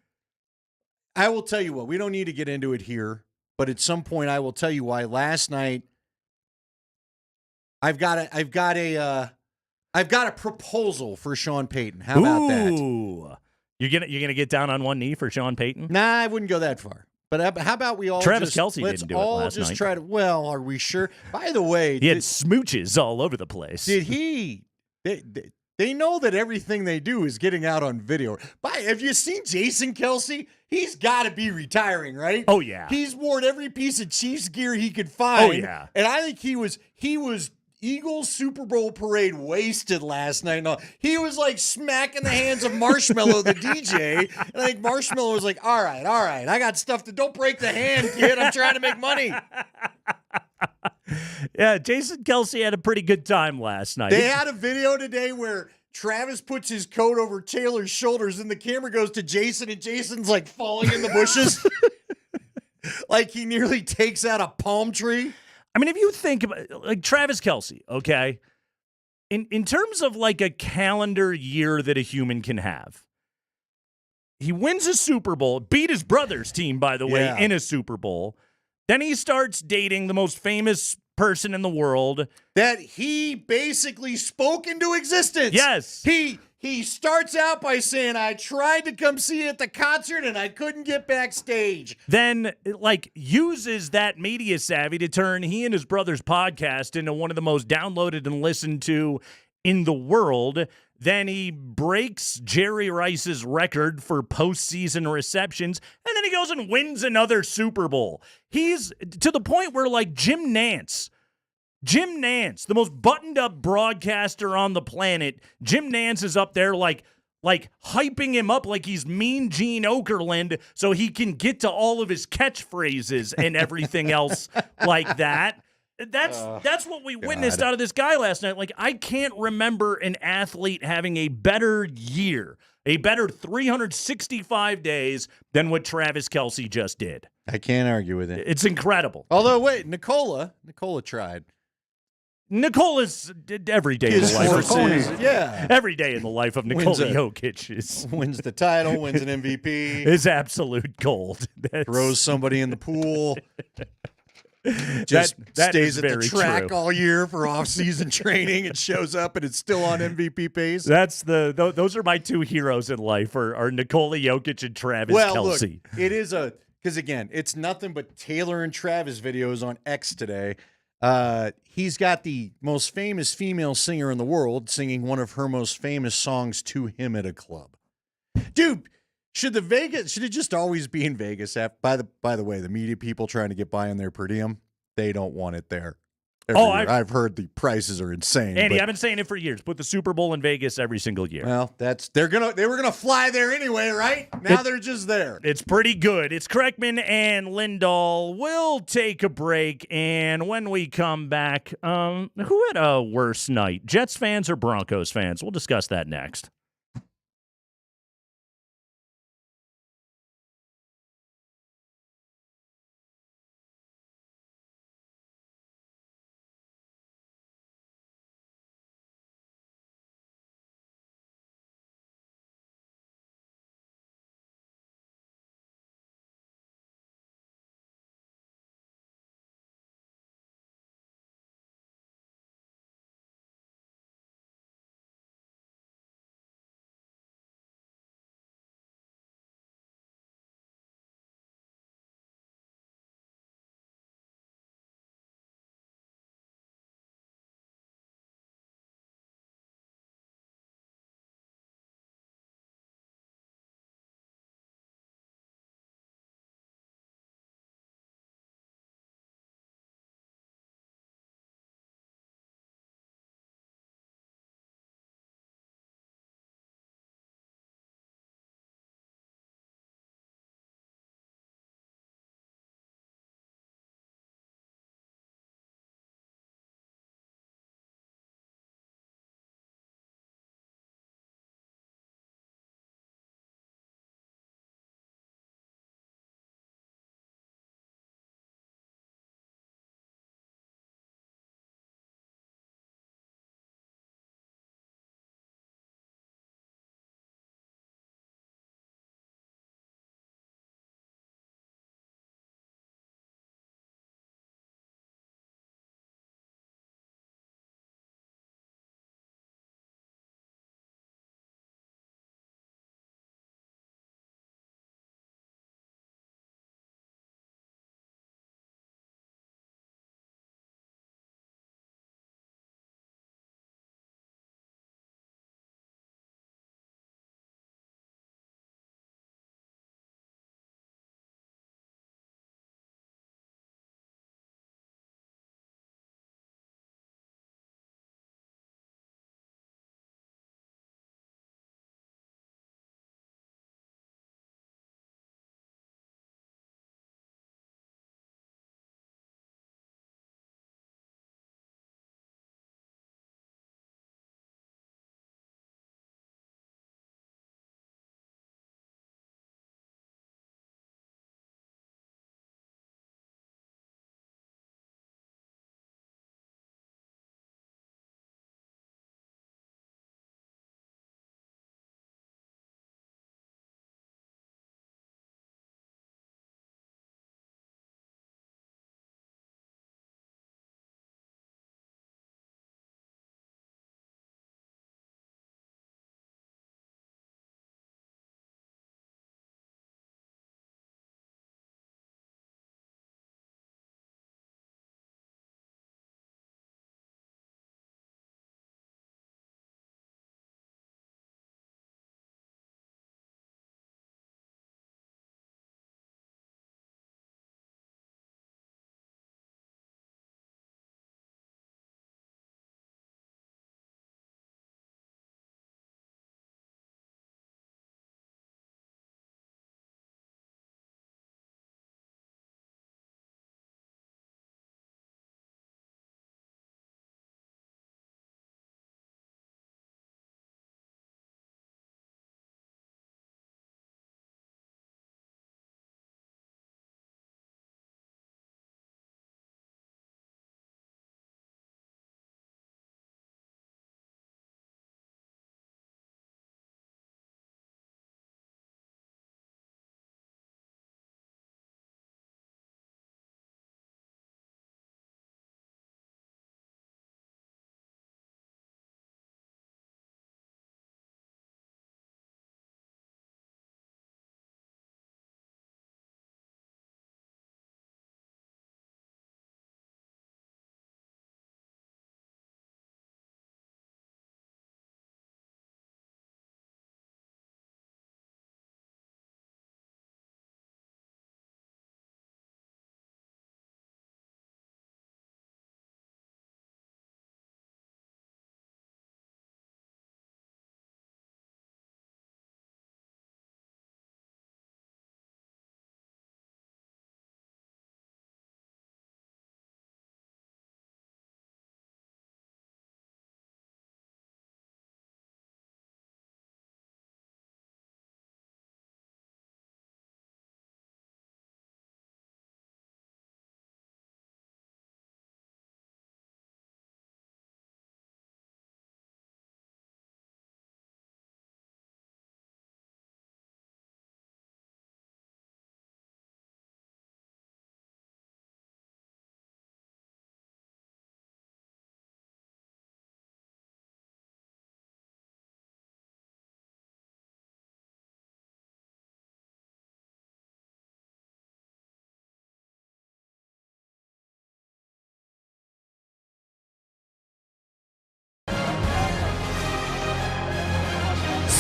will tell you what, we don't need to get into it here, but at some point I will tell you why last night I've got a proposal for Sean Payton. How about that? You're gonna get down on one knee for Sean Payton? Nah, I wouldn't go that far. But how about we all Travis Kelce didn't do it last night. Try to. Well, are we sure? By the way, he had smooches all over the place. Did he? They know that everything they do is getting out on video. Have you seen Jason Kelce? He's got to be retiring, right? Oh yeah. He's worn every piece of Chiefs gear he could find. Oh yeah. And I think he was Eagles Super Bowl parade wasted last night. No, he was like smacking the hands of Marshmallow, the DJ. And I think Marshmallow was like, all right. I got stuff don't break the hand, kid. I'm trying to make money. Yeah, Jason Kelce had a pretty good time last night. They had a video today where Travis puts his coat over Taylor's shoulders and the camera goes to Jason and Jason's like falling in the bushes. Like he nearly takes out a palm tree. I mean, if you think about like Travis Kelce, okay, in terms of like a calendar year that a human can have, he wins a Super Bowl, beat his brother's team, by the way, in a Super Bowl. Then he starts dating the most famous person in the world. That he basically spoke into existence. Yes. He starts out by saying, I tried to come see you at the concert and I couldn't get backstage. Then, like, uses that media savvy to turn he and his brother's podcast into one of the most downloaded and listened to in the world. Then he breaks Jerry Rice's record for postseason receptions, and then he goes and wins another Super Bowl. He's to the point where, like, Jim Nantz, the most buttoned-up broadcaster on the planet, Jim Nantz is up there, like hyping him up like he's Mean Gene Okerlund so he can get to all of his catchphrases and everything else like that. That's what we witnessed out of this guy last night. Like, I can't remember an athlete having a better year, a better 365 days than what Travis Kelce just did. I can't argue with it. It's incredible. Although, wait, Nicola tried. Nicola's every day in the life of every day in the life of Nikola Jokic wins the title, wins an MVP, is absolute gold. Throws somebody in the pool. Just stays at the track all year for off-season training and shows up and it's still on MVP pace. Those are my two heroes in life are Nikola Jokic and Travis Kelce. Look, it is because again, it's nothing but Taylor and Travis videos on X today. He's got the most famous female singer in the world singing one of her most famous songs to him at a club. Dude, should it just always be in Vegas? By the way, the media people trying to get by on their per diem, they don't want it there. I've heard the prices are insane. Andy, I've been saying it for years. Put the Super Bowl in Vegas every single year. Well, they were gonna fly there anyway, right? Now they're just there. It's pretty good. It's Kreckman and Lindahl. We'll take a break, and when we come back, who had a worse night? Jets fans or Broncos fans? We'll discuss that next.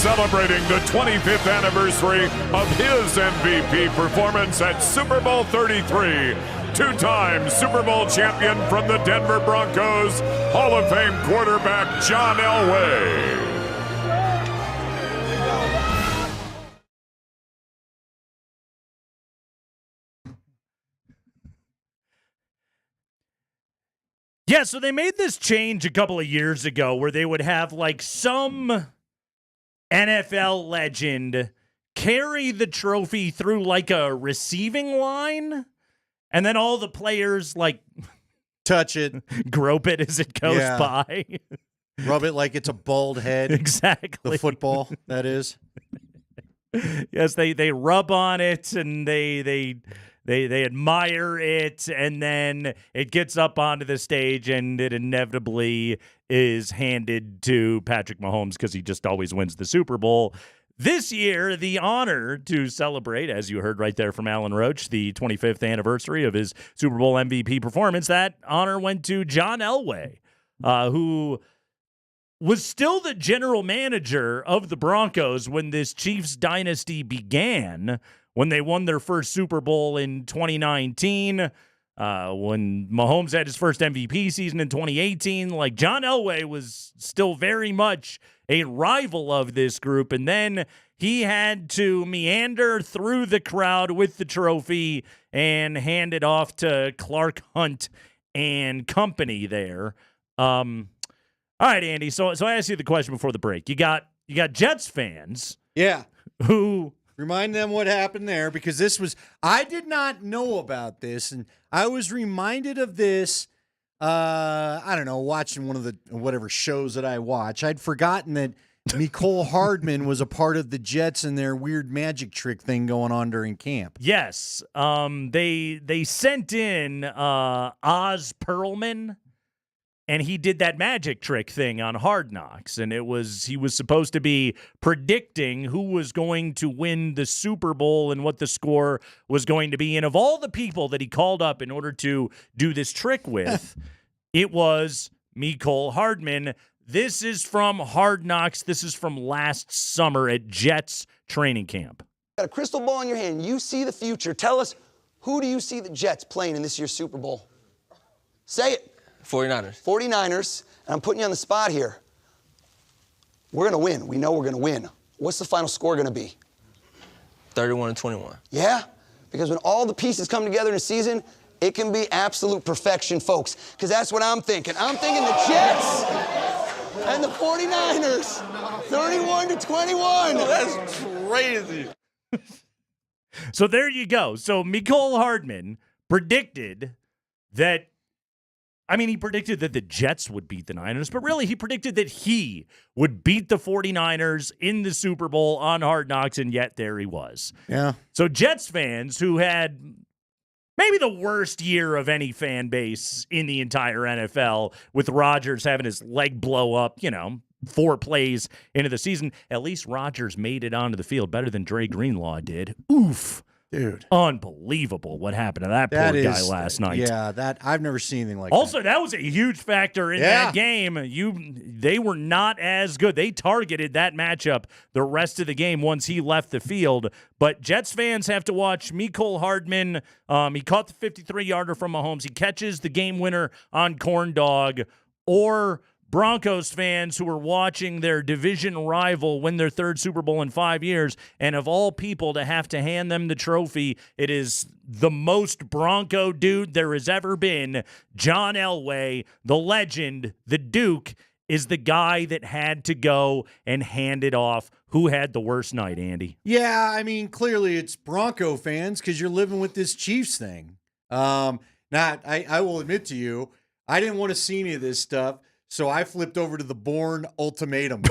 celebrating the 25th anniversary of his MVP performance at Super Bowl 33. Two-time Super Bowl champion from the Denver Broncos, Hall of Fame quarterback John Elway. Yeah, so they made this change a couple of years ago where they would have like some NFL legend carry the trophy through like a receiving line, and then all the players like touch it, grope it as it goes by. Rub it like it's a bald head. Exactly. The football, that is. Yes, they rub on it and they admire it, and then it gets up onto the stage, and it inevitably is handed to Patrick Mahomes because he just always wins the Super Bowl. This year, the honor to celebrate, as you heard right there from Alan Roach, the 25th anniversary of his Super Bowl MVP performance, that honor went to John Elway, who was still the general manager of the Broncos when this Chiefs dynasty began, when they won their first Super Bowl in 2019, when Mahomes had his first MVP season in 2018. Like, John Elway was still very much a rival of this group, and then he had to meander through the crowd with the trophy and hand it off to Clark Hunt and company there. All right, Andy, so I asked you the question before the break. You got Jets fans. Yeah. Who... Remind them what happened there, because this was, I did not know about this, and I was reminded of this, I don't know, watching one of the whatever shows that I watch. I'd forgotten that Mecole Hardman was a part of the Jets and their weird magic trick thing going on during camp. Yes. They sent in Oz Perlman, and he did that magic trick thing on Hard Knocks, and he was supposed to be predicting who was going to win the Super Bowl and what the score was going to be. And of all the people that he called up in order to do this trick with, it was Mecole Hardman. This is from Hard Knocks. This is from last summer at Jets training camp. Got a crystal ball in your hand. You see the future. Tell us, who do you see the Jets playing in this year's Super Bowl? Say it. 49ers. 49ers, and I'm putting you on the spot here. We're going to win. We know we're going to win. What's the final score going to be? 31-21. Yeah? Because when all the pieces come together in a season, it can be absolute perfection, folks. Because that's what I'm thinking. I'm thinking the Jets and the 49ers, 31-21. That's crazy. So there you go. So Mecole Hardman predicted that, he predicted that the Jets would beat the Niners, but really he predicted that he would beat the 49ers in the Super Bowl on Hard Knocks, and yet there he was. Yeah. So Jets fans who had maybe the worst year of any fan base in the entire NFL, with Rodgers having his leg blow up, 4 plays into the season. At least Rodgers made it onto the field better than Dre Greenlaw did. Oof. Dude. Unbelievable what happened to that poor guy last night. Yeah, I've never seen anything like also, that. that was a huge factor in that game. They were not as good. They targeted that matchup the rest of the game once he left the field. But Jets fans have to watch Mecole Hardman. He caught the 53-yarder from Mahomes. He catches the game winner on Corn Dog. Or Broncos fans who are watching their division rival win their 3rd Super Bowl in 5 years, and of all people to have to hand them the trophy, it is the most Bronco dude there has ever been. John Elway, the legend, the Duke, is the guy that had to go and hand it off. Who had the worst night, Andy? Yeah, clearly it's Bronco fans because you're living with this Chiefs thing. I will admit to you, I didn't want to see any of this stuff. So I flipped over to the Bourne Ultimatum.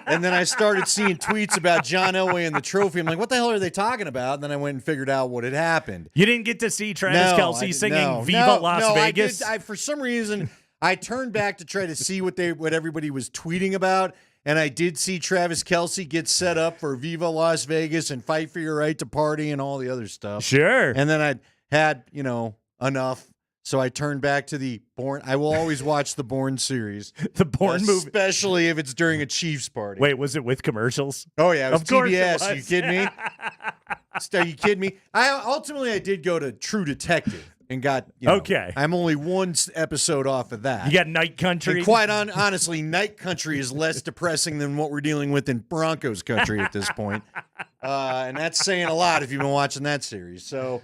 And then I started seeing tweets about John Elway and the trophy. I'm like, what the hell are they talking about? And then I went and figured out what had happened. You didn't get to see Travis Kelce singing Viva Las Vegas? For some reason, I turned back to try to see what everybody was tweeting about. And I did see Travis Kelce get set up for Viva Las Vegas and Fight for Your Right to Party and all the other stuff. Sure. And then I had, enough So I turned back to the Bourne. I will always watch the Bourne series. The Bourne movie. Especially if it's during a Chiefs party. Wait, was it with commercials? Oh, yeah. It was Of course it TBS. was. You kidding me? Are you kidding me? I did go to True Detective and got, Okay. I'm only one episode off of that. You got Night Country. And quite honestly, Night Country is less depressing than what we're dealing with in Broncos country at this point. And that's saying a lot if you've been watching that series. So,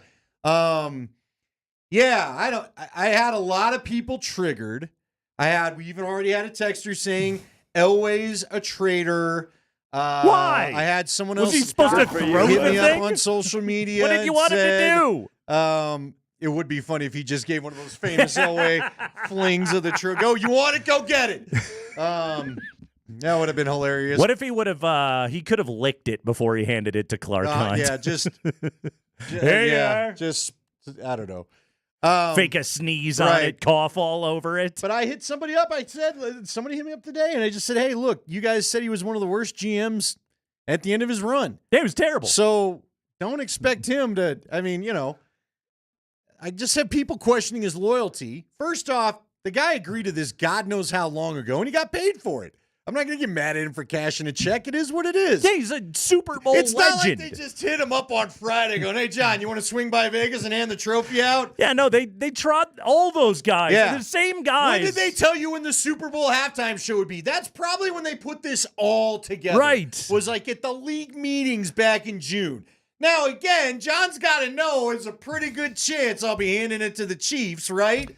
yeah, I had a lot of people triggered. We even already had a texter saying Elway's a traitor. Why? I had someone Was else he supposed to throw hit the me thing? up on social media. What did you want him to do? It would be funny if he just gave one of those famous Elway flings of the truck. Go, you want it? Go get it. That would have been hilarious. What if he would have? He could have licked it before he handed it to Clark Hunt. Yeah, just Here you are. just I don't know. Fake a sneeze on it, cough all over it. But I hit somebody up. I said, somebody hit me up today, and I just said, hey, look, you guys said he was one of the worst GMs at the end of his run. It was terrible. So don't expect him to, I just have people questioning his loyalty. First off, the guy agreed to this God knows how long ago, and he got paid for it. I'm not going to get mad at him for cashing a check. It is what it is. Yeah, he's a Super Bowl It's legend. not like they just hit him up on Friday going, hey, John, you want to swing by Vegas and hand the trophy out? Yeah, no, they trot all those guys. Yeah. They're the same guys. When did they tell you when the Super Bowl halftime show would be? That's probably when they put this all together. Right. Was like at the league meetings back in June. Now, again, John's got to know it's a pretty good chance I'll be handing it to the Chiefs, right?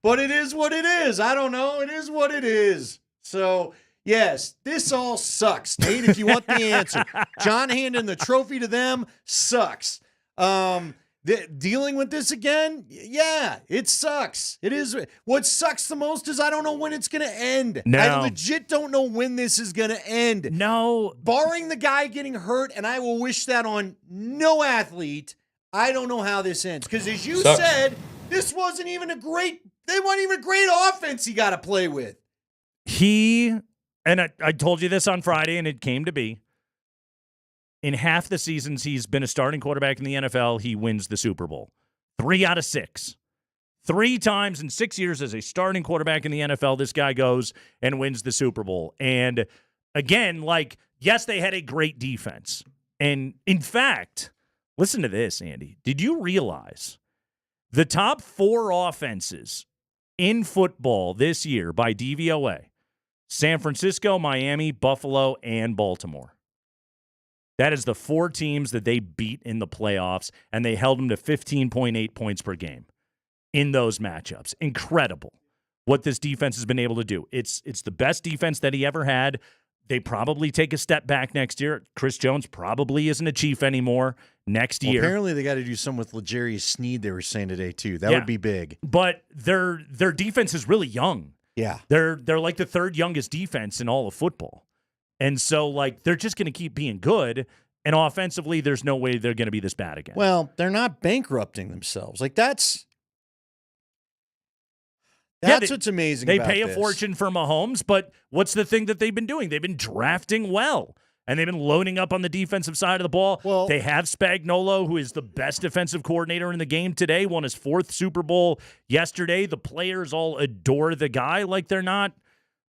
But it is what it is. I don't know. It is what it is. So... yes, this all sucks, Nate, if you want the answer. John handing the trophy to them sucks. Dealing with this again, yeah, it sucks. It is. What sucks the most is I don't know when it's going to end. No. I legit don't know when this is going to end. No. Barring the guy getting hurt, and I will wish that on no athlete, I don't know how this ends. Because as you said, this wasn't even a great offense he got to play with. And I told you this on Friday, and it came to be. In half the seasons he's been a starting quarterback in the NFL, he wins the Super Bowl. 3 out of 6. 3 times in 6 years as a starting quarterback in the NFL, this guy goes and wins the Super Bowl. And again, yes, they had a great defense. And in fact, listen to this, Andy. Did you realize the top 4 offenses in football this year by DVOA? San Francisco, Miami, Buffalo, and Baltimore. That is the 4 teams that they beat in the playoffs, and they held them to 15.8 points per game in those matchups. Incredible what this defense has been able to do. It's the best defense that he ever had. They probably take a step back next year. Chris Jones probably isn't a Chief anymore next year. Apparently, they got to do something with L'Jarius Sneed, they were saying today, too. That would be big. But their defense is really young. Yeah. They're like the 3rd youngest defense in all of football. And so, they're just going to keep being good. And offensively, there's no way they're going to be this bad again. Well, they're not bankrupting themselves. That's what's amazing They about pay a this. fortune for Mahomes, but what's the thing that they've been doing? They've been drafting well. And they've been loading up on the defensive side of the ball. Well, they have Spagnuolo, who is the best defensive coordinator in the game today, won his 4th Super Bowl yesterday. The players all adore the guy like they're not.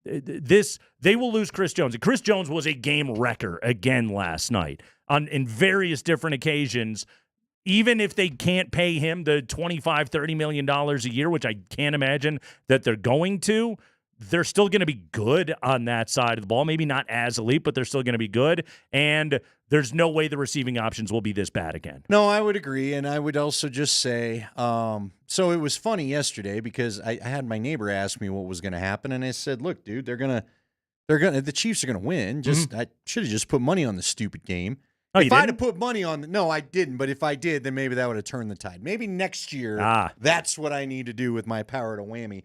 They will lose Chris Jones. And Chris Jones was a game wrecker again last night in various different occasions. Even if they can't pay him the $25-30 million a year, which I can't imagine that they're going to, they're still going to be good on that side of the ball. Maybe not as elite, but they're still going to be good. And there's no way the receiving options will be this bad again. No, I would agree. And I would also just say, so it was funny yesterday because I had my neighbor ask me what was going to happen. And I said, look, dude, the Chiefs are going to win. I should have just put money on the stupid game. Oh, if I had to put money on, no, I didn't. But if I did, then maybe that would have turned the tide. Maybe next year, that's what I need to do with my power to whammy.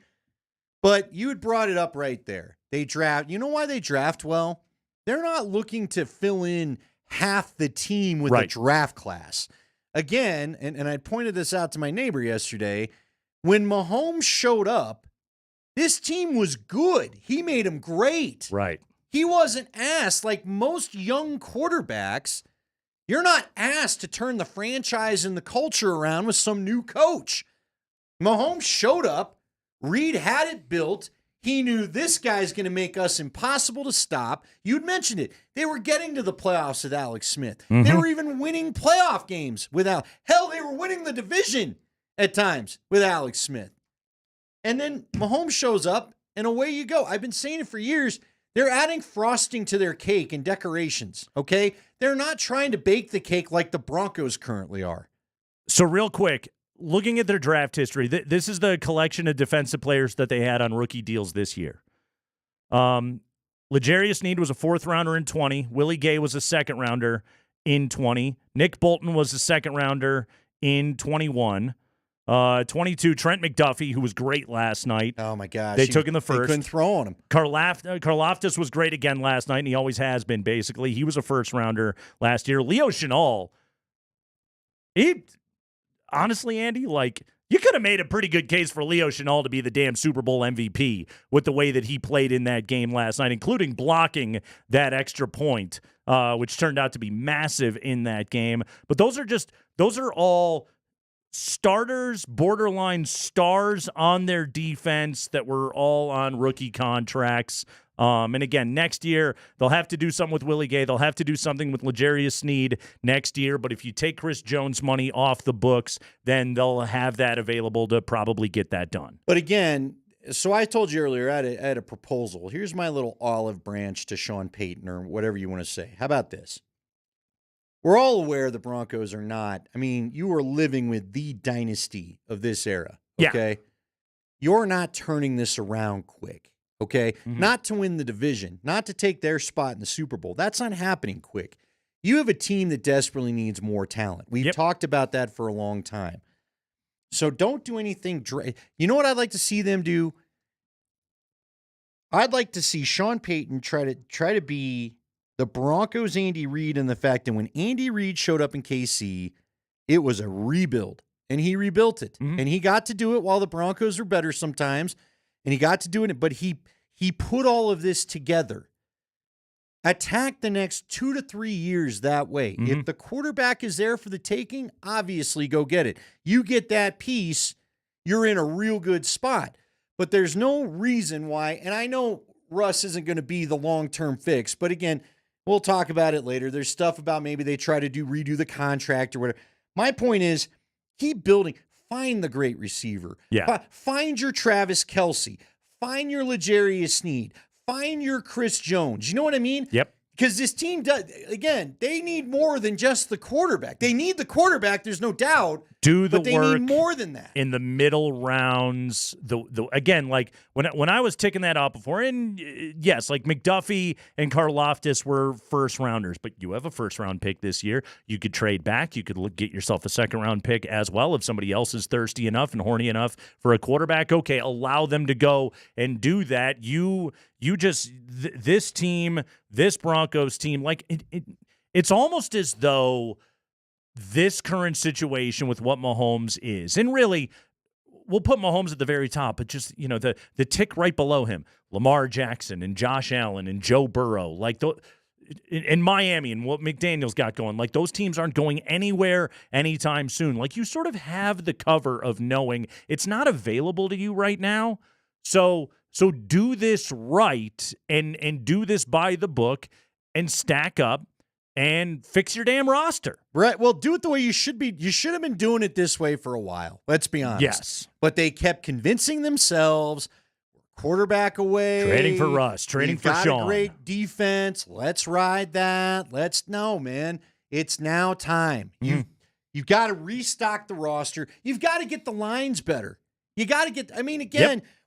But you had brought it up right there. They draft. You know why they draft well? They're not looking to fill in half the team with a draft class. Again, and I pointed this out to my neighbor yesterday, when Mahomes showed up, this team was good. He made them great. Right. He wasn't asked, like most young quarterbacks, you're not asked to turn the franchise and the culture around with some new coach. Mahomes showed up. Reed had it built. He knew this guy's going to make us impossible to stop. You'd mentioned it. They were getting to the playoffs with Alex Smith. Mm-hmm. They were even winning playoff games without. Hell, they were winning the division at times with Alex Smith. And then Mahomes shows up, and away you go. I've been saying it for years. They're adding frosting to their cake and decorations, okay? They're not trying to bake the cake like the Broncos currently are. So real quick, looking at their draft history, this is the collection of defensive players that they had on rookie deals this year. L'Jarius Sneed was a 4th rounder in 20. Willie Gay was a 2nd rounder in 20. Nick Bolton was a 2nd rounder in 21. 22, Trent McDuffie, who was great last night. Oh, my gosh. They took in the first. They couldn't throw on him. Karlaftis was great again last night, and he always has been, basically. He was a 1st rounder last year. Leo Chenal, honestly, Andy, like, you could have made a pretty good case for Leo Chenal to be the damn Super Bowl MVP with the way that he played in that game last night, including blocking that extra point, which turned out to be massive in that game. But those are all starters, borderline stars on their defense that were all on rookie contracts. And again, next year, they'll have to do something with Willie Gay. They'll have to do something with L'Jarius Sneed next year. But if you take Chris Jones' money off the books, then they'll have that available to probably get that done. But again, so I told you earlier, I had a proposal. Here's my little olive branch to Sean Payton, or whatever you want to say. How about this? We're all aware the Broncos are not. I mean, you are living with the dynasty of this era, okay? Yeah. You're not turning this around quick, okay? Mm-hmm. Not to win the division, not to take their spot in the Super Bowl. That's not happening quick. You have a team that desperately needs more talent. We've talked about that for a long time. So don't do anything. You know what I'd like to see them do? I'd like to see Sean Payton try to be the Broncos' Andy Reid, and the fact that when Andy Reid showed up in KC, it was a rebuild, and he rebuilt it. Mm-hmm. And he got to do it while the Broncos were better sometimes, and he got to do it, but he put all of this together. Attack the next 2 to 3 years that way. Mm-hmm. If the quarterback is there for the taking, obviously go get it. You get that piece, you're in a real good spot. But there's no reason why, and I know Russ isn't going to be the long-term fix, but again, we'll talk about it later. There's stuff about maybe they try to redo the contract or whatever. My point is, keep building. Find the great receiver. Yeah. Find your Travis Kelce. Find your L'Jarius Sneed. Find your Chris Jones. You know what I mean? Yep. Because this team does, again, they need more than just the quarterback. They need the quarterback, there's no doubt. But they need more than that. In the middle rounds, again, like when I was ticking that out before, and yes, like McDuffie and Karlaftis were 1st rounders, but you have a 1st round pick this year. You could trade back. You could get yourself a 2nd round pick as well if somebody else is thirsty enough and horny enough for a quarterback. Okay, allow them to go and do that. This team, this Broncos team, like it's almost as though this current situation with what Mahomes is, and really, we'll put Mahomes at the very top, but just, the tick right below him, Lamar Jackson and Josh Allen and Joe Burrow, like in Miami and what McDaniel's got going, like those teams aren't going anywhere anytime soon. Like you sort of have the cover of knowing it's not available to you right now. So do this right and do this by the book and stack up and fix your damn roster. Right. Well, do it the way you should be. You should have been doing it this way for a while. Let's be honest. Yes. But they kept convincing themselves, quarterback away. Trading for Russ. Trading for Sean. Got a great defense. Let's ride that. No, man. It's now time. You've got to restock the roster. You've got to get the lines better. You got to get,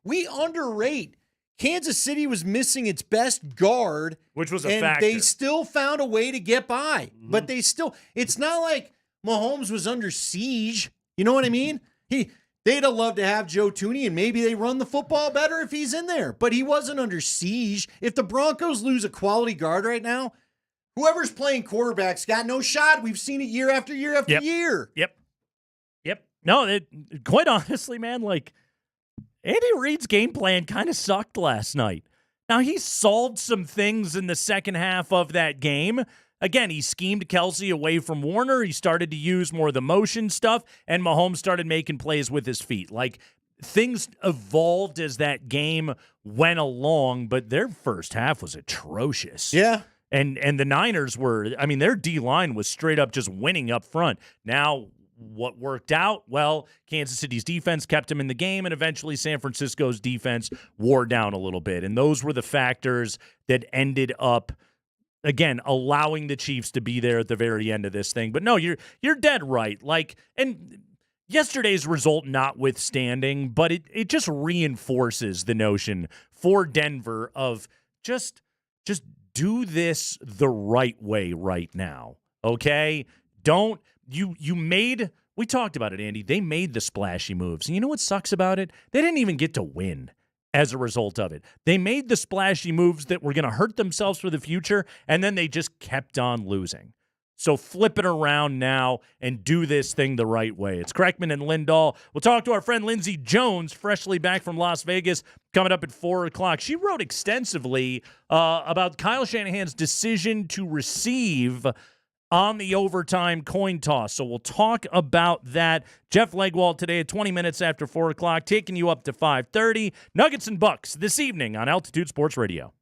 we underrate. Kansas City was missing its best guard, which was a and factor. They still found a way to get by. Mm-hmm. But it's not like Mahomes was under siege. You know what I mean? They'd have loved to have Joe Thuney, and maybe they run the football better if he's in there. But he wasn't under siege. If the Broncos lose a quality guard right now, whoever's playing quarterback's got no shot. We've seen it year after year after year. Yep. No, quite honestly, man, like, Andy Reid's game plan kind of sucked last night. Now, he solved some things in the second half of that game. again, he schemed Kelsey away from Warner. He started to use more of the motion stuff, and Mahomes started making plays with his feet. Like, things evolved as that game went along, but their first half was atrocious. Yeah. And the Niners were, I mean, their D-line was straight up just winning up front. Now, what worked out? Well, Kansas City's defense kept him in the game, and eventually San Francisco's defense wore down a little bit. And those were the factors that ended up, again, allowing the Chiefs to be there at the very end of this thing. But no, you're dead right. Like, and yesterday's result notwithstanding, but it just reinforces the notion for Denver of just do this the right way right now. Okay? Don't we talked about it, Andy. They made the splashy moves. And you know what sucks about it? They didn't even get to win as a result of it. They made the splashy moves that were going to hurt themselves for the future, and then they just kept on losing. So flip it around now and do this thing the right way. It's Kreckman and Lindahl. We'll talk to our friend Lindsey Jones, freshly back from Las Vegas, coming up at 4 o'clock. She wrote extensively about Kyle Shanahan's decision to receive on the overtime coin toss. So we'll talk about that. Jeff Legwald today at 20 minutes after 4 o'clock, taking you up to 5:30. Nuggets and Bucks this evening on Altitude Sports Radio.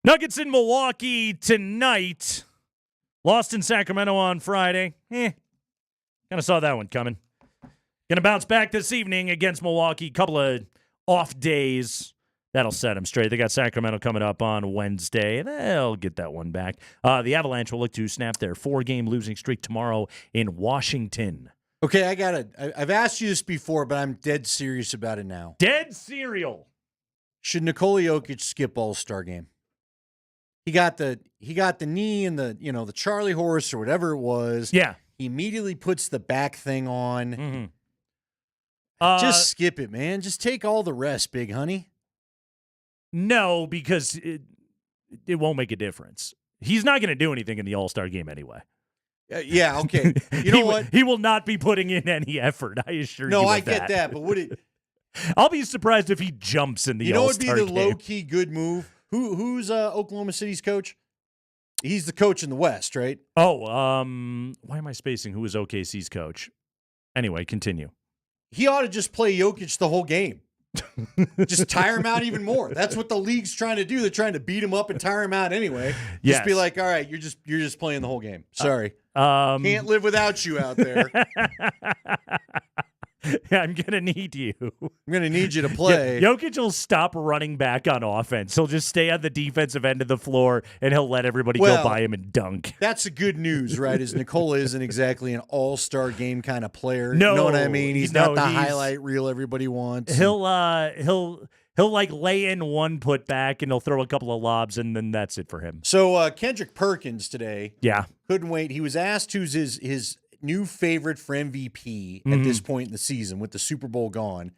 Nuggets in Milwaukee tonight. Lost in Sacramento on Friday. Kind of saw that one coming. Going to bounce back this evening against Milwaukee. Couple of off days. That'll set them straight. They got Sacramento coming up on Wednesday. They'll get that one back. The Avalanche will look to snap their 4-game losing streak tomorrow in Washington. Okay, I've asked you this before, but I'm dead serious about it now. Dead serial. Should Nikola Jokic skip All-Star game? He got the knee and the Charlie horse or whatever it was. Yeah. He immediately puts the back thing on. Mm-hmm. Just skip it, man. Just take all the rest, big honey. No, because it won't make a difference. He's not going to do anything in the All-Star game anyway. Yeah, okay. You know what? He will not be putting in any effort, I assure you. No, of I get that, but would it? I'll be surprised if he jumps in the All-Star game. You know what would be the low-key good move? Who's Oklahoma City's coach? He's the coach in the West, right? Oh, why am I spacing who is OKC's coach? Anyway, continue. He ought to just play Jokic the whole game. Just tire him out even more. That's what the league's trying to do. They're trying to beat him up and tire him out anyway. Just be like, all right, you're just playing the whole game. Sorry. Can't live without you out there. I'm going to need you. I'm going to need you to play. Jokic will stop running back on offense. He'll just stay on the defensive end of the floor, and he'll let everybody go by him and dunk. That's the good news, right? Is Nikola isn't exactly an all-star game kind of player. No. You know what I mean? He's not the highlight reel everybody wants. He'll like lay in one putback, and he'll throw a couple of lobs, and then that's it for him. So Kendrick Perkins today. Yeah. Couldn't wait. He was asked who's his new favorite for MVP at this point in the season with the Super Bowl gone.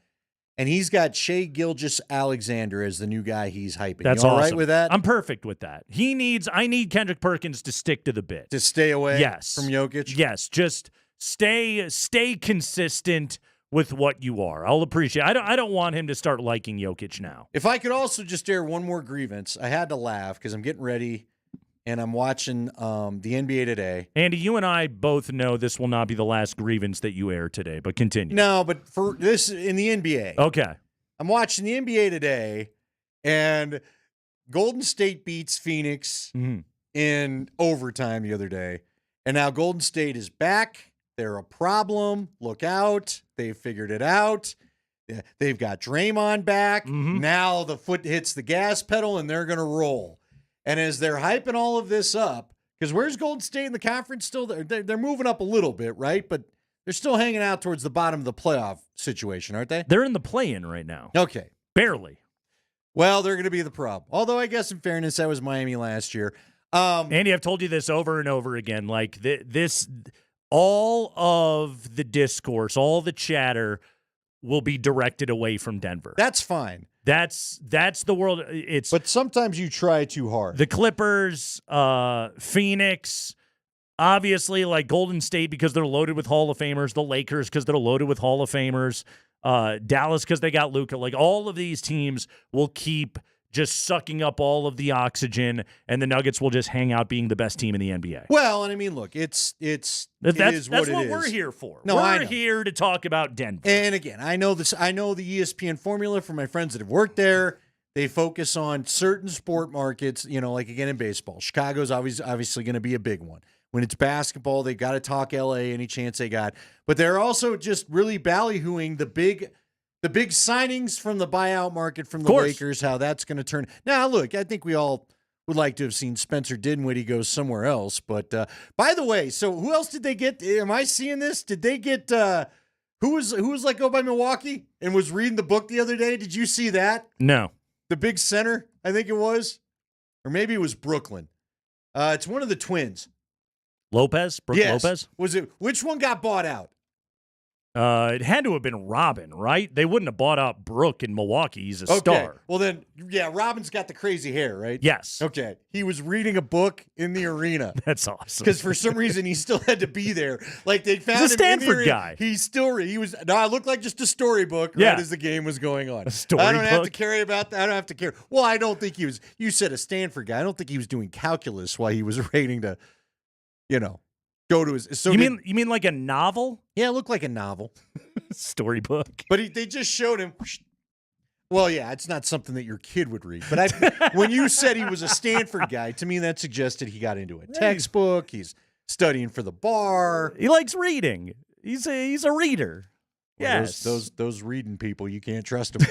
And he's got Shai Gilgeous-Alexander as the new guy he's hyping. That's you all awesome. right with that? I'm perfect with that. I need Kendrick Perkins to stick to the bit. To stay away yes. from Jokic? Yes. Just stay consistent with what you are. I'll appreciate it. I don't want him to start liking Jokic now. If I could also just air one more grievance, I had to laugh because I'm getting ready and I'm watching the NBA today. Andy, you and I both know this will not be the last grievance that you air today, but continue. No, but for this in the NBA. Okay. I'm watching the NBA today, and Golden State beats Phoenix in overtime the other day. And now Golden State is back. They're a problem. Look out. They've figured it out. They've got Draymond back. Now the foot hits the gas pedal, and they're going to roll. And as they're hyping all of this up, because where's Golden State in the conference still? They're moving up a little bit, right? But they're still hanging out towards the bottom of the playoff situation, aren't they? They're in the play-in right now. Okay. Barely. Well, they're going to be the problem. Although I guess in fairness, that was Miami last year. Andy, I've told you this over and over again. Like all of the discourse, all the chatter will be directed away from Denver. That's fine. That's the world. But sometimes you try too hard. The Clippers, Phoenix, obviously like Golden State because they're loaded with Hall of Famers, the Lakers because they're loaded with Hall of Famers, Dallas because they got Luka. Like all of these teams will keep just sucking up all of the oxygen, and the Nuggets will just hang out being the best team in the NBA. Well, and I mean, look, it is what it is. That's what we're here for. No, we're here to talk about Denver. And again, I know this. I know the ESPN formula from my friends that have worked there. They focus on certain sport markets, like again in baseball. Chicago's obviously going to be a big one. When it's basketball, they got to talk LA any chance they got. But they're also just really ballyhooing the big signings from the buyout market from the Lakers, how that's going to turn. Now, look, I think we all would like to have seen Spencer Dinwiddie go somewhere else. But by the way, so who else did they get? Am I seeing this? Did they get who was let go by Milwaukee and was reading the book the other day? Did you see that? No. The big center, I think it was. Or maybe it was Brooklyn. It's one of the twins. Lopez? Lopez? Was it? Which one got bought out? It had to have been Robin, right? They wouldn't have bought out Brooke in Milwaukee. He's a star. Well, then, yeah, Robin's got the crazy hair, right? Yes. Okay. He was reading a book in the arena. That's awesome. Because for some reason, he still had to be there. Like, they found He's a him in the Stanford arena. guy. It looked like just a storybook right as the game was going on. A storybook? I don't have to care about that. I don't have to care. Well, I don't think he was, you said a Stanford guy. I don't think he was doing calculus while he was waiting to, go to his. So you mean like a novel? Yeah, it looked like a novel. Storybook. But they just showed him. Well, yeah, it's not something that your kid would read. But when you said he was a Stanford guy, to me that suggested he got into a textbook. He's studying for the bar. He likes reading. He's a reader. Well, Yes. Those reading people, you can't trust them.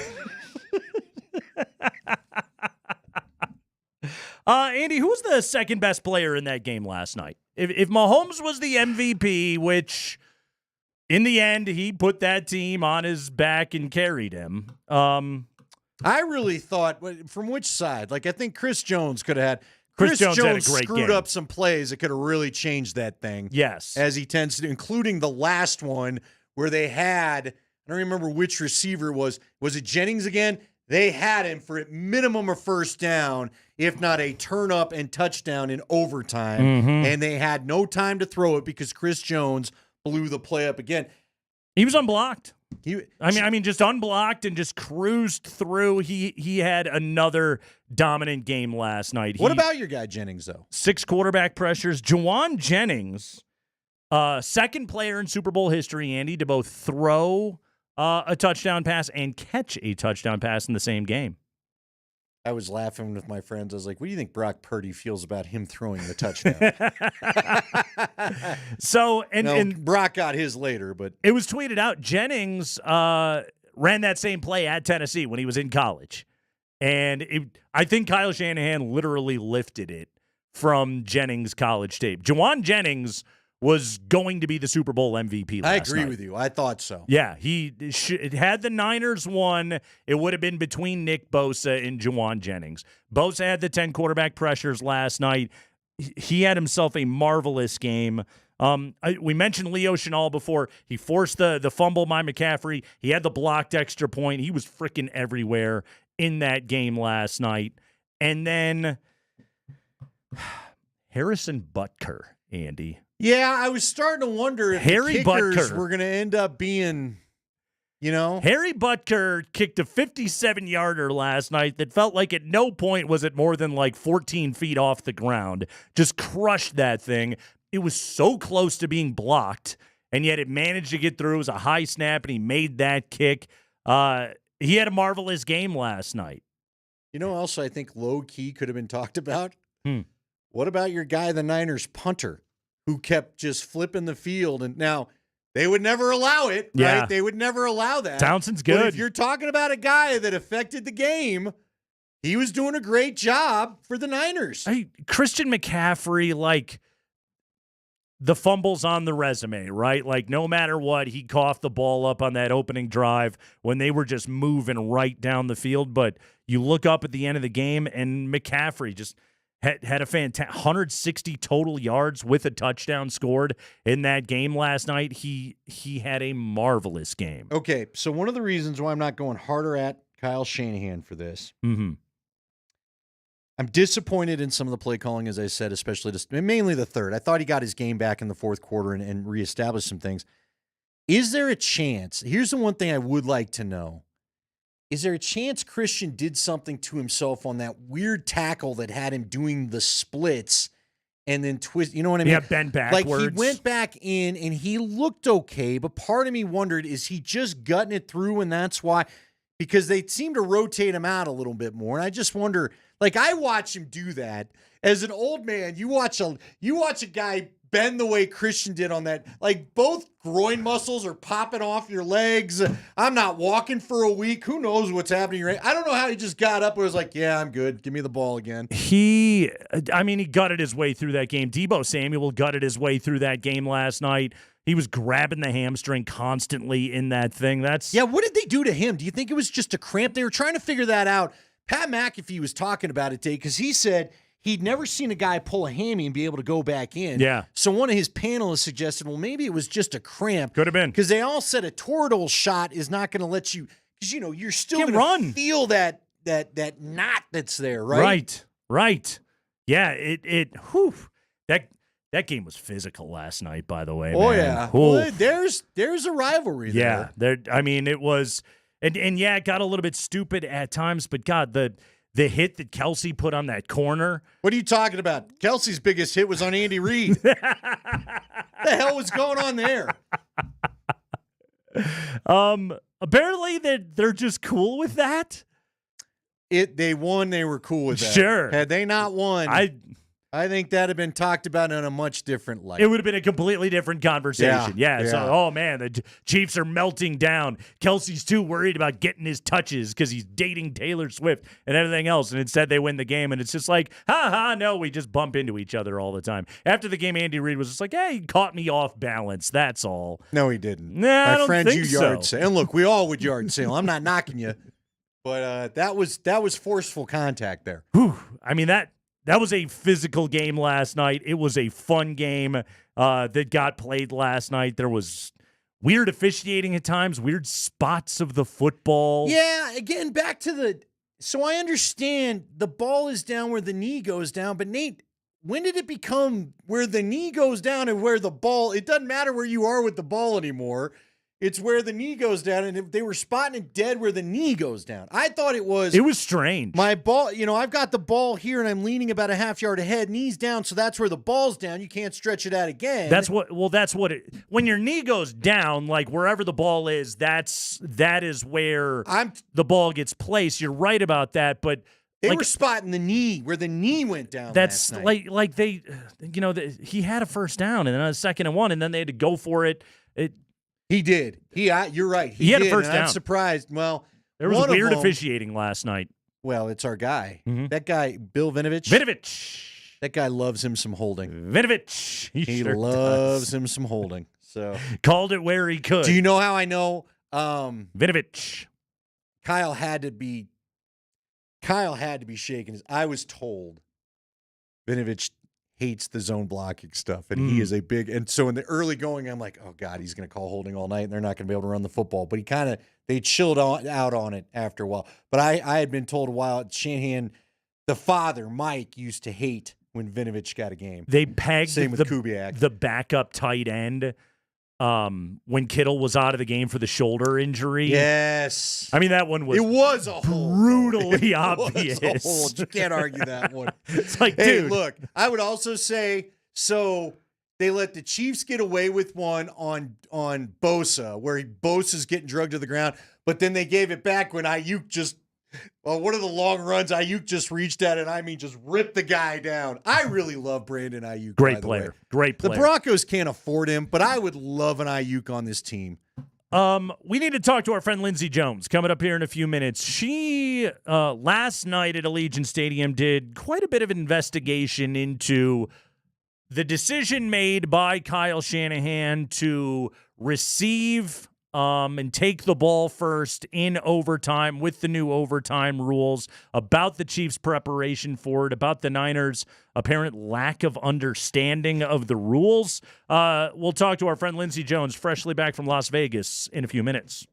Andy, who was the second best player in that game last night? If Mahomes was the MVP, which in the end he put that team on his back and carried him. I really thought, from which side? Like, I think Chris Jones could have had. Chris Jones had a great screwed game. up some plays that could have really changed that thing. Yes. As he tends to, including the last one where they had, I don't remember which receiver it was. Was it Jennings again? They had him for at minimum a first down, if not a turn up and touchdown in overtime. Mhm. And they had no time to throw it because Chris Jones blew the play up again. He was unblocked. I mean, just unblocked and just cruised through. He had another dominant game last night. What about your guy Jennings, though? 6 quarterback pressures. Juwan Jennings, second player in Super Bowl history, Andy, to both throw a touchdown pass and catch a touchdown pass in the same game. I was laughing with my friends. I was like, what do you think Brock Purdy feels about him throwing the touchdown? So, and Brock got his later, but it was tweeted out. Jennings ran that same play at Tennessee when he was in college. And I think Kyle Shanahan literally lifted it from Jennings' college tape. Juwan Jennings was going to be the Super Bowl MVP last I agree night. with you. I thought so. Yeah, had the Niners won, it would have been between Nick Bosa and Juwan Jennings. Bosa had the 10 quarterback pressures last night. He had himself a marvelous game. We mentioned Leo Chenal before. He forced the fumble by McCaffrey. He had the blocked extra point. He was freaking everywhere in that game last night. And then Harrison Butker, Andy. Yeah, I was starting to wonder if Harry the kickers Butker were going to end up being, Harry Butker kicked a 57-yarder last night that felt like at no point was it more than like 14 feet off the ground. Just crushed that thing. It was so close to being blocked, and yet it managed to get through. It was a high snap, and he made that kick. He had a marvelous game last night. Also I think low-key could have been talked about? What about your guy, the Niners punter, who kept just flipping the field? And now they would never allow it, Yeah. right? They would never allow that. Townsend's But good. if you're talking about a guy that affected the game, he was doing a great job for the Niners. Christian McCaffrey, the fumbles on the resume, right? No matter what, he coughed the ball up on that opening drive when they were just moving right down the field. But you look up at the end of the game, and McCaffrey just had a fantastic 160 total yards with a touchdown scored in that game last night. He had a marvelous game. Okay, so one of the reasons why I'm not going harder at Kyle Shanahan for this, Mm-hmm. I'm disappointed in some of the play calling, as I said, especially mainly the third. I thought he got his game back in the fourth quarter and reestablished some things. Is there a chance? Here's the one thing I would like to know. Is there a chance Christian did something to himself on that weird tackle that had him doing the splits and then twist? You know what I mean? Yeah, bend backwards. Like he went back in and he looked okay, but part of me wondered, is he just gutting it through and that's why? Because they seem to rotate him out a little bit more. And I just wonder, I watch him do that. As an old man, you watch a guy bend the way Christian did on that. Both groin muscles are popping off your legs. I'm not walking for a week. Who knows what's happening right? I don't know how he just got up and was like, yeah, I'm good. Give me the ball again. He gutted his way through that game. Deebo Samuel gutted his way through that game last night. He was grabbing the hamstring constantly in that thing. Yeah, what did they do to him? Do you think it was just a cramp? They were trying to figure that out. Pat McAfee was talking about it today because he said he'd never seen a guy pull a hammy and be able to go back in. Yeah. So one of his panelists suggested, well, maybe it was just a cramp. Could have been. Because they all said a Toradol shot is not going to let you, because, you're still Can't going to run. feel that knot that's there, right? Right. Yeah, that game was physical last night, by the way. Oh, man. yeah. Oof. Well, there's a rivalry there. Yeah, it was, and yeah, it got a little bit stupid at times, but God, the hit that Kelsey put on that corner. What are you talking about? Kelsey's biggest hit was on Andy Reid. What the hell was going on there? Apparently they're just cool with that. They won, they were cool with that. Sure. Had they not won, I think that'd have been talked about in a much different light. It would have been a completely different conversation. Yeah. So, Yeah. oh man, the Chiefs are melting down. Kelsey's too worried about getting his touches because he's dating Taylor Swift and everything else. And instead, they win the game. And it's just like, no, we just bump into each other all the time. After the game, Andy Reid was just like, hey, he caught me off balance. That's all. No, he didn't. Nah, I My don't friend, think you yard so. sale. And look, we all would yard sale. I'm not knocking you, but that was forceful contact there. Whew. I mean, that was a physical game last night. It was a fun game that got played last night. There was weird officiating at times, weird spots of the football. Yeah, again, back to so I understand the ball is down where the knee goes down, but Nate, when did it become where the knee goes down and where the ball, it doesn't matter where you are with the ball anymore. It's where the knee goes down, and if they were spotting it dead where the knee goes down. I thought it was strange. My ball, I've got the ball here, and I'm leaning about a half yard ahead, knees down, so that's where the ball's down. You can't stretch it out again. That's what when your knee goes down, like wherever the ball is, that is where the ball gets placed. You're right about that, but they were spotting the knee where the knee went down. That's last night. like they, he had a first down and then a 2nd and 1, and then they had to go for it. He did. You're right. He had a did, first and down. I'm surprised. Well, There was one of weird them- officiating last night. Well, it's our guy. That guy, Bill Vinovich. That guy loves him some holding. Vinovich. He sure loves does. him some holding. So Called it where he could. Do you know how I know? Vinovich. Kyle had to be shaking. I was told Vinovich hates the zone blocking stuff, and he is a big. And so in the early going, I'm like, oh God, he's going to call holding all night, and they're not going to be able to run the football. But they chilled out on it after a while. But I had been told a while. Shanahan, the father, Mike, used to hate when Vinovich got a game. They pegged Same with Kubiak. the backup tight end when Kittle was out of the game for the shoulder injury. Yes. I mean, that one was It was a hold. brutally It obvious. was a hold. You can't argue that one. It's like, hey, dude. look, I would also say, so they let the Chiefs get away with one on Bosa, where Bosa's getting drugged to the ground, but then they gave it back when Ayuk just, one of the long runs, Ayuk just reached at it, just ripped the guy down. I really love Brandon Ayuk. Great by the player. way. Great player. The Broncos can't afford him, but I would love an Ayuk on this team. We need to talk to our friend Lindsey Jones coming up here in a few minutes. She, last night at Allegiant Stadium, did quite a bit of investigation into the decision made by Kyle Shanahan to receive and take the ball first in overtime with the new overtime rules, about the Chiefs' preparation for it, about the Niners' apparent lack of understanding of the rules. We'll talk to our friend Lindsey Jones, freshly back from Las Vegas, in a few minutes.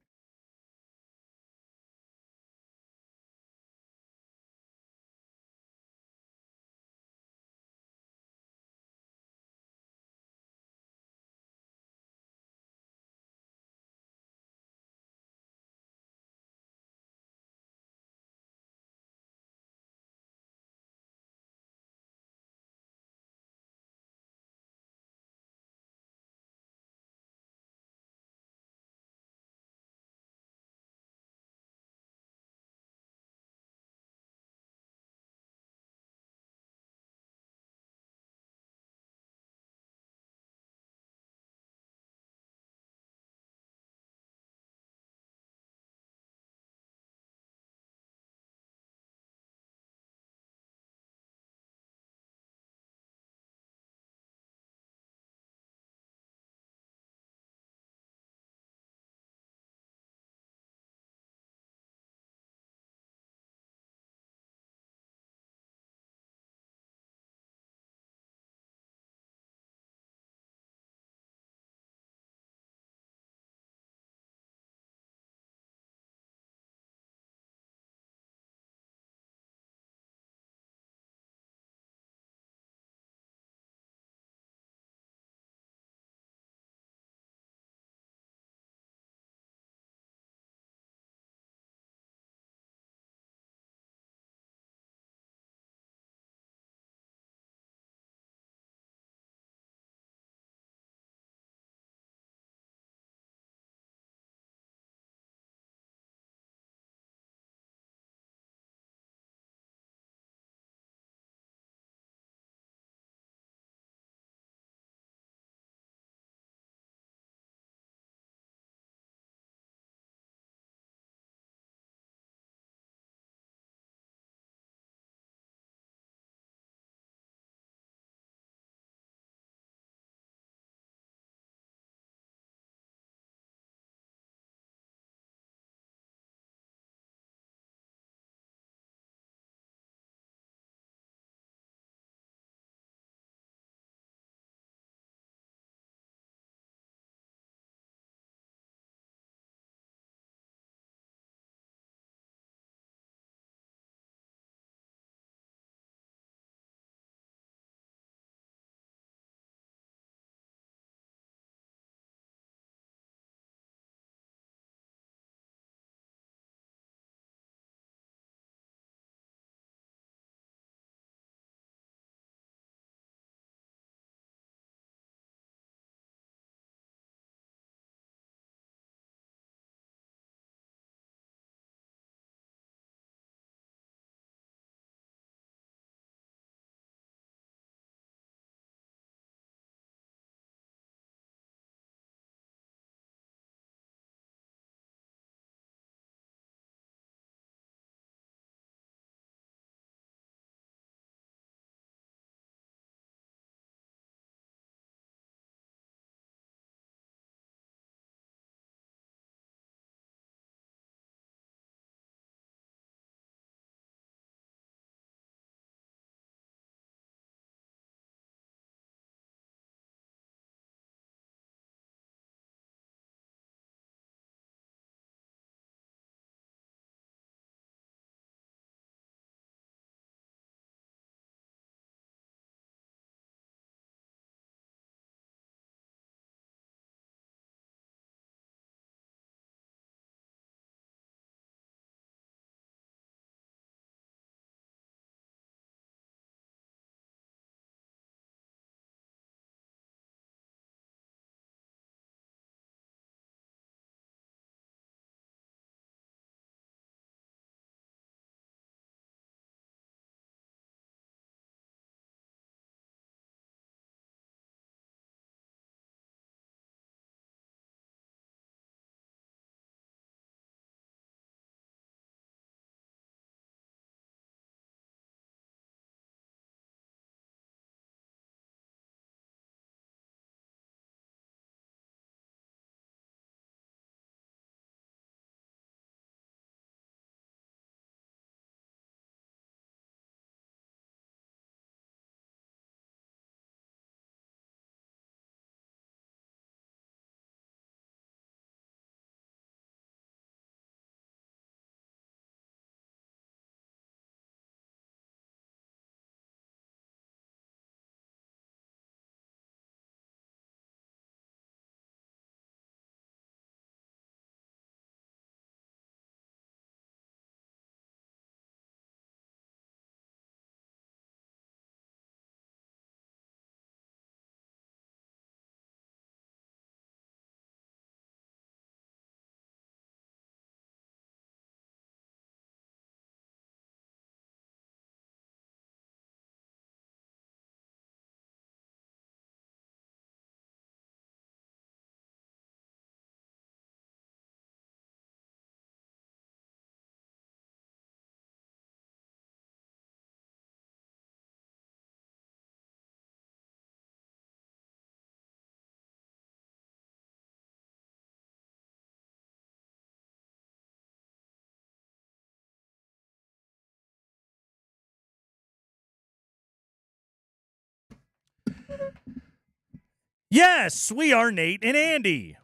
Yes, we are Nate and Andy.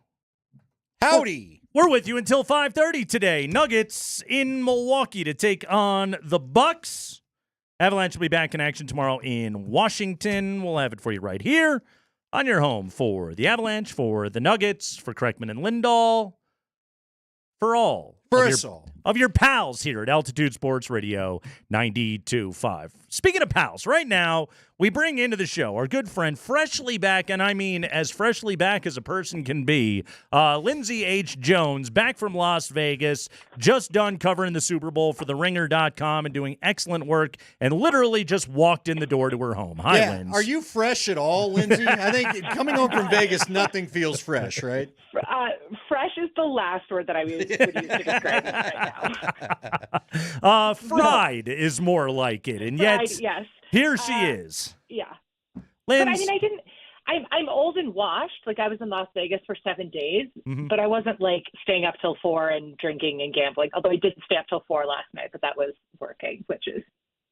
Howdy. We're with you until 5:30 today. Nuggets in Milwaukee to take on the Bucks. Avalanche will be back in action tomorrow in Washington. We'll have it for you right here on your home for the Avalanche, for the Nuggets, for Kreckman and Lindahl, for all. For us all. Of your pals here at Altitude Sports Radio 92.5. Speaking of pals, right now, we bring into the show our good friend, freshly back, and I mean as freshly back as a person can be, Lindsay H. Jones, back from Las Vegas, just done covering the Super Bowl for TheRinger.com and doing excellent work, and literally just walked in the door to her home. Hi, Lindsay. Are you fresh at all, Lindsay? I think coming home from Vegas, nothing feels fresh, right? Fresh is the last word that I would use to describe it right now. Fried is more like it, and yet Fried, yes. Here she is. Yeah. Linz. But I mean, I'm old and washed. Like, I was in Las Vegas for 7 days, but I wasn't like staying up till 4 and drinking and gambling. Although I did stay up till 4 last night, but that was working, which is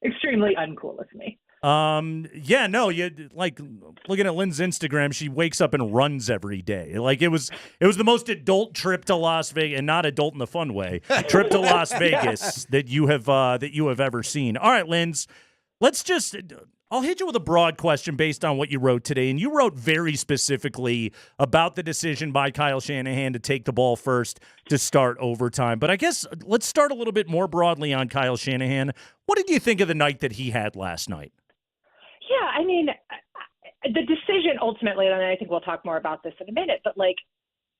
extremely uncool of me. Yeah, no, you like looking at Lynn's Instagram, she wakes up and runs every day. Like it was the most adult trip to Las Vegas, and not adult in the fun way, trip to Las Vegas that you have ever seen. All right, Lynn's, I'll hit you with a broad question based on what you wrote today. And you wrote very specifically about the decision by Kyle Shanahan to take the ball first to start overtime. But I guess let's start a little bit more broadly on Kyle Shanahan. What did you think of the night that he had last night? Yeah, I mean, the decision ultimately, and I think we'll talk more about this in a minute, but like,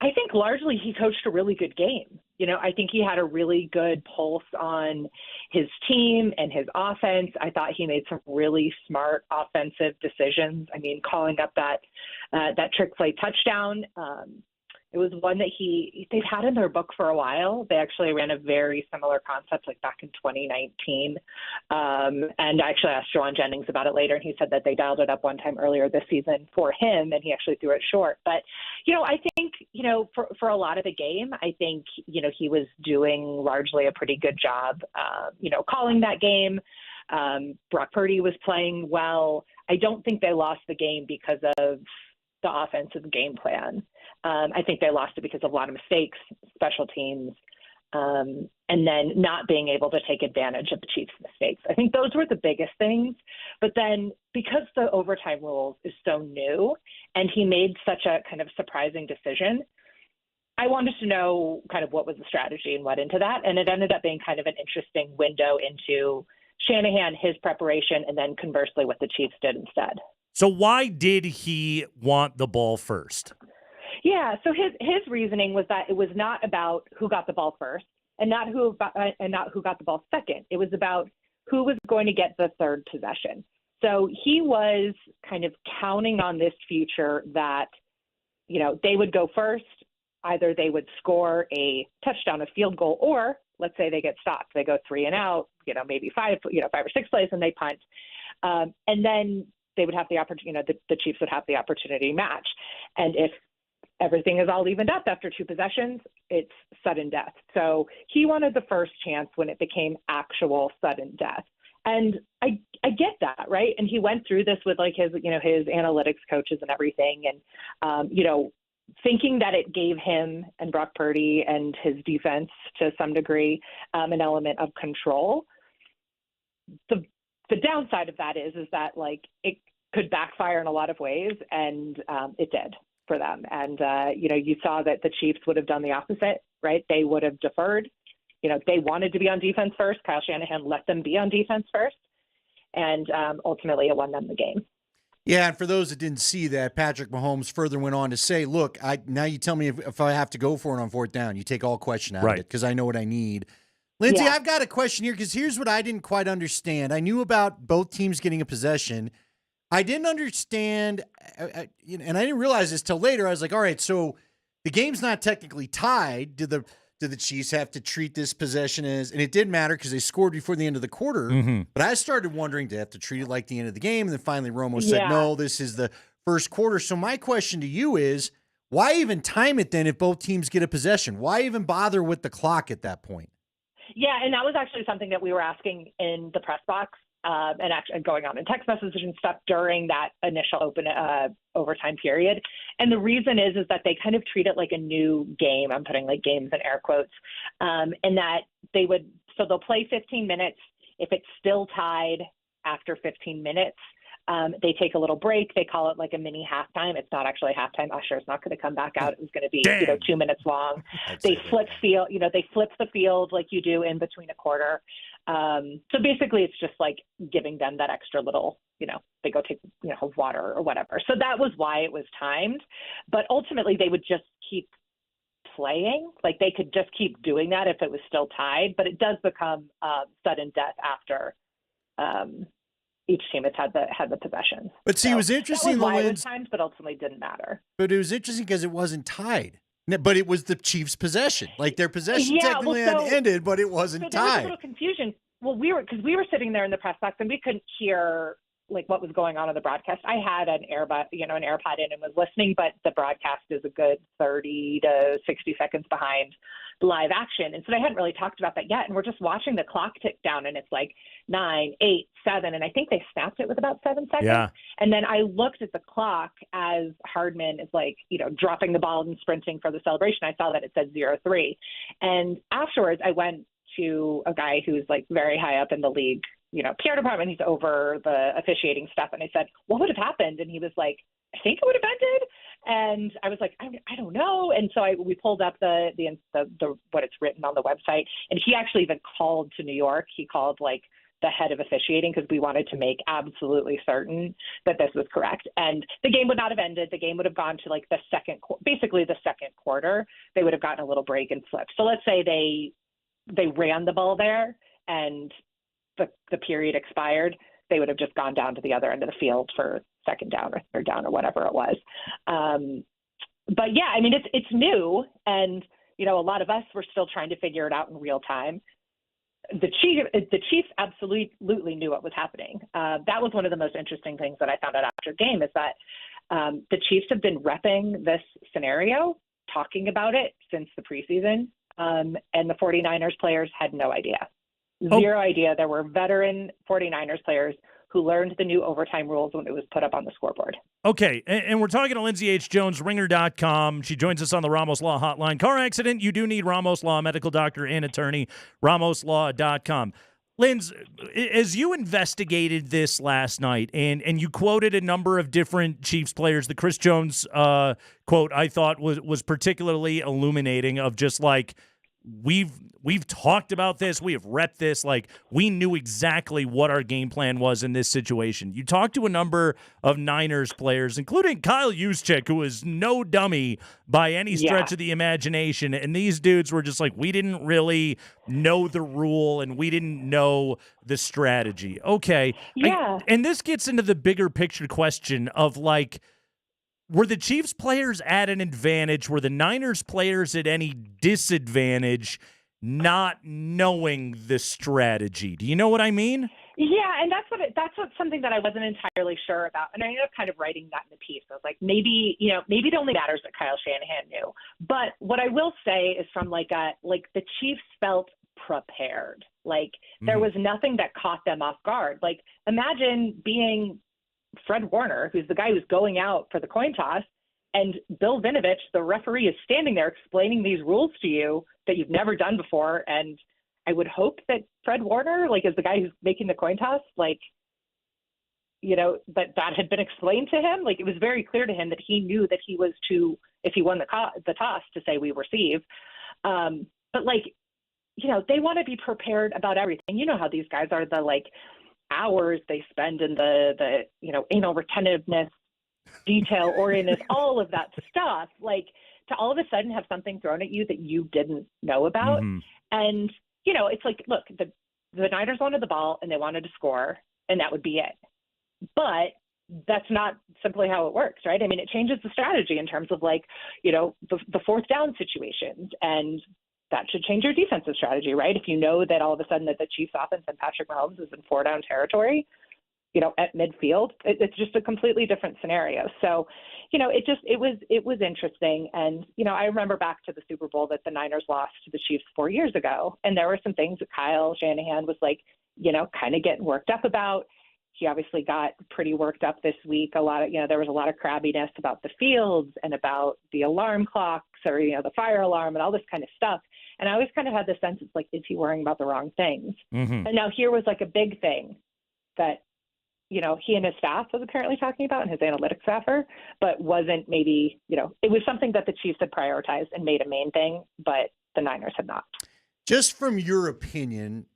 I think largely he coached a really good game. You know, I think he had a really good pulse on his team and his offense. I thought he made some really smart offensive decisions. I mean, calling up that trick play touchdown. It was one that they've had in their book for a while. They actually ran a very similar concept like back in 2019. And I actually asked Juwan Jennings about it later, and he said that they dialed it up one time earlier this season for him, and he actually threw it short. But, you know, I think, you know, for a lot of the game, I think, you know, he was doing largely a pretty good job, you know, calling that game. Brock Purdy was playing well. I don't think they lost the game because of the offensive game plan. I think they lost it because of a lot of mistakes, special teams, and then not being able to take advantage of the Chiefs' mistakes. I think those were the biggest things. But then because the overtime rules is so new and he made such a kind of surprising decision, I wanted to know kind of what was the strategy and what into that. And it ended up being kind of an interesting window into Shanahan, his preparation, and then conversely what the Chiefs did instead. So why did he want the ball first? Yeah, so his reasoning was that it was not about who got the ball first and not who got the ball second. It was about who was going to get the third possession. So he was kind of counting on this future that, you know, they would go first. Either they would score a touchdown, a field goal, or let's say they get stopped. They go 3 and out, you know, maybe 5 or 6 plays, and they punt. And then they would have the opportunity, you know, the Chiefs would have the opportunity to match. And if everything is all evened up after 2 possessions, it's sudden death. So he wanted the first chance when it became actual sudden death. And I get that, right? And he went through this with like his analytics coaches and everything. And, you know, thinking that it gave him and Brock Purdy and his defense to some degree an element of control. The downside of that is that like it could backfire in a lot of ways, and it did for them. And you know, you saw that the Chiefs would have done the opposite, right? They would have deferred. You know, they wanted to be on defense first. Kyle Shanahan let them be on defense first, and ultimately it won them the game. Yeah, and for those that didn't see that, Patrick Mahomes further went on to say, look, now you tell me if I have to go for it on 4th down. You take all question out of it because I know what I need. Lindsay, I've got a question here because here's what I didn't quite understand. I knew about both teams getting a possession. I didn't understand, and I didn't realize this till later. I was like, all right, so the game's not technically tied. Do the Chiefs have to treat this possession as, and it didn't matter because they scored before the end of the quarter, but I started wondering, do they have to treat it like the end of the game? And then finally Romo said, no, this is the first quarter. So my question to you is, why even time it then if both teams get a possession? Why even bother with the clock at that point? Yeah, and that was actually something that we were asking in the press box and actually going on in text messages and stuff during that initial overtime period. And the reason is that they kind of treat it like a new game. I'm putting like games in air quotes, and that they'll play 15 minutes. If it's still tied after 15 minutes, they take a little break. They call it like a mini halftime. It's not actually halftime. Usher's not going to come back out. It was going to be 2 minutes long. They flip the field like you do in between a quarter. So basically, it's just like giving them that extra little, they go take water or whatever. So that was why it was timed. But ultimately, they would just keep playing. Like they could just keep doing that if it was still tied. But it does become sudden death after. Each team has had the possession. But see, it was interesting. That was why it was timed, but ultimately didn't matter. But it was interesting because it wasn't tied. But it was the Chiefs' possession. Like their possession technically had ended, but it wasn't there was tied. a little confusion. Well, we were sitting there in the press box and we couldn't hear like what was going on in the broadcast. I had an AirPod in and was listening, but the broadcast is a good 30 to 60 seconds behind live action. And so they hadn't really talked about that yet. And we're just watching the clock tick down and it's like 9, 8, 7. And I think they snapped it with about 7 seconds. Yeah. And then I looked at the clock as Hardman is like, dropping the ball and sprinting for the celebration. I saw that it said 0-3. And afterwards I went to a guy who's like very high up in the league, PR department. He's over the officiating stuff. And I said, what would have happened? And he was like, I think it would have ended. And I was like, I don't know. And so we pulled up the what it's written on the website. And he actually even called to New York. He called like the head of officiating because we wanted to make absolutely certain that this was correct. And the game would not have ended. The game would have gone to like the second quarter. They would have gotten a little break and flipped. So let's say they ran the ball there and the period expired, they would have just gone down to the other end of the field for second down or third down or whatever it was. But yeah, I mean, it's new. And, a lot of us were still trying to figure it out in real time. The Chiefs absolutely knew what was happening. That was one of the most interesting things that I found out after game is that the Chiefs have been repping this scenario, talking about it since the preseason. And the 49ers players had no idea. Zero idea. There were veteran 49ers players who learned the new overtime rules when it was put up on the scoreboard. Okay, and we're talking to Lindsay H. Jones, Ringer.com. She joins us on the Ramos Law Hotline. Car accident, you do need Ramos Law, medical doctor and attorney, RamosLaw.com. Linz, as you investigated this last night, and you quoted a number of different Chiefs players, the Chris Jones quote I thought was particularly illuminating of just like, we've talked about this. We have repped this. Like, we knew exactly what our game plan was in this situation. You talked to a number of Niners players, including Kyle Juszczyk, who is no dummy by any stretch of the imagination. And these dudes were just like, we didn't really know the rule and we didn't know the strategy. Okay. Yeah. And this gets into the bigger picture question of like, were the Chiefs players at an advantage? Were the Niners players at any disadvantage not knowing the strategy? Do you know what I mean? Yeah, and that's something that I wasn't entirely sure about. And I ended up kind of writing that in the piece. I was like, maybe it only matters that Kyle Shanahan knew. But what I will say is from the Chiefs felt prepared. Like there was nothing that caught them off guard. Like imagine being Fred Warner, who's the guy who's going out for the coin toss, and Bill Vinovich, the referee, is standing there explaining these rules to you that you've never done before. And I would hope that Fred Warner, is the guy who's making the coin toss, that had been explained to him. Like it was very clear to him that he knew that he was to, if he won the toss, to say we receive. But they want to be prepared about everything. You know how these guys are, the hours they spend in the anal retentiveness, detail oriented, all of that stuff, to all of a sudden have something thrown at you that you didn't know about. Mm-hmm. And it's like, look, the Niners wanted the ball and they wanted to score, and that would be it. But that's not simply how it works, right? I mean, it changes the strategy in terms of the fourth down situations, and that should change your defensive strategy, right? If you know that all of a sudden that the Chiefs offense and Patrick Mahomes is in 4-down territory, at midfield, it's just a completely different scenario. So, it was interesting. And, I remember back to the Super Bowl that the Niners lost to the Chiefs 4 years ago. And there were some things that Kyle Shanahan was like, kind of getting worked up about. He obviously got pretty worked up this week. There was a lot of crabbiness about the fields and about the alarm clocks or, the fire alarm and all this kind of stuff. And I always kind of had the sense it's like, is he worrying about the wrong things? Mm-hmm. And now here was like a big thing that, he and his staff was apparently talking about and his analytics staffer, but wasn't maybe, it was something that the Chiefs had prioritized and made a main thing, but the Niners had not. Just from your opinion,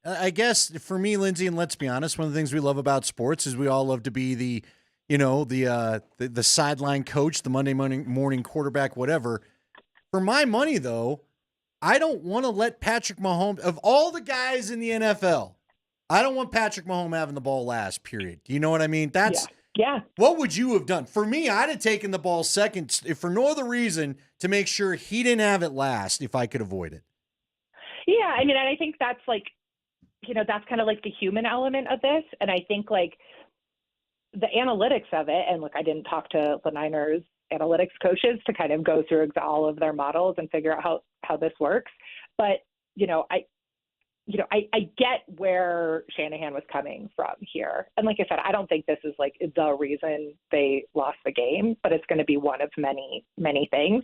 I guess for me, Lindsay, and let's be honest, one of the things we love about sports is we all love to be the sideline coach, the Monday morning quarterback, whatever. For my money, though, I don't want to let Patrick Mahomes, of all the guys in the NFL, I don't want Patrick Mahomes having the ball last, period. Do you know what I mean? Yeah. What would you have done? For me, I'd have taken the ball second, if for no other reason, to make sure he didn't have it last if I could avoid it. Yeah, and I think that's like, that's kind of like the human element of this. And I think like the analytics of it, and look, I didn't talk to the Niners analytics coaches to kind of go through all of their models and figure out how this works. But, I get where Shanahan was coming from here. And like I said, I don't think this is like the reason they lost the game, but it's going to be one of many, many things.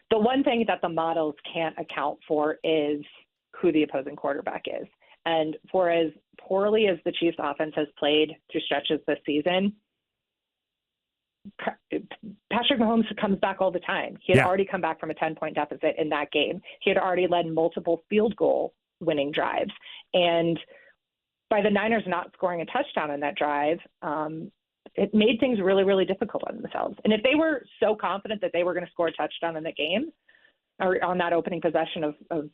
The one thing that the models can't account for is who the opposing quarterback is. And for as poorly as the Chiefs offense has played through stretches this season, Patrick Mahomes comes back all the time. He had already come back from a 10-point deficit in that game. He had already led multiple field goal winning drives. And by the Niners not scoring a touchdown in that drive, it made things really, really difficult on themselves. And if they were so confident that they were going to score a touchdown in the game or on that opening possession of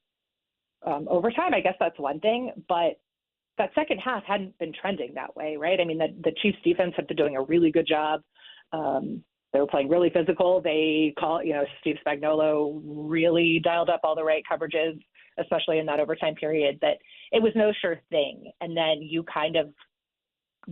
overtime, I guess that's one thing, but that second half hadn't been trending that way, right? I mean, the Chiefs defense had been doing a really good job. They were playing really physical. Steve Spagnuolo really dialed up all the right coverages, especially in that overtime period, that it was no sure thing. And then you kind of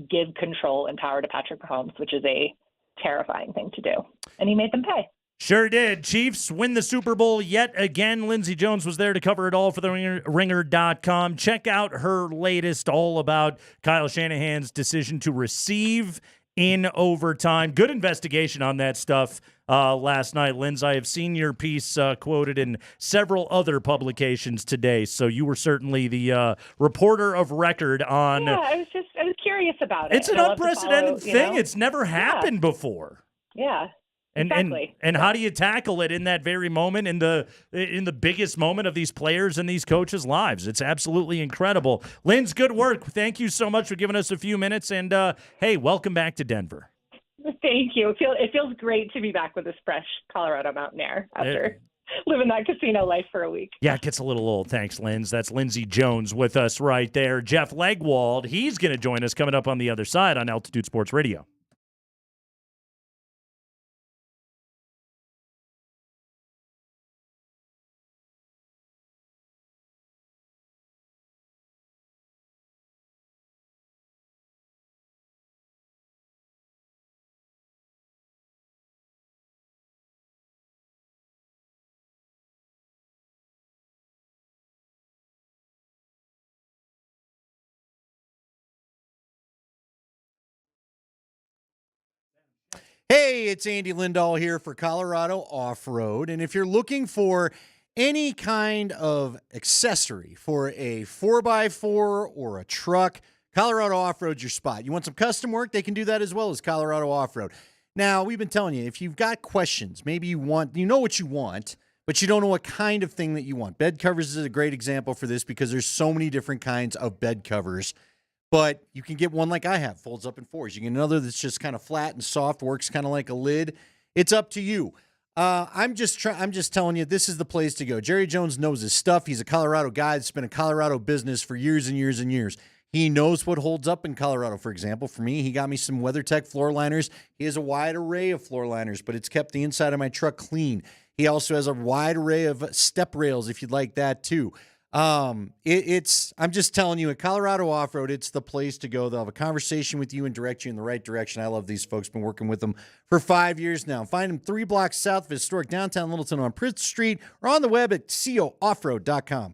give control and power to Patrick Mahomes, which is a terrifying thing to do. And he made them pay. Sure did. Chiefs win the Super Bowl yet again. Lindsey Jones was there to cover it all for the Ringer.com. Check out her latest all about Kyle Shanahan's decision to receive in overtime. Good investigation on that stuff last night, Lindsay. I have seen your piece quoted in several other publications today, so you were certainly the reporter of record on... Yeah, I was curious about it. It's an unprecedented thing. It's never happened before. Yeah. And, exactly. and how do you tackle it in that very moment, in the biggest moment of these players and these coaches' lives? It's absolutely incredible. Linz, good work. Thank you so much for giving us a few minutes. And, hey, welcome back to Denver. Thank you. It feels great to be back with this fresh Colorado mountain air after living that casino life for a week. Yeah, it gets a little old. Thanks, Linz. That's Lindsey Jones with us right there. Jeff Legwold, he's going to join us coming up on the other side on Altitude Sports Radio. Hey, it's Andy Lindahl here for Colorado Off-Road. And if you're looking for any kind of accessory for a 4x4 or a truck, Colorado Off-Road's your spot. You want some custom work? They can do that as well as Colorado Off-Road. Now, we've been telling you, if you've got questions, maybe you know what you want, but you don't know what kind of thing that you want. Bed covers is a great example for this because there's so many different kinds of bed covers. But you can get one like I have, folds up in fours. You can get another that's just kind of flat and soft, works kind of like a lid. It's up to you. I'm just telling you, this is the place to go. Jerry Jones knows his stuff. He's a Colorado guy that's been in Colorado business for years and years and years. He knows what holds up in Colorado. For example, for me, he got me some WeatherTech floor liners. He has a wide array of floor liners, but it's kept the inside of my truck clean. He also has a wide array of step rails, if you'd like that too. I'm just telling you, at Colorado Off-Road, it's the place to go. They'll have a conversation with you and direct you in the right direction. I love these folks. Been working with them for 5 years now. Find them 3 blocks south of historic downtown Littleton on Prince Street or on the web at cooffroad.com.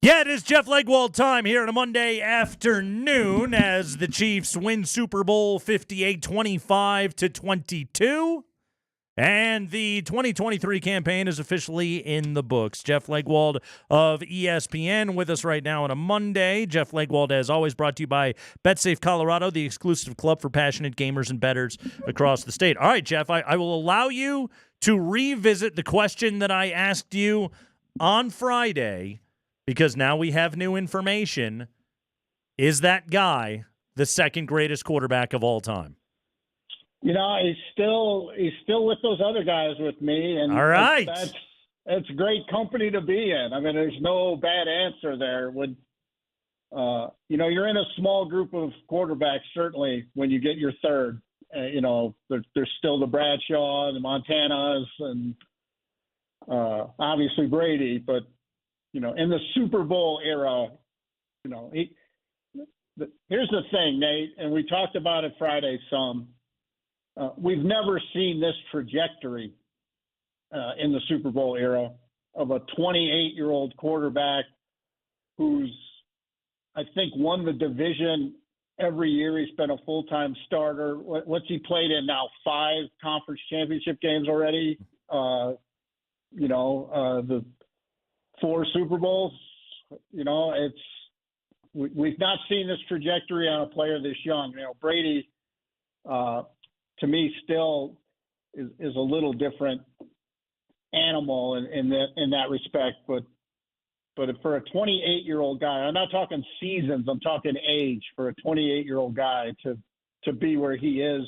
Yeah, it is Jeff Legwold time here on a Monday afternoon as the Chiefs win Super Bowl 58 25-22. And the 2023 campaign is officially in the books. Jeff Legwold of ESPN with us right now on a Monday. Jeff Legwold, as always, brought to you by BetSafe Colorado, the exclusive club for passionate gamers and bettors across the state. All right, Jeff, I will allow you to revisit the question that I asked you on Friday because now we have new information. Is that guy the second greatest quarterback of all time? You know, he's still with those other guys with me, and all right, that's great company to be in. I mean, there's no bad answer there. When you know, you're in a small group of quarterbacks, certainly when you get your third. You know, there's still the Bradshaw, the Montanas, and obviously Brady. But you know, in the Super Bowl era, you know, here's the thing, Nate, and we talked about it Friday some. We've never seen this trajectory in the Super Bowl era of a 28-year-old quarterback who's, I think, won the division every year. He's been a full-time starter. What's he played in now? 5 conference championship games already. The 4 Super Bowls. You know, we've not seen this trajectory on a player this young. You know, Brady. To me, still is a little different animal in that respect. But for a 28-year-old guy, I'm not talking seasons, I'm talking age. For a 28-year-old guy to be where he is,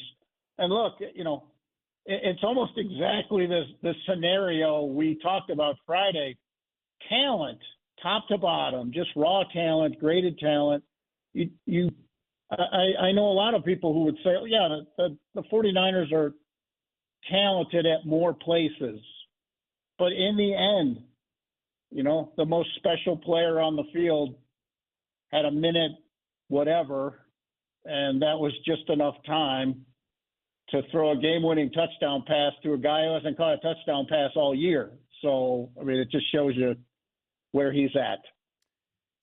and look, you know, it's almost exactly this scenario we talked about Friday. Talent, top to bottom, just raw talent, graded talent. I know a lot of people who would say, yeah, the 49ers are talented at more places. But in the end, you know, the most special player on the field had a minute whatever, and that was just enough time to throw a game-winning touchdown pass to a guy who hasn't caught a touchdown pass all year. So, I mean, it just shows you where he's at.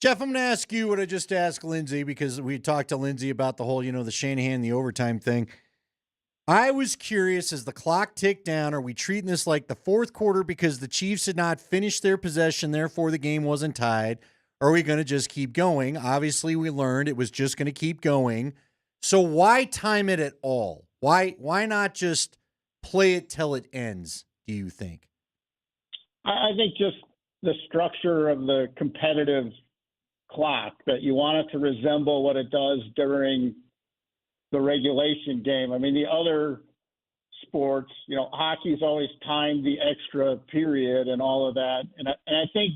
Jeff, I'm going to ask you what I just asked Lindsay because we talked to Lindsay about the whole, you know, the Shanahan, the overtime thing. I was curious, as the clock ticked down, are we treating this like the fourth quarter because the Chiefs had not finished their possession, therefore the game wasn't tied? Or are we going to just keep going? Obviously, we learned it was just going to keep going. So why time it at all? Why not just play it till it ends, do you think? I think just the structure of the competitive clock, that you want it to resemble what it does during the regulation game. I mean, the other sports, you know, hockey's always timed the extra period and all of that. And I think,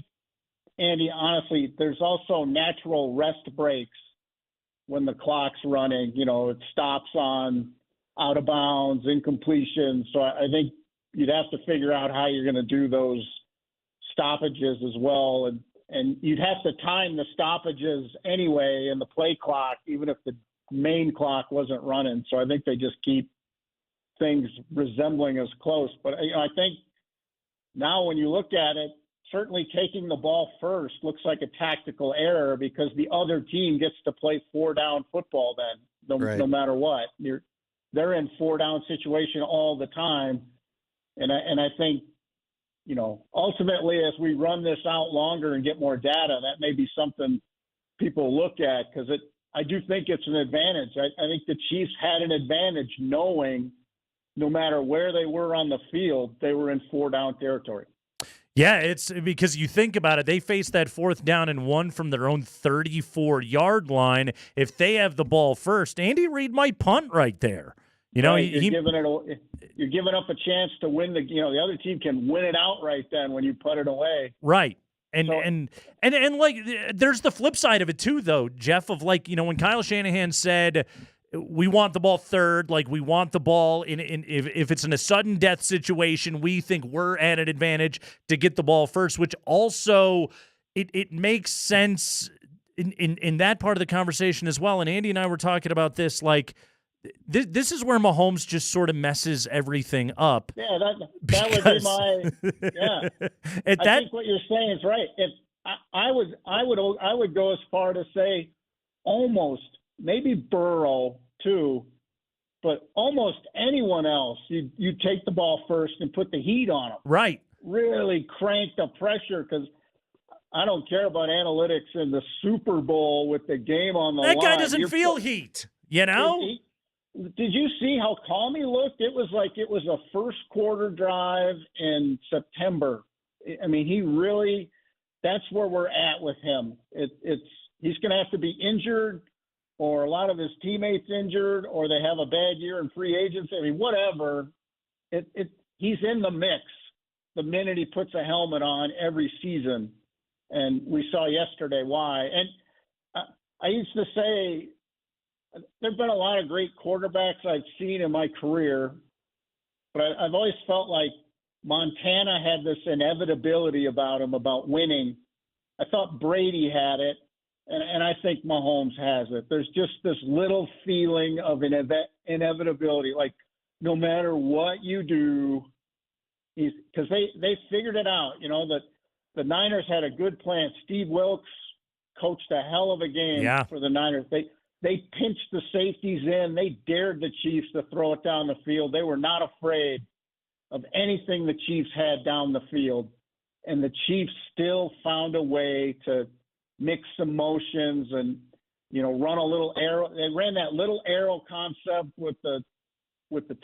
Andy, honestly, there's also natural rest breaks when the clock's running. You know, it stops on out of bounds, incompletion. So I think you'd have to figure out how you're going to do those stoppages as well. And you'd have to time the stoppages anyway in the play clock, even if the main clock wasn't running. So I think they just keep things resembling as close. But you know, I think now when you look at it, certainly taking the ball first looks like a tactical error because the other team gets to play 4-down football then, no matter what. They're in 4-down situation all the time. And I think, you know, ultimately, as we run this out longer and get more data, that may be something people look at because I do think it's an advantage. I think the Chiefs had an advantage knowing no matter where they were on the field, they were in 4-down territory. Yeah, it's because you think about it, they faced that 4th down and 1 from their own 34-yard line. If they have the ball first, Andy Reid might punt right there. You know, right. You're giving up a chance to win the other team can win it outright then when you put it away. Right. And like there's the flip side of it too though, Jeff, of like, you know, when Kyle Shanahan said we want the ball third, like we want the ball if it's in a sudden death situation, we think we're at an advantage to get the ball first, which also it makes sense in that part of the conversation as well. And Andy and I were talking about this, like this is where Mahomes just sort of messes everything up. Yeah, that would be my – yeah. I think what you're saying is right. I would go as far to say almost, maybe Burrow too, but almost anyone else, you take the ball first and put the heat on them. Right. Really crank the pressure, because I don't care about analytics in the Super Bowl with the game on the line. That guy doesn't feel heat, you know? Did you see how calm he looked? It was like it was a first quarter drive in September. I mean, he really, that's where we're at with him. He's going to have to be injured, or a lot of his teammates injured, or they have a bad year in free agency. I mean, whatever. He's in the mix the minute he puts a helmet on every season. And we saw yesterday why. And I used to say there have been a lot of great quarterbacks I've seen in my career, but I've always felt like Montana had this inevitability about him, about winning. I thought Brady had it, and I think Mahomes has it. There's just this little feeling of inevitability, like no matter what you do, because they figured it out, you know, that the Niners had a good plan. Steve Wilkes coached a hell of a game for the Niners. They pinched the safeties in. They dared the Chiefs to throw it down the field. They were not afraid of anything the Chiefs had down the field. And the Chiefs still found a way to mix some motions and, you know, run a little arrow. They ran that little arrow concept with the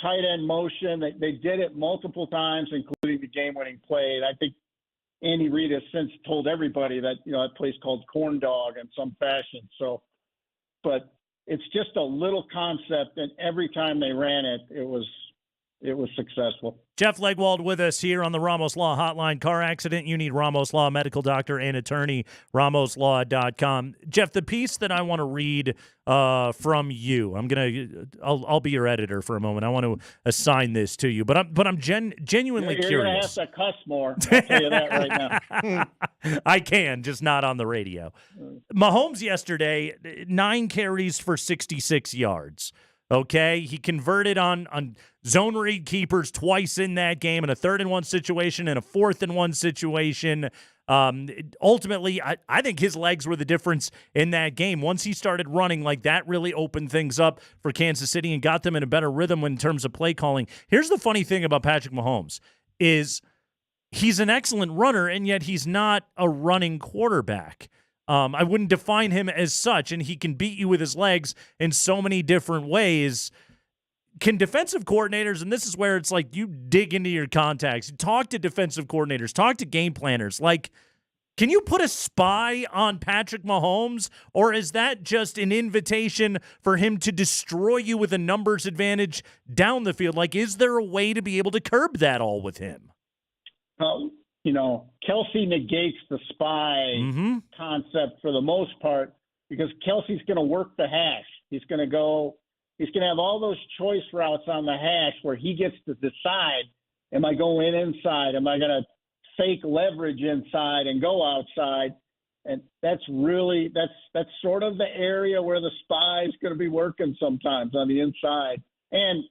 tight end motion. They did it multiple times, including the game-winning play. I think Andy Reid has since told everybody that, you know, that play's called corn dog in some fashion. So, but it's just a little concept, and every time they ran it, it was successful. Jeff Legwold with us here on the Ramos Law Hotline. Car accident, you need Ramos Law, medical doctor and attorney, ramoslaw.com. Jeff, the piece that I want to read from you, I'll be your editor for a moment. I want to assign this to you, but I'm genuinely curious. You're going to have to cuss more. I'll tell you that right now. I can, just not on the radio. Mahomes yesterday, 9 carries for 66 yards. Okay, he converted on zone read keepers twice in that game, in a 3rd-and-1 situation and a 4th-and-1 situation. Ultimately, I think his legs were the difference in that game. Once he started running, like, that really opened things up for Kansas City and got them in a better rhythm in terms of play calling. Here's the funny thing about Patrick Mahomes is he's an excellent runner, and yet he's not a running quarterback. I wouldn't define him as such, and he can beat you with his legs in so many different ways. Can defensive coordinators, and this is where it's like you dig into your contacts, talk to defensive coordinators, talk to game planners, like, can you put a spy on Patrick Mahomes, or is that just an invitation for him to destroy you with a numbers advantage down the field? Like, is there a way to be able to curb that all with him? You know, Kelsey negates the spy concept for the most part, because Kelsey's going to work the hash. He's going to have all those choice routes on the hash where he gets to decide, am I going inside? Am I going to fake leverage inside and go outside? And that's sort of the area where the spy is going to be working sometimes, on the inside. And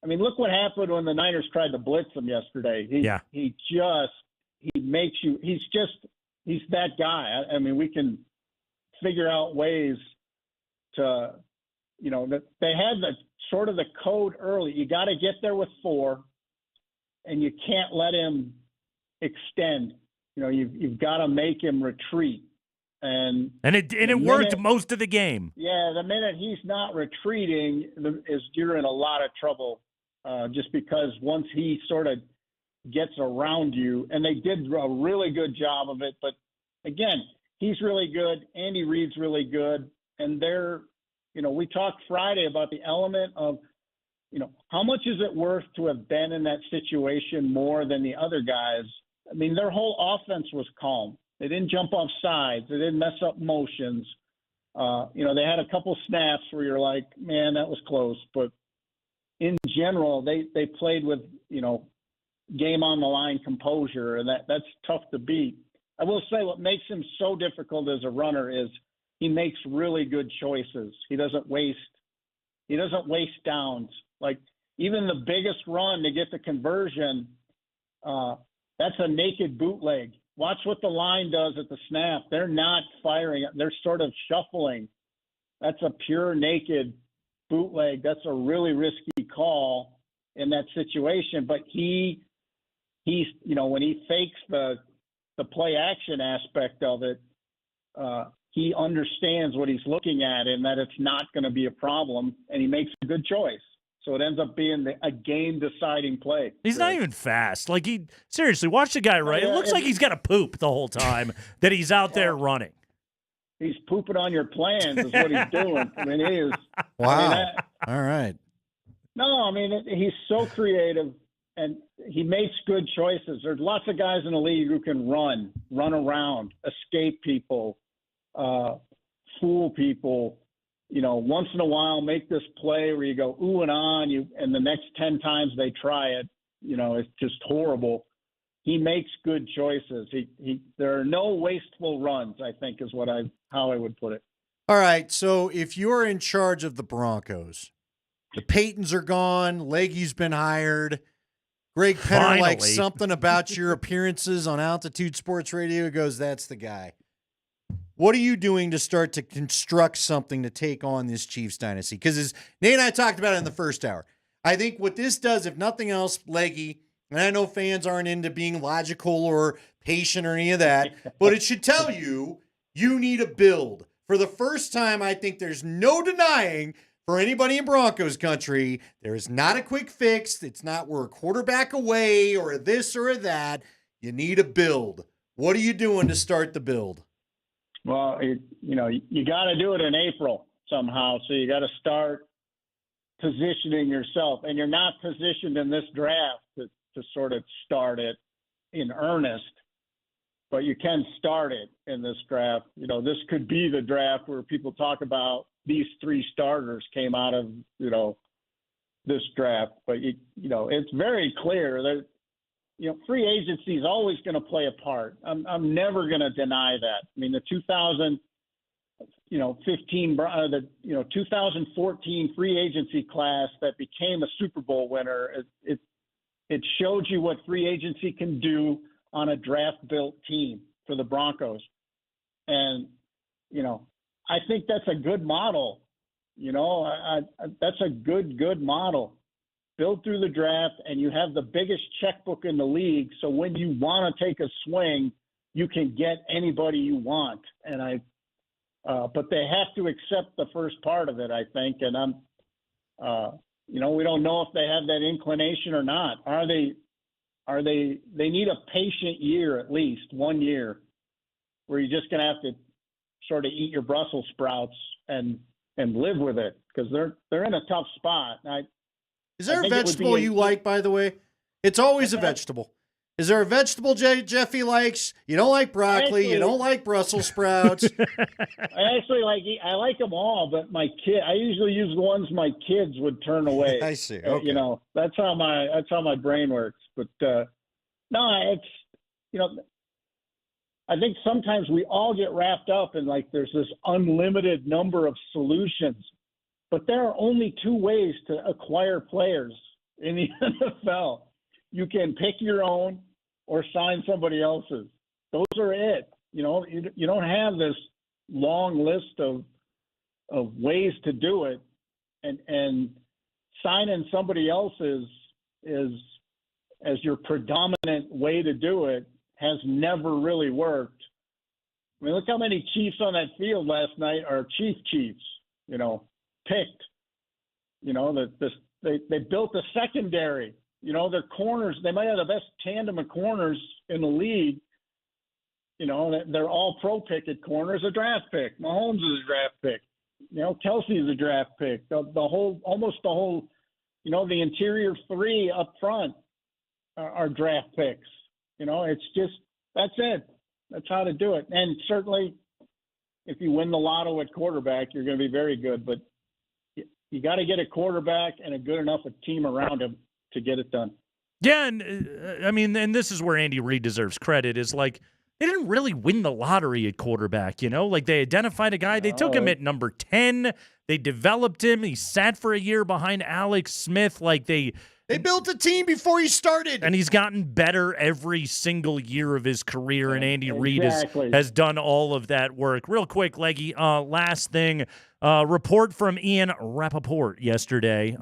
I mean, look what happened when the Niners tried to blitz him yesterday. He's that guy. I mean, we can figure out ways to, you know, they had the sort of the code early. You got to get there with 4, and you can't let him extend. You know, you've got to make him retreat. And it worked most of the game. Yeah, the minute he's not retreating, you're in a lot of trouble. Just because once he sort of gets around you, and they did a really good job of it. But again, he's really good. Andy Reid's really good, and we talked Friday about the element of, you know, how much is it worth to have been in that situation more than the other guys? I mean, their whole offense was calm. They didn't jump off sides. They didn't mess up motions. They had a couple snaps where you're like, man, that was close. But in general, they played with, you know, game on the line composure, and that's tough to beat. I will say what makes him so difficult as a runner is he makes really good choices. He doesn't waste downs. Like, even the biggest run to get the conversion, that's a naked bootleg. Watch what the line does at the snap. They're not firing. They're sort of shuffling. That's a pure naked bootleg. That's a really risky call in that situation. But he's when he fakes the play action aspect of it, he understands what he's looking at and that it's not going to be a problem, and he makes a good choice. So it ends up being a game-deciding play. He's not even fast. Like, seriously, watch the guy, right? It looks like he's got to poop the whole time that he's out there running. He's pooping on your plans is what he's doing. I mean, he is. Wow. All right. No, I mean, he's so creative, and he makes good choices. There's lots of guys in the league who can run around, escape people, fool people, once in a while make this play where you go ooh and on, and the next 10 times they try it, it's just horrible. He makes good choices. There are no wasteful runs, I think, is how I would put it. All right, so if you're in charge of the Broncos, the Paytons are gone, Leggy's been hired, Greg Penner likes something about your appearances on Altitude Sports Radio. He goes, that's the guy. What are you doing to start to construct something to take on this Chiefs dynasty? Because as Nate and I talked about it in the first hour, I think what this does, if nothing else, Leggy, and I know fans aren't into being logical or patient or any of that, but it should tell you need a build. For the first time, I think there's no denying for anybody in Broncos country, there is not a quick fix. It's not we're a quarterback away or a this or a that. You need a build. What are you doing to start the build? Well, you got to do it in April somehow. So you got to start positioning yourself, and you're not positioned in this draft to sort of start it in earnest, but you can start it in this draft. This could be the draft where people talk about these 3 starters came out of, this draft, but it's very clear that, free agency is always going to play a part. I'm never going to deny that. I mean, the 2014 free agency class that became a Super Bowl winner, it showed you what free agency can do on a draft-built team for the Broncos. And, I think that's a good model. That's a good model. Build through the draft, and you have the biggest checkbook in the league. So when you want to take a swing, you can get anybody you want. And but they have to accept the first part of it, I think. And we don't know if they have that inclination or not. They need a patient year, at least 1 year, where you're just going to have to sort of eat your Brussels sprouts and live with it, because they're in a tough spot. Is there a vegetable you like, by the way? It's always a vegetable. Is there a vegetable Jeffy likes? You don't like broccoli. You don't like Brussels sprouts. I like them all, but I usually use the ones my kids would turn away. I see. Okay. That's how my brain works. But no, it's I think sometimes we all get wrapped up in there's this unlimited number of solutions. But there are only 2 ways to acquire players in the NFL. You can pick your own or sign somebody else's. Those are it. You don't have this long list of ways to do it, and signing somebody else's as your predominant way to do it has never really worked. I mean, look how many Chiefs on that field last night are Chiefs, picked. They built a secondary. Their corners, they might have the best tandem of corners in the league. They're all pro pick at corners, a draft pick. Mahomes is a draft pick. Kelsey is a draft pick. The interior 3 up front are draft picks. It's just, that's it. That's how to do it. And certainly if you win the lotto at quarterback, you're going to be very good, but you got to get a quarterback and a good enough team around him to get it done. Yeah, and and this is where Andy Reid deserves credit, is they didn't really win the lottery at quarterback, they identified a guy, they took him at number 10, they developed him, he sat for a year behind Alex Smith, They built a team before he started. And he's gotten better every single year of his career, and Andy Reid has done all of that work. Real quick, Leggy, last thing, report from Ian Rappaport yesterday.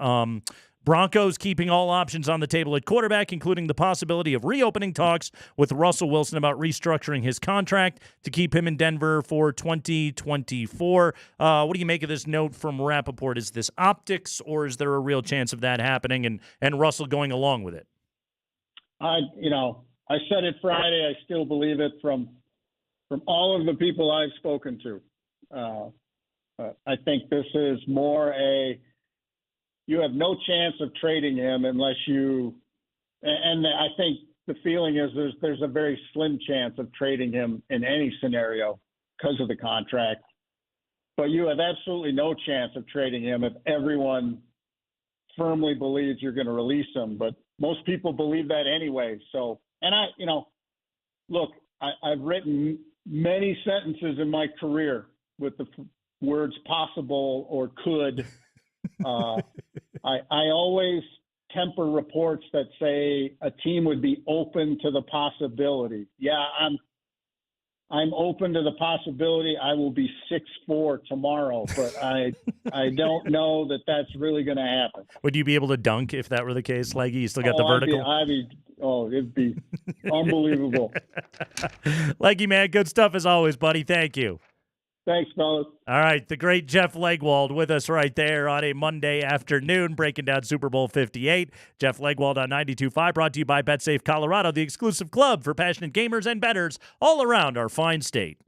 Broncos keeping all options on the table at quarterback, including the possibility of reopening talks with Russell Wilson about restructuring his contract to keep him in Denver for 2024. What do you make of this note from Rappaport? Is this optics, or is there a real chance of that happening and Russell going along with it? I said it Friday. I still believe it from all of the people I've spoken to. I think this is more you have no chance of trading him unless you, and I think the feeling is there's a very slim chance of trading him in any scenario because of the contract. But you have absolutely no chance of trading him if everyone firmly believes you're going to release him. But most people believe that anyway. So, and I've written many sentences in my career with the words possible or could. I always temper reports that say a team would be open to the possibility. Yeah, I'm open to the possibility I will be 6'4" tomorrow, but I don't know that that's really going to happen. Would you be able to dunk if that were the case, Leggy? You still got the vertical? It'd be unbelievable. Leggy, man, good stuff as always, buddy. Thank you. Thanks, fellas. All right, the great Jeff Legwold with us right there on a Monday afternoon, breaking down Super Bowl 58. Jeff Legwold on 92.5, brought to you by BetSafe Colorado, the exclusive club for passionate gamers and bettors all around our fine state.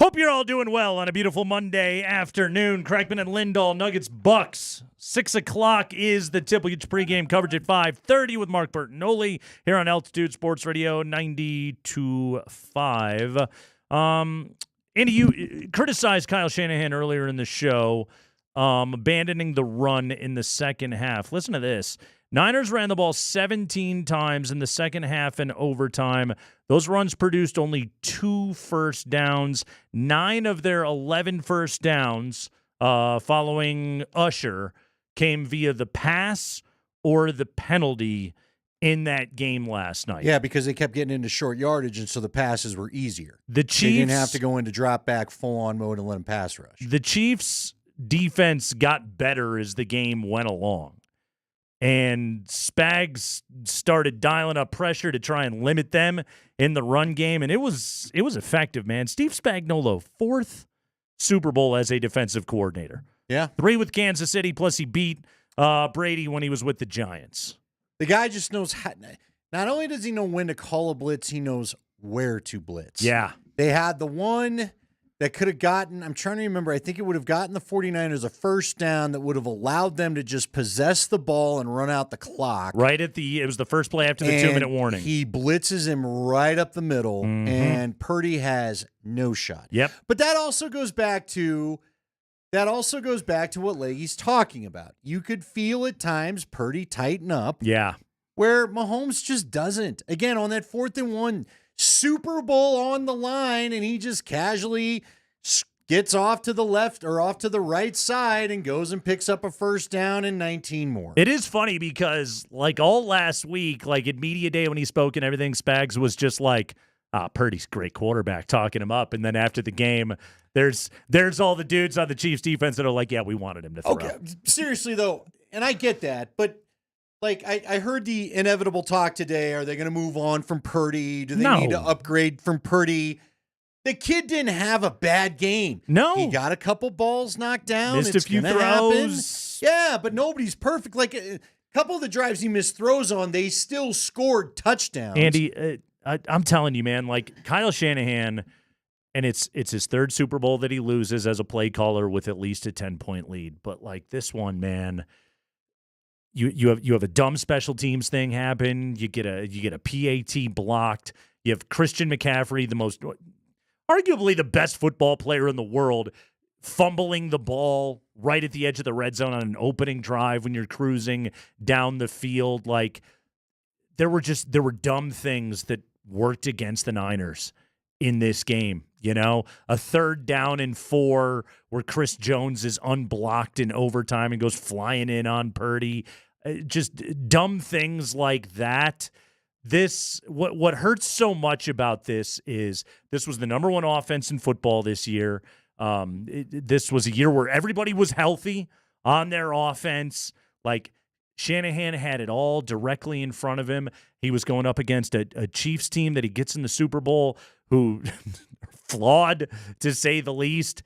Hope you're all doing well on a beautiful Monday afternoon. Crackman and Lindahl, Nuggets, Bucks. 6 o'clock is the tip. We'll get your pregame coverage at 5:30 with Mark Bertinoli here on Altitude Sports Radio 92.5. Andy, you criticized Kyle Shanahan earlier in the show, abandoning the run in the second half. Listen to this. Niners ran the ball 17 times in the second half and overtime. Those runs produced only 2 first downs. 9 of their 11 first downs following Usher came via the pass or the penalty in that game last night. Yeah, because they kept getting into short yardage, and so the passes were easier. The Chiefs they didn't have to go into drop back, full-on mode, and let them pass rush. The Chiefs' defense got better as the game went along. And Spags started dialing up pressure to try and limit them in the run game, and it was effective, man. Steve Spagnuolo, 4th Super Bowl as a defensive coordinator. Yeah. 3 with Kansas City, plus he beat Brady when he was with the Giants. The guy just knows how. Not only does he know when to call a blitz, he knows where to blitz. Yeah. They had the one that could have gotten, I'm trying to remember, I think it would have gotten the 49ers a first down that would have allowed them to just possess the ball and run out the clock. It was the first play after the 2-minute warning. He blitzes him right up the middle, and Purdy has no shot. Yep. But that also goes back to what Leahy's talking about. You could feel at times Purdy tighten up. Yeah. Where Mahomes just doesn't. Again, on that 4th and 1, Super Bowl on the line, and he just casually gets off to the left or off to the right side and goes and picks up a first down and 19 more. It is funny because, like, all last week, like at media day when he spoke and everything, Spags was just like, Purdy's a great quarterback, talking him up. And then after the game, there's all the dudes on the Chiefs defense that are like, yeah, we wanted him to throw. Okay, seriously, though, and I get that, but like, I heard the inevitable talk today. Are they going to move on from Purdy? Do they need to upgrade from Purdy? The kid didn't have a bad game. No. He got a couple balls knocked down. Missed it's a few throws. Happen. Yeah, but nobody's perfect. Like, a couple of the drives he missed throws on, they still scored touchdowns. Andy, I'm telling you, man, like Kyle Shanahan, and it's his 3rd Super Bowl that he loses as a play caller with at least a 10-point lead. But like this one, man, You have a dumb special teams thing happen. You get a PAT blocked. You have Christian McCaffrey, arguably the best football player in the world, fumbling the ball right at the edge of the red zone on an opening drive when you're cruising down the field. Like there were dumb things that worked against the Niners in this game. You know, a 3rd down and 4 where Chris Jones is unblocked in overtime and goes flying in on Purdy. Just dumb things like that. What hurts so much about this is this was the number 1 offense in football this year. This was a year where everybody was healthy on their offense. Like Shanahan had it all directly in front of him. He was going up against a Chiefs team that he gets in the Super Bowl who flawed, to say the least,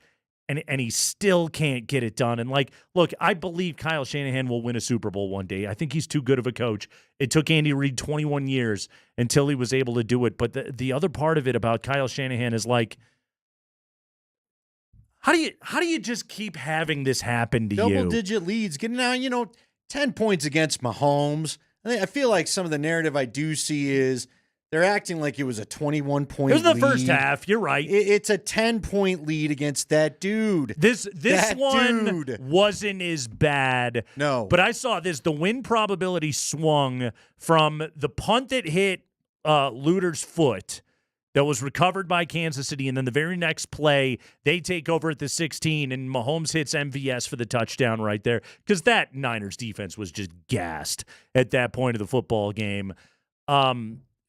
and he still can't get it done. And, like, look, I believe Kyle Shanahan will win a Super Bowl one day. I think he's too good of a coach. It took Andy Reid 21 years until he was able to do it. But the other part of it about Kyle Shanahan is, like, how do you just keep having this happen to you? Double-digit leads. Getting now, 10 points against Mahomes. I feel like some of the narrative I do see is they're acting like it was a 21-point lead. It was the first half. You're right. It's a 10-point lead against that dude. This one wasn't as bad. No. But I saw this. The win probability swung from the punt that hit Luter's foot that was recovered by Kansas City, and then the very next play, they take over at the 16, and Mahomes hits MVS for the touchdown right there because that Niners defense was just gassed at that point of the football game.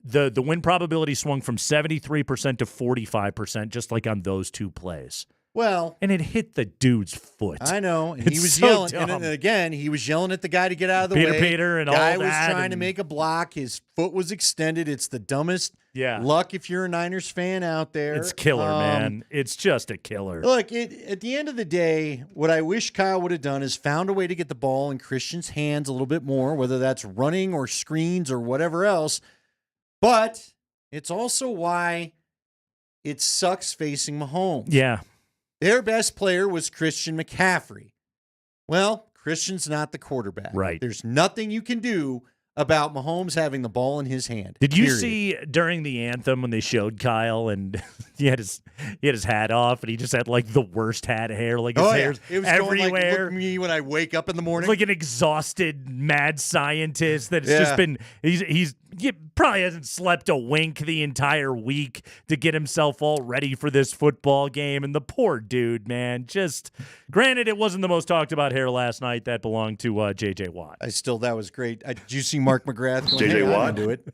The win probability swung from 73% to 45%, just like on those 2 plays. Well, and it hit the dude's foot. I know, and he was so yelling. dumb. And again, he was yelling at the guy to get out of the way. Peter, and guy all that. was trying to make a block. His foot was extended. It's the dumbest luck if you're a Niners fan out there. It's killer, man. It's just a killer. Look, at the end of the day, what I wish Kyle would have done is found a way to get the ball in Christian's hands a little bit more, whether that's running or screens or whatever else. But it's also why it sucks facing Mahomes. Yeah. Their best player was Christian McCaffrey. Well, Christian's not the quarterback. Right. There's nothing you can do about Mahomes having the ball in his hand. Did you period. see during the anthem when they showed Kyle and he had his hat off and he just had like the worst hat hair, like his hair's It was everywhere. going like, look at me when I wake up in the morning. Like an exhausted mad scientist that's just been he probably hasn't slept a wink the entire week to get himself all ready for this football game. And the poor dude, man, just granted it wasn't the most talked about hair last night. That belonged to JJ Watt. That was great. Did you see Mark McGrath going JJ Watt? into it?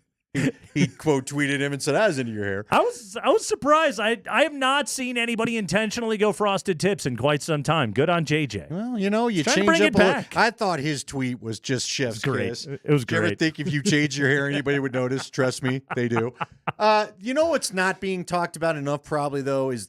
He quote tweeted him and said, "I was into your hair." I was surprised. I have not seen anybody intentionally go frosted tips in quite some time. Good on JJ. Well, you Trying to change bring up it a little. back. I thought his tweet was just chef's great. kiss. It was Do you ever great. think if you change your hair, anybody would notice? Trust me, they do. You know what's not being talked about enough, probably though, is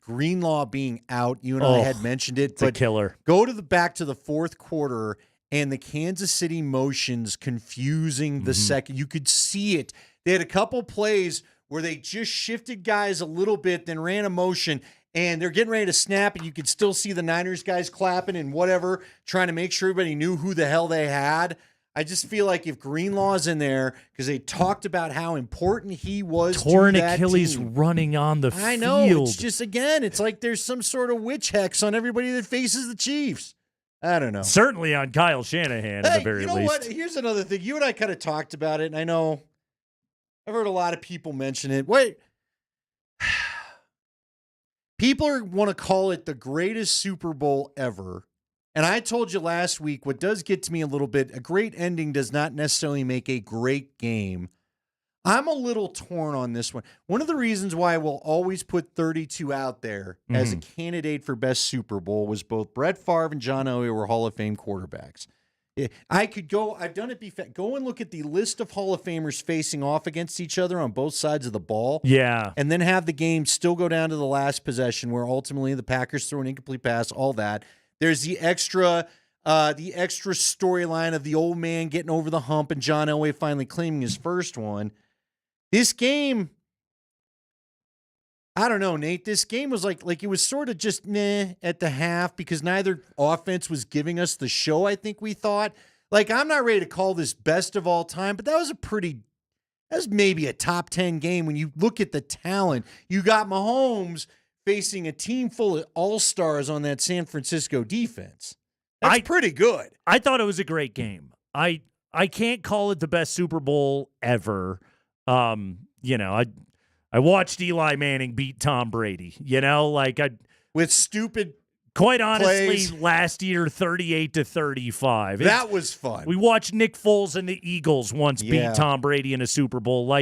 Greenlaw being out. You and I had mentioned it, It's a killer. Go to back to the fourth quarter and the Kansas City motions confusing the second. You could see it. They had a couple plays where they just shifted guys a little bit, then ran a motion, and they're getting ready to snap, and you could still see the Niners guys clapping and whatever, trying to make sure everybody knew who the hell they had. I just feel like if Greenlaw's in there, because they talked about how important he was Torn to that Achilles team. running on the field. I know. It's just, again, it's like there's some sort of witch hex on everybody that faces the Chiefs. I don't know. Certainly on Kyle Shanahan at the very you know least. what? Here's another thing. You and I kind of talked about it, and I know I've heard a lot of people mention it. Wait. People want to call it the greatest Super Bowl ever. And I told you last week, what does get to me a little bit, a great ending does not necessarily make a great game. I'm a little torn on this one. One of the reasons why I will always put 32 out there as a candidate for best Super Bowl was both Brett Favre and John Elway were Hall of Fame quarterbacks. I could go, I've done it before. Go and look at the list of Hall of Famers facing off against each other on both sides of the ball. Yeah. And then have the game still go down to the last possession where ultimately the Packers throw an incomplete pass, all that. There's the extra storyline of the old man getting over the hump and John Elway finally claiming his first one. This game, I don't know, Nate. This game was like it was sort of just meh at the half because neither offense was giving us the show I think we thought. Like, I'm not ready to call this best of all time, but that was maybe a top 10 game when you look at the talent. You got Mahomes facing a team full of all-stars on that San Francisco defense. That's pretty good. I thought it was a great game. I can't call it the best Super Bowl ever. I watched Eli Manning beat Tom Brady, with stupid quite honestly plays. Last year 38-35. That was fun. We watched Nick Foles and the Eagles once beat Tom Brady in a Super Bowl.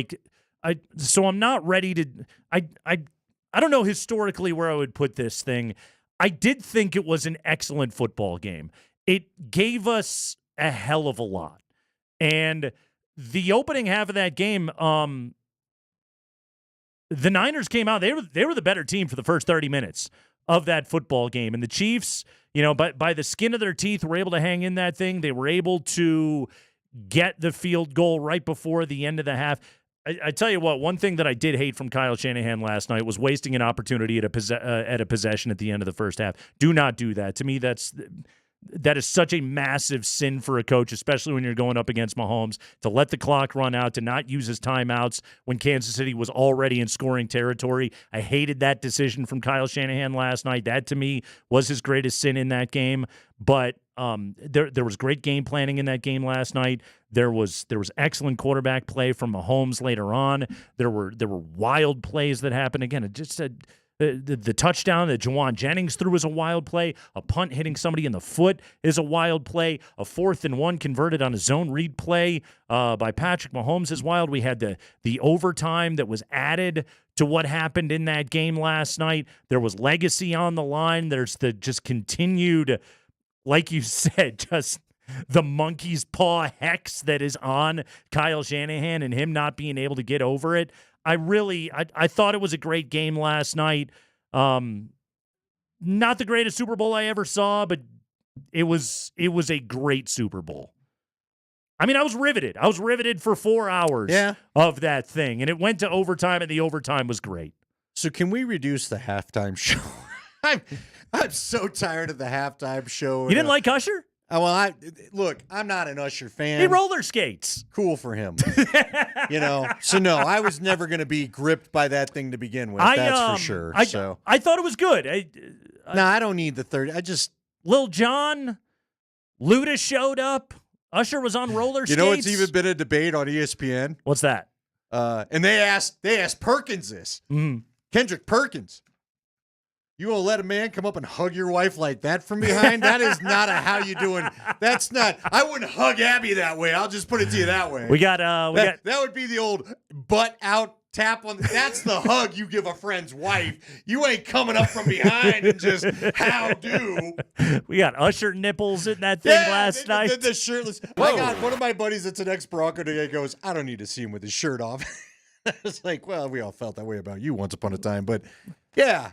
So I'm not ready to I don't know historically where I would put this thing. I did think it was an excellent football game. It gave us a hell of a lot. And the opening half of that game, the Niners came out. They were the better team for the first 30 minutes of that football game. And the Chiefs, by the skin of their teeth, were able to hang in that thing. They were able to get the field goal right before the end of the half. I tell you what, one thing that I did hate from Kyle Shanahan last night was wasting an opportunity at a possession at the end of the first half. Do not do that. To me, that is such a massive sin for a coach, especially when you're going up against Mahomes, to let the clock run out, to not use his timeouts when Kansas City was already in scoring territory. I hated that decision from Kyle Shanahan last night. That, to me, was his greatest sin in that game. But there was great game planning in that game last night. There was excellent quarterback play from Mahomes later on. There were wild plays that happened. Again, it just said the touchdown that Juwan Jennings threw was a wild play. A punt hitting somebody in the foot is a wild play. A 4th and 1 converted on a zone read play by Patrick Mahomes is wild. We had the overtime that was added to what happened in that game last night. There was legacy on the line. There's the just continued, like you said, just the monkey's paw hex that is on Kyle Shanahan and him not being able to get over it. I thought it was a great game last night. Not the greatest Super Bowl I ever saw, but it was a great Super Bowl. I mean, I was riveted. I was riveted for 4 hours of that thing, and it went to overtime, and the overtime was great. So can we reduce the halftime show? I'm so tired of the halftime show. You didn't like Usher? Oh, well, look, I'm not an Usher fan. He roller skates. Cool for him. So no, I was never going to be gripped by that thing to begin with. That's for sure. I thought it was good. No, I don't need the third. Lil Jon, Luda showed up. Usher was on roller skates. You know, it's even been a debate on ESPN. What's that? And they asked Perkins this. Kendrick Perkins. You gonna let a man come up and hug your wife like that from behind? That is not a how you doing. That's not. I wouldn't hug Abby that way. I'll just put it to you that way. That would be the old butt out tap on. That's the hug you give a friend's wife. You ain't coming up from behind and just how do. We got Usher nipples in that thing last night. The shirtless. I got one of my buddies that's an ex-Bronco today goes, I don't need to see him with his shirt off. I was like, well, we all felt that way about you once upon a time, but yeah,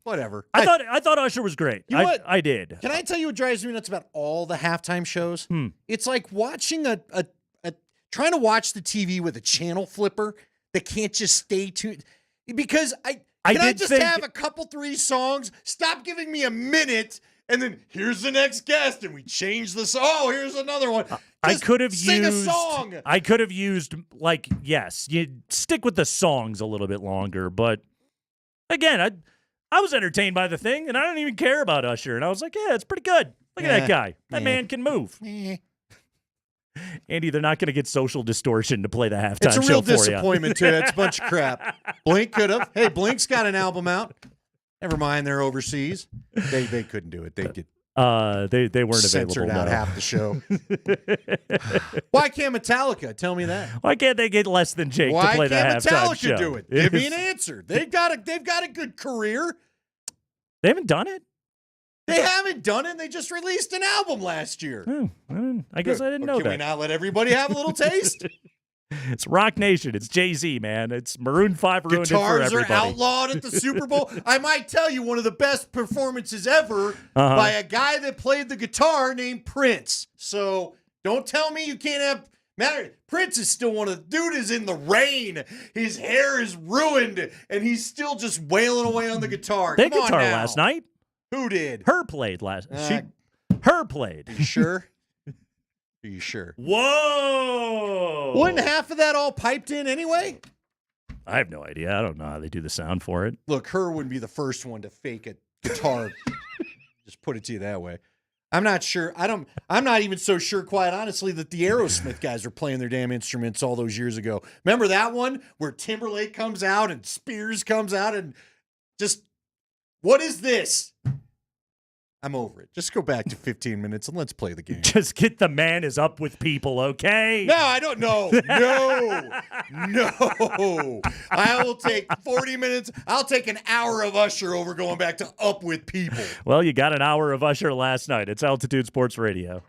whatever. I thought Usher was great. I did. Can I tell you what drives me nuts about all the halftime shows? It's like watching trying to watch the TV with a channel flipper that can't just stay tuned. Because I just have a couple 3 songs? Stop giving me a minute. And then here's the next guest, and we change the song. Oh, here's another one. I could have sing a song. I could have used yes, you stick with the songs a little bit longer. But again, I was entertained by the thing, and I don't even care about Usher. And I was like, yeah, it's pretty good. Look at that guy. That man can move. Andy, they're not going to get Social Distortion to play the halftime show for you. It's a real disappointment, too. That's a bunch of crap. Blink could have. Hey, Blink's got an album out. Never mind, they're overseas. They couldn't do it. They get they weren't censored available. out half the show. Why can't Metallica? Tell me that. Why can't they get less than Jake to play the halftime show? Why can't Metallica do it? Give me an answer. They've got a good career. They haven't done it. They haven't done it. They just released an album last year. I guess I didn't know that. Can we not let everybody have a little taste? It's Rock Nation. It's Jay-Z, man. It's Maroon 5 ruined Guitars it for everybody. are outlawed at the Super Bowl. I might tell you one of the best performances ever by a guy that played the guitar named Prince. So don't tell me you can't have... Prince is still one of the... Dude is in the rain. His hair is ruined, and he's still just wailing away on the guitar. They guitar last night. Who did? Her played last... Her played. Are you sure? Are you sure? Whoa! Wasn't half of that all piped in anyway? I have no idea. I don't know how they do the sound for it. Look, her wouldn't be the first one to fake a guitar. Just put it to you that way. I'm not sure. I'm not even so sure, quite honestly, that the Aerosmith guys were playing their damn instruments all those years ago. Remember that one where Timberlake comes out and Spears comes out and just, what is this? I'm over it. Just go back to 15 minutes and let's play the game. Just get the man is up with people, okay? No, I don't know. No. I will take 40 minutes. I'll take an hour of Usher over going back to up with people. Well, you got an hour of Usher last night. It's Altitude Sports Radio.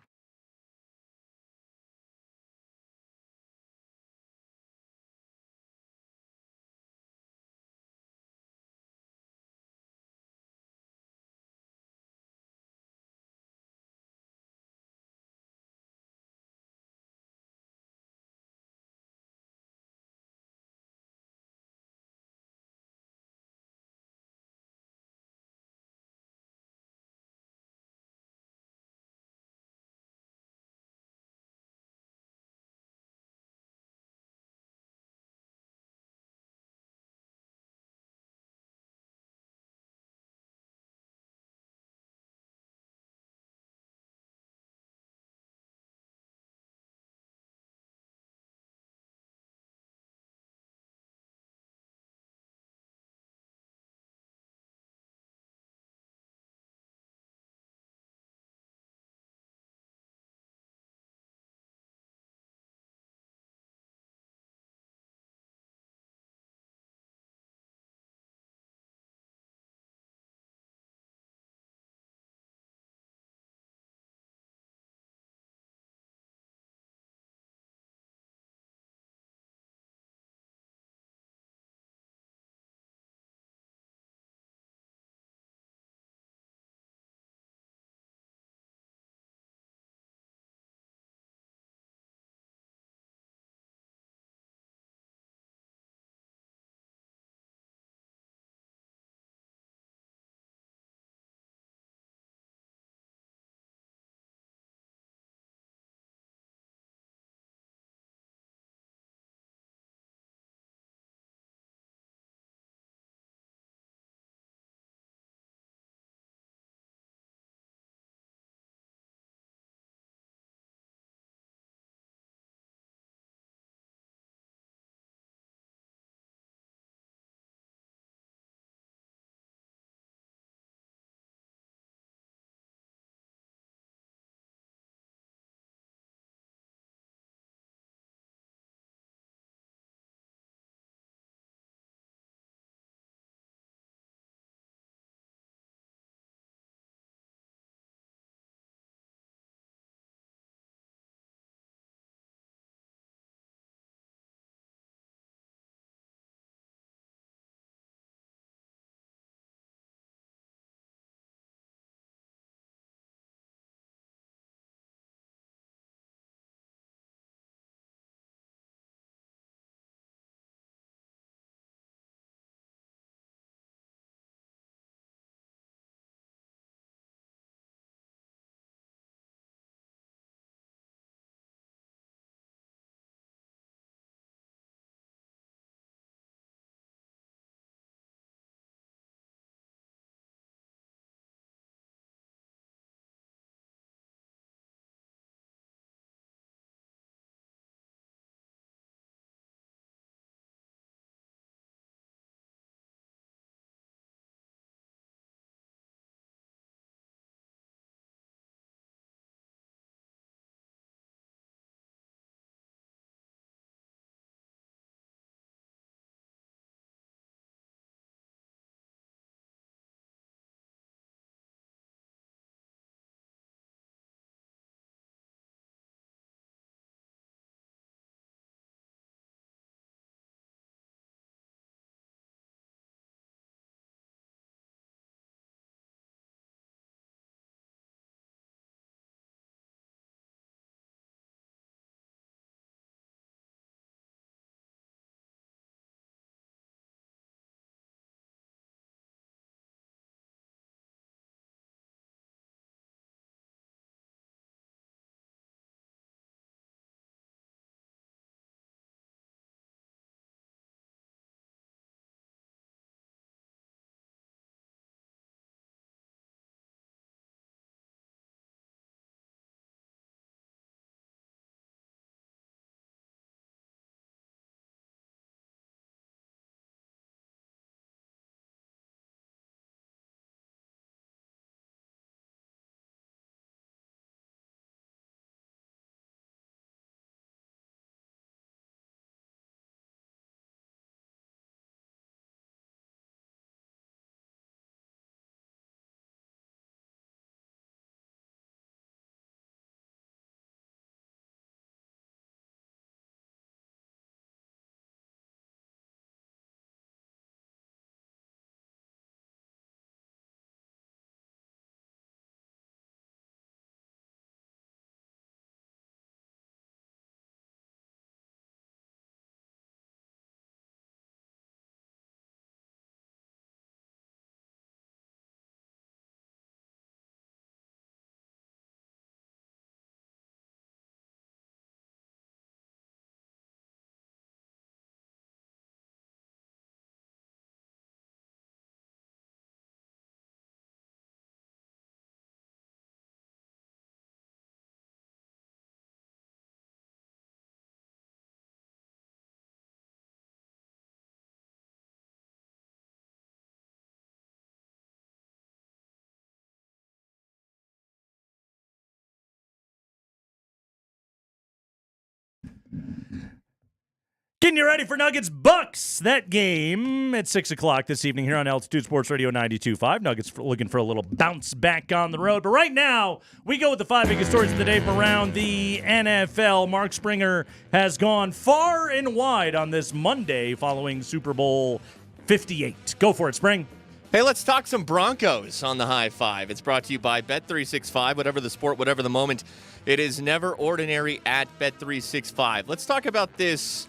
Getting you ready for Nuggets Bucks. That game at 6 o'clock this evening here on Altitude Sports Radio 92.5. Nuggets looking for a little bounce back on the road. But right now, we go with the 5 biggest stories of the day from around the NFL. Mark Springer has gone far and wide on this Monday following Super Bowl 58. Go for it, Spring. Hey, let's talk some Broncos on the High Five. It's brought to you by Bet365. Whatever the sport, whatever the moment, it is never ordinary at Bet365. Let's talk about this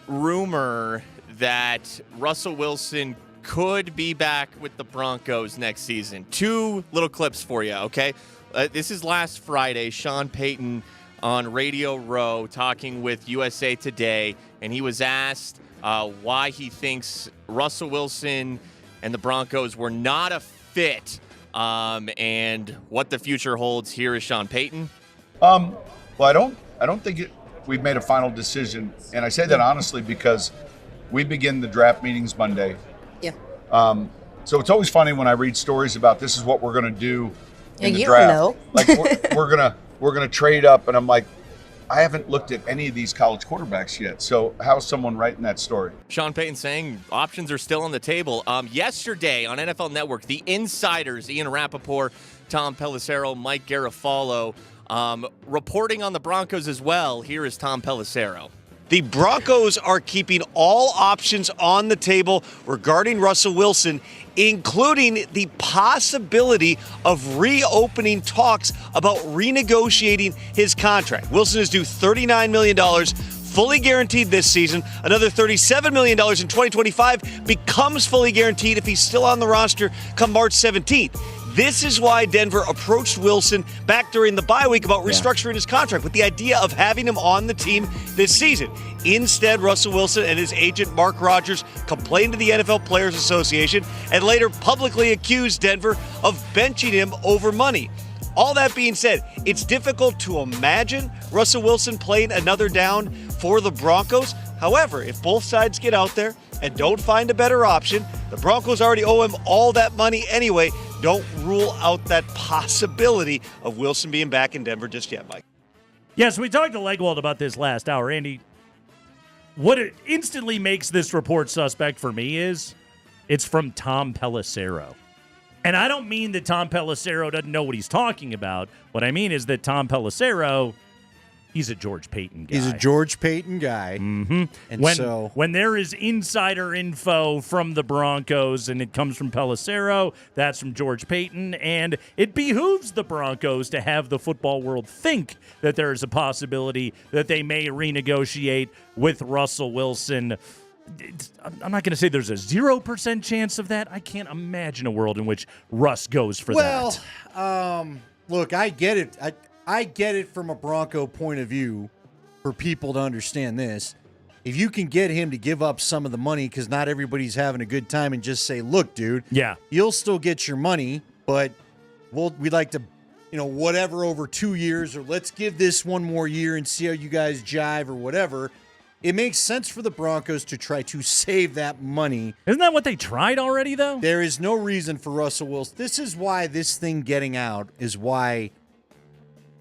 rumor that Russell Wilson could be back with the Broncos next season. 2 little clips for you, okay? This is last Friday. Sean Payton on Radio Row talking with USA Today, and he was asked why he thinks Russell Wilson and the Broncos were not a fit, and what the future holds. Here is Sean Payton. Well, I don't think we've made a final decision, and I say that honestly because we begin the draft meetings Monday. Yeah. So it's always funny when I read stories about this is what we're going to do in the you draft. don't know. Like we're gonna trade up, and I'm like, I haven't looked at any of these college quarterbacks yet. So how's someone writing that story? Sean Payton saying options are still on the table. Yesterday on NFL Network, the insiders, Ian Rappaport, Tom Pelissero, Mike Garafolo, reporting on the Broncos as well. Here is Tom Pelissero. The Broncos are keeping all options on the table regarding Russell Wilson, including the possibility of reopening talks about renegotiating his contract. Wilson is due $39 million, fully guaranteed this season. Another $37 million in 2025 becomes fully guaranteed if he's still on the roster come March 17th. This is why Denver approached Wilson back during the bye week about restructuring his contract with the idea of having him on the team this season. Instead, Russell Wilson and his agent Mark Rogers complained to the NFL Players Association and later publicly accused Denver of benching him over money. All that being said, it's difficult to imagine Russell Wilson playing another down for the Broncos. However, if both sides get out there and don't find a better option, the Broncos already owe him all that money anyway. Don't rule out that possibility of Wilson being back in Denver just yet, Mike. Yes, we talked to Legwold about this last hour. Andy, what it instantly makes this report suspect for me is it's from Tom Pelissero. And I don't mean that Tom Pelissero doesn't know what he's talking about. What I mean is that Tom Pelissero, he's a George Payton guy. He's a George Payton guy. Mm-hmm. And when there is insider info from the Broncos and it comes from Pelissero, that's from George Payton, and it behooves the Broncos to have the football world think that there is a possibility that they may renegotiate with Russell Wilson. I'm not going to say there's a 0% chance of that. I can't imagine a world in which Russ goes for that. Well, look, I get it. I get it from a Bronco point of view for people to understand this. If you can get him to give up some of the money because not everybody's having a good time and just say, look, dude, you'll still get your money, but we'd like to, whatever over 2 years, or let's give this one more year and see how you guys jive or whatever. It makes sense for the Broncos to try to save that money. Isn't that what they tried already, though? There is no reason for Russell Wilson. This is why this thing getting out is why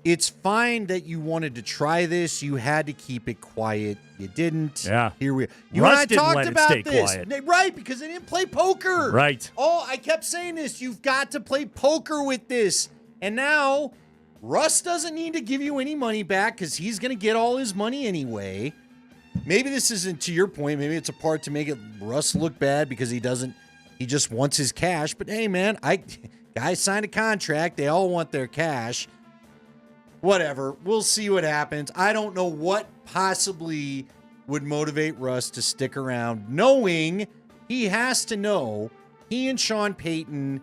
it's fine that you wanted to try this. You had to keep it quiet. You didn't. Yeah. Here we are. You Russ and I didn't talked let it about stay this. quiet. Right, because they didn't play poker. Right. Oh, I kept saying this. You've got to play poker with this. And now Russ doesn't need to give you any money back because he's going to get all his money anyway. Maybe this isn't to your point. Maybe it's a part to make Russ look bad because he just wants his cash. But hey, man, guys signed a contract. They all want their cash. Whatever. We'll see what happens. I don't know what possibly would motivate Russ to stick around, knowing he has to know he and Sean Payton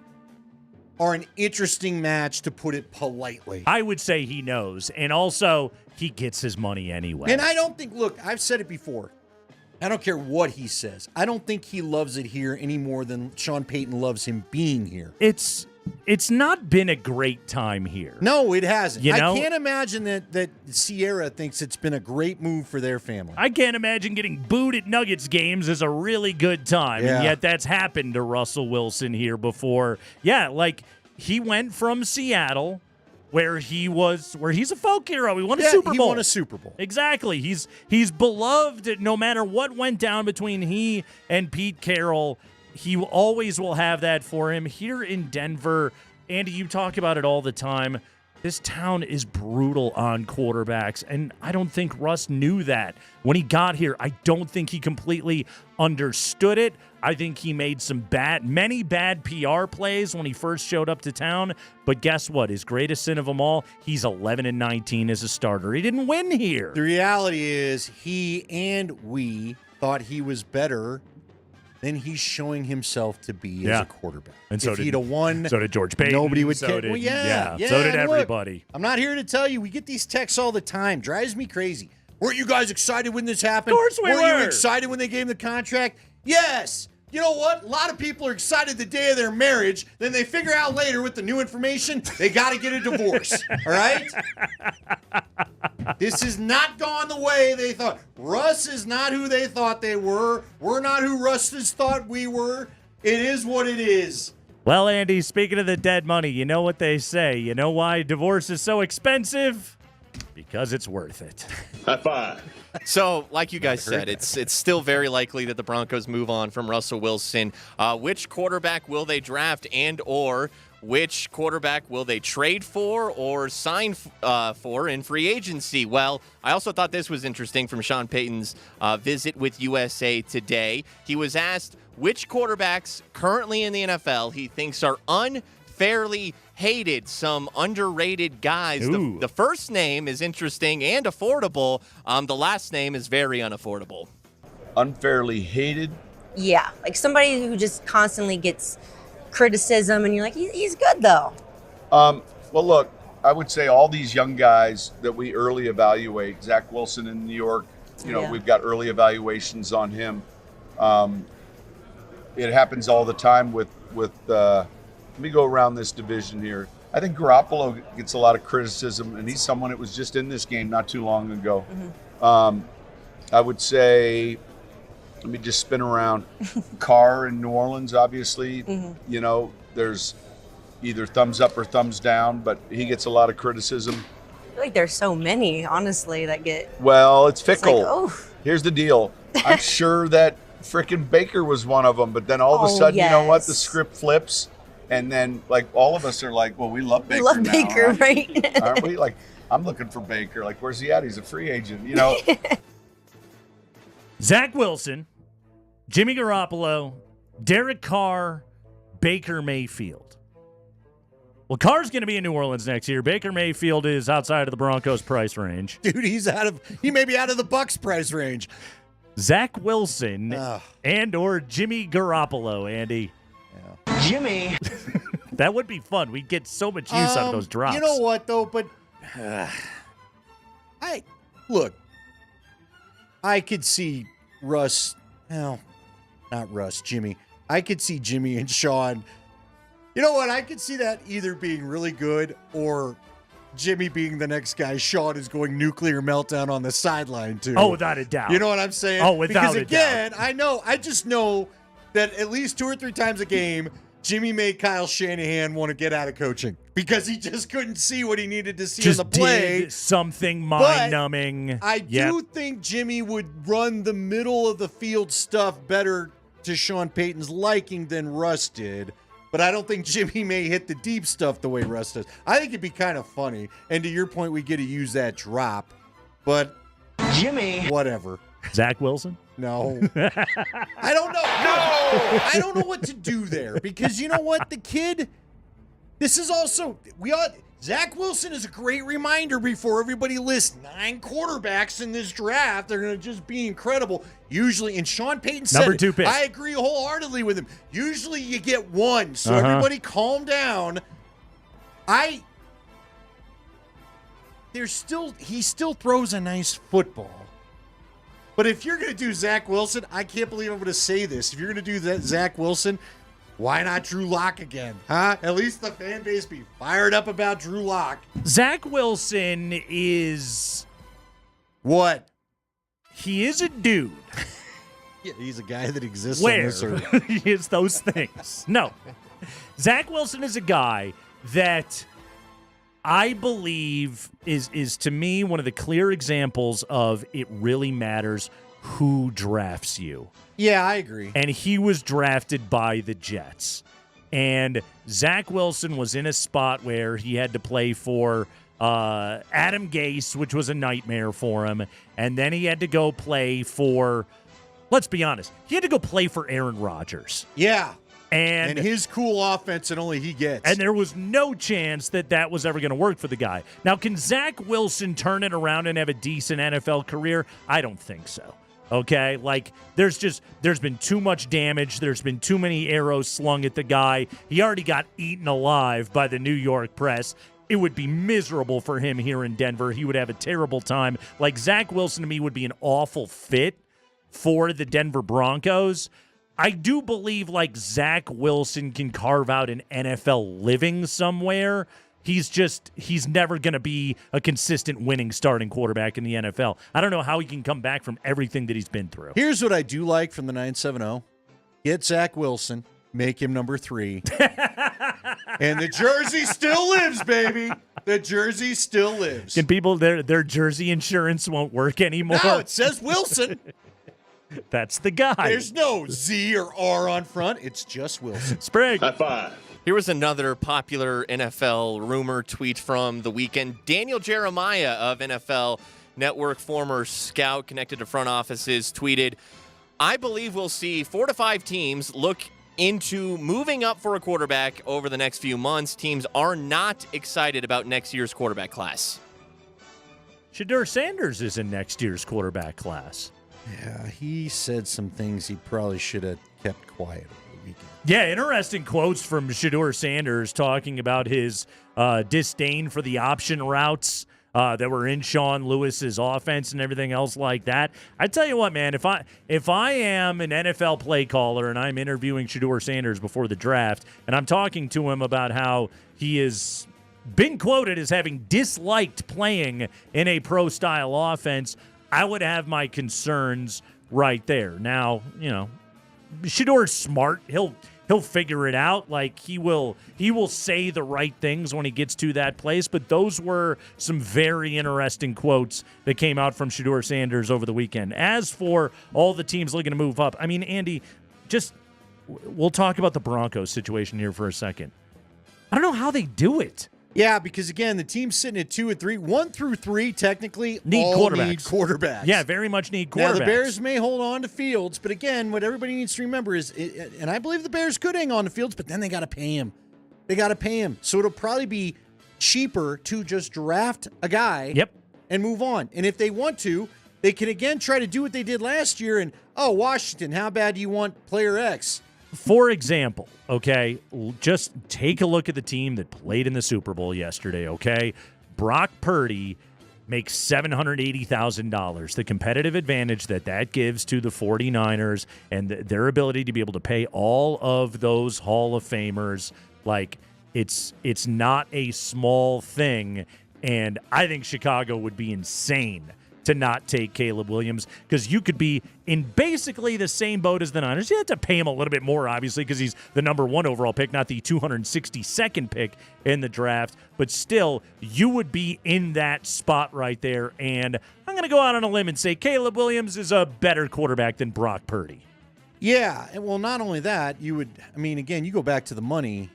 are an interesting match, to put it politely. I would say he knows. And also, he gets his money anyway. And I don't think, look, I've said it before. I don't care what he says. I don't think he loves it here any more than Sean Payton loves him being here. It's not been a great time here. No, it hasn't. I can't imagine that Sierra thinks it's been a great move for their family. I can't imagine getting booed at Nuggets games is a really good time. Yeah. And yet that's happened to Russell Wilson here before. Yeah, like he went from Seattle where he's a folk hero. He won a Yeah, Super Bowl. he won a Super Bowl. Exactly. He's beloved no matter what went down between he and Pete Carroll. He always will have that for him. Here in Denver, Andy, you talk about it all the time. This town is brutal on quarterbacks, and I don't think Russ knew that. When he got here, I don't think he completely understood it. I think he made many bad PR plays when he first showed up to town, but guess what? His greatest sin of them all, he's 11-19 as a starter. He didn't win here. The reality is he and we thought he was better than he's showing himself to be as a quarterback. And so if he'd have won, so did George Payton. nobody would so care. Did, well, yeah, so did and look, everybody. I'm not here to tell you. We get these texts all the time. Drives me crazy. Weren't you guys excited when this happened? Of course we Weren't were. you excited when they gave him the contract? Yes. You know what? A lot of people are excited the day of their marriage. Then they figure out later with the new information, they got to get a divorce. All right? This has not gone the way they thought. Russ is not who they thought they were. We're not who Russ has thought we were. It is what it is. Well, Andy, speaking of the dead money, you know what they say. You know why divorce is so expensive? Because it's worth it. High five. So, like you guys said, it's still very likely that the Broncos move on from Russell Wilson. Which quarterback will they draft and/or which quarterback will they trade for or sign for in free agency? Well, I also thought this was interesting from Sean Payton's visit with USA Today. He was asked which quarterbacks currently in the NFL he thinks are unfairly hated, some underrated guys. The first name is interesting and affordable. The last name is very unaffordable. Unfairly hated? Yeah, like somebody who just constantly gets criticism, and you're like, he's good though. Well, look, I would say all these young guys that we early evaluate, Zach Wilson in New York, we've got early evaluations on him. It happens all the time with let me go around this division here. I think Garoppolo gets a lot of criticism, and he's someone that was just in this game not too long ago. I would say, let me just spin around. Carr in New Orleans, obviously, there's either thumbs up or thumbs down, but he gets a lot of criticism. I feel like there's so many, honestly, that get. Well, it's fickle. Like, oh. Here's the deal. I'm sure that frickin' Baker was one of them, but then all of a sudden, you know what? The script flips. And then, like, all of us are like, well, we love Baker. We love Baker, right? Aren't we? Like, I'm looking for Baker. Like, where's he at? He's a free agent, Zach Wilson, Jimmy Garoppolo, Derek Carr, Baker Mayfield. Well, Carr's going to be in New Orleans next year. Baker Mayfield is outside of the Broncos' price range. Dude, he may be out of the Bucs price range. Zach Wilson and/or Jimmy Garoppolo, Andy. Jimmy. That would be fun. We'd get so much use out of those drops. You know what, though? But I could see Russ. No, not Russ. Jimmy. I could see Jimmy and Sean. You know what? I could see that either being really good or Jimmy being the next guy. Sean is going nuclear meltdown on the sideline, too. Oh, without a doubt. You know what I'm saying? Oh, without a doubt. Because, again, I just know that at least 2 or 3 times a game, Jimmy made Kyle Shanahan want to get out of coaching because he just couldn't see what he needed to see just on the play. Did something mind-numbing. I do think Jimmy would run the middle of the field stuff better to Sean Payton's liking than Russ did. But I don't think Jimmy may hit the deep stuff the way Russ does. I think it'd be kind of funny. And to your point, we get to use that drop. But Jimmy, whatever. Zach Wilson? No. I don't know. No! I don't know what to do there because you know what? The kid, this is also, Zach Wilson is a great reminder before everybody lists 9 quarterbacks in this draft. They're going to just be incredible. Usually, and Sean Payton said Number 2 pick. I agree wholeheartedly with him. Usually you get one. So everybody calm down. He still throws a nice football. But if you're going to do Zach Wilson, I can't believe I'm going to say this. If you're going to do that Zach Wilson, why not Drew Lock again? Huh? At least the fan base be fired up about Drew Lock. Zach Wilson is... What? He is a dude. Yeah, he's a guy that exists Where on this earth. he is those things. No. Zach Wilson is a guy that I believe is to me one of the clear examples of it really matters who drafts you. Yeah, I agree. And he was drafted by the Jets. And Zach Wilson was in a spot where he had to play for Adam Gase, which was a nightmare for him. And then he had to go play for, let's be honest, he had to go play for Aaron Rodgers. Yeah. And his cool offense that only he gets. And there was no chance that was ever going to work for the guy. Now, can Zach Wilson turn it around and have a decent NFL career? I don't think so. Okay? Like, there's been too much damage. There's been too many arrows slung at the guy. He already got eaten alive by the New York press. It would be miserable for him here in Denver. He would have a terrible time. Like, Zach Wilson to me would be an awful fit for the Denver Broncos. I do believe, like, Zach Wilson can carve out an NFL living somewhere. He's never going to be a consistent winning starting quarterback in the NFL. I don't know how he can come back from everything that he's been through. Here's what I do like from the 970. Get Zach Wilson, make him number 3. And the jersey still lives, baby. The jersey still lives. Can people, their jersey insurance won't work anymore? No, it says Wilson. That's the guy. There's no Z or R on front. It's just Wilson. Sprague. High five. Here was another popular NFL rumor tweet from the weekend. Daniel Jeremiah of NFL Network, former scout connected to front offices, tweeted, I believe we'll see 4 to 5 teams look into moving up for a quarterback over the next few months. Teams are not excited about next year's quarterback class. Shedeur Sanders is in next year's quarterback class. Yeah, he said some things he probably should have kept quiet over the weekend. Yeah, interesting quotes from Shedeur Sanders talking about his disdain for the option routes that were in Sean Lewis's offense and everything else like that. I tell you what, man, if I am an NFL play caller and I'm interviewing Shedeur Sanders before the draft and I'm talking to him about how he is been quoted as having disliked playing in a pro-style offense, I would have my concerns right there. Now, you know, Shedeur's smart. He'll figure it out. Like, he will say the right things when he gets to that place. But those were some very interesting quotes that came out from Shedeur Sanders over the weekend. As for all the teams looking to move up, I mean, Andy, we'll talk about the Broncos situation here for a second. I don't know how they do it. Yeah, because, again, the team's sitting at 2 and 3. 1 through 3, technically, need quarterbacks. Yeah, very much need quarterbacks. Now, the Bears may hold on to Fields, but, again, what everybody needs to remember is, and I believe the Bears could hang on to Fields, but then they got to pay him. So it'll probably be cheaper to just draft a guy and move on. And if they want to, they can, again, try to do what they did last year and, Washington, how bad do you want player X? For example, okay, just take a look at the team that played in the Super Bowl yesterday, okay? Brock Purdy makes $780,000. The competitive advantage that gives to the 49ers and their ability to be able to pay all of those Hall of Famers, like, it's not a small thing, and I think Chicago would be insane to not take Caleb Williams, because you could be in basically the same boat as the Niners. You have to pay him a little bit more, obviously, because he's the number 1 overall pick, not the 262nd pick in the draft. But still, you would be in that spot right there. And I'm going to go out on a limb and say Caleb Williams is a better quarterback than Brock Purdy. Yeah, and well, not only that, again, you go back to the money.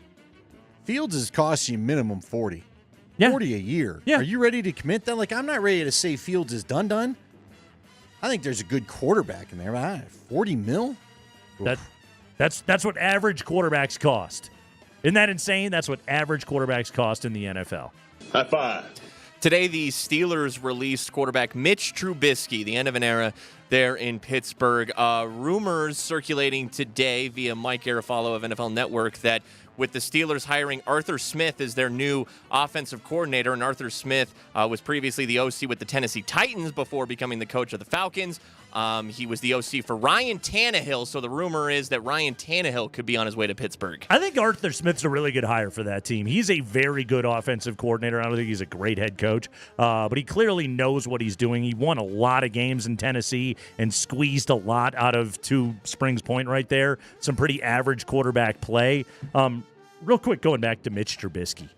Fields is costing you minimum 40. 40 a year. Yeah. Are you ready to commit that? Like, I'm not ready to say Fields is done. I think there's a good quarterback in there. $40 million? That's what average quarterbacks cost. Isn't that insane? That's what average quarterbacks cost in the NFL. High five. Today, the Steelers released quarterback Mitch Trubisky, the end of an era there in Pittsburgh. Rumors circulating today via Mike Garafolo of NFL Network that with the Steelers hiring Arthur Smith as their new offensive coordinator, and Arthur Smith was previously the OC with the Tennessee Titans before becoming the coach of the Falcons. He was the OC for Ryan Tannehill, so the rumor is that Ryan Tannehill could be on his way to Pittsburgh. I think Arthur Smith's a really good hire for that team. He's a very good offensive coordinator. I don't think he's a great head coach, but he clearly knows what he's doing. He won a lot of games in Tennessee and squeezed a lot out of Two Springs Point right there. Some pretty average quarterback play. Real quick, going back to Mitch Trubisky.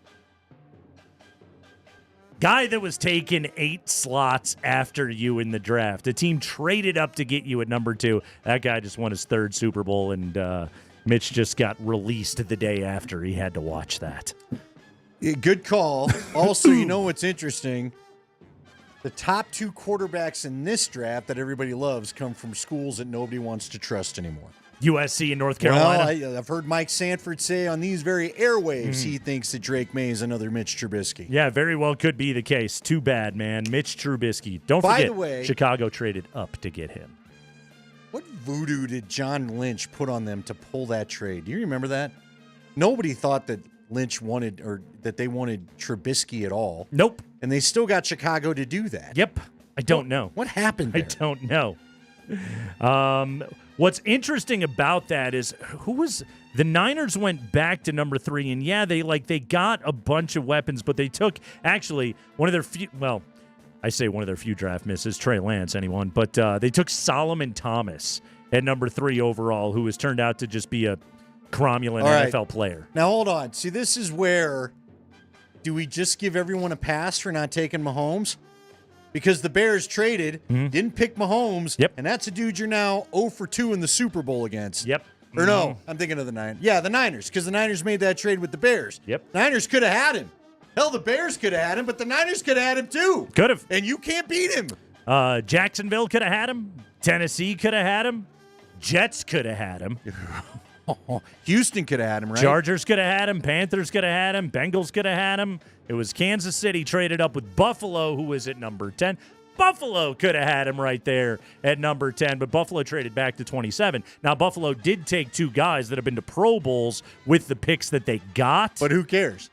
Guy that was taken 8 slots after you in the draft. A team traded up to get you at number 2. That guy just won his 3rd Super Bowl, and Mitch just got released the day after. He had to watch that. Yeah, good call. Also, you know what's interesting? The top 2 quarterbacks in this draft that everybody loves come from schools that nobody wants to trust anymore. USC and North Carolina. Well, I've heard Mike Sanford say on these very airwaves he thinks that Drake May is another Mitch Trubisky. Yeah, very well could be the case. Too bad, man. Mitch Trubisky. Don't By forget, the way, Chicago traded up to get him. What voodoo did John Lynch put on them to pull that trade? Do you remember that? Nobody thought that Lynch wanted or that they wanted Trubisky at all. Nope. And they still got Chicago to do that. Yep. I don't know. What happened there? I don't know. What's interesting about that is the Niners went back to number 3, and yeah, they got a bunch of weapons, but they took actually one of their few. Well, I say one of their few draft misses, Trey Lance, anyone, but they took Solomon Thomas at number 3 overall, who has turned out to just be a cromulent NFL player. Now hold on. See, this is where do we just give everyone a pass for not taking Mahomes? Because the Bears traded, didn't pick Mahomes, and that's a dude you're now 0 for 2 in the Super Bowl against. Yep. Or no, I'm thinking of the Niners. Yeah, the Niners, because the Niners made that trade with the Bears. Yep. Niners could have had him. Hell, the Bears could have had him, but the Niners could have had him too. Could have. And you can't beat him. Jacksonville could have had him. Tennessee could have had him. Jets could have had him. Houston could have had him, right? Chargers could have had him. Panthers could have had him. Bengals could have had him. It was Kansas City traded up with Buffalo, who was at number 10. Buffalo could have had him right there at number 10, but Buffalo traded back to 27. Now, Buffalo did take 2 guys that have been to Pro Bowls with the picks that they got. But who cares?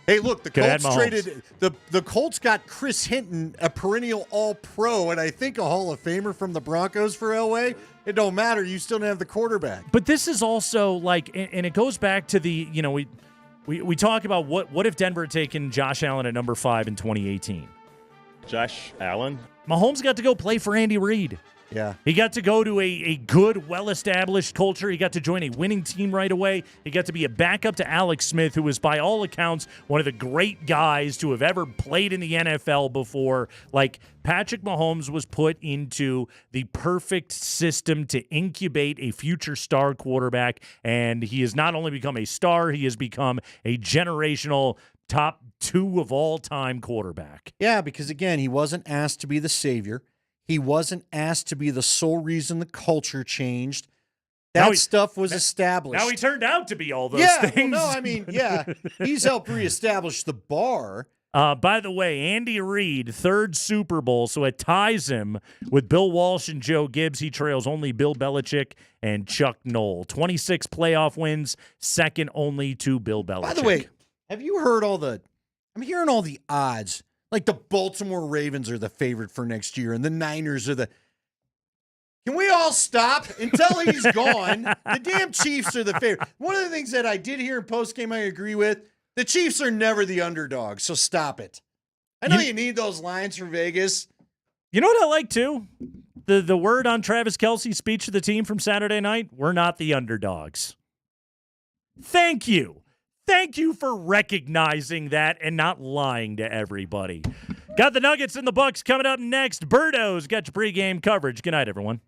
Hey, look, the Colts traded the Colts got Chris Hinton, a perennial All-Pro, and I think a Hall of Famer from the Broncos for Elway. It don't matter. You still don't have the quarterback. But this is also like, and it goes back to the, we talk about what if Denver had taken Josh Allen at number 5 in 2018. Josh Allen? Mahomes got to go play for Andy Reid. Yeah. He got to go to a good, well-established culture. He got to join a winning team right away. He got to be a backup to Alex Smith, who was, by all accounts, one of the great guys to have ever played in the NFL before. Like, Patrick Mahomes was put into the perfect system to incubate a future star quarterback, and he has not only become a star, he has become a generational top 2 of all-time quarterback. Yeah, because, again, he wasn't asked to be the savior. He wasn't asked to be the sole reason the culture changed. That stuff was established. Now he turned out to be all those things. Well, no, I mean, he's helped reestablish the bar. By the way, Andy Reid, 3rd Super Bowl, so it ties him with Bill Walsh and Joe Gibbs. He trails only Bill Belichick and Chuck Noll. 26 playoff wins, second only to Bill Belichick. By the way, have you heard I'm hearing all the odds. Like the Baltimore Ravens are the favorite for next year, and the Niners are the. Can we all stop until he's gone? The damn Chiefs are the favorite. One of the things that I did hear in postgame I agree with, the Chiefs are never the underdog, so stop it. I know you need those lines for Vegas. You know what I like, too? The word on Travis Kelce's speech to the team from Saturday night, we're not the underdogs. Thank you. Thank you for recognizing that and not lying to everybody. Got the Nuggets and the Bucks coming up next. Birdo's got your pregame coverage. Good night, everyone.